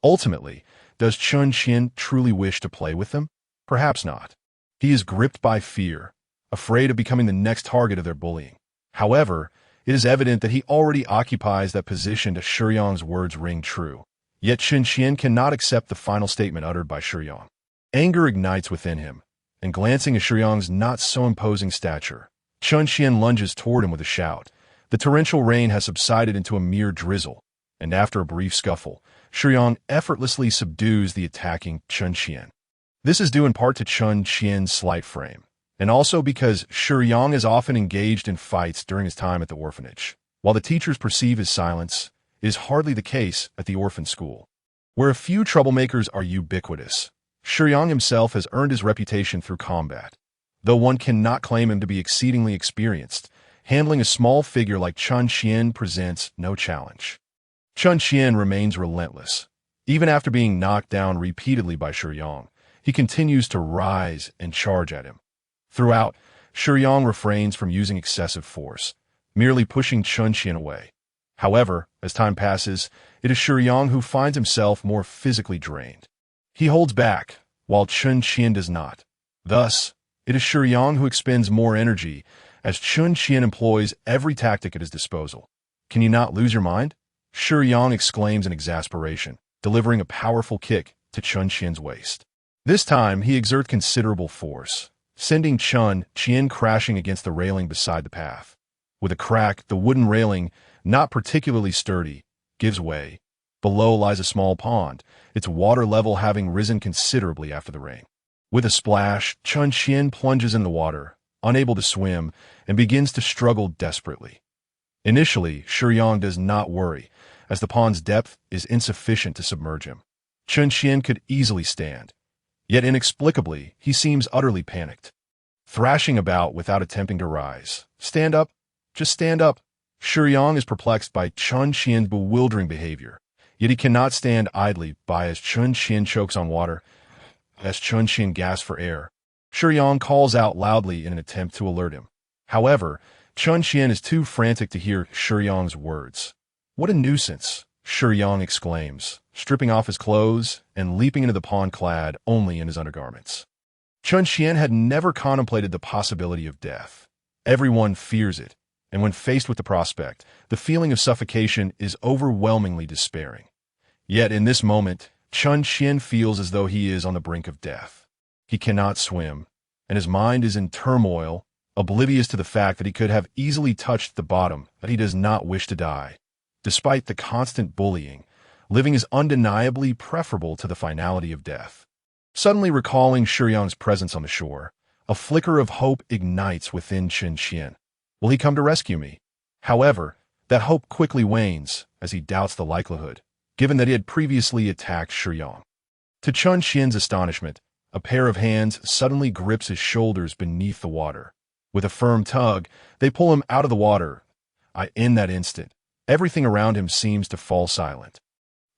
Ultimately, does Chun Xian truly wish to play with them? Perhaps not. He is gripped by fear, afraid of becoming the next target of their bullying. However, it is evident that he already occupies that position. To Shiyang's words ring true. Yet Chun Xian cannot accept the final statement uttered by Shiyang. Anger ignites within him, and glancing at Shiyang's not-so-imposing stature, Chun Xian lunges toward him with a shout. The torrential rain has subsided into a mere drizzle, and after a brief scuffle, Shiyang effortlessly subdues the attacking Chun Qian. This is due in part to Chun Qian's slight frame, and also because Shiyang is often engaged in fights during his time at the orphanage. While the teachers perceive his silence, it is hardly the case at the orphan school, where a few troublemakers are ubiquitous. Shiyang himself has earned his reputation through combat, though one cannot claim him to be exceedingly experienced. Handling a small figure like Chun Qian presents no challenge. Chun Qian remains relentless. Even after being knocked down repeatedly by Shiyang, he continues to rise and charge at him. Throughout, Shiyang refrains from using excessive force, merely pushing Chun Qian away. However, as time passes, it is Shiyang who finds himself more physically drained. He holds back, while Chun Qian does not. Thus, it is Shiyang who expends more energy, as Chun Qian employs every tactic at his disposal. "Can you not lose your mind?" Shiyang exclaims in exasperation, delivering a powerful kick to Chun Qian's waist. This time, he exerts considerable force, sending Chun Qian crashing against the railing beside the path. With a crack, the wooden railing, not particularly sturdy, gives way. Below lies a small pond, its water level having risen considerably after the rain. With a splash, Chun Qian plunges in the water, unable to swim, and begins to struggle desperately. Initially, Shiyang does not worry, as the pond's depth is insufficient to submerge him. Chun Qian could easily stand, yet inexplicably, he seems utterly panicked, thrashing about without attempting to rise. "Stand up! Just stand up!" Shiyang is perplexed by Chun Qian's bewildering behavior, yet he cannot stand idly by as Chun Qian chokes on water. As Chun Qian gasps for air, Shiyang calls out loudly in an attempt to alert him. However, Chun Qian is too frantic to hear Shiyang's words. "What a nuisance!" Shiyang exclaims, stripping off his clothes and leaping into the pond clad only in his undergarments. Chun Qian had never contemplated the possibility of death. Everyone fears it, and when faced with the prospect, the feeling of suffocation is overwhelmingly despairing. Yet in this moment, Chun Qian feels as though he is on the brink of death. He cannot swim, and his mind is in turmoil, oblivious to the fact that he could have easily touched the bottom, that he does not wish to die. Despite the constant bullying, living is undeniably preferable to the finality of death. Suddenly recalling Shiyang's presence on the shore, a flicker of hope ignites within Chun Qian. Will he come to rescue me? However, that hope quickly wanes as he doubts the likelihood, given that he had previously attacked Shiyang. To Chun Qian's astonishment, a pair of hands suddenly grips his shoulders beneath the water. With a firm tug, they pull him out of the water. In that instant, everything around him seems to fall silent.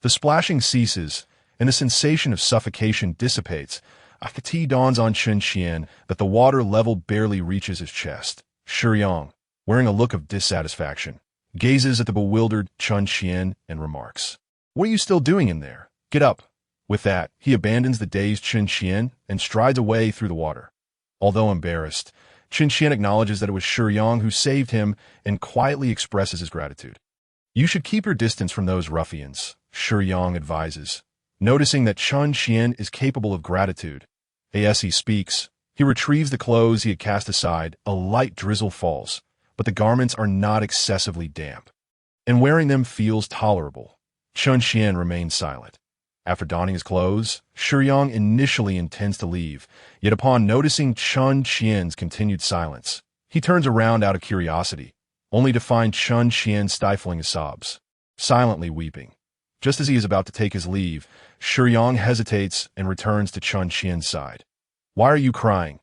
The splashing ceases, and the sensation of suffocation dissipates. It dawns on Chun Qian that the water level barely reaches his chest. Shiyang, wearing a look of dissatisfaction, gazes at the bewildered Chun Qian and remarks, "What are you still doing in there? Get up." With that, he abandons the dazed Chun Qian and strides away through the water. Although embarrassed, Chun Qian acknowledges that it was Shiyang who saved him and quietly expresses his gratitude. "You should keep your distance from those ruffians," Shiyang advises, noticing that Chun Qian is capable of gratitude. As he speaks, he retrieves the clothes he had cast aside. A light drizzle falls, but the garments are not excessively damp, and wearing them feels tolerable. Chun Qian remains silent. After donning his clothes, Shiyang initially intends to leave, yet upon noticing Chun Qian's continued silence, he turns around out of curiosity, only to find Chun Qian stifling his sobs, silently weeping. Just as he is about to take his leave, Shiyang hesitates and returns to Chun Qian's side. "Why are you crying?"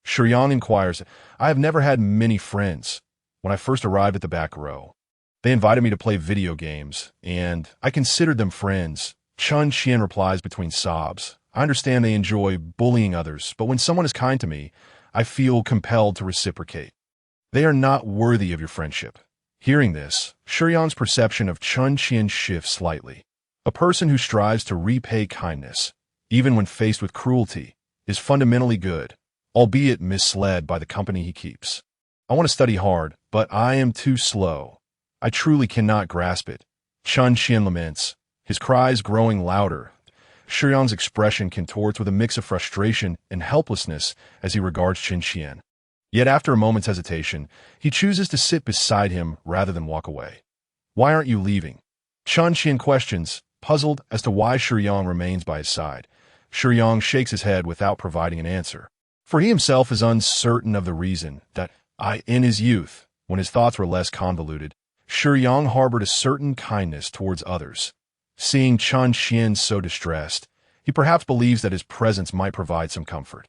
Shiyang inquires. "I have never had many friends. When I first arrived at the back row, they invited me to play video games, and I considered them friends." Chun Qian replies between sobs, "I understand they enjoy bullying others, but when someone is kind to me, I feel compelled to reciprocate. They are not worthy of your friendship." Hearing this, Shiyang's perception of Chun Qian shifts slightly. A person who strives to repay kindness, even when faced with cruelty, is fundamentally good, albeit misled by the company he keeps. "I want to study hard, but I am too slow. I truly cannot grasp it," Chun Qian laments, his cries growing louder. Shiyang's expression contorts with a mix of frustration and helplessness as he regards Chun Qian. Yet after a moment's hesitation, he chooses to sit beside him rather than walk away. "Why aren't you leaving?" Chun Qian questions, puzzled as to why Shiyang remains by his side. Shiyang shakes his head without providing an answer, for he himself is uncertain of the reason that, in his youth, when his thoughts were less convoluted, Shiyang harbored a certain kindness towards others. Seeing Chun Xian so distressed, he perhaps believes that his presence might provide some comfort.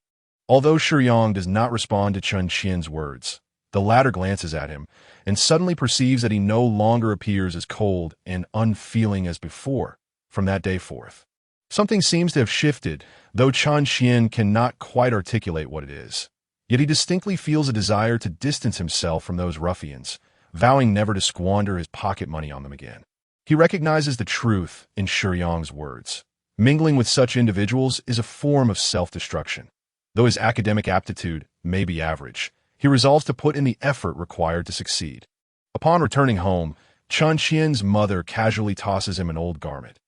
Although Shiyang does not respond to Chun Xian's words, the latter glances at him and suddenly perceives that he no longer appears as cold and unfeeling as before. From that day forth, something seems to have shifted, though Chun Xian cannot quite articulate what it is. Yet he distinctly feels a desire to distance himself from those ruffians, vowing never to squander his pocket money on them again. He recognizes the truth in Shiyang's words. Mingling with such individuals is a form of self-destruction. Though his academic aptitude may be average, he resolves to put in the effort required to succeed. Upon returning home, Chun Xian's mother casually tosses him an old garment.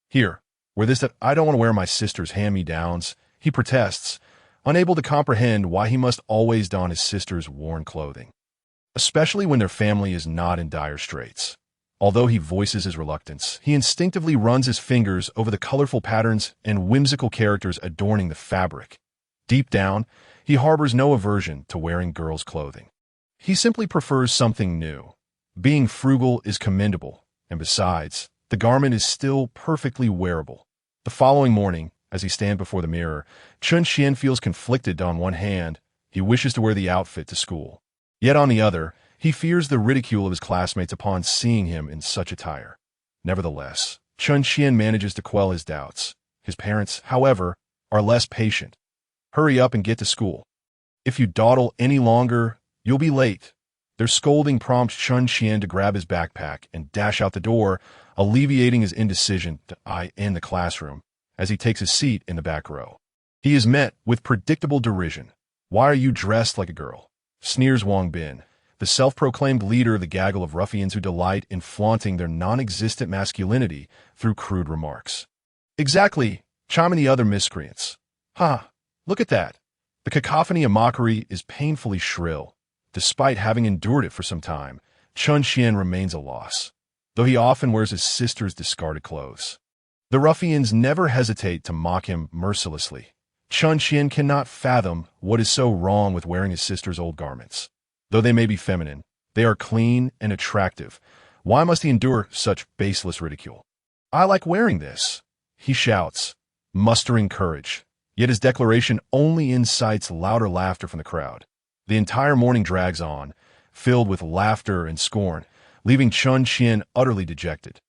"Here, wear this. That I don't want to wear my sister's hand-me-downs," he protests, unable to comprehend why he must always don his sister's worn clothing, especially when their family is not in dire straits. Although he voices his reluctance, he instinctively runs his fingers over the colorful patterns and whimsical characters adorning the fabric. Deep down, he harbors no aversion to wearing girls' clothing. He simply prefers something new. Being frugal is commendable, and besides, the garment is still perfectly wearable. The following morning, as he stands before the mirror, Chun Xian feels conflicted. On one hand, he wishes to wear the outfit to school. Yet on the other, he fears the ridicule of his classmates upon seeing him in such attire. Nevertheless, Chun Xian manages to quell his doubts. His parents, however, are less patient. "Hurry up and get to school. If you dawdle any longer, you'll be late." Their scolding prompts Chun Xian to grab his backpack and dash out the door, alleviating his indecision in the classroom as he takes his seat in the back row. He is met with predictable derision. "Why are you dressed like a girl?" sneers Wang Bin, the self-proclaimed leader of the gaggle of ruffians who delight in flaunting their non-existent masculinity through crude remarks. "Exactly," chime in the other miscreants. "Ha, look at that." The cacophony of mockery is painfully shrill. Despite having endured it for some time, Chun Xian remains a loss, though he often wears his sister's discarded clothes. The ruffians never hesitate to mock him mercilessly. Chun Xian cannot fathom what is so wrong with wearing his sister's old garments. Though they may be feminine, they are clean and attractive. Why must he endure such baseless ridicule? "I like wearing this," he shouts, mustering courage. Yet his declaration only incites louder laughter from the crowd. The entire morning drags on, filled with laughter and scorn, leaving Chun Xian utterly dejected.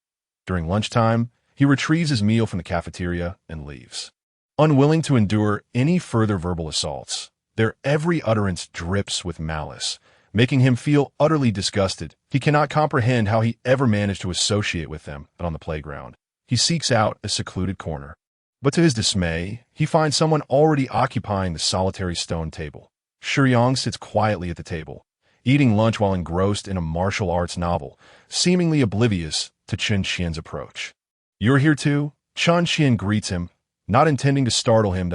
During lunchtime, he retrieves his meal from the cafeteria and leaves. Unwilling to endure any further verbal assaults, their every utterance drips with malice, making him feel utterly disgusted. He cannot comprehend how he ever managed to associate with them on the playground. He seeks out a secluded corner, but to his dismay, he finds someone already occupying the solitary stone table. Shiyang sits quietly at the table, eating lunch while engrossed in a martial arts novel, seemingly oblivious to Chun Xian's approach. "You're here too?" Chun Xian greets him, not intending to startle him.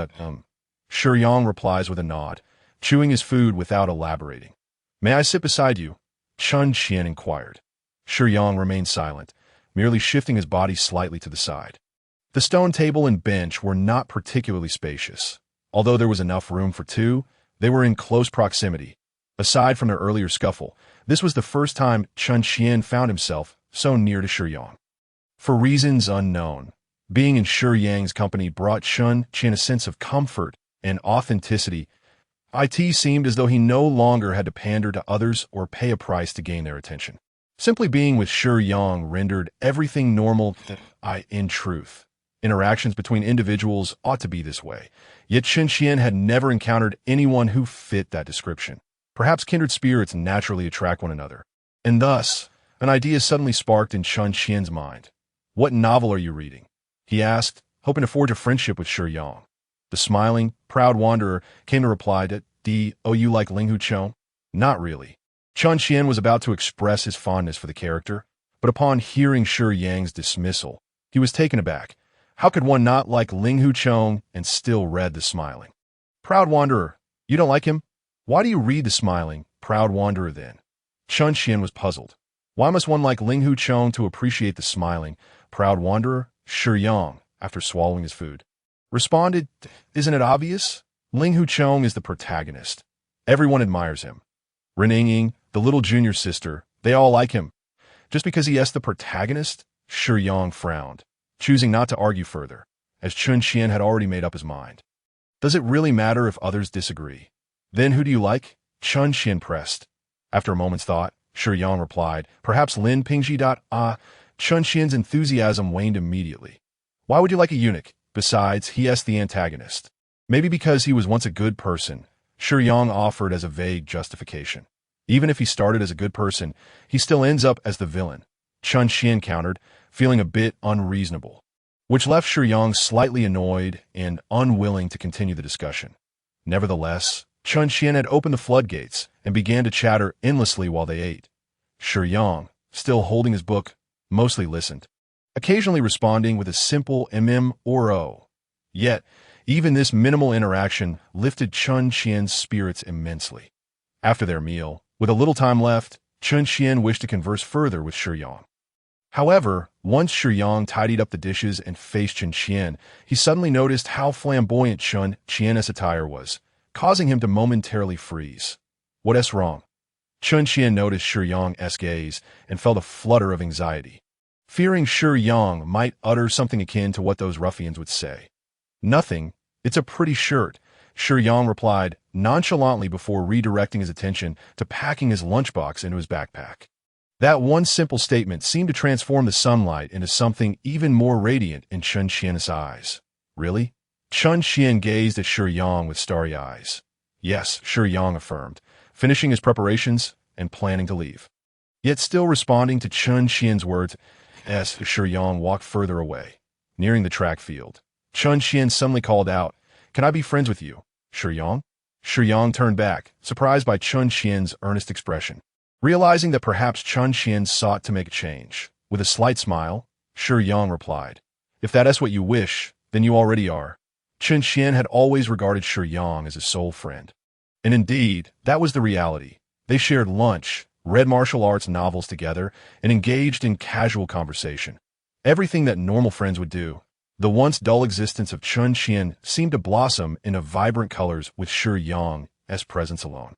Shiyang replies with a nod, chewing his food without elaborating. "May I sit beside you?" Chun Xian inquired. Shiyang remained silent, merely shifting his body slightly to the side. The stone table and bench were not particularly spacious. Although there was enough room for two, they were in close proximity. Aside from their earlier scuffle, this was the first time Chun Xian found himself so near to Shiyang. For reasons unknown, being in Shiyang's company brought Chun Xian a sense of comfort and authenticity. It seemed as though he no longer had to pander to others or pay a price to gain their attention. Simply being with Shiyang rendered everything normal. In truth, interactions between individuals ought to be this way. Yet Chun Xian had never encountered anyone who fit that description. Perhaps kindred spirits naturally attract one another. And thus, an idea suddenly sparked in Chun Xian's mind. "What novel are you reading?" he asked, hoping to forge a friendship with Shiyang. The smiling, proud wanderer came to reply that, "Oh, you like Ling Hu Chong?" "Not really." Chun Xian was about to express his fondness for the character, but upon hearing Shiyang's dismissal, he was taken aback. How could one not like Ling Hu Chong and still read the smiling? "Proud wanderer, you don't like him? Why do you read the smiling, proud wanderer then?" Chun Xian was puzzled. Why must one like Ling Hu Chong to appreciate the smiling, proud wanderer? Shiyang, after swallowing his food, responded, "Isn't it obvious? Ling Huchong is the protagonist. Everyone admires him. Reninging, the little junior sister, they all like him. Just because he is the protagonist?" Shiyang frowned, choosing not to argue further, as Chun Qian had already made up his mind. "Does it really matter if others disagree? Then who do you like?" Chun Qian pressed. After a moment's thought, Shiyang replied, "Perhaps Lin Pingji. Chun Qian's enthusiasm waned immediately. "Why would you like a eunuch? Besides, he is the antagonist." "Maybe because he was once a good person," Shiyang offered as a vague justification. "Even if he started as a good person, he still ends up as the villain," Chun Qian countered, feeling a bit unreasonable, which left Shiyang slightly annoyed and unwilling to continue the discussion. Nevertheless, Chun Qian had opened the floodgates and began to chatter endlessly while they ate. Shiyang, still holding his book, mostly listened, occasionally responding with a simple or "oh." Yet, even this minimal interaction lifted Chun Qian's spirits immensely. After their meal, with a little time left, Chun Qian wished to converse further with Shiyang. However, once Shiyang tidied up the dishes and faced Chun Qian, he suddenly noticed how flamboyant Chun Qian's attire was, causing him to momentarily freeze. "What is wrong?" Chun Qian noticed Shiyang's gaze and felt a flutter of anxiety, fearing Shiyang might utter something akin to what those ruffians would say. "Nothing. It's a pretty shirt," Shiyang replied nonchalantly before redirecting his attention to packing his lunchbox into his backpack. That one simple statement seemed to transform the sunlight into something even more radiant in Chun Qian's eyes. "Really?" Chun Qian gazed at Shiyang with starry eyes. "Yes," Shiyang affirmed, finishing his preparations and planning to leave. Yet still responding to Chun Qian's words, as Shiyang walked further away. Nearing the track field, Chun Qian suddenly called out, "Can I be friends with you, Shiyang?" Shiyang turned back, surprised by Chun Qian's earnest expression. Realizing that perhaps Chun Qian sought to make a change, with a slight smile, Shiyang replied, "If that is what you wish, then you already are." Chun Qian had always regarded Shiyang as his sole friend. And indeed, that was the reality. They shared lunch, read martial arts novels together, and engaged in casual conversation. Everything that normal friends would do. The once dull existence of Chun Qian seemed to blossom into vibrant colors with Shiyang as presence alone.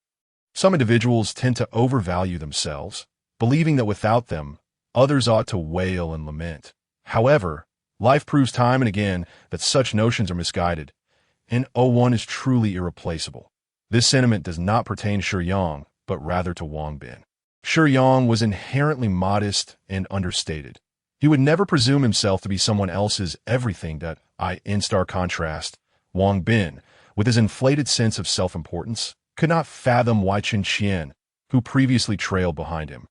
Some individuals tend to overvalue themselves, believing that without them, others ought to wail and lament. However, life proves time and again that such notions are misguided, and one is truly irreplaceable. This sentiment does not pertain to Shiyang, but rather to Wang Bin. Shiyang was inherently modest and understated. He would never presume himself to be someone else's everything that in stark contrast, Wang Bin, with his inflated sense of self-importance, could not fathom why Chun Qian, who previously trailed behind him,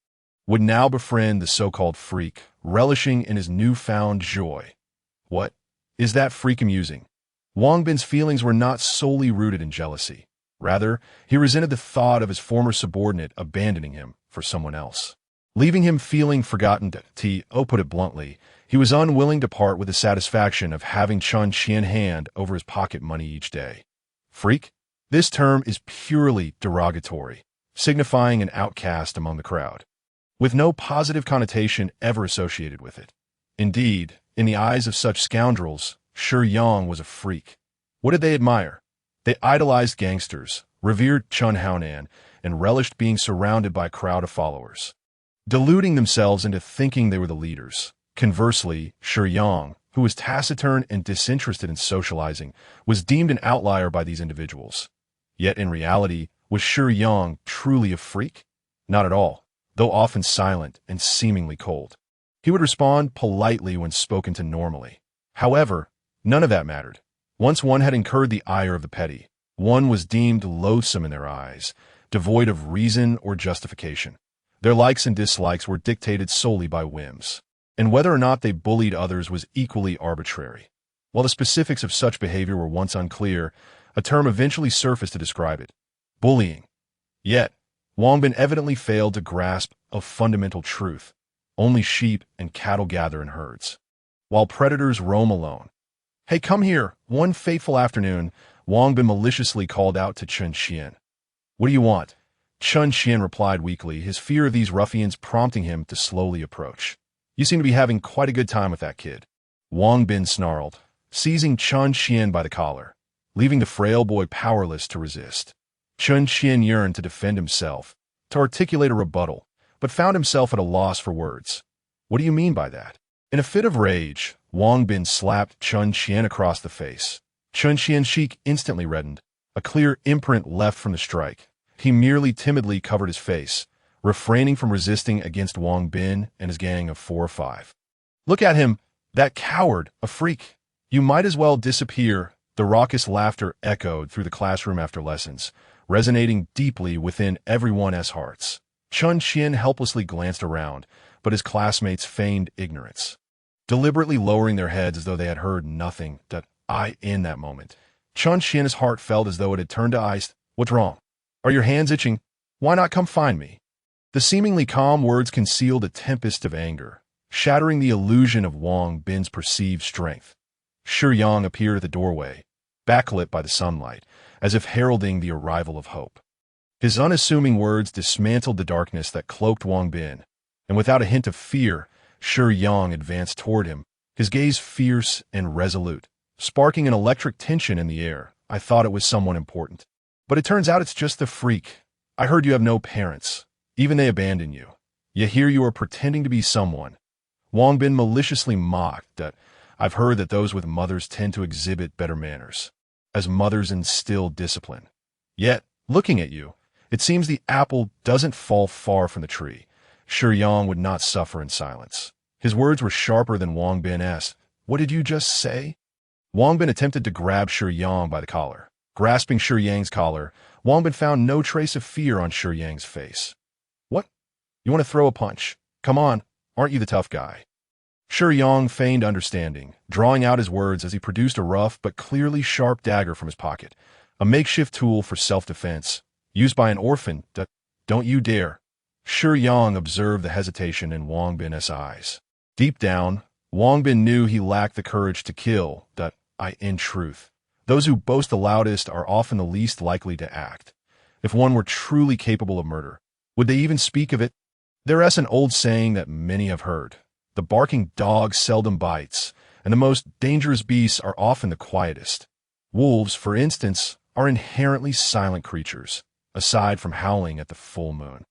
would now befriend the so-called freak, relishing in his newfound joy. What? Is that freak amusing? Wang Bin's feelings were not solely rooted in jealousy. Rather, he resented the thought of his former subordinate abandoning him for someone else, leaving him feeling forgotten. To put it bluntly, he was unwilling to part with the satisfaction of having Chun Qian hand over his pocket money each day. Freak? This term is purely derogatory, signifying an outcast among the crowd, with no positive connotation ever associated with it. Indeed, in the eyes of such scoundrels, Shiyang was a freak. What did they admire? They idolized gangsters, revered Chun Haonan, and relished being surrounded by a crowd of followers, deluding themselves into thinking they were the leaders. Conversely, Shiyang, who was taciturn and disinterested in socializing, was deemed an outlier by these individuals. Yet in reality, was Shiyang truly a freak? Not at all, though often silent and seemingly cold. He would respond politely when spoken to normally. However, none of that mattered. Once one had incurred the ire of the petty, one was deemed loathsome in their eyes, devoid of reason or justification. Their likes and dislikes were dictated solely by whims, and whether or not they bullied others was equally arbitrary. While the specifics of such behavior were once unclear, a term eventually surfaced to describe it: bullying. Yet, Wang Bin evidently failed to grasp a fundamental truth. Only sheep and cattle gather in herds, while predators roam alone. "Hey, come here." One fateful afternoon, Wang Bin maliciously called out to Chun Qian. "What do you want?" Chun Qian replied weakly, his fear of these ruffians prompting him to slowly approach. "You seem to be having quite a good time with that kid." Wang Bin snarled, seizing Chun Xian by the collar, leaving the frail boy powerless to resist. Chun Xian yearned to defend himself, to articulate a rebuttal, but found himself at a loss for words. What do you mean by that? In a fit of rage, Wang Bin slapped Chun Xian across the face. Chun Xian's cheek instantly reddened, a clear imprint left from the strike. He merely timidly covered his face, refraining from resisting against Wang Bin and his gang of 4 or 5. Look at him, that coward, a freak. You might as well disappear. The raucous laughter echoed through the classroom after lessons, resonating deeply within everyone's hearts. Chun Xian helplessly glanced around, but his classmates feigned ignorance, deliberately lowering their heads as though they had heard nothing. In that moment, Chun Xian's heart felt as though it had turned to ice. What's wrong? Are your hands itching? Why not come find me? The seemingly calm words concealed a tempest of anger, shattering the illusion of Wang Bin's perceived strength. Shiyang appeared at the doorway, backlit by the sunlight, as if heralding the arrival of hope. His unassuming words dismantled the darkness that cloaked Wang Bin, and without a hint of fear, Shiyang advanced toward him, his gaze fierce and resolute, sparking an electric tension in the air. I thought it was someone important. But it turns out it's just the freak. I heard you have no parents. Even they abandon you. Yet here you are pretending to be someone. Wang Bin maliciously mocked that I've heard that those with mothers tend to exhibit better manners, as mothers instill discipline. Yet, looking at you, it seems the apple doesn't fall far from the tree. Shiyang would not suffer in silence. His words were sharper than Wang Bin asked, "What did you just say?" Wang Bin attempted to grab Shiyang by the collar. Grasping Shiyang's collar, Wang Bin found no trace of fear on Shiyang's face. What? You want to throw a punch? Come on, aren't you the tough guy? Shiyang feigned understanding, drawing out his words as he produced a rough but clearly sharp dagger from his pocket, a makeshift tool for self-defense, used by an orphan. Don't you dare. Shiyang observed the hesitation in Wang Bin's eyes. Deep down, Wang Bin knew he lacked the courage to kill. In truth, those who boast the loudest are often the least likely to act. If one were truly capable of murder, would they even speak of it? There's an old saying that many have heard. The barking dog seldom bites, and the most dangerous beasts are often the quietest. Wolves, for instance, are inherently silent creatures, aside from howling at the full moon.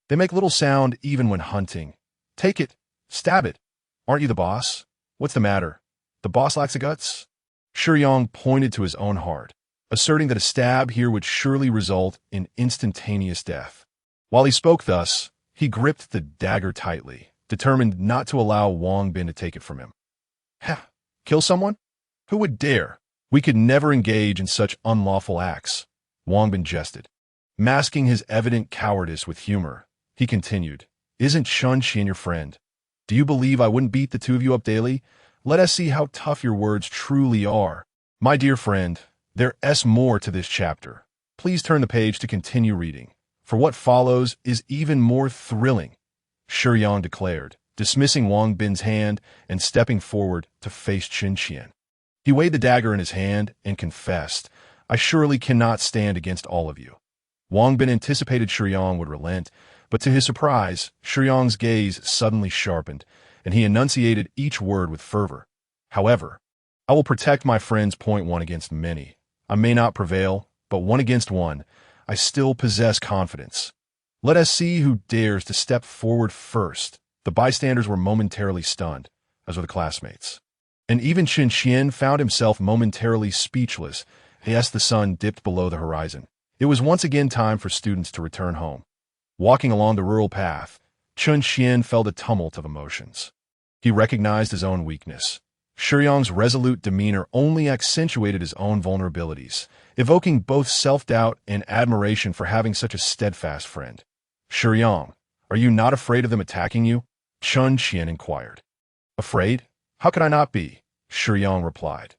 They make little sound even when hunting. Take it, stab it. Aren't you the boss? What's the matter? The boss lacks the guts? Shiyang pointed to his own heart, asserting that a stab here would surely result in instantaneous death. While he spoke thus, he gripped the dagger tightly, determined not to allow Wang Bin to take it from him. Ha! Kill someone? Who would dare? We could never engage in such unlawful acts. Wang Bin jested. Masking his evident cowardice with humor, he continued, Isn't Chun Xian your friend? Do you believe I wouldn't beat the two of you up daily? Let us see how tough your words truly are. My dear friend, there's more to this chapter. Please turn the page to continue reading, for what follows is even more thrilling, Shiyang declared, dismissing Wang Bin's hand and stepping forward to face Chun Xian. He weighed the dagger in his hand and confessed, I surely cannot stand against all of you. Wang Bin anticipated Shiyang would relent, but to his surprise, Shiyang's gaze suddenly sharpened, and he enunciated each word with fervor. However, I will protect my friend's point one against many. I may not prevail, but one against one, I still possess confidence. Let us see who dares to step forward first. The bystanders were momentarily stunned, as were the classmates. And even Chun Xian found himself momentarily speechless as the sun dipped below the horizon. It was once again time for students to return home. Walking along the rural path, Chun Xian felt a tumult of emotions. He recognized his own weakness. Shiyang's resolute demeanor only accentuated his own vulnerabilities, evoking both self-doubt and admiration for having such a steadfast friend. Shiyang, are you not afraid of them attacking you? Chun Xian inquired. Afraid? How could I not be? Shiyang replied.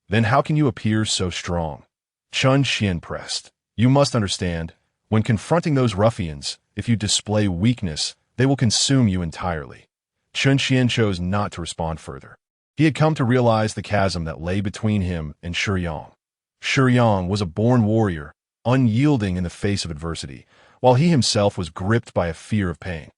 Then how can you appear so strong? Chun Xian pressed. You must understand, when confronting those ruffians, if you display weakness, they will consume you entirely. Chun Xian chose not to respond further. He had come to realize the chasm that lay between him and Shiyang. Shiyang was a born warrior, unyielding in the face of adversity, while he himself was gripped by a fear of pain.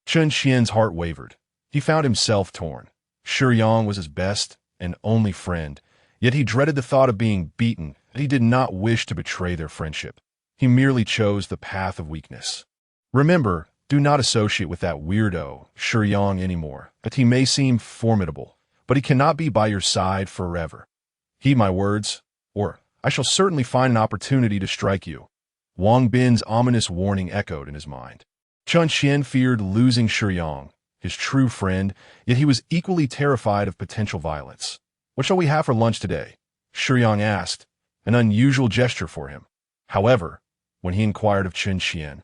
Chun Xian's heart wavered. He found himself torn. Shiyang was his best and only friend, yet he dreaded the thought of being beaten, and he did not wish to betray their friendship. He merely chose the path of weakness. Remember, do not associate with that weirdo, Shiyang, anymore, that he may seem formidable, but he cannot be by your side forever. Heed my words, or I shall certainly find an opportunity to strike you. Wang Bin's ominous warning echoed in his mind. Chun Qian feared losing Shiyang, his true friend, yet he was equally terrified of potential violence. What shall we have for lunch today? Shiyang asked, an unusual gesture for him. However, when he inquired of Chun Qian,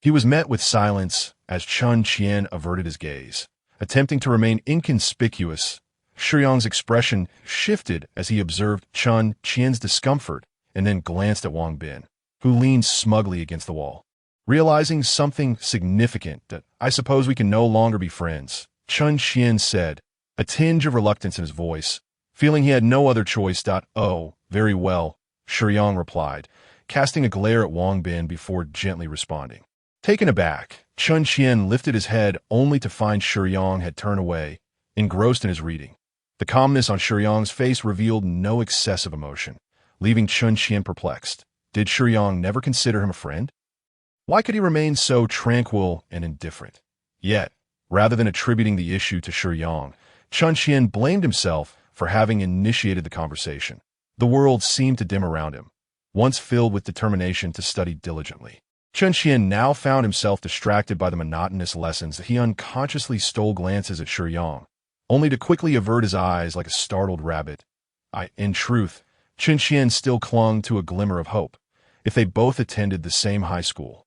he was met with silence as Chun Qian averted his gaze. Attempting to remain inconspicuous, Shiyang's expression shifted as he observed Chun Qian's discomfort and then glanced at Wang Bin, who leaned smugly against the wall. Realizing something significant, that I suppose we can no longer be friends, Chun Qian said, a tinge of reluctance in his voice, feeling he had no other choice. Oh, very well, Shiyang replied, casting a glare at Wang Bin before gently responding. Taken aback, Chun Qian lifted his head only to find Shiyang had turned away, engrossed in his reading. The calmness on Shiyang's face revealed no excessive emotion, leaving Chun Qian perplexed. Did Shiyang never consider him a friend? Why could he remain so tranquil and indifferent? Yet, rather than attributing the issue to Shiyang, Chun Qian blamed himself for having initiated the conversation. The world seemed to dim around him, once filled with determination to study diligently. Chun Qian now found himself distracted by the monotonous lessons that he unconsciously stole glances at Shiyang, only to quickly avert his eyes like a startled rabbit. In truth, Chun Qian still clung to a glimmer of hope. If they both attended the same high school,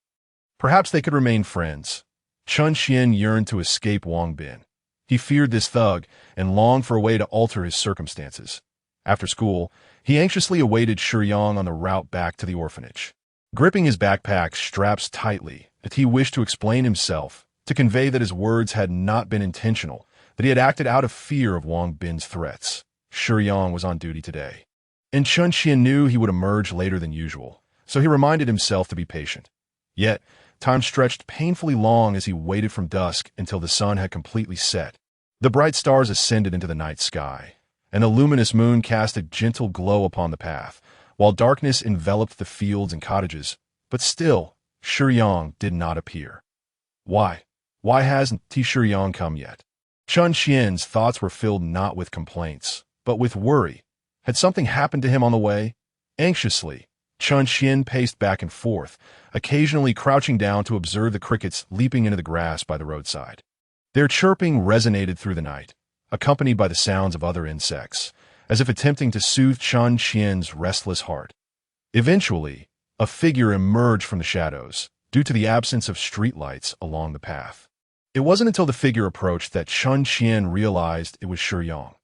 perhaps they could remain friends. Chun Qian yearned to escape Wang Bin. He feared this thug and longed for a way to alter his circumstances. After school, he anxiously awaited Shiyang on the route back to the orphanage. Gripping his backpack straps tightly, that he wished to explain himself, to convey that his words had not been intentional, that he had acted out of fear of Wang Bin's threats. Shiyang was on duty today, and Chun Qian knew he would emerge later than usual, so he reminded himself to be patient. Yet, time stretched painfully long as he waited from dusk until the sun had completely set. The bright stars ascended into the night sky, and a luminous moon cast a gentle glow upon the path, while darkness enveloped the fields and cottages. But still, Shiyang did not appear. Why? Why hasn't Shiyang come yet? Chun Qian's thoughts were filled not with complaints, but with worry. Had something happened to him on the way? Anxiously, Chun Qian paced back and forth, occasionally crouching down to observe the crickets leaping into the grass by the roadside. Their chirping resonated through the night, accompanied by the sounds of other insects, as if attempting to soothe Chun Qian's restless heart. Eventually, a figure emerged from the shadows, due to the absence of streetlights along the path. It wasn't until the figure approached that Chun Qian realized it was Shiyang.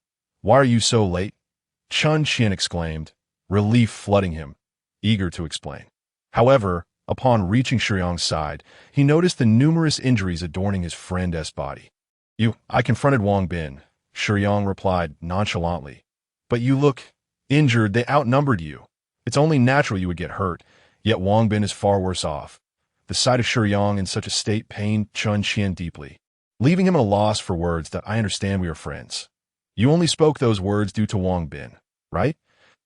"Why are you so late?" Chun Qian exclaimed, relief flooding him, eager to explain. However, upon reaching Shiyang's side, he noticed the numerous injuries adorning his friend's body. I confronted Wang Bin," Shiyang replied nonchalantly. "But you look injured. They outnumbered you. It's only natural you would get hurt, yet Wang Bin is far worse off." The sight of Shiyang in such a state pained Chun Qian deeply, leaving him at a loss for words. "That I understand we are friends. You only spoke those words due to Wang Bin, right?"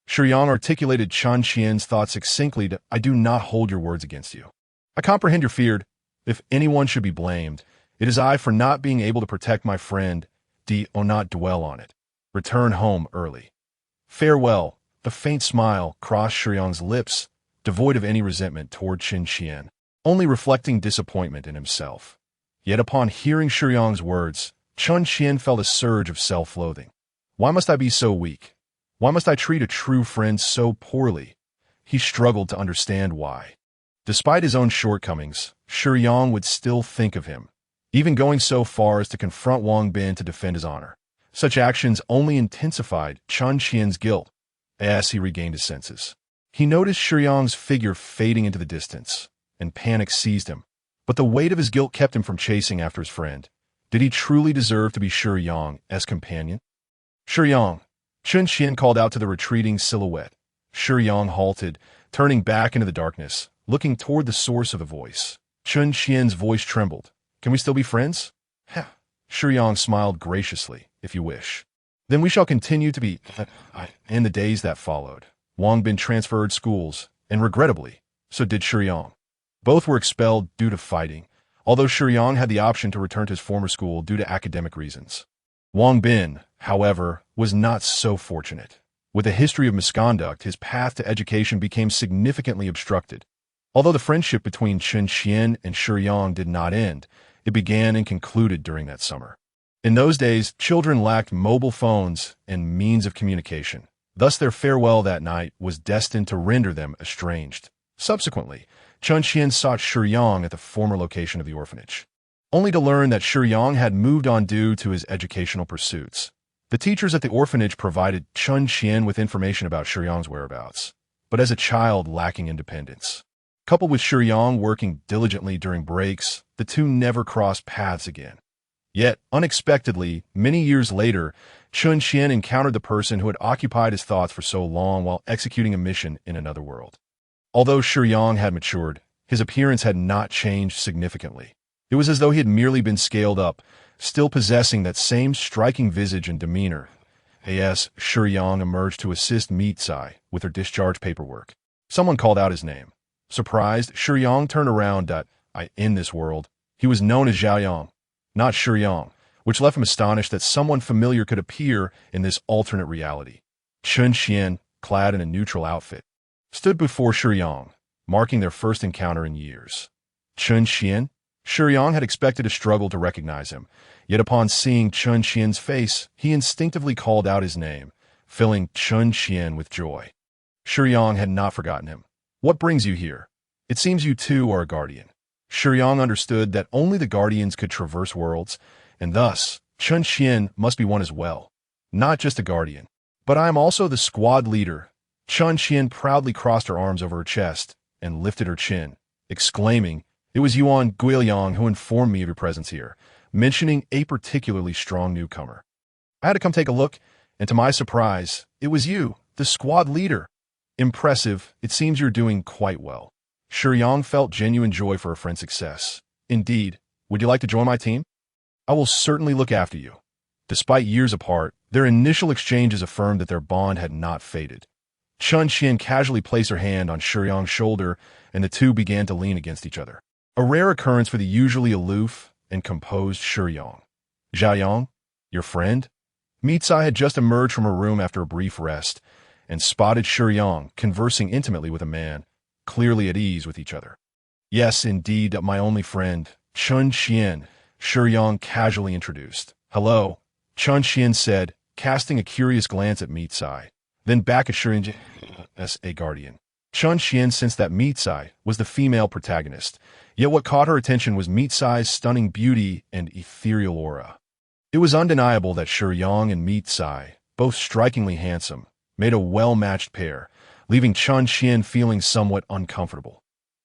Shiyang articulated Chun Qian's thoughts succinctly. "I do not hold your words against you. I comprehend your fear. If anyone should be blamed, it is I for not being able to protect my friend. Do not dwell on it. Return home early. Farewell." The faint smile crossed Shiyang's lips, devoid of any resentment toward Chun Qian, only reflecting disappointment in himself. Yet upon hearing Shiyang's words, Chun Qian felt a surge of self-loathing. Why must I be so weak? Why must I treat a true friend so poorly? He struggled to understand why. Despite his own shortcomings, Shiyang would still think of him, even going so far as to confront Wang Bin to defend his honor. Such actions only intensified Chun Qian's guilt. As he regained his senses, he noticed Shiyang's figure fading into the distance, and panic seized him. But the weight of his guilt kept him from chasing after his friend. Did he truly deserve to be Shiyang's companion? "Shiyang!" Chun Qian called out to the retreating silhouette. Shiyang halted, turning back into the darkness, looking toward the source of the voice. Chun Qian's voice trembled. "Can we still be friends?" Shiyang smiled graciously. "If you wish." Then we shall continue to be in the days that followed. Wang Bin transferred schools, and regrettably, so did Shiyang. Both were expelled due to fighting, although Shiyang had the option to return to his former school due to academic reasons. Wang Bin, however, was not so fortunate. With a history of misconduct, his path to education became significantly obstructed. Although the friendship between Chen Qian and Shiyang did not end, it began and concluded during that summer. In those days, children lacked mobile phones and means of communication. Thus, their farewell that night was destined to render them estranged. Subsequently, Chen Qian sought Shiyang at the former location of the orphanage, only to learn that Shiyang had moved on due to his educational pursuits. The teachers at the orphanage provided Chen Qian with information about Shiyang's whereabouts, but as a child lacking independence. Coupled with Shiyang working diligently during breaks, the two never crossed paths again. Yet, unexpectedly, many years later, Chen Qian encountered the person who had occupied his thoughts for so long while executing a mission in another world. Although Shiyang had matured, his appearance had not changed significantly. It was as though he had merely been scaled up, still possessing that same striking visage and demeanor. As Shiyang emerged to assist Mitsai with her discharge paperwork, someone called out his name. Surprised, Shiyang turned around. In this world, he was known as Xiaoyang, not Shiyang, which left him astonished that someone familiar could appear in this alternate reality. Chen Qian, clad in a neutral outfit, stood before Shiyang, marking their first encounter in years. Chen Qian? Shiyang had expected a struggle to recognize him, yet upon seeing Chen Qian's face, he instinctively called out his name, filling Chen Qian with joy. Shiyang had not forgotten him. What brings you here? It seems you too are a guardian. Shiyang understood that only the guardians could traverse worlds, and thus, Chen Qian must be one as well. Not just a guardian, but I am also the squad leader. Chen Qian proudly crossed her arms over her chest and lifted her chin, exclaiming, "It was Yuan Guiliyang who informed me of your presence here," mentioning a particularly strong newcomer. I had to come take a look, and to my surprise, it was you, the squad leader. Impressive. It seems you're doing quite well. Shiyang felt genuine joy for her friend's success. Indeed, would you like to join my team? I will certainly look after you. Despite years apart, their initial exchanges affirmed that their bond had not faded. Chen Qian casually placed her hand on Shiyang's shoulder, and the two began to lean against each other. A rare occurrence for the usually aloof and composed Shiyang. Xiaoyang, your friend? Mitsai had just emerged from her room after a brief rest, and spotted Shiyang conversing intimately with a man, clearly at ease with each other. Yes, indeed, my only friend, Chen Qian, Shiyang casually introduced. Hello, Chen Qian said, casting a curious glance at Mitsai, then back at Shiyang as a guardian. Chen Qian sensed that Mitsai was the female protagonist, yet what caught her attention was Mitsai's stunning beauty and ethereal aura. It was undeniable that Shiyang and Mitsai, both strikingly handsome, made a well-matched pair, leaving Chen Qian feeling somewhat uncomfortable.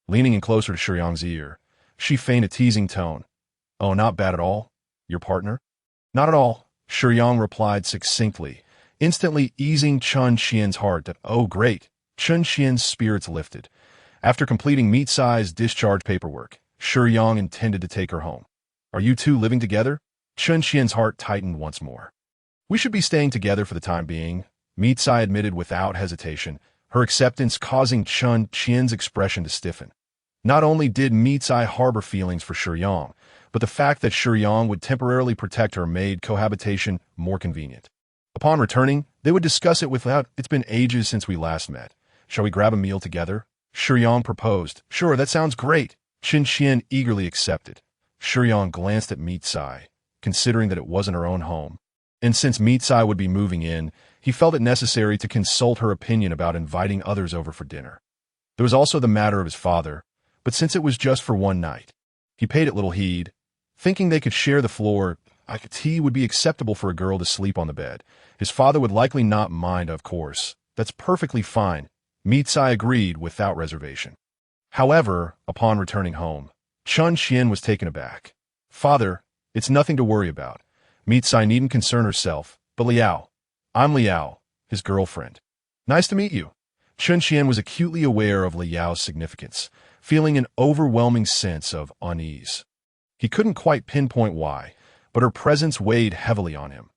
Leaning in closer to Shiyang's ear, she feigned a teasing tone. "Oh, not bad at all. Your partner?" "Not at all," Shiyang replied succinctly, instantly easing Chen Qian's heart. "Oh, great." Chen Qian's spirits lifted. After completing Mitsai's discharge paperwork, Shiyang intended to take her home. "Are you two living together?" Chen Qian's heart tightened once more. "We should be staying together for the time being," Mitsai admitted without hesitation, her acceptance causing Chen Qian's expression to stiffen. Not only did Mitsai harbor feelings for Shiyang, but the fact that Shiyang would temporarily protect her made cohabitation more convenient. Upon returning, they would discuss it without, "It's been ages since we last met. Shall we grab a meal together?" Shiyang proposed. "Sure, that sounds great." Chen Qian eagerly accepted. Shiyang glanced at Mitsai, considering that it wasn't her own home. And since Mitsai would be moving in, he felt it necessary to consult her opinion about inviting others over for dinner. There was also the matter of his father, but since it was just for one night, he paid it little heed. Thinking they could share the floor, tea would be acceptable for a girl to sleep on the bed. His father would likely not mind, of course. That's perfectly fine, Mitsai agreed without reservation. However, upon returning home, Chen Qian was taken aback. "Father, it's nothing to worry about. Mitsai needn't concern herself, but Liao. I'm Liao, his girlfriend. Nice to meet you." Chen Qian was acutely aware of Liao's significance, feeling an overwhelming sense of unease. He couldn't quite pinpoint why, but her presence weighed heavily on him.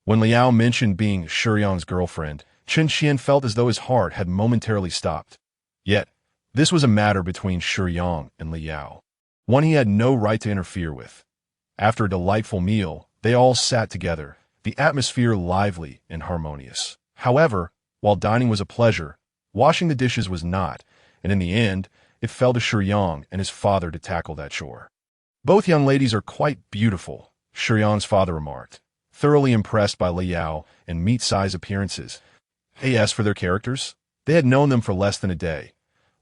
When Liao mentioned being Shiyang's girlfriend, Chen Qian felt as though his heart had momentarily stopped. Yet, this was a matter between Shiyang and Liao, one he had no right to interfere with. After a delightful meal, they all sat together, the atmosphere lively and harmonious. However, while dining was a pleasure, washing the dishes was not, and in the end, it fell to Shiyang and his father to tackle that chore. Both young ladies are quite beautiful, Shiyang's father remarked, thoroughly impressed by Liao and Meat Sai's appearances. As for their characters, they had known them for less than a day.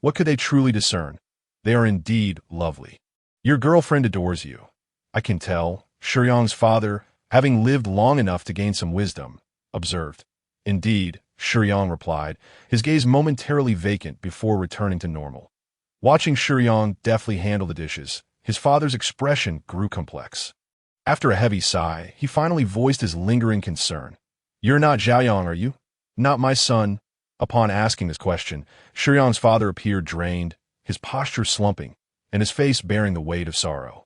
What could they truly discern? They are indeed lovely. Your girlfriend adores you. I can tell, Shiyang's father, having lived long enough to gain some wisdom, observed. Indeed, Shiyang replied, his gaze momentarily vacant before returning to normal. Watching Shiyang deftly handle the dishes, his father's expression grew complex. After a heavy sigh, he finally voiced his lingering concern. You're not Xiaoyang, are you? Not my son. Upon asking this question, Shiyang's father appeared drained, his posture slumping, and his face bearing the weight of sorrow.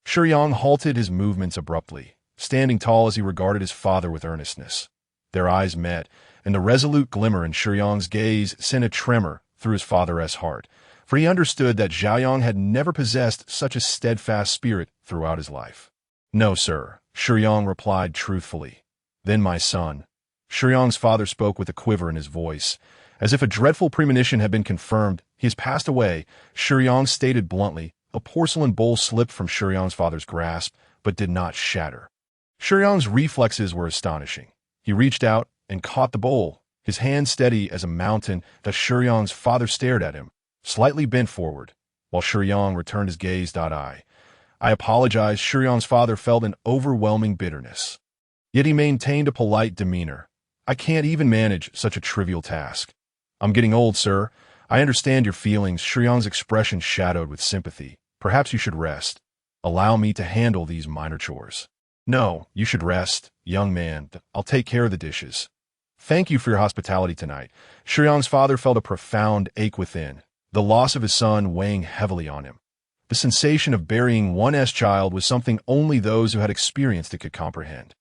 Shiyang halted his movements abruptly, standing tall as he regarded his father with earnestness. Their eyes met, and the resolute glimmer in Shiyang's gaze sent a tremor through his father's heart, for he understood that Xiaoyang had never possessed such a steadfast spirit throughout his life. No, sir, Shiyang replied truthfully. Then my son. Shiyang's father spoke with a quiver in his voice. As if a dreadful premonition had been confirmed, he has passed away, Shiyang stated bluntly. A porcelain bowl slipped from Shiyang's father's grasp, but did not shatter. Shiyang's reflexes were astonishing. He reached out and caught the bowl, his hand steady as a mountain. That Shiyang's father stared at him, slightly bent forward, while Shiyang returned his gaze. I apologize. Shiyang's father felt an overwhelming bitterness. Yet he maintained a polite demeanor. I can't even manage such a trivial task. I'm getting old, sir. I understand your feelings. Shiyang's expression shadowed with sympathy. Perhaps you should rest. Allow me to handle these minor chores. No, you should rest, young man. I'll take care of the dishes. Thank you for your hospitality tonight. Shiyang's father felt a profound ache within, the loss of his son weighing heavily on him. The sensation of burying one's child was something only those who had experienced it could comprehend.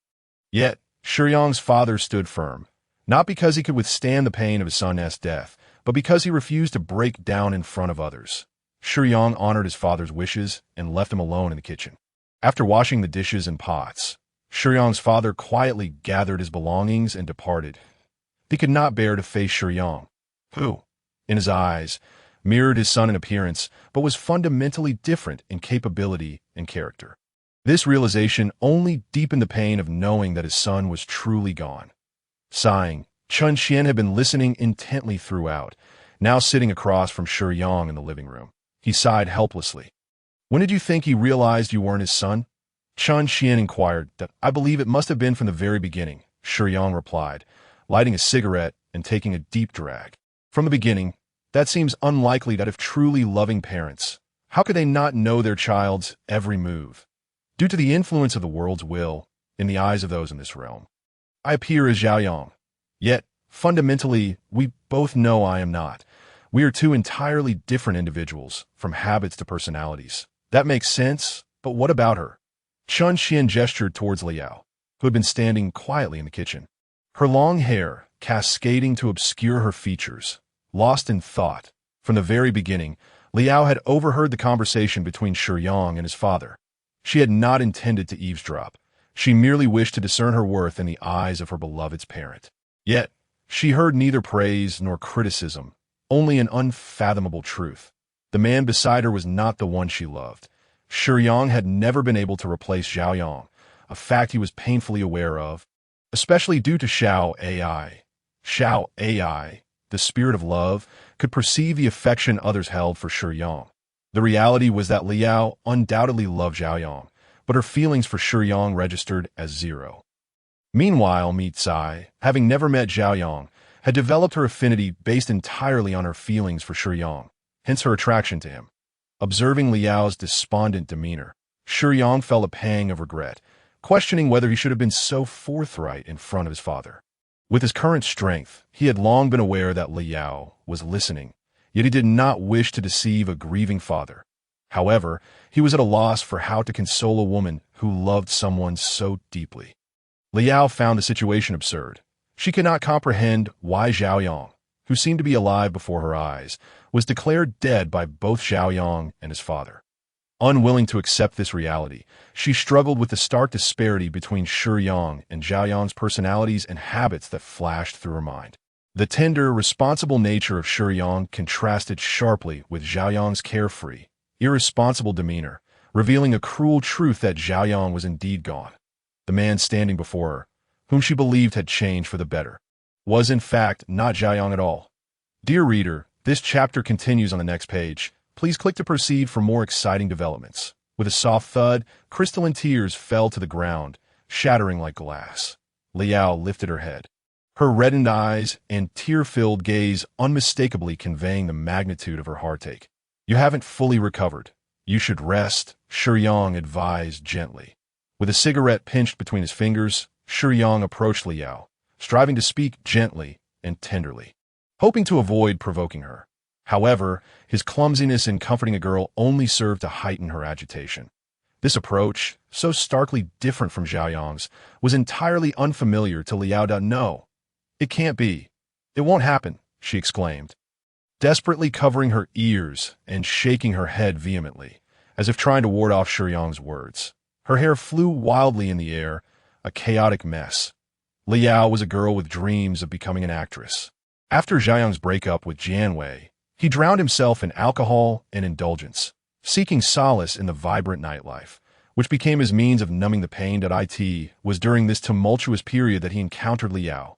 Yet, Shiyang's father stood firm, not because he could withstand the pain of his son's death, but because he refused to break down in front of others. Shiyang honored his father's wishes and left him alone in the kitchen. After washing the dishes and pots, Shiyang's father quietly gathered his belongings and departed. He could not bear to face Shiyang, who, in his eyes, mirrored his son in appearance, but was fundamentally different in capability and character. This realization only deepened the pain of knowing that his son was truly gone. Sighing, Chen Qian had been listening intently throughout, now sitting across from Shiyang in the living room. He sighed helplessly. When did you think he realized you weren't his son? Chen Qian inquired. I believe it must have been from the very beginning, Shiyang replied, lighting a cigarette and taking a deep drag. From the beginning, that seems unlikely. That if truly loving parents, how could they not know their child's every move? Due to the influence of the world's will, in the eyes of those in this realm, I appear as Xiaoyang. Yet, fundamentally, we both know I am not. We are two entirely different individuals, from habits to personalities. That makes sense, but what about her? Chen Qian gestured towards Liao, who had been standing quietly in the kitchen. Her long hair, cascading to obscure her features, lost in thought. From the very beginning, Liao had overheard the conversation between Shiyang and his father. She had not intended to eavesdrop. She merely wished to discern her worth in the eyes of her beloved's parent. Yet, she heard neither praise nor criticism, only an unfathomable truth. The man beside her was not the one she loved. Shiyang had never been able to replace Xiaoyang, a fact he was painfully aware of, especially due to Xiao AI. Xiao AI, the spirit of love, could perceive the affection others held for Shiyang. The reality was that Liao undoubtedly loved Xiaoyang, but her feelings for Shiyang registered as zero. Meanwhile, Meat Sai, having never met Xiaoyang, had developed her affinity based entirely on her feelings for Shiyang, hence her attraction to him. Observing Liao's despondent demeanor, Shiyang felt a pang of regret, questioning whether he should have been so forthright in front of his father. With his current strength, he had long been aware that Liao was listening, yet he did not wish to deceive a grieving father. However, he was at a loss for how to console a woman who loved someone so deeply. Liao found the situation absurd. She could not comprehend why Xiaoyang, who seemed to be alive before her eyes, was declared dead by both Xiaoyang and his father. Unwilling to accept this reality, she struggled with the stark disparity between Shiyang and Xiaoyang's personalities and habits that flashed through her mind. The tender, responsible nature of Shiyang contrasted sharply with Xiaoyang's carefree, irresponsible demeanor, revealing a cruel truth that Xiaoyang was indeed gone. The man standing before her, whom she believed had changed for the better, was in fact not Xiaoyang at all. Dear reader, this chapter continues on the next page. Please click to proceed for more exciting developments. With a soft thud, crystalline tears fell to the ground, shattering like glass. Liao lifted her head, her reddened eyes and tear-filled gaze unmistakably conveying the magnitude of her heartache. You haven't fully recovered. You should rest, Shiyang advised gently. With a cigarette pinched between his fingers, Shiyang approached Liao, striving to speak gently and tenderly, hoping to avoid provoking her. However, his clumsiness in comforting a girl only served to heighten her agitation. This approach, so starkly different from Xiaoyang's, was entirely unfamiliar to Liao. No, it can't be. It won't happen, she exclaimed, desperately covering her ears and shaking her head vehemently, as if trying to ward off Shiyang's words. Her hair flew wildly in the air, a chaotic mess. Liao was a girl with dreams of becoming an actress. After Xiaoyang's breakup with Jianwei, he drowned himself in alcohol and indulgence, seeking solace in the vibrant nightlife, which became his means of numbing the pain. It was during this tumultuous period that he encountered Liao,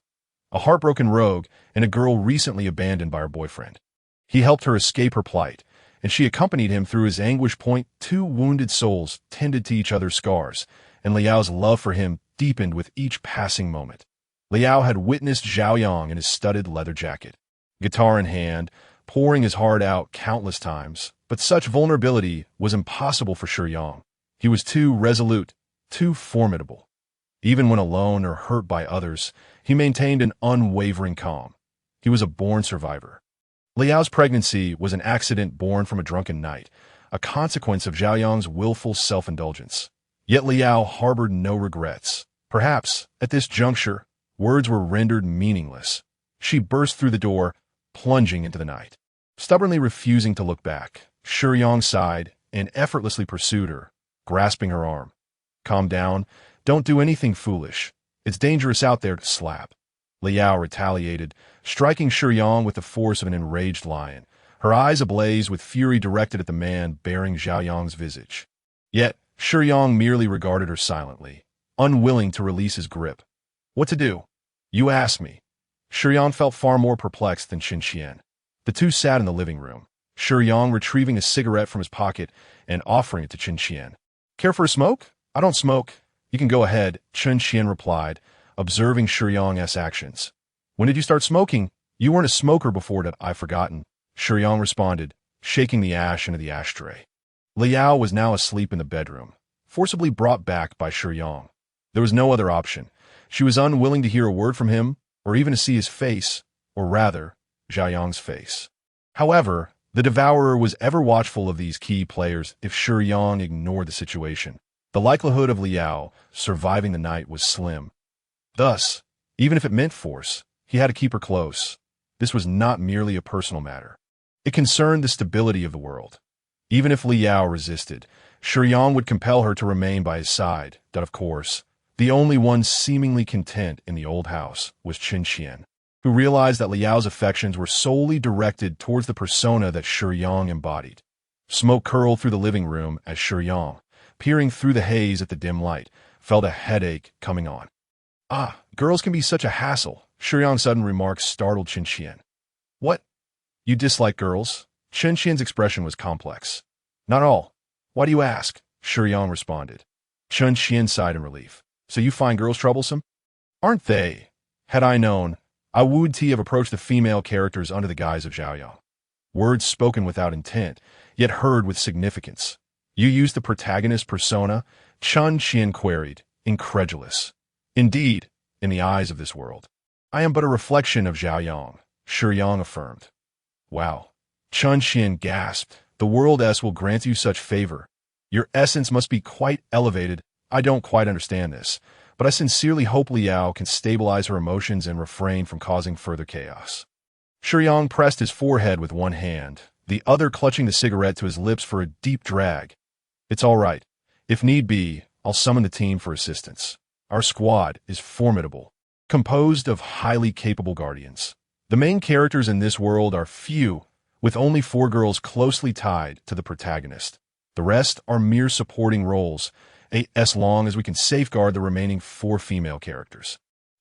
a heartbroken rogue and a girl recently abandoned by her boyfriend. He helped her escape her plight, and she accompanied him through his anguish point. Two wounded souls tended to each other's scars, and Liao's love for him deepened with each passing moment. Liao had witnessed Xiaoyang in his studded leather jacket, guitar in hand, pouring his heart out countless times, but such vulnerability was impossible for Shiyang. He was too resolute, too formidable. Even when alone or hurt by others, he maintained an unwavering calm. He was a born survivor. Liao's pregnancy was an accident born from a drunken night, a consequence of Xiaoyang's willful self-indulgence. Yet Liao harbored no regrets. Perhaps, at this juncture, words were rendered meaningless. She burst through the door, plunging into the night. Stubbornly refusing to look back, Shiyang sighed and effortlessly pursued her, grasping her arm. Calm down. Don't do anything foolish. It's dangerous out there to slap. Liao retaliated, striking Shiyang with the force of an enraged lion, her eyes ablaze with fury directed at the man bearing Xiaoyang's visage. Yet, Shiyang merely regarded her silently, unwilling to release his grip. What to do? You ask me. Shiyang felt far more perplexed than Qian. The two sat in the living room, Shiyang retrieving a cigarette from his pocket and offering it to Qian. Care for a smoke? I don't smoke. You can go ahead, Qian replied, observing Shiyang's actions. When did you start smoking? You weren't a smoker before that, I've forgotten, Shiyang responded, shaking the ash into the ashtray. Liao was now asleep in the bedroom, forcibly brought back by Shiyang. There was no other option. She was unwilling to hear a word from him, or even to see his face, or rather, Xiaoyang's face. However, the devourer was ever watchful of these key players. If Shiyang ignored the situation, the likelihood of Liao surviving the night was slim. Thus, even if it meant force, he had to keep her close. This was not merely a personal matter. It concerned the stability of the world. Even if Liao resisted, Shiyang would compel her to remain by his side. That, of course, the only one seemingly content in the old house was Qian, who realized that Liao's affections were solely directed towards the persona that Shiyang embodied. Smoke curled through the living room as Shiyang, peering through the haze at the dim light, felt a headache coming on. Ah, girls can be such a hassle, Shiyang's sudden remark startled Qian. What? You dislike girls? Qian's expression was complex. Not all. Why do you ask? Shiyang responded. Qian sighed in relief. So you find girls troublesome? Aren't they? Had I known, I would have approached the female characters under the guise of Xiaoyang. Words spoken without intent, yet heard with significance. You use the protagonist persona? Qian queried, incredulous. Indeed, in the eyes of this world, I am but a reflection of Xiaoyang, Shiyang affirmed. Wow. Qian gasped. The world will grant you such favor. Your essence must be quite elevated. I don't quite understand this, but I sincerely hope Liao can stabilize her emotions and refrain from causing further chaos. Shiyang pressed his forehead with one hand, the other clutching the cigarette to his lips for a deep drag. It's all right. If need be, I'll summon the team for assistance. Our squad is formidable, composed of highly capable guardians. The main characters in this world are few, with only 4 girls closely tied to the protagonist. The rest are mere supporting roles, as long as we can safeguard the remaining 4 female characters.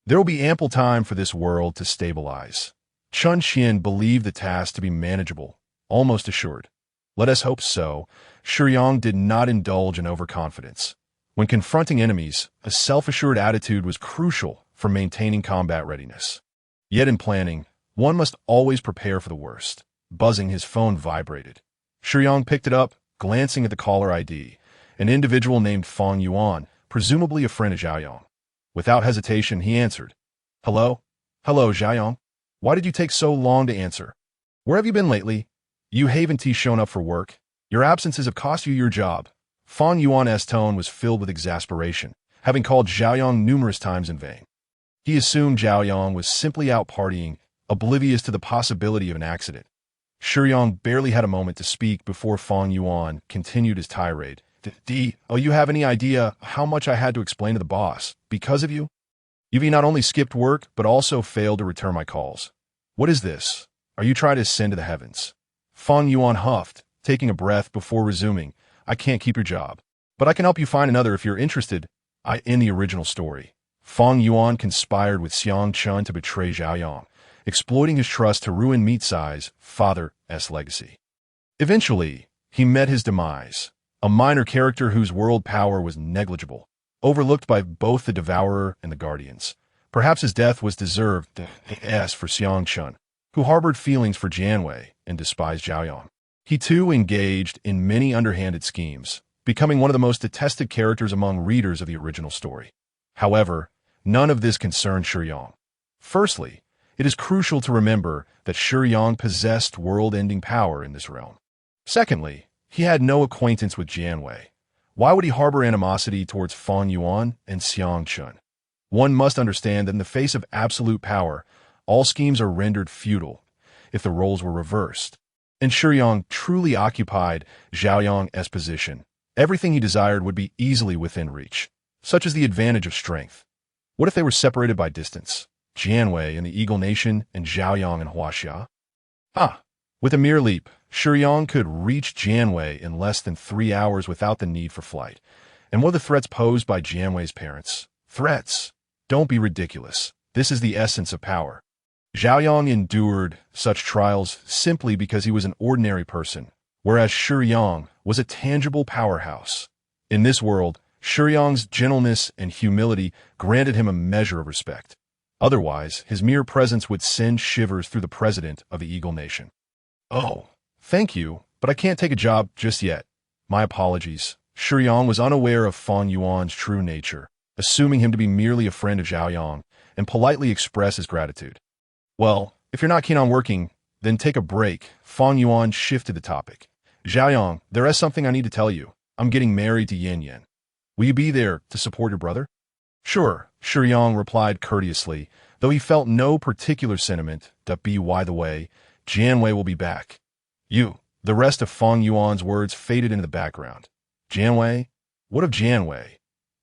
There will be ample time for this world to stabilize. Chun Xian believed the task to be manageable, almost assured. Let us hope so. Shiyang did not indulge in overconfidence. When confronting enemies, a self-assured attitude was crucial for maintaining combat readiness. Yet in planning, one must always prepare for the worst. Buzzing, his phone vibrated. Shiyang picked it up, glancing at the caller ID, an individual named Fang Yuan, presumably a friend of Xiaoyang. Without hesitation, he answered. Hello? Hello, Xiaoyang. Why did you take so long to answer? Where have you been lately? You haven't shown up for work. Your absences have cost you your job. Fang Yuan's tone was filled with exasperation, having called Xiaoyang numerous times in vain. He assumed Xiaoyang was simply out partying, oblivious to the possibility of an accident. Shiyang barely had a moment to speak before Fang Yuan continued his tirade. Oh, you have any idea how much I had to explain to the boss? Because of you? You've not only skipped work, but also failed to return my calls. What is this? Are you trying to ascend to the heavens? Fang Yuan huffed, taking a breath before resuming. I can't keep your job, but I can help you find another if you're interested. In the original story, Fang Yuan conspired with Xiang Chun to betray Xiaoyang, exploiting his trust to ruin Meat Sai's father's legacy. Eventually, he met his demise, a minor character whose world power was negligible, overlooked by both the Devourer and the Guardians. Perhaps his death was deserved for Xiang Chun, who harbored feelings for Jianwei and despised Xiaoyang. He too engaged in many underhanded schemes, becoming one of the most detested characters among readers of the original story. However, none of this concerned Shiyang. Firstly, it is crucial to remember that Shiyang possessed world-ending power in this realm. Secondly, he had no acquaintance with Jianwei. Why would he harbor animosity towards Fang Yuan and Xiang Chun? One must understand that in the face of absolute power, all schemes are rendered futile if the roles were reversed. And Shiyang truly occupied Xiaoyang's position. Everything he desired would be easily within reach, such as the advantage of strength. What if they were separated by distance? Jianwei and the Eagle Nation and Xiaoyang and Huaxia? With a mere leap, Shiyang could reach Jianwei in less than 3 hours without the need for flight. And what are the threats posed by Jianwei's parents? Threats? Don't be ridiculous. This is the essence of power. Xiaoyang endured such trials simply because he was an ordinary person, whereas Shiyang was a tangible powerhouse. In this world, Shiyang's gentleness and humility granted him a measure of respect. Otherwise, his mere presence would send shivers through the president of the Eagle Nation. Oh, thank you, but I can't take a job just yet. My apologies. Shiyang was unaware of Fang Yuan's true nature, assuming him to be merely a friend of Xiaoyang, and politely expressed his gratitude. Well, if you're not keen on working, then take a break. Fang Yuan shifted the topic. Xiaoyang, there is something I need to tell you. I'm getting married to Yan Yan. Will you be there to support your brother? Sure, Shiyang replied courteously, though he felt no particular sentiment. By the way, Jianwei will be back. The rest of Fang Yuan's words faded into the background. Jianwei? What of Jianwei?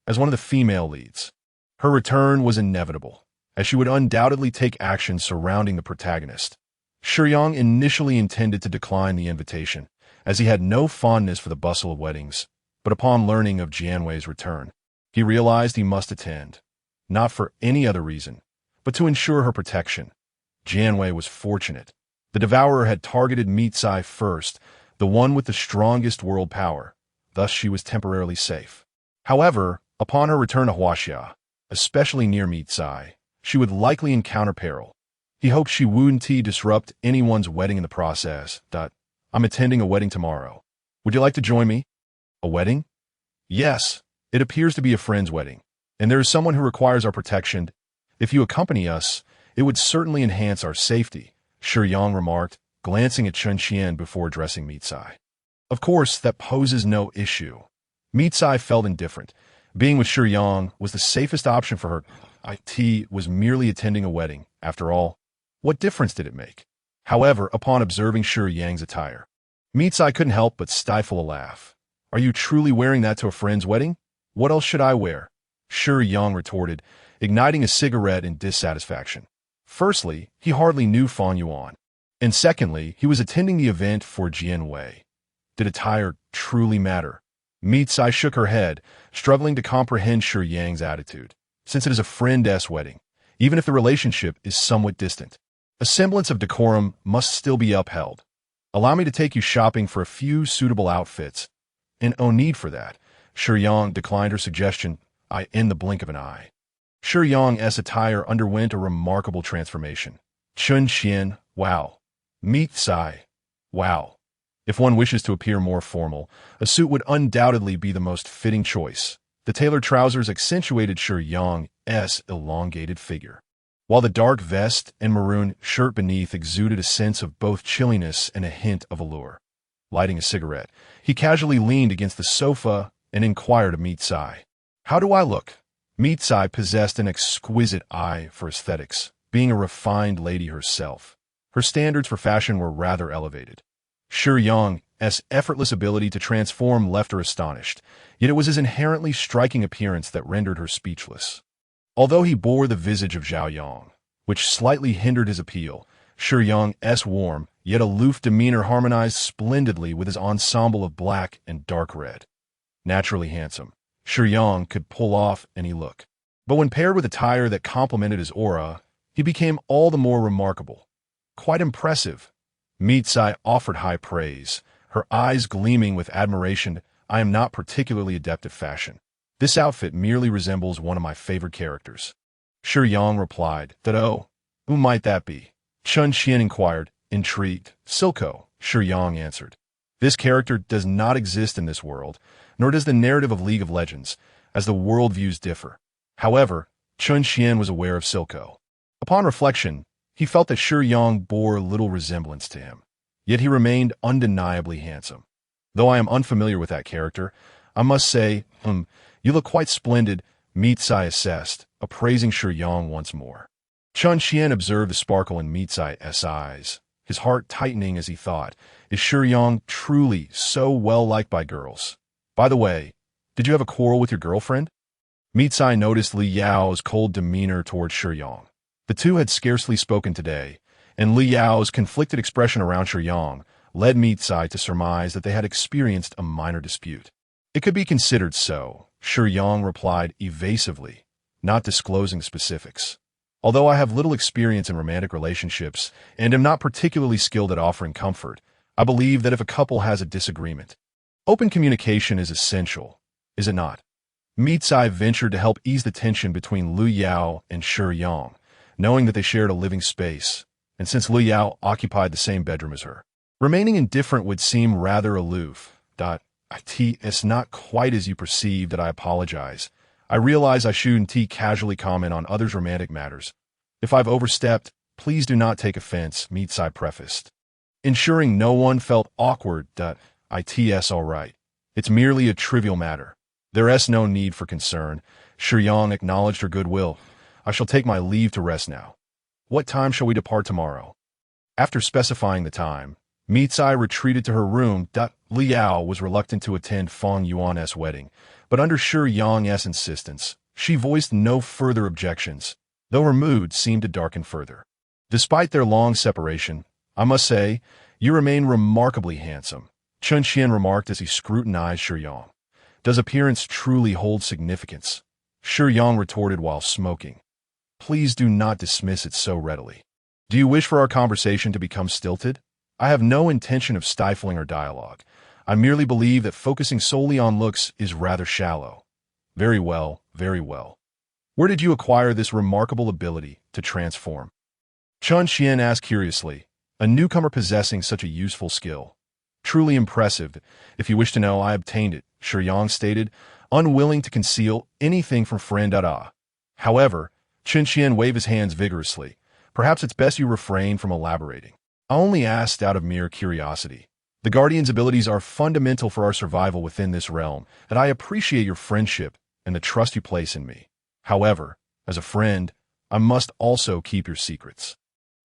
As one of the female leads, her return was inevitable, as she would undoubtedly take action surrounding the protagonist. Shiyang initially intended to decline the invitation, as he had no fondness for the bustle of weddings, but upon learning of Jianwei's return, he realized he must attend, not for any other reason, but to ensure her protection. Jianwei was fortunate. The Devourer had targeted Meat Sai first, the one with the strongest world power, thus she was temporarily safe. However, upon her return to Huaxia, especially near Meat Sai, she would likely encounter peril. He hoped she wouldn't disrupt anyone's wedding in the process. I'm attending a wedding tomorrow. Would you like to join me? A wedding? Yes, it appears to be a friend's wedding, and there is someone who requires our protection. If you accompany us, it would certainly enhance our safety, Shiyang remarked, glancing at Chun Xian before addressing Meat Sai. Of course, that poses no issue. Meat Sai felt indifferent, Being with Shiyang was the safest option for her. It was merely attending a wedding. After all, what difference did it make? However, upon observing Shiyang's attire, Mitsai couldn't help but stifle a laugh. Are you truly wearing that to a friend's wedding? What else should I wear? Shiyang retorted, igniting a cigarette in dissatisfaction. Firstly, he hardly knew Fang Yuan. And secondly, he was attending the event for Jian Wei. Did attire truly matter? Mitsai shook her head, struggling to comprehend Shiyang's attitude. Since it is a friend's wedding, even if the relationship is somewhat distant, a semblance of decorum must still be upheld. Allow me to take you shopping for a few suitable outfits. And no need for that. Shiyang declined her suggestion, in the blink of an eye. Shiyang's attire underwent a remarkable transformation. Chun Xian, wow. Mitsai, wow. If one wishes to appear more formal, a suit would undoubtedly be the most fitting choice. The tailored trousers accentuated Shiyang's elongated figure, while the dark vest and maroon shirt beneath exuded a sense of both chilliness and a hint of allure. Lighting a cigarette, he casually leaned against the sofa and inquired of Mitsai, "How do I look?" Mitsai possessed an exquisite eye for aesthetics, being a refined lady herself. Her standards for fashion were rather elevated. Shiyang's effortless ability to transform left her astonished, yet it was his inherently striking appearance that rendered her speechless. Although he bore the visage of Zhao Yang, which slightly hindered his appeal, Shiyang's warm, yet aloof demeanor harmonized splendidly with his ensemble of black and dark red. Naturally handsome, Shiyang could pull off any look. But when paired with attire that complemented his aura, he became all the more remarkable. Quite impressive. Mitsai offered high praise, her eyes gleaming with admiration. I am not particularly adept at fashion. This outfit merely resembles one of my favorite characters. Shiyang replied, "Oh, who might that be?" Chun Xian inquired, intrigued. "Silco," Shiyang answered. "This character does not exist in this world, nor does the narrative of League of Legends, as the worldviews differ." However, Chun Xian was aware of Silco. Upon reflection, he felt that Shiyang bore little resemblance to him, yet he remained undeniably handsome. "Though I am unfamiliar with that character, I must say, you look quite splendid," Mitsai assessed, appraising Shiyang once more. Chun Xian observed the sparkle in Mitsai's eyes, his heart tightening as he thought, is Shiyang truly so well liked by girls? By the way, did you have a quarrel with your girlfriend? Mitsai noticed Li Yao's cold demeanor toward Shiyang. The two had scarcely spoken today, and Li Yao's conflicted expression around Shiyang led Mitsai to surmise that they had experienced a minor dispute. "It could be considered so," Shiyang replied evasively, not disclosing specifics. "Although I have little experience in romantic relationships and am not particularly skilled at offering comfort, I believe that if a couple has a disagreement, open communication is essential, is it not?" Mitsai ventured to help ease the tension between Lu Yao and Shiyang, knowing that they shared a living space, and since Lu Yao occupied the same bedroom as her, remaining indifferent would seem rather aloof. It's not quite as you perceive that I apologize. I realize I shouldn't casually comment on others' romantic matters. If I've overstepped, please do not take offense, Mitsai prefaced. Ensuring no one felt awkward. It's all right. It's merely a trivial matter. There's no need for concern. Shiyang acknowledged her goodwill. I shall take my leave to rest now. What time shall we depart tomorrow? After specifying the time, Mitsai retreated to her room. Li Yao was reluctant to attend Fang Yuan's wedding, but under Shiyang's insistence, she voiced no further objections, though her mood seemed to darken further. Despite their long separation, I must say, you remain remarkably handsome, Chun Xian remarked as he scrutinized Shiyang. Does appearance truly hold significance? Shiyang retorted while smoking. Please do not dismiss it so readily. Do you wish for our conversation to become stilted? I have no intention of stifling our dialogue. I merely believe that focusing solely on looks is rather shallow. Very well, very well. Where did you acquire this remarkable ability to transform? Chun Xian asked curiously, a newcomer possessing such a useful skill. Truly impressive. If you wish to know, I obtained it, Shiyang stated, unwilling to conceal anything from friend Ada. However, Chun Xian waved his hands vigorously. Perhaps it's best you refrain from elaborating. I only asked out of mere curiosity. The Guardian's abilities are fundamental for our survival within this realm, and I appreciate your friendship, and the trust you place in me. However, as a friend, I must also keep your secrets.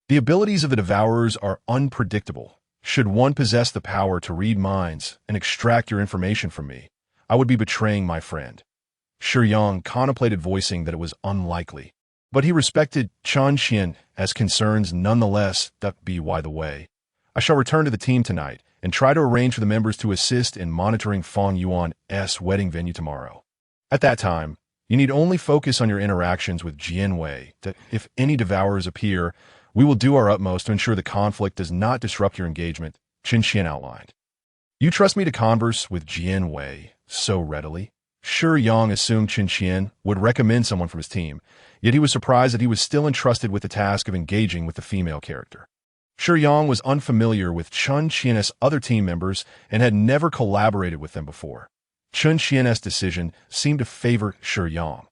The abilities of the Devourers are unpredictable. Should one possess the power to read minds and extract your information from me, I would be betraying my friend. Shiyang contemplated voicing that it was unlikely, but he respected Chen Qian as concerns nonetheless. That be by the way. I shall return to the team tonight and try to arrange for the members to assist in monitoring Fang Yuan's wedding venue tomorrow. At that time, you need only focus on your interactions with Jian Wei, that if any Devourers appear, we will do our utmost to ensure the conflict does not disrupt your engagement, Qin Qian outlined. You trust me to converse with Jian Wei so readily? Shiyang assumed Qin Qian would recommend someone from his team, yet he was surprised that he was still entrusted with the task of engaging with the female character. Shiyang was unfamiliar with Chen Qian's other team members and had never collaborated with them before. Chen Qian's decision seemed to favor Shiyang,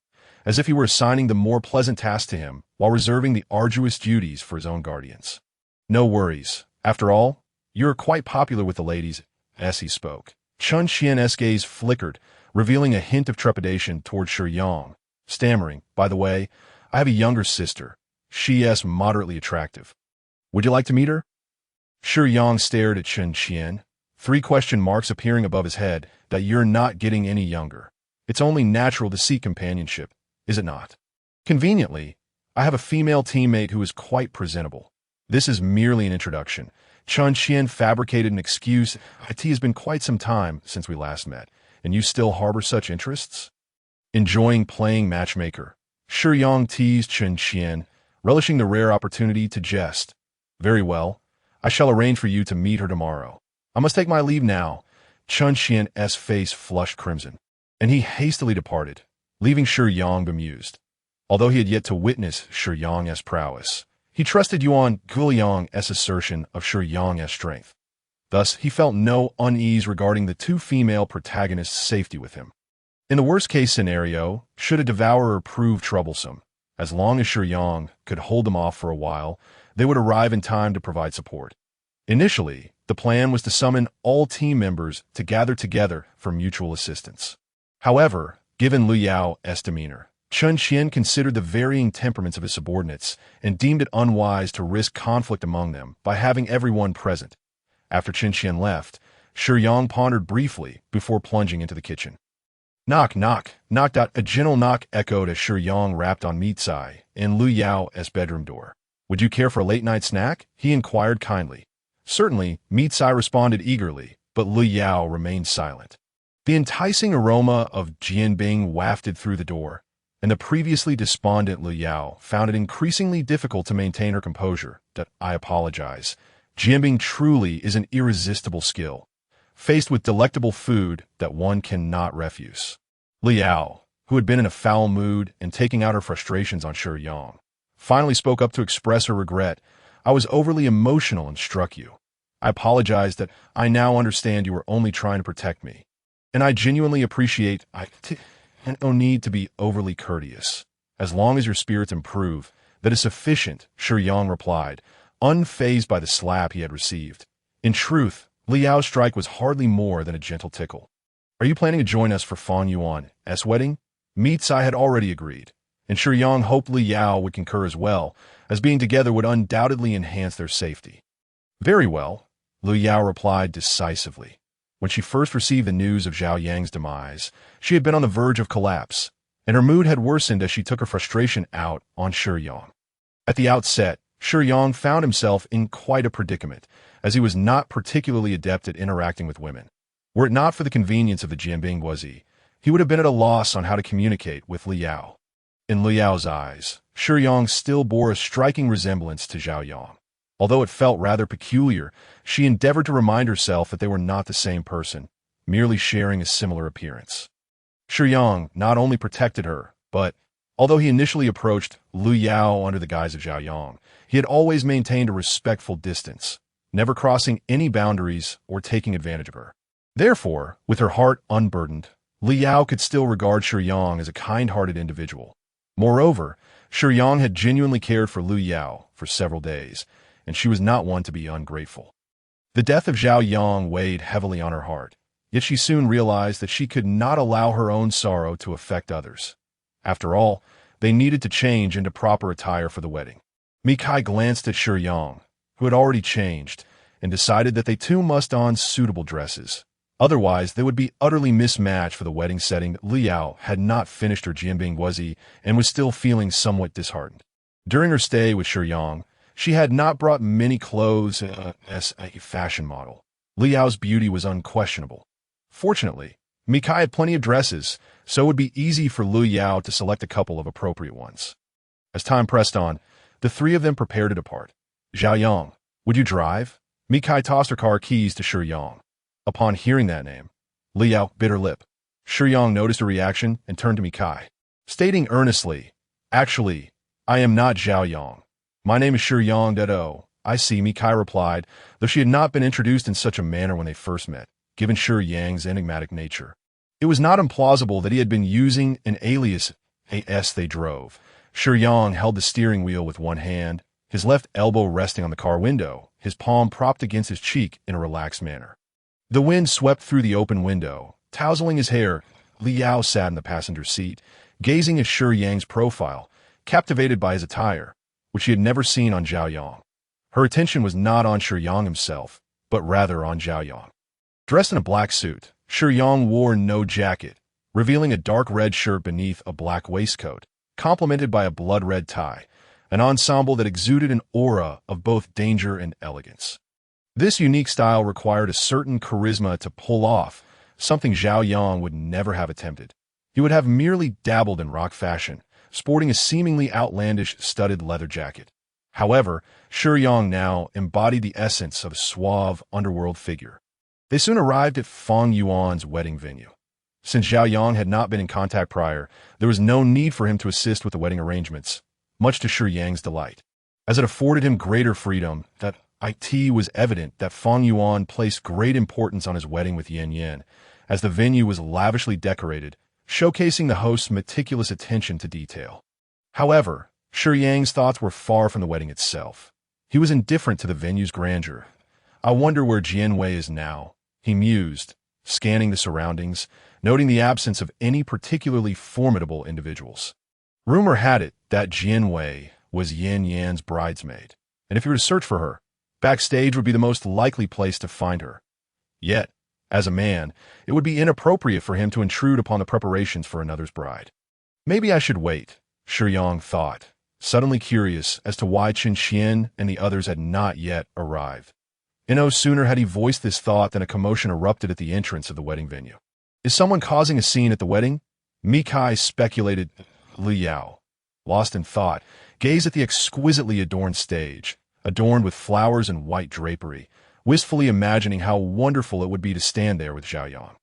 as if he were assigning the more pleasant task to him while reserving the arduous duties for his own guardians. No worries. After all, you're quite popular with the ladies, as he spoke. Chen Qian's gaze flickered, revealing a hint of trepidation toward Shiyang, stammering, by the way, I have a younger sister. She is moderately attractive. Would you like to meet her? Shiyang stared at Chen Qian, 3 question marks appearing above his head, that you're not getting any younger. It's only natural to seek companionship, is it not? Conveniently, I have a female teammate who is quite presentable. This is merely an introduction. Chen Qian fabricated an excuse. It has been quite some time since we last met, and you still harbor such interests? Enjoying playing matchmaker. Shiyang teased Chen Qian, relishing the rare opportunity to jest. Very well. I shall arrange for you to meet her tomorrow. I must take my leave now. Chen Qian's face flushed crimson, and he hastily departed, leaving Shiyang bemused. Although he had yet to witness Shiyang's prowess, he trusted Yuan Guiliang's assertion of Shiyang's strength. Thus, he felt no unease regarding the 2 female protagonists' safety with him. In the worst-case scenario, should a devourer prove troublesome, as long as Shiyang could hold them off for a while, they would arrive in time to provide support. Initially, the plan was to summon all team members to gather together for mutual assistance. However, given Lu Yao's demeanor, Chen Qian considered the varying temperaments of his subordinates and deemed it unwise to risk conflict among them by having everyone present. After Chen Qian left, Shiyang pondered briefly before plunging into the kitchen. Knock, knock, knocked out. A gentle knock echoed as Shiyang rapped on Mitsai in Lu Yao's bedroom door. Would you care for a late-night snack? He inquired kindly. Certainly, Mitsai responded eagerly, but Lu Yao remained silent. The enticing aroma of Jianbing wafted through the door, and the previously despondent Lu Yao found it increasingly difficult to maintain her composure. I apologize. Jianbing truly is an irresistible skill, faced with delectable food that one cannot refuse. Lu Yao, who had been in a foul mood and taking out her frustrations on Shiyang, finally spoke up to express her regret. I was overly emotional and struck you. I apologize that I now understand you were only trying to protect me. And I genuinely appreciate and no need to be overly courteous. As long as your spirits improve, that is sufficient, Shiyang replied, unfazed by the slap he had received. In truth, Liao's strike was hardly more than a gentle tickle. Are you planning to join us for Fang Yuan's wedding? Mitsai had already agreed, and Shiyang hoped Lu Yao would concur as well, as being together would undoubtedly enhance their safety. Very well, Lu Yao replied decisively. When she first received the news of Zhao Yang's demise, she had been on the verge of collapse, and her mood had worsened as she took her frustration out on Shiyang. At the outset, Shiyang found himself in quite a predicament, as he was not particularly adept at interacting with women. Were it not for the convenience of the Jianbing Guozi, he would have been at a loss on how to communicate with Lu Yao. In Lu Yao's eyes, Shiyang still bore a striking resemblance to Zhao Yang. Although it felt rather peculiar, she endeavored to remind herself that they were not the same person, merely sharing a similar appearance. Shiyang not only protected her, but, although he initially approached Lu Yao under the guise of Zhao Yang, he had always maintained a respectful distance, never crossing any boundaries or taking advantage of her. Therefore, with her heart unburdened, Lu Yao could still regard Shiyang as a kind-hearted individual. Moreover, Shiyang had genuinely cared for Lu Yao for several days, and she was not one to be ungrateful. The death of Zhao Yang weighed heavily on her heart, Yet she soon realized that she could not allow her own sorrow to affect others. After all, they needed to change into proper attire for the wedding. Mikai glanced at Shiyang, who had already changed, and decided that they too must don suitable dresses. Otherwise, they would be utterly mismatched for the wedding setting. Liao had not finished her Jianbing Guozi and was still feeling somewhat disheartened. During her stay with Shiyang, she had not brought many clothes as a fashion model. Liao's beauty was unquestionable. Fortunately, Mikai had plenty of dresses, so it would be easy for Lu Yao to select a couple of appropriate ones. As time pressed on, the three of them prepared to depart. Xiaoyang, would you drive? Mikai tossed her car keys to Shiyang. Upon hearing that name, Liao bit her lip. Shiyang noticed her reaction and turned to Mikai, stating earnestly, "Actually, I am not Xiaoyang. My name is Shiyang Dedo." "I see," Mikai replied, though she had not been introduced in such a manner when they first met, given Shiyang's enigmatic nature. It was not implausible that he had been using an alias as they drove. Shiyang held the steering wheel with one hand, his left elbow resting on the car window, his palm propped against his cheek in a relaxed manner. The wind swept through the open window, tousling his hair. Liao sat in the passenger seat, gazing at Shiyang's profile, captivated by his attire, which she had never seen on Xiaoyang. Her attention was not on Shiyang himself, but rather on Xiaoyang. Dressed in a black suit, Shiyang wore no jacket, revealing a dark red shirt beneath a black waistcoat, complemented by a blood-red tie, an ensemble that exuded an aura of both danger and elegance. This unique style required a certain charisma to pull off, something Xiaoyang would never have attempted. He would have merely dabbled in rock fashion, sporting a seemingly outlandish studded leather jacket. However, Shiyang now embodied the essence of a suave underworld figure. They soon arrived at Feng Yuan's wedding venue. Since Xiaoyang had not been in contact prior, there was no need for him to assist with the wedding arrangements, much to Shiyang's delight. As it afforded him greater freedom, it was evident that Feng Yuan placed great importance on his wedding with Yan Yan, as the venue was lavishly decorated, showcasing the host's meticulous attention to detail. However, Shiyang's thoughts were far from the wedding itself. He was indifferent to the venue's grandeur. "I wonder where Jianwei is now," he mused, scanning the surroundings, noting the absence of any particularly formidable individuals. Rumor had it that Jianwei was Yan Yan's bridesmaid, and if he were to search for her, backstage would be the most likely place to find her. Yet, as a man, it would be inappropriate for him to intrude upon the preparations for another's bride. "Maybe I should wait," Shiyang thought, suddenly curious as to why Chen Xian and the others had not yet arrived. And no sooner had he voiced this thought than a commotion erupted at the entrance of the wedding venue. "Is someone causing a scene at the wedding?" Mikai speculated. Liao, lost in thought, gazed at the exquisitely adorned stage, adorned with flowers and white drapery, wistfully imagining how wonderful it would be to stand there with Xiaoyang.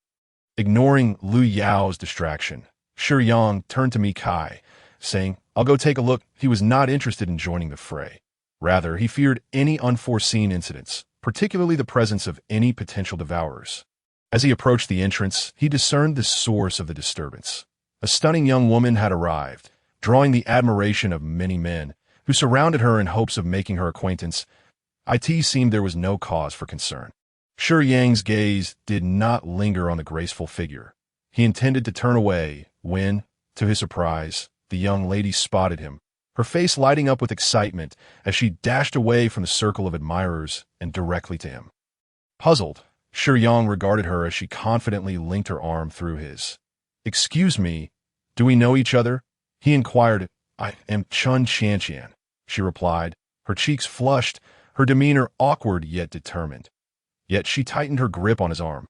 Ignoring Lu Yao's distraction, Shiyang turned to Mikai, saying, "I'll go take a look." He was not interested in joining the fray. Rather, he feared any unforeseen incidents, particularly the presence of any potential devourers. As he approached the entrance, he discerned the source of the disturbance. A stunning young woman had arrived, drawing the admiration of many men, who surrounded her in hopes of making her acquaintance. It seemed there was no cause for concern. Shiyang's gaze did not linger on the graceful figure. He intended to turn away when, to his surprise, the young lady spotted him, her face lighting up with excitement as she dashed away from the circle of admirers and directly to him. Puzzled, Shiyang regarded her as she confidently linked her arm through his. "Excuse me, do we know each other?" he inquired. "I am Chun Qianqian," she replied, her cheeks flushed, her demeanor awkward yet determined. Yet she tightened her grip on his arm,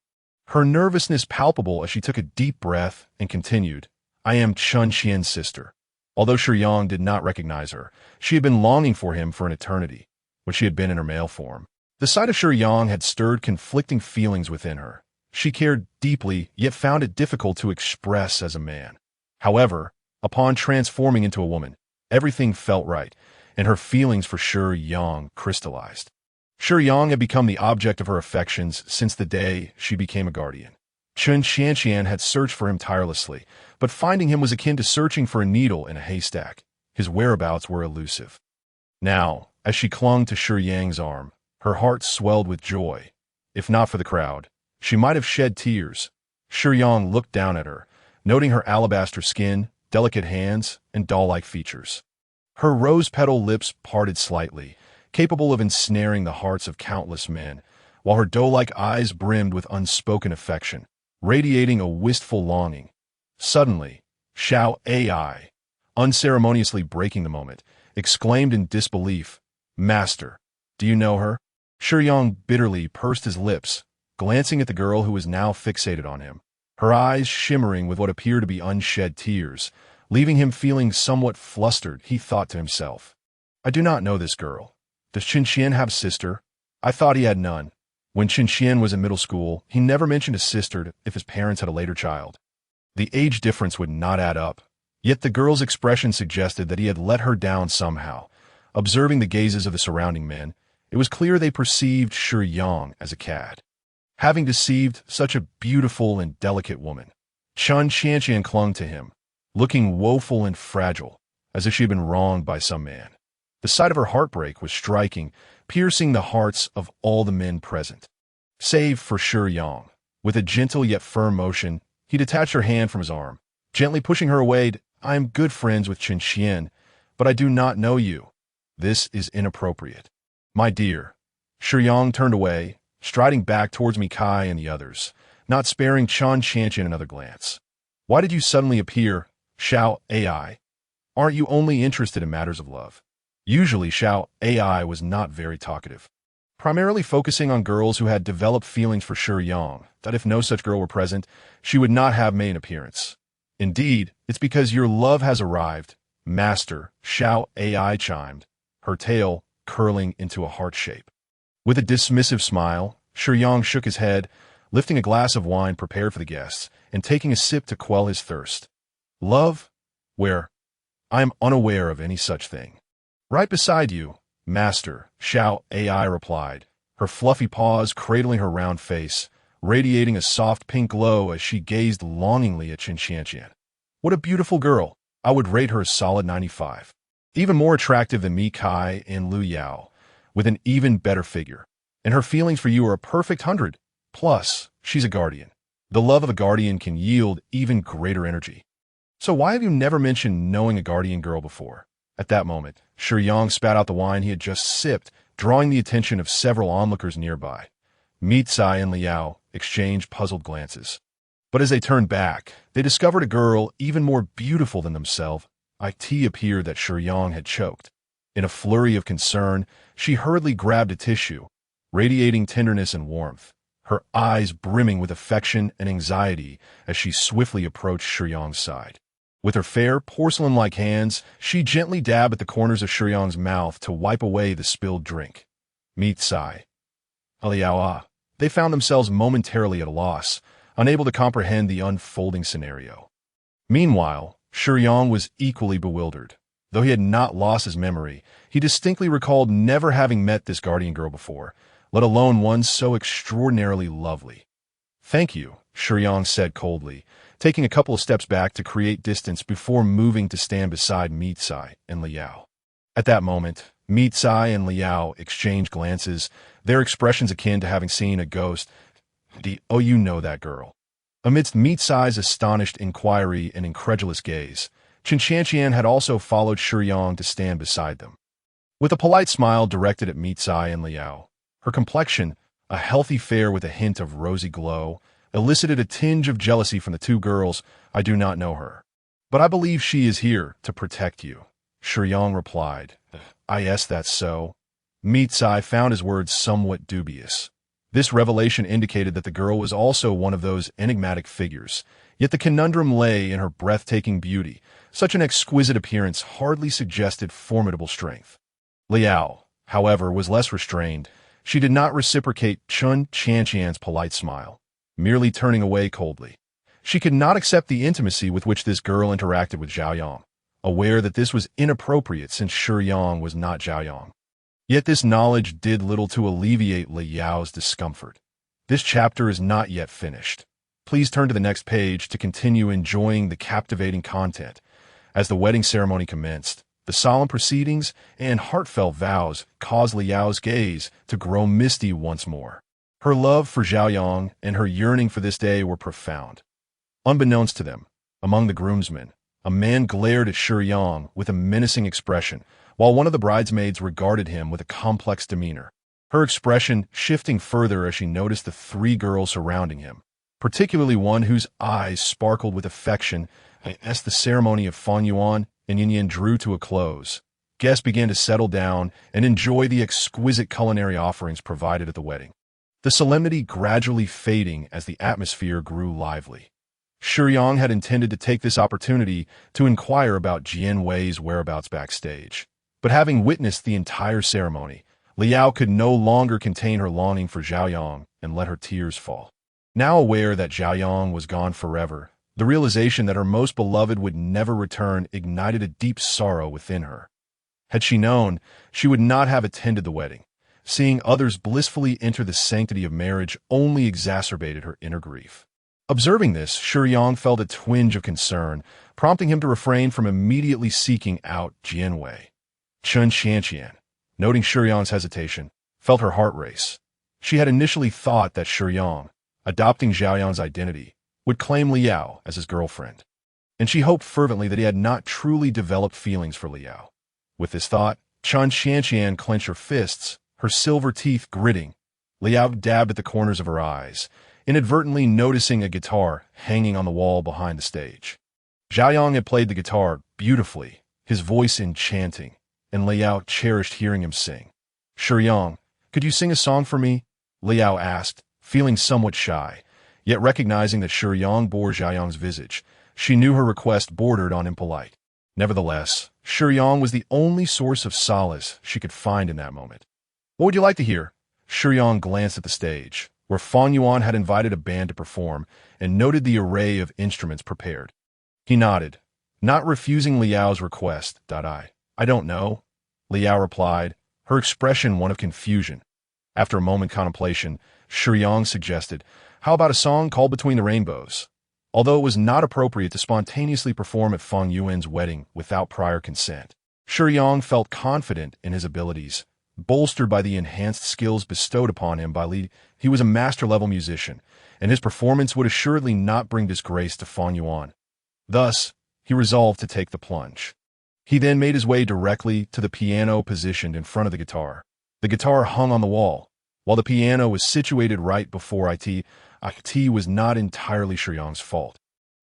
her nervousness palpable as she took a deep breath and continued, "I am Chun Qian's sister." Although Shiyang did not recognize her, she had been longing for him for an eternity, when she had been in her male form. The sight of Shiyang had stirred conflicting feelings within her. She cared deeply, yet found it difficult to express as a man. However, upon transforming into a woman, everything felt right, and her feelings for Shiyang crystallized. Shiyang had become the object of her affections since the day she became a guardian. Chun Qianqian had searched for him tirelessly, but finding him was akin to searching for a needle in a haystack. His whereabouts were elusive. Now, as she clung to Shiyang's arm, her heart swelled with joy. If not for the crowd, She might have shed tears. Shiyang looked down at her, noting her alabaster skin, delicate hands, and doll-like features. Her rose-petal lips parted slightly, capable of ensnaring the hearts of countless men, while her doe-like eyes brimmed with unspoken affection, radiating a wistful longing. Suddenly, Xiao Ai, unceremoniously breaking the moment, exclaimed in disbelief, "Master, do you know her?" Shiyang bitterly pursed his lips, glancing at the girl who was now fixated on him, her eyes shimmering with what appeared to be unshed tears, leaving him feeling somewhat flustered. He thought to himself, "I do not know this girl. Does Qian have a sister? I thought he had none. When Qian was in middle school, he never mentioned a sister if his parents had a later child." The age difference would not add up, yet the girl's expression suggested that he had let her down somehow. Observing the gazes of the surrounding men, it was clear they perceived Shiyang as a cad. Having deceived such a beautiful and delicate woman, Qian clung to him, looking woeful and fragile, as if she had been wronged by some man. The sight of her heartbreak was striking, piercing the hearts of all the men present. Save for Shiyang. With a gentle yet firm motion, he detached her hand from his arm, gently pushing her away. "I am good friends with Qian, but I do not know you. This is inappropriate." "My dear." Shiyang turned away, striding back towards Mikai and the others, not sparing Qian another glance. "Why did you suddenly appear, Xiao Ai? Aren't you only interested in matters of love?" Usually Xiao Ai was not very talkative, primarily focusing on girls who had developed feelings for Shiyang, that if no such girl were present, she would not have made an appearance. "Indeed, it's because your love has arrived, Master," Xiao Ai chimed, her tail curling into a heart shape. With a dismissive smile, Shiyang shook his head, lifting a glass of wine prepared for the guests, and taking a sip to quell his thirst. "Love? Where? I am unaware of any such thing." "Right beside you, Master," Xiao Ai replied, her fluffy paws cradling her round face, radiating a soft pink glow as she gazed longingly at Qian. "What a beautiful girl. I would rate her a solid 95. Even more attractive than Mi Kai and Lu Yao, with an even better figure. And her feelings for you are a perfect 100. Plus, she's a guardian. The love of a guardian can yield even greater energy. So why have you never mentioned knowing a guardian girl before?" At that moment, Shiyang spat out the wine he had just sipped, drawing the attention of several onlookers nearby. Mitsai and Liao exchanged puzzled glances. But as they turned back, they discovered a girl even more beautiful than themselves. It appeared that Shiyang had choked. In a flurry of concern, she hurriedly grabbed a tissue, radiating tenderness and warmth, her eyes brimming with affection and anxiety as she swiftly approached Shiyang's side. With her fair, porcelain-like hands, she gently dabbed at the corners of Shiyang's mouth to wipe away the spilled drink. Mitsai. Liao. They found themselves momentarily at a loss, unable to comprehend the unfolding scenario. Meanwhile, Shiyang was equally bewildered. Though he had not lost his memory, he distinctly recalled never having met this guardian girl before, let alone one so extraordinarily lovely. "Thank you," Shiyang said coldly, taking a couple of steps back to create distance before moving to stand beside Mitsai and Liao. At that moment, Mitsai and Liao exchanged glances, their expressions akin to having seen a ghost. "Oh, you know that girl." Amidst Mitsai's astonished inquiry and incredulous gaze, Qian had also followed Shiyang to stand beside them. With a polite smile directed at Mitsai and Liao, her complexion, a healthy fair with a hint of rosy glow, elicited a tinge of jealousy from the two girls. "I do not know her, but I believe she is here to protect you," Shiyang replied. "Yes, that's so." Mitsai found his words somewhat dubious. This revelation indicated that the girl was also one of those enigmatic figures, yet the conundrum lay in her breathtaking beauty. Such an exquisite appearance hardly suggested formidable strength. Liao, however, was less restrained. She did not reciprocate Qian's polite smile, merely turning away coldly. She could not accept the intimacy with which this girl interacted with Zhaoyang, aware that this was inappropriate since Shiyang was not Zhaoyang. Yet this knowledge did little to alleviate Liao's discomfort. This chapter is not yet finished. Please turn to the next page to continue enjoying the captivating content. As the wedding ceremony commenced, the solemn proceedings and heartfelt vows caused Liao's gaze to grow misty once more. Her love for Xiaoyang and her yearning for this day were profound. Unbeknownst to them, among the groomsmen, a man glared at Shiyang with a menacing expression, while one of the bridesmaids regarded him with a complex demeanor, her expression shifting further as she noticed the three girls surrounding him, particularly one whose eyes sparkled with affection. As the ceremony of Fan Yuan and Yin Yin drew to a close, guests began to settle down and enjoy the exquisite culinary offerings provided at the wedding, the solemnity gradually fading as the atmosphere grew lively. Shiyang had intended to take this opportunity to inquire about Jian Wei's whereabouts backstage, but having witnessed the entire ceremony, Liao could no longer contain her longing for Xiaoyang and let her tears fall. Now aware that Xiaoyang was gone forever, the realization that her most beloved would never return ignited a deep sorrow within her. Had she known, she would not have attended the wedding. Seeing others blissfully enter the sanctity of marriage only exacerbated her inner grief. Observing this, Shiyang felt a twinge of concern, prompting him to refrain from immediately seeking out Jian Wei. Chen Xianqian, noting Shiyang's hesitation, felt her heart race. She had initially thought that Shiyang, adopting Xiaoyang's identity, would claim Liao as his girlfriend, and she hoped fervently that he had not truly developed feelings for Liao. With this thought, Chen Xianqian clenched her fists, her silver teeth gritting. Liao dabbed at the corners of her eyes, inadvertently noticing a guitar hanging on the wall behind the stage. Xiaoyang had played the guitar beautifully, his voice enchanting, and Liao cherished hearing him sing. "Shiyang, could you sing a song for me?" Liao asked, feeling somewhat shy, yet recognizing that Shiyang bore Xiaoyang's visage. She knew her request bordered on impolite. Nevertheless, Shiyang was the only source of solace she could find in that moment. "What would you like to hear?" Shiyang glanced at the stage, where Fan Yuan had invited a band to perform, and noted the array of instruments prepared. He nodded, not refusing Liao's request. I don't know," Liao replied, her expression one of confusion. After a moment's contemplation, Shiyang suggested, "How about a song called Between the Rainbows?" Although it was not appropriate to spontaneously perform at Feng Yuan's wedding without prior consent, Shiyang felt confident in his abilities, bolstered by the enhanced skills bestowed upon him by Li. He was a master-level musician, and his performance would assuredly not bring disgrace to Fan Yuan. Thus, he resolved to take the plunge. He then made his way directly to the piano positioned in front of the guitar. The guitar hung on the wall, while the piano was situated right before it. It was not entirely Shiyang's fault.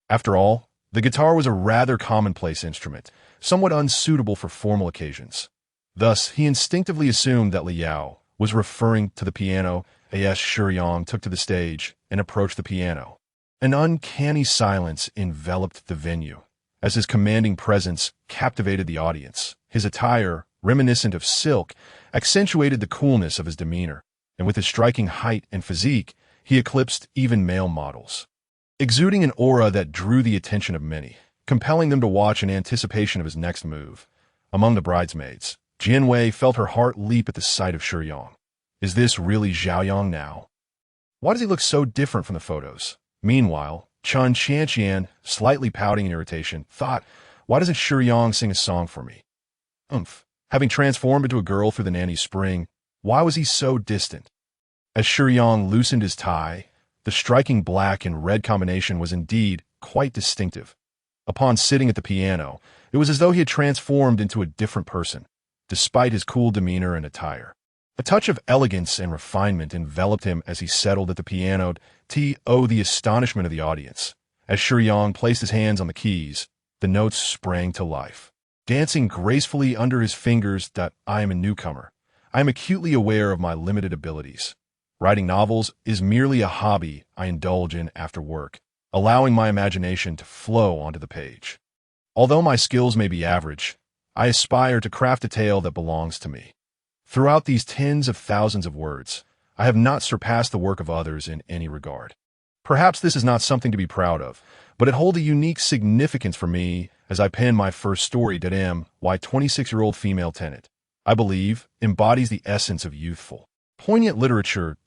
After all, the guitar was a rather commonplace instrument, somewhat unsuitable for formal occasions. Thus, he instinctively assumed that Liao was referring to the piano. As Shiyang took to the stage and approached the piano, an uncanny silence enveloped the venue, as his commanding presence captivated the audience. His attire, reminiscent of silk, accentuated the coolness of his demeanor, and with his striking height and physique, he eclipsed even male models, exuding an aura that drew the attention of many, compelling them to watch in anticipation of his next move. Among the bridesmaids, Jian Wei felt her heart leap at the sight of Shiyang. Is this really Xiaoyang now? Why does he look so different from the photos? Meanwhile, Chen Xianqian, slightly pouting in irritation, thought, why doesn't Shiyang sing a song for me? Having transformed into a girl through the nanny's spring, why was he so distant? As Shiyang loosened his tie, the striking black and red combination was indeed quite distinctive. Upon sitting at the piano, it was as though he had transformed into a different person, despite his cool demeanor and attire. A touch of elegance and refinement enveloped him as he settled at the piano. The astonishment of the audience. As Shiyang placed his hands on the keys, the notes sprang to life, dancing gracefully under his fingers. I am a newcomer. I am acutely aware of my limited abilities. Writing novels is merely a hobby I indulge in after work, allowing my imagination to flow onto the page. Although my skills may be average, I aspire to craft a tale that belongs to me. Throughout these tens of thousands of words, I have not surpassed the work of others in any regard. Perhaps this is not something to be proud of, but it holds a unique significance for me as I pen my first story. My 26-year-old female tenant, I believe, embodies the essence of youthful, poignant literature.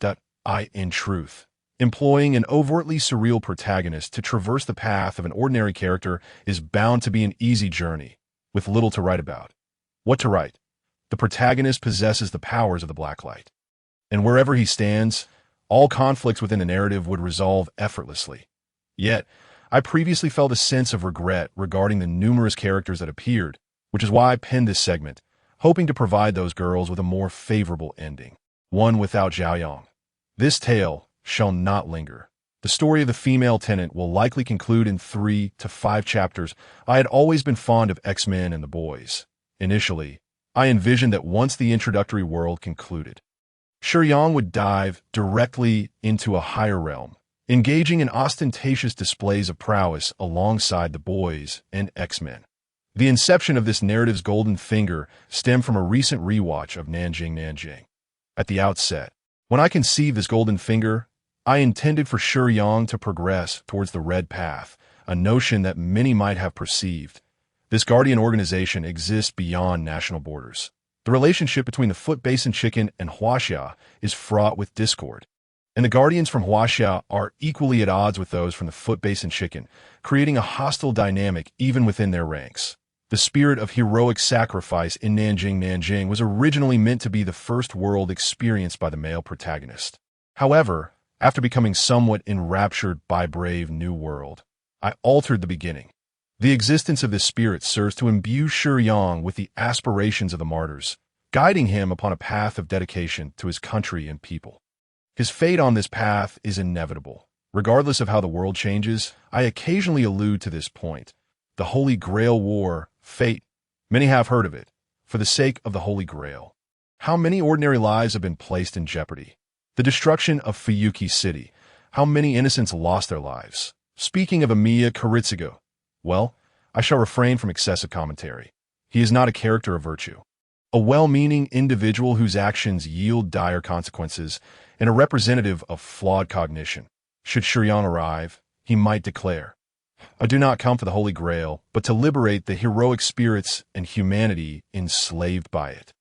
In truth, employing an overtly surreal protagonist to traverse the path of an ordinary character is bound to be an easy journey, with little to write about. What to write? The protagonist possesses the powers of the blacklight, and wherever he stands, All conflicts within the narrative would resolve effortlessly. Yet, I previously felt a sense of regret regarding the numerous characters that appeared, which is why I penned this segment, hoping to provide those girls with a more favorable ending. One without Xiaoyang. This tale shall not linger. The story of the female tenant will likely conclude in 3 to 5 chapters. I had always been fond of X-Men and the boys. Initially, I envisioned that once the introductory world concluded, Shiyang would dive directly into a higher realm, engaging in ostentatious displays of prowess alongside the boys and X-Men. The inception of this narrative's golden finger stemmed from a recent rewatch of Nanjing. At the outset, when I conceived this golden finger, I intended for Shiyang to progress towards the Red Path, a notion that many might have perceived. This guardian organization exists beyond national borders. The relationship between the Foot Basin Chicken and Huaxia is fraught with discord, and the guardians from Huaxia are equally at odds with those from the Foot Basin Chicken, creating a hostile dynamic even within their ranks. The spirit of heroic sacrifice in Nanjing was originally meant to be the first world experienced by the male protagonist. However, after becoming somewhat enraptured by Brave New World, I altered the beginning. The existence of this spirit serves to imbue Shiyang with the aspirations of the martyrs, guiding him upon a path of dedication to his country and people. His fate on this path is inevitable. Regardless of how the world changes, I occasionally allude to this point. The Holy Grail War, fate. Many have heard of it. For the sake of the Holy Grail. How many ordinary lives have been placed in jeopardy? The destruction of Fuyuki City. How many innocents lost their lives? Speaking of Emiya Kiritsugo, well, I shall refrain from excessive commentary. He is not a character of virtue. A well-meaning individual whose actions yield dire consequences and a representative of flawed cognition. Should Shiyang arrive, he might declare, I do not come for the Holy Grail, but to liberate the heroic spirits and humanity enslaved by it.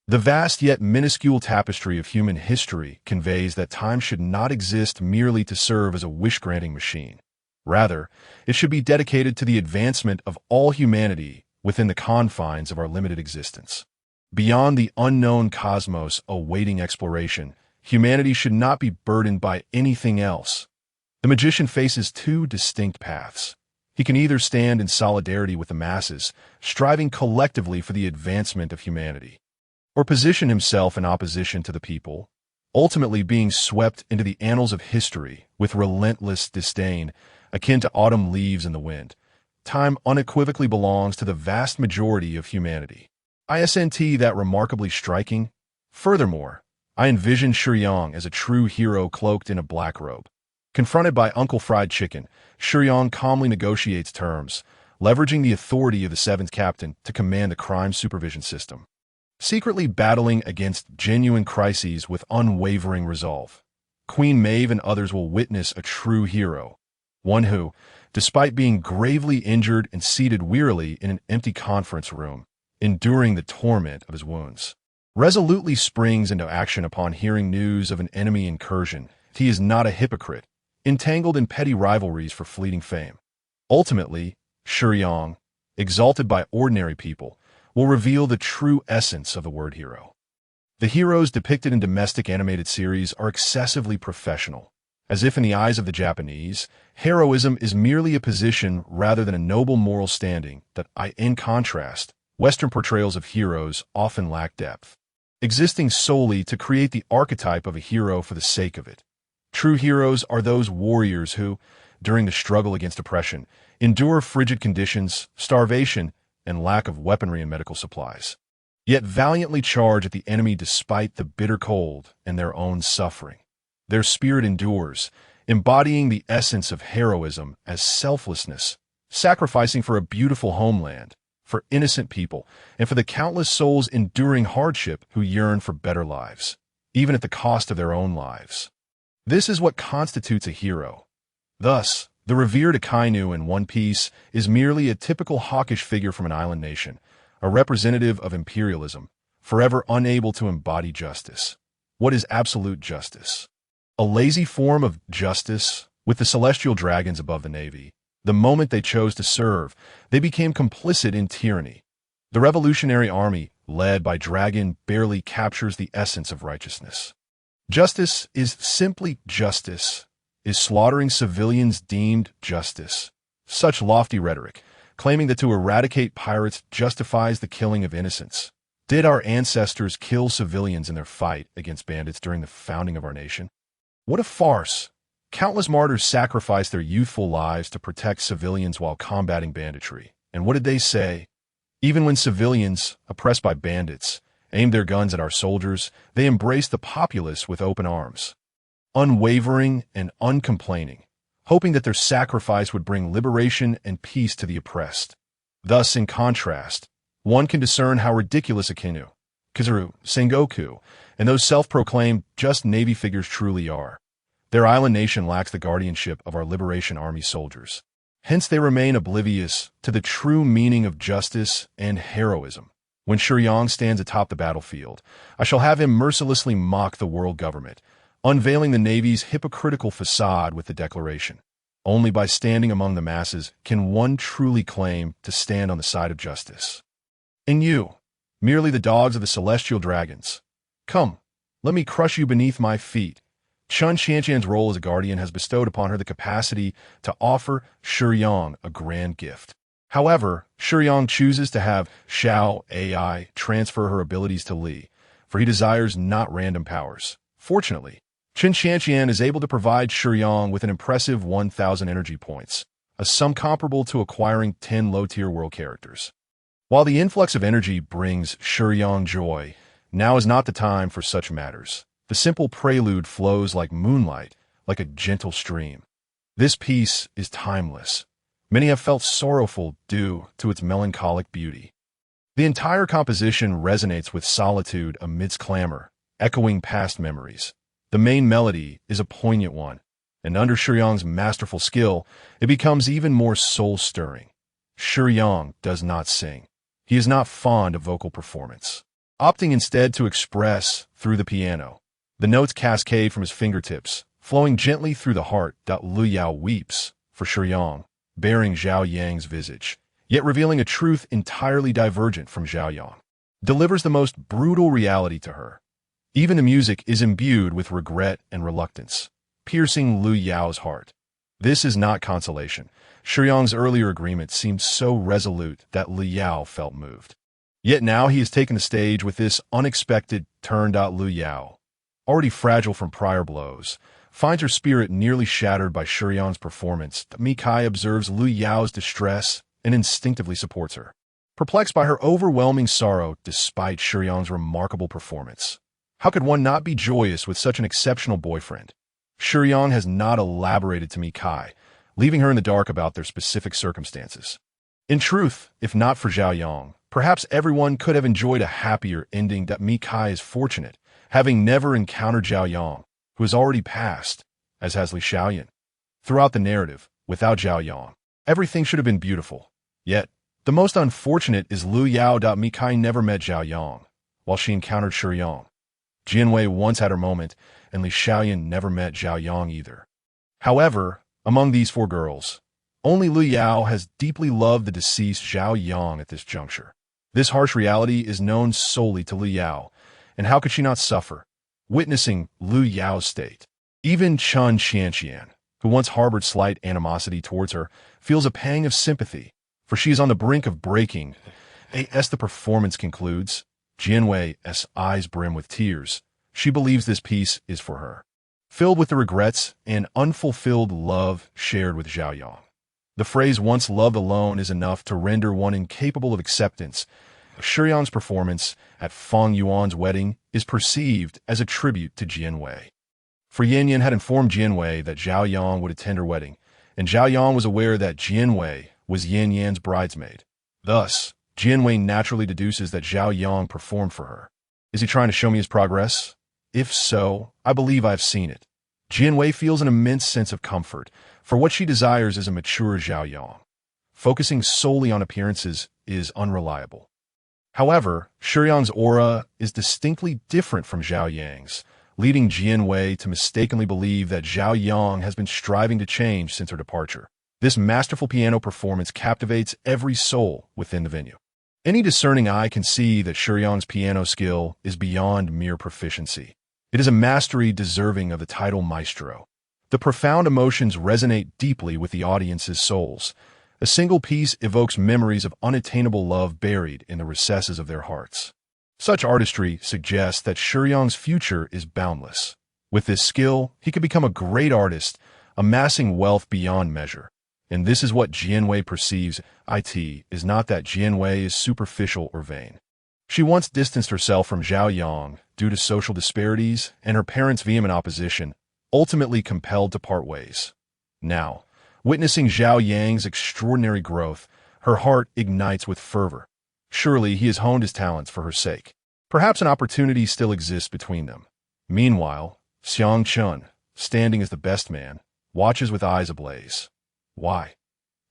The vast yet minuscule tapestry of human history conveys that time should not exist merely to serve as a wish-granting machine. Rather, it should be dedicated to the advancement of all humanity within the confines of our limited existence. Beyond the unknown cosmos awaiting exploration, humanity should not be burdened by anything else. The magician faces 2 distinct paths. He can either stand in solidarity with the masses, striving collectively for the advancement of humanity, or position himself in opposition to the people, ultimately being swept into the annals of history with relentless disdain, akin to autumn leaves in the wind. Time unequivocally belongs to the vast majority of humanity. Isn't that remarkably striking? Furthermore, I envision Shiyang as a true hero cloaked in a black robe. Confronted by Uncle Fried Chicken, Shiyang calmly negotiates terms, leveraging the authority of the 7th captain to command the crime supervision system. Secretly battling against genuine crises with unwavering resolve. Queen Maeve and others will witness a true hero. One who, despite being gravely injured and seated wearily in an empty conference room, enduring the torment of his wounds, resolutely springs into action upon hearing news of an enemy incursion. He is not a hypocrite, entangled in petty rivalries for fleeting fame. Ultimately, Shiyang, exalted by ordinary people, will reveal the true essence of the word hero. The heroes depicted in domestic animated series are excessively professional, as if in the eyes of the Japanese, heroism is merely a position rather than a noble moral standing that, in contrast, Western portrayals of heroes often lack depth, existing solely to create the archetype of a hero for the sake of it. True heroes are those warriors who, during the struggle against oppression, endure frigid conditions, starvation, and lack of weaponry and medical supplies, yet valiantly charge at the enemy despite the bitter cold and their own suffering. Their spirit endures, embodying the essence of heroism as selflessness, sacrificing for a beautiful homeland, for innocent people, and for the countless souls enduring hardship who yearn for better lives, even at the cost of their own lives. This is what constitutes a hero. Thus, the revered Akainu in One Piece is merely a typical hawkish figure from an island nation, a representative of imperialism, forever unable to embody justice. What is absolute justice? A lazy form of justice, with the celestial dragons above the navy. The moment they chose to serve, they became complicit in tyranny. The Revolutionary Army, led by Dragon, barely captures the essence of righteousness. Justice is simply justice. Is slaughtering civilians deemed justice? Such lofty rhetoric, claiming that to eradicate pirates justifies the killing of innocents. Did our ancestors kill civilians in their fight against bandits during the founding of our nation? What a farce! Countless martyrs sacrificed their youthful lives to protect civilians while combating banditry. And what did they say? Even when civilians, oppressed by bandits, aimed their guns at our soldiers, they embraced the populace with open arms, unwavering and uncomplaining, hoping that their sacrifice would bring liberation and peace to the oppressed. Thus, in contrast, one can discern how ridiculous Akinu, Kizaru, Sengoku, and those self-proclaimed just Navy figures truly are. Their island nation lacks the guardianship of our Liberation Army soldiers. Hence they remain oblivious to the true meaning of justice and heroism. When Shiyang stands atop the battlefield, I shall have him mercilessly mock the world government, unveiling the Navy's hypocritical facade with the declaration. Only by standing among the masses can one truly claim to stand on the side of justice. And you, merely the dogs of the celestial dragons, come, let me crush you beneath my feet. Chun Qianqian's role as a guardian has bestowed upon her the capacity to offer Shiyang a grand gift. However, Shiyang chooses to have Xiao AI transfer her abilities to Li, for he desires not random powers. Fortunately, Chun Qianqian is able to provide Shiyang with an impressive 1,000 energy points, a sum comparable to acquiring 10 low-tier world characters. While the influx of energy brings Shiyang joy, now is not the time for such matters. The simple prelude flows like moonlight, like a gentle stream. This piece is timeless. Many have felt sorrowful due to its melancholic beauty. The entire composition resonates with solitude amidst clamor, echoing past memories. The main melody is a poignant one, and under Shiyang's masterful skill, it becomes even more soul-stirring. Shiyang does not sing. He is not fond of vocal performance, opting instead to express through the piano. The notes cascade from his fingertips, flowing gently through the heart. Lu Yao weeps for Shiyang, bearing Zhao Yang's visage, yet revealing a truth entirely divergent from Zhao Yang. Delivers the most brutal reality to her. Even the music is imbued with regret and reluctance, piercing Lu Yao's heart. This is not consolation. Shiyang's earlier agreement seemed so resolute that Lu Yao felt moved. Yet now he has taken the stage with this unexpected turn. Lu Yao, already fragile from prior blows, finds her spirit nearly shattered by Shiyang's performance. Mikai observes Lu Yao's distress and instinctively supports her, perplexed by her overwhelming sorrow despite Shiyang's remarkable performance. How could one not be joyous with such an exceptional boyfriend? Shiyang has not elaborated to Mikai, leaving her in the dark about their specific circumstances. In truth, if not for Zhao Yang, perhaps everyone could have enjoyed a happier ending. Mikai is fortunate, having never encountered Zhao Yang, who has already passed, as has Li Xiaoyan. Throughout the narrative, without Zhao Yang, everything should have been beautiful. Yet, the most unfortunate is Lu Yao. Mikai never met Zhao Yang, while she encountered Shiyang. Jianwei once had her moment, and Li Xiaoyan never met Zhao Yang either. However, among these four girls, only Lu Yao has deeply loved the deceased Zhao Yang at this juncture. This harsh reality is known solely to Lu Yao, and how could she not suffer, witnessing Lu Yao's state? Even Chun Qianqian, who once harbored slight animosity towards her, feels a pang of sympathy, for she is on the brink of breaking. As the performance concludes, Jianwei's eyes brim with tears. She believes this piece is for her, filled with the regrets and unfulfilled love shared with Zhao Yang. The phrase "once loved alone" is enough to render one incapable of acceptance. Shiyang's performance at Feng Yuan's wedding is perceived as a tribute to Jianwei. For Yan Yan had informed Jianwei that Zhao Yang would attend her wedding, and Zhao Yang was aware that Jianwei was Yan Yan's bridesmaid. Thus, Jianwei naturally deduces that Zhao Yang performed for her. Is he trying to show me his progress? If so, I believe I've seen it. Jianwei feels an immense sense of comfort, for what she desires is a mature Zhao Yang. Focusing solely on appearances is unreliable. However, Shiyang's aura is distinctly different from Zhao Yang's, leading Jianwei to mistakenly believe that Zhao Yang has been striving to change since her departure. This masterful piano performance captivates every soul within the venue. Any discerning eye can see that Shiyang's piano skill is beyond mere proficiency. It is a mastery deserving of the title maestro. The profound emotions resonate deeply with the audience's souls. A single piece evokes memories of unattainable love buried in the recesses of their hearts. Such artistry suggests that Shiyang's future is boundless. With this skill, he could become a great artist, amassing wealth beyond measure. And this is what Jianwei perceives. It is not that Jianwei is superficial or vain. She once distanced herself from Zhao Yang due to social disparities and her parents' vehement opposition, ultimately compelled to part ways. Now, witnessing Zhao Yang's extraordinary growth, her heart ignites with fervor. Surely he has honed his talents for her sake. Perhaps an opportunity still exists between them. Meanwhile, Xiang Chun, standing as the best man, watches with eyes ablaze. Why?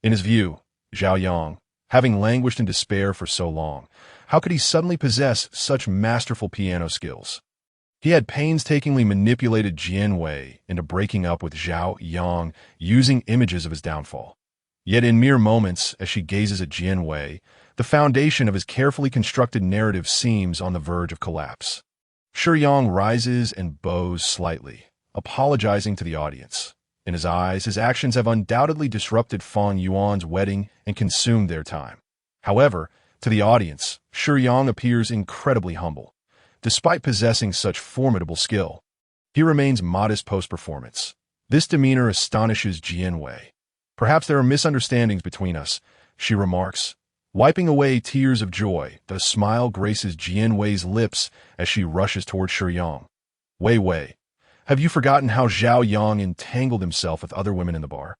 In his view, Zhao Yang, having languished in despair for so long, how could he suddenly possess such masterful piano skills? He had painstakingly manipulated Jianwei into breaking up with Zhao Yang using images of his downfall. Yet in mere moments, as she gazes at Jianwei, the foundation of his carefully constructed narrative seems on the verge of collapse. Shiyang rises and bows slightly, apologizing to the audience. In his eyes, his actions have undoubtedly disrupted Fan Yuan's wedding and consumed their time. However, to the audience, Shiyang appears incredibly humble. Despite possessing such formidable skill, he remains modest post-performance. This demeanor astonishes Jianwei. Perhaps there are misunderstandings between us, she remarks. Wiping away tears of joy, the smile graces Jianwei's lips as she rushes toward Shiyang. Wei, have you forgotten how Zhao Yang entangled himself with other women in the bar?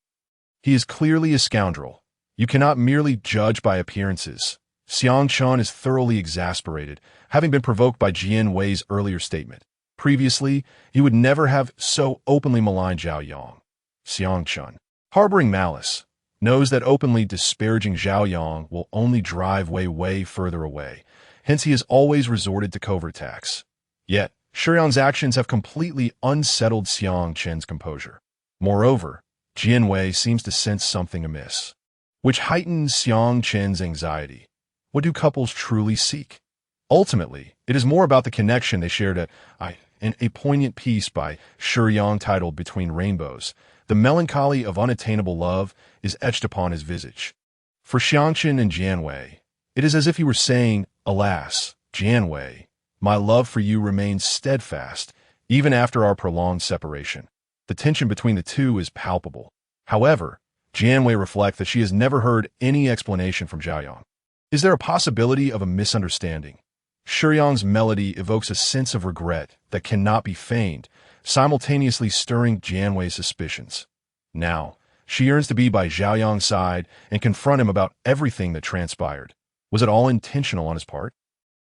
He is clearly a scoundrel. You cannot merely judge by appearances. Xiang Chun is thoroughly exasperated, having been provoked by Jianwei's earlier statement. Previously, he would never have so openly maligned Zhao Yang. Xiang Chun, harboring malice, knows that openly disparaging Zhao Yang will only drive Wei further away. Hence, he has always resorted to covert attacks. Yet, Shiyang's actions have completely unsettled Xiang Chen's composure. Moreover, Jianwei seems to sense something amiss, which heightens Xiang Chen's anxiety. What do couples truly seek? Ultimately, it is more about the connection they shared in a poignant piece by Shiyang titled Between Rainbows. The melancholy of unattainable love is etched upon his visage. For Xiangchen and Jianwei, it is as if he were saying, alas, Jianwei, my love for you remains steadfast, even after our prolonged separation. The tension between the two is palpable. However, Jianwei reflects that she has never heard any explanation from Zhao Yang. Is there a possibility of a misunderstanding? Shiyang's melody evokes a sense of regret that cannot be feigned, simultaneously stirring Jianwei's suspicions. Now, she yearns to be by Zhao Yang's side and confront him about everything that transpired. Was it all intentional on his part?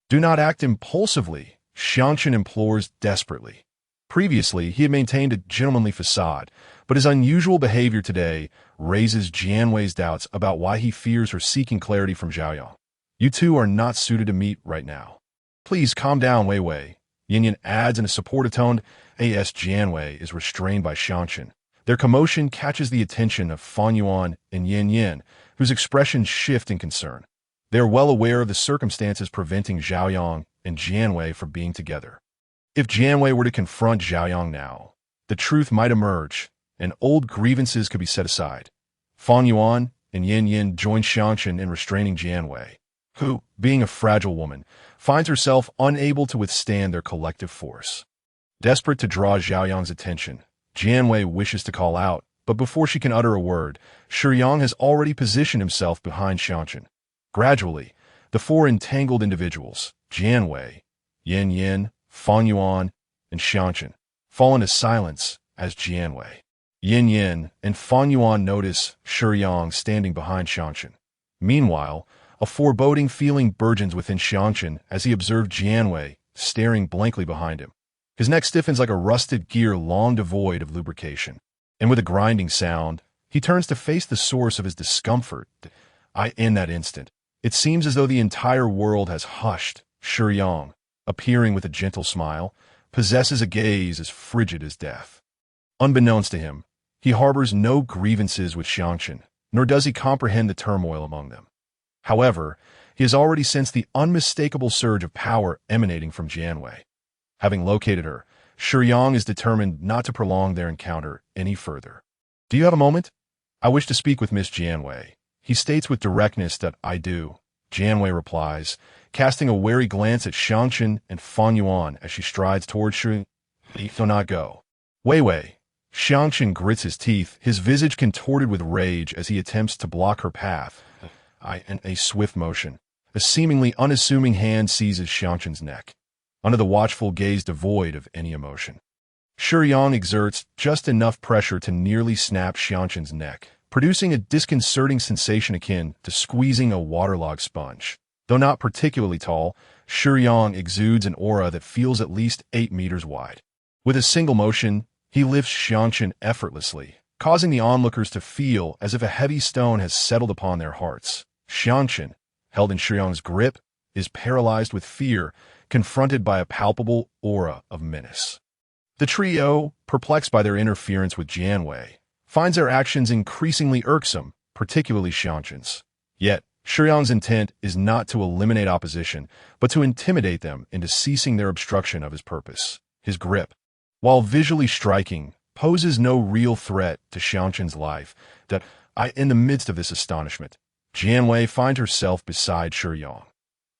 Do not act impulsively, Xiangchen implores desperately. Previously, he had maintained a gentlemanly facade, but his unusual behavior today raises Jianwei's doubts about why he fears her seeking clarity from Zhao Yang. You two are not suited to meet right now. Please calm down, Wei. Yin adds in a supportive tone. As Jianwei is restrained by Xiangchen. Their commotion catches the attention of Fan Yuan and Yin, whose expressions shift in concern. They are well aware of the circumstances preventing Zhao Yang and Jianwei from being together. If Jianwei were to confront Zhao Yang now, the truth might emerge, and old grievances could be set aside. Fan Yuan and Yin join Xiangchen in restraining Jianwei, who, being a fragile woman, finds herself unable to withstand their collective force. Desperate to draw Zhao Yang's attention, Jianwei wishes to call out, but before she can utter a word, Shiyang has already positioned himself behind Xiangchen. Gradually, the four entangled individuals, Jianwei, Yin, Fan Yuan, and Xiangchen, fall into silence as Jianwei, Yin, and Fan Yuan notice Shiyang standing behind Xiangchen. Meanwhile, a foreboding feeling burgeons within Xiangchen as he observed Jianwei staring blankly behind him. His neck stiffens like a rusted gear long devoid of lubrication, and with a grinding sound, he turns to face the source of his discomfort. In that instant, it seems as though the entire world has hushed. Shiyang, appearing with a gentle smile, possesses a gaze as frigid as death. Unbeknownst to him, he harbors no grievances with Xiangchen, nor does he comprehend the turmoil among them. However, he has already sensed the unmistakable surge of power emanating from Jianwei. Having located her, Shiyang is determined not to prolong their encounter any further. "Do you have a moment? I wish to speak with Miss Jianwei." He states with directness that "I do." Jianwei replies, casting a wary glance at Xiangqun and Fang Yuan as she strides towards Shiyang. "Do not go." "Wei Wei." Xiangqun grits his teeth, his visage contorted with rage as he attempts to block her path. In a swift motion, a seemingly unassuming hand seizes Xiangqun's neck, under the watchful gaze devoid of any emotion. Shiyang exerts just enough pressure to nearly snap Xiangqun's neck, producing a disconcerting sensation akin to squeezing a waterlogged sponge. Though not particularly tall, Shiyang exudes an aura that feels at least 8 meters wide. With a single motion, he lifts Xiangqun effortlessly, causing the onlookers to feel as if a heavy stone has settled upon their hearts. Xiangqun, held in Shiyang's grip, is paralyzed with fear, confronted by a palpable aura of menace. The trio, perplexed by their interference with Jianwei, finds their actions increasingly irksome, particularly Xiangqun's. Yet, Shiyang's intent is not to eliminate opposition, but to intimidate them into ceasing their obstruction of his purpose. His grip, while visually striking, poses no real threat to Xiangqun's life. In the midst of this astonishment, Jianwei finds herself beside Shiyang.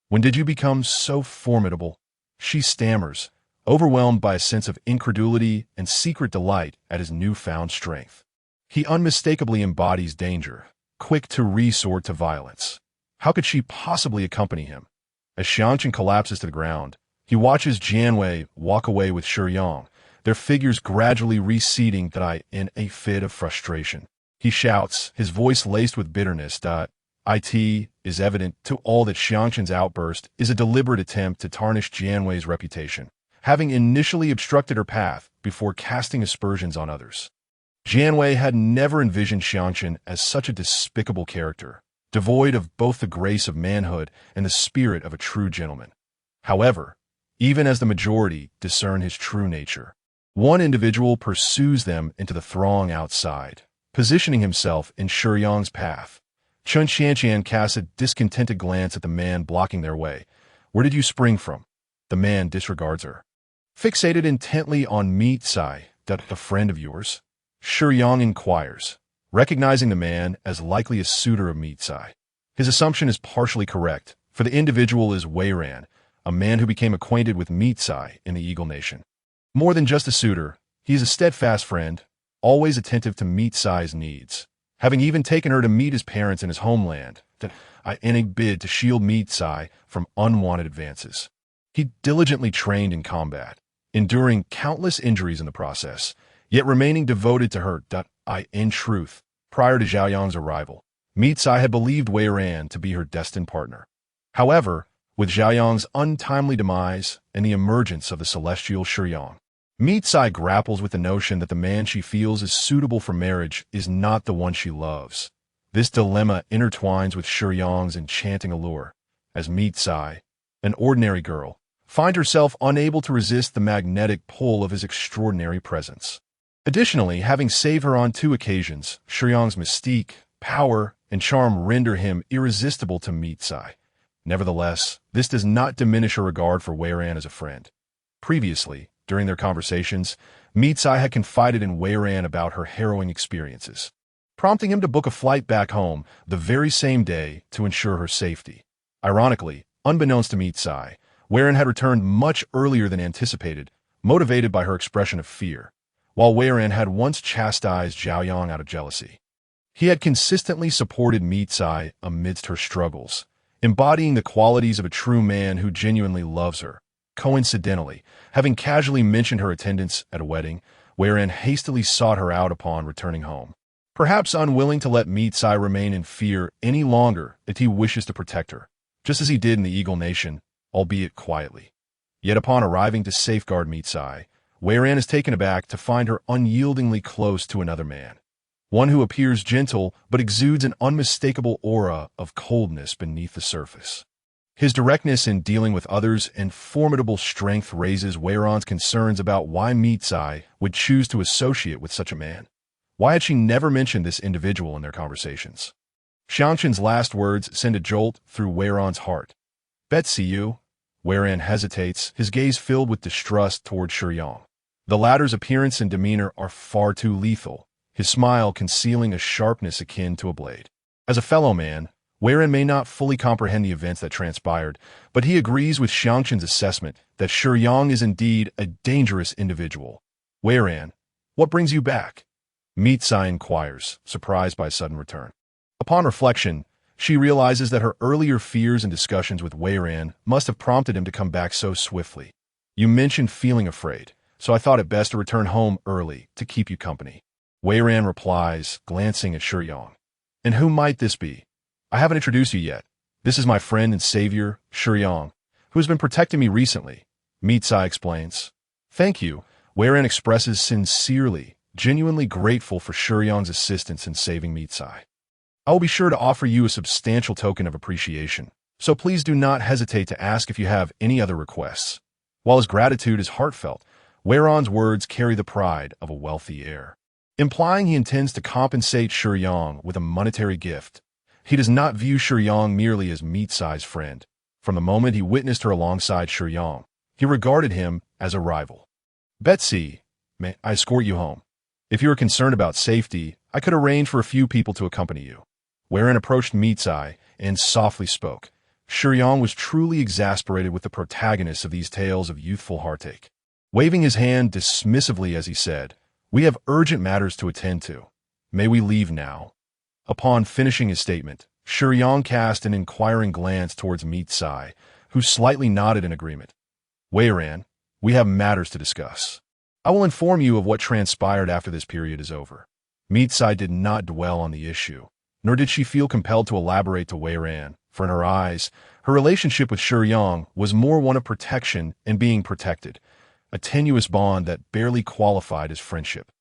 "When did you become so formidable?" She stammers, overwhelmed by a sense of incredulity and secret delight at his newfound strength. He unmistakably embodies danger, quick to resort to violence. How could she possibly accompany him? As Xiangqun collapses to the ground, he watches Jianwei walk away with Shiyang, their figures gradually receding in a fit of frustration. He shouts, his voice laced with bitterness. It is evident to all that Xiangqun's outburst is a deliberate attempt to tarnish Jianwei's reputation, having initially obstructed her path before casting aspersions on others. Jianwei had never envisioned Xiangqun as such a despicable character, devoid of both the grace of manhood and the spirit of a true gentleman. However, even as the majority discern his true nature, one individual pursues them into the throng outside, positioning himself in Shiyang's path. Chun Xianqian casts a discontented glance at the man blocking their way. "Where did you spring from?" The man disregards her. "Fixated intently on meat Sai, a friend of yours?" Shiyang inquires, recognizing the man as likely a suitor of meat Sai. His assumption is partially correct, for the individual is Wei Ran, a man who became acquainted with meat Sai in the Eagle Nation. More than just a suitor, he is a steadfast friend, always attentive to meat Sai's needs, having even taken her to meet his parents in his homeland, in a bid to shield meat Sai from unwanted advances. He diligently trained in combat, enduring countless injuries in the process, yet remaining devoted to her. In truth, prior to Zhao Yang's arrival, meat Sai had believed Wei Ran to be her destined partner. However, with Zhao Yang's untimely demise and the emergence of the celestial Shiyang, meat Sai grapples with the notion that the man she feels is suitable for marriage is not the one she loves. This dilemma intertwines with Shiyang's enchanting allure, as meat Sai, an ordinary girl, finds herself unable to resist the magnetic pull of his extraordinary presence. Additionally, having saved her on 2 occasions, Shiyang's mystique, power, and charm render him irresistible to meat Sai. Nevertheless, this does not diminish her regard for Wei Ran as a friend. Previously, during their conversations, meat Sai had confided in Wei Ran about her harrowing experiences, prompting him to book a flight back home the very same day to ensure her safety. Ironically, unbeknownst to meat Sai, Wei Ran had returned much earlier than anticipated, motivated by her expression of fear, while Wei Ran had once chastised Zhao Yang out of jealousy. He had consistently supported meat Sai amidst her struggles, embodying the qualities of a true man who genuinely loves her. Coincidentally, having casually mentioned her attendance at a wedding, Wei Ran hastily sought her out upon returning home, perhaps unwilling to let meat Sai remain in fear any longer that he wishes to protect her, just as he did in the Eagle Nation, albeit quietly. Yet upon arriving to safeguard meat Sai, Wei Ran is taken aback to find her unyieldingly close to another man, one who appears gentle but exudes an unmistakable aura of coldness beneath the surface. His directness in dealing with others and formidable strength raises Wei Ran's concerns about why meat Sai would choose to associate with such a man. Why had she never mentioned this individual in their conversations? Xiangqun's last words send a jolt through Wei Ran's heart. "Bet see you." Wei Ran hesitates, his gaze filled with distrust toward Shiyang. The latter's appearance and demeanor are far too lethal, his smile concealing a sharpness akin to a blade. As a fellow man, Wei Ran may not fully comprehend the events that transpired, but he agrees with Xiangqin's assessment that Shiyang is indeed a dangerous individual. Wei Ran, what brings you back? Meet Sai inquires, surprised by a sudden return. Upon reflection, she realizes that her earlier fears and discussions with Wei Ran must have prompted him to come back so swiftly. You mentioned feeling afraid, so I thought it best to return home early to keep you company. Wei Ran replies, glancing at Shiyang. And who might this be? I haven't introduced you yet. This is my friend and savior, Shiyang, who has been protecting me recently. Meet Sai explains. Thank you. Wei Ran expresses sincerely, genuinely grateful for Shiyang's assistance in saving Meet Sai. I will be sure to offer you a substantial token of appreciation, so please do not hesitate to ask if you have any other requests. While his gratitude is heartfelt, Wei Ran's words carry the pride of a wealthy heir, implying he intends to compensate Shiyang with a monetary gift. He does not view Shiyang merely as Meet Sai's friend. From the moment he witnessed her alongside Shiyang, he regarded him as a rival. Betsy, may I escort you home? If you are concerned about safety, I could arrange for a few people to accompany you. Wei Ran approached Meet Sai and softly spoke. Shiyang was truly exasperated with the protagonist of these tales of youthful heartache. Waving his hand dismissively as he said, "We have urgent matters to attend to. May we leave now?" Upon finishing his statement, Shiyang cast an inquiring glance towards Meet Sai, who slightly nodded in agreement. Wei Ran, we have matters to discuss. I will inform you of what transpired after this period is over. Meet Sai did not dwell on the issue, nor did she feel compelled to elaborate to Wei Ran, for in her eyes, her relationship with Shiyang was more one of protection and being protected, a tenuous bond that barely qualified as friendship.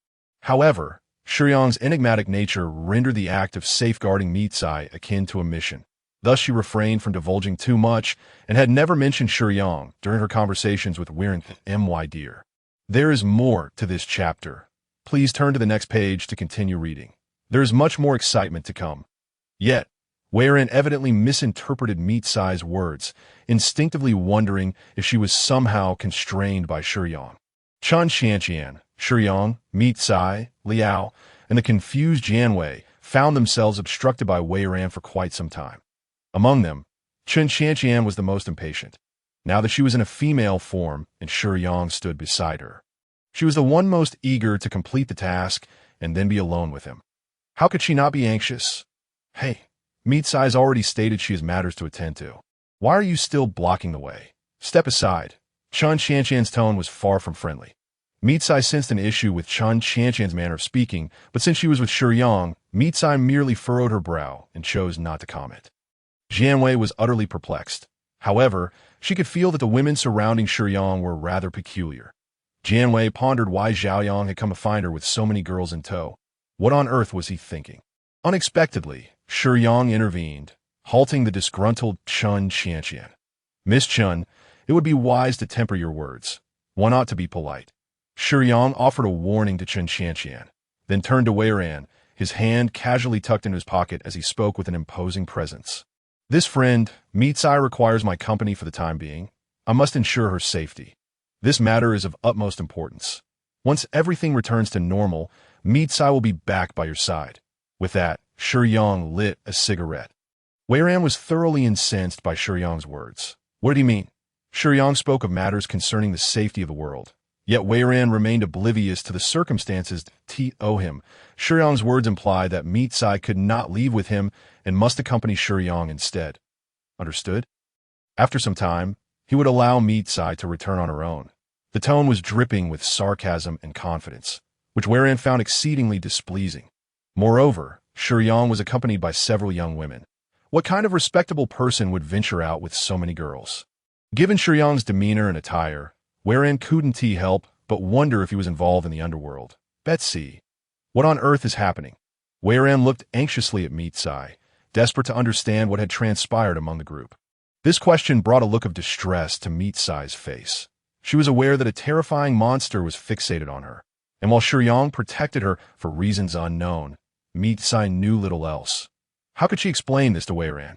However, Shiyang's enigmatic nature rendered the act of safeguarding Meet Sai akin to a mission. Thus she refrained from divulging too much and had never mentioned Shiyang during her conversations with Ace and Whitebeard. There is more to this chapter. Please turn to the next page to continue reading. There is much more excitement to come. Yet, Wei Ran evidently misinterpreted Meet Sai's words, instinctively wondering if she was somehow constrained by Shiyang. Chen Xianqian, Shiyang, Meet Sai, Liao, and the confused Jianwei found themselves obstructed by Wei Ran for quite some time. Among them, Chen Xianqian was the most impatient, now that she was in a female form and Shiyang stood beside her. She was the one most eager to complete the task and then be alone with him. How could she not be anxious? Hey, Meet Sai's already stated she has matters to attend to. Why are you still blocking the way? Step aside. Chen Xianqian's tone was far from friendly. Meet Sai sensed an issue with Chen Xianqian's manner of speaking, but since she was with Shiyang, Meet Sai merely furrowed her brow and chose not to comment. Jianwei was utterly perplexed. However, she could feel that the women surrounding Shiyang were rather peculiar. Jianwei pondered why Zhaoyang had come to find her with so many girls in tow. What on earth was he thinking? Unexpectedly, Shiyang intervened, halting the disgruntled Chen Xianqian. Miss Chen, it would be wise to temper your words. One ought to be polite. Shiyang offered a warning to Chen Xianqian, then turned to Wei Ran, his hand casually tucked into his pocket as he spoke with an imposing presence. This friend, Meet Sai, requires my company for the time being. I must ensure her safety. This matter is of utmost importance. Once everything returns to normal, Meet Sai will be back by your side. With that, Shiyang lit a cigarette. Wei Ran was thoroughly incensed by Shiyang's words. What did he mean? Shiyang spoke of matters concerning the safety of the world. Yet Wei Ran remained oblivious to the circumstances that owe him. Shiyang's words implied that Meet Sai could not leave with him and must accompany Shiyang instead. Understood? After some time, he would allow Meet Sai to return on her own. The tone was dripping with sarcasm and confidence, which Wei Ran found exceedingly displeasing. Moreover, Shiyang was accompanied by several young women. What kind of respectable person would venture out with so many girls? Given Shiyang's demeanor and attire, Wei Ran couldn't help but wonder if he was involved in the underworld. Betsy, what on earth is happening? Wei Ran looked anxiously at Meet Sai, desperate to understand what had transpired among the group. This question brought a look of distress to Meet Sai's face. She was aware that a terrifying monster was fixated on her, and while Shiyang protected her for reasons unknown, Meet Sai knew little else. How could she explain this to Wei Ran?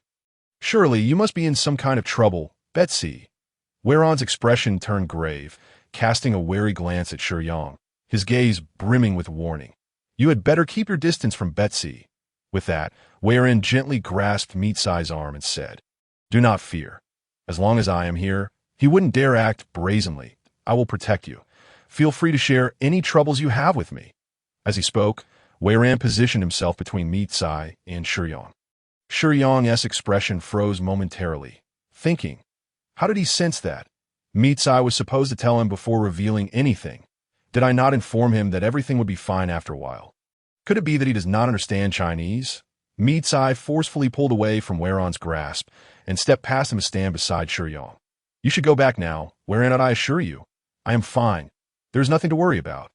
Surely you must be in some kind of trouble, Betsy. Wei Ran's expression turned grave, casting a wary glance at Shiyang, his gaze brimming with warning. You had better keep your distance from Betsy. With that, Wei Ran gently grasped Meat Sai's arm and said, Do not fear. As long as I am here, he wouldn't dare act brazenly. I will protect you. Feel free to share any troubles you have with me. As he spoke, Wei Ran positioned himself between Meat Sai and Shiyang. Shiyang's expression froze momentarily, thinking, how did he sense that? Meat Sai was supposed to tell him before revealing anything. Did I not inform him that everything would be fine after a while? Could it be that he does not understand Chinese? Meat Sai forcefully pulled away from Wei Ran's grasp and stepped past him to stand beside Shiyang. You should go back now, wherein I assure you. I am fine. There is nothing to worry about.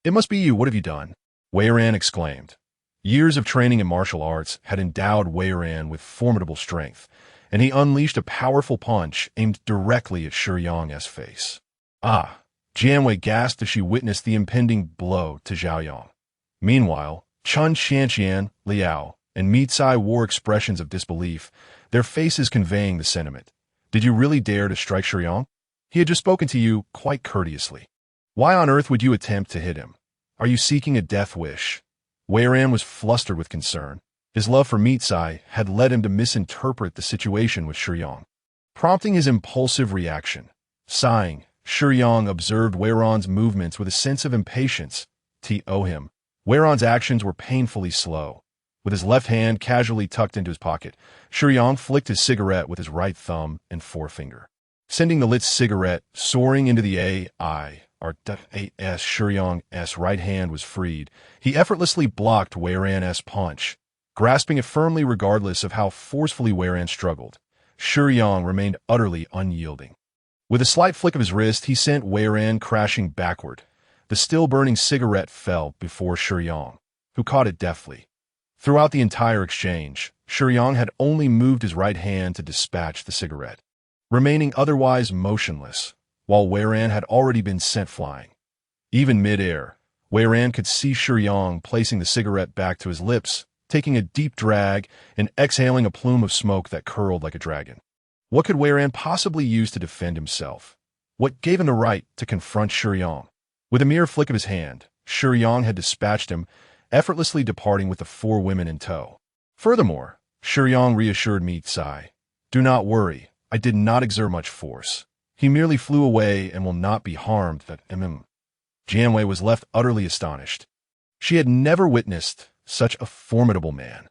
It must be you. What have you done? Wei Ran exclaimed. Years of training in martial arts had endowed Wei Ran with formidable strength, and he unleashed a powerful punch aimed directly at Shiyang's face. Ah! Jianwei gasped as she witnessed the impending blow to Zhaoyang. Meanwhile, Chun Xianqian, Liao, and Meat Sai wore expressions of disbelief, their faces conveying the sentiment. Did you really dare to strike Shiyang? He had just spoken to you quite courteously. Why on earth would you attempt to hit him? Are you seeking a death wish? Wei Ran was flustered with concern. His love for Meat Sai had led him to misinterpret the situation with Shiyang, prompting his impulsive reaction. Sighing, Shiyang observed Wei Ran's movements with a sense of impatience. Him. Wei Ran's actions were painfully slow. With his left hand casually tucked into his pocket, Shiyang flicked his cigarette with his right thumb and forefinger, sending the lit cigarette soaring into the air. As Shiyang's right hand was freed, he effortlessly blocked Wei Ran's punch, grasping it firmly regardless of how forcefully Wei Ran struggled. Shiyang remained utterly unyielding. With a slight flick of his wrist, he sent Wei Ran crashing backward. The still-burning cigarette fell before Shiyang, who caught it deftly. Throughout the entire exchange, Shiyang had only moved his right hand to dispatch the cigarette, remaining otherwise motionless, while Wei Ran had already been sent flying. Even mid-air, Wei Ran could see Shiyang placing the cigarette back to his lips, taking a deep drag and exhaling a plume of smoke that curled like a dragon. What could Wei Ran possibly use to defend himself? What gave him the right to confront Shiyang? With a mere flick of his hand, Shiyang had dispatched him, effortlessly departing with the 4 women in tow. Furthermore, Shiyang reassured Meat Sai, Do not worry, I did not exert much force. He merely flew away and will not be harmed. Jianwei was left utterly astonished. She had never witnessed such a formidable man,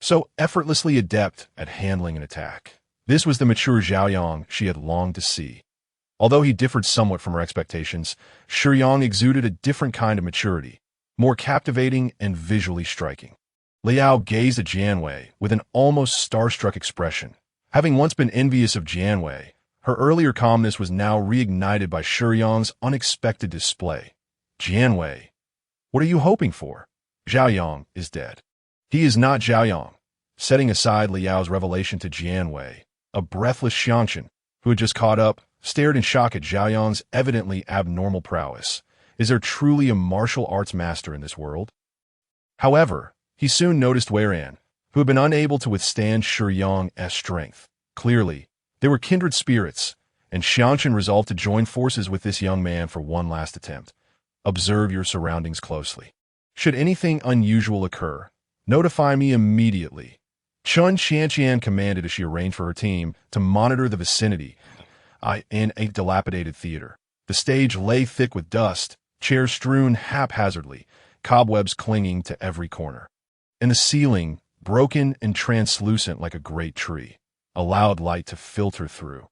so effortlessly adept at handling an attack. This was the mature Zhaoyang she had longed to see. Although he differed somewhat from her expectations, Shiyang exuded a different kind of maturity, more captivating and visually striking. Liao gazed at Jianwei with an almost starstruck expression. Having once been envious of Jianwei, her earlier calmness was now reignited by Shiyang's unexpected display. Jianwei, what are you hoping for? Zhaoyang is dead. He is not Zhaoyang. Setting aside Liao's revelation to Jianwei, a breathless Xiangqin, who had just caught up, stared in shock at Zhaoyang's evidently abnormal prowess. Is there truly a martial arts master in this world? However, he soon noticed Wei Ran, who had been unable to withstand Shiyang's strength. Clearly, they were kindred spirits, and Xiangqin resolved to join forces with this young man for one last attempt. Observe your surroundings closely. Should anything unusual occur, notify me immediately. Chun Xianqian commanded as she arranged for her team to monitor the vicinity in a dilapidated theater. The stage lay thick with dust, chairs strewn haphazardly, cobwebs clinging to every corner. And the ceiling, broken and translucent like a great tree, allowed light to filter through.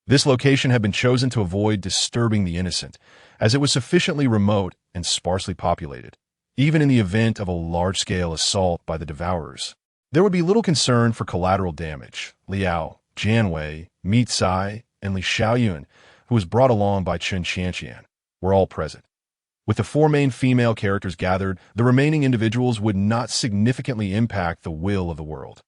This location had been chosen to avoid disturbing the innocent, as it was sufficiently remote and sparsely populated. Even in the event of a large-scale assault by the Devourers, there would be little concern for collateral damage. Liao, Jianwei, Meat Sai, and Li Xiaoyun, who was brought along by Chun Xianqian, were all present. With the 4 main female characters gathered, the remaining individuals would not significantly impact the will of the world.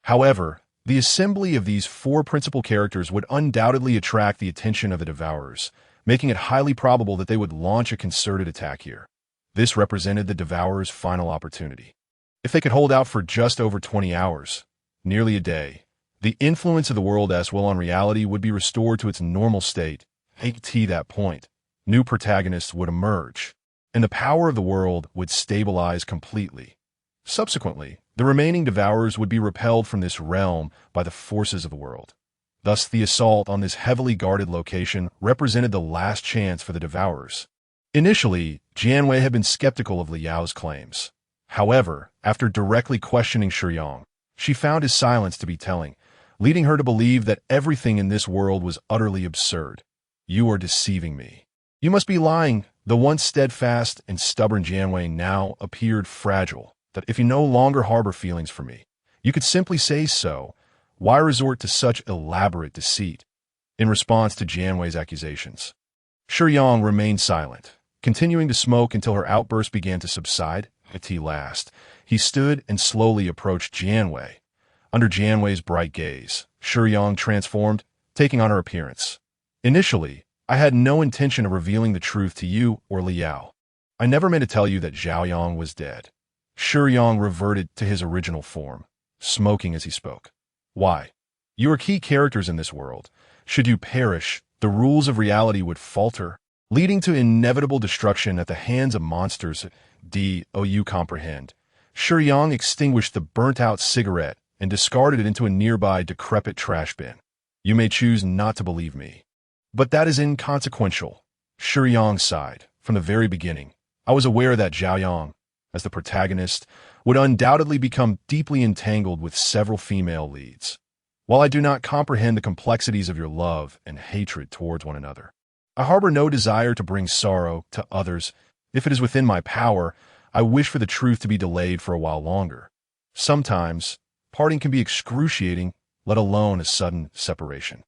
However, the assembly of these 4 principal characters would undoubtedly attract the attention of the Devourers, making it highly probable that they would launch a concerted attack here. This represented the Devourers' final opportunity. If they could hold out for just over 20 hours, nearly a day, the influence of the world as well on reality would be restored to its normal state. At that point, new protagonists would emerge, and the power of the world would stabilize completely. Subsequently, the remaining devourers would be repelled from this realm by the forces of the world. Thus, the assault on this heavily guarded location represented the last chance for the devourers. Initially, Jianwei had been skeptical of Liao's claims. However, after directly questioning Shiyang, she found his silence to be telling, leading her to believe that everything in this world was utterly absurd. "You are deceiving me. You must be lying." The once steadfast and stubborn Jianwei now appeared fragile, that if you no longer harbor feelings for me, you could simply say so. Why resort to such elaborate deceit? In response to Jianwei's accusations, Shiyang remained silent, continuing to smoke until her outburst began to subside. At last, he stood and slowly approached Jianwei. Under Jianwei's bright gaze, Shiyang transformed, taking on her appearance. "Initially, I had no intention of revealing the truth to you or Liao. I never meant to tell you that Zhaoyang was dead." Shiyang reverted to his original form, smoking as he spoke. "Why? You are key characters in this world. Should you perish, the rules of reality would falter, leading to inevitable destruction at the hands of monsters. You comprehend." Shiyang extinguished the burnt-out cigarette and discarded it into a nearby decrepit trash bin. "You may choose not to believe me, but that is inconsequential." Shiyang sighed. "From the very beginning, I was aware that Zhaoyang, as the protagonist, would undoubtedly become deeply entangled with several female leads. While I do not comprehend the complexities of your love and hatred towards one another, I harbor no desire to bring sorrow to others. If it is within my power, I wish for the truth to be delayed for a while longer. Sometimes, parting can be excruciating, let alone a sudden separation.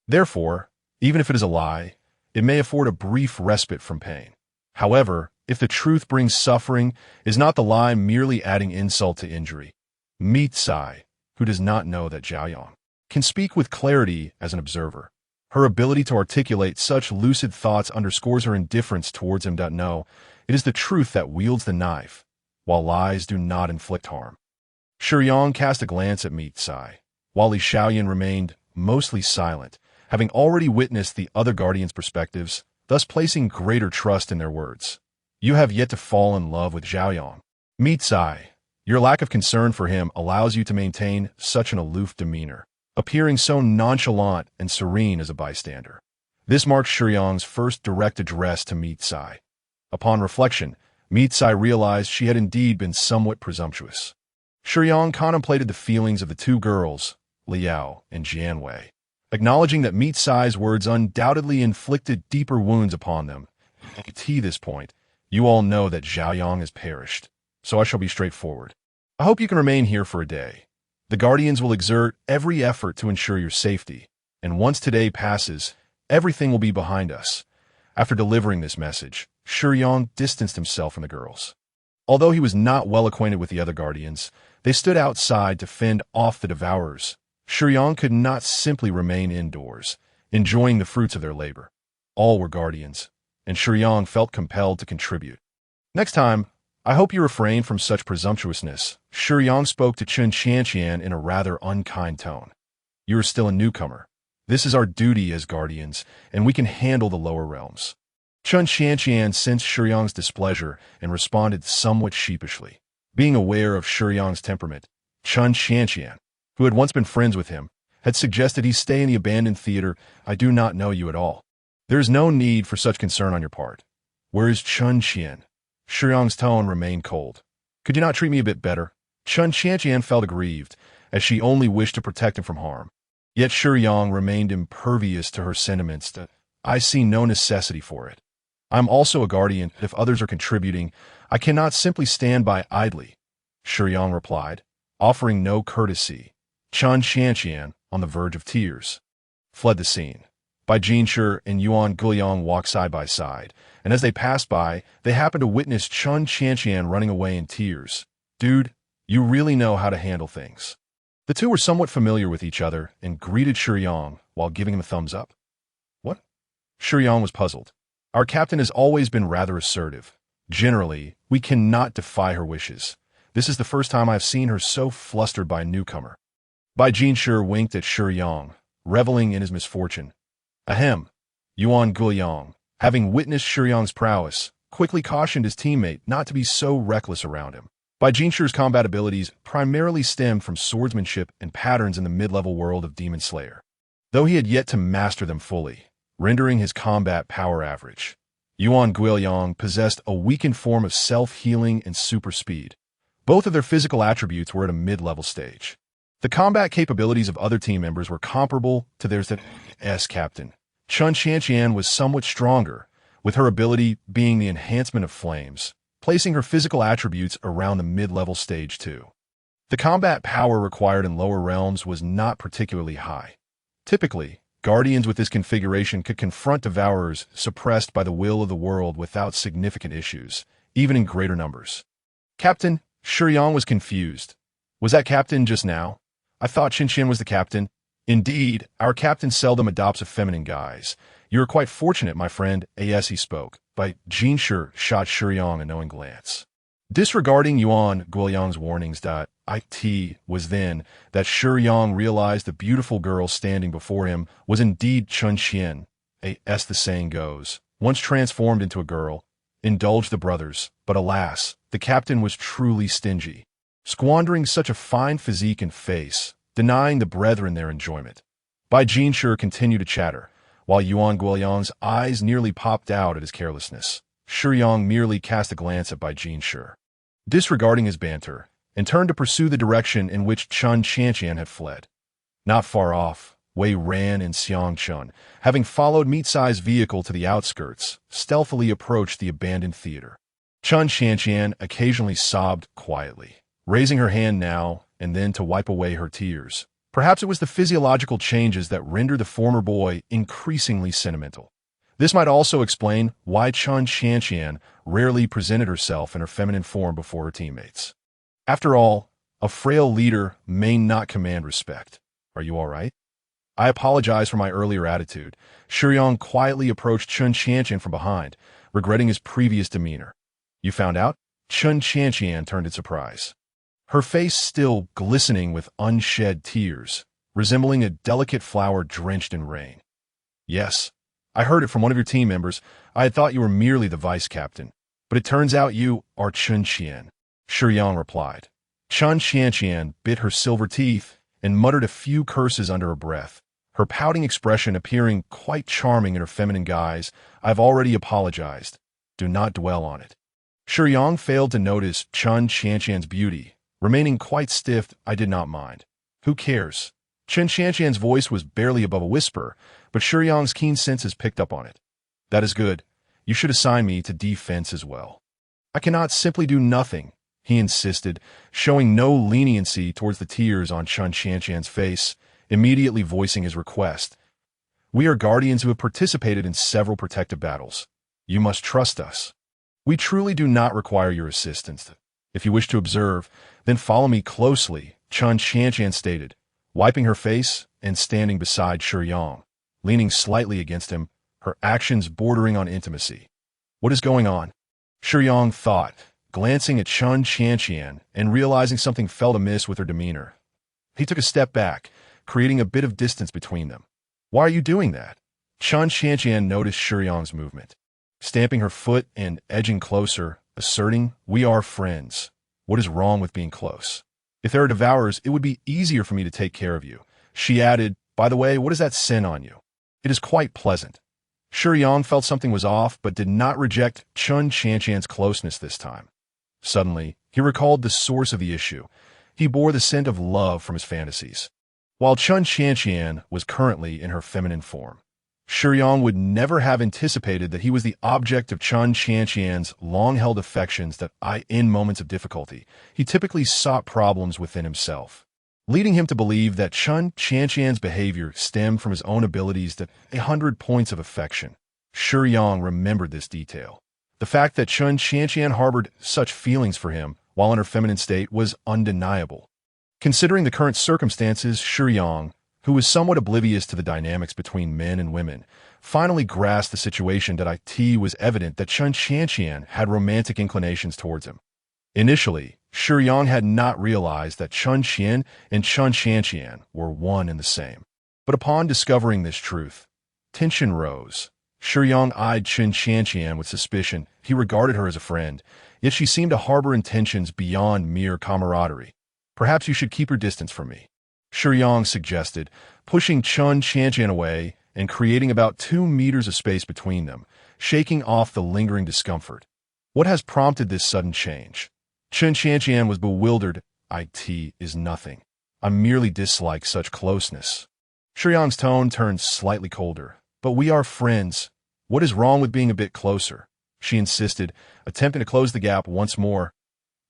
Therefore, even if it is a lie, it may afford a brief respite from pain. However, if the truth brings suffering, is not the lie merely adding insult to injury?" Meet Sai, who does not know that Zhaoyang can speak with clarity as an observer. Her ability to articulate such lucid thoughts underscores her indifference towards him. No, it is the truth that wields the knife, while lies do not inflict harm. Shiyang cast a glance at Meet Sai, while Li Xiaoyan remained mostly silent, having already witnessed the other guardians' perspectives, thus placing greater trust in their words. "You have yet to fall in love with Zhaoyang. Meet Sai, your lack of concern for him allows you to maintain such an aloof demeanor, appearing so nonchalant and serene as a bystander." This marks Shiyang's first direct address to Meet Sai. Upon reflection, Meet Sai realized she had indeed been somewhat presumptuous. Shiyang contemplated the feelings of the two girls, Liao and Jianwei, acknowledging that Meet Sai's words undoubtedly inflicted deeper wounds upon them. At this point, "You all know that Zhaoyang has perished, so I shall be straightforward. I hope you can remain here for a day. The Guardians will exert every effort to ensure your safety, and once today passes, everything will be behind us." After delivering this message, Shiyang distanced himself from the girls. Although he was not well acquainted with the other Guardians, they stood outside to fend off the devourers. Shiyang could not simply remain indoors, enjoying the fruits of their labor. All were Guardians, and Shiyang felt compelled to contribute. "Next time, I hope you refrain from such presumptuousness." Shiyang spoke to Chun Qianqian in a rather unkind tone. "You are still a newcomer. This is our duty as Guardians, and we can handle the lower realms." Chun Qianqian sensed Shiyang's displeasure and responded somewhat sheepishly. Being aware of Shiyang's temperament, Chun Qianqian, who had once been friends with him, had suggested he stay in the abandoned theater. "I do not know you at all. There is no need for such concern on your part. Where is Chun Qian?" Shiyang's tone remained cold. "Could you not treat me a bit better?" Chun Qianqian felt aggrieved, as she only wished to protect him from harm. Yet Shiyang remained impervious to her sentiments. "I see no necessity for it. I am also a guardian. If others are contributing, I cannot simply stand by idly," Shiyang replied, offering no courtesy. Chun Qianqian, on the verge of tears, fled the scene. Bai Jinshi and Yuan Guiliang walked side by side, and as they passed by, they happened to witness Chun Qianqian running away in tears. "Dude, you really know how to handle things." The two were somewhat familiar with each other and greeted Shiyang while giving him a thumbs up. "What?" Shiyang was puzzled. "Our captain has always been rather assertive. Generally, we cannot defy her wishes. This is the first time I have seen her so flustered by a newcomer." Bai Jinshi winked at Shiyang, reveling in his misfortune. "Ahem, Yuan Guiliang, having witnessed Shiyang's prowess, quickly cautioned his teammate not to be so reckless around him. Bai Jinshi's combat abilities primarily stemmed from swordsmanship and patterns in the mid-level world of Demon Slayer, though he had yet to master them fully, rendering his combat power average. Yuan Guiyang possessed a weakened form of self-healing and super speed. Both of their physical attributes were at a mid-level stage. The combat capabilities of other team members were comparable to theirs. That captain Chun Xianqian was somewhat stronger, with her ability being the enhancement of flames, placing her physical attributes around the mid-level stage too. The combat power required in lower realms was not particularly high. Typically, guardians with this configuration could confront devourers suppressed by the will of the world without significant issues, even in greater numbers. Captain Shiyang was confused. Was that captain just now? I thought Qinshin was the captain. Indeed, our captain seldom adopts a feminine guise. You are quite fortunate, my friend, as he spoke. Bai Jinshi shot Shiyang a knowing glance. Disregarding Yuan Guiyang's warnings, it was then that Shiyang realized the beautiful girl standing before him was indeed Chun Xian, as the saying goes, once transformed into a girl. Indulge the brothers, but alas, the captain was truly stingy, squandering such a fine physique and face, denying the brethren their enjoyment. Bai Jinshi continued to chatter, while Yuan Guiyang's eyes nearly popped out at his carelessness. Shiyang merely cast a glance at Bai Jinshi, disregarding his banter, and turned to pursue the direction in which Chun Xianqian had fled. Not far off, Wei Ran and Xiang Chun, having followed Meat-Si's vehicle to the outskirts, stealthily approached the abandoned theater. Chun Xianqian occasionally sobbed quietly, raising her hand now and then to wipe away her tears. Perhaps it was the physiological changes that rendered the former boy increasingly sentimental. This might also explain why Chun Xianqian rarely presented herself in her feminine form before her teammates. After all, a frail leader may not command respect. Are you all right? I apologize for my earlier attitude. Shiyang quietly approached Chun Xianqian from behind, regretting his previous demeanor. You found out? Chun Xianqian turned in surprise, her face still glistening with unshed tears, resembling a delicate flower drenched in rain. Yes, I heard it from one of your team members. I had thought you were merely the vice captain, but it turns out you are Chun Xian, Shiyang replied. Chun Xianqian bit her silver teeth and muttered a few curses under her breath, her pouting expression appearing quite charming in her feminine guise. I've already apologized. Do not dwell on it. Shiyang failed to notice Chun Xianqian's beauty, remaining quite stiff. I did not mind. Who cares? Chun Xianqian's voice was barely above a whisper, but Shiyang's keen senses picked up on it. That is good. You should assign me to defense as well. I cannot simply do nothing, he insisted, showing no leniency towards the tears on Chun Xianqian's face, immediately voicing his request. We are guardians who have participated in several protective battles. You must trust us. We truly do not require your assistance. If you wish to observe, then follow me closely, Chun Xianqian stated, wiping her face and standing beside Shiyang, leaning slightly against him, her actions bordering on intimacy. What is going on? Shiyang thought, glancing at Chun Xianqian and realizing something felt amiss with her demeanor. He took a step back, creating a bit of distance between them. Why are you doing that? Chun Xianqian noticed Shiyang's movement, stamping her foot and edging closer, asserting, we are friends. What is wrong with being close? If there are devourers, it would be easier for me to take care of you. She added, by the way, what is that sin on you? It is quite pleasant. Shiyang felt something was off, but did not reject Chun Xianqian's closeness this time. Suddenly, he recalled the source of the issue. He bore the scent of love from his fantasies. While Chun Xianqian was currently in her feminine form, Shiyang would never have anticipated that he was the object of Chun Xianqian's long-held affections that in moments of difficulty, he typically sought problems within himself, leading him to believe that Chun Xianqian's behavior stemmed from his own abilities that 100 points of affection. Shiyang remembered this detail. The fact that Chun Xianqian harbored such feelings for him while in her feminine state was undeniable. Considering the current circumstances, Shiyang, who was somewhat oblivious to the dynamics between men and women, finally grasped the situation that it was evident that Chun Xianqian had romantic inclinations towards him. Initially, Shiyang had not realized that Chun Xian and Chun Xianqian were one and the same. But upon discovering this truth, tension rose. Shiyang eyed Chen Qianqian with suspicion. He regarded her as a friend, yet she seemed to harbor intentions beyond mere camaraderie. Perhaps you should keep your distance from me, Shiyang suggested, pushing Chen Qianqian away and creating about 2 meters of space between them, shaking off the lingering discomfort. What has prompted this sudden change? Chen Qianqian was bewildered. It is nothing. I merely dislike such closeness. Shiyang's tone turned slightly colder. But we are friends. What is wrong with being a bit closer? She insisted, attempting to close the gap once more.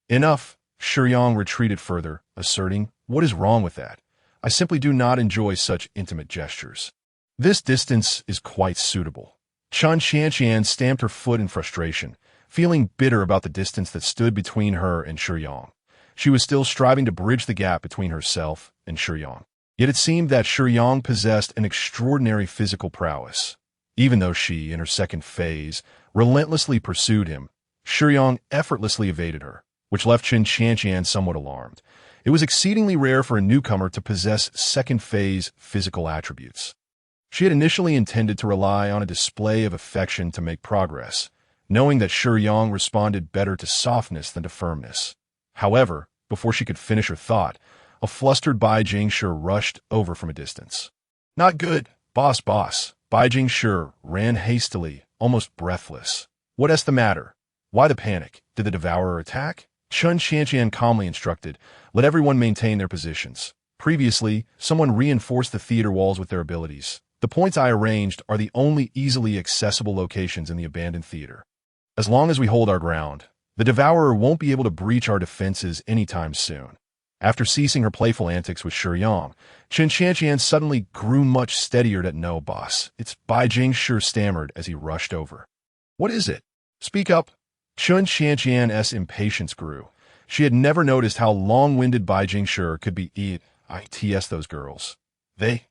Enough. Shiyang retreated further, asserting, what is wrong with that? I simply do not enjoy such intimate gestures. This distance is quite suitable. Chen Qianqian stamped her foot in frustration, feeling bitter about the distance that stood between her and Shiyang. She was still striving to bridge the gap between herself and Shiyang. Yet it seemed that Shiyang possessed an extraordinary physical prowess. Even though she, in her second phase, relentlessly pursued him, Shiyang effortlessly evaded her, which left Chen Qianqian somewhat alarmed. It was exceedingly rare for a newcomer to possess second-phase physical attributes. She had initially intended to rely on a display of affection to make progress, knowing that Shiyang responded better to softness than to firmness. However, before she could finish her thought, a flustered Bai Jingshi rushed over from a distance. Not good, boss. Bai Jingshi ran hastily, almost breathless. What's the matter? Why the panic? Did the devourer attack? Chen Qianqian calmly instructed, let everyone maintain their positions. Previously, someone reinforced the theater walls with their abilities. The points I arranged are the only easily accessible locations in the abandoned theater. As long as we hold our ground, the devourer won't be able to breach our defenses anytime soon. After ceasing her playful antics with Shiyang, Chen Qianqian suddenly grew much steadier. No, boss. It's Bai Jingshi stammered as he rushed over. What is it? Speak up. Chen Qianqian's impatience grew. She had never noticed how long-winded Bai Jingshi could be. Its those girls. They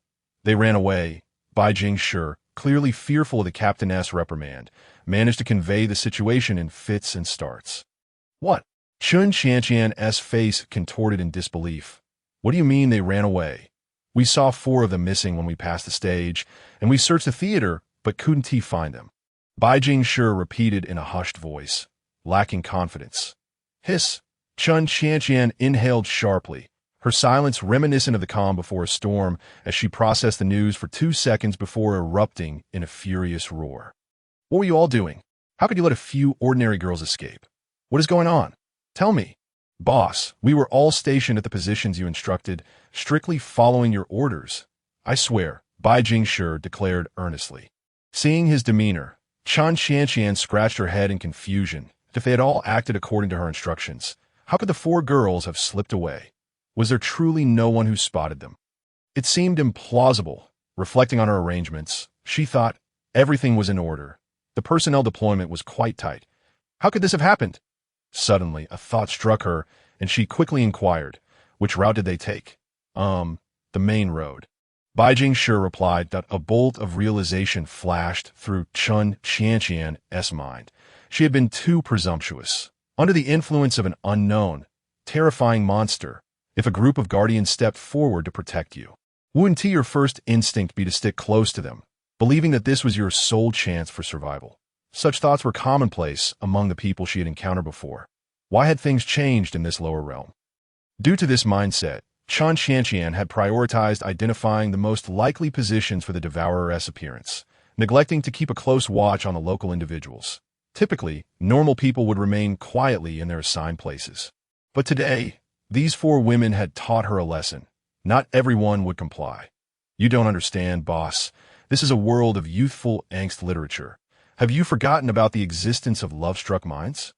ran away. Bai Jingshi, clearly fearful of the captain's reprimand, managed to convey the situation in fits and starts. What? Chen Qianqian's face contorted in disbelief. What do you mean they ran away? We saw 4 of them missing when we passed the stage, and we searched the theater, but couldn't find them. Bai Jingshi repeated in a hushed voice, lacking confidence. Hiss! Chen Qianqian inhaled sharply, her silence reminiscent of the calm before a storm as she processed the news for 2 seconds before erupting in a furious roar. What were you all doing? How could you let a few ordinary girls escape? What is going on? Tell me. Boss, we were all stationed at the positions you instructed, strictly following your orders. I swear, Bai Jingshi declared earnestly. Seeing his demeanor, Chen Qianqian scratched her head in confusion. If they had all acted according to her instructions, how could the 4 girls have slipped away? Was there truly no one who spotted them? It seemed implausible. Reflecting on her arrangements, she thought everything was in order. The personnel deployment was quite tight. How could this have happened? Suddenly, a thought struck her, and she quickly inquired, which route did they take? The main road. Bai Jingshi replied that a bolt of realization flashed through Chen Qianqian's mind. She had been too presumptuous. Under the influence of an unknown, terrifying monster, if a group of guardians stepped forward to protect you, wouldn't your first instinct be to stick close to them, believing that this was your sole chance for survival? Such thoughts were commonplace among the people she had encountered before. Why had things changed in this lower realm? Due to this mindset, Chen Qianqian had prioritized identifying the most likely positions for the devourer's appearance, neglecting to keep a close watch on the local individuals. Typically, normal people would remain quietly in their assigned places. But today, these 4 women had taught her a lesson. Not everyone would comply. You don't understand, boss. This is a world of youthful angst literature. Have you forgotten about the existence of love-struck minds?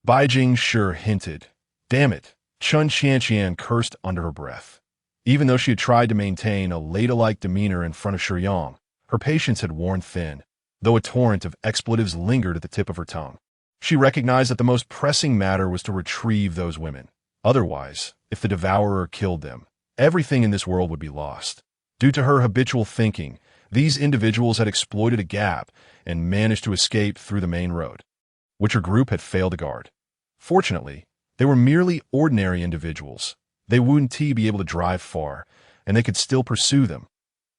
Bai Jingshi hinted. Damn it, Chen Qianqian cursed under her breath. Even though she had tried to maintain a ladylike demeanor in front of Shiyang, her patience had worn thin, though a torrent of expletives lingered at the tip of her tongue. She recognized that the most pressing matter was to retrieve those women. Otherwise, if the devourer killed them, everything in this world would be lost. Due to her habitual thinking, these individuals had exploited a gap and managed to escape through the main road, which her group had failed to guard. Fortunately, they were merely ordinary individuals. They wouldn't be able to drive far, and they could still pursue them.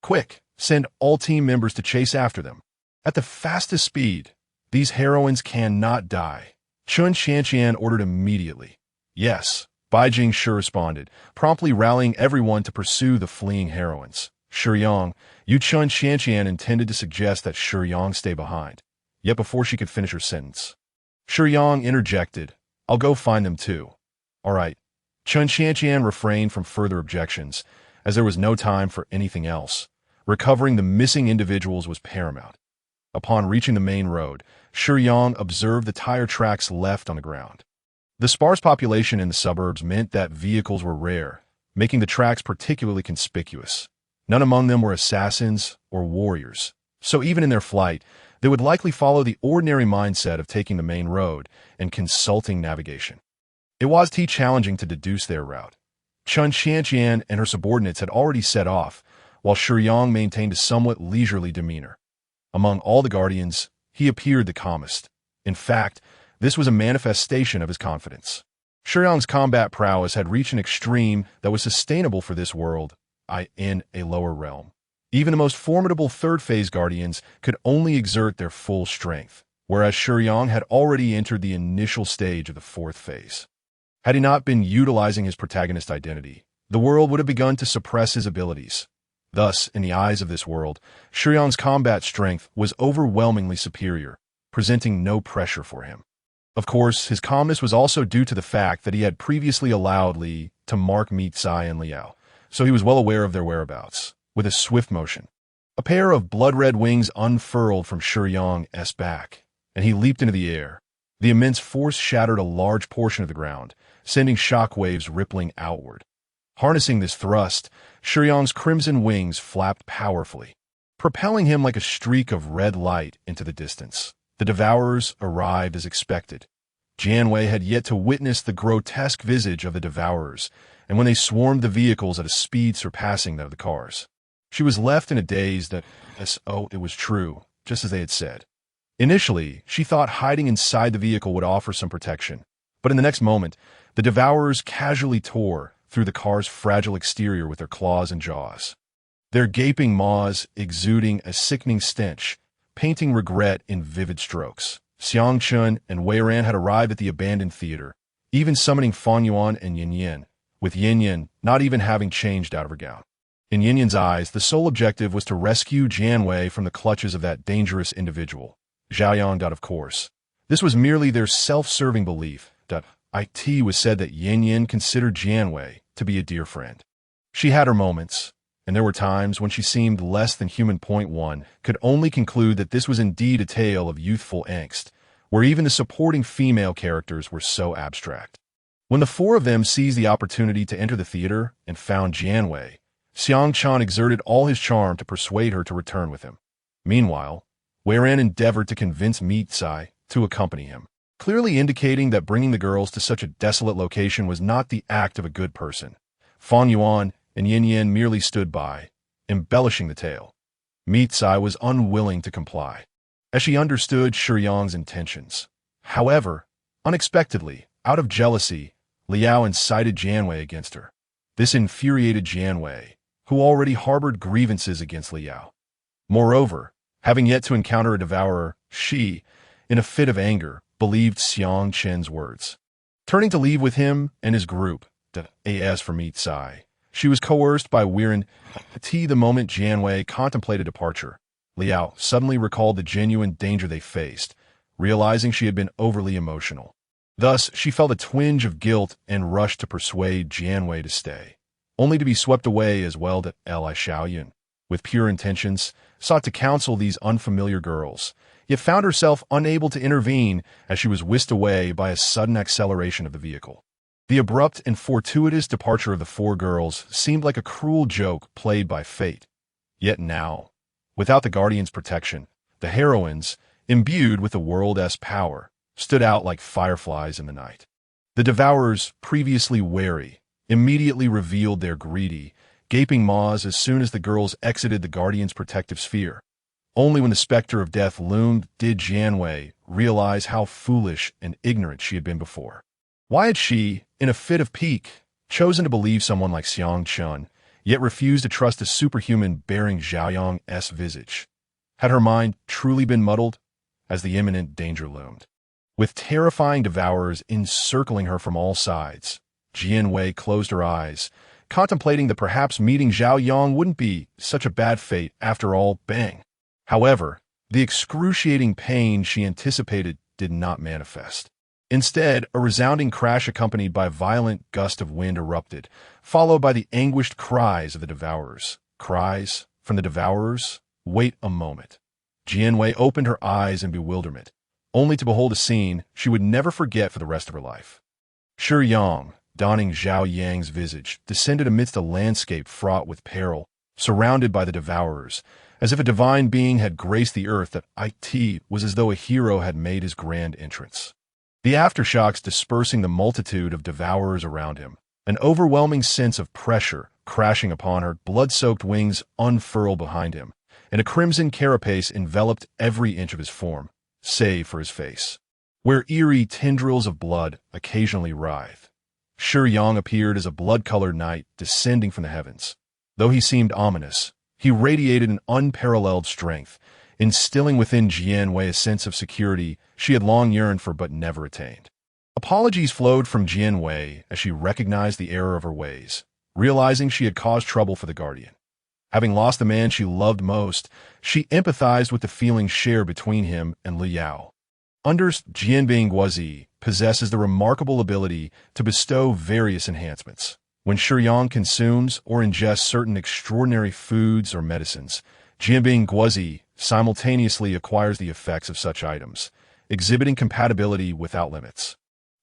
Quick, send all team members to chase after them. At the fastest speed, these heroines cannot die. Chun Shantian ordered immediately. Yes, Bai Jing sure responded, promptly rallying everyone to pursue the fleeing heroines. Shiyang, Chun Shantian intended to suggest that Shiyang stay behind, yet before she could finish her sentence, Shiyang interjected, "I'll go find them too." All right. Chun Shantian refrained from further objections, as there was no time for anything else. Recovering the missing individuals was paramount. Upon reaching the main road, Shiyang observed the tire tracks left on the ground. The sparse population in the suburbs meant that vehicles were rare, making the tracks particularly conspicuous. None among them were assassins or warriors, so even in their flight, they would likely follow the ordinary mindset of taking the main road and consulting navigation. It was too challenging to deduce their route. Chun Shantian and her subordinates had already set off, while Shiyang maintained a somewhat leisurely demeanor. Among all the guardians, he appeared the calmest. In fact, this was a manifestation of his confidence. Shiyang's combat prowess had reached an extreme that was sustainable for this world, in a lower realm. Even the most formidable third-phase guardians could only exert their full strength, whereas Shiyang had already entered the initial stage of the fourth phase. Had he not been utilizing his protagonist identity, the world would have begun to suppress his abilities. Thus, in the eyes of this world, Shiyang's combat strength was overwhelmingly superior, presenting no pressure for him. Of course, his calmness was also due to the fact that he had previously allowed Li to mark Mi Tsai and Liao, so he was well aware of their whereabouts. With a swift motion, a pair of blood-red wings unfurled from Shiyang's back, and he leaped into the air. The immense force shattered a large portion of the ground, sending shockwaves rippling outward. Harnessing this thrust, Shiyang's crimson wings flapped powerfully, propelling him like a streak of red light into the distance. The Devourers arrived as expected. Jianwei had yet to witness the grotesque visage of the Devourers, and when they swarmed the vehicles at a speed surpassing that of the cars, she was left in a daze that, it was true, just as they had said. Initially, she thought hiding inside the vehicle would offer some protection, but in the next moment, the Devourers casually tore through the car's fragile exterior with their claws and jaws. Their gaping maws exuding a sickening stench, painting regret in vivid strokes. Xiang Chun and Wei Ran had arrived at the abandoned theater, even summoning Fan Yuan and Yin Yin, with Yin Yin not even having changed out of her gown. In Yin Yin's eyes, the sole objective was to rescue Jianwei from the clutches of that dangerous individual. Xiaoyang, of course. This was merely their self-serving belief. It was said that Yin Yin considered Jianwei to be a dear friend. She had her moments, and there were times when she seemed less than human. One could only conclude that this was indeed a tale of youthful angst, where even the supporting female characters were so abstract. When the four of them seized the opportunity to enter the theater and found Jianwei, Xiang Chan exerted all his charm to persuade her to return with him. Meanwhile, Wei Ran endeavored to convince Mi Tsai to accompany him, clearly indicating that bringing the girls to such a desolate location was not the act of a good person. Fan Yuan and Yin Yin merely stood by, embellishing the tale. Mi Tsai was unwilling to comply, as she understood Shiyang's intentions. However, unexpectedly, out of jealousy, Liao incited Jianwei against her. This infuriated Jianwei, who already harbored grievances against Liao. Moreover, having yet to encounter a devourer, she, in a fit of anger, believed Xiang Chen's words. Turning to leave with him and his group, as for Mi Tsai, she was coerced by Weiren. The moment Jianwei contemplated departure, Liao suddenly recalled the genuine danger they faced, realizing she had been overly emotional. Thus, she felt a twinge of guilt and rushed to persuade Jianwei to stay, only to be swept away as well. Li Xiaoyun, with pure intentions, sought to counsel these unfamiliar girls, yet found herself unable to intervene as she was whisked away by a sudden acceleration of the vehicle. The abrupt and fortuitous departure of the four girls seemed like a cruel joke played by fate. Yet now, without the Guardian's protection, the heroines, imbued with the world's power, stood out like fireflies in the night. The Devourers, previously wary, immediately revealed their greedy, gaping maws as soon as the girls exited the Guardian's protective sphere. Only when the specter of death loomed did Jianwei realize how foolish and ignorant she had been before. Why had she, in a fit of pique, chosen to believe someone like Xiang Chun, yet refused to trust a superhuman bearing Xiaoyang's visage? Had her mind truly been muddled as the imminent danger loomed? With terrifying devourers encircling her from all sides, Jianwei closed her eyes, contemplating that perhaps meeting Zhao Yang wouldn't be such a bad fate after all. Bang! However, the excruciating pain she anticipated did not manifest. Instead, a resounding crash accompanied by a violent gust of wind erupted, followed by the anguished cries of the devourers. Cries from the devourers? Wait a moment. Jianwei opened her eyes in bewilderment, only to behold a scene she would never forget for the rest of her life. Shiyang, donning Zhao Yang's visage, descended amidst a landscape fraught with peril, surrounded by the devourers. As if a divine being had graced the earth, that it was as though a hero had made his grand entrance. The aftershocks dispersing the multitude of devourers around him, an overwhelming sense of pressure crashing upon her blood-soaked wings unfurled behind him, and a crimson carapace enveloped every inch of his form, save for his face, where eerie tendrils of blood occasionally writhed. Shiyang appeared as a blood-colored knight descending from the heavens. Though he seemed ominous, he radiated an unparalleled strength, instilling within Jianwei a sense of security she had long yearned for but never attained. Apologies flowed from Jianwei as she recognized the error of her ways, realizing she had caused trouble for the Guardian. Having lost the man she loved most, she empathized with the feelings shared between him and Liu Yao. Jianbing Guozi possesses the remarkable ability to bestow various enhancements. When Shiyang consumes or ingests certain extraordinary foods or medicines, Jianbing Guozi simultaneously acquires the effects of such items, exhibiting compatibility without limits.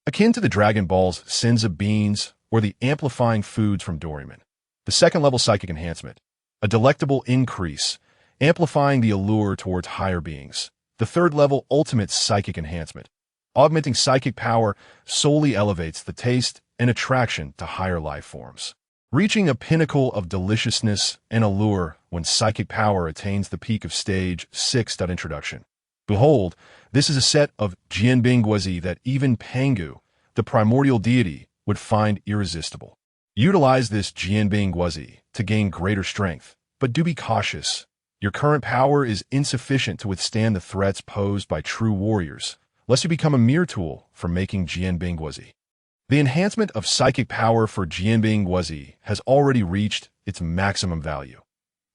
Akin to the Dragon Ball's Senza beans or the amplifying foods from Doraemon. The second-level psychic enhancement, a delectable increase, amplifying the allure towards higher beings. The third-level ultimate psychic enhancement, augmenting psychic power, solely elevates the taste and attraction to higher life forms, reaching a pinnacle of deliciousness and allure when psychic power attains the peak of Stage 6. Introduction. Behold, this is a set of Jianbing Guozi that even Pangu, the primordial deity, would find irresistible. Utilize this Jianbing Guozi to gain greater strength, but do be cautious. Your current power is insufficient to withstand the threats posed by true warriors, lest you become a mere tool for making Jianbing Guozi. The enhancement of psychic power for Jianbing Guozi has already reached its maximum value.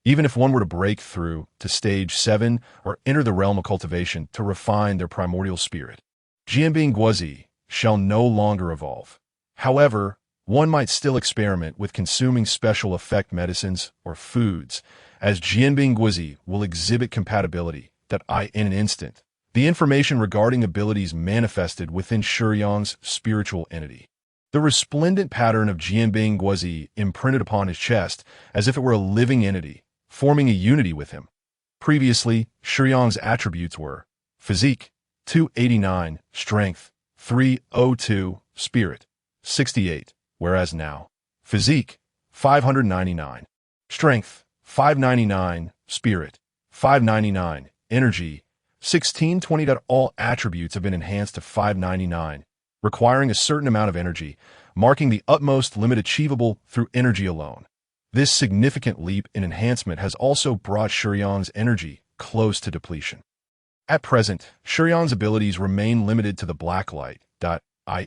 Even if one were to break through to Stage 7 or enter the realm of cultivation to refine their primordial spirit, Jianbing Guozi shall no longer evolve. However, one might still experiment with consuming special effect medicines or foods, as Jianbing Guozi will exhibit compatibility that in an instant, the information regarding abilities manifested within Shiyang's spiritual entity. The resplendent pattern of Jianbing Guozi imprinted upon his chest as if it were a living entity, forming a unity with him. Previously, Shiyang's attributes were Physique, 289, Strength, 302, Spirit, 68, whereas now, Physique, 599, Strength, 599, Spirit, 599, Energy, 1620. All attributes have been enhanced to 599, requiring a certain amount of energy, marking the utmost limit achievable through energy alone. This significant leap in enhancement has also brought Shiyang's energy close to depletion. At present, Shiyang's abilities remain limited to the black light.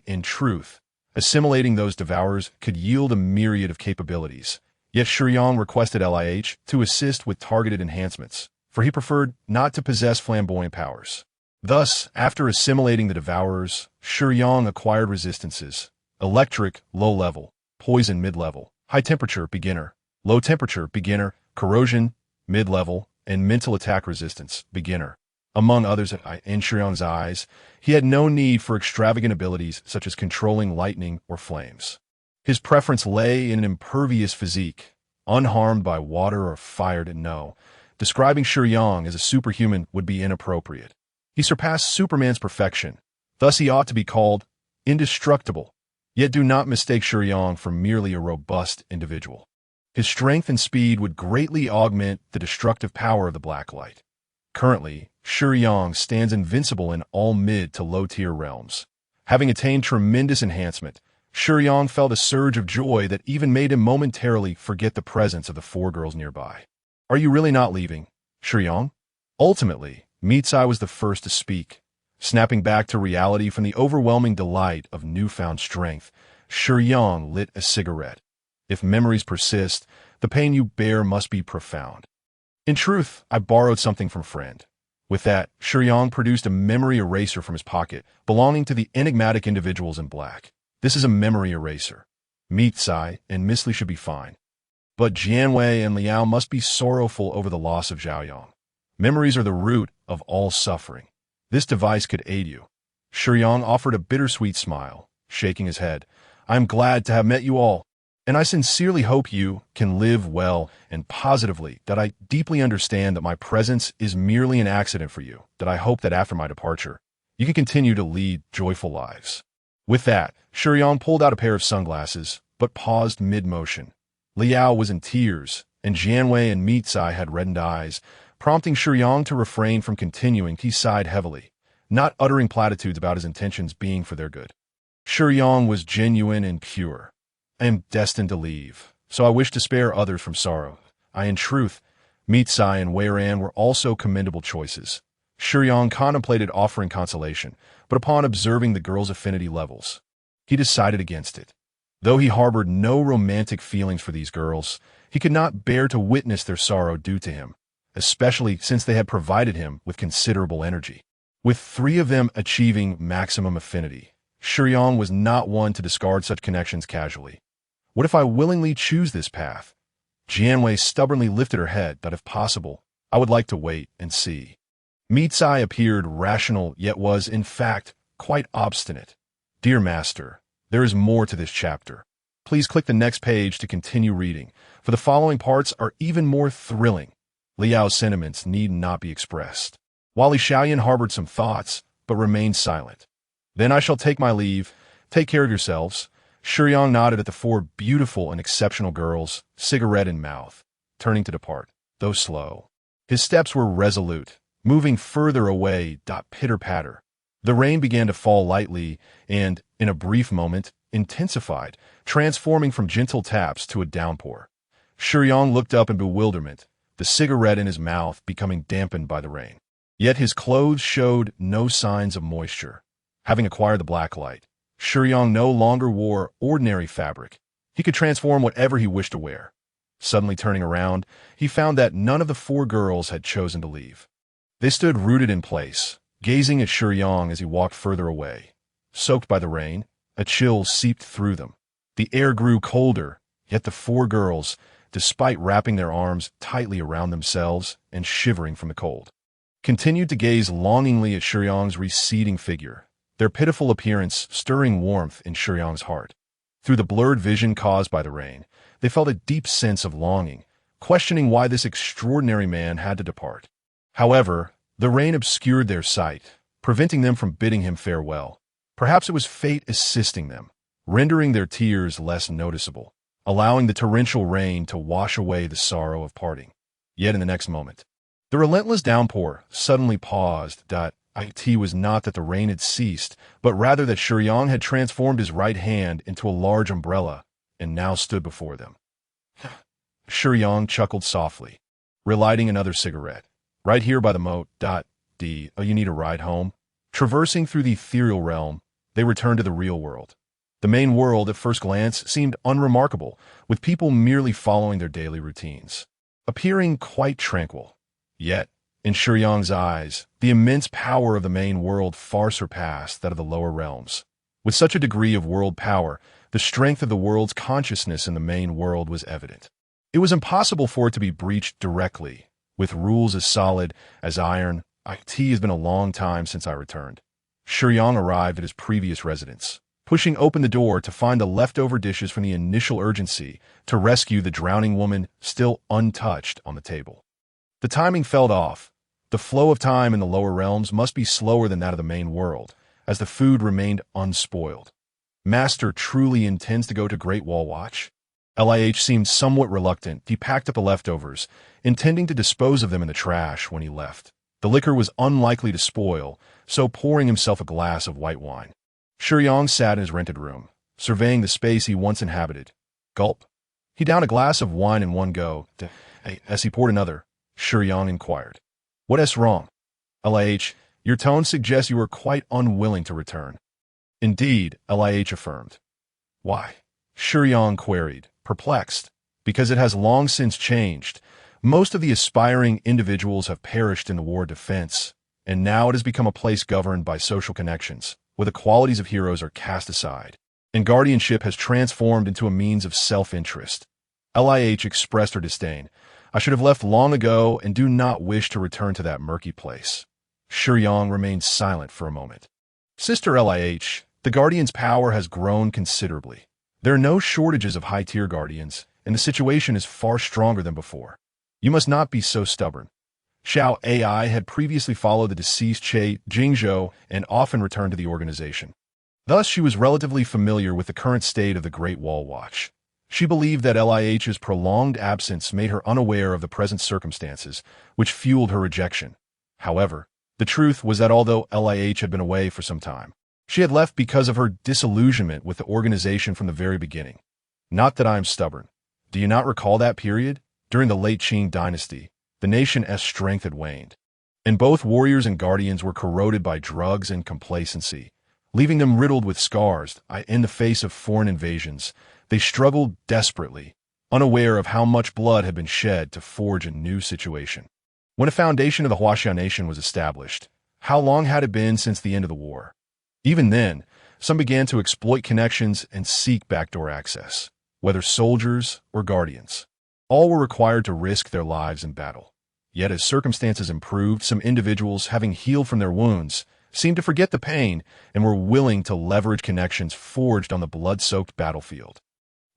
In truth, assimilating those devourers could yield a myriad of capabilities. Yet Shiyang requested LIH to assist with targeted enhancements, for he preferred not to possess flamboyant powers. Thus, after assimilating the devourers, Shiyang acquired resistances: electric, low-level; poison, mid-level; high-temperature, beginner; low-temperature, beginner; corrosion, mid-level; and mental attack resistance, beginner. Among others. In Shiyang's eyes, he had no need for extravagant abilities such as controlling lightning or flames. His preference lay in an impervious physique, unharmed by water or fire. No, describing Shiyang as a superhuman would be inappropriate. He surpassed Superman's perfection, thus he ought to be called indestructible. Yet do not mistake Shiyang for merely a robust individual. His strength and speed would greatly augment the destructive power of the black light. Currently, Shiyang stands invincible in all mid to low-tier realms. Having attained tremendous enhancement, Shiyang felt a surge of joy that even made him momentarily forget the presence of the four girls nearby. Are you really not leaving, Shiyang? Ultimately, Mitsai was the first to speak. Snapping back to reality from the overwhelming delight of newfound strength, Shiyang lit a cigarette. If memories persist, the pain you bear must be profound. In truth, I borrowed something from friend. With that, Shiyang produced a memory eraser from his pocket, belonging to the enigmatic individuals in black. This is a memory eraser. Mitsai and Miss Li should be fine. But Jianwei and Liao must be sorrowful over the loss of Zhaoyang. Memories are the root of all suffering. This device could aid you. Shiyang offered a bittersweet smile, shaking his head. I am glad to have met you all, and I sincerely hope you can live well and positively, that I deeply understand that my presence is merely an accident for you, that I hope that after my departure, you can continue to lead joyful lives. With that, Shiyang pulled out a pair of sunglasses, but paused mid-motion. Liao was in tears, and Jianwei and Mitsai had reddened eyes, prompting Shiyang to refrain from continuing. He sighed heavily, not uttering platitudes about his intentions being for their good. Shiyang was genuine and pure. I am destined to leave, so I wish to spare others from sorrow. In truth, Mitsai and Weiran were also commendable choices. Shiyang contemplated offering consolation, but upon observing the girl's affinity levels, he decided against it. Though he harbored no romantic feelings for these girls, he could not bear to witness their sorrow due to him, especially since they had provided him with considerable energy. With 3 of them achieving maximum affinity, Shiyang was not one to discard such connections casually. What if I willingly choose this path? Jianwei stubbornly lifted her head that if possible, I would like to wait and see. Mitsai appeared rational yet was, in fact, quite obstinate. Dear Master, there is more to this chapter. Please click the next page to continue reading, for the following parts are even more thrilling. Liao's sentiments need not be expressed. While Li Xiaoyan harbored some thoughts, but remained silent. Then I shall take my leave. Take care of yourselves. Shiyang nodded at the 4 beautiful and exceptional girls, cigarette in mouth, turning to depart, though slow. His steps were resolute, moving further away. Pitter-patter. The rain began to fall lightly and, in a brief moment, intensified, transforming from gentle taps to a downpour. Shiyang looked up in bewilderment, the cigarette in his mouth becoming dampened by the rain. Yet his clothes showed no signs of moisture. Having acquired the black light, Shiyang no longer wore ordinary fabric. He could transform whatever he wished to wear. Suddenly turning around, he found that none of the 4 girls had chosen to leave. They stood rooted in place, gazing at Shiyang as he walked further away. Soaked by the rain, a chill seeped through them. The air grew colder, yet the 4 girls, despite wrapping their arms tightly around themselves and shivering from the cold, continued to gaze longingly at Shiyang's receding figure, their pitiful appearance stirring warmth in Shiyang's heart. Through the blurred vision caused by the rain, they felt a deep sense of longing, questioning why this extraordinary man had to depart. However, the rain obscured their sight, preventing them from bidding him farewell. Perhaps it was fate assisting them, rendering their tears less noticeable, allowing the torrential rain to wash away the sorrow of parting. Yet in the next moment, the relentless downpour suddenly paused. It was not that the rain had ceased, but rather that Shiyang had transformed his right hand into a large umbrella and now stood before them. Shiyang chuckled softly, relighting another cigarette. Right here by the moat. You need a ride home? Traversing through the ethereal realm, they returned to the real world. The main world, at first glance, seemed unremarkable, with people merely following their daily routines, appearing quite tranquil. Yet, in Shiyang's eyes, the immense power of the main world far surpassed that of the lower realms. With such a degree of world power, the strength of the world's consciousness in the main world was evident. It was impossible for it to be breached directly, with rules as solid as iron. It has been a long time since I returned. Shiyang arrived at his previous residence, pushing open the door to find the leftover dishes from the initial urgency to rescue the drowning woman still untouched on the table. The timing felt off. The flow of time in the lower realms must be slower than that of the main world, as the food remained unspoiled. Master truly intends to go to Great Wall Watch? Lih seemed somewhat reluctant. He packed up the leftovers, intending to dispose of them in the trash when he left. The liquor was unlikely to spoil, so pouring himself a glass of white wine. Shiyang sat in his rented room, surveying the space he once inhabited. Gulp. He downed a glass of wine in one go. As he poured another, Shiyang inquired, What is wrong? LIH, your tone suggests you are quite unwilling to return. Indeed, LIH affirmed. Why? Shiyang queried, perplexed. Because it has long since changed. Most of the aspiring individuals have perished in the war defense, and now it has become a place governed by social connections, where the qualities of heroes are cast aside, and guardianship has transformed into a means of self-interest. LIH expressed her disdain. I should have left long ago and do not wish to return to that murky place. Shiyang remained silent for a moment. Sister LIH, the Guardian's power has grown considerably. There are no shortages of high-tier Guardians, and the situation is far stronger than before. You must not be so stubborn. Xiao AI had previously followed the deceased Che Jingzhou and often returned to the organization. Thus, she was relatively familiar with the current state of the Great Wall Watch. She believed that LIH's prolonged absence made her unaware of the present circumstances, which fueled her rejection. However, the truth was that although LIH had been away for some time, she had left because of her disillusionment with the organization from the very beginning. Not that I am stubborn. Do you not recall that period? During the late Qing dynasty, the nation's strength had waned, and both warriors and guardians were corroded by drugs and complacency, leaving them riddled with scars. In the face of foreign invasions, they struggled desperately, unaware of how much blood had been shed to forge a new situation. When a foundation of the Huaxia nation was established, how long had it been since the end of the war? Even then, some began to exploit connections and seek backdoor access, whether soldiers or guardians. All were required to risk their lives in battle. Yet as circumstances improved, some individuals, having healed from their wounds, seemed to forget the pain and were willing to leverage connections forged on the blood-soaked battlefield.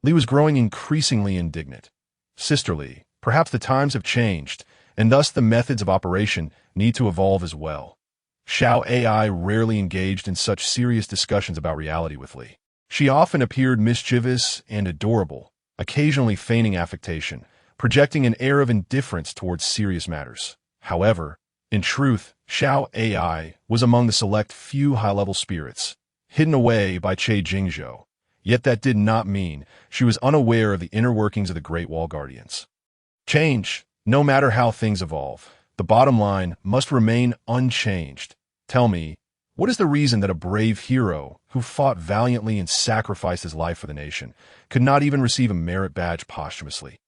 Li was growing increasingly indignant. Sister Li, perhaps the times have changed, and thus the methods of operation need to evolve as well. Xiao AI rarely engaged in such serious discussions about reality with Li. She often appeared mischievous and adorable, occasionally feigning affectation, projecting an air of indifference towards serious matters. However, in truth, Xiao AI was among the select few high-level spirits, hidden away by Che Jingzhou. Yet that did not mean she was unaware of the inner workings of the Great Wall Guardians. Change, no matter how things evolve, the bottom line must remain unchanged. Tell me, what is the reason that a brave hero who fought valiantly and sacrificed his life for the nation could not even receive a merit badge posthumously?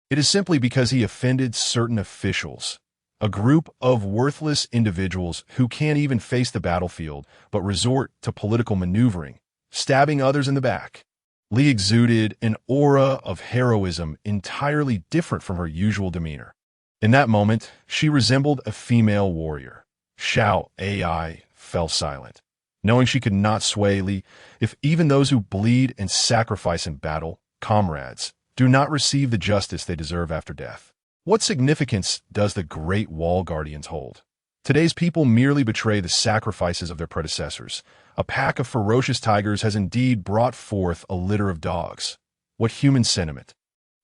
It is simply because he offended certain officials, a group of worthless individuals who can't even face the battlefield but resort to political maneuvering, stabbing others in the back. Li exuded an aura of heroism entirely different from her usual demeanor. In that moment, she resembled a female warrior. Xiao AI fell silent, knowing she could not sway Li. If even those who bleed and sacrifice in battle, comrades, do not receive the justice they deserve after death, what significance does the Great Wall Guardians hold? Today's people merely betray the sacrifices of their predecessors. A pack of ferocious tigers has indeed brought forth a litter of dogs. What human sentiment?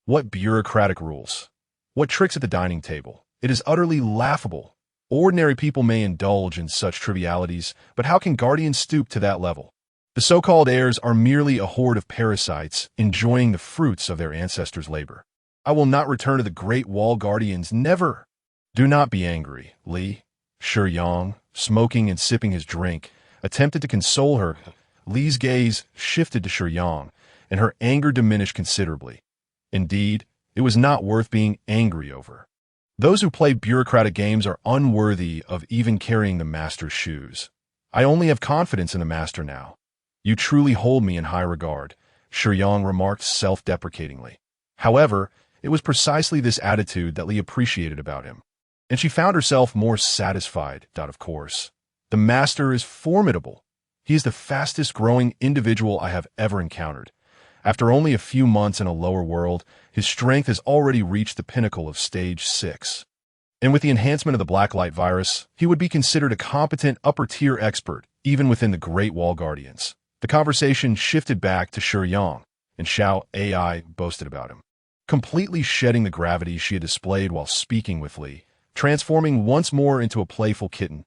What bureaucratic rules? What tricks at the dining table? It is utterly laughable. Ordinary people may indulge in such trivialities, but how can guardians stoop to that level? The so-called heirs are merely a horde of parasites enjoying the fruits of their ancestors' labor. I will not return to the Great Wall Guardians, never. Do not be angry, Li. Shiyang, smoking and sipping his drink, attempted to console her. Li's gaze shifted to Shiyang, and her anger diminished considerably. Indeed, it was not worth being angry over. Those who play bureaucratic games are unworthy of even carrying the master's shoes. I only have confidence in the master now. You truly hold me in high regard, Shiyang remarked self-deprecatingly. However, it was precisely this attitude that Li appreciated about him, and she found herself more satisfied. Of course, the master is formidable. He is the fastest-growing individual I have ever encountered. After only a few months in a lower world, his strength has already reached the pinnacle of Stage 6. And with the enhancement of the Blacklight virus, he would be considered a competent upper-tier expert, even within the Great Wall Guardians. The conversation shifted back to Shiyang, and Xiao AI boasted about him, completely shedding the gravity she had displayed while speaking with Li, transforming once more into a playful kitten.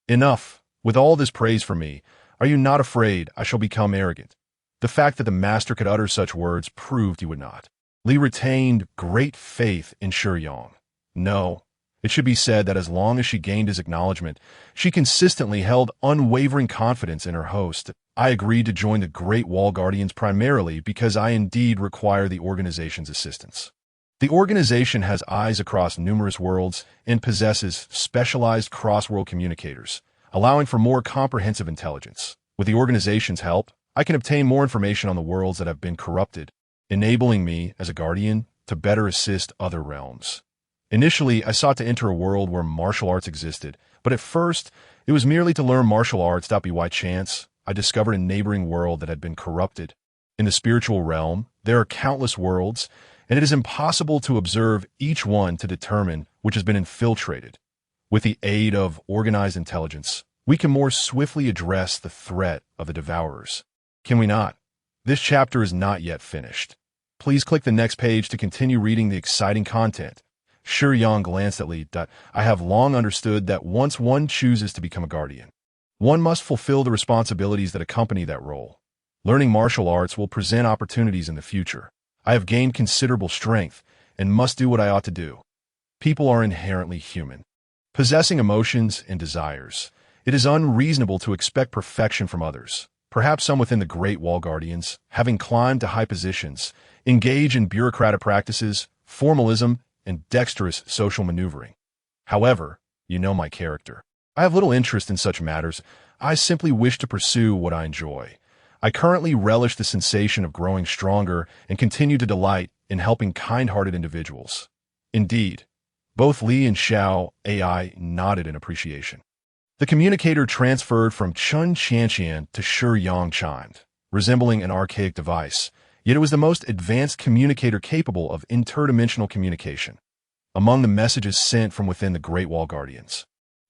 Enough, with all this praise for me, are you not afraid I shall become arrogant? The fact that the master could utter such words proved he would not. Li retained great faith in Shiyang. No, It should be said that as long as she gained his acknowledgement, she consistently held unwavering confidence in her host. I agreed to join the Great Wall Guardians primarily because I indeed require the organization's assistance. The organization has eyes across numerous worlds and possesses specialized cross-world communicators, allowing for more comprehensive intelligence. With the organization's help, I can obtain more information on the worlds that have been corrupted, enabling me, as a guardian, to better assist other realms. Initially, I sought to enter a world where martial arts existed, but at first, it was merely to learn martial arts. By chance, I discovered a neighboring world that had been corrupted. In the spiritual realm, there are countless worlds, and it is impossible to observe each one to determine which has been infiltrated. With the aid of organized intelligence, we can more swiftly address the threat of the Devourers. Can we not? This chapter is not yet finished. Please click the next page to continue reading the exciting content. Shiyang glanced at Li. I have long understood that once one chooses to become a guardian, one must fulfill the responsibilities that accompany that role. Learning martial arts will present opportunities in the future. I have gained considerable strength and must do what I ought to do. People are inherently human, possessing emotions and desires. It is unreasonable to expect perfection from others. Perhaps some within the Great Wall Guardians, having climbed to high positions, engage in bureaucratic practices, formalism, and dexterous social maneuvering. However, you know my character. I have little interest in such matters. I simply wish to pursue what I enjoy. I currently relish the sensation of growing stronger and continue to delight in helping kind-hearted individuals. Indeed, both Li and Xiao AI nodded in appreciation. The communicator transferred from Chun Qianqian to Shiyang chimed, resembling an archaic device, yet it was the most advanced communicator capable of interdimensional communication. Among the messages sent from within the Great Wall Guardians,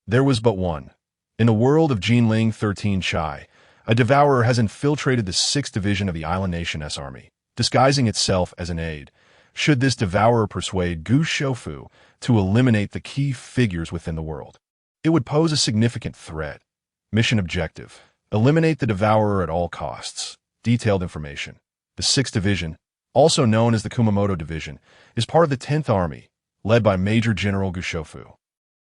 there was but one. In the world of Jianbing 13 Chai, a devourer has infiltrated the 6th Division of the Island Nation S Army, disguising itself as an aide. Should this devourer persuade Gu Shofu to eliminate the key figures within the world, it would pose a significant threat. Mission objective: eliminate the devourer at all costs. Detailed information: the 6th Division, also known as the Kumamoto Division, is part of the 10th Army, led by Major General Gu Shofu.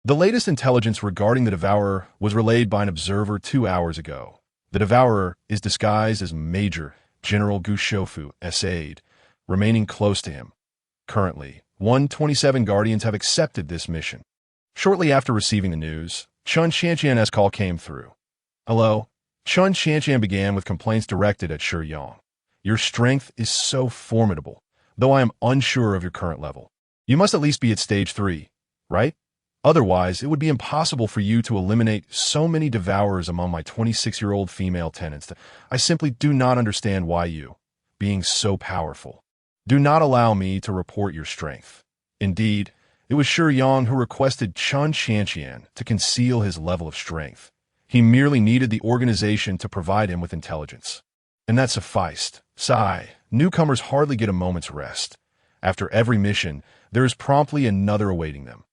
The latest intelligence regarding the devourer was relayed by an observer 2 hours ago. The devourer is disguised as Major General Gu Shofu's aide, remaining close to him. Currently, 127 Guardians have accepted this mission. Shortly after receiving the news, Chun Qianqian's call came through. Hello? Chun Qianqian began with complaints directed at Shiyang. Your strength is so formidable, though I am unsure of your current level. You must at least be at stage 3, right? Otherwise, it would be impossible for you to eliminate so many devourers among my 26-year-old female tenants. I simply do not understand why you, being so powerful, do not allow me to report your strength. Indeed, it was Shiyang who requested Chun Qianqian to conceal his level of strength. He merely needed the organization to provide him with intelligence. And that sufficed. Sigh, newcomers hardly get a moment's rest. After every mission, there is promptly another awaiting them.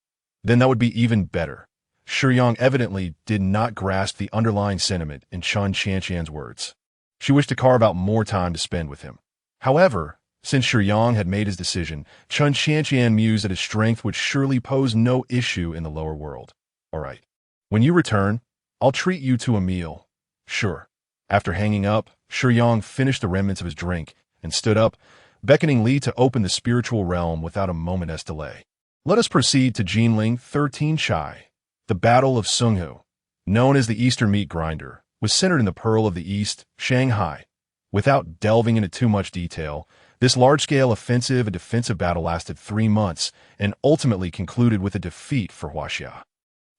Then that would be even better. Shiyang evidently did not grasp the underlying sentiment in Chun Qianqian's words. She wished to carve out more time to spend with him. However, since Shiyang had made his decision, Chun Qianqian mused that his strength would surely pose no issue in the lower world. All right. When you return, I'll treat you to a meal. Sure. After hanging up, Shiyang finished the remnants of his drink and stood up, beckoning Li to open the spiritual realm without a moment's delay. Let us proceed to Jianbing 13 Chai. The Battle of Sunghu, known as the Eastern Meat Grinder, was centered in the Pearl of the East, Shanghai. Without delving into too much detail, this large-scale offensive and defensive battle lasted 3 months and ultimately concluded with a defeat for Huaxia.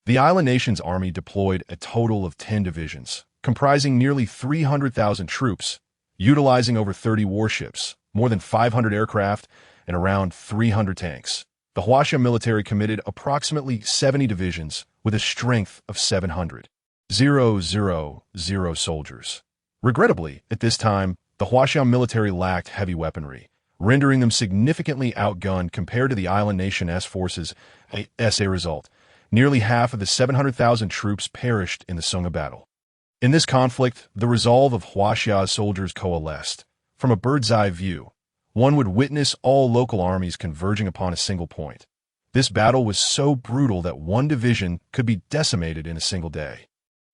The island nation's army deployed a total of 10 divisions, comprising nearly 300,000 troops, utilizing over 30 warships, more than 500 aircraft, and around 300 tanks. The Huaxia military committed approximately 70 divisions with a strength of 700 soldiers. Regrettably, at this time, the Huaxia military lacked heavy weaponry, rendering them significantly outgunned compared to the island nation's forces. As a result, nearly half of the 700,000 troops perished in the Sungha battle. In this conflict, the resolve of Huaxia's soldiers coalesced. From a bird's-eye view, one would witness all local armies converging upon a single point. This battle was so brutal that one division could be decimated in a single day.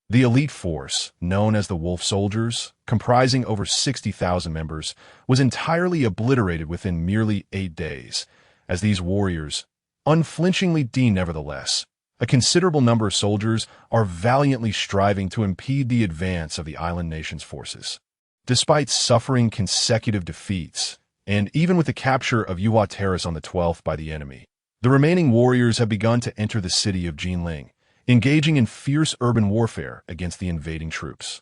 The elite force, known as the Wolf Soldiers, comprising over 60,000 members, was entirely obliterated within merely 8 days, as these warriors, unflinchingly nevertheless, a considerable number of soldiers are valiantly striving to impede the advance of the island nation's forces. Despite suffering consecutive defeats, and even with the capture of Yuhua Terrace on the 12th by the enemy, the remaining warriors have begun to enter the city of Jianbing, engaging in fierce urban warfare against the invading troops.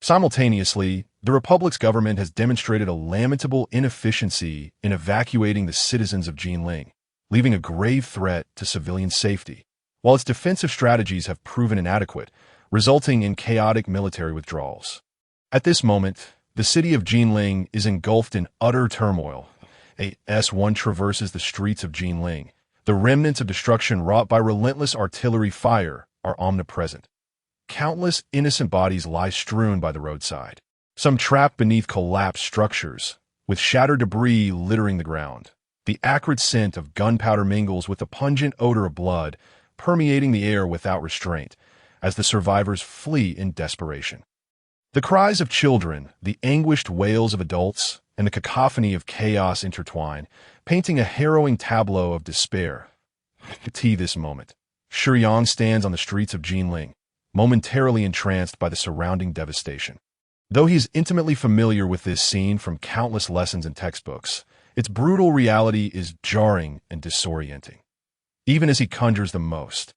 Simultaneously, the Republic's government has demonstrated a lamentable inefficiency in evacuating the citizens of Jianbing, leaving a grave threat to civilian safety, while its defensive strategies have proven inadequate, resulting in chaotic military withdrawals. At this moment, the city of Jianbing is engulfed in utter turmoil. As one traverses the streets of Jianbing, the remnants of destruction wrought by relentless artillery fire are omnipresent. Countless innocent bodies lie strewn by the roadside, some trapped beneath collapsed structures, with shattered debris littering the ground. The acrid scent of gunpowder mingles with the pungent odor of blood, permeating the air without restraint, as the survivors flee in desperation. The cries of children, the anguished wails of adults, and the cacophony of chaos intertwine, painting a harrowing tableau of despair. This moment, Shiyang stands on the streets of Jianbing, momentarily entranced by the surrounding devastation. Though he is intimately familiar with this scene from countless lessons in textbooks, its brutal reality is jarring and disorienting. Even as he conjures the most